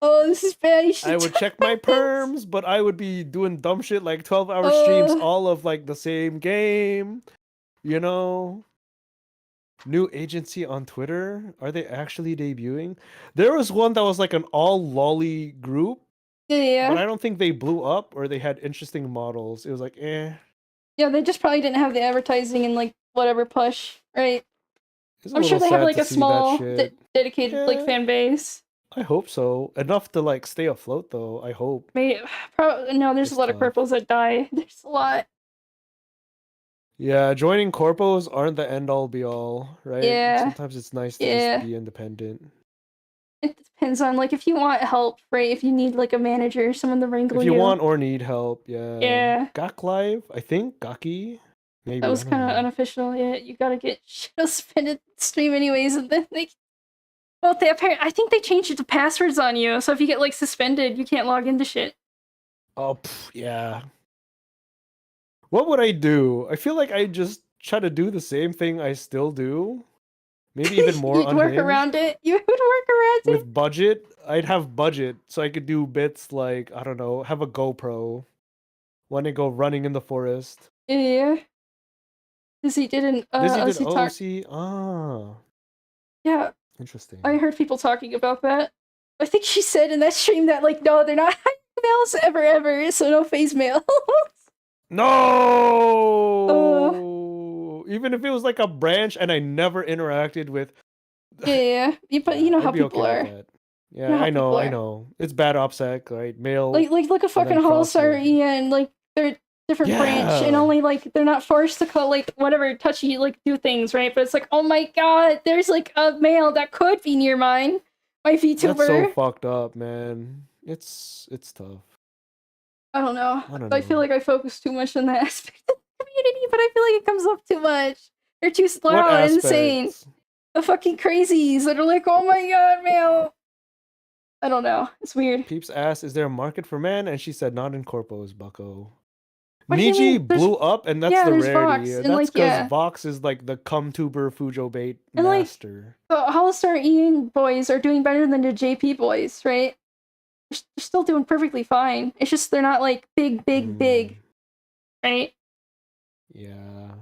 S1: Oh, this is bad. You
S2: I
S1: should
S2: would
S1: talk
S2: check my
S1: about this.
S2: perms, but I would be doing dumb shit like 12-hour streams, all of like the same game, you know? New agency on Twitter? Are they actually debuting? There was one that was like an all lolly group, but
S1: Yeah,
S2: I don't think they blew up or they had interesting models. It was like, eh.
S1: yeah. They just probably didn't have the advertising and like whatever push, right?
S2: It's a
S1: I'm sure
S2: little
S1: they have
S2: sad
S1: like
S2: to
S1: a
S2: see that
S1: small,
S2: shit.
S1: dedicated like
S2: Yeah,
S1: fan base.
S2: I hope so. Enough to like stay afloat though. I hope.
S1: Maybe, probably no. There's a
S2: It's
S1: lot of
S2: tough.
S1: corporals that die. There's a lot.
S2: Yeah, joining corpos aren't the end all be all, right?
S1: Yeah,
S2: Sometimes it's nice to just
S1: yeah.
S2: be independent.
S1: It depends on like if you want help, right? If you need like a manager, someone to wrangle
S2: If you
S1: you.
S2: want or need help, yeah.
S1: Yeah,
S2: Gak Live, I think. Gaki?
S1: that
S2: Maybe, I
S1: was
S2: don't
S1: kind of
S2: know.
S1: unofficial. Yeah, you gotta get shit suspended stream anyways, and then they. Well, they apparently I think they changed it to passwords on you, so if you get like suspended, you can't log into shit.
S2: Oh, yeah. What would I do? I feel like I just try to do the same thing I still do. Maybe even more
S1: You'd work
S2: unhinged.
S1: around it. You would work around it.
S2: With budget, I'd have budget so I could do bits like, I don't know, have a GoPro when I go running in the forest.
S1: Yeah. Lizzie didn't.
S2: Lizzie did
S1: Lizzie talk.
S2: OC. Ah,
S1: Yeah, I
S2: interesting.
S1: heard people talking about that. I think she said in that stream that like no, they're not males ever, so no phase mail. uh,
S2: No! Even if it was like a branch and I never interacted with,
S1: yeah, but you
S2: yeah,
S1: know how
S2: I'd be
S1: people
S2: okay with
S1: are.
S2: that.
S1: You know
S2: Yeah,
S1: how
S2: I know,
S1: people
S2: I
S1: are.
S2: know. It's bad OPSEC, right? Male
S1: Look at
S2: and
S1: fucking
S2: then
S1: Holostar
S2: crossword.
S1: Ian. Like they're different branch, and
S2: Yeah,
S1: only like they're not forced to call like whatever touchy like do things, right? But it's like oh my god, there's like a male that could be near mine, my
S2: that's so
S1: VTuber.
S2: fucked up, man. It's tough.
S1: I don't know.
S2: I don't
S1: I feel
S2: know.
S1: like I focus too much on that aspect of the community, but I feel like it comes up too much. They're too
S2: What
S1: loud and insane.
S2: aspects?
S1: The fucking crazies that are like, oh my god, male. I don't know. It's weird.
S2: Peeps asked, "Is there a market for men?" And she said, "Not in corpos, Bucko."
S1: What do you
S2: Niji
S1: mean? There's
S2: blew up, and that's
S1: yeah,
S2: the
S1: there's
S2: rarity.
S1: Vox and
S2: That's
S1: like
S2: because
S1: yeah,
S2: Vox is like the cumtuber Fujo bait
S1: and like
S2: master.
S1: the Hollister Ian boys are doing better than the JP boys, right? They're still doing perfectly fine. It's just they're not like big,
S2: Hmm.
S1: right?
S2: Yeah.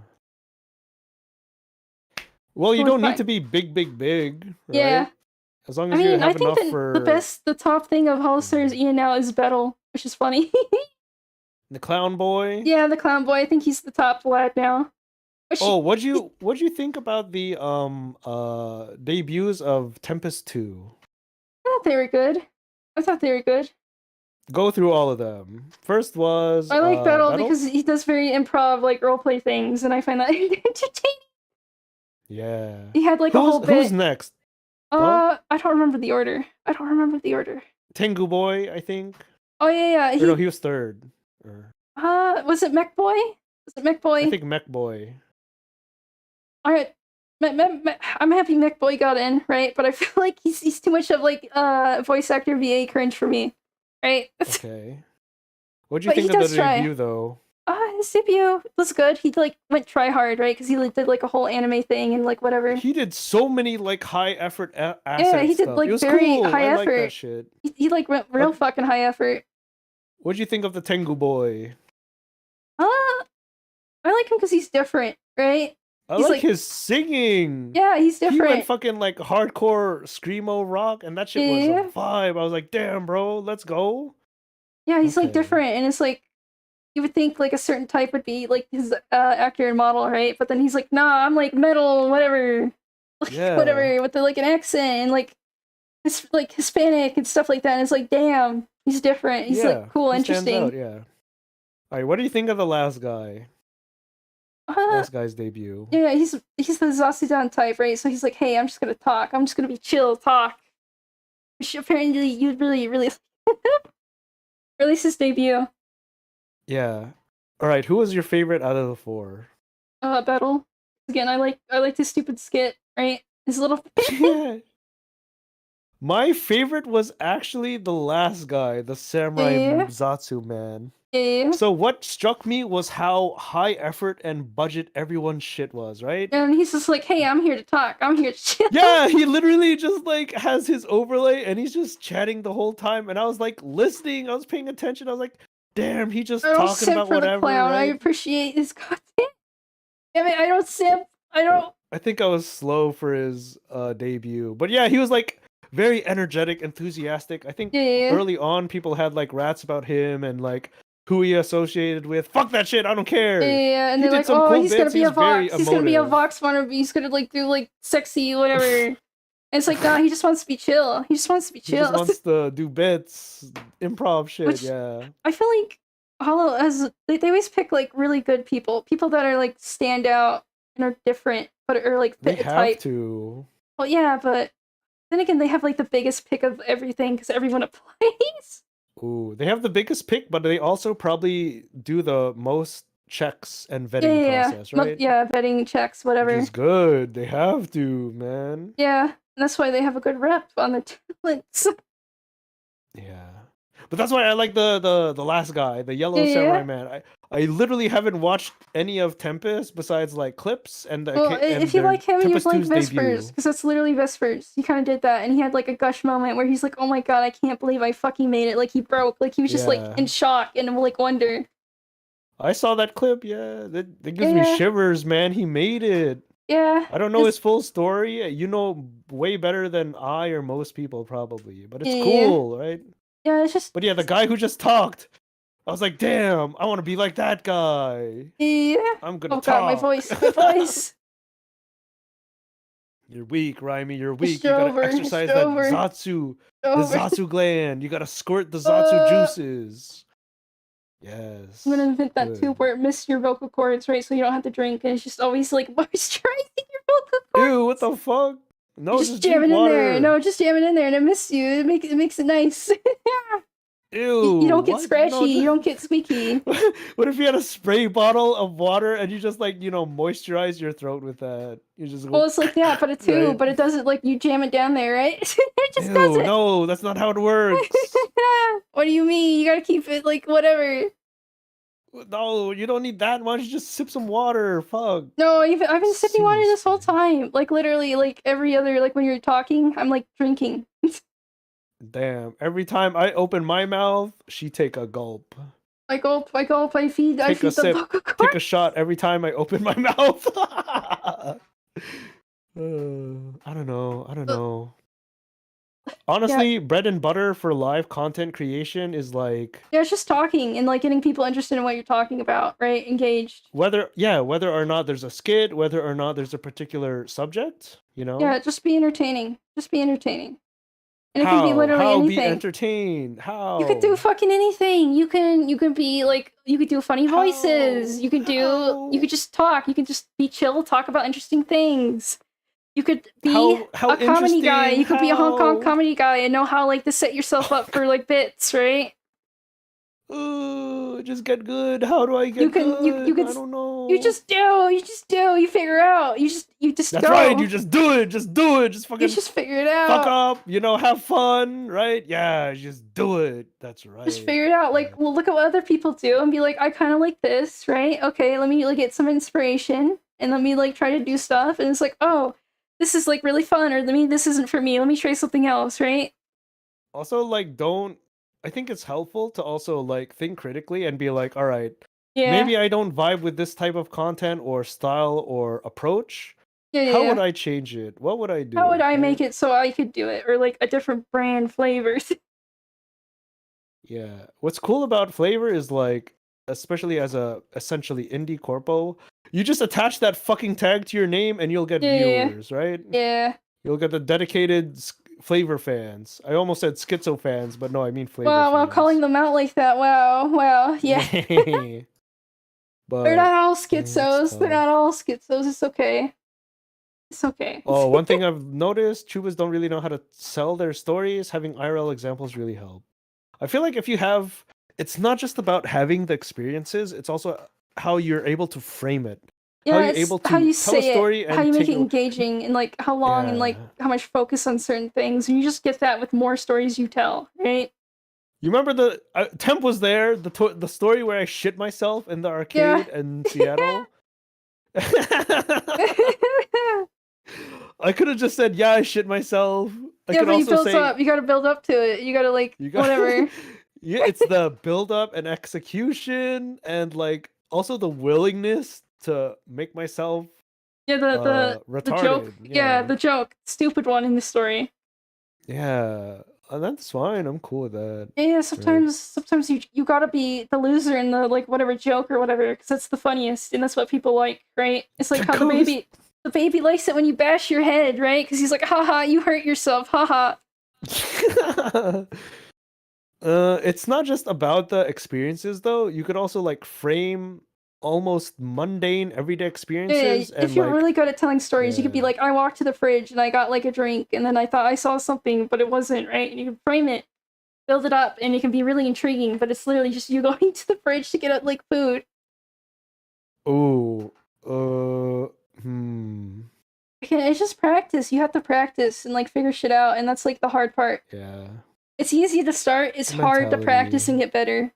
S2: Well, you
S1: Totally
S2: don't need
S1: fine.
S2: to be big,
S1: Yeah.
S2: right? As long
S1: I
S2: as you
S1: mean, I
S2: have
S1: think
S2: enough
S1: that
S2: for
S1: the top thing of Hollister's
S2: Mhm.
S1: Ian now is Bettle, which is funny.
S2: The clown boy.
S1: Yeah, the clown boy. I think he's the top lad now. Which
S2: Oh,
S1: he's,
S2: what'd you think about the debuts of Tempest 2?
S1: I thought they were good. I thought they were good.
S2: Go through all of them. First was
S1: I like Battle
S2: Battle?
S1: because he does very improv like roleplay things, and I find that entertaining.
S2: Yeah.
S1: He had like a whole
S2: Who's
S1: bit.
S2: next? Huh?
S1: I don't remember the order. I don't remember the order.
S2: Tengu Boy, I think.
S1: Oh yeah, yeah.
S2: Or no, he was third. Or
S1: Was it Mech Boy? Was it Mech
S2: I
S1: Boy?
S2: think Mech Boy.
S1: Alright. I'm happy Mech Boy got in, right? But I feel like he's too much of like voice actor VA cringe for me, right?
S2: Okay. What'd you
S1: But he
S2: think of the
S1: does try.
S2: debut though?
S1: His debut was good. He like went try hard, right? Because he like, did like a whole anime thing and like whatever.
S2: He did so many like high effort
S1: Yeah,
S2: asset
S1: he did
S2: stuff. It
S1: like
S2: was
S1: very
S2: cool.
S1: high
S2: I like that
S1: effort.
S2: shit.
S1: He like went real
S2: What
S1: fucking high effort.
S2: what'd you think of the Tengu Boy?
S1: I like him because he's different, right?
S2: I
S1: He's
S2: like
S1: like,
S2: his singing.
S1: yeah, he's
S2: He went
S1: different.
S2: fucking like hardcore screamo rock, and that shit was a
S1: Yeah,
S2: vibe. I was like, damn, bro, let's go.
S1: Yeah, he's like
S2: Okay.
S1: different, and it's like you would think like a certain type would be like his actor and model, right? But then he's like, nah, I'm like metal, whatever, like
S2: Yeah.
S1: whatever, with the like an accent and like like Hispanic and stuff like that. And it's like, damn, he's different. He's like
S2: Yeah.
S1: cool,
S2: He stands out.
S1: interesting.
S2: Yeah. All right. What do you think of the last guy?
S1: Uh,
S2: Last guy's debut.
S1: yeah, he's the Zatsu type, right? So he's like, hey, I'm just gonna talk. I'm just gonna be chill, talk. Which apparently you'd really release his debut.
S2: Yeah. All right. Who was your favorite out of the four?
S1: Battle. Again, I like his stupid skit, right? His little
S2: Yeah. My favorite was actually the last guy, the samurai
S1: yeah,
S2: Zatsu man.
S1: yeah.
S2: So what struck me was how high effort and budget everyone's shit was, right?
S1: And he's just like, hey, I'm here to talk. I'm here to chill.
S2: Yeah, he literally just like has his overlay and he's just chatting the whole time. And I was like listening, I was paying attention. I was like, damn, he
S1: I
S2: just
S1: don't
S2: talking
S1: simp
S2: about
S1: for the
S2: whatever,
S1: clown. I
S2: right?
S1: appreciate his content. I mean, I don't simp. I don't.
S2: I think I was slow for his debut. But yeah, he was like very energetic, enthusiastic. I think
S1: Yeah,
S2: early on people had like rats about him and like who he associated with. Fuck that shit, I don't
S1: yeah,
S2: care.
S1: yeah. And
S2: He
S1: they're
S2: did
S1: like,
S2: some
S1: oh,
S2: cool
S1: he's gonna
S2: bits.
S1: be a
S2: He's very
S1: Vox. He's gonna be a
S2: emotive.
S1: Vox wannabe. He's gonna like do like sexy whatever. And it's like, nah, he just wants to be chill. He just wants to be
S2: He just
S1: chill.
S2: wants to do bits, improv shit,
S1: Which
S2: yeah.
S1: I feel like Hollow has they always pick like really good people that are like stand out and are different, but are like
S2: They
S1: fit a
S2: have
S1: type.
S2: to.
S1: Well, yeah, but then again, they have like the biggest pick of everything because everyone applies.
S2: Ooh, they have the biggest pick, but they also probably do the most checks and
S1: Yeah,
S2: vetting
S1: yeah, yeah.
S2: process, right?
S1: Yeah, betting checks,
S2: Which
S1: whatever.
S2: is good. They have to, man.
S1: Yeah, and that's why they have a good rep on their talents.
S2: Yeah. But that's why I like the last guy, the
S1: Yeah,
S2: yellow samurai
S1: yeah.
S2: man. I literally haven't watched any of Tempest besides like clips and
S1: Well, if you
S2: their
S1: like him, you'd
S2: Tempest
S1: like
S2: 2's
S1: Vespers,
S2: debut.
S1: because that's literally Vespers. He kind of did that, and he had like a gush moment where he's like, "Oh my god, I can't believe I fucking made it!" Like he broke, like he was just like
S2: Yeah.
S1: in shock and like wonder.
S2: I saw that clip, yeah. That gives me
S1: Yeah,
S2: shivers, man. He made it.
S1: yeah,
S2: I don't know his
S1: it's
S2: full story. You know way better than I or most people probably. But it's
S1: yeah,
S2: cool, right?
S1: yeah. It's just
S2: But yeah, the guy who just talked, I was like, damn, I want to be like that guy.
S1: yeah.
S2: I'm gonna
S1: Oh god, my
S2: talk.
S1: voice, my voice.
S2: You're weak, Raimi. You're
S1: It's
S2: weak. You gotta
S1: Strover, it's
S2: exercise that
S1: Strover,
S2: Zatsu, the
S1: Strover.
S2: Zatsu gland. You gotta squirt the Zatsu
S1: Uh,
S2: juices.
S1: I'm gonna
S2: Yes.
S1: invent that too,
S2: Good.
S1: where it misses your vocal cords, right? So you don't have to drink, and it's just always like moisturizing your vocal
S2: Ew, what
S1: cords.
S2: the fuck?
S1: You
S2: No,
S1: just
S2: just
S1: jam
S2: drink
S1: it in there.
S2: water.
S1: No, just jam it in there, and it misses you. It makes it nice. You
S2: Ew,
S1: don't get
S2: what?
S1: scratchy.
S2: No,
S1: You
S2: just...
S1: don't get squeaky.
S2: What if you had a spray bottle of water and you just like, moisturize your throat with that? You just
S1: Well,
S2: go,
S1: it's like that, but a two,
S2: right?
S1: but it does it like you jam it down there, right? It just does
S2: Ew,
S1: it.
S2: no, that's not how it works.
S1: What do you mean? You gotta keep it like whatever.
S2: No, you don't need that much. Just sip some water. Fuck.
S1: No, I've been sipping water this whole
S2: Seriously.
S1: time. Like literally, like every other like when you're talking, I'm like drinking.
S2: Damn. Every time I open my mouth, she take a gulp.
S1: I gulp, I
S2: Take a
S1: feed the
S2: sip.
S1: vocal
S2: Take a
S1: cords.
S2: shot every time I open my mouth. I don't know. I don't
S1: Uh,
S2: know.
S1: yeah,
S2: Honestly, bread and butter for live content creation is like
S1: yeah, it's just talking and like getting people interested in what you're talking about, right? Engaged.
S2: whether or not there's a skit, whether or not there's a particular subject, you know?
S1: Yeah, just be entertaining. Just be entertaining. And it can be
S2: How?
S1: literally
S2: How be
S1: anything.
S2: entertained?
S1: You could do
S2: How?
S1: fucking anything. You can be like you could do funny voices.
S2: How?
S1: You could
S2: How?
S1: just talk. You could just be chill, talk about interesting things. You could be
S2: How
S1: a comedy guy.
S2: interesting?
S1: You could be a Hong Kong
S2: How?
S1: comedy guy and know how like to set yourself up for like bits, right?
S2: Ooh, just get good. How do I
S1: You
S2: get
S1: can you
S2: good?
S1: could
S2: I don't
S1: you
S2: know.
S1: just do, you figure out. You just
S2: That's right. You
S1: go.
S2: just do it. Just do it. Just
S1: You
S2: fucking
S1: just figure it
S2: fuck
S1: out.
S2: up. Have fun, right? Yeah, just do it. That's
S1: Just
S2: right.
S1: figure it out.
S2: Yeah.
S1: Like, well, look at what other people do and be like, I kind of like this, right? Okay, let me like get some inspiration and let me like try to do stuff. And it's like, oh, this is like really fun, or this isn't for me. Let me try something else, right?
S2: Also, like, don't. I think it's helpful to also like think critically and be like, all right,
S1: Yeah,
S2: maybe I don't vibe with this type of content or style or approach.
S1: yeah, yeah,
S2: How would
S1: yeah.
S2: I change it? What would I
S1: How would
S2: do?
S1: I
S2: Right?
S1: make it so I could do it, or like a different brand flavors?
S2: Yeah. What's cool about Flavr is like, especially as a essentially indie corpo, you just attach that fucking tag to your name and you'll get
S1: Yeah,
S2: viewers, right?
S1: yeah.
S2: You'll get the dedicated Flavr fans. I almost said schizo fans, but no, I mean Flavr
S1: Wow, calling
S2: fans.
S1: them out like that. Wow, yeah. They're
S2: But
S1: not all
S2: it's
S1: schizos. They're
S2: tough.
S1: not all schizos. It's okay. It's okay.
S2: Oh, one thing I've noticed, Chubas don't really know how to sell their stories. Having IRL examples really help. I feel like if you have, it's not just about having the experiences, it's also how you're able to frame it. How
S1: Yeah,
S2: you're
S1: it's
S2: able
S1: how
S2: to
S1: you
S2: tell a
S1: say it,
S2: story
S1: how
S2: and
S1: you make
S2: take
S1: it
S2: it.
S1: engaging, and like how long and like
S2: Yeah.
S1: how much focus on certain things. And you just get that with more stories you tell, right?
S2: You remember the Temp was there, the story where I shit myself in the
S1: Yeah.
S2: arcade in Seattle. I could have just said, yeah, I shit myself. I
S1: Yeah,
S2: could
S1: but you
S2: also
S1: build
S2: say,
S1: up. You gotta build up to it. You gotta like
S2: you got
S1: whatever.
S2: yeah, it's the build up and execution and like also the willingness to make myself
S1: Yeah, the joke.
S2: retarded.
S1: Yeah,
S2: Yeah.
S1: the joke. Stupid one in the story.
S2: Yeah. And that's fine. I'm cool with that.
S1: Yeah,
S2: Right.
S1: sometimes you gotta be the loser in the like whatever joke or whatever, because that's the funniest and that's what people like, right? It's like
S2: The
S1: how
S2: ghost.
S1: the baby likes it when you bash your head, right? Because he's like, haha, you hurt yourself, haha.
S2: It's not just about the experiences though. You could also like frame almost mundane everyday
S1: Yeah,
S2: experiences
S1: if
S2: and
S1: you're
S2: like
S1: really good at telling stories, you could be
S2: yeah.
S1: like, I walked to the fridge and I got like a drink, and then I thought I saw something, but it wasn't, right? And you can frame it, build it up, and it can be really intriguing, but it's literally just you going to the fridge to get like food.
S2: Oh, hmm.
S1: Yeah, it's just practice. You have to practice and like figure shit out, and that's like the hard part.
S2: Yeah.
S1: It's easy to start, it's hard to practice
S2: Mentality.
S1: and get better.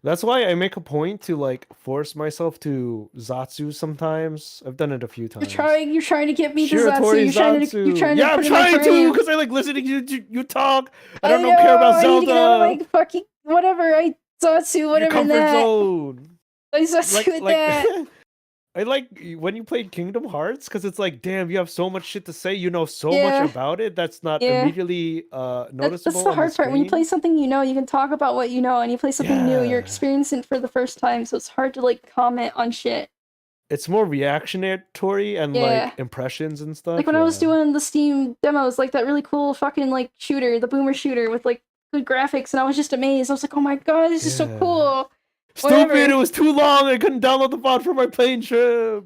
S2: That's why I make a point to like force myself to Zatsu sometimes. I've done it a few times.
S1: You're trying to get me to Zatsu,
S2: Shiratori
S1: you're
S2: Zatsu.
S1: trying to
S2: Yeah, I'm
S1: put in my
S2: trying to
S1: frame.
S2: because I like listening to you talk and I
S1: I
S2: don't care
S1: know,
S2: about
S1: I need to get out of
S2: Zelda.
S1: my fucking whatever, Zatsu,
S2: Your
S1: whatever
S2: comfort
S1: that.
S2: zone.
S1: I Zatsu with
S2: Like
S1: that.
S2: I like when you played Kingdom Hearts because it's like, damn, you have so much shit to say. You know so much
S1: Yeah,
S2: about it that's not
S1: yeah.
S2: immediately
S1: That's
S2: noticeable
S1: the
S2: on the
S1: hard part. When you play
S2: screen.
S1: something you know, you can talk about what you know, and you play something new, you're
S2: Yeah.
S1: experiencing it for the first time, so it's hard to like comment on shit.
S2: It's more reactionary and
S1: Yeah.
S2: like impressions and
S1: Like
S2: stuff.
S1: when I was
S2: Yeah.
S1: doing the Steam demos, like that really cool fucking like shooter, the boomer shooter with like good graphics, and I was just amazed. I was like, oh my god, this is so
S2: Yeah.
S1: cool.
S2: Stupid, it
S1: Whatever.
S2: was too long. I couldn't download the font for my plane trip.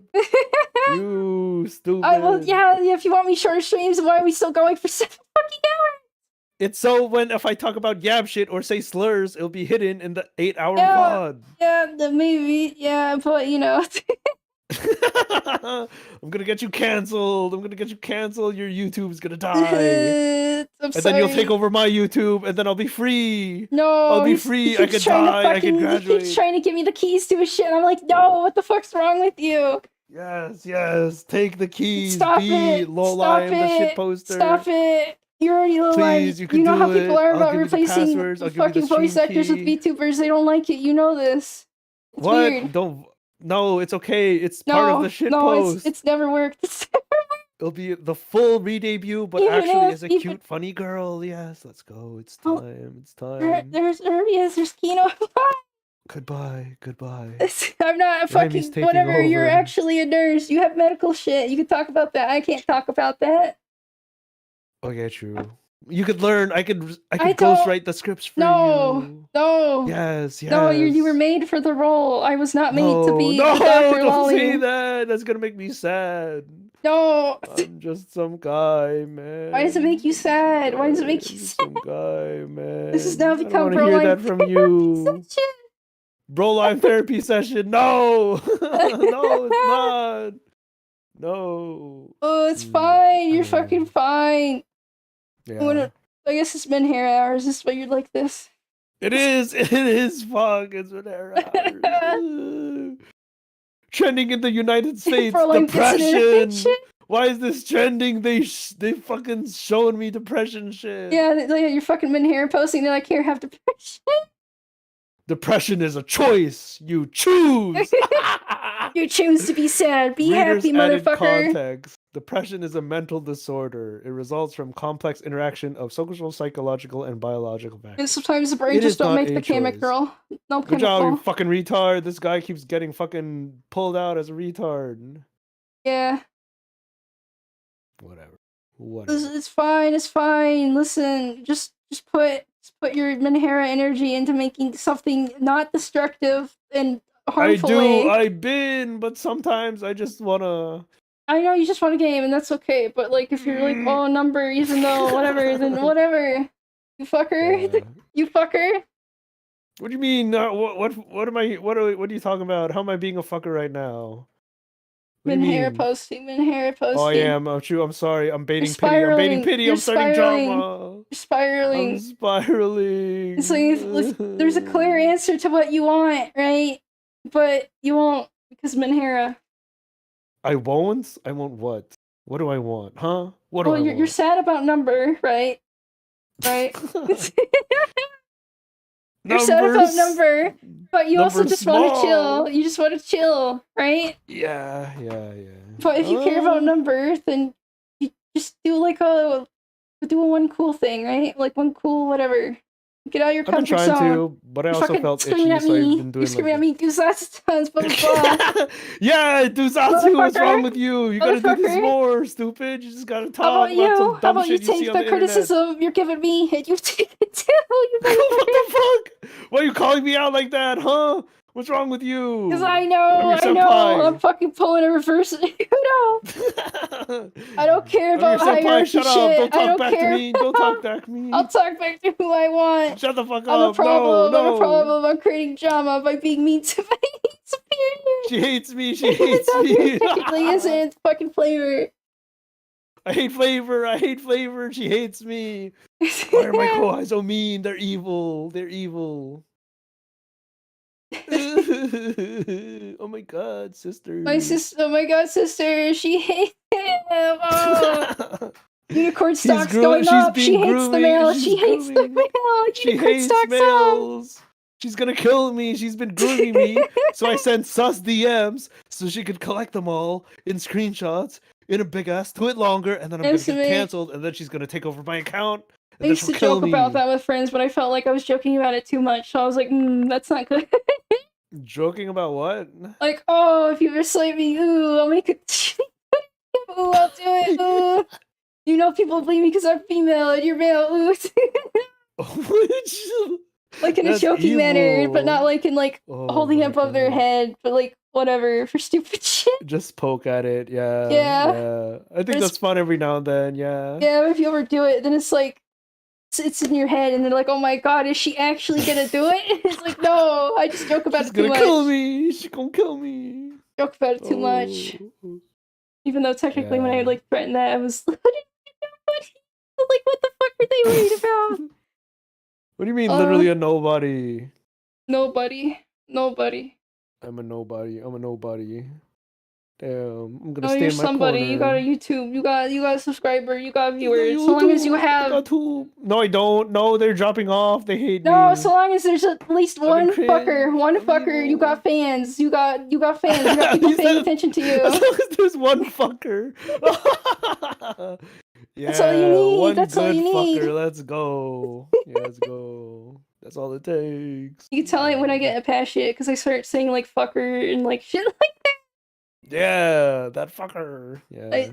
S2: You
S1: Well,
S2: stupid.
S1: yeah, if you want me shorter streams, why are we still going for 7 fucking hours?
S2: It's so when if I talk about yab shit or say slurs, it'll be hidden in the 8-hour
S1: Yeah,
S2: VOD.
S1: maybe, yeah, but you know.
S2: I'm gonna get you canceled. I'm gonna get you canceled. Your YouTube's gonna die.
S1: I'm
S2: And then you'll take
S1: sorry.
S2: over my YouTube and then I'll be free. I'll
S1: No,
S2: be
S1: he
S2: free. I
S1: keeps
S2: could
S1: trying to
S2: die. I could
S1: fucking, he keeps
S2: graduate.
S1: trying to give me the keys to his shit. And I'm like, no, what the fuck's wrong with you?
S2: Yes, yes. Take the keys.
S1: Stop
S2: Be
S1: it! Stop
S2: Lolime, the shit
S1: it!
S2: poster.
S1: Stop it! You're already low line.
S2: Please, you
S1: You
S2: could
S1: know how
S2: do
S1: people
S2: it.
S1: are
S2: I'll
S1: about
S2: give you the
S1: replacing
S2: passwords. I'll give you the
S1: fucking voice
S2: stream
S1: actors with
S2: key.
S1: VTubers. They don't like it. You know this. It's weird.
S2: What? Don't. No, it's okay. It's part of the
S1: No,
S2: shit
S1: no,
S2: post.
S1: it's never worked. It's
S2: It'll be the full re-debut, but
S1: even
S2: actually
S1: if
S2: as a
S1: even
S2: cute, funny girl. Yes, let's go. It's
S1: oh,
S2: time. It's time.
S1: there he is. There's Kino.
S2: Goodbye. Goodbye.
S1: I'm not a
S2: Remy's
S1: fucking
S2: taking
S1: whatever. You're
S2: over.
S1: actually a nurse. You have medical shit. You can talk about that. I can't talk about that.
S2: Okay, true. You could learn. I could
S1: I don't.
S2: ghostwrite the scripts for
S1: No,
S2: you.
S1: no.
S2: Yes,
S1: No, you were
S2: yes.
S1: made for the role. I was not made to
S2: No,
S1: be the
S2: no,
S1: Dr.
S2: don't say
S1: Lolime.
S2: that. That's gonna make me sad.
S1: No.
S2: I'm just some guy,
S1: Why does it make
S2: man.
S1: you
S2: I'm just some
S1: sad? Why does it
S2: guy.
S1: make you
S2: I'm just
S1: sad?
S2: some guy,
S1: This has now
S2: man. I don't
S1: become
S2: want to
S1: bro
S2: hear
S1: line
S2: that from
S1: therapy
S2: you.
S1: session.
S2: Bro line therapy session. No. No, it's not. No.
S1: Oh, it's fine. You're fucking
S2: Mm,
S1: fine.
S2: yeah.
S1: I guess it's been hair hours. This is why you're like this.
S2: It is. It is. Fuck. It's been hours. Trending in the United States.
S1: For like dissonant
S2: Depression.
S1: shit.
S2: Why is this trending? They fucking showing me depression shit.
S1: Yeah, you're fucking been hair posting. They're like, here, have depression.
S2: Depression is a choice you choose.
S1: You choose to be sad. Be
S2: Readers
S1: happy,
S2: added
S1: motherfucker.
S2: context. Depression is a mental disorder. It results from complex interaction of social, psychological, and biological
S1: And
S2: factors.
S1: sometimes the brain
S2: It
S1: just
S2: is
S1: don't
S2: not
S1: make the
S2: a choice.
S1: chemical. No
S2: Good job, you
S1: chemical.
S2: fucking retard. This guy keeps getting fucking pulled out as a retard.
S1: Yeah.
S2: Whatever. Whatever.
S1: It's fine. It's fine. Listen, just put your Minhara energy into making something not destructive and harmful.
S2: I've been, but sometimes I just wanna.
S1: I know you just want a game, and that's okay. But like, if you're like, oh, number, even though whatever, then whatever. You fucker.
S2: Yeah.
S1: You fucker.
S2: What do you mean? What am I? What are you talking about? How am I being a fucker right now? What do you
S1: Minhara
S2: mean?
S1: posting. Minhara posting.
S2: Oh, I am. Oh, true. I'm sorry. I'm baiting
S1: You're
S2: pity. I'm baiting
S1: spiraling.
S2: pity.
S1: You're
S2: I'm starting
S1: spiraling.
S2: drama.
S1: You're spiraling.
S2: I'm spiraling.
S1: It's like if there's a clear answer to what you want, right? But you won't because Minhara.
S2: I won't. I won't what? What do I want? Huh? What do I
S1: You're
S2: want?
S1: sad about number, right? Right. You're sad about number, but you also just want to chill. You just want to chill, right?
S2: Yeah.
S1: But if you care about number, then you just do like a one cool thing, right? Like one cool whatever. Get out of your comfort zone.
S2: I've been trying to, but I also felt itchy, so I've been doing
S1: You're screaming at me, do Zatsu tons, blah blah.
S2: Yeah, do Zatsu, what's wrong with you? You gotta do this more, stupid. You just gotta talk about some dumb shit you see on the
S1: criticism you're giving me and you take it too?
S2: What the fuck? Why are you calling me out like that, huh? What's wrong with you?
S1: Because I know, I'm fucking pulling a reverse. You know. I don't care about hierarchy shit.
S2: Don't talk back to me. Don't talk back to me.
S1: I'll talk back to who I want.
S2: Shut the fuck up.
S1: I'm a problem.
S2: No.
S1: I'm a problem. I'm creating drama by being mean to my superior.
S2: She hates me. She hates me.
S1: Technically isn't fucking Flavr.
S2: I hate Flavr. She hates me. Why are my co-eyes so mean? They're evil. Oh my god, sister.
S1: Oh my god, sister. She hates him. Oh. Unicorn stocks going up. She hates the male. She hates the male.
S2: She hates males. She's gonna kill me. She's been grooming me. So I sent sus DMs so she could collect them all in screenshots in a big ass tweet longer, and then I'm gonna get canceled, and then she's gonna take over my account.
S1: I used to joke about that with friends, but I felt like I was joking about it too much, so I was like, that's not good.
S2: Joking about what?
S1: Like, oh, if you persuade me, ooh, I'll make it. Ooh, I'll do it. Ooh. You know people believe me because I'm female and you're male. Ooh. Like in a joking manner, but not like in like holding it above their head, but like whatever for stupid shit.
S2: Just poke at it, yeah. I think that's fun every now and then, yeah.
S1: Yeah, if you overdo it, then it's like it's in your head, and they're like, "Oh my god, is she actually gonna do it?" It's like, no, I just joke about it too much.
S2: She's gonna kill me. She's gonna kill me.
S1: Joke about it too much. Even though technically, when I like threatened that, I was like, what the fuck are they worried about?
S2: What do you mean, literally a nobody?
S1: Nobody.
S2: I'm a nobody. Damn, I'm gonna
S1: stay
S2: in my
S1: somebody.
S2: corner.
S1: You got a YouTube. You got a subscriber. You got viewers. So long as you have.
S2: No, I don't. No, they're dropping off. They hate me.
S1: No, so long as there's at least one fucker. You got fans. You got fans. You got people paying attention to you.
S2: As long as there's one fucker. Yeah,
S1: that's all you need. That's all you need.
S2: Fucker. Let's go. Yeah, let's go. That's all it takes.
S1: You can tell it when I get passionate because I start saying like fucker and like shit like that.
S2: Yeah, that fucker. Yeah.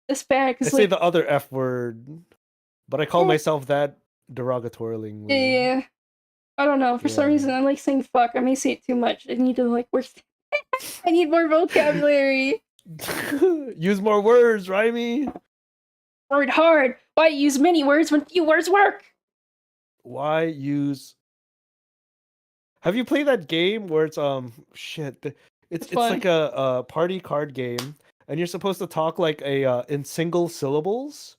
S1: It's bad because
S2: I say the other F word, but I call myself that derogatorily.
S1: Yeah. I don't know. For some reason, I like saying fuck. I may say it too much. I need to like work. I need more vocabulary.
S2: Use more words, Rhyme.
S1: Word hard. Why use many words when few words work?
S2: Why use? Have you played that game where it's shit? It's like a party card game, and you're supposed to talk like a in single syllables.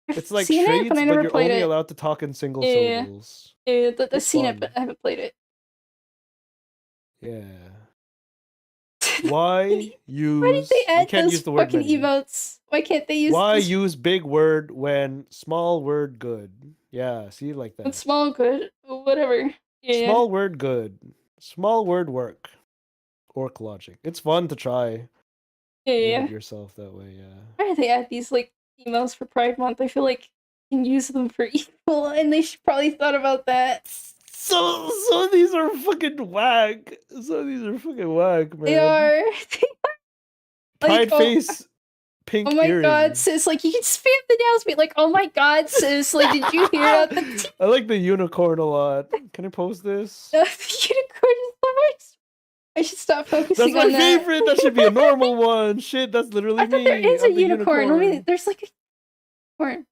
S2: It's like trades, but you're only allowed to talk in single syllables.
S1: Yeah, I've seen it, but I haven't played it.
S2: Yeah. Why use?
S1: Why did they add
S2: those
S1: use the word fucking emotes? Why can't they use?
S2: Why use big word when small word good? Yeah, see, like that.
S1: When small good, whatever. Yeah.
S2: Small word good. Small word work. Orc logic. It's fun to try.
S1: Yeah.
S2: Limit yourself that way, yeah.
S1: Why do they add these like emails for Pride Month? I feel like you can use them for evil, and they should probably thought about that.
S2: Some of these are fucking whack. Some of these are fucking whack, man.
S1: They are.
S2: Pride
S1: oh,
S2: face, pink
S1: oh my
S2: earring.
S1: god, sis! Like you can spam the announcement. Like, oh my god, sis! Like, did you hear that?
S2: I like the unicorn a lot. Can I post this?
S1: The unicorn is the worst. I should stop focusing
S2: That's
S1: on
S2: my
S1: that.
S2: favorite. That should be a normal one. Shit, that's literally
S1: I thought
S2: me.
S1: there is
S2: I'm
S1: a
S2: the
S1: unicorn. Let me. There's like a unicorn.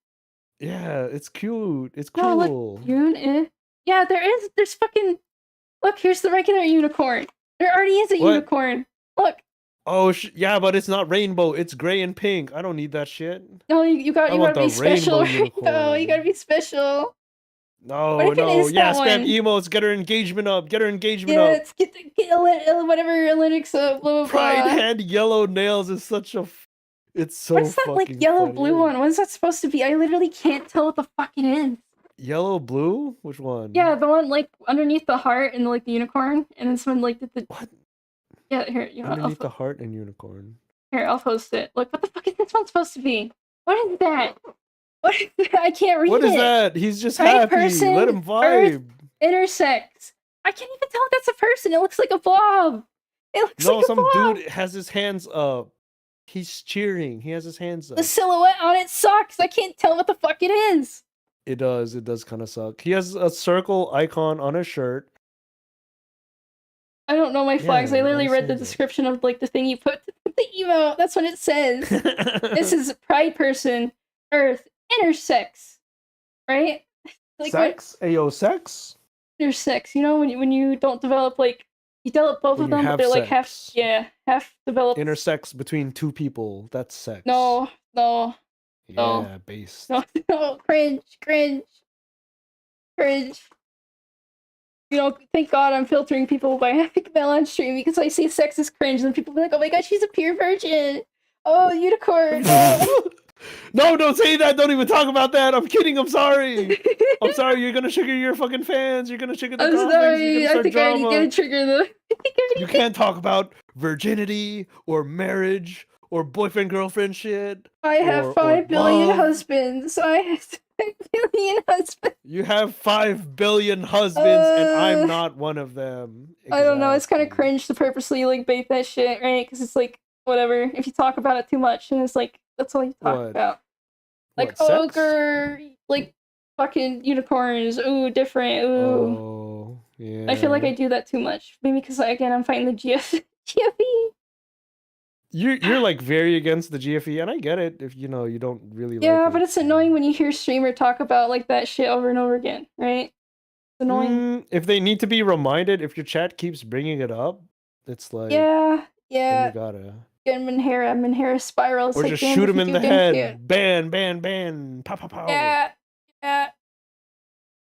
S2: Yeah, it's cute. It's
S1: No,
S2: cool.
S1: look, yeah, there is. There's fucking. Look, here's the regular unicorn. There already is a unicorn. Look.
S2: Oh, yeah, but it's not rainbow. It's gray and pink. I don't need that shit.
S1: No, you gotta be special.
S2: Unicorn.
S1: No, you gotta be special.
S2: No,
S1: what if it is
S2: yeah,
S1: that
S2: spam
S1: one?
S2: emotes. Get her engagement up. Get her engagement up.
S1: Let's get whatever analytics up. Blah, blah, blah.
S2: Pride hand yellow nails is such a. It's so.
S1: What's that like yellow
S2: funny.
S1: blue one? What is that supposed to be? I literally can't tell what the fuck it is.
S2: Yellow blue? Which one?
S1: Yeah, the one like underneath the heart and like the unicorn, and then someone like did the.
S2: What?
S1: Yeah, here. You know,
S2: underneath the heart and unicorn.
S1: Here, I'll post it. Look, what the fuck is this one supposed to be? What is that? What is that? I can't read it.
S2: What is that? He's just
S1: Pride
S2: happy.
S1: person,
S2: Let him vibe.
S1: Earth, intersex. I can't even tell if that's a person. It looks like a blob. It looks like a blob.
S2: Some dude has his hands up. He's cheering. He has his hands up.
S1: The silhouette on it sucks. I can't tell what the fuck it is.
S2: It does. It does kind of suck. He has a circle icon on his shirt.
S1: I don't know my flags. I literally read the description of like the thing you put the email. That's what it says. This is pride person, Earth, intersex, right? Like
S2: sex? Ayo, sex?
S1: Intersex. You know when you don't develop like you develop both of them, but they're like half developed.
S2: Intersex between two people. That's sex.
S1: No.
S2: Yeah, based.
S1: No, cringe. You know, thank God I'm filtering people by having Mel on stream because I say sex is cringe and people be like, oh my god, she's a pure virgin. Oh, unicorn.
S2: No, don't say that. Don't even talk about that. I'm kidding. I'm sorry. I'm sorry. You're gonna trigger your fucking fans. You're gonna trigger the
S1: I'm sorry. I think I already did trigger them.
S2: You can't talk about virginity or marriage or boyfriend-girlfriend shit.
S1: I have 5 billion husbands. I have 5 billion husbands.
S2: You have 5 billion husbands, and I'm not one of them.
S1: Exactly. I don't know. It's kind of cringe to purposely like bait that shit, right? Because it's like whatever. If you talk about it too much, and it's like that's all you talk about. Like ogre, like fucking unicorns. Ooh, different. Ooh.
S2: Oh, yeah.
S1: I feel like I do that too much. Maybe because again I'm fighting the GFE.
S2: You're like very against the GFE, and I get it if you know you don't really like it.
S1: Yeah, but it's annoying when you hear streamer talk about like that shit over and over again, right? It's annoying.
S2: If they need to be reminded, if your chat keeps bringing it up, it's like
S1: yeah.
S2: You gotta
S1: get Minhera spirals.
S2: Or
S1: like,
S2: just shoot him in the head. Ban, pow, pow, pow.
S1: Yeah.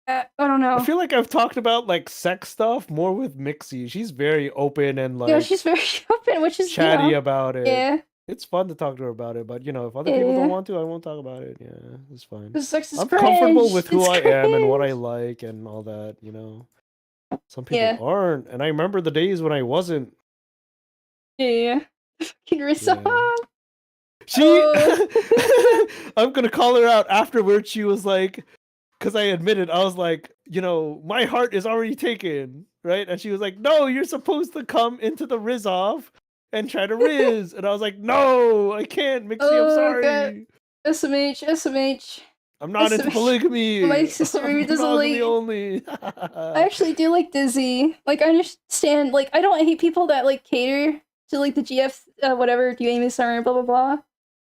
S1: I don't know.
S2: I feel like I've talked about like sex stuff more with Mixie. She's very open and like
S1: she's very open, which is
S2: chatty about it.
S1: Yeah,
S2: it's fun to talk to her about it. But you know, if other people don't want to, I won't talk about it. Yeah, it's fine. I'm comfortable with who I am and what I like and all that. You know, some people aren't, and I remember the days when I wasn't.
S1: Yeah, fucking Rizza.
S2: I'm gonna call her out afterwards. She was like. Because I admitted, I was like, you know, my heart is already taken, right? And she was like, no, you're supposed to come into the Riz-off and try to Riz. And I was like, no, I can't, Mixie, I'm sorry.
S1: God. SMH.
S2: I'm not into polygamy.
S1: My sister doesn't like...
S2: only.
S1: I actually do like Dizzy. Like, I understand, like, I don't hate people that, like, cater to, like, the GF, whatever, do you aim this summer, blah, blah, blah.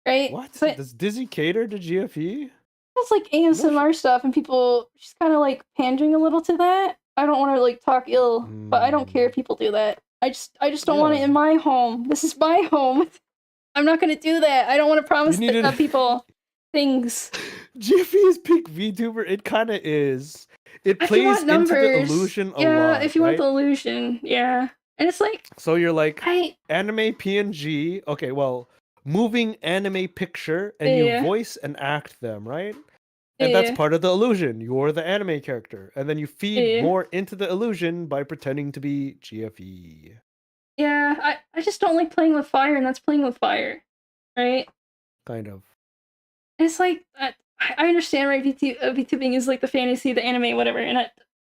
S1: Right?
S2: What? But... Does Dizzy cater to GFE?
S1: It's like ASMR stuff, and people just kind of like pandering a little to that. I don't want to like talk ill, but I don't care if people do that. I just don't want it in my home. This is my home. I'm not gonna do that. I don't want to promise people things.
S2: GFE is peak VTuber. It kind of is. It plays into the illusion a lot.
S1: Yeah, if you want the illusion, yeah. And it's like
S2: so you're like anime PNG. Okay, well. Moving anime picture and you voice and act them, right? And that's
S1: Yeah.
S2: part of the illusion. You're the anime character. And then you feed
S1: Yeah.
S2: more into the illusion by pretending to be GFE.
S1: Yeah, I just don't like playing with fire, and that's playing with fire, right?
S2: Kind of.
S1: It's like I understand, right? VTubing is like the fantasy, the anime, whatever, and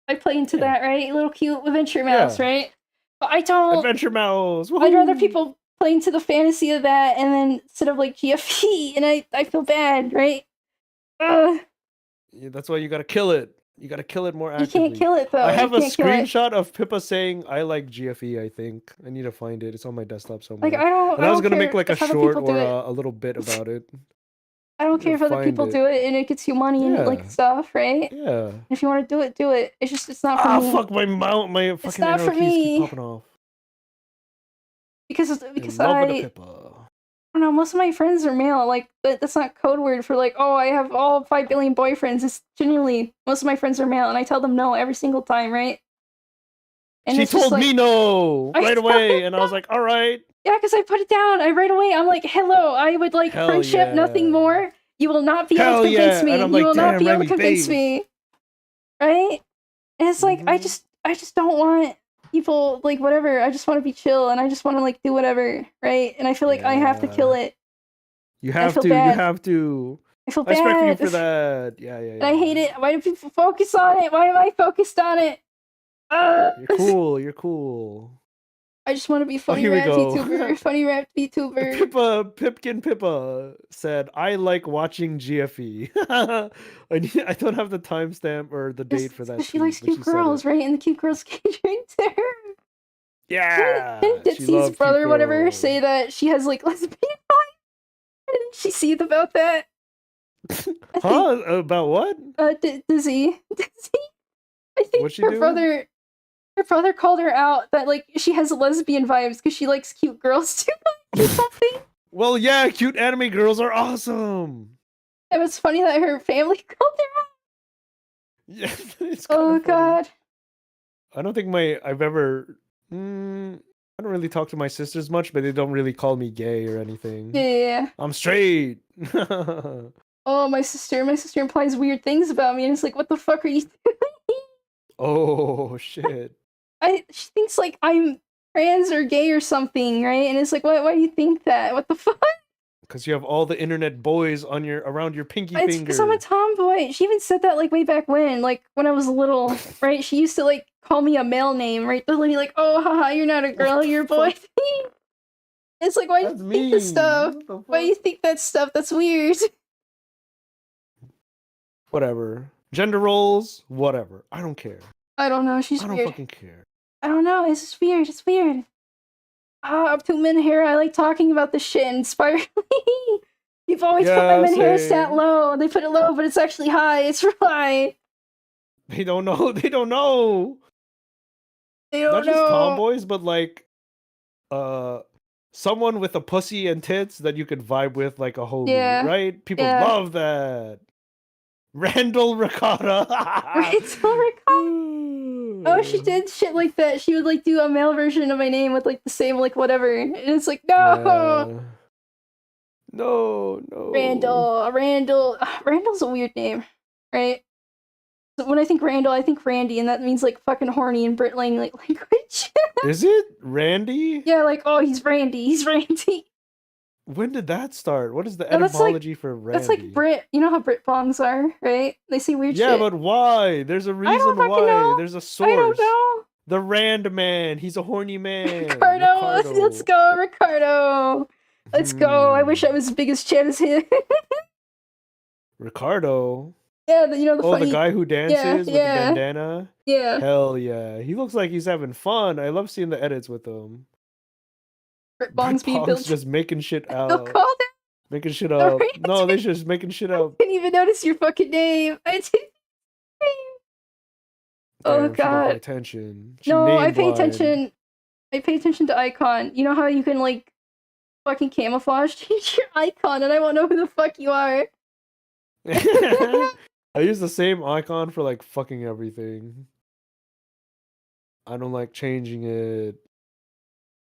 S1: I play into that, right? Little cute adventure mouse, right? But I don't.
S2: Adventure mouse.
S1: I'd rather
S2: Woo-hoo!
S1: people play into the fantasy of that, and then instead of like GFE, and I feel bad, right? Ugh.
S2: Yeah, that's why you gotta kill it. You gotta kill it more
S1: You
S2: actively.
S1: can't kill it though.
S2: I have
S1: You
S2: a
S1: can't kill it.
S2: screenshot of Pippa saying, "I like GFE." I think I need to find it. It's on my desktop somewhere.
S1: Like I don't.
S2: And
S1: I
S2: I was
S1: don't
S2: gonna
S1: care
S2: make like a
S1: if other
S2: short
S1: people do
S2: or
S1: it.
S2: a little bit about it.
S1: I don't care if other
S2: Find
S1: people
S2: it.
S1: do it, and it gets you money and like
S2: Yeah.
S1: stuff, right?
S2: Yeah.
S1: If you want to do it, do it. It's just it's not for
S2: Ah,
S1: me.
S2: fuck my mount. My fucking
S1: not
S2: arrow
S1: for
S2: keys keep
S1: me.
S2: popping off.
S1: Because
S2: Love with a
S1: I
S2: Pippa.
S1: don't know, most of my friends are male. Like that's not code word for like, oh, I have all 5 billion boyfriends. It's genuinely most of my friends are male, and I tell them no every single time, right? And
S2: She
S1: it's just
S2: told
S1: like,
S2: me no
S1: I
S2: right
S1: told
S2: away,
S1: them
S2: and I was
S1: no.
S2: like, all right.
S1: Yeah, because I put it down. I right away. I'm like, hello. I would like
S2: Hell
S1: friendship, nothing
S2: yeah.
S1: more. You will not be able to
S2: Hell
S1: convince
S2: yeah.
S1: me.
S2: And I'm
S1: You
S2: like,
S1: will not
S2: damn,
S1: be able to
S2: Remy,
S1: convince
S2: babes.
S1: me, right? And it's like I
S2: Mhm.
S1: just don't want people like whatever. I just want to be chill, and I just want to like do whatever, right? And I feel like I have to kill
S2: Yeah.
S1: it.
S2: You
S1: I
S2: have
S1: feel
S2: to. You
S1: bad.
S2: have to.
S1: I feel
S2: I respect you
S1: bad.
S2: for that. Yeah, yeah,
S1: And I hate
S2: yeah.
S1: it. Why do people focus on it? Why am I focused on it?
S2: You're cool. You're cool.
S1: I just want to be
S2: Oh,
S1: funny
S2: here we
S1: rap
S2: go.
S1: VTuber. Funny rap VTuber.
S2: Pipkin Pippa said, "I like watching GFE." I don't have the timestamp or the date for that
S1: Because she
S2: tweet,
S1: likes
S2: but
S1: cute
S2: she said
S1: girls,
S2: it.
S1: right? And the cute girls catering to her.
S2: Yeah,
S1: Didn't
S2: she
S1: Ditsy's
S2: loved cute
S1: brother, whatever,
S2: girls.
S1: say that she has like lesbian vibes? Didn't she seethe about that? I think
S2: Huh? About what?
S1: Dizzy. I think
S2: What'd she do?
S1: her brother called her out that like she has lesbian vibes because she likes cute girls too much or something.
S2: Well, yeah, cute anime girls are awesome.
S1: It was funny that her family called her out.
S2: Yeah, it's kind
S1: Oh
S2: of funny.
S1: god.
S2: I don't think I've ever. I don't really talk to my sisters much, but they don't really call me gay or anything.
S1: Yeah.
S2: I'm straight.
S1: Oh, my sister implies weird things about me, and it's like, what the fuck are you doing?
S2: Oh shit.
S1: She thinks like I'm trans or gay or something, right? And it's like, why do you think that? What the fuck?
S2: Because you have all the internet boys on around your pinky
S1: It's
S2: finger.
S1: because I'm a tomboy. She even said that like way back when, like when I was little, right? She used to like call me a male name, right? They'll be like, oh, haha, you're not a girl, you're a boy. It's like, why do you think this stuff? Why do you think that stuff? That's weird.
S2: Whatever. Gender roles, whatever. I don't care.
S1: I don't know. She's
S2: I don't
S1: weird.
S2: fucking care.
S1: I don't know. It's just weird. It's weird. Up to men hair. I like talking about this shit inspiredly. People always put my men hair stat low. They put it low, but it's actually high. It's high.
S2: They don't know. They don't know.
S1: They don't
S2: Not
S1: know.
S2: just tomboys, but like, someone with a pussy and tits that you could vibe with, like a homie, right? People love that. Randall Ricotta.
S1: Randall Ricotta. Oh, she did shit like that. She would like do a male version of my name with like the same like whatever, and it's like no.
S2: No.
S1: Randall's a weird name, right? So when I think Randall, I think Randy, and that means like fucking horny in Brit language.
S2: Is it Randy?
S1: Yeah, like oh, he's Randy. He's Randy.
S2: When did that start? What is the etymology for Randy?
S1: That's like Brit. You know how Brit bongs are, right? They say weird shit.
S2: Yeah, but why? There's a reason why.
S1: Know.
S2: There's a source.
S1: I don't know.
S2: The Rand man. He's a horny man.
S1: Ricardo. Let's go, Ricardo. Let's go. I wish I was as big as Chad as him.
S2: Ricardo?
S1: Yeah, you know the funny...
S2: the guy who dances with the bandana?
S1: Yeah.
S2: Hell yeah. He looks like he's having fun. I love seeing the edits with him.
S1: Brit Bong's
S2: just making shit out.
S1: They'll call that?
S2: Making shit up. No, they're just making shit up.
S1: I didn't even notice your fucking name. I didn't. Oh god.
S2: Pay attention.
S1: No, I pay attention. I pay attention to icon. You know how you can like fucking camouflage change your icon and I won't know who the fuck you are.
S2: I use the same icon for like fucking everything. I don't like changing it.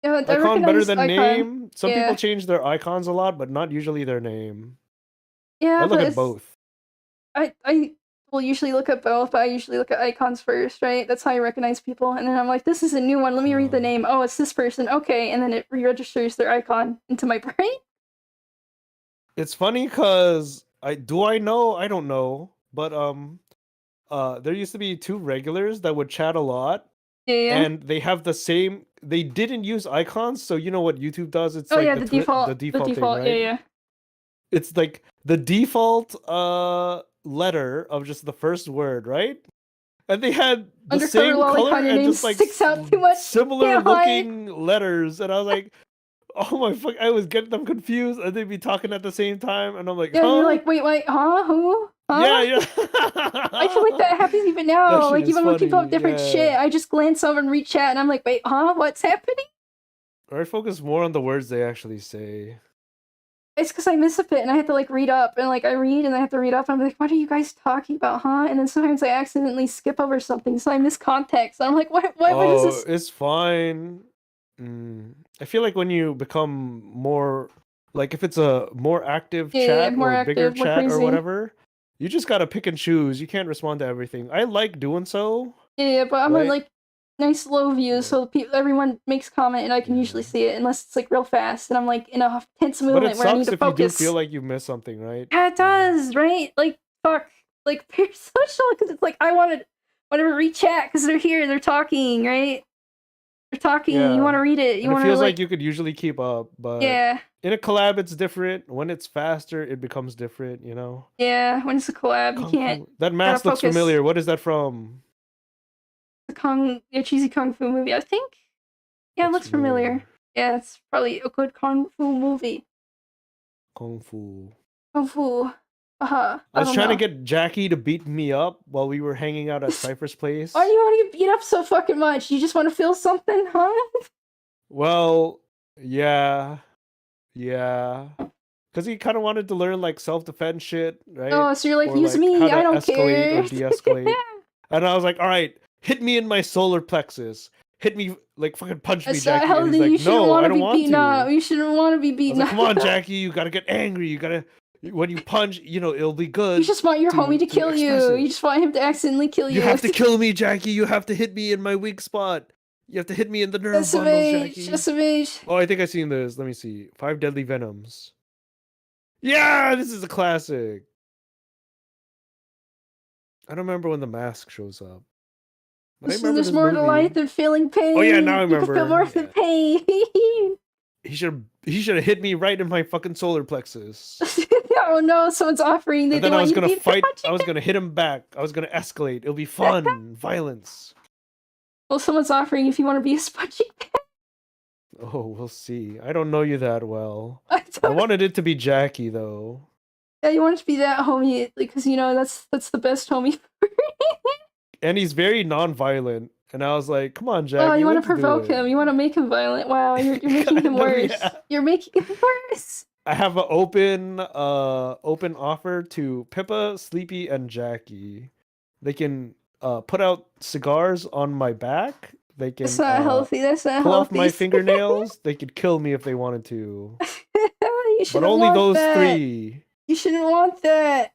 S1: Yeah,
S2: icon better than name. Some
S1: yeah.
S2: people change their icons a lot, but not usually their name.
S1: Yeah,
S2: I look at both.
S1: I will usually look at both, but I usually look at icons first, right? That's how I recognize people. And then I'm like, this is a new one. Let me read the name. Oh, it's this person. Okay, and then it re-registers their icon into my brain.
S2: It's funny because I know? I don't know, but there used to be two regulars that would chat a lot,
S1: Yeah.
S2: and they have the same. They didn't use icons, so you know what YouTube does? It's
S1: Oh
S2: like
S1: yeah,
S2: the
S1: the
S2: default thing,
S1: default. Yeah,
S2: right?
S1: yeah.
S2: It's like the default letter of just the first word, right? And they had the
S1: Undercover
S2: same color
S1: lolicon, your
S2: and
S1: name
S2: just like
S1: sticks out too much.
S2: similar
S1: Can't hide.
S2: looking letters, and I was like, oh my fuck! I was getting them confused, and they'd be talking at the same time, and I'm like,
S1: Yeah, you're
S2: huh?
S1: like, wait, huh? Who? Huh?
S2: Yeah, yeah.
S1: I feel like that happens even
S2: That
S1: now.
S2: shit
S1: Like
S2: is
S1: even when people have
S2: funny.
S1: different shit,
S2: Yeah.
S1: I just glance over and read chat, and I'm like, wait, huh? What's happening?
S2: Or I focus more on the words they actually say.
S1: It's because I miss a bit, and I have to like read up, and like I read, and I have to read up, and I'm like, what are you guys talking about, huh? And then sometimes I accidentally skip over something, so I miss context. I'm like, what is
S2: Oh,
S1: this?
S2: it's fine. I feel like when you become more, like if it's a more active
S1: Yeah,
S2: chat
S1: more
S2: or bigger
S1: active, more
S2: chat or
S1: crazy.
S2: whatever, you just gotta pick and choose. You can't respond to everything. I like doing so,
S1: Yeah, but I'm on
S2: right?
S1: like nice low view,
S2: But,
S1: so everyone makes comment, and I can
S2: yeah.
S1: usually see it, unless it's like real fast, and I'm like in a tense
S2: But it
S1: moment where I need
S2: sucks
S1: to
S2: if you do feel
S1: focus.
S2: like you miss something, right?
S1: Yeah, it does, right? Like fuck, like Parasocial, because it's like I wanted whatever read chat because they're here, they're talking, right? They're talking. You want
S2: Yeah.
S1: to read it. You
S2: And it
S1: want to
S2: feels like
S1: like,
S2: you could usually keep up, but
S1: yeah,
S2: in a collab it's different. When it's faster, it becomes different, you know?
S1: yeah. When it's a collab, you
S2: Kung
S1: can't.
S2: Fu. That
S1: Gotta
S2: mask looks
S1: focus.
S2: familiar. What is that from?
S1: Yeah, cheesy kung fu movie. I think. Yeah, it
S2: Looks
S1: looks familiar.
S2: familiar.
S1: Yeah, it's probably a good kung fu movie.
S2: Kung Fu.
S1: Kung fu.
S2: I
S1: I
S2: was
S1: don't
S2: trying to
S1: know.
S2: get Jackie to beat me up while we were hanging out at Cypher's
S1: Why do
S2: place.
S1: you want to get beat up so fucking much? You just want to feel something, huh?
S2: Well, yeah. Yeah. Because he kind of wanted to learn like self-defense shit, right?
S1: Oh, so you're like,
S2: Or
S1: use
S2: like how
S1: me. I
S2: to
S1: don't
S2: escalate or
S1: care.
S2: de-escalate. And I was like, all right, hit me in my solar plexus. Hit me, like fucking punch me,
S1: That's not
S2: Jackie. And he's
S1: healthy. You
S2: like,
S1: shouldn't
S2: no,
S1: want
S2: I
S1: to
S2: don't
S1: be
S2: want
S1: beaten up.
S2: to.
S1: You shouldn't want to be
S2: I was
S1: beaten
S2: like,
S1: up.
S2: come on, Jackie, you gotta get angry. You gotta, when you punch, you know, it'll be
S1: You
S2: good
S1: just want your homie to
S2: to
S1: kill
S2: express
S1: you. You
S2: it.
S1: just want him to accidentally kill
S2: You
S1: you.
S2: have to kill me, Jackie. You have to hit me in my weak spot. You have to hit me in the nerve bundles,
S1: SMH,
S2: Jackie.
S1: SMH.
S2: Oh, I think I've seen this. Let me see. Five Deadly Venoms. Yeah, this is a classic. I don't remember when the mask shows up, but I
S1: Listen,
S2: remember
S1: there's
S2: this
S1: more to life
S2: movie.
S1: than feeling
S2: Oh yeah, now I
S1: pain. You can feel more
S2: remember.
S1: than
S2: Yeah.
S1: pain.
S2: He should have hit me right in my fucking solar plexus.
S1: Oh no, someone's offering.
S2: And
S1: They
S2: then I
S1: want
S2: was
S1: you to
S2: gonna
S1: be their
S2: fight. I
S1: punching
S2: was gonna hit him back. I was gonna escalate. It'll be
S1: bag.
S2: fun, violence.
S1: Well, someone's offering if you want to be a spongy bag.
S2: Oh, we'll see. I don't know you that well.
S1: I
S2: I
S1: don't.
S2: wanted it to be Jackie though.
S1: Yeah, you want it to be that homie because you know that's the best homie.
S2: And he's very non-violent. And I was like, "Come on,
S1: Well,
S2: Jackie,
S1: you want to
S2: let's do
S1: provoke
S2: it."
S1: him. You want to make him violent. Wow, you're making him
S2: Kind of,
S1: worse.
S2: yeah.
S1: You're making him worse.
S2: I have an open offer to Pippa, Sleepy, and Jackie. They can put out cigars on my back. They
S1: That's
S2: can
S1: not healthy. That's not
S2: pull off
S1: healthy.
S2: my fingernails. They could kill me if they wanted to.
S1: You
S2: But
S1: shouldn't
S2: only
S1: want
S2: those
S1: that.
S2: three.
S1: You shouldn't want that.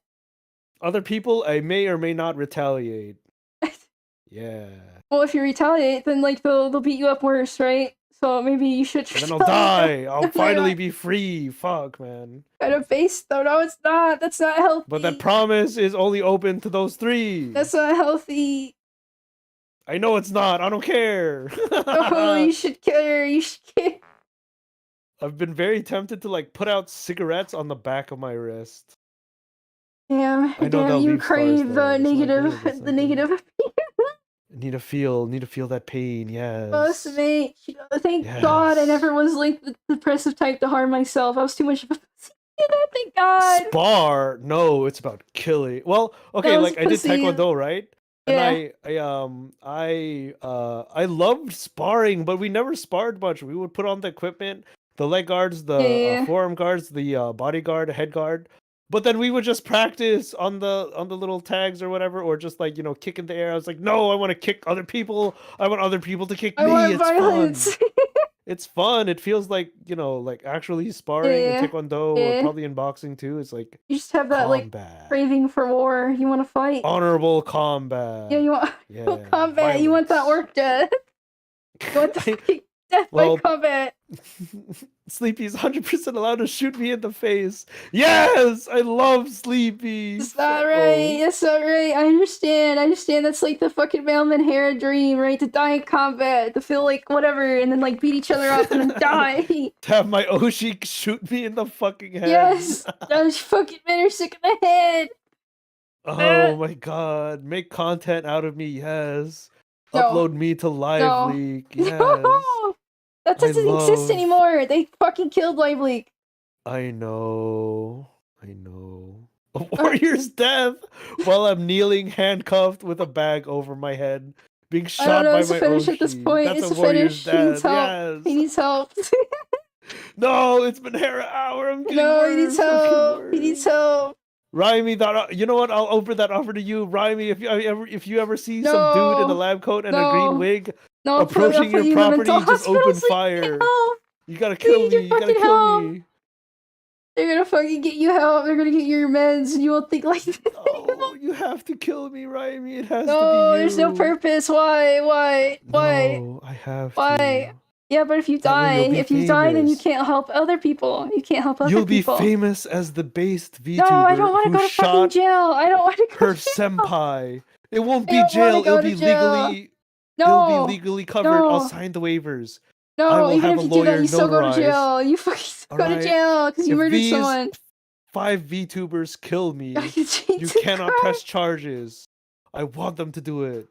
S2: Other people, I may or may not retaliate. Yeah.
S1: Well, if you retaliate, then like they'll beat you up worse, right? So maybe you should
S2: And then I'll
S1: retaliate.
S2: die. I'll finally be free. Fuck, man.
S1: Kind of base though. No, it's not. That's not
S2: But that
S1: healthy.
S2: promise is only open to those three.
S1: That's not healthy.
S2: I know it's not. I don't care.
S1: Oh, you should care. You should care.
S2: I've been very tempted to like put out cigarettes on the back of my wrist.
S1: Damn,
S2: I know
S1: damn,
S2: they'll
S1: you
S2: leave scars
S1: crave
S2: though.
S1: the
S2: It's not
S1: negative,
S2: good. It's
S1: the
S2: not good.
S1: negative.
S2: Need to feel that pain.
S1: Most
S2: Yes.
S1: mate, thank God I
S2: Yes.
S1: never was like the depressive type to harm myself. I was too much of a pussy. Thank God.
S2: Spar? No, it's about killing. Well, okay,
S1: That was
S2: like I did
S1: pussy.
S2: taekwondo, right? And
S1: Yeah.
S2: I loved sparring, but we never sparred much. We would put on the equipment, the leg guards, the
S1: Yeah.
S2: forearm guards, the body guard, head guard. But then we would just practice on the little tags or whatever, or just like, you know, kick in the air. I was like, no, I want to kick other people. I want other people to kick
S1: I
S2: me.
S1: want
S2: It's fun.
S1: violence.
S2: It's fun. It feels like, like actually sparring in
S1: Yeah,
S2: Taekwondo or
S1: yeah.
S2: probably in boxing too. It's like
S1: You just have that like
S2: combat.
S1: craving for war. You want to fight.
S2: Honorable
S1: Yeah,
S2: combat.
S1: you want
S2: Yeah.
S1: combat. You want that
S2: Violence.
S1: work done. You want the
S2: I,
S1: fucking death by
S2: well,
S1: combat.
S2: Sleepy's 100% allowed to shoot me in the face. Yes! I love Sleepy.
S1: That's not
S2: Oh.
S1: right. That's not right. I understand. I understand. That's like the fucking mailman Hera dream, right? To die in combat, to feel like whatever, and then like beat each other up and then die.
S2: To have my Oshi shoot me in the fucking head.
S1: Yes, those fucking men are sick in the head.
S2: Oh my god. Make content out of me, yes.
S1: No.
S2: Upload me to Live
S1: No.
S2: Leak, yes.
S1: No, that doesn't exist anymore. They fucking killed Live Leak.
S2: I know. A warrior's death while I'm kneeling, handcuffed with a bag over my head, being shot
S1: I don't know.
S2: by
S1: It's a
S2: my
S1: finish at this
S2: Oshi.
S1: point.
S2: That's
S1: It's
S2: a
S1: a
S2: warrior's
S1: finish. He needs
S2: death.
S1: help.
S2: Yes.
S1: He needs help.
S2: No, it's been Hera hour. I'm getting
S1: No,
S2: worse.
S1: he needs help. He needs help.
S2: Raimi, you know what? I'll offer that offer to you, Raimi. If you ever see some dude in a lab coat and a green wig approaching your property, just open fire. You gotta kill me. You gotta kill me.
S1: They're gonna fucking get you help. They're gonna get you your meds, and you won't think like this.
S2: No, you have to kill me, Raimi. It has to be you.
S1: No, there's no purpose. Why?
S2: No, I have to.
S1: Yeah, but if you die, then you can't help other people. You can't help other people.
S2: You'll be famous as the based VTuber
S1: No, I don't want to go to fucking jail. I don't want to go
S2: her
S1: to jail.
S2: senpai. It won't be jail. It'll be legally.
S1: No,
S2: it'll be legally covered.
S1: No.
S2: I'll sign the waivers.
S1: No, even if you do that, you still go to jail. You fucking go to jail because you murdered someone.
S2: 5 VTubers kill me. You cannot press charges. I want them to do it.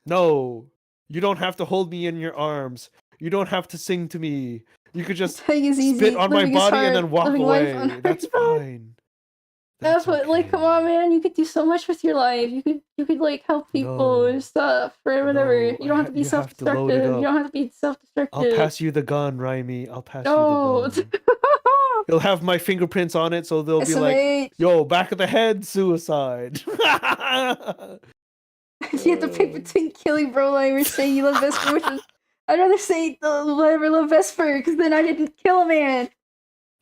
S2: No, you don't have to hold me in your arms. You don't have to sing to me. You could just spit on my body and then walk away. That's fine.
S1: That's what, like, come on, man. You could do so much with your life. You could like help people and stuff or whatever. You don't have to be self-destructive. You don't have to be self-destructive.
S2: I'll pass you the gun, Raimi. I'll pass you the gun. You'll have my fingerprints on it, so they'll be like, "Yo, back of the head, suicide."
S1: You have to pick between killing Lolime or saying you love Vesper, which is, I'd rather say whatever love Vesper, because then I didn't kill a man.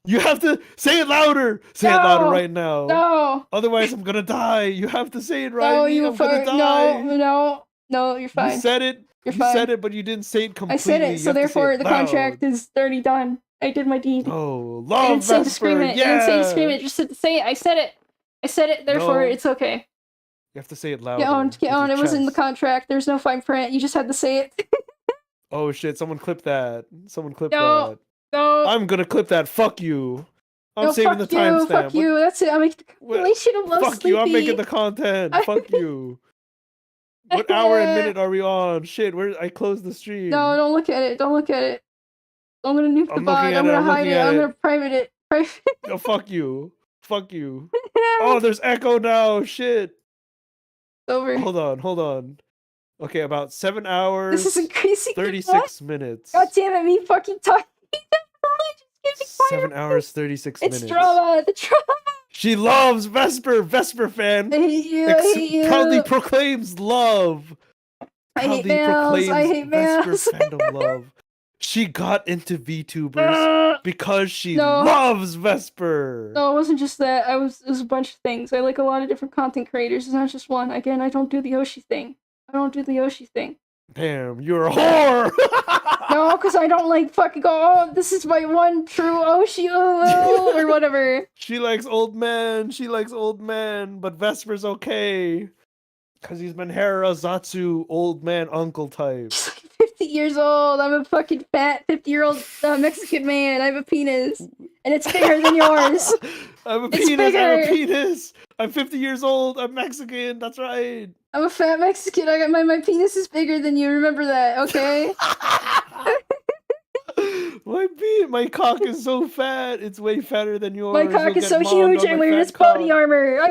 S2: You have to say it louder. Say it louder right now.
S1: No.
S2: Otherwise, I'm gonna die. You have to say it right.
S1: No, I'm gonna die. No, you're fine.
S2: You said it. You said it, but you didn't say it completely.
S1: I said it, so therefore the contract is already done. I did my deed.
S2: Oh, love Vesper. I didn't say to scream it.
S1: I didn't say to scream it. Just to say it. I said it. I said it. Therefore, it's okay.
S2: You have to say it louder.
S1: Get on. It was in the contract. There's no fine print. You just had to say it.
S2: Oh shit! Someone clip that. That.
S1: No.
S2: I'm gonna clip that. Fuck you. I'm saving the timestamp.
S1: Fuck you. That's it. I'm making the compilation of Love
S2: Fuck
S1: Sleepy.
S2: you. I'm making the content. Fuck you. What hour and minute are we on? Shit, I closed the stream.
S1: No, don't look at it. I'm gonna nuke the bot. I'm gonna hide it. I'm gonna private it.
S2: Oh, fuck you. Oh, there's echo now. Shit.
S1: It's over.
S2: Hold on. Okay, about 7 hours.
S1: This is increasing.
S2: 36 minutes.
S1: God damn it, me fucking talking.
S2: 7 hours, 36 minutes.
S1: It's drama. The drama.
S2: She loves Vesper. Vesper fan.
S1: I hate you.
S2: Proudly proclaims love.
S1: I hate males.
S2: Vesper fandom love. She got into VTubers because she loves Vesper.
S1: No, it wasn't just that. It was a bunch of things. I like a lot of different content creators. It's not just one. Again, I don't do the Yoshi thing.
S2: Damn, you're a whore!
S1: No, because I don't like fucking go, oh, this is my one true Oshi, or whatever.
S2: She likes old men, but Vesper's okay. Because he's been Hera, Zatsu, old man, uncle type.
S1: She's like 50 years old. I'm a fucking fat 50-year-old Mexican man. I have a penis. And it's bigger than yours.
S2: I have a penis. I'm 50 years old. I'm Mexican. That's right.
S1: I'm a fat Mexican. I got my penis is bigger than you. Remember that, okay?
S2: My cock is so fat. It's way fatter than yours.
S1: My cock is so huge. I wear this body armor.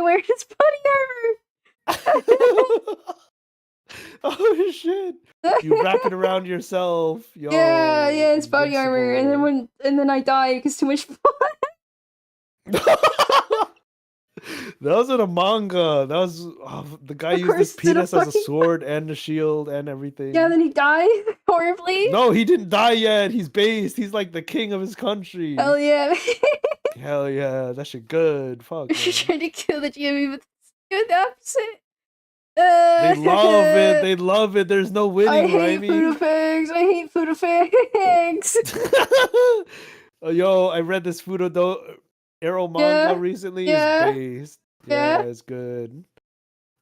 S2: Oh shit! You wrap it around yourself. Yo,
S1: yeah, it's body armor, and then I die because too much blood.
S2: That was in a manga. That was the guy
S1: Of
S2: used his
S1: course, did a
S2: penis as a
S1: fucking
S2: sword and a shield and everything.
S1: yeah. Then he died horribly.
S2: No, he didn't die yet. He's based. He's like the king of his country.
S1: Hell yeah.
S2: Hell yeah, that shit good. Fuck,
S1: You're
S2: man.
S1: trying to kill the GME, but it's the opposite.
S2: They love it. They love it. There's no winning,
S1: I hate
S2: Raimi.
S1: food effects. I hate food effects.
S2: Yo, I read this Arrow manga recently.
S1: Yeah.
S2: It's based. Yeah,
S1: Yeah.
S2: it's good.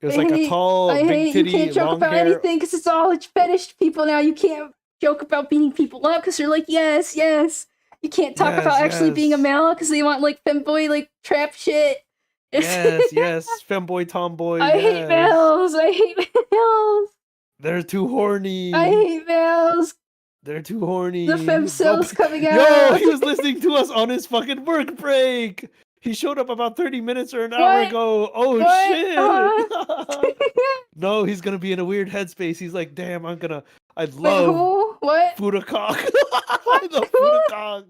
S2: It was
S1: I
S2: like a
S1: hate-
S2: tall,
S1: I
S2: big
S1: hate you
S2: titty,
S1: can't joke
S2: long
S1: about
S2: hair.
S1: anything because it's all fetish people now. You can't joke about beating people up because they're like, yes, yes. You can't talk about actually being a
S2: yes.
S1: male because they want like femboy like trap shit.
S2: Yes, yes, femboy, tomboy.
S1: I hate
S2: yes.
S1: males. I hate males.
S2: They're too horny.
S1: I hate males.
S2: They're too horny.
S1: The fem cells coming
S2: Yo,
S1: out.
S2: he was listening to us on his fucking work break. He showed up about 30 minutes or an hour
S1: What?
S2: ago. Oh
S1: What?
S2: shit. No, he's gonna be in a weird headspace. He's like, damn, I
S1: Wait,
S2: love
S1: who? What?
S2: Fudacock. I love Fudacock.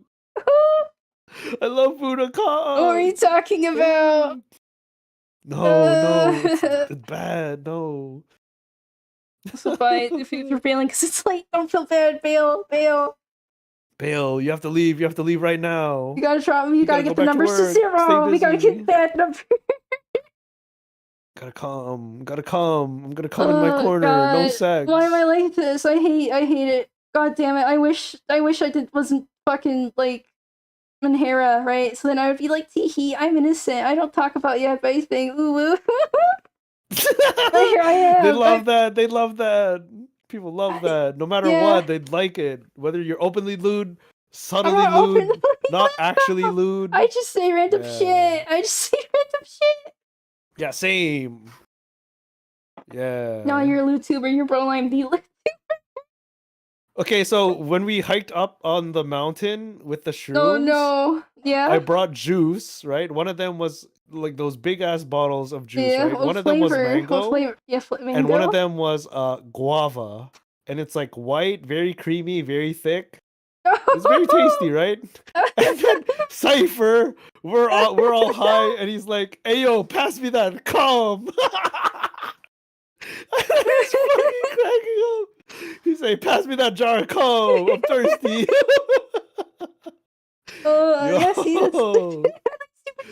S2: I love Fudacock.
S1: What are you talking about?
S2: No, it's bad. No.
S1: So fine, if you're failing because it's late, don't feel bad. Bail.
S2: Bail, you have to leave. You have to leave right now.
S1: You gotta drop me. You gotta
S2: gotta
S1: get
S2: go
S1: the
S2: back to
S1: numbers to
S2: work.
S1: zero.
S2: Stay
S1: We gotta
S2: busy.
S1: get that number.
S2: Gotta come. I'm gonna come in my corner. No
S1: God.
S2: sex.
S1: Why am I like this? I hate it. God damn it. I wish wasn't fucking like Manhera, right? So then I would be like, tee I'm innocent. I don't talk about yet thing. Ooh woo. But here I am.
S2: They love that. They love that. People love that. No matter
S1: Yeah.
S2: what, they'd like it. Whether you're openly lewd, subtly
S1: not
S2: lewd,
S1: openly
S2: not actually lewd.
S1: I just say random
S2: Yeah.
S1: shit. I just say random shit.
S2: Yeah, same. Yeah.
S1: No, you're a YouTuber. You're Lolime the
S2: Okay, so when we hiked up on the mountain with the shrooms,
S1: Oh no. Yeah.
S2: I brought juice, right? One of them was like those big ass bottles of juice,
S1: yeah.
S2: right?
S1: What
S2: One of them was
S1: flavor?
S2: mango,
S1: What flavor? Yeah, mango.
S2: and one of them was guava. And it's like white, very creamy, very thick. It's very tasty, right? And then Cypher, we're all high, and he's like, "Hey yo, pass me that cum." He's fucking cracking up. He's like, "Pass me that jar of cum. I'm thirsty."
S1: Yeah, see, that's
S2: Yo.
S1: stupid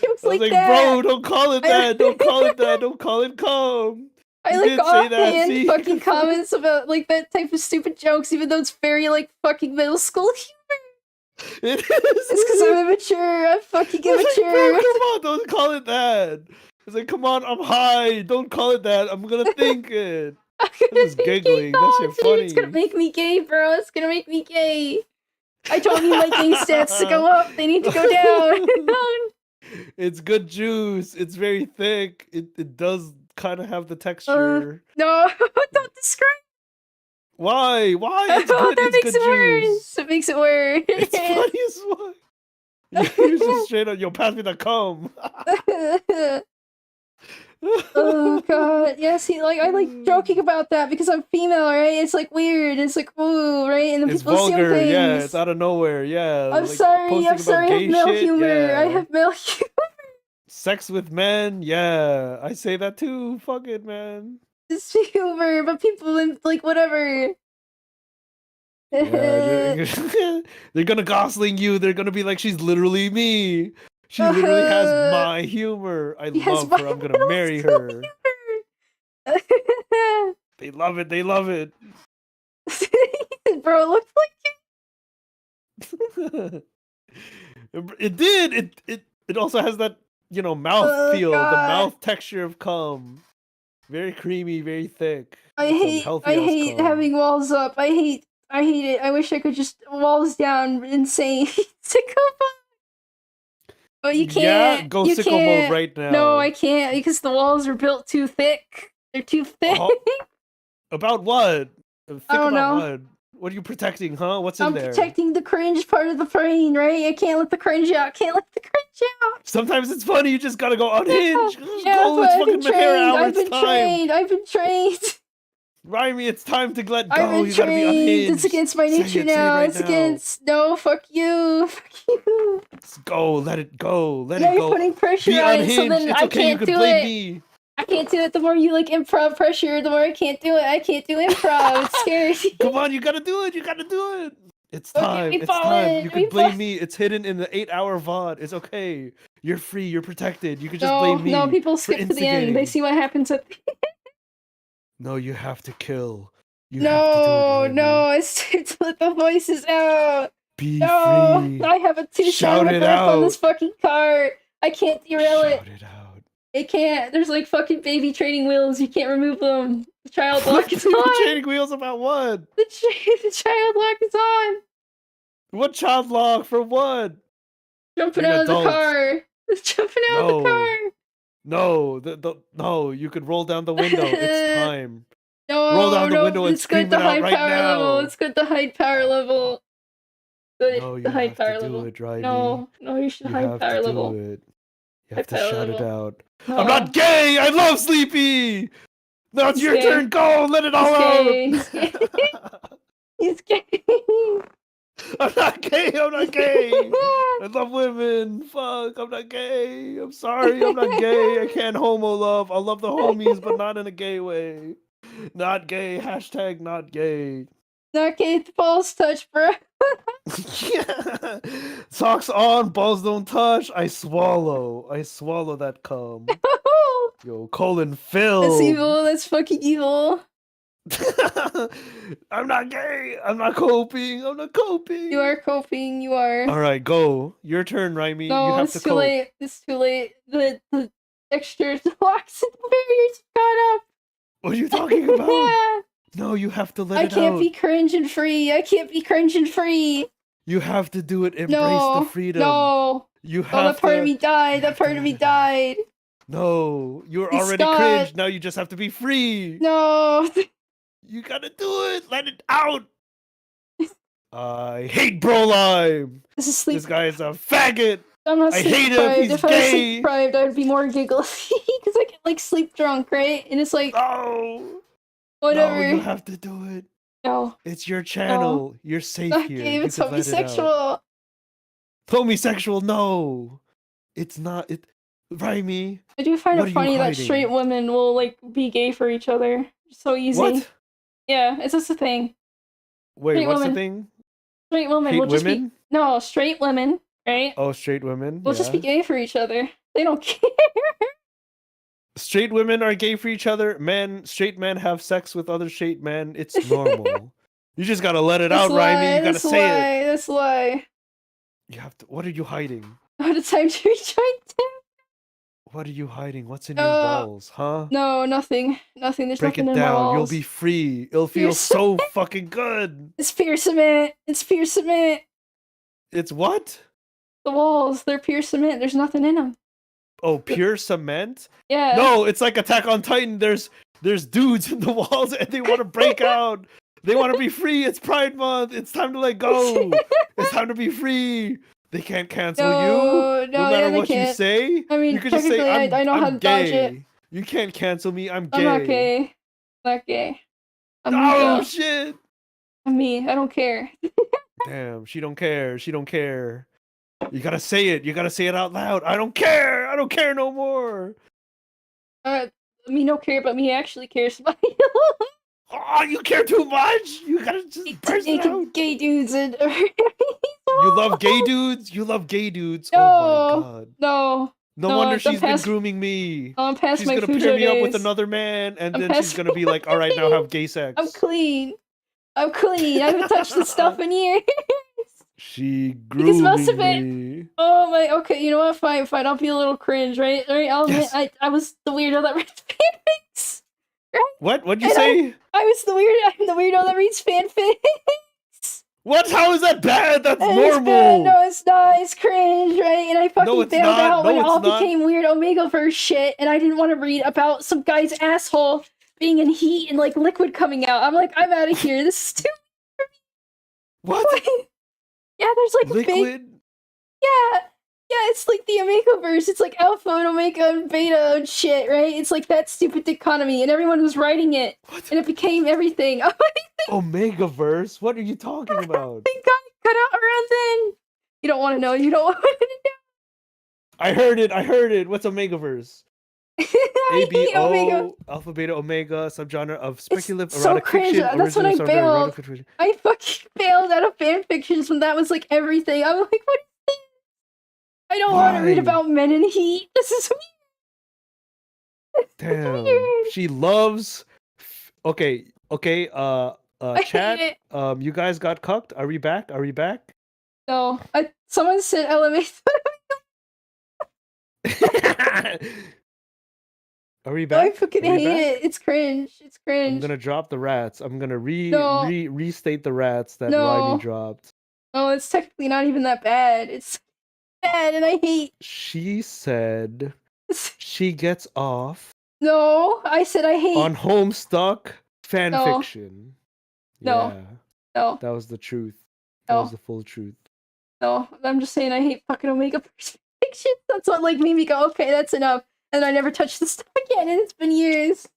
S1: jokes
S2: I was
S1: like
S2: like,
S1: that.
S2: bro, don't call it that. Don't call it that. Don't call it cum.
S1: I
S2: You
S1: like
S2: did say that,
S1: offhand
S2: see?
S1: fucking comments about like that type of stupid jokes, even though it's very like fucking middle school humor.
S2: It is.
S1: It's because I'm immature. I'm fucking
S2: It's like, bro,
S1: immature.
S2: come on, don't call it that. It's like, come on, I'm high. Don't call it that. I'm gonna think it.
S1: I'm
S2: This
S1: gonna
S2: is
S1: make gay
S2: giggling. That
S1: thoughts,
S2: shit
S1: dude.
S2: funny.
S1: It's gonna make me gay, bro. It's gonna make me gay. I don't need my gay stats to go up. They need to go down.
S2: It's good juice. It's very thick. It does kind of have the texture.
S1: No, don't describe.
S2: Why? Why? It's
S1: Oh,
S2: good.
S1: that
S2: It's
S1: makes
S2: good
S1: it
S2: juice.
S1: worse. It makes it worse.
S2: It's funny as fuck. You're just straight up. Yo, pass me the cum.
S1: Oh god, yeah. See, like I like joking about that because I'm female, right? It's like weird. It's like ooh, right? And then
S2: It's
S1: people assume
S2: vulgar.
S1: things.
S2: Yeah, it's out of nowhere. Yeah.
S1: I'm
S2: like,
S1: sorry.
S2: posting
S1: I'm
S2: about
S1: sorry. I
S2: gay
S1: have male
S2: shit,
S1: humor. I
S2: yeah.
S1: have male humor.
S2: Sex with men. Yeah, I say that too. Fuck it, man.
S1: It's humor, but people like whatever.
S2: Yeah, they're gonna Gosling you. They're gonna be like, she's literally me. She literally has my humor. I
S1: Yes,
S2: love her. I'm gonna marry her.
S1: humor.
S2: They love it. They love it.
S1: Bro, it looked
S2: It did. It also has that, mouth
S1: Oh,
S2: feel, the
S1: God.
S2: mouth texture of cum. Very creamy, very thick.
S1: I
S2: Some
S1: hate
S2: healthy-ass cum.
S1: having walls up. I hate it. I wish I could just walls down insane to go up. But you can't.
S2: Yeah, go
S1: you
S2: sicko
S1: can't.
S2: mode right now.
S1: No, I can't because the walls are built too thick. They're too thick.
S2: Oh, about what? Think
S1: I don't
S2: about
S1: know.
S2: what? What are you protecting, huh? What's in
S1: I'm
S2: there?
S1: protecting the cringe part of the brain, right? I can't let the cringe out. Can't let the cringe out.
S2: Sometimes it's funny. You just gotta go unhinged.
S1: Yeah,
S2: Go,
S1: but
S2: it's
S1: I've
S2: fucking
S1: been
S2: Mahara
S1: trained.
S2: hour.
S1: I've been
S2: It's time.
S1: trained. I've been trained.
S2: Raimi, it's time to let
S1: I'm
S2: go. You gotta be
S1: intrigued.
S2: unhinged.
S1: It's against my
S2: Say
S1: nature
S2: it, say it
S1: now.
S2: right
S1: It's
S2: now.
S1: against no. Fuck you. Fuck you.
S2: Let's go. Let it go. Let
S1: Now
S2: it
S1: you're
S2: go.
S1: putting pressure
S2: Be
S1: on it, so
S2: unhinged.
S1: then
S2: It's
S1: I
S2: okay. You
S1: can't
S2: can
S1: do
S2: blame
S1: it.
S2: me.
S1: I can't do it. The more you like improv pressure, the more I can't do it. I can't do improv. It's scary.
S2: Come on, you gotta do it. You gotta do it. It's
S1: Don't
S2: time.
S1: get me
S2: It's time.
S1: falling.
S2: You can blame me. It's hidden in the 8-hour VOD. It's okay. You're free. You're protected. You can just blame me.
S1: No, people
S2: for
S1: skip to the end. They
S2: instigating.
S1: see what happens at the
S2: No, you have to kill. You have to do it, Raimi.
S1: No, it's time to let the voices out.
S2: Be
S1: No,
S2: free.
S1: I have a too
S2: Shout
S1: strong a
S2: it
S1: grip on this
S2: out.
S1: fucking car. I can't derail
S2: Shout
S1: it.
S2: it out.
S1: It can't. There's like fucking baby training wheels. You can't remove them. The child lock is
S2: Baby
S1: on.
S2: training wheels about what?
S1: The child lock is on.
S2: What child lock for what?
S1: Jumping
S2: You're an
S1: out of the
S2: adult.
S1: car. Jumping out of the
S2: No.
S1: car.
S2: No, you could roll down the window. It's time.
S1: No,
S2: Roll down the
S1: no,
S2: window and
S1: it's
S2: scream
S1: good
S2: it
S1: to
S2: out
S1: high
S2: right
S1: power
S2: now.
S1: level. It's good to high power level. Good
S2: No, you
S1: to high
S2: have
S1: power
S2: to do
S1: level.
S2: it, Raimi.
S1: No, you should
S2: You
S1: high
S2: have
S1: power
S2: to do
S1: level.
S2: it. You
S1: High
S2: have to
S1: power
S2: shout it
S1: level.
S2: out.
S1: No.
S2: I'm not gay! I love Sleepy! Now it's
S1: He's
S2: your
S1: gay.
S2: turn, go! Let it all
S1: He's gay.
S2: out!
S1: He's gay.
S2: I'm not gay! I'm not gay! I love women! Fuck, I'm not gay! I'm sorry, I'm not gay! I can't homo love. I love the homies, but not in a gay way. Not gay. Hashtag not gay.
S1: Not gay, the balls touch, bro.
S2: Socks on, balls don't touch. I swallow that cum. Yo, colon filled.
S1: That's evil. That's fucking evil.
S2: I'm not gay. I'm not coping. I'm not coping.
S1: You are coping. You are.
S2: All right, go. Your turn, Raimi.
S1: No,
S2: you have
S1: it's
S2: to
S1: too
S2: cope.
S1: late. It's too late. The extra locks and barriers got up.
S2: What are you talking about? No, you have to let
S1: I
S2: it
S1: can't
S2: out.
S1: be cringe and free. I can't be cringe and free.
S2: You have to do it. Embrace
S1: No,
S2: the freedom.
S1: no.
S2: You
S1: Oh,
S2: have
S1: that part
S2: to.
S1: of me died.
S2: you
S1: That
S2: have to
S1: part of
S2: let
S1: me
S2: it out.
S1: died.
S2: No, you're
S1: Please
S2: already
S1: stop.
S2: cringe. Now you just have to be free.
S1: No.
S2: You gotta do it. Let it out. I hate Brolime.
S1: This is sleep.
S2: This guy is a faggot.
S1: I'm not
S2: I
S1: sleep
S2: hate him.
S1: deprived.
S2: He's
S1: If I was
S2: gay.
S1: sleep deprived, I would be more giggly because I get like sleep drunk, right? And it's like
S2: No.
S1: whatever.
S2: No, you have to do it.
S1: No,
S2: It's your channel. You're safe
S1: not
S2: here.
S1: gay.
S2: You
S1: It's
S2: can let it out.
S1: homosexual.
S2: Homosexual? No. It's not. It. Raimi.
S1: I do find
S2: What are
S1: it
S2: you
S1: funny that
S2: hiding?
S1: straight women will like be gay for each other. So easy.
S2: What?
S1: Yeah, it's just a thing.
S2: Wait,
S1: Straight
S2: what's
S1: woman.
S2: the thing?
S1: Straight women
S2: Hate
S1: will just
S2: women?
S1: be no straight women, right?
S2: Oh, straight women.
S1: Will just be gay for each other. They don't care.
S2: Straight women are gay for each other. Straight men have sex with other straight men. It's normal. You just gotta let it out, Raimi. You gotta say it.
S1: That's why.
S2: You have to. What are you hiding?
S1: What a time to rejoin them.
S2: What are you hiding? What's in your walls, huh?
S1: No, nothing. Nothing. There's
S2: Break
S1: nothing
S2: it
S1: in my
S2: down.
S1: walls.
S2: You'll be free. It'll feel
S1: You're
S2: so fucking good.
S1: It's pure cement. It's pure cement.
S2: It's what?
S1: The walls, they're pure cement. There's nothing in them.
S2: Oh, pure cement?
S1: Yeah.
S2: No, it's like Attack on Titan. There's dudes in the walls and they want to break out. They want to be free. It's Pride Month. It's time to let go. It's time to be free. They can't cancel you. No matter
S1: yeah, they
S2: what you
S1: can't.
S2: say.
S1: I mean,
S2: you could just say,
S1: technically, I know how to dodge it.
S2: gay. You can't cancel me. I'm gay.
S1: I'm not gay. Not gay. I'm me,
S2: Oh
S1: though.
S2: shit.
S1: I'm me. I don't care.
S2: Damn, she don't care. She don't care. You gotta say it. You gotta say it out loud. I don't care. I don't care no more.
S1: Me no care, but me actually cares about you.
S2: Oh, you care too much. You gotta just burst it out.
S1: Gay dudes and
S2: You love gay dudes. You love gay dudes.
S1: No,
S2: oh my god.
S1: no.
S2: No wonder
S1: I'm
S2: she's been
S1: past-
S2: grooming me.
S1: I'm past
S2: She's
S1: my
S2: gonna
S1: Fujo
S2: pair me up with
S1: days.
S2: another man, and
S1: I'm
S2: then she's
S1: past
S2: gonna be like, "All right, now have gay sex."
S1: I'm clean. I'm clean. I haven't touched this stuff in years.
S2: She
S1: Because most of
S2: grooming me.
S1: Oh my. Okay, you know what? Fine. I'll be a little cringe, right? I'll admit,
S2: Yes.
S1: I was the weirdo that reads fanfics.
S2: What? What'd you
S1: And
S2: say?
S1: I'm the weirdo that reads fanfics.
S2: What? How is that bad? That's
S1: And
S2: normal.
S1: It's bad. No, it's not. It's cringe, right? And I fucking
S2: it's
S1: bailed
S2: not.
S1: out when
S2: No,
S1: it all
S2: it's not.
S1: became weird Omegaverse shit, and I didn't want to read about some guy's asshole being in heat and like liquid coming out. I'm like, I'm out of here. This is too.
S2: What?
S1: Yeah, there's like a big.
S2: Liquid?
S1: Yeah, Yeah, it's like the Omegaverse. It's like Alpha and Omega and Beta and shit, right? It's like that stupid dichotomy, and everyone was writing it, and it became everything.
S2: Omegaverse? What are you talking about?
S1: They got cut out around then. You don't want to know. You don't want to know.
S2: I heard it. What's Omegaverse?
S1: I hate Omega.
S2: ABO, Alpha, Beta, Omega, subgenre of speculative
S1: So
S2: erotic
S1: cringe.
S2: fiction.
S1: That's when I
S2: original subgenre erotic
S1: bailed.
S2: fiction.
S1: I fucking bailed out of fan fictions when that was like everything. I'm like, what is this? I don't want to read
S2: Why?
S1: about men in heat. This is
S2: Damn.
S1: weird.
S2: She loves. Okay.
S1: I
S2: Chat.
S1: hate it.
S2: You guys got cucked. Are we back?
S1: No, someone said LMA.
S2: Are we back?
S1: I fucking hate it. It's cringe. It's cringe.
S2: I'm gonna drop the rats. I'm gonna
S1: No.
S2: restate the rats that
S1: No.
S2: Riley dropped.
S1: No, it's technically not even that bad. It's bad, and I hate.
S2: She said she gets off
S1: No, I said I hate.
S2: on Homestuck fan
S1: No.
S2: fiction.
S1: No.
S2: Yeah,
S1: No,
S2: that was the truth. That
S1: No.
S2: was the full truth.
S1: no. I'm just saying I hate fucking Omega fiction. That's what like made me go, okay, that's enough. And I never touched this stuff again, and it's been years.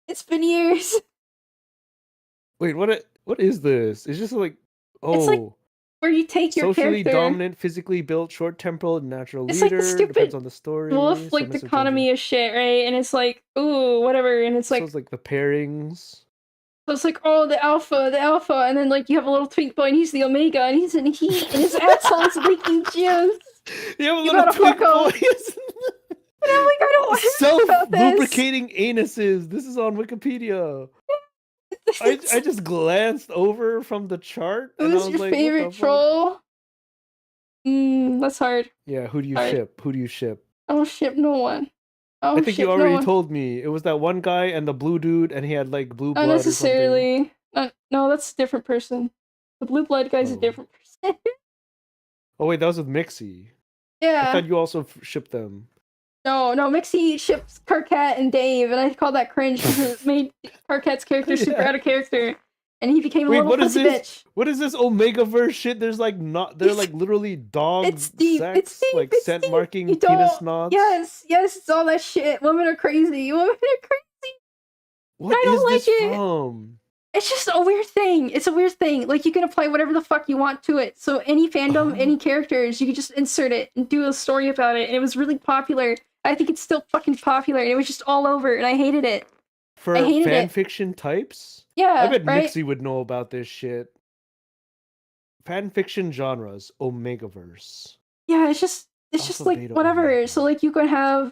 S1: It's been years.
S2: Wait, what is this? It's just like,
S1: It's like where you take your
S2: socially
S1: character.
S2: dominant, physically built, short-tempered, natural
S1: It's like
S2: leader.
S1: the stupid
S2: Depends on the story.
S1: wolf like
S2: submissive
S1: dichotomy of shit, right? And it's like, ooh, whatever, and it's
S2: gender.
S1: like
S2: So it's like the pairings.
S1: so it's like, oh, the alpha, and then like you have a little twink boy, and he's the omega, and he's in heat, and his asshole's leaking juice.
S2: You have a
S1: You
S2: little
S1: gotta
S2: twink
S1: fuck
S2: boy.
S1: And I'm like, I don't want to talk about this.
S2: Self-lubricating anuses. This is on Wikipedia. I just glanced over from the chart. And I
S1: Who's
S2: was
S1: your
S2: like,
S1: favorite
S2: what the fuck?
S1: troll? That's hard.
S2: Yeah, who do you
S1: Alright.
S2: ship? Who do you ship?
S1: I don't ship no one.
S2: I think you
S1: ship
S2: already
S1: no one.
S2: told me. It was that one guy and the blue dude, and he had like blue blood or something.
S1: Unnecessarily. No, that's a different person. The blue blood guy's a
S2: Oh.
S1: different person.
S2: Oh wait, that was with Mixie. I
S1: Yeah.
S2: thought you also shipped them.
S1: No, Mixie ships Carcat and Dave, and I call that cringe because it made Carcat's character super
S2: Yeah.
S1: out of character. And he became a
S2: Wait,
S1: little
S2: what is
S1: pussy
S2: this?
S1: bitch.
S2: What is this Omegaverse shit? There's like they're like literally dog
S1: It's deep.
S2: sex,
S1: It's deep.
S2: like
S1: It's
S2: scent
S1: deep.
S2: marking
S1: You
S2: penis
S1: don't-
S2: knots.
S1: Yes, it's all that shit. Women are crazy. Women are crazy.
S2: What
S1: I don't
S2: is this
S1: like it.
S2: from?
S1: It's just a weird thing. It's a weird thing. Like you can apply whatever the fuck you want to it. So any fandom, any characters, you can just insert it and do a story about it. And it was really popular. I think it's still fucking popular. And it was just all over, and I hated it.
S2: For
S1: I hated
S2: fan
S1: it.
S2: fiction types?
S1: Yeah,
S2: I bet
S1: right?
S2: Mixie would know about this shit. Fan fiction genres, Omegaverse.
S1: Yeah, it's just
S2: Alpha,
S1: like
S2: beta,
S1: whatever.
S2: omega.
S1: So like you can have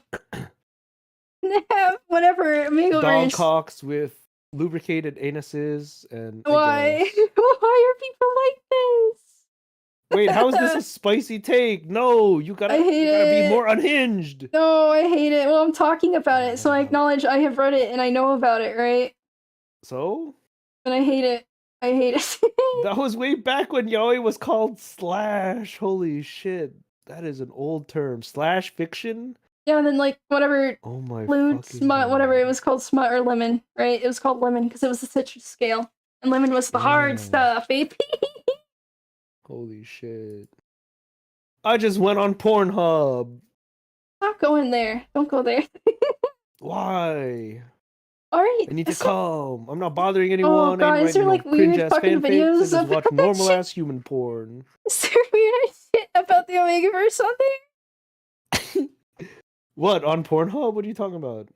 S1: whatever
S2: Dog
S1: Omegaverse.
S2: cocks with lubricated anuses and I
S1: Why?
S2: guess.
S1: Why are people like this?
S2: Wait, how is this a spicy take? No, you gotta
S1: I hate
S2: be
S1: it.
S2: more unhinged.
S1: No, I hate it. Well, I'm talking about it, so I acknowledge I have read it and I know about it, right?
S2: So?
S1: But I hate it. I hate it.
S2: That was way back when yaoi was called slash. Holy shit. That is an old term. Slash fiction?
S1: Yeah, and then like whatever
S2: Oh my
S1: lewd,
S2: fucking
S1: smut, whatever
S2: God.
S1: it was called, smut or lemon, right? It was called lemon because it was the citrus scale, and lemon was the hard
S2: Yeah.
S1: stuff, baby.
S2: Holy shit. I just went on Pornhub.
S1: Stop going there. Don't go there.
S2: Why?
S1: All right.
S2: I need to
S1: so-
S2: come. I'm not bothering anyone.
S1: Oh god, is there like weird fucking videos
S2: I
S1: of
S2: just watch
S1: that
S2: normal
S1: shit?
S2: ass human porn.
S1: Is there weird shit about the Omegaverse on there?
S2: What, on Pornhub? What are you talking about?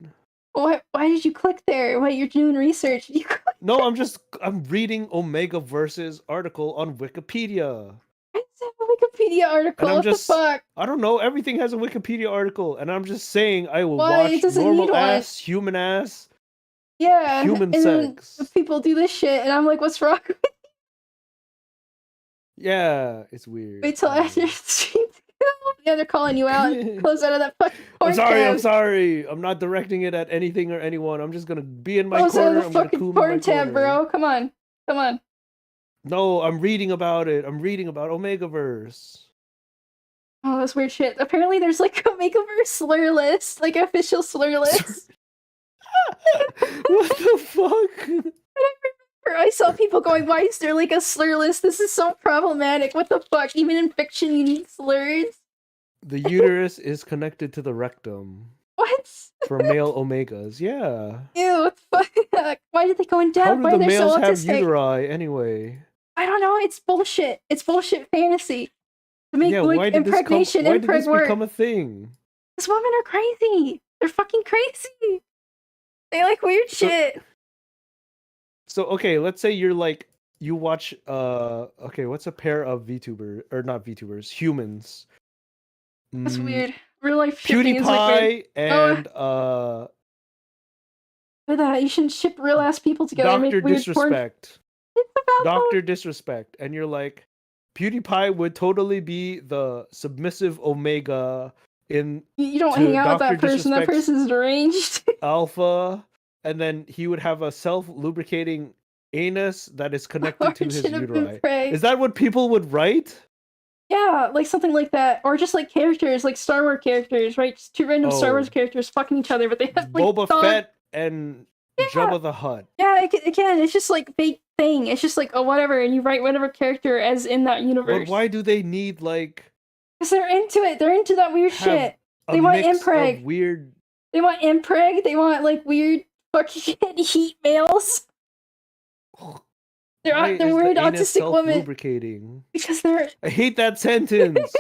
S1: Why did you click there? Wait, you're doing research. You click
S2: No, I'm reading Omegaverse's article on Wikipedia.
S1: It's a Wikipedia article.
S2: And I'm
S1: What
S2: just-
S1: the fuck?
S2: I don't know, everything has a Wikipedia article, and I'm just saying I will
S1: Why? It
S2: watch
S1: doesn't
S2: normal
S1: need one.
S2: ass, human ass.
S1: Yeah.
S2: Human
S1: and then
S2: sex.
S1: people do this shit, and I'm like, what's wrong?
S2: Yeah, it's weird.
S1: Wait till after the stream. Yeah, they're calling you out. Close out of that fucking
S2: I'm sorry, I'm
S1: tab.
S2: sorry. I'm not directing it at anything or anyone. I'm just gonna be in my
S1: Close out
S2: corner.
S1: of
S2: I'm
S1: the
S2: gonna
S1: fucking
S2: cool in my
S1: porn tab,
S2: corner.
S1: bro. Come on.
S2: No, I'm reading about it. I'm reading about Omegaverse.
S1: Oh, that's weird shit. Apparently, there's like a Makeover slur list, like official slur list.
S2: What the fuck?
S1: I saw people going, "Why is there like a slur list? This is so problematic. What the fuck? Even in fiction, you need slurs."
S2: The uterus is connected to the rectum
S1: What?
S2: for male omegas. Yeah.
S1: Ew, what the fuck? Why did they go in
S2: How
S1: depth?
S2: do
S1: Why
S2: the
S1: are they so
S2: males have
S1: autistic?
S2: uteri anyway?
S1: I don't know. It's bullshit. It's bullshit fantasy to make
S2: Yeah,
S1: like impregnation
S2: why did this
S1: impreg work.
S2: become a thing?
S1: These women are crazy. They're fucking crazy. They like weird shit.
S2: So okay, let's say you're like you watch okay, what's a pair of VTuber or not VTubers, humans.
S1: That's weird. Real life shipping is like weird.
S2: PewDiePie and
S1: You shouldn't ship real ass people together and make
S2: Dr.
S1: weird porn.
S2: Disrespect.
S1: It's about
S2: Dr. Disrespect. And you're like, PewDiePie would totally be the submissive Omega in
S1: you don't hang out with
S2: Dr.
S1: that person. That
S2: Disrespect's
S1: person's deranged.
S2: Alpha, and then he would have a self-lubricating anus that is connected to his uteri. Is that what people would write?
S1: Yeah, like something like that. Or just like characters, like Star Wars characters, right? Just two random Star Wars characters fucking each other, but they have like
S2: Boba Fett and Jabba the Hutt.
S1: Yeah, again, it's just like fake thing. It's just like, oh, whatever, and you write whatever character as in that universe.
S2: But why do they need like...
S1: Because they're into it. They're into that weird shit. They want impreg.
S2: Weird...
S1: They want impreg. They want like weird fucking heat males. They're weird autistic women.
S2: Lubricating?
S1: Because they're...
S2: I hate that sentence.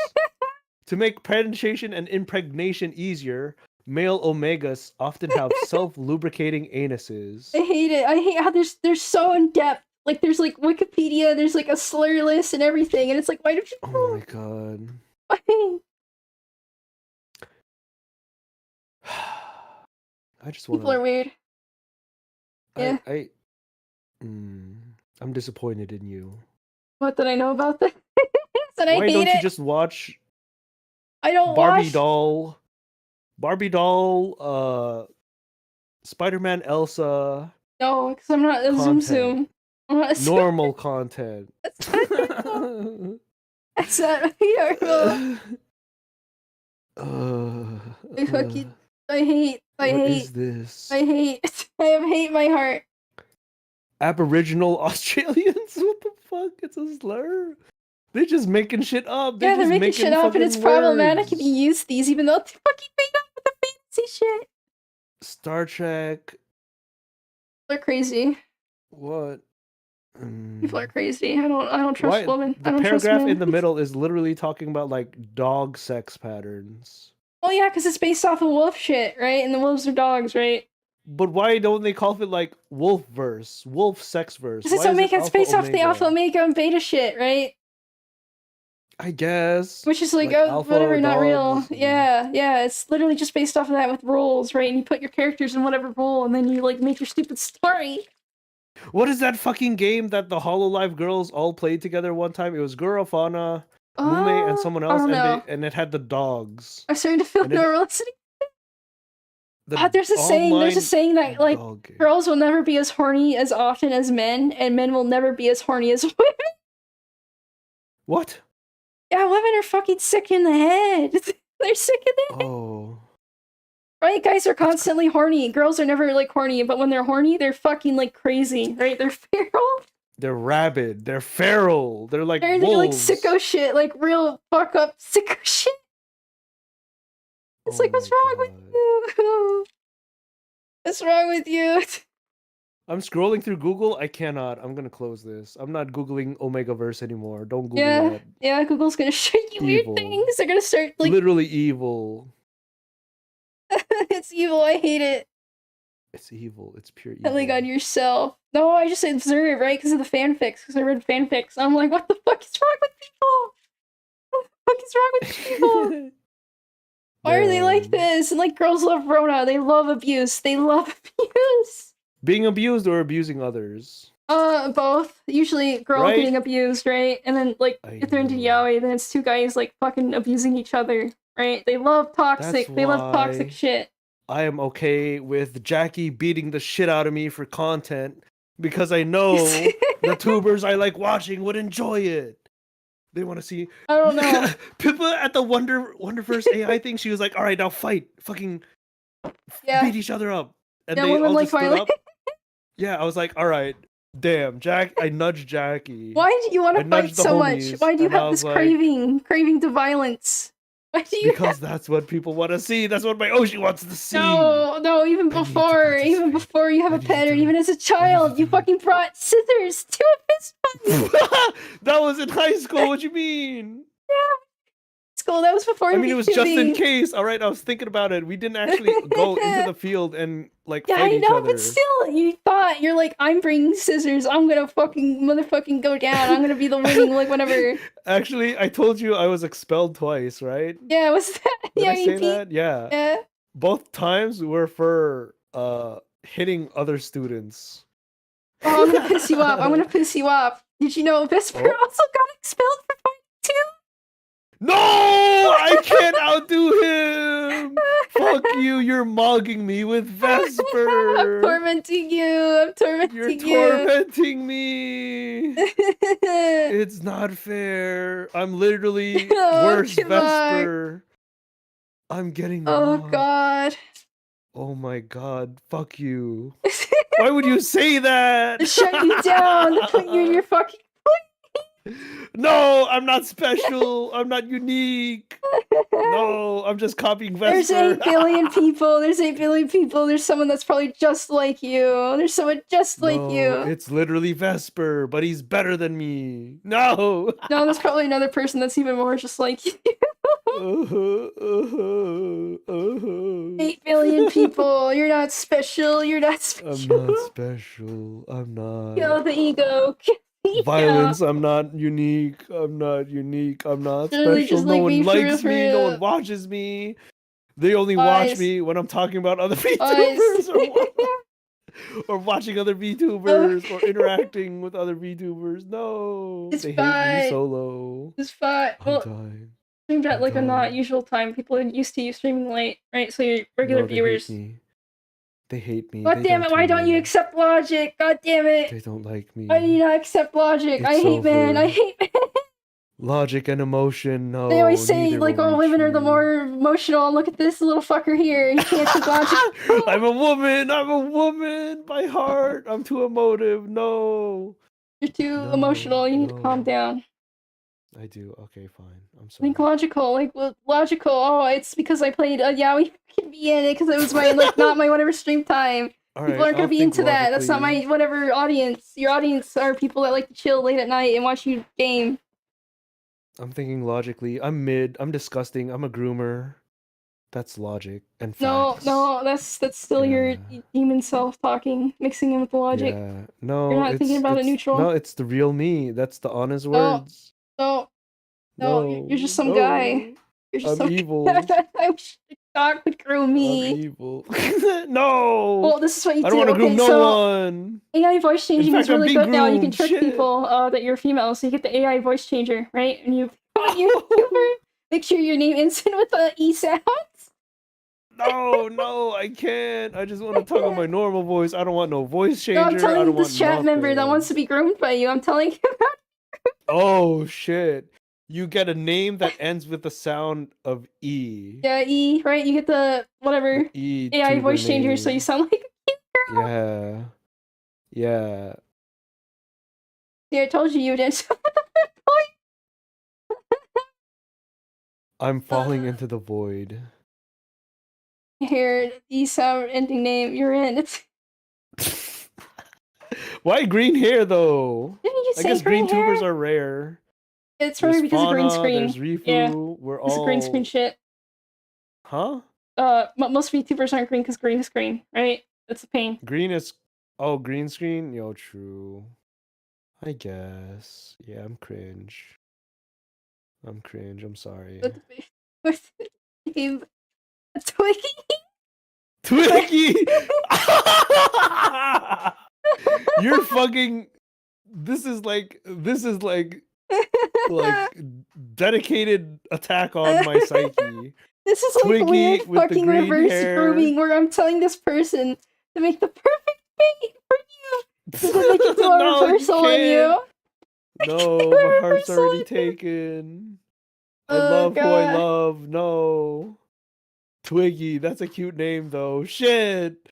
S2: To make penetration and impregnation easier, male omegas often have self-lubricating anuses.
S1: I hate it. I hate how they're so in depth. Like there's like Wikipedia, there's like a slur list and everything, and it's like, why do people?
S2: Oh my god.
S1: Why?
S2: I just want.
S1: People are weird. Yeah.
S2: I'm disappointed in you.
S1: What did I know about this? And I hate it.
S2: Why don't you just watch?
S1: I don't
S2: Barbie
S1: watch...
S2: doll, Spider-Man Elsa.
S1: No, because I'm not a Zoom. I'm not a
S2: normal content.
S1: That's not normal. I hate. What is this? I hate. I have hate my heart.
S2: Aboriginal Australians? What the fuck? It's a slur. They're just making shit up.
S1: They're making shit up, and it's problematic if you use these, even though it's fucking made up with the fantasy shit.
S2: Star Trek.
S1: They're crazy.
S2: What?
S1: People are crazy. I don't trust women.
S2: The paragraph in the middle is literally talking about like dog sex patterns.
S1: Well, yeah, because it's based off of wolf shit, right? And the wolves are dogs, right?
S2: But why don't they call it like wolf verse, wolf sex verse?
S1: Because it's based off the alpha, omega, and beta shit, right?
S2: I guess.
S1: Which is like whatever, not real. Yeah, it's literally just based off of that with roles, right? And you put your characters in whatever role, and then you like make your stupid story.
S2: What is that fucking game that the Hololive girls all played together one time? It was Gurafana, Mume, and someone else, and it had the dogs.
S1: I'm starting to feel normality. There's a saying that like girls will never be as horny as often as men, and men will never be as horny as women.
S2: What?
S1: Yeah, women are fucking sick in the head. They're sick in the head.
S2: Oh.
S1: Right, guys are constantly horny. Girls are never like horny, but when they're horny, they're fucking like crazy. Right? They're feral.
S2: They're rabid. They're feral. They're like
S1: wolves. They're like sicko shit, like real fuck up sicko shit. It's like, what's wrong with you? What's wrong with you?
S2: I'm scrolling through Google. I cannot. I'm gonna close this. I'm not Googling Omegaverse anymore. Don't Google that.
S1: Yeah, Google's gonna show you weird things. They're gonna start like
S2: literally evil.
S1: It's evil. I hate it.
S2: It's evil. It's pure evil.
S1: Telling on yourself. No, I just observe, right? Because of the fanfics. Because I read fanfics. I'm like, what the fuck is wrong with people? What the fuck is wrong with people? Why are they like this? And like, girls love Rona. They love abuse. They love abuse.
S2: Being abused or abusing others?
S1: Both. Usually, girl getting abused, right? And then, like, if they're into yaoi, then it's two guys like fucking abusing each other. Right? They love toxic. They love toxic shit.
S2: I am okay with Jackie beating the shit out of me for content because I know the tubers I like watching would enjoy it. They want to see.
S1: I don't know.
S2: Pippa at the Wonderverse AI thing. She was like, "All right, now fight, fucking beat each other up." And they all just stood up. Yeah, I was like, "All right, damn, Jack." I nudged Jackie.
S1: Why do you want to fight so much? Why do you have this craving to violence? Why do you
S2: Because that's what people want to see. That's what my Oshi wants to see.
S1: No, even
S2: I need to
S1: before you have
S2: I
S1: a
S2: need to
S1: pet, or
S2: do
S1: even
S2: it.
S1: as a child, you fucking brought scissors to a fist fight.
S2: That was in high school. What you mean?
S1: School, that was before
S2: I mean, it was just in
S1: shooting.
S2: case. All right, I was thinking about it. We didn't actually go into the field and like
S1: Yeah,
S2: fight
S1: I
S2: each
S1: know,
S2: other.
S1: but still, you're like, I'm bringing scissors. I'm gonna fucking motherfucking go down. I'm gonna be the winning, like, whatever.
S2: Actually, I told you I was expelled twice, right?
S1: Yeah, what's that?
S2: Did
S1: Yeah,
S2: I say
S1: EP?
S2: that? Yeah.
S1: Yeah.
S2: Both times were for hitting other students.
S1: Oh, I'm gonna piss you off. I'm gonna piss you off. Did you know Vesper
S2: Oh.
S1: also got expelled for fighting too?
S2: No, I can't outdo him. Fuck you, you're mugging me with Vesper.
S1: I'm tormenting you. I'm tormenting
S2: You're
S1: you.
S2: tormenting me. It's not fair. I'm literally
S1: Oh,
S2: worse
S1: come on.
S2: Vesper. I'm getting
S1: Oh
S2: mugged.
S1: god.
S2: Oh my god, fuck you. Why would you say that?
S1: To shut you down, to put you in your fucking
S2: No, I'm not special. I'm not unique. No, I'm just copying Vesper.
S1: There's 8 billion people. There's 8 billion people. There's someone that's probably just like you. There's someone just like you.
S2: It's literally Vesper, but he's better than me. No.
S1: No, there's probably another person that's even more just like you. 8 billion people. You're not special. You're not special.
S2: I'm not special. I'm not.
S1: Kill the ego. Kill the ego.
S2: Violence. I'm not unique. I'm not unique. I'm not
S1: Literally
S2: special.
S1: just
S2: No
S1: like
S2: one
S1: me for
S2: likes
S1: real,
S2: me.
S1: for
S2: No
S1: real.
S2: one watches me. They only watch
S1: Lies.
S2: me when I'm talking about other
S1: Lies.
S2: VTubers or watching other VTubers or interacting with other VTubers. No,
S1: It's
S2: they hate
S1: fine.
S2: me solo.
S1: It's fine.
S2: I'm
S1: Well,
S2: dying.
S1: streamed at like a
S2: dying.
S1: not usual time. People are used to you streaming late, right? So your regular
S2: No, they
S1: viewers.
S2: hate me. They hate me.
S1: God
S2: They
S1: damn it! Why
S2: tune
S1: don't you
S2: in.
S1: accept logic? God damn it!
S2: They don't like me.
S1: Why do you not accept logic?
S2: It's
S1: I hate man.
S2: over.
S1: I hate man.
S2: Logic and emotion, no.
S1: They always say
S2: neither
S1: like,
S2: will
S1: oh,
S2: reach
S1: women are the
S2: me.
S1: more emotional. Look at this little fucker here. He can't take logic.
S2: I'm a woman. I'm a woman by heart. I'm too emotive. No.
S1: You're too
S2: No,
S1: emotional. You need to calm
S2: no.
S1: down.
S2: I do. Okay, fine. I'm sorry.
S1: Think logical. Like, well, logical. Oh, it's because I played Yaoi can be in it because it was my like not my whatever stream time.
S2: All
S1: People
S2: right,
S1: aren't gonna
S2: I'll
S1: be
S2: think
S1: into that. That's not my
S2: logically.
S1: whatever audience. Your audience are people that like to chill late at night and watch you game.
S2: I'm thinking logically. I'm mid. I'm disgusting. I'm a groomer. That's logic and
S1: No,
S2: facts.
S1: no, that's still your
S2: Yeah.
S1: demon self talking, mixing in with the logic.
S2: Yeah. No,
S1: You're not thinking about it neutral.
S2: No, it's the real me. That's the honest
S1: No.
S2: words.
S1: No, you're just some
S2: no.
S1: guy. You're just
S2: I'm
S1: some
S2: evil.
S1: I wish the dog would groom
S2: I'm
S1: me.
S2: evil. No.
S1: Well, this is what you
S2: I
S1: do.
S2: don't want to groom
S1: Okay,
S2: no
S1: so
S2: one.
S1: AI voice changing
S2: fact,
S1: is
S2: I'm
S1: really
S2: being
S1: good now. You can
S2: groomed.
S1: trick
S2: Shit.
S1: people that you're female, so you get the AI voice changer, right? And you YouTuber, make sure your name ends in with a E sound.
S2: No, I can't. I just want to talk on my normal voice. I don't want no voice changer.
S1: No, I'm
S2: I
S1: telling
S2: don't
S1: this
S2: want
S1: chat member that
S2: nothing.
S1: wants to be groomed by you. I'm telling him.
S2: Oh shit! You get a name that ends with the sound of E.
S1: Yeah, E, right? You get the whatever
S2: The E
S1: AI
S2: tuber
S1: voice changer, so you
S2: name.
S1: sound like a cute girl.
S2: Yeah. Yeah.
S1: Yeah, I told you didn't.
S2: I'm falling into the void.
S1: Here, E sound ending name. You're in. It's.
S2: Why green hair though?
S1: Didn't you
S2: I
S1: say
S2: guess green
S1: hair?
S2: tubers are rare.
S1: It's probably because of green screen.
S2: There's Rifu.
S1: Yeah,
S2: We're
S1: it's
S2: all
S1: green screen shit.
S2: Huh?
S1: Most VTubers aren't green because green is green, right? That's a pain.
S2: Green is green screen? Yo, true. I guess. Yeah, I'm cringe. I'm sorry.
S1: What's the name? Twiggy?
S2: Twiggy! You're fucking this is like dedicated attack on my psyche.
S1: This is like
S2: Twiggy
S1: weird
S2: with the
S1: fucking
S2: green
S1: reverse
S2: hair.
S1: grooming where I'm telling this person to make the perfect mate for you. So that they can do a
S2: No, you
S1: reversal on you.
S2: No,
S1: do a
S2: my heart's
S1: reversal
S2: already
S1: on you.
S2: taken. I
S1: Oh,
S2: love who I
S1: God.
S2: love. No. Twiggy, that's a cute name though. Shit.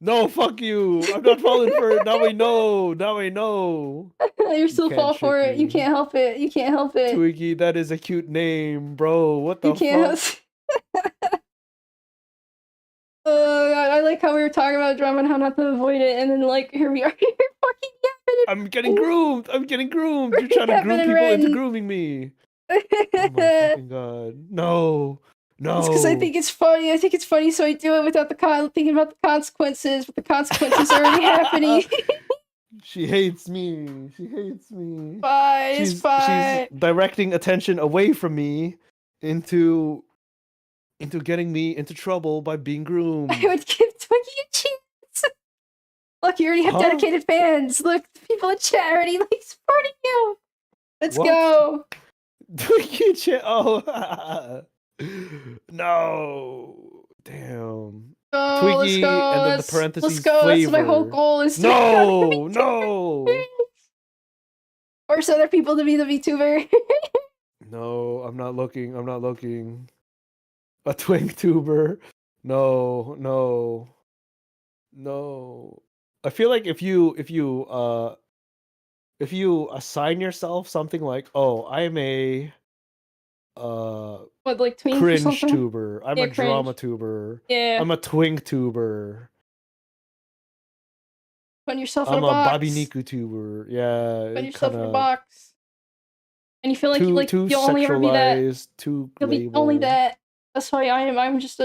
S2: No, fuck you. I'm not falling for it. Now I know. Now I know.
S1: You're
S2: You
S1: still
S2: can't
S1: fall for
S2: trick
S1: it. You
S2: me.
S1: can't help it. You can't help it.
S2: Twiggy, that is a cute name, bro. What
S1: You
S2: the
S1: can't.
S2: fuck?
S1: I like how we were talking about drama and how not to avoid it, and then like here we are. You're fucking
S2: I'm getting groomed. I'm getting groomed. You're
S1: yapping.
S2: trying to groom
S1: Yapping and
S2: people into
S1: Ren.
S2: grooming me. Oh my fucking god. No.
S1: It's because I
S2: No.
S1: think it's funny. I think it's funny, so I do it without thinking about the consequences. But the consequences are already happening.
S2: She hates me. She hates me.
S1: Bye. It's
S2: She's
S1: fine.
S2: directing attention away from me into getting me into trouble by being groomed.
S1: I would give Twinkie a chance. Look, you already have
S2: Huh?
S1: dedicated fans. Look, the people in chat already like supporting you. Let's
S2: What?
S1: go.
S2: Oh. No. Damn.
S1: Go, let's
S2: Twiggy,
S1: go.
S2: and then the
S1: Let's
S2: parentheses
S1: go. That's my whole
S2: Flavr.
S1: goal is to
S2: No, no.
S1: force other people to be the VTuber.
S2: No, I'm not looking. I'm not looking. A twink tuber. No, no. No. I feel like if you assign yourself something like, "Oh, I'm a
S1: What, like twink or
S2: cringe
S1: something?
S2: tuber. I'm
S1: Yeah,
S2: a drama
S1: cringe.
S2: tuber.
S1: Yeah.
S2: I'm a twink tuber.
S1: Put yourself in
S2: I'm
S1: a
S2: a
S1: box.
S2: Bobby Niku tuber." Yeah,
S1: Put
S2: it
S1: yourself in a
S2: kinda
S1: box. And you feel like
S2: too
S1: you'll only ever be that.
S2: sexualized, too
S1: You'll be only
S2: labeled.
S1: that. That's why I'm just a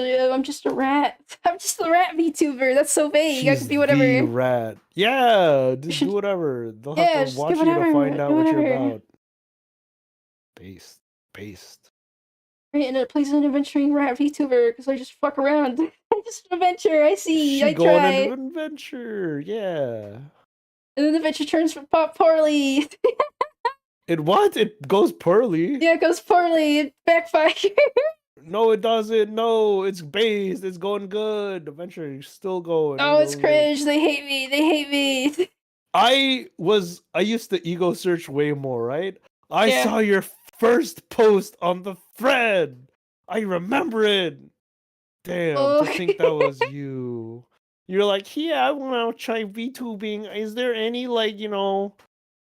S1: rat. I'm just a rat VTuber. That's so vague. I
S2: She's
S1: could be
S2: the
S1: whatever.
S2: rat. Yeah, just
S1: should-
S2: do whatever. They'll
S1: Yeah,
S2: have to
S1: just
S2: watch
S1: do
S2: you to
S1: whatever.
S2: find
S1: Do
S2: out what you're
S1: whatever.
S2: about. Based.
S1: Right, and it plays an adventuring rat VTuber because I just fuck around. I'm just an adventure. I see. I
S2: She go on
S1: try.
S2: an adventure. Yeah.
S1: And then the adventure turns for pop poorly.
S2: It what? It goes poorly.
S1: Yeah, it goes poorly. It backfires.
S2: No, it doesn't. No, it's based. It's going good. Adventure is still going.
S1: Oh, it's cringe. They hate me. They hate me.
S2: I used to ego search way more, right? I
S1: Yeah.
S2: saw your first post on the thread. I remember it. Damn,
S1: Oh.
S2: to think that was you. You're like, yeah, I want to try VTubing. Is there any like,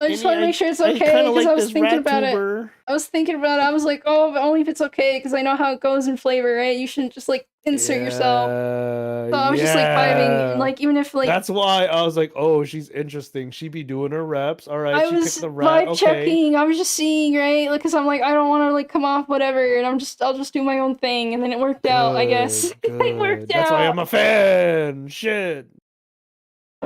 S1: I just want to make sure it's
S2: I
S1: okay
S2: kinda
S1: because
S2: like
S1: I was
S2: this
S1: thinking about it.
S2: rat-tuber.
S1: I was thinking about it. I was like, oh, but only if it's okay because I know how it goes in Flavr, right? You shouldn't just like insert yourself. So I was just like vibing, and like even if like
S2: That's why I was like, oh, she's interesting. She be doing her reps. All right,
S1: I
S2: she
S1: was
S2: picked the rat.
S1: vibe
S2: Okay.
S1: checking, I was just seeing, right? Like, cause I'm like, I don't want to like come off whatever, and I'll just do my own thing, and then it worked out, I guess. It worked
S2: That's why I'm
S1: out.
S2: a fan. Shit.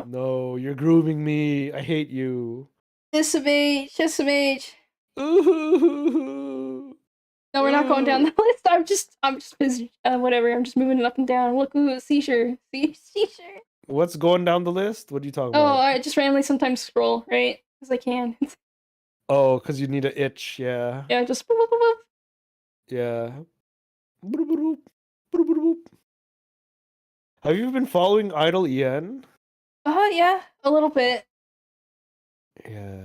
S2: No, you're grooming me. I hate you.
S1: SMH.
S2: Ooh.
S1: No, we're not going down the list. I'm just busy. Whatever. I'm just moving it up and down. Look, ooh, seizure. Seizure.
S2: What's going down the list? What are you talking
S1: Oh,
S2: about?
S1: I just randomly sometimes scroll, right? Because I can.
S2: Oh, because you need an itch. Yeah.
S1: Yeah, just. Boop, boop, boop, boop.
S2: Yeah. Boop, boop, boop. Boop, boop, boop. Have you been following Idol EN?
S1: Yeah, a little bit.
S2: Yeah.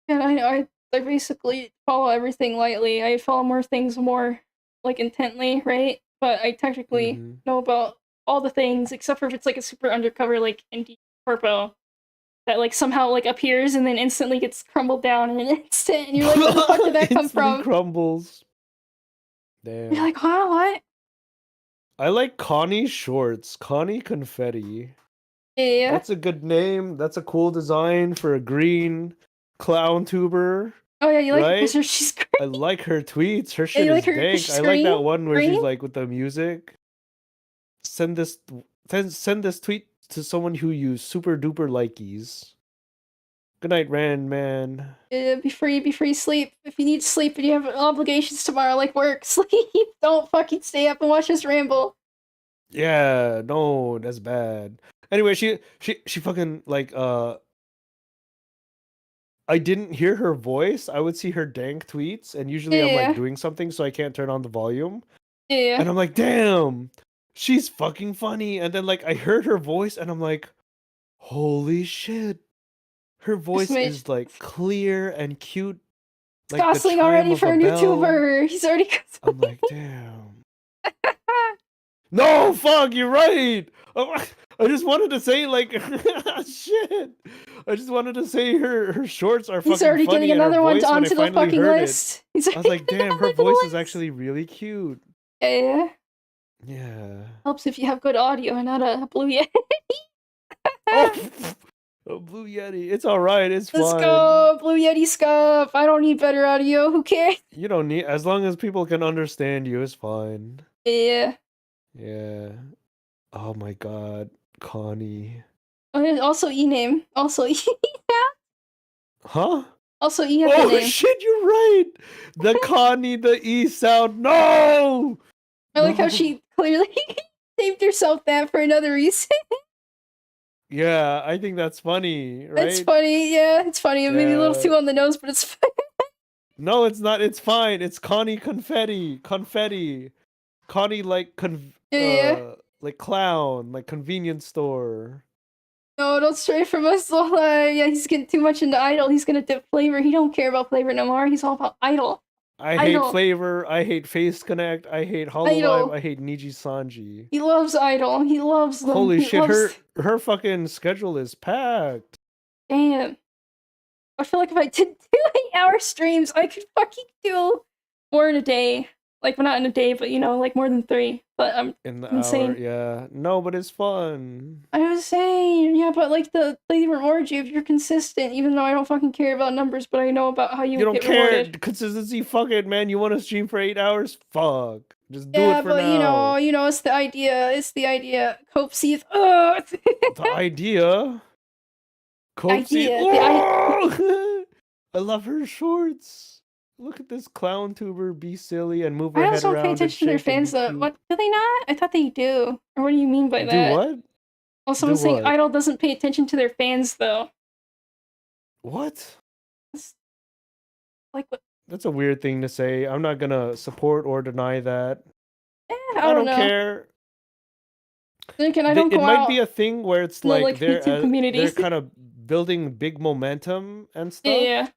S1: And I basically follow everything lightly. I follow more things more like intently, right? But I technically know about all the things except for if it's like a super undercover like indie corpo that like somehow like appears and then instantly gets crumbled down in an instant, and you're like, where the fuck did that come
S2: Instantly
S1: from?
S2: crumbles. Damn.
S1: You're like, huh, what?
S2: I like Connie Shorts. Connie Confetti.
S1: Yeah.
S2: That's a good name. That's a cool design for a green clown tuber.
S1: Oh yeah, you like
S2: right?
S1: her? She's great.
S2: I like her tweets. Her shit
S1: you
S2: is
S1: like her
S2: dank. I like that
S1: screen?
S2: one where she's
S1: Green?
S2: like with the music. Send this tweet to someone who you super duper likies. Good night, Rand man.
S1: Be free, sleep. If you need sleep and you have obligations tomorrow, like work, sleep. Don't fucking stay up and watch us ramble.
S2: Yeah, no, that's bad. Anyway, she fucking like I didn't hear her voice. I would see her dank tweets, and usually I'm like doing something, so I can't turn on the volume.
S1: Yeah.
S2: And I'm like, damn, she's fucking funny. And then like I heard her voice, and I'm like, holy shit, her voice is like clear and cute. Like
S1: Gosling already for a new tuber. He's already.
S2: I'm like, damn. No, fuck, you're right. I just wanted to say like shit. I just wanted to say her shorts are
S1: He's
S2: fucking
S1: already
S2: funny
S1: getting
S2: and her
S1: another one
S2: voice when I
S1: onto the
S2: finally
S1: fucking
S2: heard it.
S1: list. He's
S2: I was like, damn, her
S1: another to the
S2: voice is
S1: list.
S2: actually really cute.
S1: Yeah.
S2: Yeah.
S1: Helps if you have good audio and not a Blue Yeti.
S2: Oh, a Blue Yeti. It's all right. It's
S1: Let's
S2: fine.
S1: go, Blue Yeti scuff. I don't need better audio. Who cares?
S2: You don't need, as long as people can understand you, it's fine.
S1: Yeah.
S2: Yeah. Oh my god, Connie.
S1: Oh, there's also E name. Also E.
S2: Huh?
S1: Also E have the
S2: Oh
S1: name.
S2: shit, you're right. The Connie, the E sound. No.
S1: I like how
S2: No.
S1: she clearly named herself that for another reason.
S2: Yeah, I think that's funny, right?
S1: It's funny, yeah, it's funny. It may be a little
S2: Yeah.
S1: too on the nose, but it's funny.
S2: No, it's not. It's fine. It's Connie Confetti. Confetti. Connie
S1: Yeah.
S2: like clown, like convenience store.
S1: No, don't stray from us. Yeah, he's getting too much into Idol. He's gonna dip Flavr. He don't care about Flavr no more. He's all about Idol.
S2: I hate
S1: Idol.
S2: Flavr. I hate Face Connect. I hate Hololive.
S1: Idol.
S2: I hate Niji Sanji.
S1: He loves Idol. He loves them.
S2: Holy
S1: he
S2: shit,
S1: loves...
S2: her fucking schedule is packed.
S1: Damn. I feel like if I did 2 8-hour streams, I could fucking do more in a day. Like, well, not in a day, but you know, like more than 3. But I'm
S2: In the
S1: insane.
S2: hour, yeah. No, but it's fun.
S1: I was saying, yeah, but like they reward you if you're consistent, even though I don't fucking care about numbers, but I know about how you
S2: don't
S1: get
S2: care.
S1: rewarded.
S2: Consistency, fuck it, man. You want to stream for 8 hours? Fuck. Just do
S1: Yeah,
S2: it for
S1: but
S2: now.
S1: you know, it's the idea. It's the idea. Cope seeth. Oh,
S2: The idea. Cope
S1: idea.
S2: oh! I love her shorts. Look at this clown tuber be silly and move her
S1: I
S2: head
S1: also
S2: around.
S1: pay attention to their
S2: and shake and
S1: fans
S2: be
S1: though.
S2: cute.
S1: What do they not? I thought they do. Or what do you mean by
S2: Do
S1: that?
S2: what?
S1: Well, someone's saying
S2: what?
S1: Idol doesn't pay attention to their fans though.
S2: What?
S1: It's like what?
S2: That's a weird thing to say. I'm not gonna support or deny that.
S1: I don't know.
S2: care.
S1: Then again, I don't go
S2: It might
S1: out
S2: be a thing where it's
S1: in the,
S2: like
S1: YouTube
S2: they're
S1: communities.
S2: kind of building big momentum and stuff.
S1: Yeah.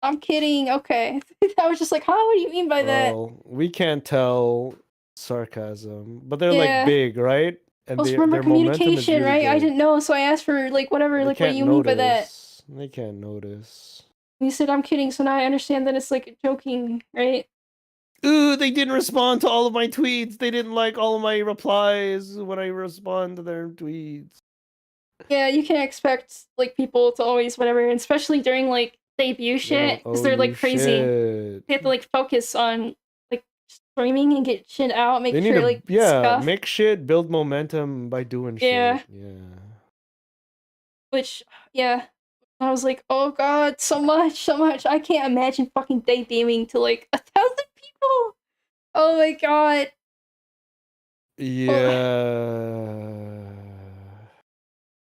S1: I'm kidding. Okay. I was just like, huh? What do you mean by that?
S2: Well, we can't tell sarcasm, but they're
S1: Yeah.
S2: like big, right? And
S1: Also, remember
S2: their momentum is
S1: communication,
S2: really
S1: right? I
S2: big.
S1: didn't know, so I asked for like whatever.
S2: They
S1: Like, what do
S2: can't
S1: you mean by that?
S2: notice. They can't notice.
S1: You said I'm kidding, so now I understand that it's like joking, right?
S2: Ooh, they didn't respond to all of my tweets. They didn't like all of my replies when I respond to their tweets.
S1: Yeah, you can't expect like people to always whatever, and especially during like debut shit, because they're like crazy.
S2: Shit.
S1: They have to like focus on like streaming and get shit out, make
S2: They need
S1: sure
S2: to,
S1: like
S2: yeah,
S1: stuff.
S2: make shit, build momentum by doing
S1: Yeah.
S2: shit. Yeah.
S1: Which, yeah, I was like, oh god, so much. I can't imagine fucking debuting to like 1,000 people. Oh my god.
S2: Yeah.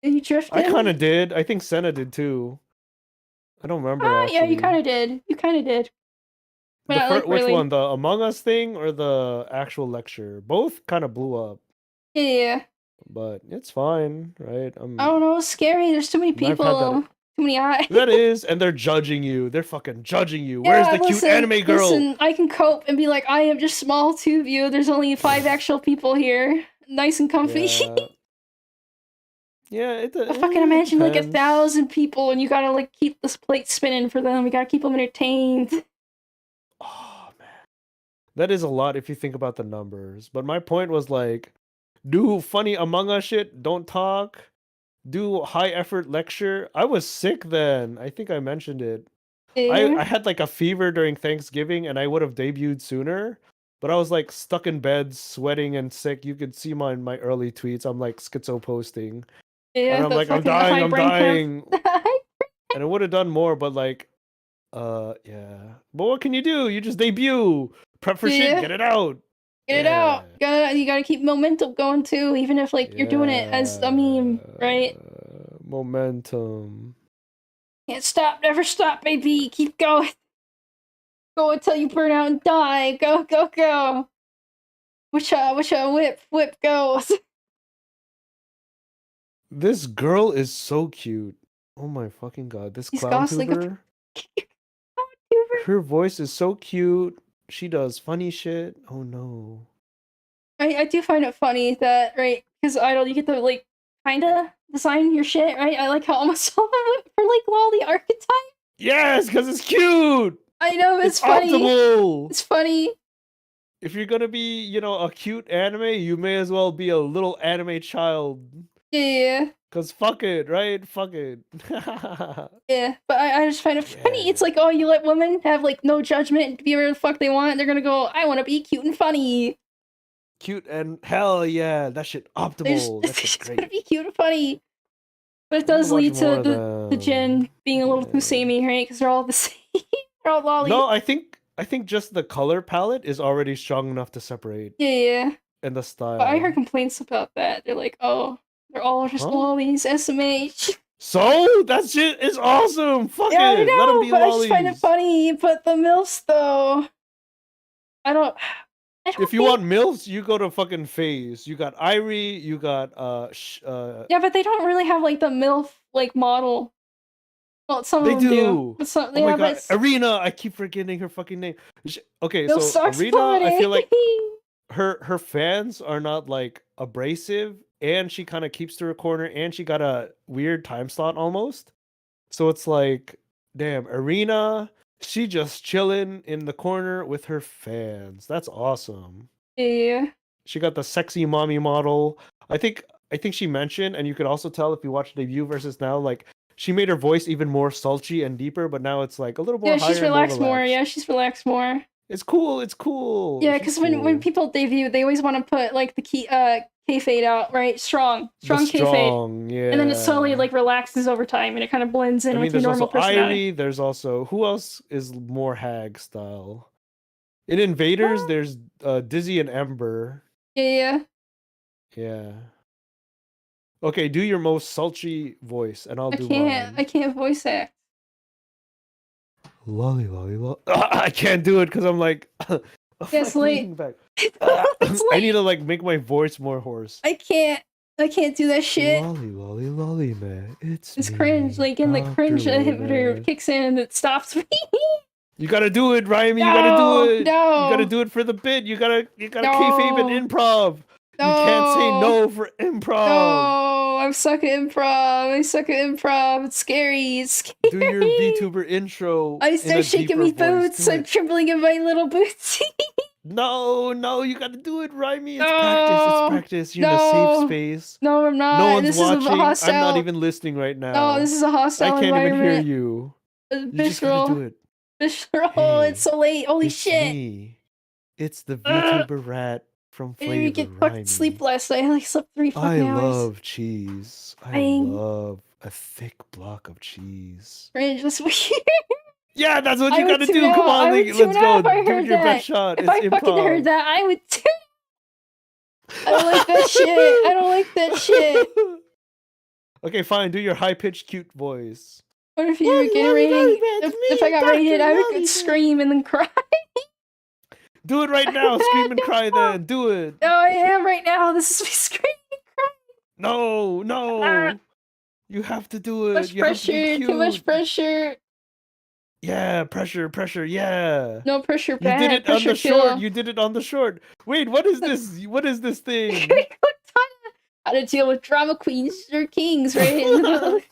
S1: Did you drift
S2: I
S1: in?
S2: kind of did. I think Senna did too. I don't remember.
S1: Yeah, you
S2: actually.
S1: kind of did. You kind of did. But not, like,
S2: Which
S1: really.
S2: one? The Among Us thing or the actual lecture? Both kind of blew up.
S1: Yeah.
S2: But it's fine, right?
S1: I don't know. It's scary. There's too many
S2: I've had
S1: people. Too many eyes.
S2: That is, and they're judging you. They're fucking judging you.
S1: Yeah,
S2: Where's the cute anime girl?
S1: Listen, I can cope and be like, I am just small to you. There's only 5 actual people here. Nice and comfy.
S2: Yeah,
S1: I fucking imagine like
S2: depends.
S1: 1,000 people and you gotta like keep this plate spinning for them. You gotta keep them entertained.
S2: Oh man, that is a lot if you think about the numbers. But my point was like, do funny Among Us shit. Don't talk. Do high effort lecture. I was sick then. I think I mentioned it.
S1: Yeah.
S2: I had like a fever during Thanksgiving and I would have debuted sooner. But I was like stuck in bed, sweating and sick. You could see my early tweets. I'm like schizo posting.
S1: Yeah,
S2: and I'm like, I'm dying. And I would have done more, but like, yeah. But what can you do? You just debut. Prep for shit, get it out.
S1: Get it out. You gotta keep momentum going too, even if like you're doing it as a meme, right?
S2: Momentum.
S1: Can't stop, never stop, baby. Keep going. Go until you burn out and die. Go, go, go. Which whip, go.
S2: This girl is so cute. Oh my fucking god. This clown tuber. Her voice is so cute. She does funny shit. Oh no.
S1: I do find it funny that, right, because Idol, you get to like kinda design your shit, right? I like how almost all of them are like lolly archetype.
S2: Yes, because it's cute.
S1: I know it's funny.
S2: Optimal.
S1: It's funny.
S2: If you're gonna be, you know, a cute anime, you may as well be a little anime child.
S1: Yeah.
S2: Cause fuck it, right? Fuck it.
S1: Yeah, but I just find it funny. It's
S2: Yeah.
S1: like, oh, you let women have like no judgment and be whatever the fuck they want. They're gonna go, I want to be cute and funny.
S2: Cute and hell yeah, that shit optimal. That shit
S1: It's gonna
S2: great.
S1: be cute and funny. But it
S2: I'm gonna
S1: does
S2: watch
S1: lead
S2: more
S1: to
S2: of
S1: the gen
S2: them.
S1: being a little too
S2: Yeah.
S1: samey, right? Because they're all the same. They're all lolly.
S2: No, I think just the color palette is already strong enough to separate,
S1: Yeah.
S2: and the style.
S1: But I heard complaints about that. They're like, oh, they're all just
S2: Huh?
S1: lollies, SMH.
S2: So that shit is awesome. Fuck
S1: Yeah, I
S2: it. Let them
S1: know,
S2: be
S1: but I just find it
S2: lollies.
S1: funny. But the MILFs, though, I don't
S2: If you
S1: think...
S2: want milfs, you go to fucking Phase. You got Irie. You got
S1: Yeah, but they don't really have like the MILF like model. Well, some
S2: They
S1: of them do.
S2: do.
S1: But some,
S2: Oh
S1: yeah,
S2: my
S1: but
S2: god,
S1: it's-
S2: Arena! I keep forgetting her fucking name. Okay,
S1: MILF
S2: so
S1: sucks
S2: Arena, I feel like
S1: funny.
S2: her fans are not like abrasive, and she kind of keeps to her corner, and she got a weird time slot almost. So it's like, damn, Arena, she just chilling in the corner with her fans. That's awesome.
S1: Yeah.
S2: She got the sexy mommy model. I think she mentioned, and you could also tell if you watch debut versus now, like she made her voice even more sultry and deeper, but now it's like a little more
S1: Yeah,
S2: higher
S1: she's
S2: and more
S1: relaxed more.
S2: relaxed.
S1: Yeah, she's relaxed more.
S2: It's cool. It's cool.
S1: Yeah,
S2: She's
S1: because when
S2: cool.
S1: people debut, they always want to put like the K fade out, right? Strong
S2: The
S1: K fade,
S2: strong, yeah.
S1: and then it slowly like relaxes over time, and it kind of blends in
S2: I mean,
S1: with your
S2: there's
S1: normal
S2: also
S1: personality.
S2: Irie. There's also who else is more hag style? In Invaders, there's Dizzy and Ember.
S1: Yeah.
S2: Yeah. Okay, do your most sultry voice, and I'll do mine.
S1: I can't voice act.
S2: Lolly, lolly, lolly. I can't do it because I'm like,
S1: Yes, late.
S2: back.
S1: It's
S2: I need
S1: late.
S2: to like make my voice more hoarse.
S1: I can't do that shit.
S2: Lolly, lolly, lolly, man. It's
S1: It's cringe. Like, and the
S2: Dr.
S1: cringe inhibitor
S2: Lolime.
S1: kicks in and it stops me.
S2: You gotta do it, Ryan. You
S1: No,
S2: gotta do it.
S1: no.
S2: You gotta do it for the bit. You gotta
S1: No.
S2: kayfabe and improv.
S1: No.
S2: You can't say no for improv.
S1: No, I suck at improv. I suck at improv. It's scary. It's scary.
S2: Do your VTuber intro.
S1: I
S2: in a
S1: start shaking
S2: deeper
S1: me
S2: voice.
S1: boots.
S2: Do
S1: I'm
S2: it.
S1: trembling in my little boots.
S2: No, you gotta do it, Rhyme. It's
S1: No.
S2: practice. It's practice. You're in a
S1: No.
S2: safe space.
S1: No, I'm not.
S2: No one's
S1: This
S2: watching.
S1: is a hostile.
S2: I'm not even listening right now.
S1: No, this is a hostile
S2: I can't even hear
S1: environment.
S2: you. You just
S1: Visceral.
S2: gotta do it.
S1: Visceral.
S2: Hey,
S1: It's so late. Holy
S2: it's
S1: shit.
S2: me. It's the VTuber rat from
S1: I didn't even
S2: Flavr.
S1: get fucking sleep last night. I like slept 3
S2: I
S1: fucking hours.
S2: love cheese. I
S1: Dang.
S2: love a thick block of cheese.
S1: Cringe. That's weird.
S2: Yeah, that's what
S1: I
S2: you
S1: would
S2: gotta do.
S1: tune out.
S2: Come on,
S1: I would
S2: let's
S1: tune
S2: go.
S1: out if I
S2: Give
S1: heard
S2: it your
S1: that.
S2: best shot.
S1: If
S2: It's
S1: I fucking
S2: improv.
S1: heard that, I would tune. I don't like that shit. I don't like that shit.
S2: Okay, fine. Do your high pitched cute voice.
S1: What if you
S2: Lolly,
S1: were getting
S2: lolly,
S1: rated?
S2: lolly, man, it's
S1: If I
S2: me,
S1: got
S2: Dr.
S1: rated, I
S2: Lolly,
S1: would
S2: man.
S1: scream and then cry.
S2: Do it right now. Scream and cry then. Do it.
S1: No, I am right now. This is me screaming and crying.
S2: No.
S1: Ah.
S2: You have to do it.
S1: Much
S2: You have to be
S1: pressure.
S2: cute.
S1: Too much pressure.
S2: Yeah, pressure, yeah.
S1: No pressure.
S2: You
S1: Bad.
S2: did it on
S1: Pressure
S2: the
S1: kill.
S2: short. You did it on the short. Wait, what is this? What is this thing?
S1: How to deal with drama queens or kings, right?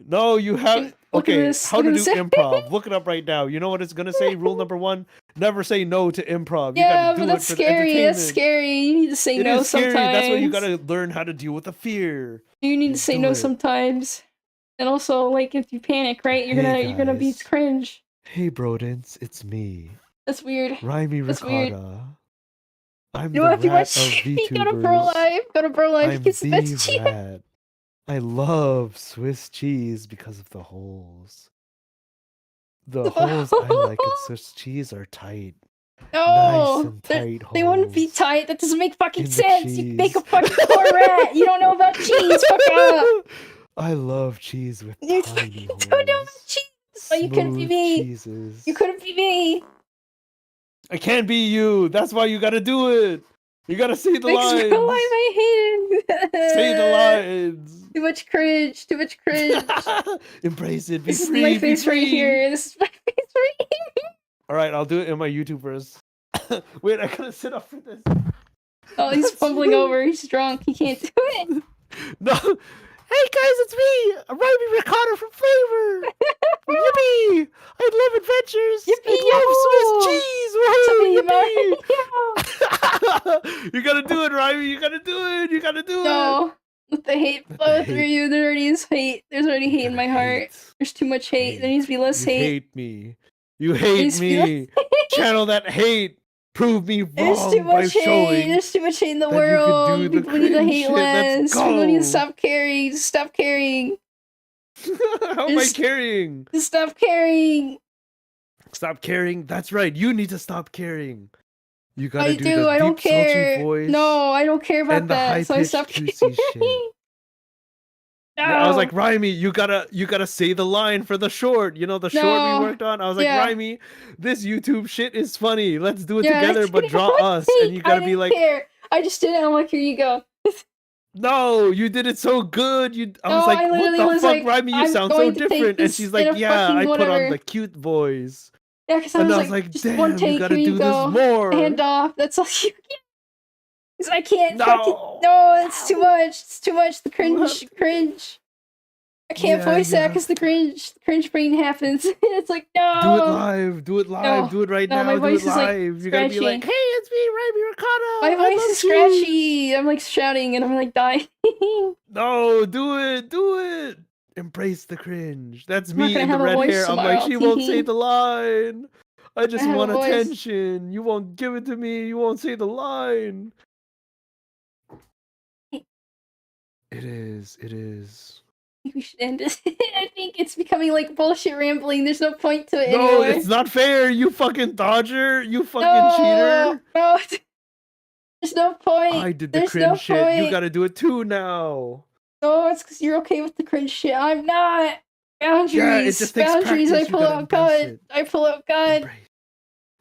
S2: No, you have.
S1: Look at
S2: Okay,
S1: this,
S2: how
S1: look
S2: to
S1: at
S2: do
S1: this.
S2: improv. Look it up right now. You know what it's gonna say? Rule number 1: never say no to improv. You
S1: Yeah,
S2: gotta do
S1: but that's
S2: it for the
S1: scary.
S2: entertainment.
S1: That's scary. You need to say
S2: It
S1: no
S2: is scary.
S1: sometimes.
S2: That's why you gotta learn how to deal with the fear.
S1: You need
S2: You
S1: to say
S2: do
S1: no
S2: it.
S1: sometimes. And also, like, if you panic, right? You're
S2: Hey,
S1: gonna be
S2: guys.
S1: cringe.
S2: Hey, Brodens, it's me,
S1: That's weird.
S2: Rhymy
S1: That's weird.
S2: Ricotta. I'm
S1: You know,
S2: the
S1: if you
S2: rat
S1: watch,
S2: of
S1: you go to Bro
S2: VTubers.
S1: Live. Go to Bro Live.
S2: I'm
S1: He gets the best
S2: the
S1: cheese.
S2: rat. I love Swiss cheese because of the holes. The holes I like in Swiss cheese are tight.
S1: No,
S2: Nice and tight holes.
S1: they wouldn't be tight. That doesn't make fucking
S2: in the
S1: sense. You make a
S2: cheese.
S1: fucking poor rat. You don't know about cheese. Fuck up.
S2: I love cheese with
S1: You
S2: tiny
S1: don't
S2: holes.
S1: know about cheese. Oh, you couldn't be
S2: Smooth
S1: me.
S2: cheeses.
S1: You couldn't be me.
S2: I can't be you. That's why you gotta do it. You gotta say the
S1: Thanks
S2: lines.
S1: for the line. I hate it.
S2: Say the lines.
S1: Too much cringe. Too much cringe.
S2: Embrace it. Be
S1: This
S2: free.
S1: is my
S2: be
S1: face right
S2: free.
S1: here. This is my face right here.
S2: All right, I'll do it in my YouTubers. Wait, I gotta sit up for this.
S1: Oh, he's
S2: That's
S1: fumbling
S2: rude.
S1: over. He's drunk. He can't do it.
S2: No. Hey guys, it's me, Raimi Ricardo from Flavr. Yippee! I love adventures.
S1: Yippee,
S2: I love Swiss cheese.
S1: yahoo!
S2: Woohoo! Yippee! You gotta do it, Raimi. You gotta do it. You gotta do it.
S1: No. Let the hate
S2: Let the
S1: flow through
S2: hate-
S1: you. There already is hate. There's already
S2: You
S1: hate in
S2: gotta
S1: my heart.
S2: hate.
S1: There's too much hate. There needs to be less
S2: You
S1: hate.
S2: hate me. You hate
S1: needs to be
S2: me. Channel that hate. Prove me
S1: There's
S2: wrong
S1: too
S2: by
S1: much hate.
S2: showing
S1: There's too much hate in the
S2: that you could
S1: world.
S2: do the
S1: People need to
S2: cringe
S1: hate
S2: shit. Let's
S1: less. People need to
S2: go.
S1: stop caring. Just stop caring.
S2: How am I
S1: Just-
S2: carrying?
S1: Just stop caring.
S2: Stop caring. That's right. You need to stop caring. You gotta
S1: I
S2: do
S1: do.
S2: the
S1: I don't
S2: deep, salty
S1: care.
S2: voice.
S1: No, I don't care about
S2: and the
S1: that. So I
S2: high-pitched,
S1: stop
S2: juicy shit.
S1: caring. No.
S2: Yeah, I was like, Raimi, you gotta say the line for the short. You know, the short
S1: No.
S2: we worked on. I was like,
S1: Yeah.
S2: Raimi, this YouTube shit is funny. Let's do it
S1: Yeah,
S2: together, but draw us. And you
S1: I
S2: gotta be
S1: didn't
S2: like,
S1: care. I just did it. I'm like, here you go.
S2: no, you did it so good. I was
S1: No,
S2: like,
S1: I
S2: what
S1: literally
S2: the
S1: was
S2: fuck,
S1: like,
S2: Raimi? You
S1: I'm
S2: sound so
S1: going to take
S2: different. And
S1: this
S2: she's
S1: in
S2: like,
S1: a
S2: yeah,
S1: fucking
S2: I put on
S1: whatever.
S2: the cute voice.
S1: Yeah, because
S2: And
S1: I was
S2: like,
S1: just
S2: damn,
S1: one take.
S2: you gotta
S1: Here
S2: do
S1: you go.
S2: this more.
S1: Hand off. That's all you get. Because I can't
S2: No.
S1: fucking. No, it's too much. It's too much. The
S2: You have
S1: cringe.
S2: to-
S1: Cringe. I can't
S2: Yeah,
S1: voice
S2: you
S1: that
S2: have
S1: because the cringe brain happens. It's like, no.
S2: Do it live. Do it live.
S1: No.
S2: Do it right
S1: No,
S2: now.
S1: my
S2: Do
S1: voice
S2: it
S1: is, like,
S2: live. You gotta be like,
S1: scratchy.
S2: hey, it's me, Raimi Ricardo.
S1: My
S2: I
S1: voice
S2: love
S1: is
S2: you."
S1: scratchy. I'm like shouting and I'm like dying.
S2: No, do it. Do it. Embrace the cringe. That's
S1: I'm not
S2: me
S1: gonna
S2: in the
S1: have a
S2: red
S1: voice
S2: hair. I'm like,
S1: tomorrow,
S2: she won't say
S1: teehee.
S2: the line. I just
S1: have a
S2: want
S1: voice.
S2: attention. You won't give it to me. You won't say the line. It is. It is.
S1: I think we should end it. I think it's becoming like bullshit rambling. There's no point to it
S2: No,
S1: anymore.
S2: it's not fair. You fucking dodger. You fucking
S1: no,
S2: cheater.
S1: No, there's no point.
S2: I did the
S1: There's
S2: cringe
S1: no
S2: shit.
S1: point.
S2: You gotta do it too now.
S1: No, it's because you're okay with the cringe shit. I'm not. Boundaries.
S2: Yeah, it just takes
S1: Boundaries.
S2: practice.
S1: I
S2: You
S1: pull
S2: gotta
S1: out
S2: embrace
S1: gun.
S2: it.
S1: I pull out gun.
S2: Embrace.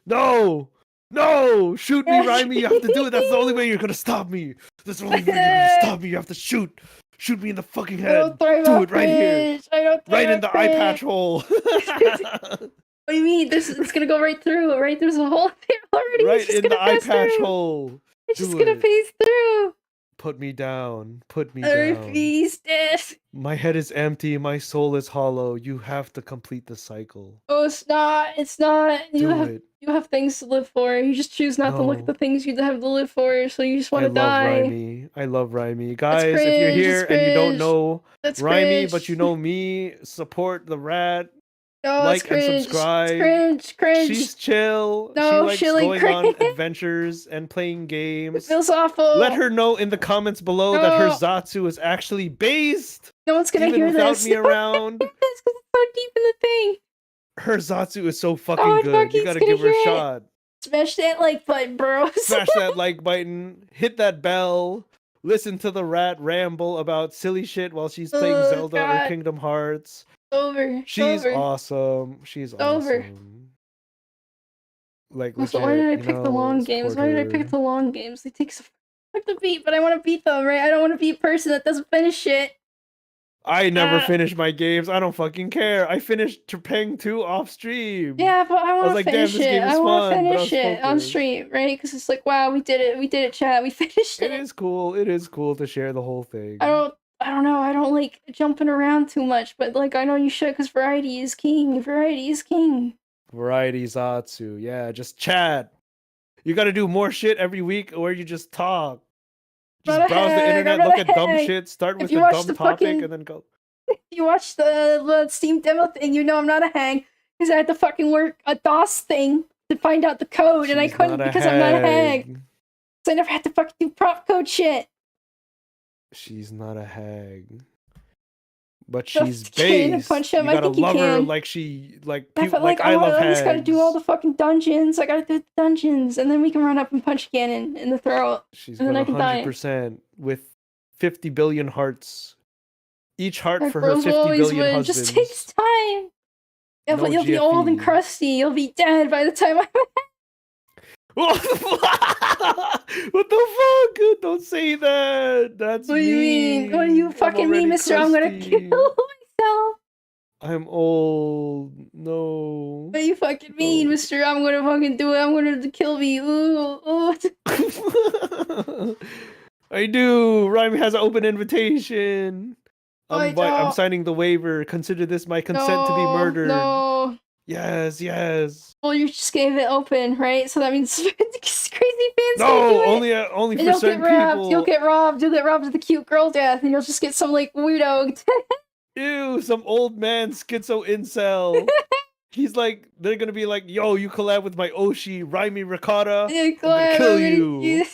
S2: No! No! Shoot me, Raimi. You have to do it. That's the only way you're gonna stop me. That's the only way you're gonna stop me. You have to shoot. Shoot me in the fucking
S1: I
S2: head.
S1: don't thrive
S2: Do
S1: off
S2: it right here.
S1: cringe. I don't thrive
S2: Right in
S1: off
S2: the eye
S1: cringe.
S2: patch hole.
S1: What do you mean? It's gonna go right through. Right, there's a hole there already.
S2: Right
S1: It's just
S2: in the
S1: gonna
S2: eye
S1: pass
S2: patch
S1: through.
S2: hole.
S1: It's just
S2: Do
S1: gonna
S2: it.
S1: pace through.
S2: Put me down. Put me
S1: I
S2: down.
S1: refuse this.
S2: My head is empty. My soul is hollow. You have to complete the cycle.
S1: Oh, it's not. It's not.
S2: Do it.
S1: You have things to live for. You just choose not to look at
S2: No.
S1: the things you have to live for. So you just want
S2: I
S1: to
S2: love
S1: die.
S2: Raimi. I love Raimi. Guys, if you're
S1: cringe,
S2: here
S1: it's
S2: and you don't
S1: cringe.
S2: know
S1: That's
S2: Raimi,
S1: cringe.
S2: but you know me, support the rat.
S1: No,
S2: like
S1: it's cringe.
S2: and subscribe.
S1: It's cringe. Cringe.
S2: She's chill.
S1: No,
S2: she likes
S1: she like
S2: going on
S1: cringe.
S2: adventures and playing
S1: It
S2: games.
S1: feels awful.
S2: Let her know in the comments below that her
S1: No.
S2: Zatsu is actually based,
S1: No one's gonna
S2: even
S1: hear
S2: without
S1: this.
S2: me around.
S1: It's 'cause it's so deep in the thing.
S2: Her Zatsu is so fucking
S1: Oh,
S2: good.
S1: fuck,
S2: You
S1: he's
S2: gotta
S1: gonna
S2: give her a
S1: hear it.
S2: shot.
S1: Smash that like button, bros.
S2: Smash that like button. Hit that bell. Listen to the rat ramble about silly shit while she's playing
S1: Oh,
S2: Zelda or
S1: God.
S2: Kingdom Hearts.
S1: Over.
S2: She's
S1: over.
S2: awesome. She's
S1: Over.
S2: awesome. Like,
S1: Also,
S2: legit,
S1: why did I
S2: you
S1: pick the
S2: know,
S1: long games?
S2: support
S1: Why did I
S2: her.
S1: pick the long games? They take so fuck to beat, but I want to beat them, right? I don't want to be a person that doesn't finish it.
S2: I never
S1: Yeah.
S2: finish my games. I don't fucking care. I finished Trepang 2 off stream.
S1: Yeah, but I want to
S2: like, damn,
S1: finish
S2: this
S1: it.
S2: game is
S1: I want to
S2: fun, but I
S1: finish
S2: was
S1: it on
S2: focused.
S1: stream, right? Because it's like, wow, we did it. We did it, chat. We finished
S2: It
S1: it.
S2: is cool. It is cool to share the whole thing.
S1: I don't know. I don't like jumping around too much, but like I know you should because variety is king. Variety is king.
S2: Variety Zatsu. Yeah, just chat. You gotta do more shit every week where you just talk. Just
S1: Not a
S2: browse the
S1: hag,
S2: internet,
S1: I'm
S2: look
S1: not
S2: at
S1: a
S2: dumb
S1: hag.
S2: shit, start
S1: If
S2: with
S1: you
S2: a
S1: watch
S2: dumb
S1: the
S2: topic,
S1: fucking-
S2: and then go.
S1: If you watch the Steam demo thing, you know I'm not a hag because I had to fucking work a DOS thing to find out the code, and I
S2: She's
S1: couldn't
S2: not a
S1: because I'm not a hag.
S2: hag.
S1: So I never had to fucking do prop code shit.
S2: She's not a hag. But
S1: Just
S2: she's
S1: kidding,
S2: based.
S1: punch him.
S2: You
S1: I
S2: gotta
S1: think you
S2: love her
S1: can.
S2: like she like
S1: Yeah,
S2: peop-
S1: but
S2: like
S1: like
S2: I love
S1: I
S2: hags.
S1: just gotta do all the fucking dungeons. I gotta do the dungeons, and then we can run up and punch Ganon in the throat.
S2: She's
S1: and then
S2: got
S1: I can die.
S2: 100% with 50 billion hearts. Each heart
S1: Like
S2: for her
S1: girls
S2: 50
S1: will always
S2: billion
S1: win. It
S2: husbands.
S1: just takes time. Yeah,
S2: No
S1: but you'll be old and
S2: GFE.
S1: crusty. You'll be dead by the time I'm.
S2: What the fuck? Don't say that. That's
S1: What do you mean? What do you
S2: I'm
S1: fucking mean,
S2: already
S1: Mister? I'm gonna
S2: crusty.
S1: kill myself.
S2: I'm old. No.
S1: What do you fucking mean,
S2: Oh.
S1: Mister? I'm gonna fucking do it. I'm gonna kill me. Ooh, ooh.
S2: I do. Rhyme has an open invitation.
S1: I
S2: I'm
S1: don't.
S2: signing the waiver. Consider this my consent to be
S1: No,
S2: murdered.
S1: no.
S2: Yes, yes.
S1: Well, you just gave it open, right? So that means crazy fans can do
S2: No,
S1: it.
S2: only
S1: And
S2: for
S1: you'll
S2: certain
S1: get robbed.
S2: people.
S1: You'll get robbed. You'll get robbed of the cute girl death, and you'll just get some like weirdo.
S2: Ew, some old man schizo incel. He's like, they're gonna be like, yo, you collab with my Oshi, Raimi Ricotta. I'm gonna kill you.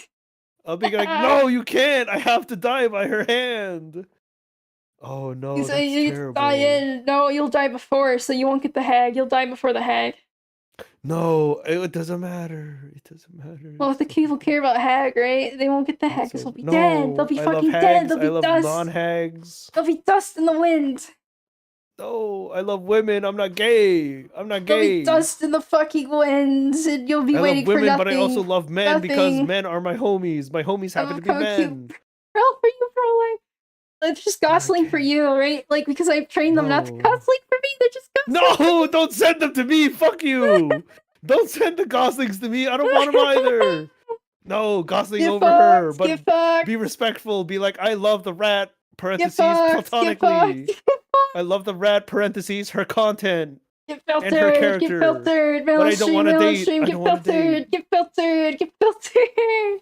S2: I'll be like, no, you can't. I have to die by her hand. Oh no,
S1: You say
S2: that's
S1: you
S2: terrible.
S1: die in. No, you'll die before, so you won't get the hag. You'll die before the hag.
S2: No, it doesn't matter. It doesn't matter.
S1: Well, if the people care about hag, right? They won't get the hag because they'll be
S2: No,
S1: dead. They'll be
S2: I love
S1: fucking
S2: hags.
S1: dead. They'll be
S2: I love
S1: dust.
S2: non-hags.
S1: They'll be dust in the wind.
S2: No, I love women. I'm not gay. I'm not
S1: They'll
S2: gay.
S1: be dust in the fucking wind, and you'll be
S2: I
S1: waiting
S2: love women,
S1: for nothing.
S2: but I also love men because
S1: Nothing.
S2: men are my homies. My homies happen to be
S1: Cute
S2: men.
S1: girl for you, bro. Like, it's just gosling for you, right? Like, because I've trained them not to
S2: No.
S1: gosling for me. They're just gosling.
S2: No, don't send them to me. Fuck you. Don't send the goslings to me. I don't want them either. No, gosling
S1: Get
S2: over
S1: fucked,
S2: her. But
S1: get fucked.
S2: be respectful. Be like, I love the rat.
S1: Get
S2: Parentheses
S1: fucked,
S2: platonically.
S1: get fucked.
S2: I love the rat. Parentheses her content.
S1: Get filtered,
S2: And her character.
S1: get filtered,
S2: But I don't want to date. I
S1: get
S2: don't want to
S1: filtered,
S2: date.
S1: get filtered, get filtered.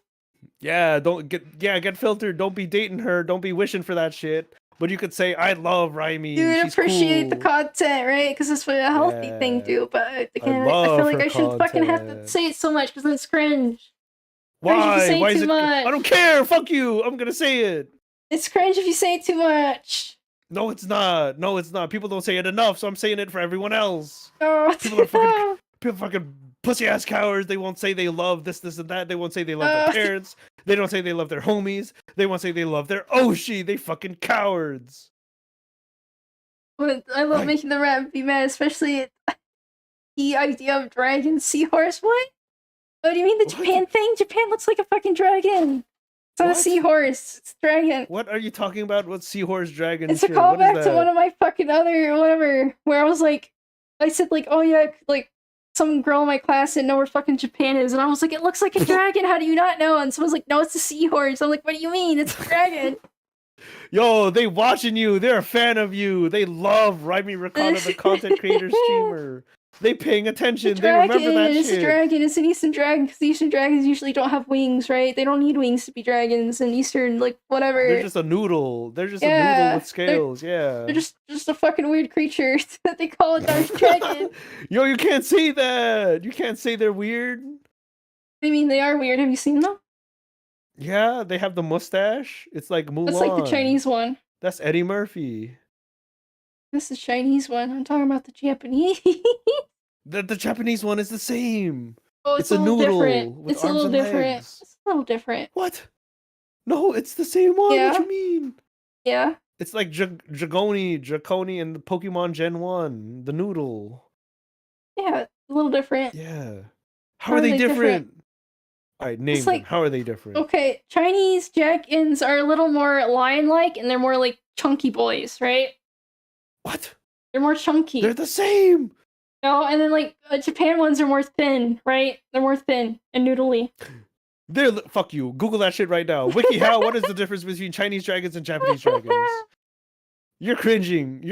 S2: Yeah, get filtered. Don't be dating her. Don't be wishing for that shit. But you could say, I love Raimi.
S1: Dude,
S2: She's
S1: appreciate the
S2: cool.
S1: content, right? Because it's a healthy thing,
S2: Yeah.
S1: dude. But again, I
S2: love
S1: feel like
S2: her
S1: I shouldn't fucking have to
S2: content.
S1: say it so much because then it's cringe.
S2: Why?
S1: Cringe if you say
S2: Why
S1: too
S2: is it?
S1: much.
S2: I don't care. Fuck you. I'm gonna say it.
S1: It's cringe if you say too much.
S2: No, it's not. No, it's not. People don't say it enough, so I'm saying it for everyone else.
S1: Oh,
S2: People fucking pussy ass cowards. They won't say they love this, and that. They won't say they love their parents. They don't say they love their homies. They won't say they love their Oshi. They fucking cowards.
S1: But I love making the rat be mad, especially the idea of dragon seahorse. What? Oh, do you mean the Japan thing? Japan looks like a fucking dragon. It's not a seahorse. It's a dragon.
S2: What are you talking about? What seahorse dragon?
S1: It's a callback to one of my fucking other whatever, where I was like, I said like, oh yeah, like some girl in my class didn't know where fucking Japan is, and I was like, it looks like a dragon. How do you not know? And someone's like, no, it's a seahorse. I'm like, what do you mean? It's a dragon.
S2: Yo, they watching you. They're a fan of you. They love Raimi Ricotta, the content creator streamer. They paying attention. They remember that shit.
S1: It's a dragon. It's an Eastern dragon because Eastern dragons usually don't have wings, right? They don't need wings to be dragons. And Eastern, like whatever.
S2: They're just a noodle. They're just a noodle with scales. They're
S1: just a fucking weird creature that they call a dark dragon.
S2: Yo, you can't say that. You can't say they're weird.
S1: I mean, they are weird. Have you seen them?
S2: Yeah, they have the mustache. It's like Mulan.
S1: That's like the Chinese one.
S2: That's Eddie Murphy.
S1: This is the Chinese one. I'm talking about the Japanese.
S2: The Japanese one is the same.
S1: Oh,
S2: it's a noodle
S1: different.
S2: with
S1: It's a
S2: arms
S1: little
S2: and
S1: different.
S2: legs.
S1: It's a little different.
S2: What? No, it's the same one.
S1: Yeah.
S2: What you mean?
S1: Yeah.
S2: It's like Draconi, and the Pokemon Gen 1, the noodle.
S1: Yeah, a little different.
S2: Yeah. How are they different? Alright, name them. How are they different?
S1: Okay, Chinese Jack-ins are a little more lion-like, and they're more like chunky boys, right?
S2: What?
S1: They're more chunky.
S2: They're the same!
S1: No, and then like Japan ones are more thin, right? They're more thin and noodly.
S2: Fuck you. Google that shit right now. WikiHow, what is the difference between Chinese dragons and Japanese dragons? You're cringing.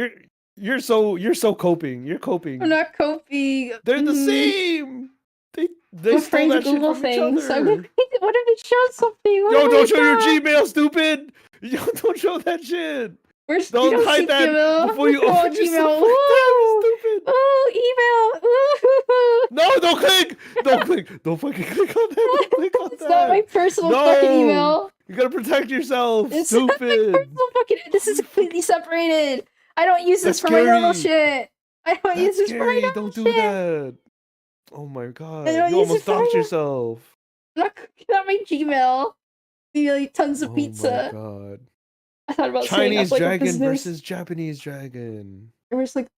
S2: You're so coping. You're coping.
S1: I'm not coping.
S2: They're the same. They stole that shit from each other.
S1: So what if it shows something?
S2: Yo, don't show your Gmail, stupid. Yo, don't show that shit. Don't hide that
S1: Gmail.
S2: before you open your
S1: Gmail.
S2: stupid.
S1: Ooh, email. Ooh.
S2: No, don't click. Don't click. Don't fucking click on that. Don't click on
S1: It's
S2: that.
S1: not my personal fucking email.
S2: You gotta protect yourself.
S1: It's
S2: stupid.
S1: not my personal fucking. This is completely separated. I don't use this for my normal shit. I don't use this for my normal shit.
S2: Don't do that. Oh my god.
S1: You
S2: almost doxed yourself.
S1: I'm not cooking on my Gmail. You like tons of pizza.
S2: Oh my god.
S1: I thought about
S2: Chinese
S1: like
S2: dragon versus Japanese dragon.
S1: It was like,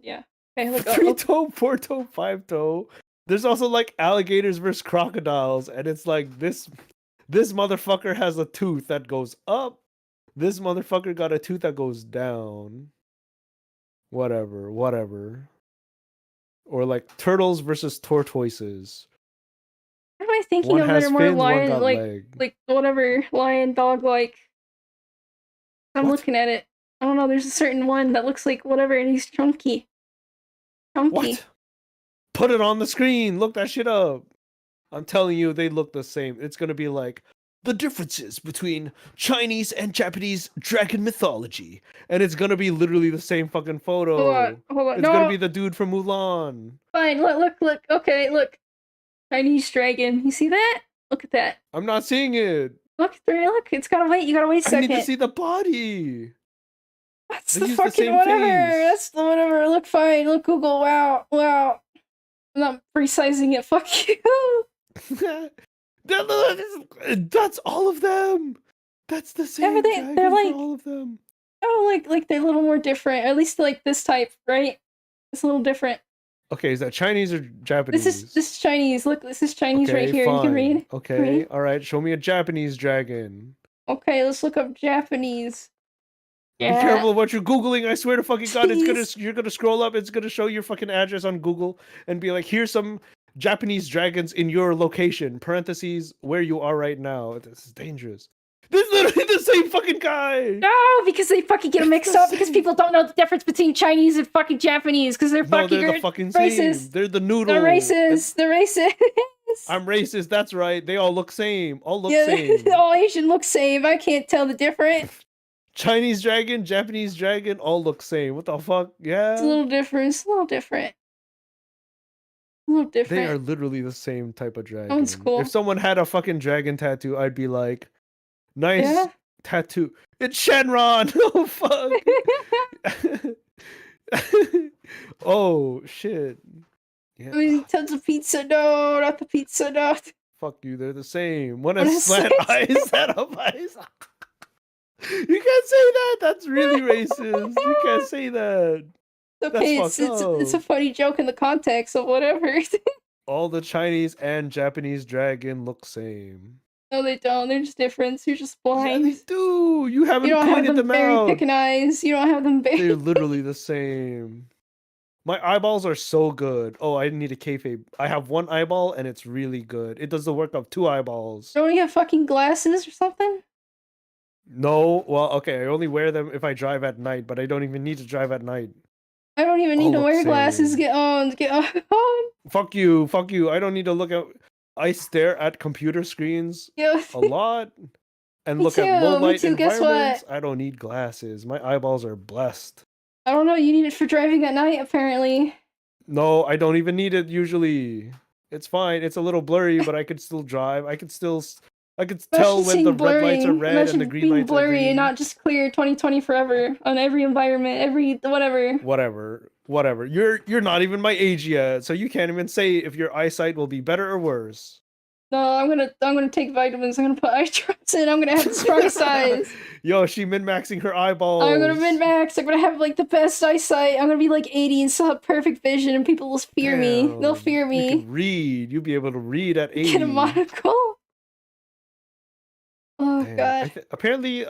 S1: yeah. Okay, like,
S2: 3-toe, 4-toe, 5-toe. There's also like alligators versus crocodiles, and it's like this motherfucker has a tooth that goes up. This motherfucker got a tooth that goes down. Whatever. Or like turtles versus tortoises.
S1: What am I thinking
S2: One
S1: of that
S2: has
S1: are more
S2: fins, one
S1: lion,
S2: got leg.
S1: like whatever lion dog like? I'm
S2: What?
S1: looking at it. I don't know. There's a certain one that looks like whatever, and he's chunky. Chunky.
S2: What? Put it on the screen. Look that shit up. I'm telling you, they look the same. It's gonna be like the differences between Chinese and Japanese dragon mythology, and it's gonna be literally the same fucking photo.
S1: Hold on.
S2: It's gonna
S1: No,
S2: be the dude from Mulan.
S1: fine. Look. Okay, look. Chinese dragon. You see that? Look at that.
S2: I'm not seeing it.
S1: Look, look. It's gotta wait. You gotta wait a
S2: I
S1: second.
S2: need to see the body.
S1: That's
S2: They
S1: the
S2: use the
S1: fucking
S2: same
S1: whatever.
S2: face.
S1: That's the whatever. Look fine. Look Google. Wow. I'm not resizing it. Fuck you.
S2: That's all of them. That's the same
S1: but
S2: dragon
S1: they're
S2: for
S1: like-
S2: all of them.
S1: Oh, like they're a little more different. At least like this type, right? It's a little different.
S2: Okay, is that Chinese or Japanese?
S1: This is Chinese. Look, this is Chinese
S2: Okay,
S1: right here.
S2: fine.
S1: You can read.
S2: Okay,
S1: Read.
S2: all right. Show me a Japanese dragon.
S1: Okay, let's look up Japanese.
S2: Be careful of what you're googling. I swear to fucking God, you're gonna scroll up. It's gonna show your fucking address on Google and be like, here's some Japanese dragons in your location. Parentheses where you are right now. This is dangerous. This is literally the same fucking guy.
S1: No, because they fucking get them mixed up because people don't know the difference between Chinese and fucking Japanese because they're fucking
S2: they're the fucking
S1: racist.
S2: same. They're the noodle.
S1: They're racist. They're racist.
S2: I'm racist. That's right. They all look same. All look
S1: Yeah,
S2: same.
S1: all Asian look same. I can't tell the difference.
S2: Chinese dragon, Japanese dragon, all look same. What the fuck? Yeah.
S1: It's a little different. It's a little different. A little different.
S2: They are literally the same type of dragon.
S1: Sounds cool.
S2: If someone had a fucking dragon tattoo, I'd be like, nice
S1: Yeah?
S2: tattoo. It's Shenron. Oh fuck. Oh shit. Yeah.
S1: I mean, tons of pizza. No, not the pizza. No.
S2: Fuck you. They're the same. One
S1: One
S2: has
S1: has
S2: slant
S1: slant
S2: eyes, set up eyes. You can't say that. That's really racist. You can't say that.
S1: Okay,
S2: That's fucked
S1: it's a
S2: up.
S1: funny joke in the context of whatever.
S2: All the Chinese and Japanese dragon look same.
S1: No, they don't. They're just different. You're just
S2: Yeah,
S1: blind.
S2: they do. You haven't
S1: You don't have
S2: pointed
S1: them
S2: them
S1: very
S2: out.
S1: picking eyes. You don't have them very.
S2: They're literally the same. My eyeballs are so good. Oh, I need a kayfabe. I have one eyeball and it's really good. It does the work of two eyeballs.
S1: Don't you have fucking glasses or something?
S2: No, well, okay. I only wear them if I drive at night, but I don't even need to drive at night.
S1: I don't even need
S2: All
S1: to
S2: look
S1: wear glasses.
S2: same.
S1: Get on. Get on.
S2: Fuck you. Fuck you. I don't need to look at. I stare at computer screens
S1: Yeah.
S2: a lot and
S1: Me
S2: look at
S1: too,
S2: low
S1: me
S2: light
S1: too. Guess what?
S2: environments. I don't need glasses. My eyeballs are blessed.
S1: I don't know. You need it for driving at night, apparently.
S2: No, I don't even need it usually. It's fine. It's a little blurry, but I could still drive. I could tell
S1: Imagine
S2: when the
S1: seeing
S2: red lights are
S1: blurry.
S2: red
S1: Imagine
S2: and the green
S1: being
S2: lights are
S1: blurry
S2: green.
S1: and not just clear 2020 forever on every environment, every whatever.
S2: Whatever. You're not even my age yet, so you can't even say if your eyesight will be better or worse.
S1: No, I'm gonna take vitamins. I'm gonna put eye drops in. I'm gonna have the strongest eyes.
S2: Yo, she min-maxing her eyeballs.
S1: I'm gonna min-max. I'm gonna have like the best eyesight. I'm gonna be like 80 and still have perfect vision, and people will fear me. They'll
S2: Damn,
S1: fear
S2: You
S1: me.
S2: can read. You'll be able to read at 80.
S1: Get a monocle. Oh
S2: Damn.
S1: god.
S2: Apparently,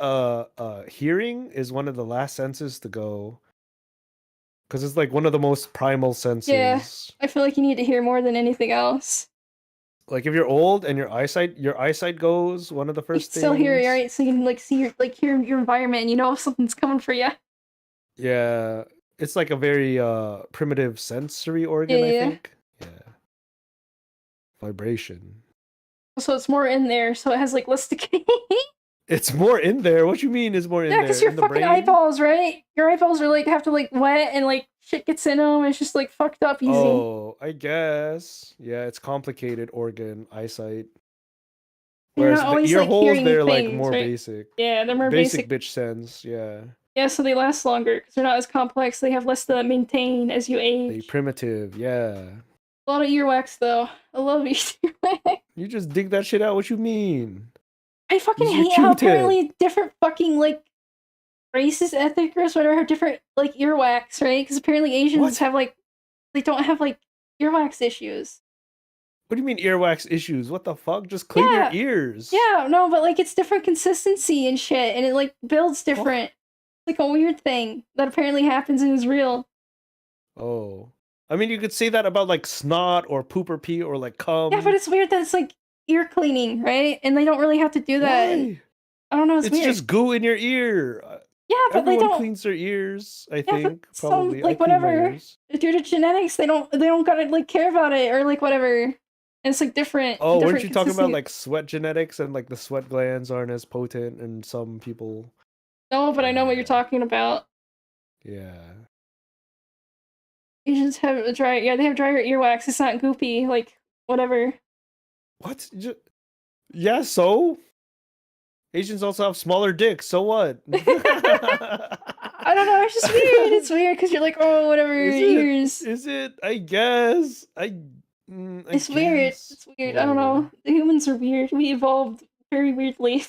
S2: hearing is one of the last senses to go. Because it's like one of the most primal senses.
S1: Yeah. I feel like you need to hear more than anything else.
S2: Like if you're old and your eyesight goes, one of the
S1: You
S2: first
S1: can still hear it,
S2: things-
S1: right? So you can like see hear your environment, and you know if something's coming for you.
S2: Yeah. It's like a very primitive sensory organ, I
S1: Yeah.
S2: think. Yeah. Vibration.
S1: So it's more in there, so it has like less decay.
S2: It's more in there. What you mean is more in
S1: Yeah,
S2: there?
S1: because your
S2: In the
S1: fucking
S2: brain?
S1: eyeballs, right? Your eyeballs are like have to like wet and like shit gets in them. It's just like fucked up easy.
S2: Oh, I guess. Yeah, it's complicated organ eyesight.
S1: You're
S2: Whereas
S1: not
S2: the
S1: always,
S2: ear
S1: like,
S2: holes,
S1: hearing
S2: they're like
S1: things,
S2: more
S1: right?
S2: basic.
S1: Yeah, they're more
S2: Basic
S1: basic.
S2: bitch sense, yeah.
S1: Yeah, so they last longer because they're not as complex. They have less to maintain as you
S2: They
S1: age.
S2: primitive, yeah.
S1: A lot of earwax though. I love earwax.
S2: You just dig that shit out. What you mean?
S1: I fucking
S2: Use your
S1: hate how
S2: Q-tip.
S1: apparently different fucking like races, ethnic groups, whatever, have different like earwax, right? Because apparently Asians
S2: What?
S1: have like they don't have like earwax issues.
S2: What do you mean earwax issues? What the fuck? Just clean
S1: Yeah.
S2: your ears.
S1: Yeah, no, but like it's different consistency and shit, and it like builds different. Like a weird thing that apparently happens and is real.
S2: Oh. I mean, you could say that about like snot or poop or pee or like cum.
S1: Yeah, but it's weird that it's like ear cleaning, right? And they don't really have to do that. And
S2: Why?
S1: I don't know. It's
S2: It's
S1: weird.
S2: just goo in your ear.
S1: Yeah, but they
S2: Everyone
S1: don't.
S2: cleans their ears, I
S1: Yeah, but
S2: think.
S1: some
S2: Probably. I
S1: like
S2: clean my
S1: whatever
S2: ears.
S1: due to genetics, they don't gotta like care about it or like whatever. And it's like different.
S2: Oh, weren't
S1: Different
S2: you talking about
S1: consistency.
S2: like sweat genetics and like the sweat glands aren't as potent in some people?
S1: No, but I know what you're
S2: Yeah.
S1: talking about.
S2: Yeah.
S1: Asians have a dry. Yeah, they have drier earwax. It's not goopy. Like whatever.
S2: What? Yeah, so? Asians also have smaller dicks, so what?
S1: I don't know. It's just weird. It's weird because you're like, oh, whatever. Ears.
S2: Is it? I guess. I
S1: It's weird.
S2: guess.
S1: It's weird. I don't
S2: Whatever.
S1: know. The humans are weird. We evolved very weirdly.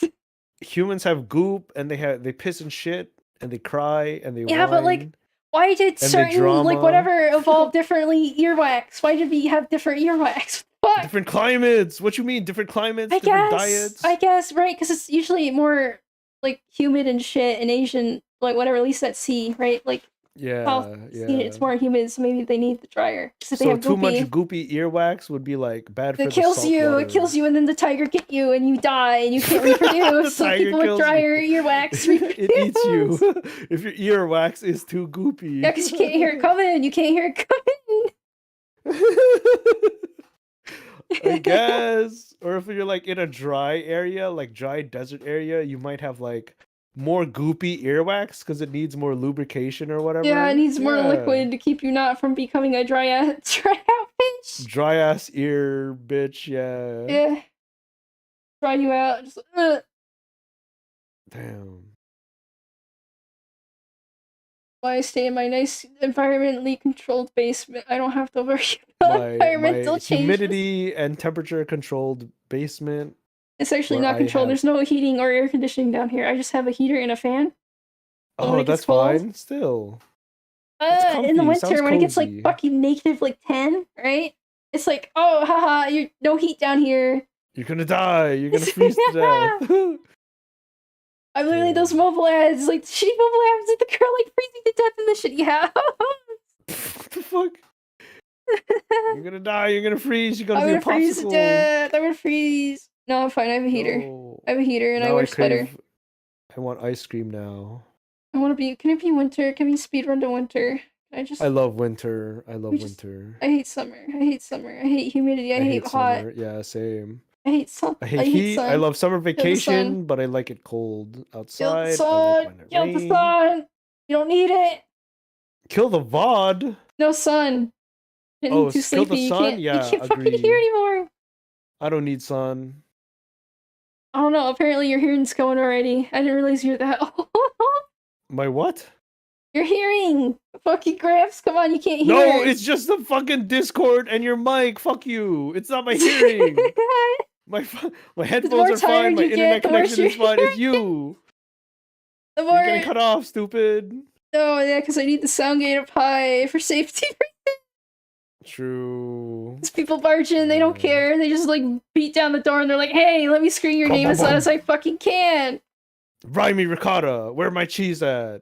S2: Humans have goop and they piss and shit and they cry and they
S1: Yeah, but like,
S2: whine
S1: why did
S2: and they
S1: certain like
S2: drama.
S1: whatever evolve differently? Earwax. Why did we have different earwax? Fuck.
S2: Different climates. What you mean? Different climates,
S1: I
S2: different
S1: guess.
S2: diets.
S1: I guess right because it's usually more like humid and shit in Asian like whatever. At least at sea, right? Like South sea,
S2: Yeah.
S1: it's more humid, so maybe they need the dryer. Because they
S2: So
S1: have
S2: too much
S1: goopy.
S2: goopy earwax would be like bad for
S1: It
S2: the
S1: kills
S2: salt
S1: you.
S2: water.
S1: It kills you, and then the tiger get you, and you die, and you can't
S2: The
S1: reproduce. So
S2: tiger
S1: people with
S2: kills
S1: drier
S2: you.
S1: earwax reproduce.
S2: It eats you if your earwax is too goopy.
S1: Yeah, because you can't hear it coming. You can't hear it coming.
S2: I guess. Or if you're like in a dry area, like dry desert area, you might have like more goopy earwax because it needs more lubrication or whatever.
S1: Yeah, it needs more
S2: Yeah.
S1: liquid to keep you not from becoming a dry out bitch.
S2: Dry ass ear bitch, yeah.
S1: Yeah. Dry you out. Just,
S2: Damn.
S1: why I stay in my nice environmentally controlled basement. I don't have to worry about
S2: My
S1: environmental changes.
S2: humidity and temperature controlled basement.
S1: It's actually
S2: where
S1: not
S2: I
S1: controlled.
S2: have-
S1: There's no heating or air conditioning down here. I just have a heater and a fan. So when
S2: Oh,
S1: it gets
S2: that's
S1: cold,
S2: fine. Still.
S1: in the
S2: comfy,
S1: winter
S2: sounds
S1: when it gets like
S2: cozy.
S1: fucking negative like 10, right? It's like, oh haha, you're no heat down here.
S2: You're gonna die. You're gonna freeze to death.
S1: I'm literally those
S2: Damn.
S1: mobile ads, like shitty mobile ads with the girl like freezing to death in the shitty house.
S2: What the fuck? You're gonna die. You're gonna freeze. You're gonna
S1: I'm
S2: be a
S1: gonna freeze to
S2: popsicle.
S1: death. I'm gonna freeze. No, I'm fine. I have a heater.
S2: No.
S1: I have a heater and I
S2: Now
S1: wear a sweater.
S2: crave. I want ice cream now.
S1: I want to be. Can it be winter? Can we speedrun to winter?
S2: I love winter. I love
S1: We just-
S2: winter.
S1: I hate summer. I hate summer. I hate humidity. I hate hot.
S2: summer. Yeah, same.
S1: I hate sun.
S2: I hate heat.
S1: sun.
S2: I love summer
S1: sun.
S2: vacation, but I like it cold outside.
S1: Kill the
S2: I like
S1: sun.
S2: when it
S1: Kill the
S2: rains.
S1: sun. You don't need it.
S2: Kill the VOD.
S1: No sun. Getting
S2: Oh,
S1: too
S2: kill the
S1: sleepy. You
S2: sun?
S1: can't.
S2: Yeah,
S1: You can't fucking
S2: agree.
S1: hear anymore.
S2: I don't need sun.
S1: I don't know. Apparently your hearing's going already. I didn't realize you're that old.
S2: My what?
S1: Your hearing. Fucking Gramps. Come on, you can't hear.
S2: No, it's just the fucking Discord and your mic. Fuck you. It's not my hearing. My headphones
S1: more
S2: are fine.
S1: tired
S2: My
S1: you
S2: internet
S1: get, the worse
S2: connection is
S1: your
S2: fine. It's you.
S1: The
S2: You're
S1: more.
S2: getting cut off, stupid.
S1: No, yeah, because I need the sound gate up high for safety.
S2: True.
S1: Because people barge in, they don't
S2: Yeah.
S1: care. They just like beat down the door and they're like, "Hey, let me scream your
S2: Bum,
S1: name
S2: bum,
S1: as loud
S2: bum.
S1: as I fucking can.
S2: Rhymy ricotta. Where my cheese at?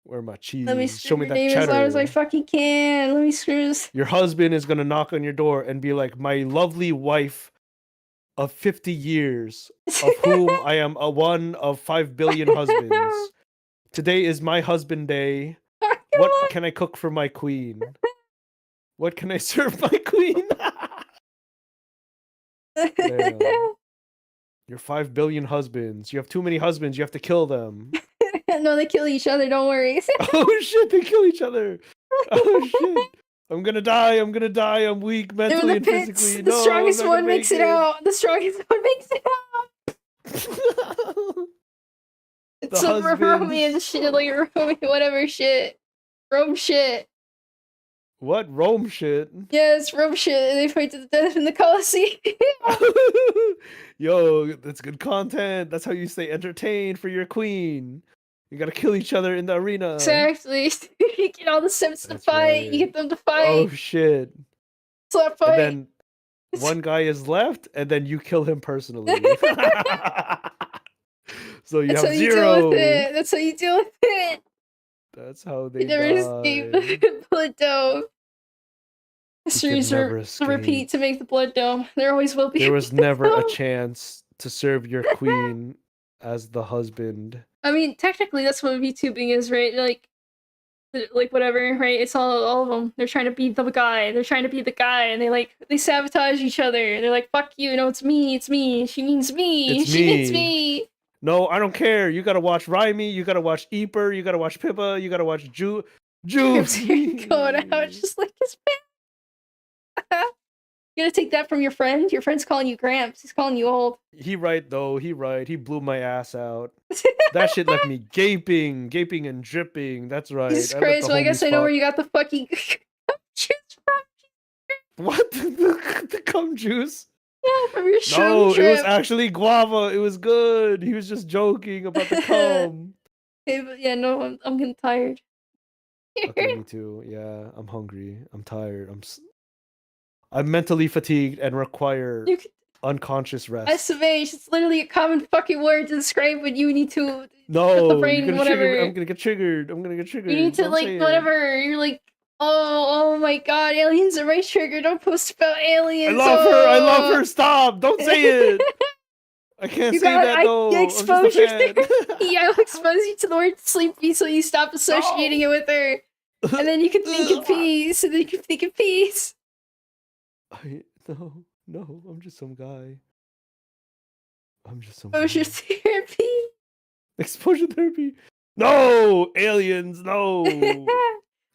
S2: Where my cheese?
S1: Let me
S2: Show
S1: scream
S2: me
S1: your
S2: that
S1: name
S2: cheddar.
S1: as loud as I fucking can. Let me scream this."
S2: Your husband is gonna knock on your door and be like, "My lovely wife of 50 years, of whom I am a one of 5 billion husbands. Today is my husband day. What can I cook for my queen? What can I serve my queen?" Damn. Your 5 billion husbands. You have too many husbands. You have to kill them.
S1: No, they kill each other. Don't worry.
S2: Oh shit! They kill each other. Oh shit! I'm gonna die. I'm gonna die. I'm weak
S1: They're in
S2: mentally
S1: the
S2: and
S1: pits.
S2: physically.
S1: The
S2: No, I'm
S1: strongest
S2: not gonna
S1: one makes
S2: make
S1: it out. The strongest one makes it out. It's some
S2: husbands.
S1: Romanian shit, like Romanian whatever shit. Rome shit.
S2: What Rome shit?
S1: Yeah, it's Rome shit, and they fight to the death in the Colosseum.
S2: Yo, that's good content. That's how you stay entertained for your queen. You gotta kill each other in the arena.
S1: Exactly. You get all the Sims to
S2: That's
S1: fight.
S2: right.
S1: You get them to fight.
S2: Oh shit!
S1: Slap fight.
S2: And then one guy is left, and then you kill him personally. So you
S1: That's
S2: have
S1: how you
S2: zero.
S1: deal with it. That's how you deal with it.
S2: That's how they
S1: You never escape
S2: die.
S1: bullet dome. Histories
S2: never
S1: repeat
S2: escape.
S1: to make the blood dome. There always will be.
S2: There
S1: a
S2: was
S1: blood
S2: never a
S1: dome.
S2: chance to serve your queen as the husband.
S1: I mean, technically, that's what VTubing is, right? Like whatever, right? It's all of them. They're trying to be the guy. They're trying to be the guy, and they sabotage each other. They're like, "Fuck you! No, it's me. It's me. She means me.
S2: It's
S1: She means
S2: me.
S1: me."
S2: No, I don't care. You gotta watch Raimi, you gotta watch Eeper, you gotta watch Pippa, you gotta watch Ju.
S1: Grips here going out, just like his man. You gotta take that from your friend. Your friend's calling you Gramps. He's calling you old.
S2: He right though. He right. He blew my ass out. That shit left me gaping and dripping. That's right.
S1: Jesus
S2: I let
S1: Christ!
S2: the
S1: Well, I guess I know
S2: homies
S1: where you got the fucking juice from.
S2: What the cum juice?
S1: Yeah, from your shroom
S2: No,
S1: trip.
S2: it was actually guava. It was good. He was just joking about the cum.
S1: Okay, but yeah, no, I'm getting tired.
S2: Okay, me too. Yeah, I'm hungry. I'm tired. I'm mentally fatigued and require
S1: You could
S2: unconscious rest.
S1: SMH. It's literally a common fucking word to describe when you need to.
S2: No,
S1: the brain,
S2: you're gonna
S1: whatever.
S2: trigger. I'm gonna get triggered. I'm gonna get triggered.
S1: You need to
S2: Don't
S1: like
S2: say it.
S1: whatever. You're like, oh my god, aliens are my trigger. Don't post about aliens.
S2: I love her. I love her. Stop. Don't say it. I can't say that though.
S1: I expose you
S2: I'm just a fan.
S1: Yeah, I'll expose you to the word sleepy so you stop associating it with her. And then you can think in peace. And then you can think in peace.
S2: No, I'm just some guy. I'm just some
S1: Exposure therapy.
S2: Exposure therapy. No, aliens, no.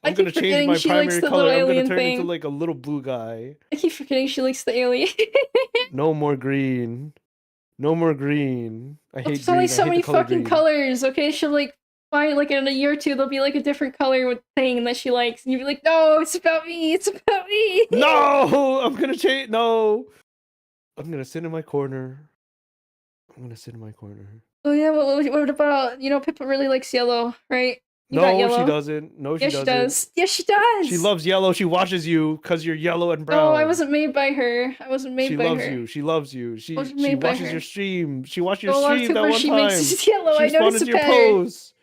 S2: I'm gonna change my primary color. I'm gonna turn into like a little blue guy.
S1: I keep forgetting she likes the alien.
S2: No more green. No more green. I hate green.
S1: There's only so many fucking
S2: green.
S1: colors, okay? She'll like find like in a year or two there'll be like a different color thing that she likes, and you'll be like, no, it's about me, it's about me.
S2: No, I'm gonna change. No, I'm gonna sit in my corner.
S1: Oh yeah, what about, you know, Pippa really likes yellow, right? You
S2: no, she doesn't. No, she
S1: yes,
S2: doesn't.
S1: She does. Yes, she does.
S2: She loves yellow. She watches you because you're yellow and brown.
S1: No, I wasn't made by her. I wasn't made by her.
S2: She loves you. She loves you. She
S1: watches
S2: your stream. She watched your
S1: a lot of
S2: stream that one
S1: she
S2: time.
S1: Makes yellow.
S2: She
S1: I noticed
S2: your pose.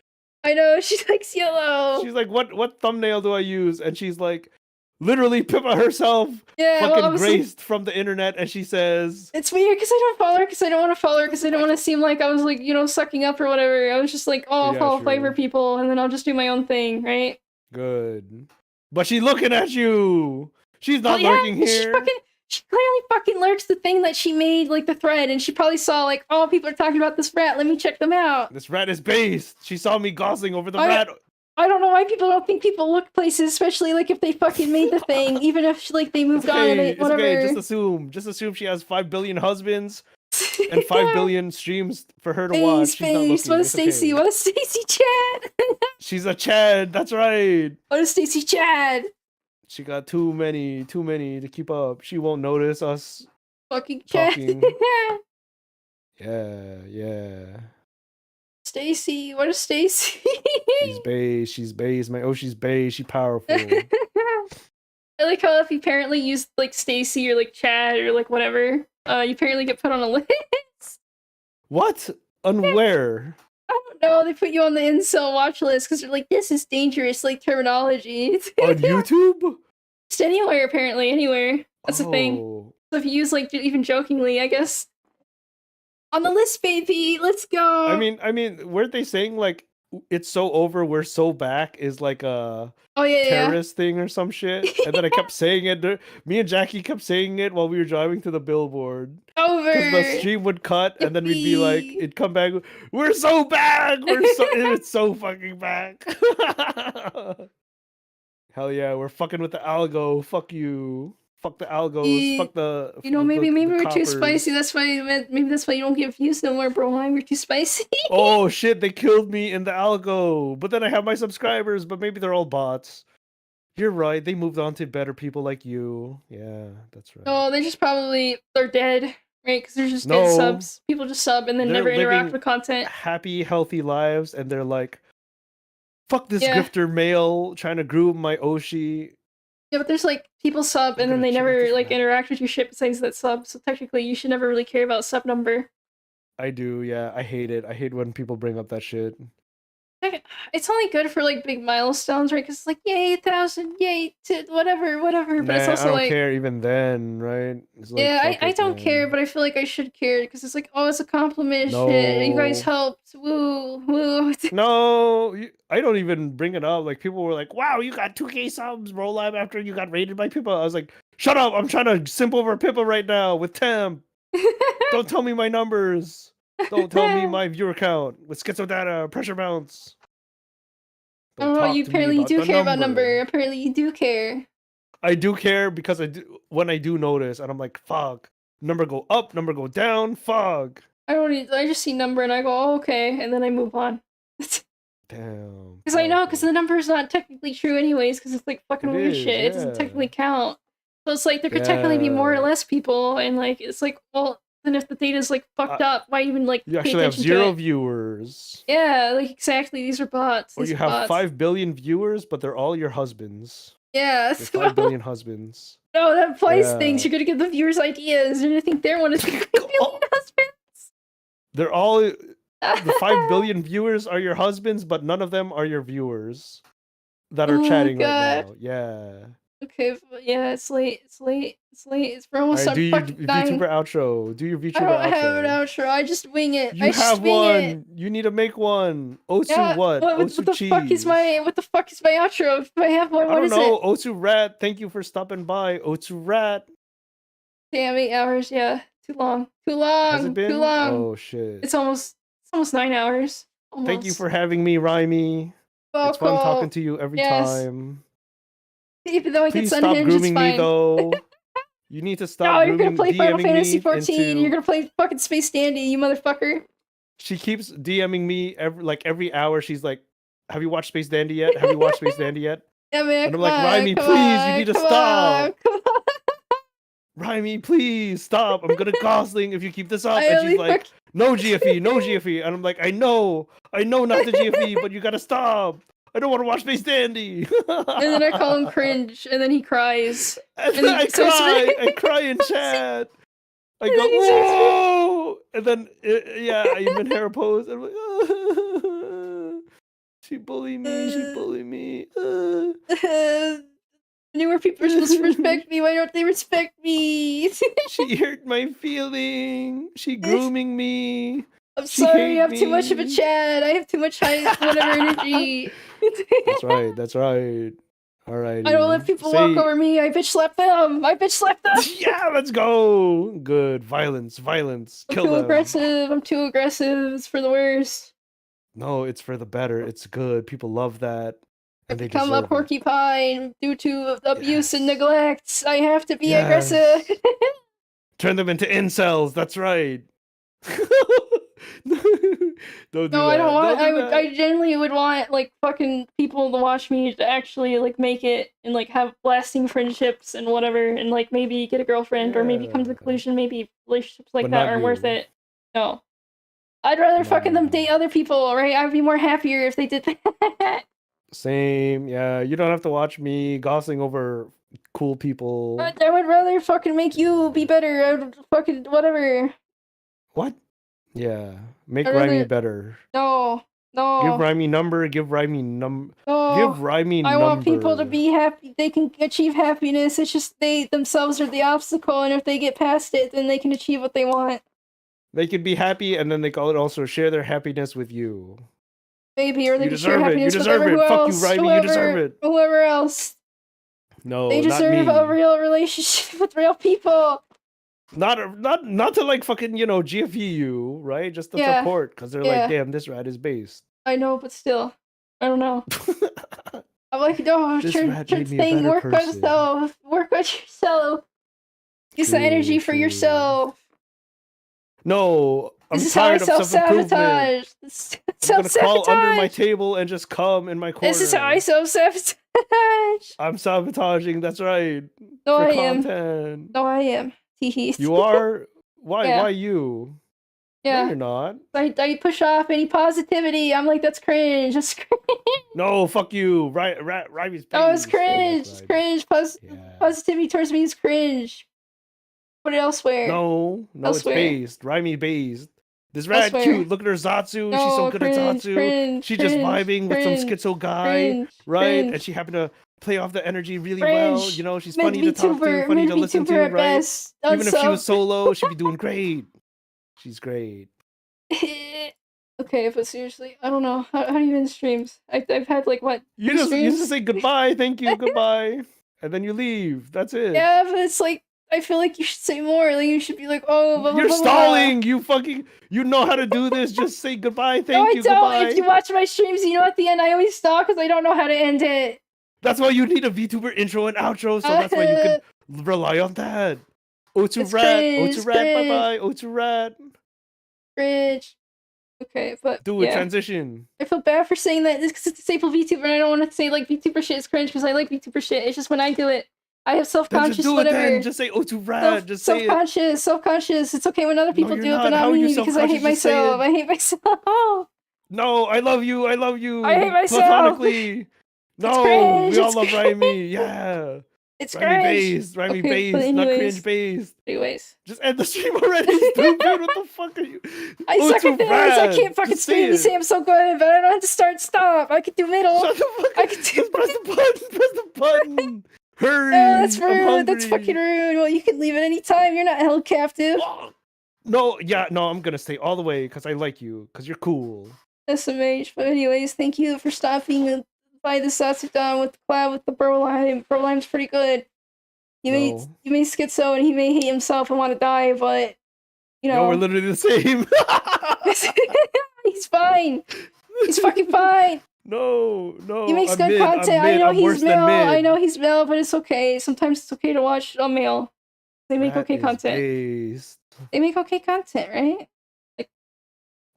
S1: I know, she likes yellow.
S2: She's like, what thumbnail do I use? And she's like, literally Pippa herself,
S1: yeah,
S2: fucking graced from the internet, and she says,
S1: it's weird because I don't follow her because I don't want to follow her because I don't want to seem like I was like, you know, sucking up or whatever. I was just like, oh, I'll follow Flavr people and then I'll just do my own thing, right?
S2: Good. But she's looking at you. She's not lurking here.
S1: She clearly fucking lurks the thing that she made, like the thread, and she probably saw like, oh, people are talking about this rat. Let me check them out.
S2: This rat is based. She saw me gossing over the rat.
S1: I don't know why people don't think people look places, especially like if they fucking made the thing, even if like they moved on and they, whatever.
S2: Okay. Just assume she has 5 billion husbands and 5 billion streams for her to watch. She's not looking.
S1: What a Stacy? What a Stacy Chad?
S2: She's a Chad. That's right.
S1: What a Stacy Chad?
S2: She got too many to keep up. She won't notice us
S1: fucking Chad.
S2: Yeah.
S1: Stacy, what is Stacy?
S2: She's bae. She's bae. She's powerful.
S1: I like how if you apparently use like Stacy or like Chad or like whatever, you apparently get put on a list.
S2: What? On where?
S1: I don't know. They put you on the incel watch list because they're like, this is dangerous, like terminology.
S2: On YouTube?
S1: Just anywhere, apparently, anywhere. That's the thing. So if you use like even jokingly, I guess. On the list, baby. Let's go.
S2: I mean, weren't they saying like it's so over, we're so back is like a terrorist thing or some shit? And then I kept saying it. Me and Jackie kept saying it while we were driving to the billboard.
S1: Over.
S2: Because the stream would cut, and then we'd be like, it'd come back. We're so back. It's so fucking back. Hell yeah, we're fucking with the algo. Fuck you. Fuck the algos. Fuck the.
S1: You know, maybe we're too spicy. That's why. Maybe that's why you don't get views no more, bro. We're too spicy.
S2: Oh shit! They killed me in the algo. But then I have my subscribers. But maybe they're all bots. You're right. They moved on to better people like you. Yeah, that's right.
S1: Oh, they're dead, right? Because they're just dead subs. People just sub and then never interact with content.
S2: Happy, healthy lives, and they're like, "Fuck this grifter male trying to groom my Oshi."
S1: Yeah, but there's like people sub and then they never like interact with your shit besides that sub. So technically, you should never really care about sub number.
S2: I do, yeah. I hate it. I hate when people bring up that shit.
S1: it's only good for like big milestones, right? Because it's like yay 1,000, yay to whatever. But it's
S2: Nah, I
S1: also
S2: don't
S1: like
S2: care even then, right? It's like
S1: yeah,
S2: fuck
S1: I
S2: it,
S1: don't care,
S2: man.
S1: but I feel like I should care because it's like oh, it's a compliment. Shit, you guys
S2: No.
S1: helped. Woo woo.
S2: No, I don't even bring it up. Like people were like, "Wow, you got 2K subs, Lolime after you got raided by Pippa." I was like, "Shut up! I'm trying to simp over Pippa right now with Temp. Don't tell me my numbers. Don't tell me my viewer count with schizo data, pressure bounce. Don't
S1: Oh,
S2: talk
S1: you
S2: to me
S1: apparently
S2: about
S1: do
S2: the
S1: care about number.
S2: number."
S1: Apparently you do care.
S2: I do care because I do when I do notice, and I'm like, "Fuck." Number go up, number go down. Fuck.
S1: I just see number and I go, oh, okay, and then I move on.
S2: Damn.
S1: Because I know, because
S2: Powerful.
S1: the number is not technically true anyways, because it's like fucking
S2: It
S1: weird
S2: is,
S1: shit. It doesn't
S2: yeah.
S1: technically count. So it's like there could technically be more or
S2: Yeah.
S1: less people, and like it's like, well, then if the data's like fucked up, why even like
S2: You
S1: pay
S2: actually have
S1: attention to
S2: 0
S1: it?
S2: viewers.
S1: Yeah, like exactly. These are bots.
S2: Or
S1: These
S2: you
S1: are
S2: have
S1: bots.
S2: 5 billion viewers, but they're all your husbands.
S1: Yeah.
S2: Your 5 billion husbands.
S1: No, that applies things.
S2: Yeah.
S1: You're gonna give the viewers ideas. You're gonna think their one is 5 billion husbands.
S2: They're all the 5 billion viewers are your husbands, but none of them are your viewers that are
S1: Oh
S2: chatting right
S1: god.
S2: now. Yeah.
S1: Okay, yeah, it's late. It's late. It's late. It's for almost
S2: Alright, do
S1: on
S2: your
S1: fucking 9.
S2: VTuber outro. Do your
S1: I
S2: VTuber
S1: don't have an
S2: outro.
S1: outro. I just wing it.
S2: You
S1: I just
S2: have
S1: wing it.
S2: one. You need to make one. Osu
S1: Yeah.
S2: what?
S1: What
S2: Osu
S1: the fuck is
S2: cheese.
S1: my outro? If I have one,
S2: I
S1: what
S2: don't
S1: is
S2: know.
S1: it?
S2: Osu rat. Thank you for stopping by. Osu rat.
S1: Damn, 8 hours. Yeah, too long. Too
S2: Has it
S1: long. Too
S2: been?
S1: long.
S2: Oh shit.
S1: It's almost 9 hours.
S2: Thank you
S1: Almost.
S2: for having me, Rhymy. It's fun talking
S1: Vocal.
S2: to you every
S1: Yes.
S2: time.
S1: Even though it
S2: Please
S1: gets
S2: stop
S1: unhinged, it's
S2: grooming me
S1: fine.
S2: though. You need to stop
S1: No, you're gonna
S2: grooming
S1: play Final
S2: DMing
S1: Fantasy
S2: me
S1: 14. You're
S2: into
S1: gonna play fucking Space Dandy, you motherfucker.
S2: She keeps DMing me every hour. She's like, "Have you watched Space Dandy yet? Have you watched Space Dandy yet?"
S1: Yeah, man,
S2: And I'm
S1: come
S2: like,
S1: on,
S2: "Rhymy,
S1: come
S2: please, you
S1: on,
S2: need to
S1: come on,
S2: stop.
S1: come on.
S2: Rhymy, please stop. I'm gonna gosling if you keep this up."
S1: I
S2: And she's
S1: only
S2: like,
S1: fuck.
S2: "No GFE, no GFE." And I'm like, I know not the GFE, but you gotta stop. I don't want to watch Space Dandy."
S1: And then I call him cringe, and then he cries.
S2: And
S1: And
S2: then
S1: he starts
S2: I cry in chat. I
S1: and
S2: go,
S1: then he starts
S2: "Whoa!" And then, yeah, I'm in hair pose. I'm like, she bullied me. She bullied me.
S1: newer people are supposed to respect me. Why don't they respect me?
S2: She hurt my feeling. She grooming me.
S1: I'm
S2: She
S1: sorry,
S2: hate
S1: I'm too much of a
S2: me.
S1: Chad. I have too much high whatever energy.
S2: That's right. That's right. All righty.
S1: I don't let people walk over me. I bitch slap them. I bitch slap them.
S2: Yeah, let's go. Good. Violence. Violence.
S1: I'm
S2: Kill
S1: too
S2: them.
S1: aggressive. I'm too aggressive. It's for the worst.
S2: No, it's for the better. It's good. People love that. And they
S1: Become a
S2: deserve it.
S1: porcupine due to abuse and
S2: Yes.
S1: neglect. I have to be
S2: Yes.
S1: aggressive.
S2: Turn them into incels. That's right. Don't do
S1: No,
S2: that.
S1: I don't want.
S2: Don't do that.
S1: I genuinely would want like fucking people to watch me to actually like make it and like have lasting friendships and whatever, and like maybe get a girlfriend or maybe come to the
S2: Yeah.
S1: conclusion maybe relationships like
S2: But
S1: that
S2: not
S1: aren't worth
S2: you.
S1: it. No, I'd rather fucking them
S2: No.
S1: date other people, right? I'd be more happier if they did that.
S2: Same. Yeah, you don't have to watch me gossiping over cool people.
S1: I would rather fucking make you be better. I would fucking whatever.
S2: What? Yeah. Make
S1: I'd
S2: Rhymy
S1: rather-
S2: better.
S1: No, no.
S2: Give Rhymy number. Give Rhymy num.
S1: No.
S2: Give Rhymy number.
S1: I want people to be happy. They can achieve happiness. It's just they themselves are the obstacle, and if they get past it, then they can achieve what they want.
S2: They can be happy, and then they can also share their happiness with you.
S1: Maybe, or they
S2: You
S1: can share
S2: deserve it. You
S1: happiness with
S2: deserve
S1: whoever
S2: it. Fuck you,
S1: else.
S2: Rhymy. You deserve it.
S1: Whoever else.
S2: No,
S1: They
S2: not
S1: deserve
S2: me.
S1: a real relationship with real people.
S2: Not to like fucking GFE you, right? Just to
S1: Yeah.
S2: support, because they're
S1: Yeah.
S2: like, damn, this rat is based.
S1: I know, but still, I don't know. I'm like, no,
S2: This
S1: turn
S2: rat made me a
S1: thing.
S2: better
S1: Work on
S2: person.
S1: yourself. Work on yourself. Use the
S2: True,
S1: energy for
S2: true.
S1: yourself.
S2: No, I'm
S1: This is how I
S2: tired of self-improvement.
S1: self-sabotage.
S2: I'm gonna crawl under my
S1: Self-sabotage.
S2: table and just come in my corner.
S1: This is how I self-sabotage.
S2: I'm sabotaging. That's right.
S1: No,
S2: for
S1: I am.
S2: content.
S1: No, I am. Teehee.
S2: You are. Why?
S1: Yeah.
S2: Why you? No,
S1: Yeah.
S2: you're not.
S1: I push off any positivity. I'm like, that's cringe. That's cringe.
S2: No, fuck you. Ryby's
S1: Oh, it's
S2: based.
S1: cringe.
S2: That's
S1: It's
S2: right.
S1: cringe.
S2: Yeah.
S1: Positivity towards me is cringe. Put it elsewhere.
S2: No, it's
S1: Elsewhere.
S2: based. Rhymy based. This rat
S1: swear.
S2: cute. Look at her Zatsu.
S1: No,
S2: She's so good
S1: cringe,
S2: at Zatsu.
S1: cringe,
S2: She's just
S1: cringe,
S2: vibing with some
S1: cringe,
S2: schizo guy,
S1: cringe,
S2: right?
S1: cringe.
S2: And she happened to play off the energy really well.
S1: Cringe.
S2: You know, she's
S1: Mid
S2: funny to talk to,
S1: VTuber,
S2: funny
S1: mid
S2: to listen
S1: VTuber
S2: to,
S1: at
S2: right?
S1: best.
S2: Even if she was
S1: Unsub.
S2: solo, she'd be doing great. She's great.
S1: Okay, but seriously, I don't know. How do you end streams? I've had like what?
S2: You
S1: 3
S2: just
S1: streams?
S2: say goodbye, thank you, goodbye, and then you leave. That's it.
S1: Yeah, but it's like I feel like you should say more. Like you should be like, oh, blah, blah,
S2: You're
S1: blah, blah.
S2: stalling. You know how to do this. Just say goodbye, thank you,
S1: No, I don't.
S2: goodbye.
S1: If you watch my streams, you know at the end I always stall because I don't know how to end it.
S2: That's why you need a VTuber intro and outro. So that's why you can rely on that. O2
S1: It's
S2: rat,
S1: cringe,
S2: O2 rat, bye
S1: cringe.
S2: bye, O2 rat.
S1: Cringe. Okay, but
S2: Do a
S1: yeah.
S2: transition.
S1: I feel bad for saying that because it's a staple VTuber and I don't want to say like VTuber shit is cringe because I like VTuber shit. It's just when I do it, I have
S2: Then
S1: self-conscious
S2: just do
S1: whatever.
S2: it then. Just say O2 rat. Just say it.
S1: Self-conscious. It's okay when other people
S2: you're
S1: do it, but
S2: not. How
S1: not
S2: are you
S1: me because I hate
S2: self-conscious? Just say
S1: myself.
S2: it.
S1: I hate myself.
S2: No, I love you. I love you.
S1: I hate myself.
S2: Platonically. No,
S1: cringe,
S2: we all
S1: it's
S2: love
S1: cringe.
S2: Raimi. Yeah.
S1: It's
S2: Raimi
S1: cringe.
S2: based. Raimi
S1: Okay, but
S2: based. Not
S1: anyways.
S2: cringe based.
S1: Anyways.
S2: Just end the stream already, stupid. What the fuck are you?
S1: I suck at
S2: O2
S1: this. I
S2: rat.
S1: can't fucking
S2: Just say
S1: stream. You
S2: it.
S1: say I'm so good, but I don't know how to start stop. I could do middle.
S2: Shut the fuck
S1: I
S2: up.
S1: could do
S2: Just press the button. Press the button. Hurry.
S1: that's
S2: I'm
S1: rude. That's
S2: hungry.
S1: fucking rude. Well, you can leave at any time. You're not held captive.
S2: No, yeah, no, I'm gonna stay all the way because I like you, because you're cool.
S1: SMH. But anyways, thank you for stopping by the Zatsu down with the collab with the Lolime. Lime's pretty good. You may schizo and he may hate himself and want to die, but you know.
S2: No, we're literally the same.
S1: He's fine. He's fucking fine.
S2: No.
S1: He makes
S2: I'm
S1: good
S2: mid,
S1: content.
S2: I'm mid,
S1: I know
S2: I'm
S1: he's
S2: worse than
S1: male.
S2: mid.
S1: I know he's male, but it's okay. Sometimes it's okay to watch a male. They make
S2: That
S1: okay
S2: is
S1: content.
S2: based.
S1: They make okay content, right?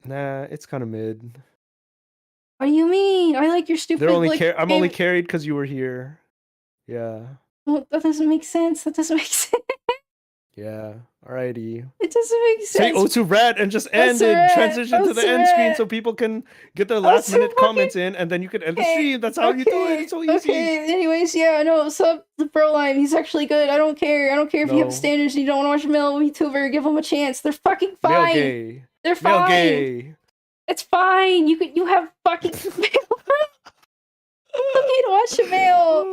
S2: Nah, it's kind of mid.
S1: What do you mean? I like your stupid.
S2: They're only
S1: like,
S2: I'm only carried because you were here. Yeah.
S1: Well, that doesn't make sense. That doesn't make sense.
S2: Yeah. Alrighty.
S1: It doesn't make
S2: Say
S1: sense.
S2: O2 rat and just end it.
S1: rat.
S2: Transition to the end screen so people can get their last minute comments in, and then you can end the stream. That's how you do it. It's so easy.
S1: Okay. Anyways, yeah, no. Sub the Lime. He's actually good. I don't care. I don't care if you have standards and you don't want to watch a male VTuber. Give them a chance. They're fucking fine.
S2: Male gay.
S1: They're fine.
S2: Male gay.
S1: It's fine. You have fucking male. It's okay to watch a male.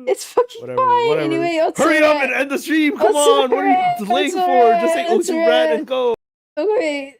S1: It's fucking fine.
S2: Whatever.
S1: Anyway, I'll
S2: hurry up and end the stream. Come on. What are you delaying for? Just say O2 rat and go.
S1: Okay.